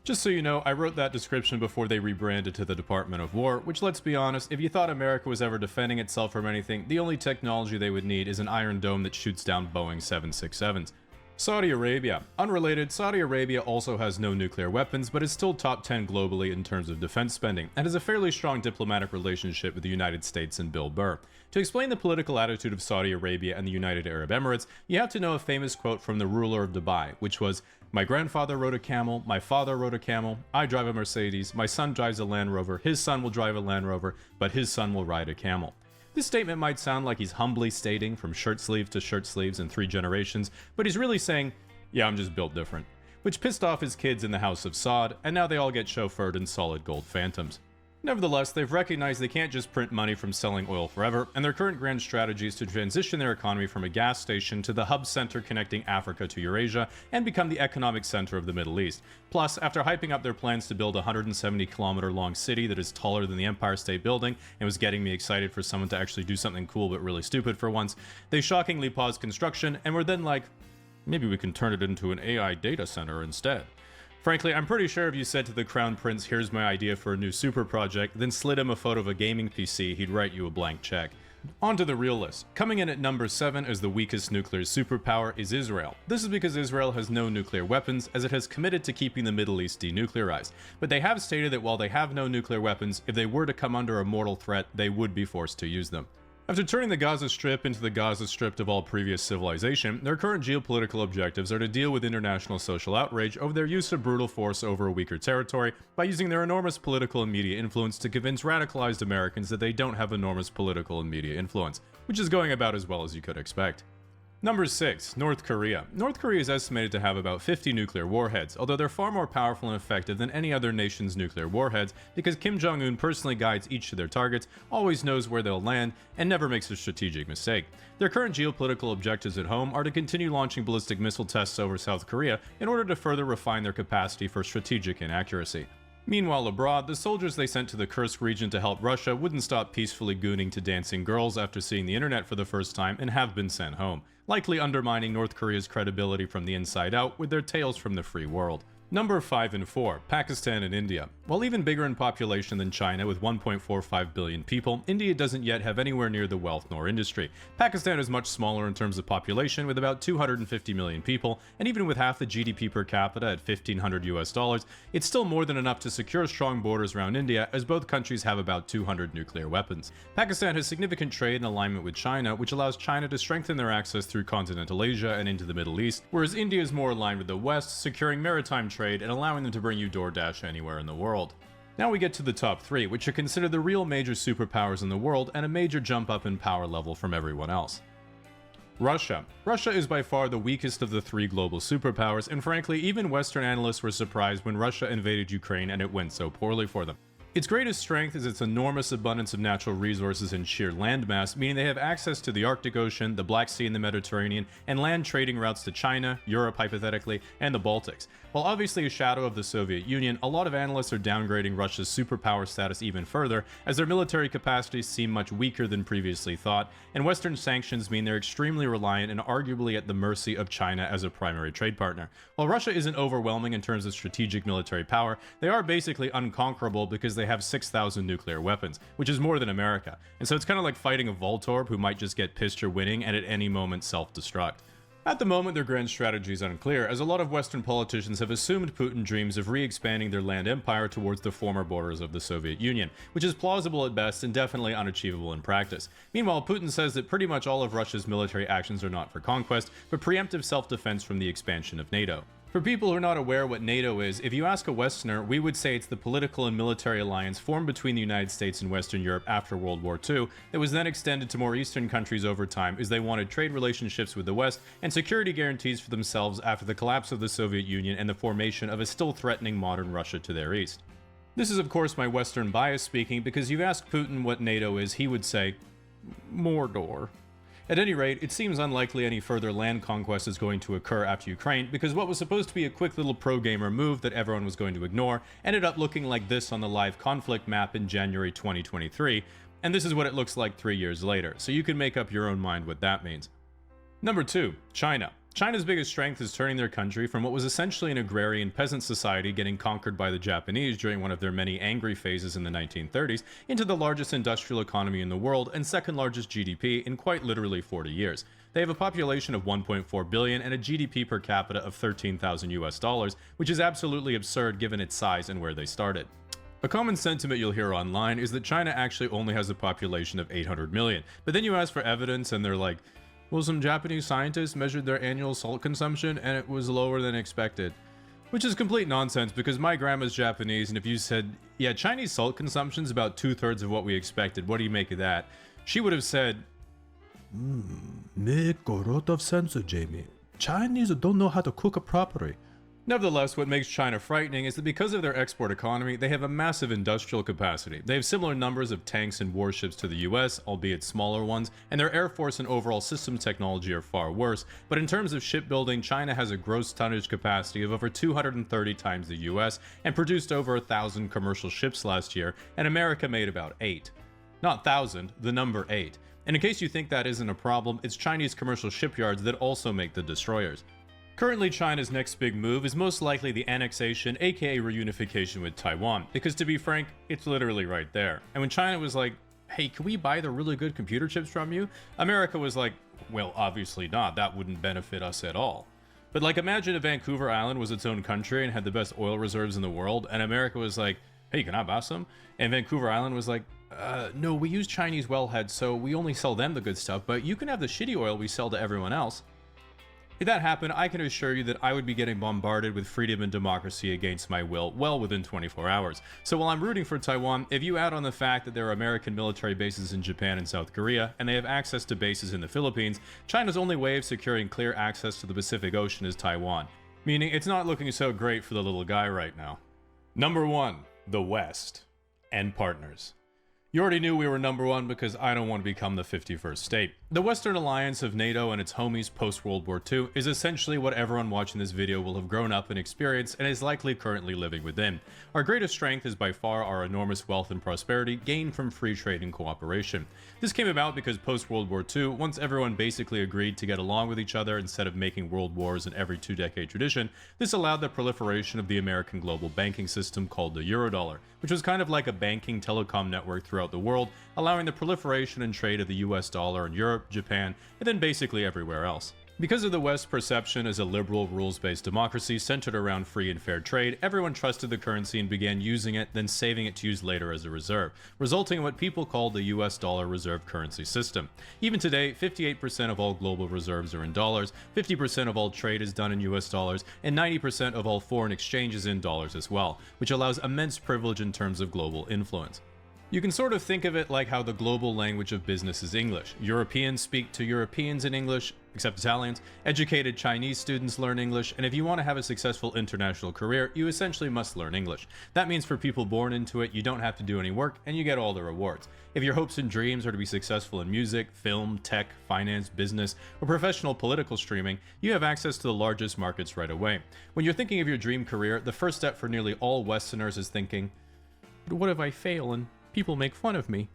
Just so you know, I wrote that description before they rebranded to the Department of War, which, let's be honest, if you thought America was ever defending itself from anything, the only technology they would need is an Iron Dome that shoots down Boeing 767s. Saudi Arabia. Unrelated, Saudi Arabia also has no nuclear weapons, but is still top 10 globally in terms of defense spending, and has a fairly strong diplomatic relationship with the United States and Bill Burr. To explain the political attitude of Saudi Arabia and the United Arab Emirates, you have to know a famous quote from the ruler of Dubai, which was, My grandfather rode a camel, my father rode a camel, I drive a Mercedes, my son drives a Land Rover, his son will drive a Land Rover, but his son will ride a camel. This statement might sound like he's humbly stating from shirt sleeve to shirt sleeves in 3 generations, but he's really saying, yeah, I'm just built different. Which pissed off his kids in the House of Sod, and now they all get chauffeured in solid gold Phantoms. Nevertheless, they've recognized they can't just print money from selling oil forever, and their current grand strategy is to transition their economy from a gas station to the hub center connecting Africa to Eurasia and become the economic center of the Middle East. Plus, after hyping up their plans to build a 170-kilometer long city that is taller than the Empire State Building and was getting me excited for someone to actually do something cool but really stupid for once, they shockingly paused construction and were then like, maybe we can turn it into an AI data center instead. Frankly, I'm pretty sure if you said to the Crown Prince, here's my idea for a new super project, then slid him a photo of a gaming PC, he'd write you a blank check. On to the real list. Coming in at number 7 as the weakest nuclear superpower is Israel. This is because Israel has no nuclear weapons, as it has committed to keeping the Middle East denuclearized. But they have stated that while they have no nuclear weapons, if they were to come under a mortal threat, they would be forced to use them. After turning the Gaza Strip into the Gaza Strip of all previous civilization, their current geopolitical objectives are to deal with international social outrage over their use of brutal force over a weaker territory by using their enormous political and media influence to convince radicalized Americans that they don't have enormous political and media influence, which is going about as well as you could expect. Number 6. North Korea. North Korea is estimated to have about 50 nuclear warheads, although they're far more powerful and effective than any other nation's nuclear warheads because Kim Jong-un personally guides each of their targets, always knows where they'll land, and never makes a strategic mistake. Their current geopolitical objectives at home are to continue launching ballistic missile tests over South Korea in order to further refine their capacity for strategic inaccuracy. Meanwhile, abroad, the soldiers they sent to the Kursk region to help Russia wouldn't stop peacefully gooning to dancing girls after seeing the internet for the first time and have been sent home, likely undermining North Korea's credibility from the inside out with their tales from the free world. Number 5 and 4, Pakistan and India. While even bigger in population than China with 1.45 billion people, India doesn't yet have anywhere near the wealth nor industry. Pakistan is much smaller in terms of population with about 250 million people, and even with half the GDP per capita at $1,500, it's still more than enough to secure strong borders around India as both countries have about 200 nuclear weapons. Pakistan has significant trade and alignment with China, which allows China to strengthen their access through continental Asia and into the Middle East, whereas India is more aligned with the West, securing maritime trade and allowing them to bring you DoorDash anywhere in the world. Now we get to the top 3, which are considered the real major superpowers in the world and a major jump up in power level from everyone else. Russia. Russia is by far the weakest of the 3 global superpowers, and frankly, even Western analysts were surprised when Russia invaded Ukraine and it went so poorly for them. Its greatest strength is its enormous abundance of natural resources and sheer landmass, meaning they have access to the Arctic Ocean, the Black Sea and the Mediterranean, and land trading routes to China, Europe hypothetically, and the Baltics. While obviously a shadow of the Soviet Union, a lot of analysts are downgrading Russia's superpower status even further, as their military capacities seem much weaker than previously thought, and Western sanctions mean they're extremely reliant and arguably at the mercy of China as a primary trade partner. While Russia isn't overwhelming in terms of strategic military power, they are basically unconquerable because they have 6,000 nuclear weapons, which is more than America. And so it's kind of like fighting a Voltorb who might just get pissed you're winning and at any moment self-destruct. At the moment, their grand strategy is unclear, as a lot of Western politicians have assumed Putin dreams of re-expanding their land empire towards the former borders of the Soviet Union, which is plausible at best and definitely unachievable in practice. Meanwhile, Putin says that pretty much all of Russia's military actions are not for conquest, but preemptive self-defense from the expansion of NATO. For people who are not aware what NATO is, if you ask a Westerner, we would say it's the political and military alliance formed between the United States and Western Europe after World War II that was then extended to more Eastern countries over time as they wanted trade relationships with the West and security guarantees for themselves after the collapse of the Soviet Union and the formation of a still threatening modern Russia to their east. This is of course my Western bias speaking, because you ask Putin what NATO is, he would say, Mordor. At any rate, it seems unlikely any further land conquest is going to occur after Ukraine, because what was supposed to be a quick little pro-gamer move that everyone was going to ignore ended up looking like this on the live conflict map in January 2023, and this is what it looks like 3 years later, so you can make up your own mind what that means. Number 2, China. China's biggest strength is turning their country from what was essentially an agrarian peasant society getting conquered by the Japanese during one of their many angry phases in the 1930s into the largest industrial economy in the world and second largest GDP in quite literally 40 years. They have a population of 1.4 billion and a GDP per capita of $13,000, which is absolutely absurd given its size and where they started. A common sentiment you'll hear online is that China actually only has a population of 800 million, but then you ask for evidence and they're like, Well, some Japanese scientists measured their annual salt consumption and it was lower than expected. Which is complete nonsense because my grandma's Japanese, and if you said, yeah, Chinese salt consumption's about 2/3 of what we expected, what do you make of that? She would have said, make a lot of sense, Jamie. Chinese don't know how to cook properly. Nevertheless, what makes China frightening is that because of their export economy, they have a massive industrial capacity. They have similar numbers of tanks and warships to the US, albeit smaller ones, and their air force and overall systems technology are far worse. But in terms of shipbuilding, China has a gross tonnage capacity of over 230 times the US and produced over 1,000 commercial ships last year, and America made about 8. Not 1,000, the number 8. And in case you think that isn't a problem, it's Chinese commercial shipyards that also make the destroyers. Currently, China's next big move is most likely the annexation, aka reunification with Taiwan, because to be frank, it's literally right there. And when China was like, hey, can we buy the really good computer chips from you? America was like, well, obviously not, that wouldn't benefit us at all. But like, imagine if Vancouver Island was its own country and had the best oil reserves in the world, and America was like, hey, can I buy some? And Vancouver Island was like, no, we use Chinese wellheads, so we only sell them the good stuff, but you can have the shitty oil we sell to everyone else. If that happened, I can assure you that I would be getting bombarded with freedom and democracy against my will well within 24 hours. So while I'm rooting for Taiwan, if you add on the fact that there are American military bases in Japan and South Korea, and they have access to bases in the Philippines, China's only way of securing clear access to the Pacific Ocean is Taiwan. Meaning it's not looking so great for the little guy right now. Number 1. The West. And partners. You already knew we were number 1 because I don't want to become the 51st state. The Western alliance of NATO and its homies post-World War II is essentially what everyone watching this video will have grown up and experienced and is likely currently living within. Our greatest strength is by far our enormous wealth and prosperity gained from free trade and cooperation. This came about because post-World War II, once everyone basically agreed to get along with each other instead of making world wars an every 2-decade tradition, this allowed the proliferation of the American global banking system called the Eurodollar, which was kind of like a banking telecom network throughout the world, allowing the proliferation and trade of the US dollar in Europe, Japan, and then basically everywhere else. Because of the West's perception as a liberal, rules-based democracy centered around free and fair trade, everyone trusted the currency and began using it, then saving it to use later as a reserve, resulting in what people call the US dollar reserve currency system. Even today, 58% of all global reserves are in dollars, 50% of all trade is done in US dollars, and 90% of all foreign exchange is in dollars as well, which allows immense privilege in terms of global influence. You can sort of think of it like how the global language of business is English. Europeans speak to Europeans in English, except Italians. Educated Chinese students learn English, and if you want to have a successful international career, you essentially must learn English. That means for people born into it, you don't have to do any work, and you get all the rewards. If your hopes and dreams are to be successful in music, film, tech, finance, business, or professional political streaming, you have access to the largest markets right away. When you're thinking of your dream career, the first step for nearly all Westerners is thinking, but what if I fail and people make fun of me?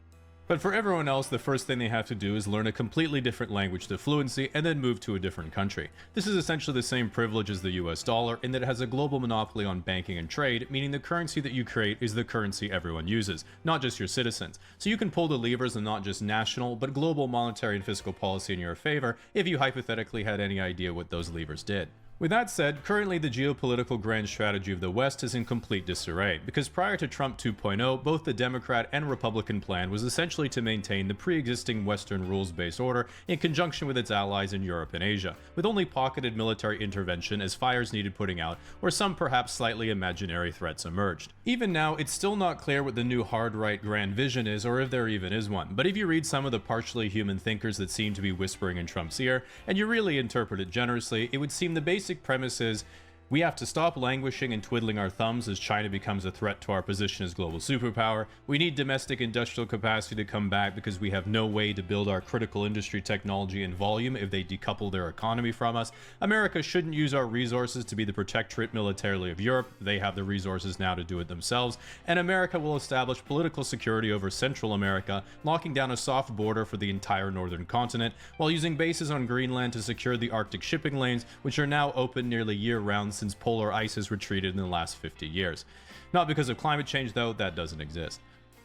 But for everyone else, the first thing they have to do is learn a completely different language to fluency and then move to a different country. This is essentially the same privilege as the US dollar in that it has a global monopoly on banking and trade, meaning the currency that you create is the currency everyone uses, not just your citizens. So you can pull the levers in not just national, but global monetary and fiscal policy in your favor if you hypothetically had any idea what those levers did. With that said, currently the geopolitical grand strategy of the West is in complete disarray, because prior to Trump 2.0, both the Democrat and Republican plan was essentially to maintain the pre-existing Western rules-based order in conjunction with its allies in Europe and Asia, with only pocketed military intervention as fires needed putting out, or some perhaps slightly imaginary threats emerged. Even now, it's still not clear what the new hard-right grand vision is, or if there even is one, but if you read some of the partially human thinkers that seem to be whispering in Trump's ear, and you really interpret it generously, it would seem the basic premise is, we have to stop languishing and twiddling our thumbs as China becomes a threat to our position as global superpower. We need domestic industrial capacity to come back because we have no way to build our critical industry technology in volume if they decouple their economy from us. America shouldn't use our resources to be the protectorate militarily of Europe. They have the resources now to do it themselves. And America will establish political security over Central America, locking down a soft border for the entire northern continent, while using bases on Greenland to secure the Arctic shipping lanes, which are now open nearly year-round since polar ice has retreated in the last 50 years. Not because of climate change though, that doesn't exist.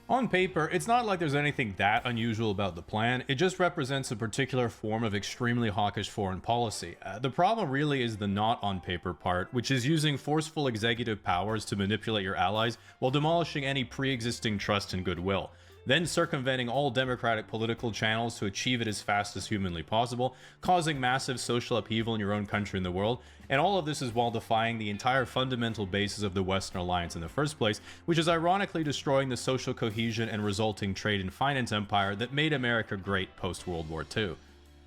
On paper, it's not like there's anything that unusual about the plan, it just represents a particular form of extremely hawkish foreign policy. The problem really is the not on paper part, which is using forceful executive powers to manipulate your allies while demolishing any pre-existing trust and goodwill. then circumventing all democratic political channels to achieve it as fast as humanly possible, causing massive social upheaval in your own country and the world, and all of this is while defying the entire fundamental basis of the Western Alliance in the first place, which is ironically destroying the social cohesion and resulting trade and finance empire that made America great post-World War II.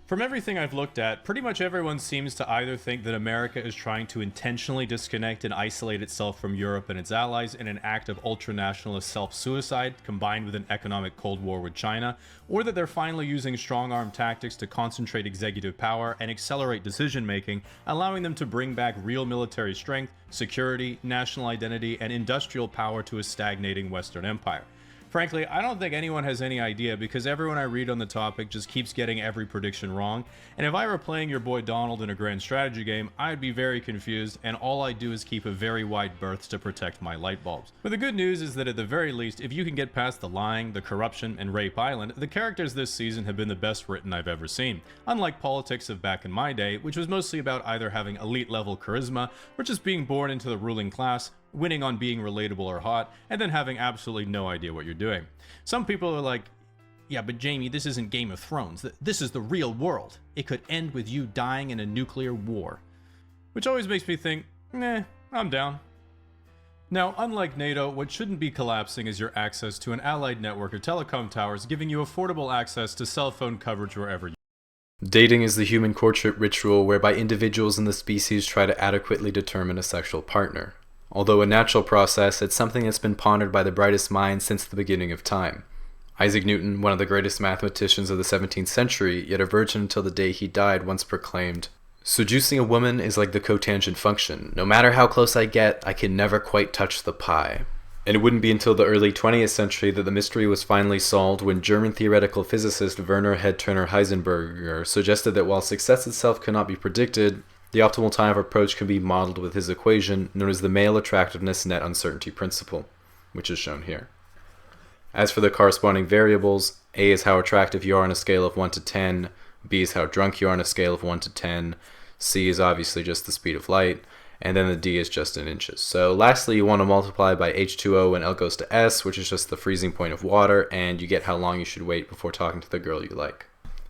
From everything I've looked at, pretty much everyone seems to either think that America is trying to intentionally disconnect and isolate itself from Europe and its allies in an act of ultranationalist self-suicide combined with an economic Cold War with China, or that they're finally using strong-arm tactics to concentrate executive power and accelerate decision-making, allowing them to bring back real military strength, security, national identity, and industrial power to a stagnating Western empire. Frankly, I don't think anyone has any idea because everyone I read on the topic just keeps getting every prediction wrong, and if I were playing your boy Donald in a grand strategy game, I'd be very confused, and all I do is keep a very wide berth to protect my light bulbs. But the good news is that at the very least, if you can get past the lying, the corruption, and Rape Island, the characters this season have been the best written I've ever seen. Unlike politics of back in my day, which was mostly about either having elite-level charisma, or just being born into the ruling class, winning on being relatable or hot, and then having absolutely no idea what you're doing. Some people are like, yeah, but Jamie, this isn't Game of Thrones. This is the real world. It could end with you dying in a nuclear war. Which always makes me think, I'm down. Now, unlike NATO, what shouldn't be collapsing is your access to an allied network of telecom towers giving you affordable access to cell phone coverage wherever you Dating is the human courtship ritual whereby individuals in the species try to adequately determine a sexual partner. Although a natural process, it's something that's been pondered by the brightest minds since the beginning of time. Isaac Newton, one of the greatest mathematicians of the 17th century, yet a virgin until the day he died, once proclaimed, "Seducing a woman is like the cotangent function. No matter how close I get, I can never quite touch the pie." And it wouldn't be until the early 20th century that the mystery was finally solved when German theoretical physicist Werner Headturner Heisenberger suggested that while success itself cannot be predicted, the optimal time of approach can be modeled with his equation, known as the male attractiveness net uncertainty principle, which is shown here. As for the corresponding variables, A is how attractive you are on a scale of 1 to 10, B is how drunk you are on a scale of 1 to 10, C is obviously just the speed of light, and then the D is just in inches. So lastly, you want to multiply by H2O when L goes to S, which is just the freezing point of water, and you get how long you should wait before talking to the girl you like.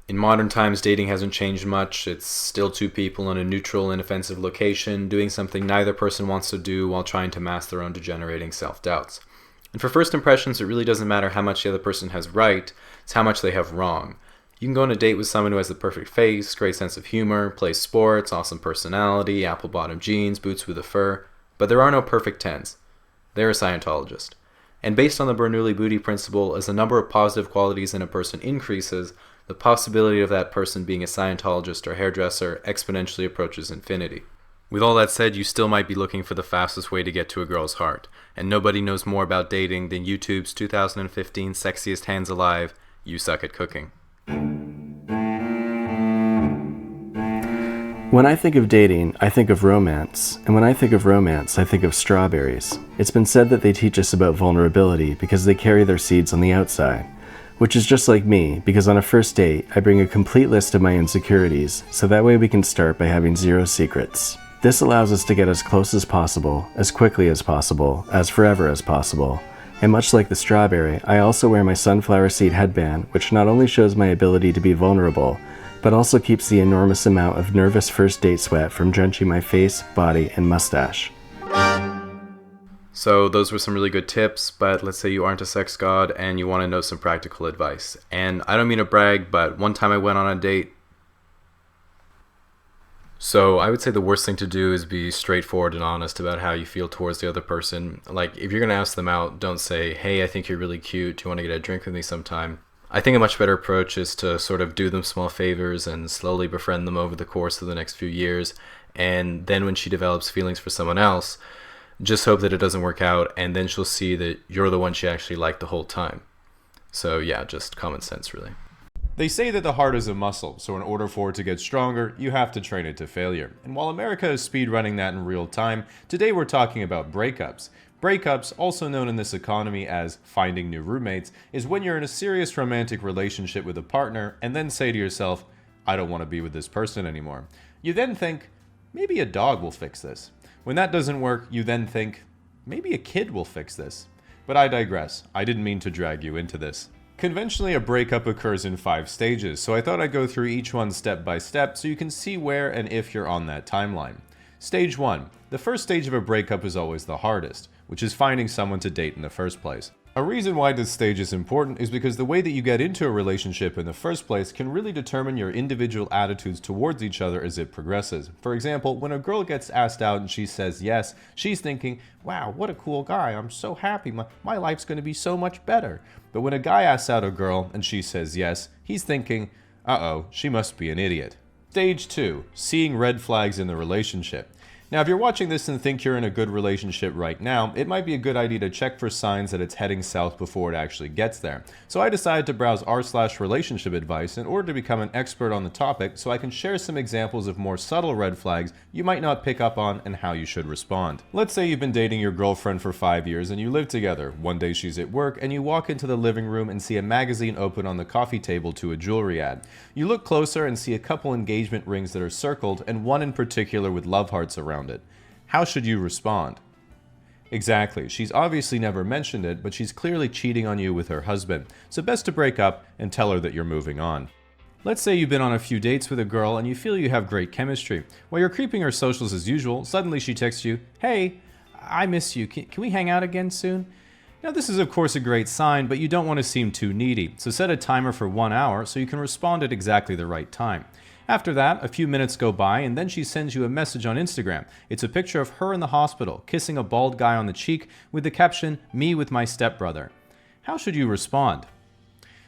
In modern times, dating hasn't changed much. It's still two people in a neutral, inoffensive location, doing something neither person wants to do while trying to mask their own degenerating self-doubts. And for first impressions, it really doesn't matter how much the other person has right, it's how much they have wrong. You can go on a date with someone who has the perfect face, great sense of humor, plays sports, awesome personality, apple-bottom jeans, boots with a fur, but there are no perfect 10s. They're a Scientologist. And based on the Bernoulli Booty principle, as the number of positive qualities in a person increases, the possibility of that person being a Scientologist or hairdresser exponentially approaches infinity. With all that said, you still might be looking for the fastest way to get to a girl's heart, and nobody knows more about dating than YouTube's 2015 Sexiest Hands Alive, You Suck at Cooking. When I think of dating, I think of romance, and when I think of romance, I think of strawberries. It's been said that they teach us about vulnerability because they carry their seeds on the outside. Which is just like me, because on a first date, I bring a complete list of my insecurities, so that way we can start by having zero secrets. This allows us to get as close as possible, as quickly as possible, as forever as possible. And much like the strawberry, I also wear my sunflower seed headband, which not only shows my ability to be vulnerable, but also keeps the enormous amount of nervous first date sweat from drenching my face, body, and mustache. So those were some really good tips, but let's say you aren't a sex god and you want to know some practical advice. And I don't mean to brag, but one time I went on a date. So I would say the worst thing to do is be straightforward and honest about how you feel towards the other person. Like, if you're going to ask them out, don't say, "Hey, I think you're really cute. Do you want to get a drink with me sometime?" I think a much better approach is to sort of do them small favors and slowly befriend them over the course of the next few years. And then when she develops feelings for someone else, just hope that it doesn't work out, and then she'll see that you're the one she actually liked the whole time. So yeah, just common sense, really. They say that the heart is a muscle, so in order for it to get stronger, you have to train it to failure. And while America is speedrunning that in real time, today we're talking about breakups. Breakups, also known in this economy as finding new roommates, is when you're in a serious romantic relationship with a partner and then say to yourself, "I don't want to be with this person anymore." You then think, maybe a dog will fix this. When that doesn't work, you then think, maybe a kid will fix this. But I digress. I didn't mean to drag you into this. Conventionally, a breakup occurs in 5 stages, so I thought I'd go through each one step by step so you can see where and if you're on that timeline. Stage 1. The first stage of a breakup is always the hardest, which is finding someone to date in the first place. A reason why this stage is important is because the way that you get into a relationship in the first place can really determine your individual attitudes towards each other as it progresses. For example, when a girl gets asked out and she says yes, she's thinking, wow, what a cool guy, I'm so happy, my life's going to be so much better. But when a guy asks out a girl and she says yes, he's thinking, uh-oh, she must be an idiot. Stage 2. Seeing red flags in the relationship. Now, if you're watching this and think you're in a good relationship right now, it might be a good idea to check for signs that it's heading south before it actually gets there. So I decided to browse r/relationship advice in order to become an expert on the topic so I can share some examples of more subtle red flags you might not pick up on and how you should respond. Let's say you've been dating your girlfriend for 5 years and you live together. One day she's at work and you walk into the living room and see a magazine open on the coffee table to a jewelry ad. You look closer and see a couple engagement rings that are circled and one in particular with love hearts around it. How should you respond? Exactly, she's obviously never mentioned it, but she's clearly cheating on you with her husband, so best to break up and tell her that you're moving on. Let's say you've been on a few dates with a girl and you feel you have great chemistry. While you're creeping her socials as usual, suddenly she texts you, hey, I miss you, can we hang out again soon? Now this is of course a great sign, but you don't want to seem too needy, so set a timer for 1 hour so you can respond at exactly the right time. After that, a few minutes go by and then she sends you a message on Instagram. It's a picture of her in the hospital, kissing a bald guy on the cheek with the caption, me with my stepbrother. How should you respond?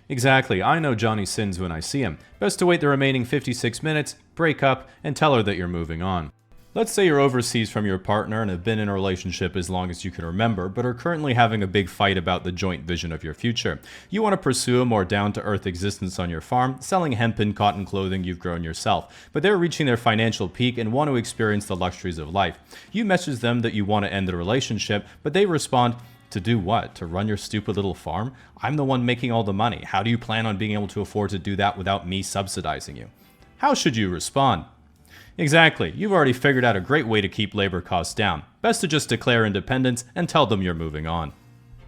Exactly, I know Johnny sins when I see him. Best to wait the remaining 56 minutes, break up, and tell her that you're moving on. Let's say you're overseas from your partner and have been in a relationship as long as you can remember, but are currently having a big fight about the joint vision of your future. You want to pursue a more down-to-earth existence on your farm, selling hemp and cotton clothing you've grown yourself, but they're reaching their financial peak and want to experience the luxuries of life. You message them that you want to end the relationship, but they respond, to do what? To run your stupid little farm? I'm the one making all the money. How do you plan on being able to afford to do that without me subsidizing you? How should you respond? Exactly, you've already figured out a great way to keep labor costs down. Best to just declare independence and tell them you're moving on.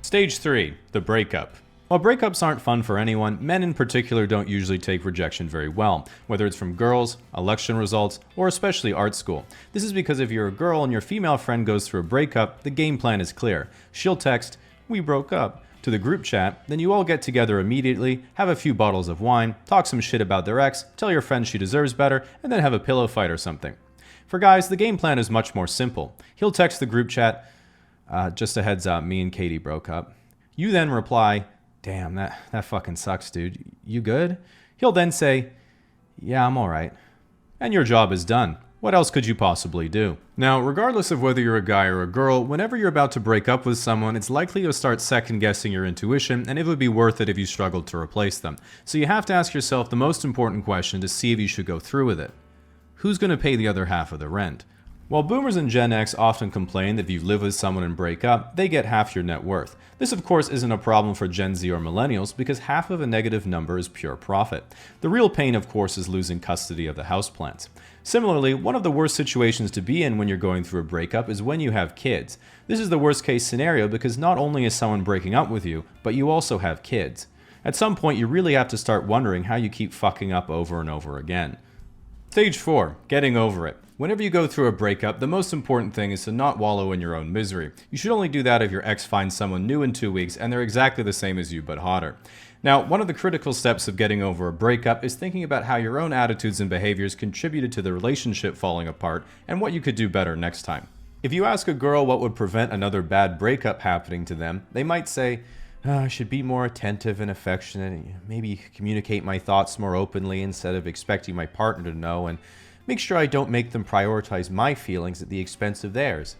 Stage 3. The breakup. While breakups aren't fun for anyone, men in particular don't usually take rejection very well, whether it's from girls, election results, or especially art school. This is because if you're a girl and your female friend goes through a breakup, the game plan is clear. She'll text, "We broke up," to the group chat, then you all get together immediately, have a few bottles of wine, talk some shit about their ex, tell your friend she deserves better, and then have a pillow fight or something. For guys, the game plan is much more simple. He'll text the group chat, just a heads up, me and Katie broke up. You then reply, damn, that fucking sucks, dude. You good? He'll then say, yeah, I'm alright. And your job is done. What else could you possibly do? Now, regardless of whether you're a guy or a girl, whenever you're about to break up with someone, it's likely you'll start second-guessing your intuition, and it would be worth it if you struggled to replace them. So you have to ask yourself the most important question to see if you should go through with it. Who's going to pay the other half of the rent? While boomers and Gen X often complain that if you live with someone and break up, they get half your net worth. This of course isn't a problem for Gen Z or millennials because half of a negative number is pure profit. The real pain of course is losing custody of the houseplants. Similarly, one of the worst situations to be in when you're going through a breakup is when you have kids. This is the worst case scenario because not only is someone breaking up with you, but you also have kids. At some point you really have to start wondering how you keep fucking up over and over again. Stage 4. Getting over it. Whenever you go through a breakup, the most important thing is to not wallow in your own misery. You should only do that if your ex finds someone new in 2 weeks and they're exactly the same as you but hotter. Now, one of the critical steps of getting over a breakup is thinking about how your own attitudes and behaviors contributed to the relationship falling apart and what you could do better next time. If you ask a girl what would prevent another bad breakup happening to them, they might say, I should be more attentive and affectionate, maybe communicate my thoughts more openly instead of expecting my partner to know, and make sure I don't make them prioritize my feelings at the expense of theirs.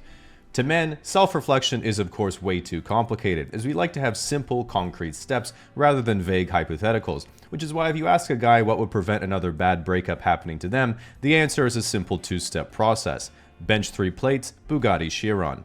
To men, self-reflection is of course way too complicated, as we like to have simple, concrete steps rather than vague hypotheticals, which is why if you ask a guy what would prevent another bad breakup happening to them, the answer is a simple 2-step process. Bench 3 plates, Bugatti Chiron.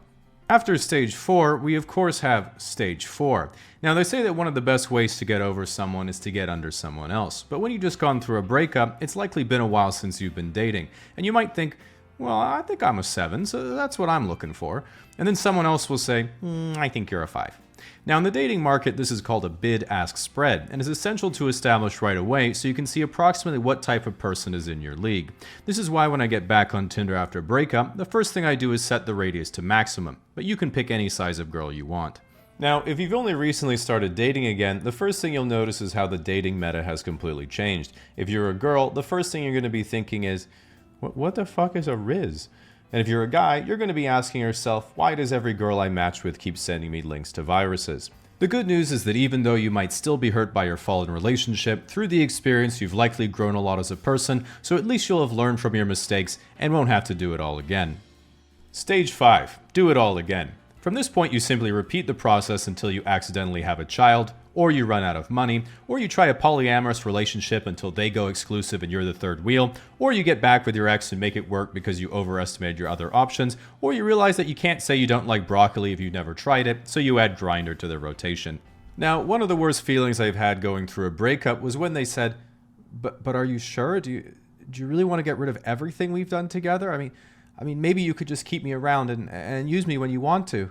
After stage 4, we of course have stage 4. Now they say that one of the best ways to get over someone is to get under someone else, but when you've just gone through a breakup, it's likely been a while since you've been dating, and you might think, well, I think I'm a 7, so that's what I'm looking for. And then someone else will say, I think you're a 5. Now in the dating market, this is called a bid-ask spread, and is essential to establish right away so you can see approximately what type of person is in your league. This is why when I get back on Tinder after a breakup, the first thing I do is set the radius to maximum, but you can pick any size of girl you want. Now, if you've only recently started dating again, the first thing you'll notice is how the dating meta has completely changed. If you're a girl, the first thing you're going to be thinking is, what the fuck is a Riz? And if you're a guy, you're going to be asking yourself, why does every girl I match with keep sending me links to viruses? The good news is that even though you might still be hurt by your fallen relationship, through the experience you've likely grown a lot as a person, so at least you'll have learned from your mistakes and won't have to do it all again. Stage 5. Do it all again. From this point, you simply repeat the process until you accidentally have a child, or you run out of money, or you try a polyamorous relationship until they go exclusive and you're the third wheel, or you get back with your ex and make it work because you overestimated your other options, or you realize that you can't say you don't like broccoli if you've never tried it, so you add Grindr to the rotation. Now, one of the worst feelings I've had going through a breakup was when they said, but are you sure? Do you really want to get rid of everything we've done together? I mean, maybe you could just keep me around and use me when you want to.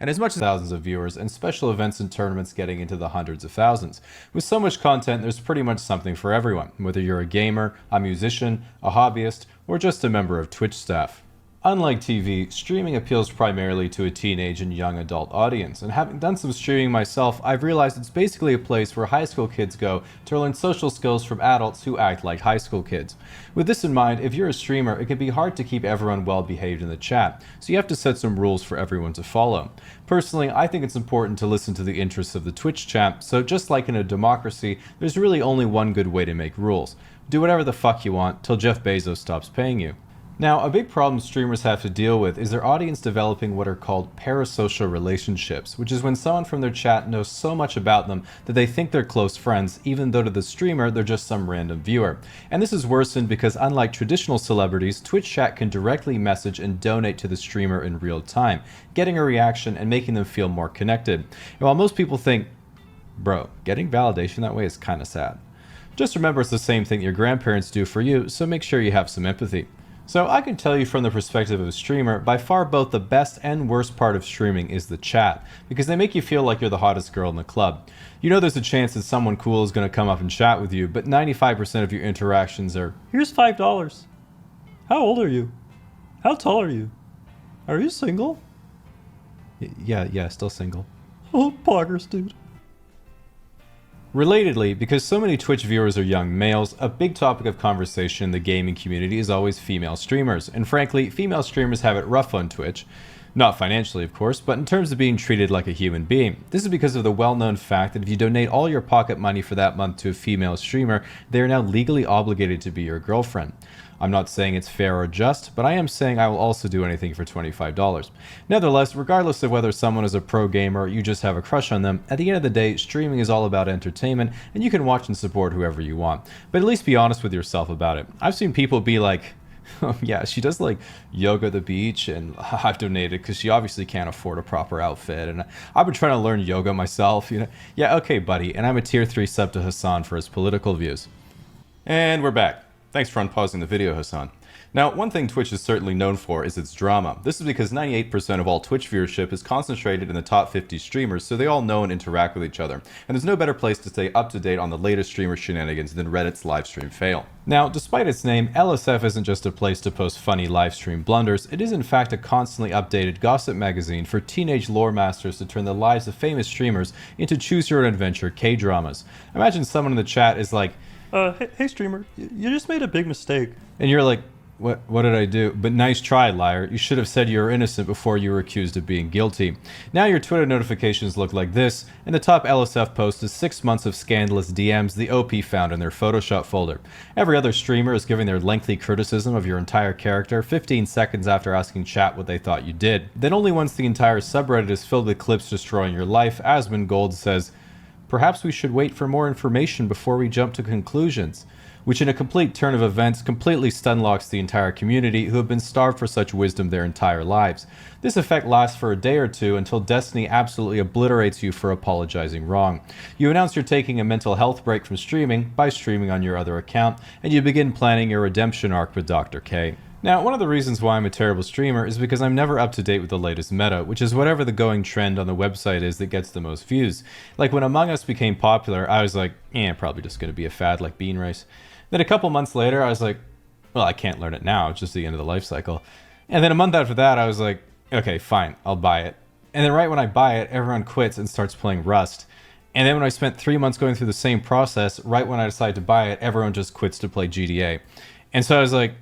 And as much as thousands of viewers and special events and tournaments getting into the hundreds of thousands. With so much content, there's pretty much something for everyone, whether you're a gamer, a musician, a hobbyist, or just a member of Twitch staff. Unlike TV, streaming appeals primarily to a teenage and young adult audience, and having done some streaming myself, I've realized it's basically a place where high school kids go to learn social skills from adults who act like high school kids. With this in mind, if you're a streamer, it can be hard to keep everyone well behaved in the chat, so you have to set some rules for everyone to follow. Personally, I think it's important to listen to the interests of the Twitch chat, so just like in a democracy, there's really only one good way to make rules. Do whatever the fuck you want till Jeff Bezos stops paying you. Now, a big problem streamers have to deal with is their audience developing what are called parasocial relationships, which is when someone from their chat knows so much about them that they think they're close friends, even though to the streamer they're just some random viewer. And this is worsened because unlike traditional celebrities, Twitch chat can directly message and donate to the streamer in real time, getting a reaction and making them feel more connected. And while most people think, bro, getting validation that way is kinda sad. Just remember it's the same thing your grandparents do for you, so make sure you have some empathy. So I can tell you from the perspective of a streamer, by far both the best and worst part of streaming is the chat, because they make you feel like you're the hottest girl in the club. You know there's a chance that someone cool is going to come up and chat with you, but 95% of your interactions are, here's $5. How old are you? How tall are you? Are you single? Yeah, still single. Oh, poggers, dude. Relatedly, because so many Twitch viewers are young males, a big topic of conversation in the gaming community is always female streamers, and frankly, female streamers have it rough on Twitch. Not financially, of course, but in terms of being treated like a human being. This is because of the well-known fact that if you donate all your pocket money for that month to a female streamer, they are now legally obligated to be your girlfriend. I'm not saying it's fair or just, but I am saying I will also do anything for $25. Nevertheless, regardless of whether someone is a pro gamer or you just have a crush on them, at the end of the day, streaming is all about entertainment, and you can watch and support whoever you want. But at least be honest with yourself about it. I've seen people be like, oh, yeah, she does like yoga at the beach, and I've donated because she obviously can't afford a proper outfit, and I've been trying to learn yoga myself, you know. Yeah, okay, buddy, and I'm a tier 3 sub to Hassan for his political views. And we're back. Thanks for unpausing the video, Hassan. Now, one thing Twitch is certainly known for is its drama. This is because 98% of all Twitch viewership is concentrated in the top 50 streamers, so they all know and interact with each other. And there's no better place to stay up to date on the latest streamer shenanigans than Reddit's livestream fail. Now, despite its name, LSF isn't just a place to post funny livestream blunders, it is in fact a constantly updated gossip magazine for teenage lore masters to turn the lives of famous streamers into choose-your-own-adventure K-dramas. Imagine someone in the chat is like, hey streamer, you just made a big mistake. And you're like, what did I do? But nice try, liar. You should have said you were innocent before you were accused of being guilty. Now your Twitter notifications look like this, and the top LSF post is 6 months of scandalous DMs the OP found in their Photoshop folder. Every other streamer is giving their lengthy criticism of your entire character 15 seconds after asking chat what they thought you did. Then only once the entire subreddit is filled with clips destroying your life, Asmund Gold says, perhaps we should wait for more information before we jump to conclusions, which in a complete turn of events completely stunlocks the entire community who have been starved for such wisdom their entire lives. This effect lasts for a day or two until Destiny absolutely obliterates you for apologizing wrong. You announce you're taking a mental health break from streaming by streaming on your other account, and you begin planning your redemption arc with Dr. K. Now, one of the reasons why I'm a terrible streamer is because I'm never up to date with the latest meta, which is whatever the going trend on the website is that gets the most views. Like when Among Us became popular, I was like, probably just gonna be a fad like bean rice. Then a couple months later, I was like, well, I can't learn it now, it's just the end of the life cycle. And then a month after that, I was like, okay, fine, I'll buy it. And then right when I buy it, everyone quits and starts playing Rust. And then when I spent 3 months going through the same process, right when I decided to buy it, everyone just quits to play GTA. And so I was like,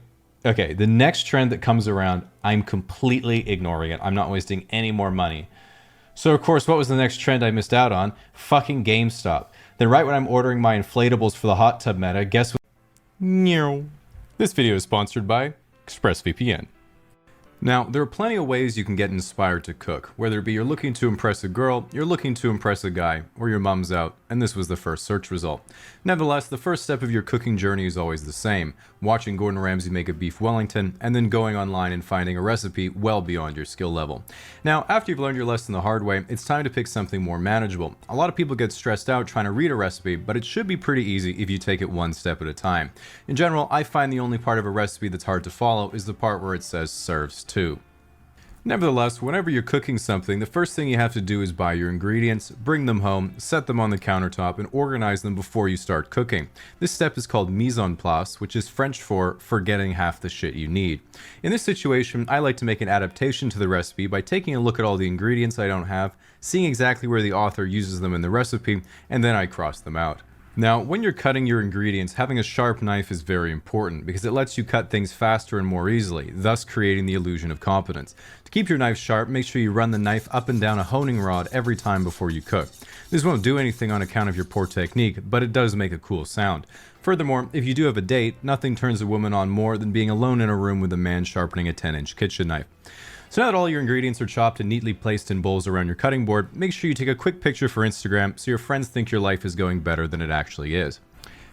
okay, the next trend that comes around, I'm completely ignoring it. I'm not wasting any more money. So of course, what was the next trend I missed out on? Fucking GameStop. Then right when I'm ordering my inflatables for the hot tub meta, guess what? No. This video is sponsored by ExpressVPN. Now, there are plenty of ways you can get inspired to cook, whether it be you're looking to impress a girl, you're looking to impress a guy, or your mom's out, and this was the first search result. Nevertheless, the first step of your cooking journey is always the same, watching Gordon Ramsay make a beef Wellington, and then going online and finding a recipe well beyond your skill level. Now, after you've learned your lesson the hard way, it's time to pick something more manageable. A lot of people get stressed out trying to read a recipe, but it should be pretty easy if you take it one step at a time. In general, I find the only part of a recipe that's hard to follow is the part where it says serves to. Nevertheless, whenever you're cooking something, the first thing you have to do is buy your ingredients, bring them home, set them on the countertop, and organize them before you start cooking. This step is called mise en place, which is French for forgetting half the shit you need. In this situation, I like to make an adaptation to the recipe by taking a look at all the ingredients I don't have, seeing exactly where the author uses them in the recipe, and then I cross them out. Now, when you're cutting your ingredients, having a sharp knife is very important because it lets you cut things faster and more easily, thus creating the illusion of competence. To keep your knife sharp, make sure you run the knife up and down a honing rod every time before you cook. This won't do anything on account of your poor technique, but it does make a cool sound. Furthermore, if you do have a date, nothing turns a woman on more than being alone in a room with a man sharpening a 10-inch kitchen knife. So now that all your ingredients are chopped and neatly placed in bowls around your cutting board, make sure you take a quick picture for Instagram so your friends think your life is going better than it actually is.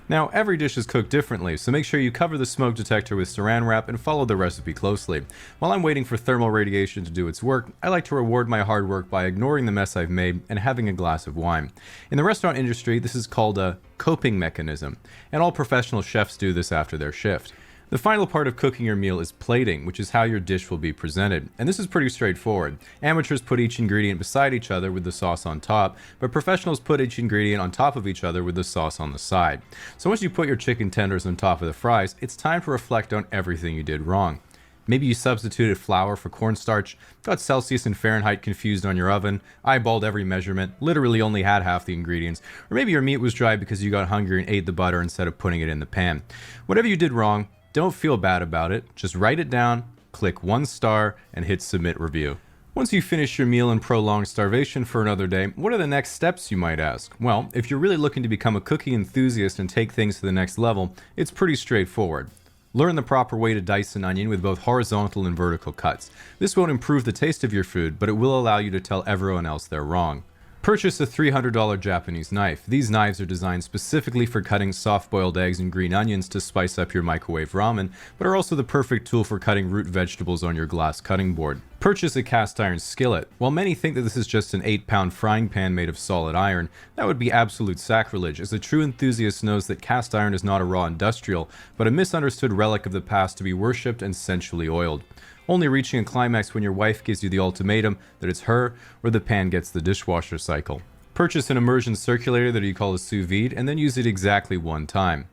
Now, every dish is cooked differently, so make sure you cover the smoke detector with saran wrap and follow the recipe closely. While I'm waiting for thermal radiation to do its work, I like to reward my hard work by ignoring the mess I've made and having a glass of wine. In the restaurant industry, this is called a coping mechanism, and all professional chefs do this after their shift. The final part of cooking your meal is plating, which is how your dish will be presented. And this is pretty straightforward. Amateurs put each ingredient beside each other with the sauce on top, but professionals put each ingredient on top of each other with the sauce on the side. So once you put your chicken tenders on top of the fries, it's time to reflect on everything you did wrong. Maybe you substituted flour for cornstarch, got Celsius and Fahrenheit confused on your oven, eyeballed every measurement, literally only had half the ingredients, or maybe your meat was dry because you got hungry and ate the butter instead of putting it in the pan. Whatever you did wrong, don't feel bad about it, just write it down, click 1 star, and hit submit review. Once you finish your meal and prolong starvation for another day, what are the next steps, you might ask? Well, if you're really looking to become a cooking enthusiast and take things to the next level, it's pretty straightforward. Learn the proper way to dice an onion with both horizontal and vertical cuts. This won't improve the taste of your food, but it will allow you to tell everyone else they're wrong. Purchase a $300 Japanese knife. These knives are designed specifically for cutting soft-boiled eggs and green onions to spice up your microwave ramen, but are also the perfect tool for cutting root vegetables on your glass cutting board. Purchase a cast iron skillet. While many think that this is just an 8-pound frying pan made of solid iron, that would be absolute sacrilege, as a true enthusiast knows that cast iron is not a raw industrial, but a misunderstood relic of the past to be worshipped and sensually oiled, only reaching a climax when your wife gives you the ultimatum that it's her or the pan gets the dishwasher cycle. Purchase an immersion circulator that you call a sous vide and then use it exactly 1 time.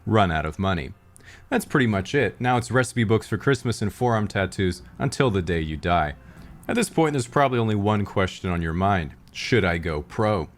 Run out of money. That's pretty much it. Now it's recipe books for Christmas and forearm tattoos until the day you die. At this point, there's probably only one question on your mind. Should I go pro?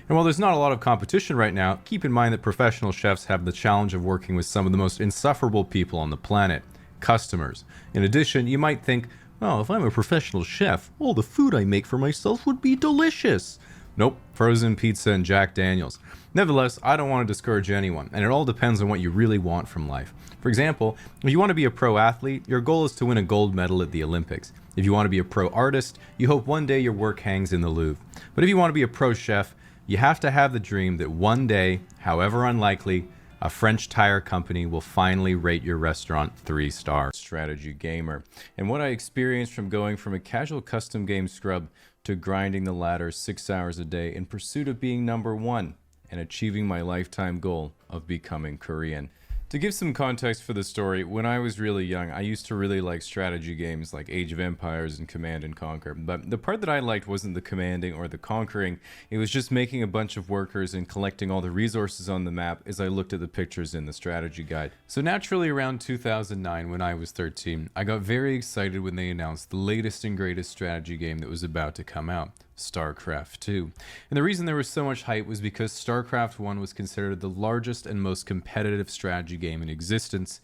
And while there's not a lot of competition right now, keep in mind that professional chefs have the challenge of working with some of the most insufferable people on the planet. Customers. In addition, you might think, oh, if I'm a professional chef, all the food I make for myself would be delicious. Nope, frozen pizza and Jack Daniels. Nevertheless, I don't want to discourage anyone, and it all depends on what you really want from life. For example, if you want to be a pro athlete, your goal is to win a gold medal at the Olympics. If you want to be a pro artist, you hope one day your work hangs in the Louvre. But if you want to be a pro chef, you have to have the dream that one day, however unlikely, a French tire company will finally rate your restaurant 3-star. Strategy gamer. And what I experienced from going from a casual custom game scrub to grinding the ladder 6 hours a day in pursuit of being #1 and achieving my lifetime goal of becoming Korean. To give some context for the story, when I was really young, I used to really like strategy games like Age of Empires and Command and Conquer. But the part that I liked wasn't the commanding or the conquering, it was just making a bunch of workers and collecting all the resources on the map as I looked at the pictures in the strategy guide. So naturally, around 2009, when I was 13, I got very excited when they announced the latest and greatest strategy game that was about to come out. StarCraft 2. And the reason there was so much hype was because StarCraft 1 was considered the largest and most competitive strategy game in existence,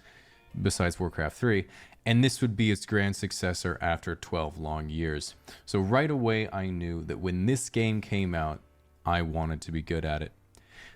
besides Warcraft 3, and this would be its grand successor after 12 long years. So right away I knew that when this game came out, I wanted to be good at it.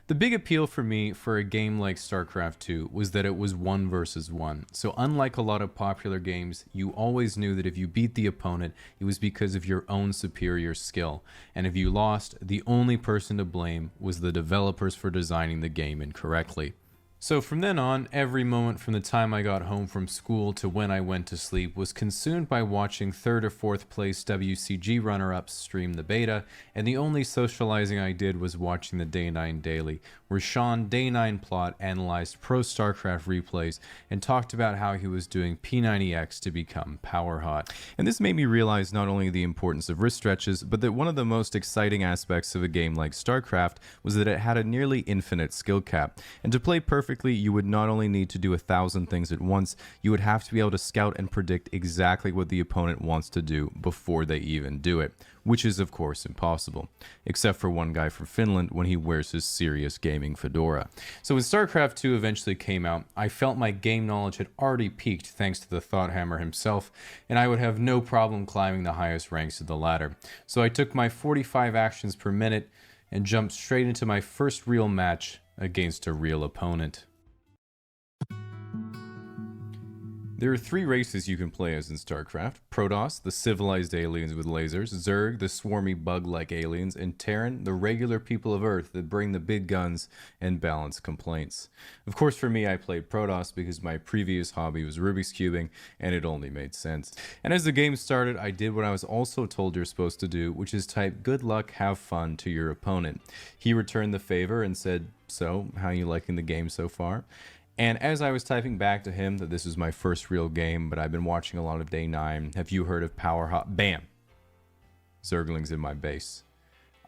The big appeal for me for a game like StarCraft 2 was that it was 1 versus 1. So unlike a lot of popular games, you always knew that if you beat the opponent, it was because of your own superior skill. And if you lost, the only person to blame was the developers for designing the game incorrectly. So from then on, every moment from the time I got home from school to when I went to sleep was consumed by watching 3rd or 4th place WCG runner-ups stream the beta, and the only socializing I did was watching the Day 9 Daily, where Sean Day 9 Plot analyzed pro StarCraft replays and talked about how he was doing P90X to become power hot. And this made me realize not only the importance of wrist stretches, but that one of the most exciting aspects of a game like StarCraft was that it had a nearly infinite skill cap, and to play perfectly, you would not only need to do 1,000 things at once, you would have to be able to scout and predict exactly what the opponent wants to do before they even do it, which is of course impossible, except for one guy from Finland when he wears his serious gaming fedora. So when StarCraft 2 eventually came out, I felt my game knowledge had already peaked thanks to the Thought Hammer himself, and I would have no problem climbing the highest ranks of the ladder. So I took my 45 actions per minute and jumped straight into my first real match against a real opponent. There are 3 races you can play as in StarCraft: Protoss, the civilized aliens with lasers; Zerg, the swarmy bug-like aliens; and Terran, the regular people of Earth that bring the big guns and balance complaints. Of course, for me, I played Protoss because my previous hobby was Rubik's Cubing, and it only made sense. And as the game started, I did what I was also told you're supposed to do, which is type "good luck, have fun" to your opponent. He returned the favor and said, "So, how you liking the game so far?" And as I was typing back to him that this was my first real game, but I've been watching a lot of Day 9, have you heard of Power Hot? Bam! Zerglings in my base.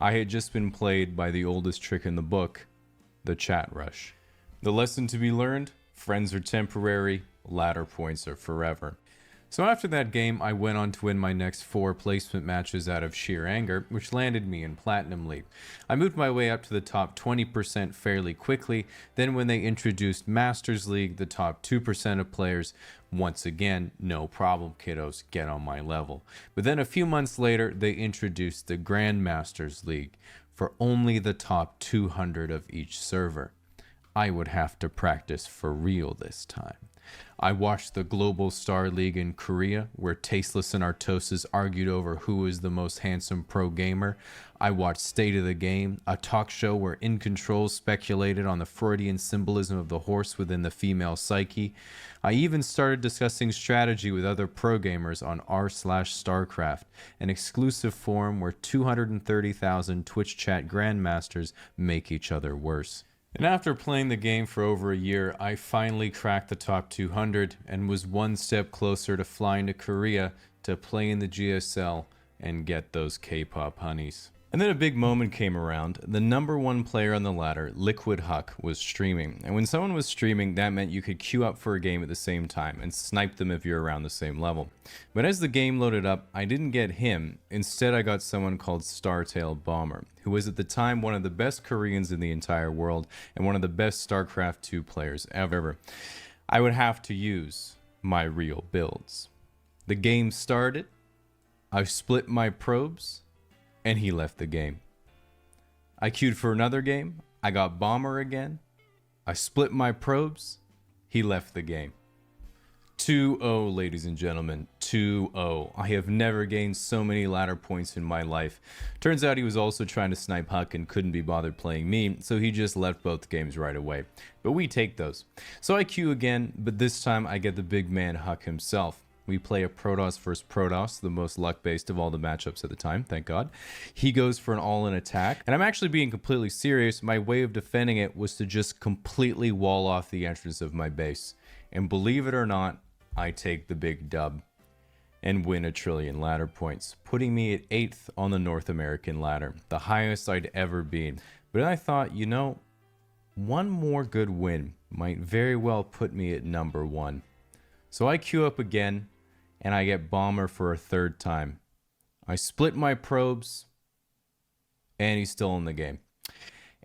I had just been played by the oldest trick in the book, the chat rush. The lesson to be learned: friends are temporary, ladder points are forever. So after that game, I went on to win my next 4 placement matches out of sheer anger, which landed me in Platinum League. I moved my way up to the top 20% fairly quickly. Then when they introduced Masters League, the top 2% of players, once again, no problem, kiddos, get on my level. But then a few months later, they introduced the Grandmasters League for only the top 200 of each server. I would have to practice for real this time. I watched the Global Star League in Korea, where Tasteless and Artosis argued over who is the most handsome pro gamer. I watched State of the Game, a talk show where In Control speculated on the Freudian symbolism of the horse within the female psyche. I even started discussing strategy with other pro gamers on r/StarCraft, an exclusive forum where 230,000 Twitch chat grandmasters make each other worse. And after playing the game for over a year, I finally cracked the top 200 and was one step closer to flying to Korea to play in the GSL and get those K-pop honeys. And then a big moment came around. The #1 player on the ladder, Liquid Huck, was streaming. And when someone was streaming, that meant you could queue up for a game at the same time and snipe them if you're around the same level. But as the game loaded up, I didn't get him. Instead, I got someone called Startail Bomber, who was at the time one of the best Koreans in the entire world and one of the best StarCraft 2 players ever. I would have to use my real builds. The game started, I split my probes, and he left the game. I queued for another game, I got Bomber again, I split my probes, he left the game. 2-0, ladies and gentlemen, 2-0. I have never gained so many ladder points in my life. Turns out he was also trying to snipe Huck and couldn't be bothered playing me, so he just left both games right away. But we take those. So I queue again, but this time I get the big man Huck himself. We play a Protoss versus Protoss, the most luck-based of all the matchups at the time, thank God. He goes for an all-in attack, and I'm actually being completely serious. My way of defending it was to just completely wall off the entrance of my base. And believe it or not, I take the big dub and win 1 trillion ladder points, putting me at 8th on the North American ladder, the highest I'd ever been. But I thought, you know, one more good win might very well put me at number 1. So I queue up again, and I get Bomber for a 3rd time. I split my probes, and he's still in the game.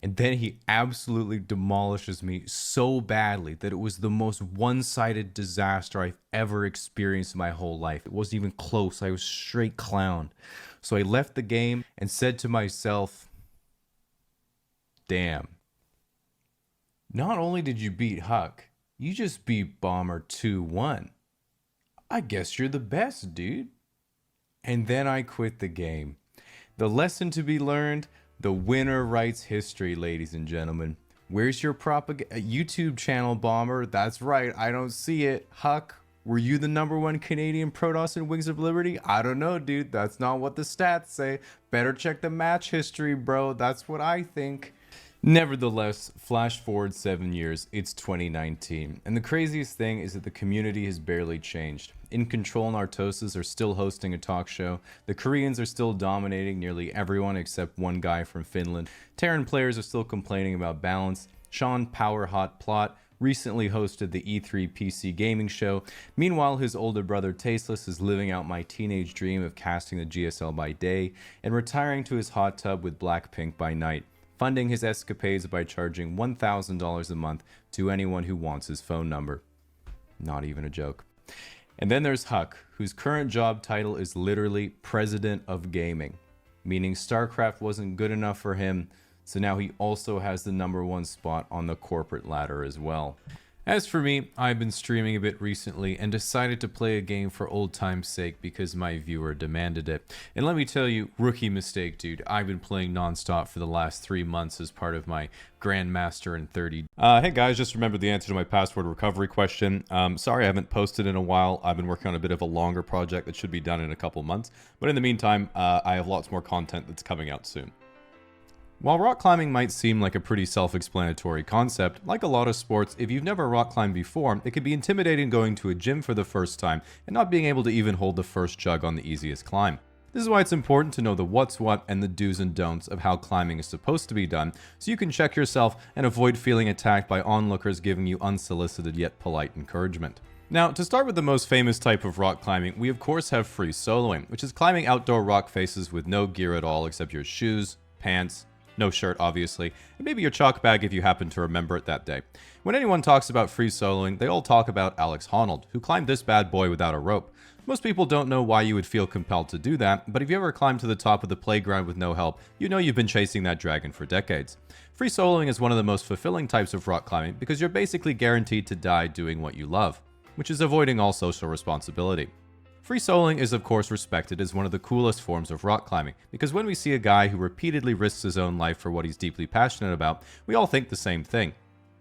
And then he absolutely demolishes me so badly that it was the most one-sided disaster I've ever experienced in my whole life. It wasn't even close. I was straight clown. So I left the game and said to myself, damn. Not only did you beat Huck, you just beat Bomber 2-1. I guess you're the best, dude. And then I quit the game. The lesson to be learned: the winner writes history, ladies and gentlemen. Where's your YouTube channel, Bomber? That's right, I don't see it. Huck, were you the #1 Canadian Protoss in Wings of Liberty? I don't know, dude. That's not what the stats say. Better check the match history, bro. That's what I think. Nevertheless, flash forward 7 years, it's 2019, and the craziest thing is that the community has barely changed. In Control and Artosis are still hosting a talk show, the Koreans are still dominating nearly everyone except one guy from Finland, Terran players are still complaining about balance, Sean Power Hot Plot recently hosted the E3 PC gaming show. Meanwhile, his older brother Tasteless is living out my teenage dream of casting the GSL by day and retiring to his hot tub with Blackpink by night, funding his escapades by charging $1,000 a month to anyone who wants his phone number. Not even a joke. And then there's Huck, whose current job title is literally President of Gaming, meaning StarCraft wasn't good enough for him, so now he also has the #1 spot on the corporate ladder as well. As for me, I've been streaming a bit recently and decided to play a game for old time's sake because my viewer demanded it. And let me tell you, rookie mistake, dude. I've been playing nonstop for the last 3 months as part of my Grandmaster in 30. Hey guys, just remembered the answer to my password recovery question. Sorry I haven't posted in a while. I've been working on a bit of a longer project that should be done in a couple months. But in the meantime, I have lots more content that's coming out soon. While rock climbing might seem like a pretty self-explanatory concept, like a lot of sports, if you've never rock climbed before, it can be intimidating going to a gym for the first time and not being able to even hold the first jug on the easiest climb. This is why it's important to know the what's what and the do's and don'ts of how climbing is supposed to be done, so you can check yourself and avoid feeling attacked by onlookers giving you unsolicited yet polite encouragement. Now, to start with the most famous type of rock climbing, we of course have free soloing, which is climbing outdoor rock faces with no gear at all except your shoes, pants, no shirt, obviously, and maybe your chalk bag if you happen to remember it that day. When anyone talks about free soloing, they all talk about Alex Honnold, who climbed this bad boy without a rope. Most people don't know why you would feel compelled to do that, but if you ever climbed to the top of the playground with no help, you know you've been chasing that dragon for decades. Free soloing is one of the most fulfilling types of rock climbing because you're basically guaranteed to die doing what you love, which is avoiding all social responsibility. Free soloing is of course respected as one of the coolest forms of rock climbing, because when we see a guy who repeatedly risks his own life for what he's deeply passionate about, we all think the same thing: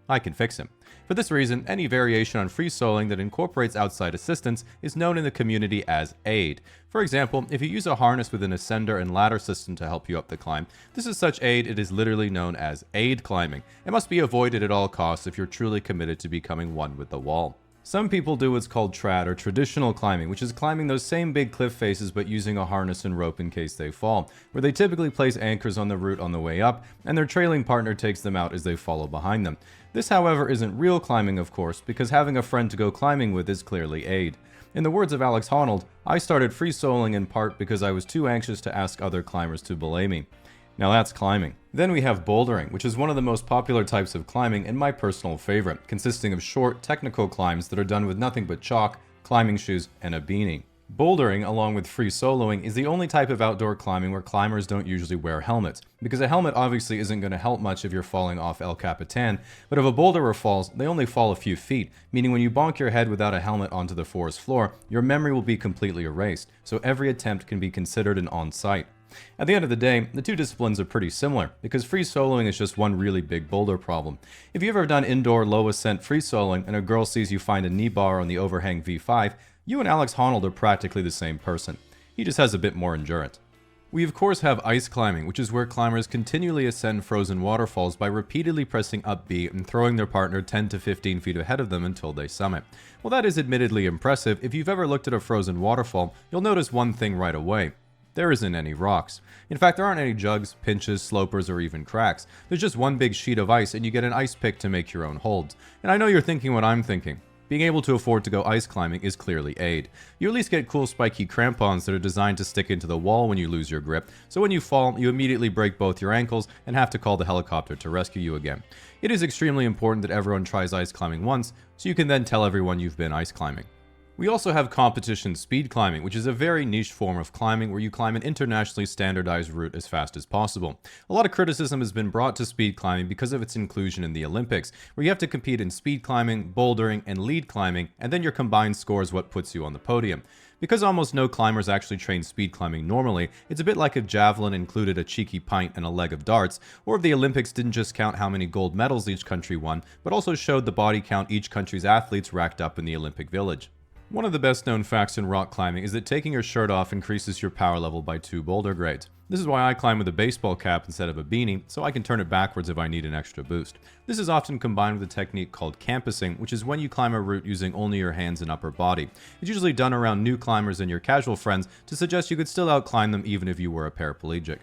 I can fix him. For this reason, any variation on free soloing that incorporates outside assistance is known in the community as aid. For example, if you use a harness with an ascender and ladder system to help you up the climb, this is such aid it is literally known as aid climbing. It must be avoided at all costs if you're truly committed to becoming one with the wall. Some people do what's called trad, or traditional climbing, which is climbing those same big cliff faces but using a harness and rope in case they fall, where they typically place anchors on the route on the way up, and their trailing partner takes them out as they follow behind them. This, however, isn't real climbing, of course, because having a friend to go climbing with is clearly aid. In the words of Alex Honnold, I started free soloing in part because I was too anxious to ask other climbers to belay me. Now that's climbing. Then we have bouldering, which is one of the most popular types of climbing and my personal favorite, consisting of short, technical climbs that are done with nothing but chalk, climbing shoes, and a beanie. Bouldering, along with free soloing, is the only type of outdoor climbing where climbers don't usually wear helmets, because a helmet obviously isn't going to help much if you're falling off El Capitan, but if a boulderer falls, they only fall a few feet, meaning when you bonk your head without a helmet onto the forest floor, your memory will be completely erased, so every attempt can be considered an on-site. At the end of the day, the two disciplines are pretty similar, because free soloing is just one really big boulder problem. If you've ever done indoor low ascent free soloing and a girl sees you find a knee bar on the overhang V5, You and Alex Honnold are practically the same person. He just has a bit more endurance. We of course have ice climbing, which is where climbers continually ascend frozen waterfalls by repeatedly pressing up B and throwing their partner 10 to 15 feet ahead of them until they summit. While that is admittedly impressive, if you've ever looked at a frozen waterfall, you'll notice one thing right away. There isn't any rocks. In fact, there aren't any jugs, pinches, slopers, or even cracks. There's just one big sheet of ice and you get an ice pick to make your own holds. And I know you're thinking what I'm thinking. Being able to afford to go ice climbing is clearly aid. You at least get cool spiky crampons that are designed to stick into the wall when you lose your grip, so when you fall, you immediately break both your ankles and have to call the helicopter to rescue you again. It is extremely important that everyone tries ice climbing once, so you can then tell everyone you've been ice climbing. We also have competition speed climbing, which is a very niche form of climbing where you climb an internationally standardized route as fast as possible. A lot of criticism has been brought to speed climbing because of its inclusion in the Olympics, where you have to compete in speed climbing, bouldering, and lead climbing, and then your combined score is what puts you on the podium. Because almost no climbers actually train speed climbing normally, it's a bit like if javelin included a cheeky pint and a leg of darts, or if the Olympics didn't just count how many gold medals each country won, but also showed the body count each country's athletes racked up in the Olympic Village. One of the best known facts in rock climbing is that taking your shirt off increases your power level by 2 boulder grades. This is why I climb with a baseball cap instead of a beanie, so I can turn it backwards if I need an extra boost. This is often combined with a technique called campusing, which is when you climb a route using only your hands and upper body. It's usually done around new climbers and your casual friends to suggest you could still outclimb them even if you were a paraplegic.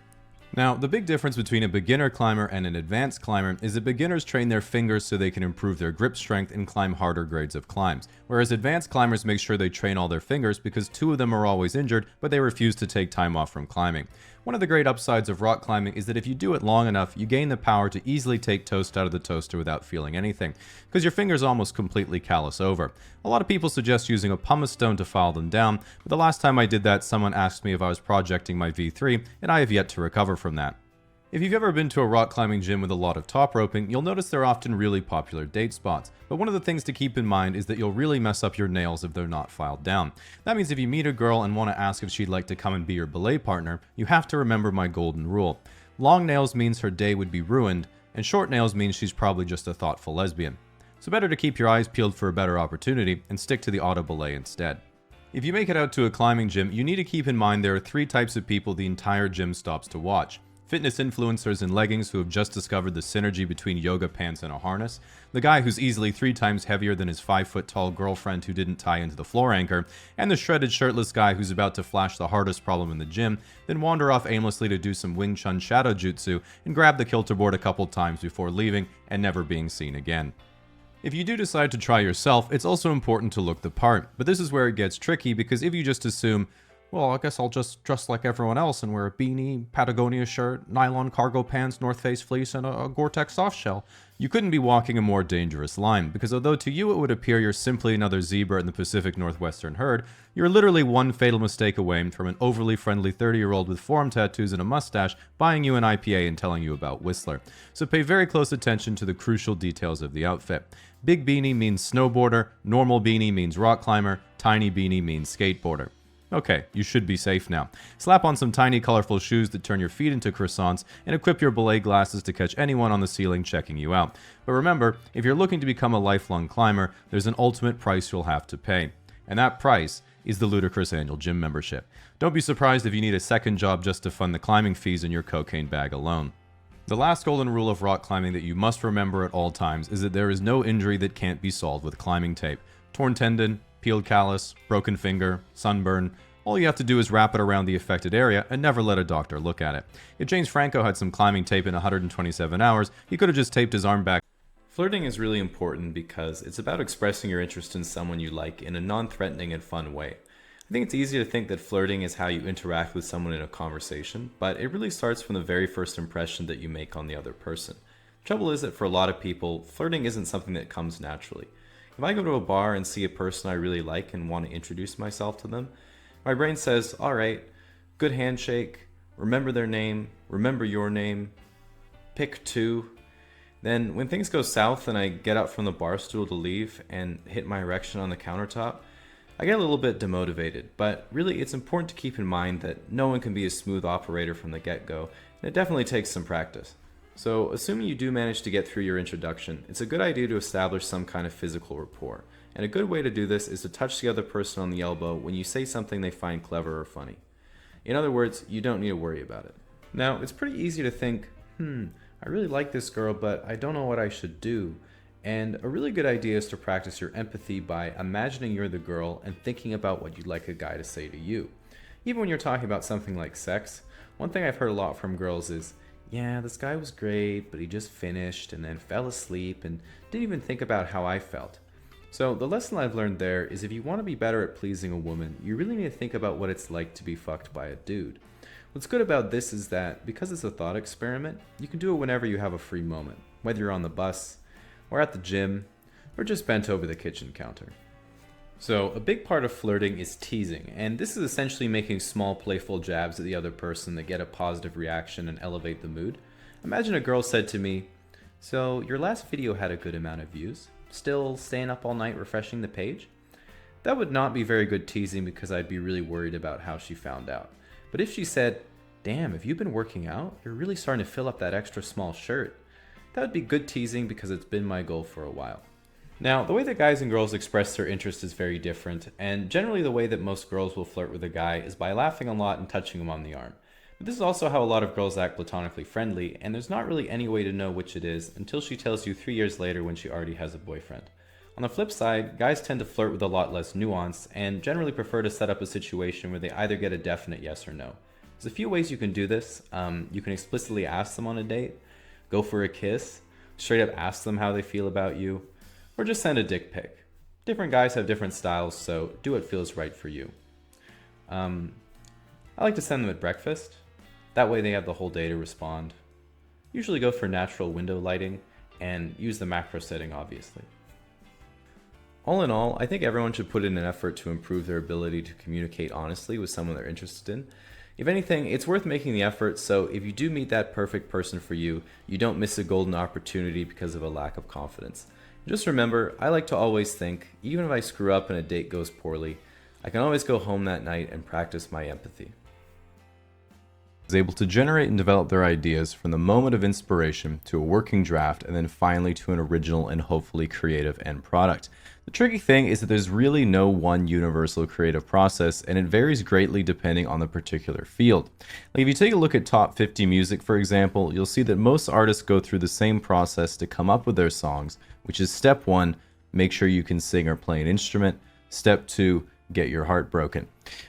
Now, the big difference between a beginner climber and an advanced climber is that beginners train their fingers so they can improve their grip strength and climb harder grades of climbs, whereas advanced climbers make sure they train all their fingers because 2 of them are always injured, but they refuse to take time off from climbing. One of the great upsides of rock climbing is that if you do it long enough, you gain the power to easily take toast out of the toaster without feeling anything, because your fingers almost completely callous over. A lot of people suggest using a pumice stone to file them down, but the last time I did that, someone asked me if I was projecting my V3, and I have yet to recover from that. If you've ever been to a rock climbing gym with a lot of top roping, you'll notice they're often really popular date spots. But one of the things to keep in mind is that you'll really mess up your nails if they're not filed down. That means if you meet a girl and want to ask if she'd like to come and be your belay partner, you have to remember my golden rule. Long nails means her day would be ruined, and short nails means she's probably just a thoughtful lesbian. So better to keep your eyes peeled for a better opportunity and stick to the auto belay instead. If you make it out to a climbing gym, you need to keep in mind there are 3 types of people the entire gym stops to watch. Fitness influencers in leggings who have just discovered the synergy between yoga pants and a harness, the guy who's easily 3 times heavier than his 5-foot-tall girlfriend who didn't tie into the floor anchor, and the shredded shirtless guy who's about to flash the hardest problem in the gym, then wander off aimlessly to do some Wing Chun shadow jutsu and grab the kilter board a couple times before leaving and never being seen again. If you do decide to try yourself, it's also important to look the part, but this is where it gets tricky because if you just assume, well, I guess I'll just dress like everyone else and wear a beanie, Patagonia shirt, nylon cargo pants, North Face fleece, and a Gore-Tex softshell, you couldn't be walking a more dangerous line, because although to you it would appear you're simply another zebra in the Pacific Northwestern herd, you're literally one fatal mistake away from an overly friendly 30-year-old with forearm tattoos and a mustache buying you an IPA and telling you about Whistler. So pay very close attention to the crucial details of the outfit. Big beanie means snowboarder, normal beanie means rock climber, tiny beanie means skateboarder. Okay, you should be safe now. Slap on some tiny colorful shoes that turn your feet into croissants and equip your belay glasses to catch anyone on the ceiling checking you out. But remember, if you're looking to become a lifelong climber, there's an ultimate price you'll have to pay. And that price is the ludicrous annual gym membership. Don't be surprised if you need a second job just to fund the climbing fees in your cocaine bag alone. The last golden rule of rock climbing that you must remember at all times is that there is no injury that can't be solved with climbing tape. Torn tendon, peeled callus, broken finger, sunburn, all you have to do is wrap it around the affected area and never let a doctor look at it. If James Franco had some climbing tape in 127 hours, he could have just taped his arm back. Flirting is really important because it's about expressing your interest in someone you like in a non-threatening and fun way. I think it's easy to think that flirting is how you interact with someone in a conversation, but it really starts from the very first impression that you make on the other person. The trouble is that for a lot of people, flirting isn't something that comes naturally. If I go to a bar and see a person I really like and want to introduce myself to them, my brain says, alright, good handshake, remember their name, remember your name, pick 2. Then when things go south and I get up from the bar stool to leave and hit my erection on the countertop, I get a little bit demotivated, but really it's important to keep in mind that no one can be a smooth operator from the get-go, and it definitely takes some practice. So assuming you do manage to get through your introduction, it's a good idea to establish some kind of physical rapport. And a good way to do this is to touch the other person on the elbow when you say something they find clever or funny. In other words, you don't need to worry about it. Now, it's pretty easy to think, I really like this girl, but I don't know what I should do. And a really good idea is to practice your empathy by imagining you're the girl and thinking about what you'd like a guy to say to you. Even when you're talking about something like sex, one thing I've heard a lot from girls is, yeah, this guy was great, but he just finished and then fell asleep and didn't even think about how I felt. So the lesson I've learned there is if you want to be better at pleasing a woman, you really need to think about what it's like to be fucked by a dude. What's good about this is that because it's a thought experiment, you can do it whenever you have a free moment, whether you're on the bus, or at the gym, or just bent over the kitchen counter. So a big part of flirting is teasing, and this is essentially making small playful jabs at the other person that get a positive reaction and elevate the mood. Imagine a girl said to me, "So your last video had a good amount of views? Still staying up all night refreshing the page?" That would not be very good teasing because I'd be really worried about how she found out. But if she said, "Damn, have you been working out? You're really starting to fill up that extra small shirt," that would be good teasing because it's been my goal for a while. Now, the way that guys and girls express their interest is very different, and generally the way that most girls will flirt with a guy is by laughing a lot and touching him on the arm. But this is also how a lot of girls act platonically friendly, and there's not really any way to know which it is until she tells you 3 years later when she already has a boyfriend. On the flip side, guys tend to flirt with a lot less nuance, and generally prefer to set up a situation where they either get a definite yes or no. There's a few ways you can do this. You can explicitly ask them on a date, go for a kiss, straight up ask them how they feel about you, or just send a dick pic. Different guys have different styles, so do what feels right for you. I like to send them at breakfast. That way they have the whole day to respond. Usually go for natural window lighting, and use the macro setting obviously. All in all, I think everyone should put in an effort to improve their ability to communicate honestly with someone they're interested in. If anything, it's worth making the effort, so if you do meet that perfect person for you, you don't miss a golden opportunity because of a lack of confidence. Just remember, I like to always think, even if I screw up and a date goes poorly, I can always go home that night and practice my empathy. Is able to generate and develop their ideas from the moment of inspiration to a working draft and then finally to an original and hopefully creative end product. The tricky thing is that there's really no one universal creative process, and it varies greatly depending on the particular field. Like if you take a look at top 50 music, for example, you'll see that most artists go through the same process to come up with their songs, which is step 1, make sure you can sing or play an instrument. Step 2, get your heart broken.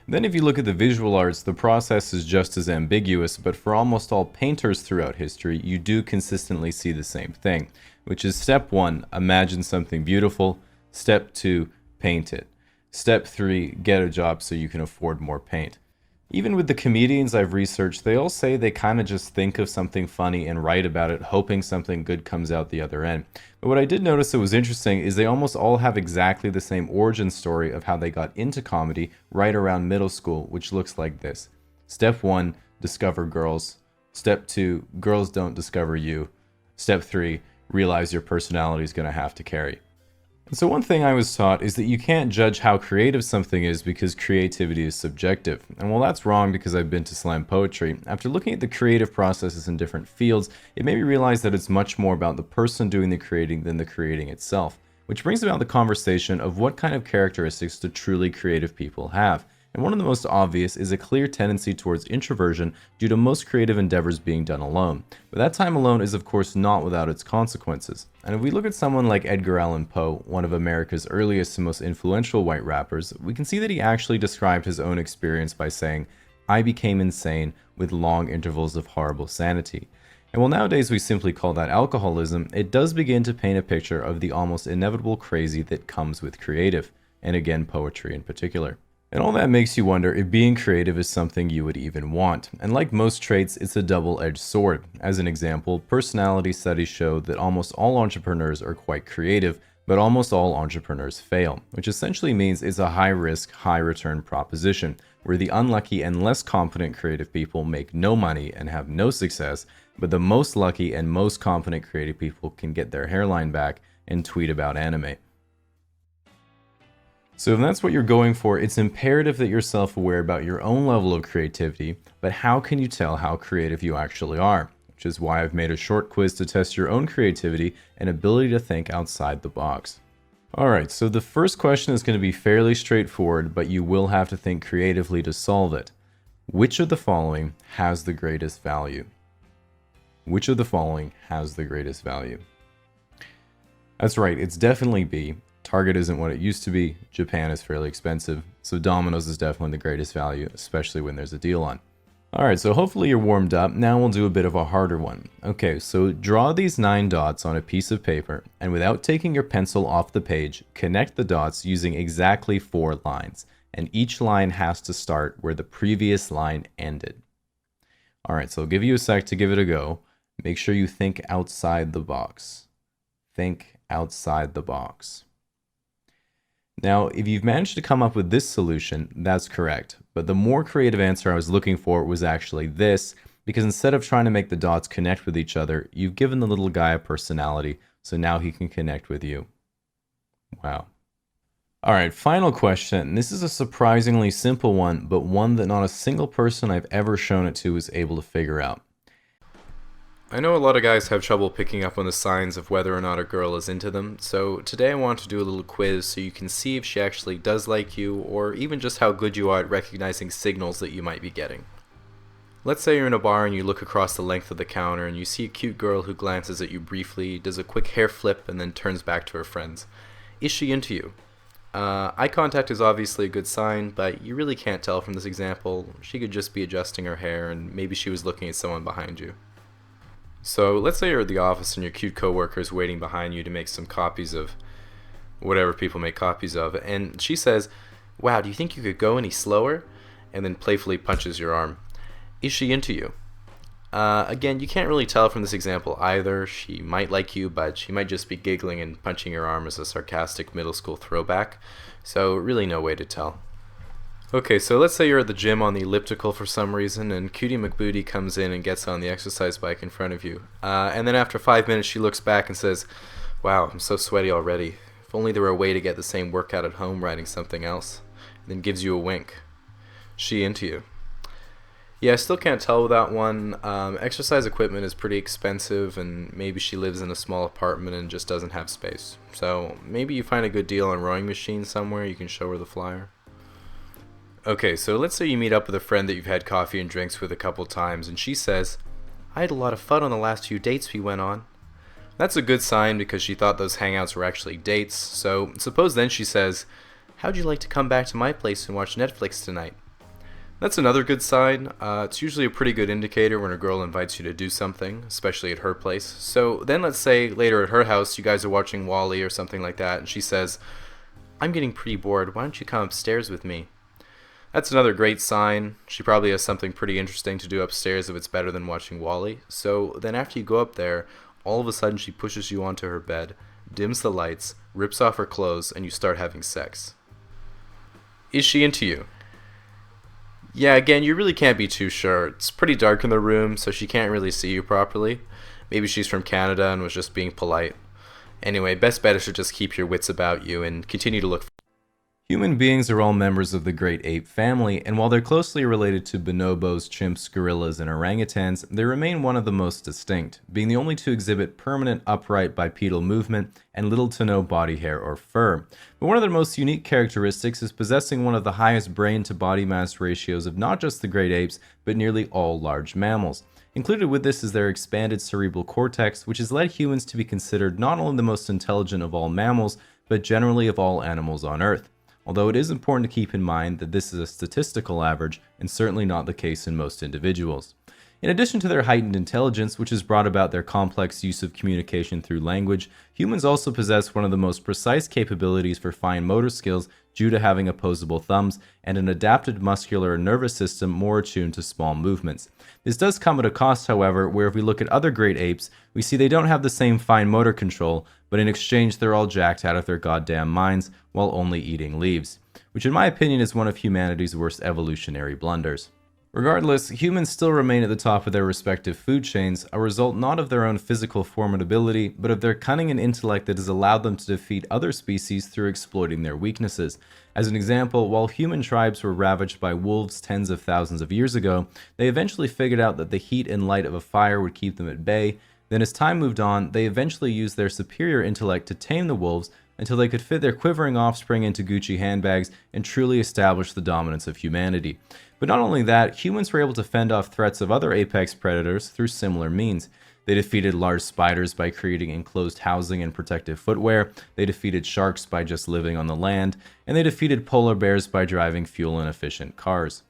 Then if you look at the visual arts, the process is just as ambiguous, but for almost all painters throughout history, you do consistently see the same thing, which is step 1, imagine something beautiful. Step 2, paint it. Step 3, get a job so you can afford more paint. Even with the comedians I've researched, they all say they kind of just think of something funny and write about it, hoping something good comes out the other end. But what I did notice that was interesting is they almost all have exactly the same origin story of how they got into comedy right around middle school, which looks like this. Step 1, discover girls. Step 2, girls don't discover you. Step 3, realize your personality is going to have to carry. And so one thing I was taught is that you can't judge how creative something is because creativity is subjective. And while that's wrong because I've been to slam poetry, after looking at the creative processes in different fields, it made me realize that it's much more about the person doing the creating than the creating itself. Which brings about the conversation of what kind of characteristics do truly creative people have. And one of the most obvious is a clear tendency towards introversion due to most creative endeavors being done alone. But that time alone is of course not without its consequences. And if we look at someone like Edgar Allan Poe, one of America's earliest and most influential white rappers, we can see that he actually described his own experience by saying, "I became insane with long intervals of horrible sanity." And while nowadays we simply call that alcoholism, it does begin to paint a picture of the almost inevitable crazy that comes with creative, and again poetry in particular. And all that makes you wonder if being creative is something you would even want. And like most traits, it's a double-edged sword. As an example, personality studies show that almost all entrepreneurs are quite creative, but almost all entrepreneurs fail, which essentially means it's a high-risk, high-return proposition, where the unlucky and less competent creative people make no money and have no success, but the most lucky and most competent creative people can get their hairline back and tweet about anime. So if that's what you're going for, it's imperative that you're self-aware about your own level of creativity, but how can you tell how creative you actually are? Which is why I've made a short quiz to test your own creativity and ability to think outside the box. Alright, so the first question is going to be fairly straightforward, but you will have to think creatively to solve it. Which of the following has the greatest value? Which of the following has the greatest value? That's right, it's definitely B. Target isn't what it used to be, Japan is fairly expensive, so Domino's is definitely the greatest value, especially when there's a deal on. Alright, so hopefully you're warmed up. Now we'll do a bit of a harder one. Okay, so draw these 9 dots on a piece of paper, and without taking your pencil off the page, connect the dots using exactly 4 lines, and each line has to start where the previous line ended. Alright, so I'll give you a sec to give it a go. Make sure you think outside the box. Think outside the box. Now, if you've managed to come up with this solution, that's correct. But the more creative answer I was looking for was actually this, because instead of trying to make the dots connect with each other, you've given the little guy a personality, so now he can connect with you. Wow. Alright, final question. This is a surprisingly simple one, but one that not a single person I've ever shown it to was able to figure out. I know a lot of guys have trouble picking up on the signs of whether or not a girl is into them, so today I want to do a little quiz so you can see if she actually does like you, or even just how good you are at recognizing signals that you might be getting. Let's say you're in a bar and you look across the length of the counter and you see a cute girl who glances at you briefly, does a quick hair flip, and then turns back to her friends. Is she into you? Eye contact is obviously a good sign, but you really can't tell from this example. She could just be adjusting her hair, and maybe she was looking at someone behind you. So let's say you're at the office and your cute coworker is waiting behind you to make some copies of whatever people make copies of, and she says, "Wow, do you think you could go any slower?" and then playfully punches your arm. Is she into you? Again, you can't really tell from this example either. She might like you, but she might just be giggling and punching your arm as a sarcastic middle school throwback, so really no way to tell. Okay, so let's say you're at the gym on the elliptical for some reason, and Cutie McBooty comes in and gets on the exercise bike in front of you. And then after 5 minutes, she looks back and says, "Wow, I'm so sweaty already. If only there were a way to get the same workout at home riding something else." And then gives you a wink. She into you? Yeah, I still can't tell with that one. Exercise equipment is pretty expensive, and maybe she lives in a small apartment and just doesn't have space. So maybe you find a good deal on rowing machines somewhere, you can show her the flyer. Okay, so let's say you meet up with a friend that you've had coffee and drinks with a couple times, and she says, "I had a lot of fun on the last few dates we went on." That's a good sign because she thought those hangouts were actually dates, so suppose then she says, "How'd you like to come back to my place and watch Netflix tonight?" That's another good sign. It's usually a pretty good indicator when a girl invites you to do something, especially at her place. So then let's say later at her house you guys are watching Wall-E or something like that, and she says, "I'm getting pretty bored, why don't you come upstairs with me?" That's another great sign. She probably has something pretty interesting to do upstairs if it's better than watching Wall-E. So then after you go up there, all of a sudden she pushes you onto her bed, dims the lights, rips off her clothes, and you start having sex. Is she into you? Yeah, again, you really can't be too sure. It's pretty dark in the room, so she can't really see you properly. Maybe she's from Canada and was just being polite. Anyway, best bet is to just keep your wits about you and continue to look for. Human beings are all members of the great ape family, and while they're closely related to bonobos, chimps, gorillas, and orangutans, they remain one of the most distinct, being the only to exhibit permanent upright bipedal movement and little to no body hair or fur. But one of their most unique characteristics is possessing one of the highest brain to body mass ratios of not just the great apes, but nearly all large mammals. Included with this is their expanded cerebral cortex, which has led humans to be considered not only the most intelligent of all mammals, but generally of all animals on Earth. Although it is important to keep in mind that this is a statistical average and certainly not the case in most individuals. In addition to their heightened intelligence, which has brought about their complex use of communication through language, humans also possess one of the most precise capabilities for fine motor skills due to having opposable thumbs and an adapted muscular and nervous system more attuned to small movements. This does come at a cost, however, where if we look at other great apes, we see they don't have the same fine motor control, but in exchange they're all jacked out of their goddamn minds while only eating leaves, which in my opinion is one of humanity's worst evolutionary blunders. Regardless, humans still remain at the top of their respective food chains, a result not of their own physical formidability, but of their cunning and intellect that has allowed them to defeat other species through exploiting their weaknesses. As an example, while human tribes were ravaged by wolves tens of thousands of years ago, they eventually figured out that the heat and light of a fire would keep them at bay. Then as time moved on, they eventually used their superior intellect to tame the wolves, until they could fit their quivering offspring into Gucci handbags and truly establish the dominance of humanity. But not only that, humans were able to fend off threats of other apex predators through similar means. They defeated large spiders by creating enclosed housing and protective footwear, they defeated sharks by just living on the land, and they defeated polar bears by driving fuel-inefficient cars.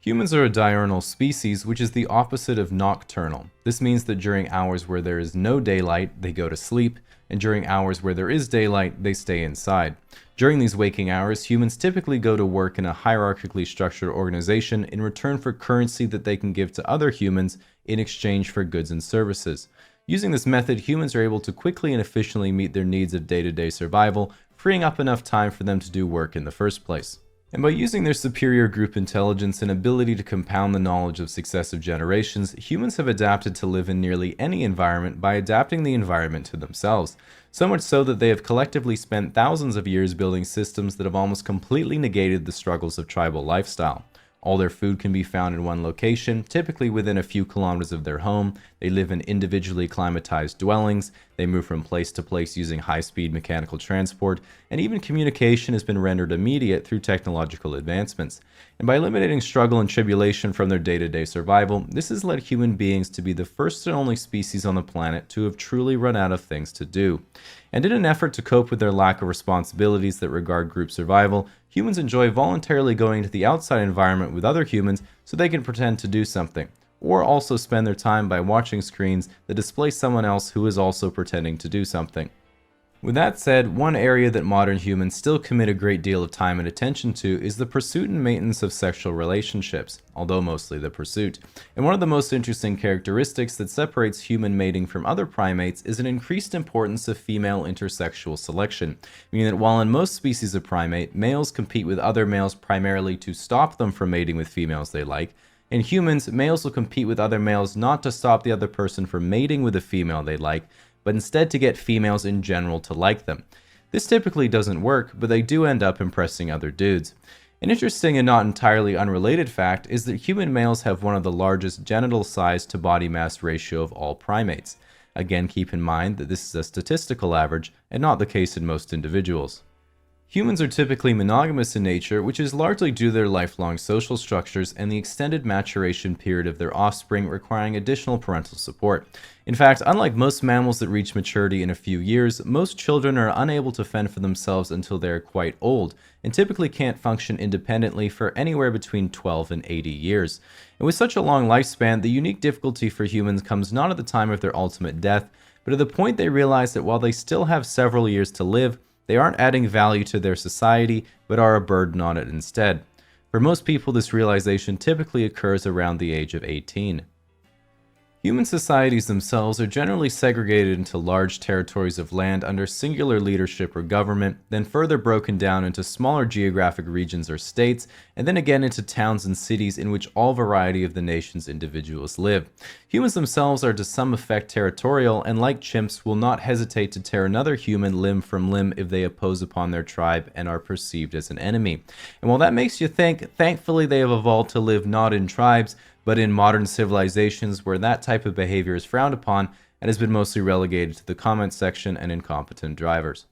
Humans are a diurnal species, which is the opposite of nocturnal. This means that during hours where there is no daylight, they go to sleep, and during hours where there is daylight, they stay inside. During these waking hours, humans typically go to work in a hierarchically structured organization in return for currency that they can give to other humans in exchange for goods and services. Using this method, humans are able to quickly and efficiently meet their needs of day-to-day survival, freeing up enough time for them to do work in the first place. And by using their superior group intelligence and ability to compound the knowledge of successive generations, humans have adapted to live in nearly any environment by adapting the environment to themselves. So much so that they have collectively spent thousands of years building systems that have almost completely negated the struggles of tribal lifestyle. All their food can be found in one location, typically within a few kilometers of their home. They live in individually climatized dwellings. They move from place to place using high-speed mechanical transport, and even communication has been rendered immediate through technological advancements. And by eliminating struggle and tribulation from their day-to-day survival, this has led human beings to be the first and only species on the planet to have truly run out of things to do. And in an effort to cope with their lack of responsibilities that regard group survival, humans enjoy voluntarily going to the outside environment with other humans so they can pretend to do something, or also spend their time by watching screens that display someone else who is also pretending to do something. With that said, one area that modern humans still commit a great deal of time and attention to is the pursuit and maintenance of sexual relationships, although mostly the pursuit. And one of the most interesting characteristics that separates human mating from other primates is an increased importance of female intersexual selection, meaning that while in most species of primate, males compete with other males primarily to stop them from mating with females they like, in humans, males will compete with other males not to stop the other person from mating with a female they like, but instead to get females in general to like them. This typically doesn't work, but they do end up impressing other dudes. An interesting and not entirely unrelated fact is that human males have one of the largest genital size to body mass ratio of all primates. Again, keep in mind that this is a statistical average and not the case in most individuals. Humans are typically monogamous in nature, which is largely due to their lifelong social structures and the extended maturation period of their offspring requiring additional parental support. In fact, unlike most mammals that reach maturity in a few years, most children are unable to fend for themselves until they are quite old, and typically can't function independently for anywhere between 12 and 80 years. And with such a long lifespan, the unique difficulty for humans comes not at the time of their ultimate death, but at the point they realize that while they still have several years to live, they aren't adding value to their society, but are a burden on it instead. For most people, this realization typically occurs around the age of 18. Human societies themselves are generally segregated into large territories of land under singular leadership or government, then further broken down into smaller geographic regions or states, and then again into towns and cities in which all variety of the nation's individuals live. Humans themselves are to some effect territorial, and like chimps, will not hesitate to tear another human limb from limb if they oppose upon their tribe and are perceived as an enemy. And while that makes you think, thankfully they have evolved to live not in tribes, but in modern civilizations where that type of behavior is frowned upon and has been mostly relegated to the comment section and incompetent drivers.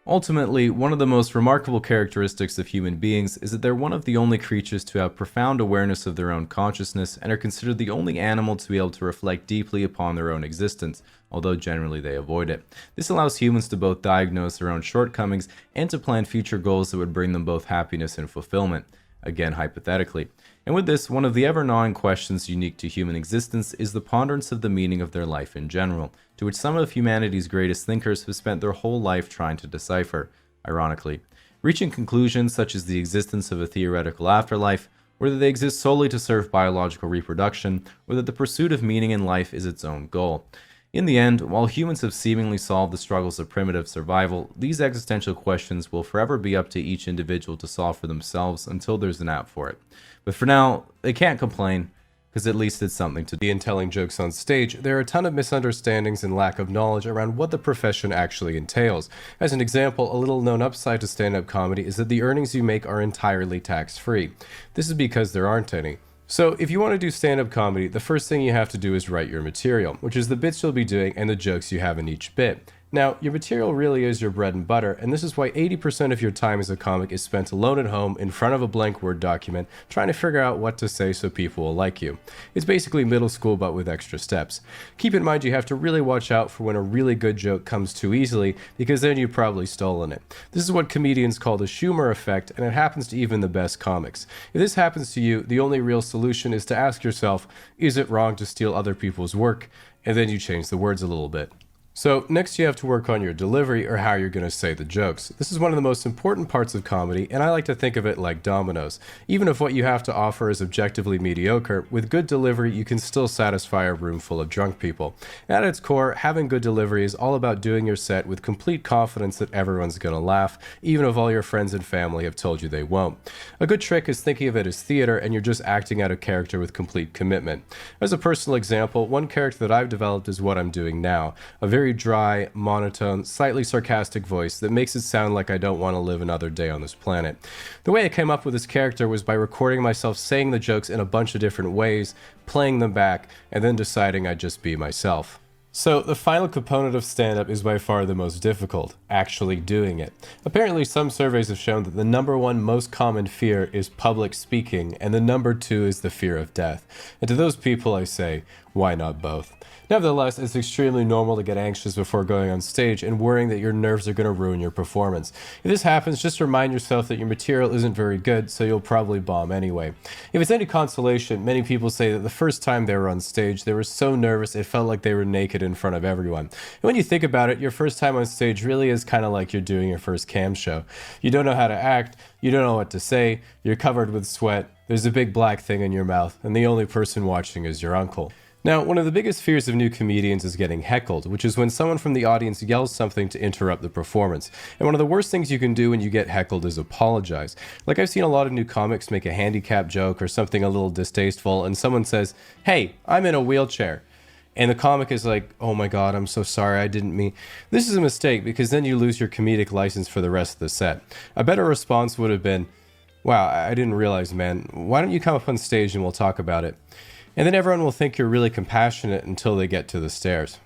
Ultimately, one of the most remarkable characteristics of human beings is that they're one of the only creatures to have profound awareness of their own consciousness and are considered the only animal to be able to reflect deeply upon their own existence, although generally they avoid it. This allows humans to both diagnose their own shortcomings and to plan future goals that would bring them both happiness and fulfillment, again hypothetically. And with this, one of the ever-gnawing questions unique to human existence is the ponderance of the meaning of their life in general, to which some of humanity's greatest thinkers have spent their whole life trying to decipher, ironically, reaching conclusions such as the existence of a theoretical afterlife, or that they exist solely to serve biological reproduction, or that the pursuit of meaning in life is its own goal. In the end, while humans have seemingly solved the struggles of primitive survival, these existential questions will forever be up to each individual to solve for themselves until there's an app for it. But for now, they can't complain, because at least it's something to do. In telling jokes on stage, there are a ton of misunderstandings and lack of knowledge around what the profession actually entails. As an example, a little known upside to stand-up comedy is that the earnings you make are entirely tax-free. This is because there aren't any. So if you want to do stand-up comedy, the first thing you have to do is write your material, which is the bits you'll be doing and the jokes you have in each bit. Now, your material really is your bread and butter, and this is why 80% of your time as a comic is spent alone at home in front of a blank Word document trying to figure out what to say so people will like you. It's basically middle school but with extra steps. Keep in mind you have to really watch out for when a really good joke comes too easily, because then you've probably stolen it. This is what comedians call the Schumer effect, and it happens to even the best comics. If this happens to you, the only real solution is to ask yourself, is it wrong to steal other people's work? And then you change the words a little bit. So next you have to work on your delivery, or how you're going to say the jokes. This is one of the most important parts of comedy, and I like to think of it like dominoes. Even if what you have to offer is objectively mediocre, with good delivery you can still satisfy a room full of drunk people. At its core, having good delivery is all about doing your set with complete confidence that everyone's going to laugh, even if all your friends and family have told you they won't. A good trick is thinking of it as theater, and you're just acting out a character with complete commitment. As a personal example, one character that I've developed is what I'm doing now. A very dry, monotone, slightly sarcastic voice that makes it sound like I don't want to live another day on this planet. The way I came up with this character was by recording myself saying the jokes in a bunch of different ways, playing them back, and then deciding I'd just be myself. So, the final component of stand-up is by far the most difficult, actually doing it. Apparently, some surveys have shown that the number one most common fear is public speaking, and the number two is the fear of death. And to those people I say, why not both? Nevertheless, it's extremely normal to get anxious before going on stage and worrying that your nerves are going to ruin your performance. If this happens, just remind yourself that your material isn't very good, so you'll probably bomb anyway. If it's any consolation, many people say that the first time they were on stage, they were so nervous it felt like they were naked in front of everyone. And when you think about it, your first time on stage really is kind of like you're doing your first cam show. You don't know how to act, you don't know what to say, you're covered with sweat, there's a big black thing in your mouth, and the only person watching is your uncle. Now, one of the biggest fears of new comedians is getting heckled, which is when someone from the audience yells something to interrupt the performance. And one of the worst things you can do when you get heckled is apologize. Like, I've seen a lot of new comics make a handicap joke or something a little distasteful, and someone says, "Hey, I'm in a wheelchair." And the comic is like, "Oh my god, I'm so sorry, I didn't mean..." This is a mistake, because then you lose your comedic license for the rest of the set. A better response would have been, "Wow, I didn't realize, man. Why don't you come up on stage and we'll talk about it?" And then everyone will think you're really compassionate until they get to the stairs.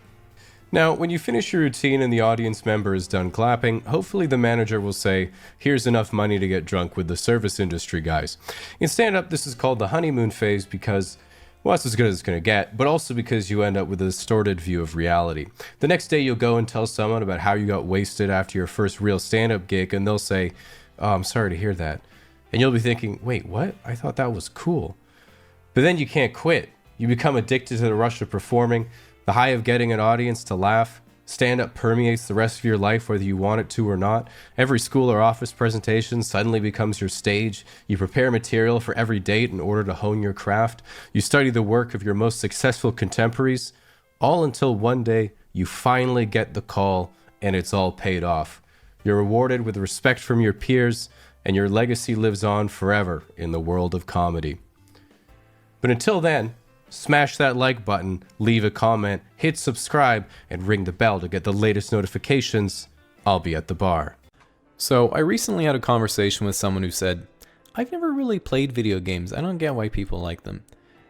Now, when you finish your routine and the audience member is done clapping, hopefully the manager will say, "Here's enough money to get drunk with the service industry guys." In stand-up, this is called the honeymoon phase because, well, that's as good as it's going to get, but also because you end up with a distorted view of reality. The next day you'll go and tell someone about how you got wasted after your first real stand-up gig, and they'll say, "Oh, I'm sorry to hear that." And you'll be thinking, "Wait, what? I thought that was cool." But then you can't quit. You become addicted to the rush of performing, the high of getting an audience to laugh. Stand-up permeates the rest of your life whether you want it to or not. Every school or office presentation suddenly becomes your stage. You prepare material for every date in order to hone your craft. You study the work of your most successful contemporaries, all until one day you finally get the call and it's all paid off. You're rewarded with respect from your peers, and your legacy lives on forever in the world of comedy. But until then, smash that like button, leave a comment, hit subscribe, and ring the bell to get the latest notifications. I'll be at the bar. So, I recently had a conversation with someone who said, "I've never really played video games. I don't get why people like them."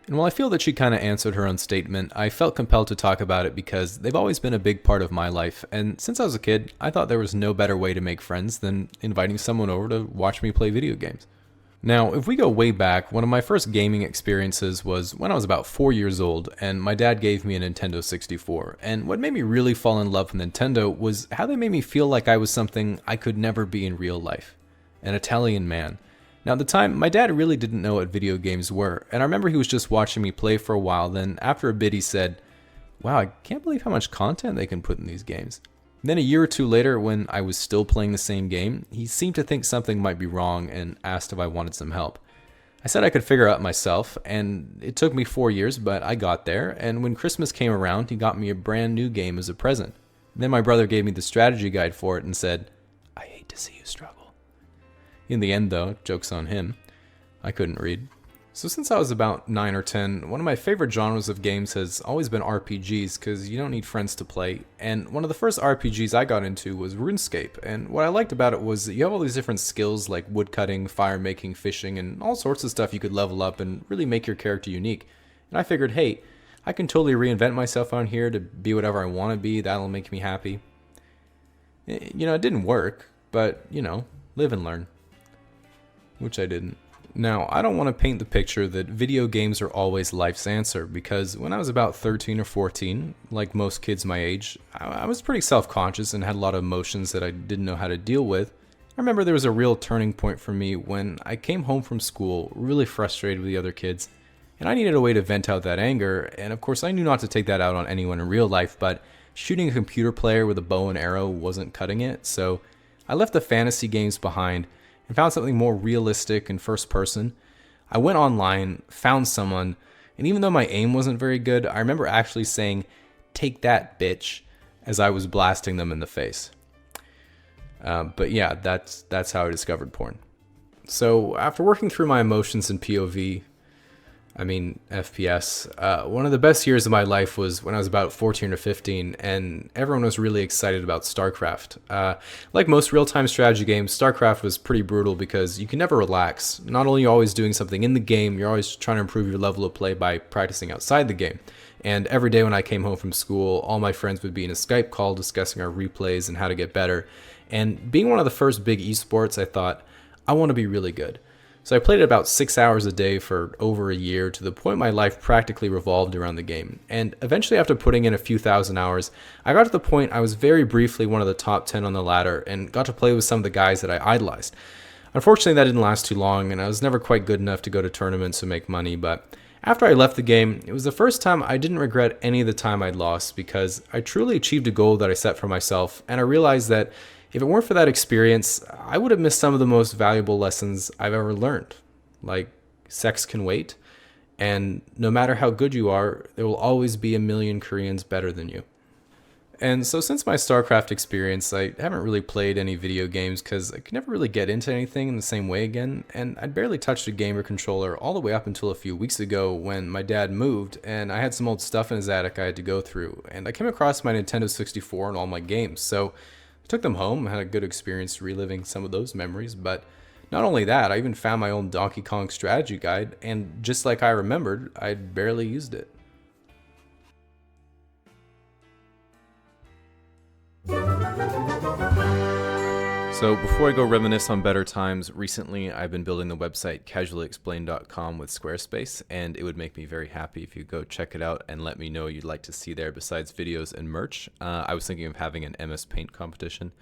And while I feel that she kind of answered her own statement, I felt compelled to talk about it because they've always been a big part of my life, and since I was a kid, I thought there was no better way to make friends than inviting someone over to watch me play video games. Now, if we go way back, one of my first gaming experiences was when I was about 4 years old, and my dad gave me a Nintendo 64. And what made me really fall in love with Nintendo was how they made me feel like I was something I could never be in real life. An Italian man. Now, at the time, my dad really didn't know what video games were, and I remember he was just watching me play for a while, then after a bit he said, "Wow, I can't believe how much content they can put in these games." Then a year or two later, when I was still playing the same game, he seemed to think something might be wrong and asked if I wanted some help. I said I could figure it out myself, and it took me 4 years, but I got there, and when Christmas came around, he got me a brand new game as a present. Then my brother gave me the strategy guide for it and said, "I hate to see you struggle." In the end though, joke's on him, I couldn't read. So since I was about 9 or 10, one of my favorite genres of games has always been RPGs because you don't need friends to play. And one of the first RPGs I got into was RuneScape. And what I liked about it was that you have all these different skills like woodcutting, fire making, fishing, and all sorts of stuff you could level up and really make your character unique. And I figured, hey, I can totally reinvent myself on here to be whatever I want to be. That'll make me happy. You know, it didn't work, but, you know, live and learn. Which I didn't. Now, I don't want to paint the picture that video games are always life's answer, because when I was about 13 or 14, like most kids my age, I was pretty self-conscious and had a lot of emotions that I didn't know how to deal with. I remember there was a real turning point for me when I came home from school really frustrated with the other kids, and I needed a way to vent out that anger, and of course I knew not to take that out on anyone in real life, but shooting a computer player with a bow and arrow wasn't cutting it, so I left the fantasy games behind and found something more realistic and first person. I went online, found someone, and even though my aim wasn't very good, I remember actually saying, "Take that, bitch," as I was blasting them in the face. But yeah, that's how I discovered porn. So after working through my emotions in POV, FPS, one of the best years of my life was when I was about 14 or 15, and everyone was really excited about StarCraft. Like most real-time strategy games, StarCraft was pretty brutal because you can never relax. Not only are you always doing something in the game, you're always trying to improve your level of play by practicing outside the game. And every day when I came home from school, all my friends would be in a Skype call discussing our replays and how to get better. And being one of the first big esports, I thought, I want to be really good. So I played it about 6 hours a day for over a year, to the point my life practically revolved around the game. And eventually, after putting in a few thousand hours, I got to the point I was very briefly one of the top 10 on the ladder and got to play with some of the guys that I idolized. Unfortunately, that didn't last too long, and I was never quite good enough to go to tournaments and make money, but after I left the game, it was the first time I didn't regret any of the time I'd lost, because I truly achieved a goal that I set for myself, and I realized that if it weren't for that experience, I would have missed some of the most valuable lessons I've ever learned. Like, sex can wait, and no matter how good you are, there will always be a million Koreans better than you. And so since my StarCraft experience, I haven't really played any video games because I could never really get into anything in the same way again, and I'd barely touched a gamer controller all the way up until a few weeks ago when my dad moved, and I had some old stuff in his attic I had to go through, and I came across my Nintendo 64 and all my games, so I took them home, had a good experience reliving some of those memories, but not only that, I even found my own Donkey Kong strategy guide, and just like I remembered, I'd barely used it. So before I go reminisce on better times, recently I've been building the website casuallyexplained.com with Squarespace, and it would make me very happy if you go check it out and let me know what you'd like to see there besides videos and merch. I was thinking of having an MS Paint competition.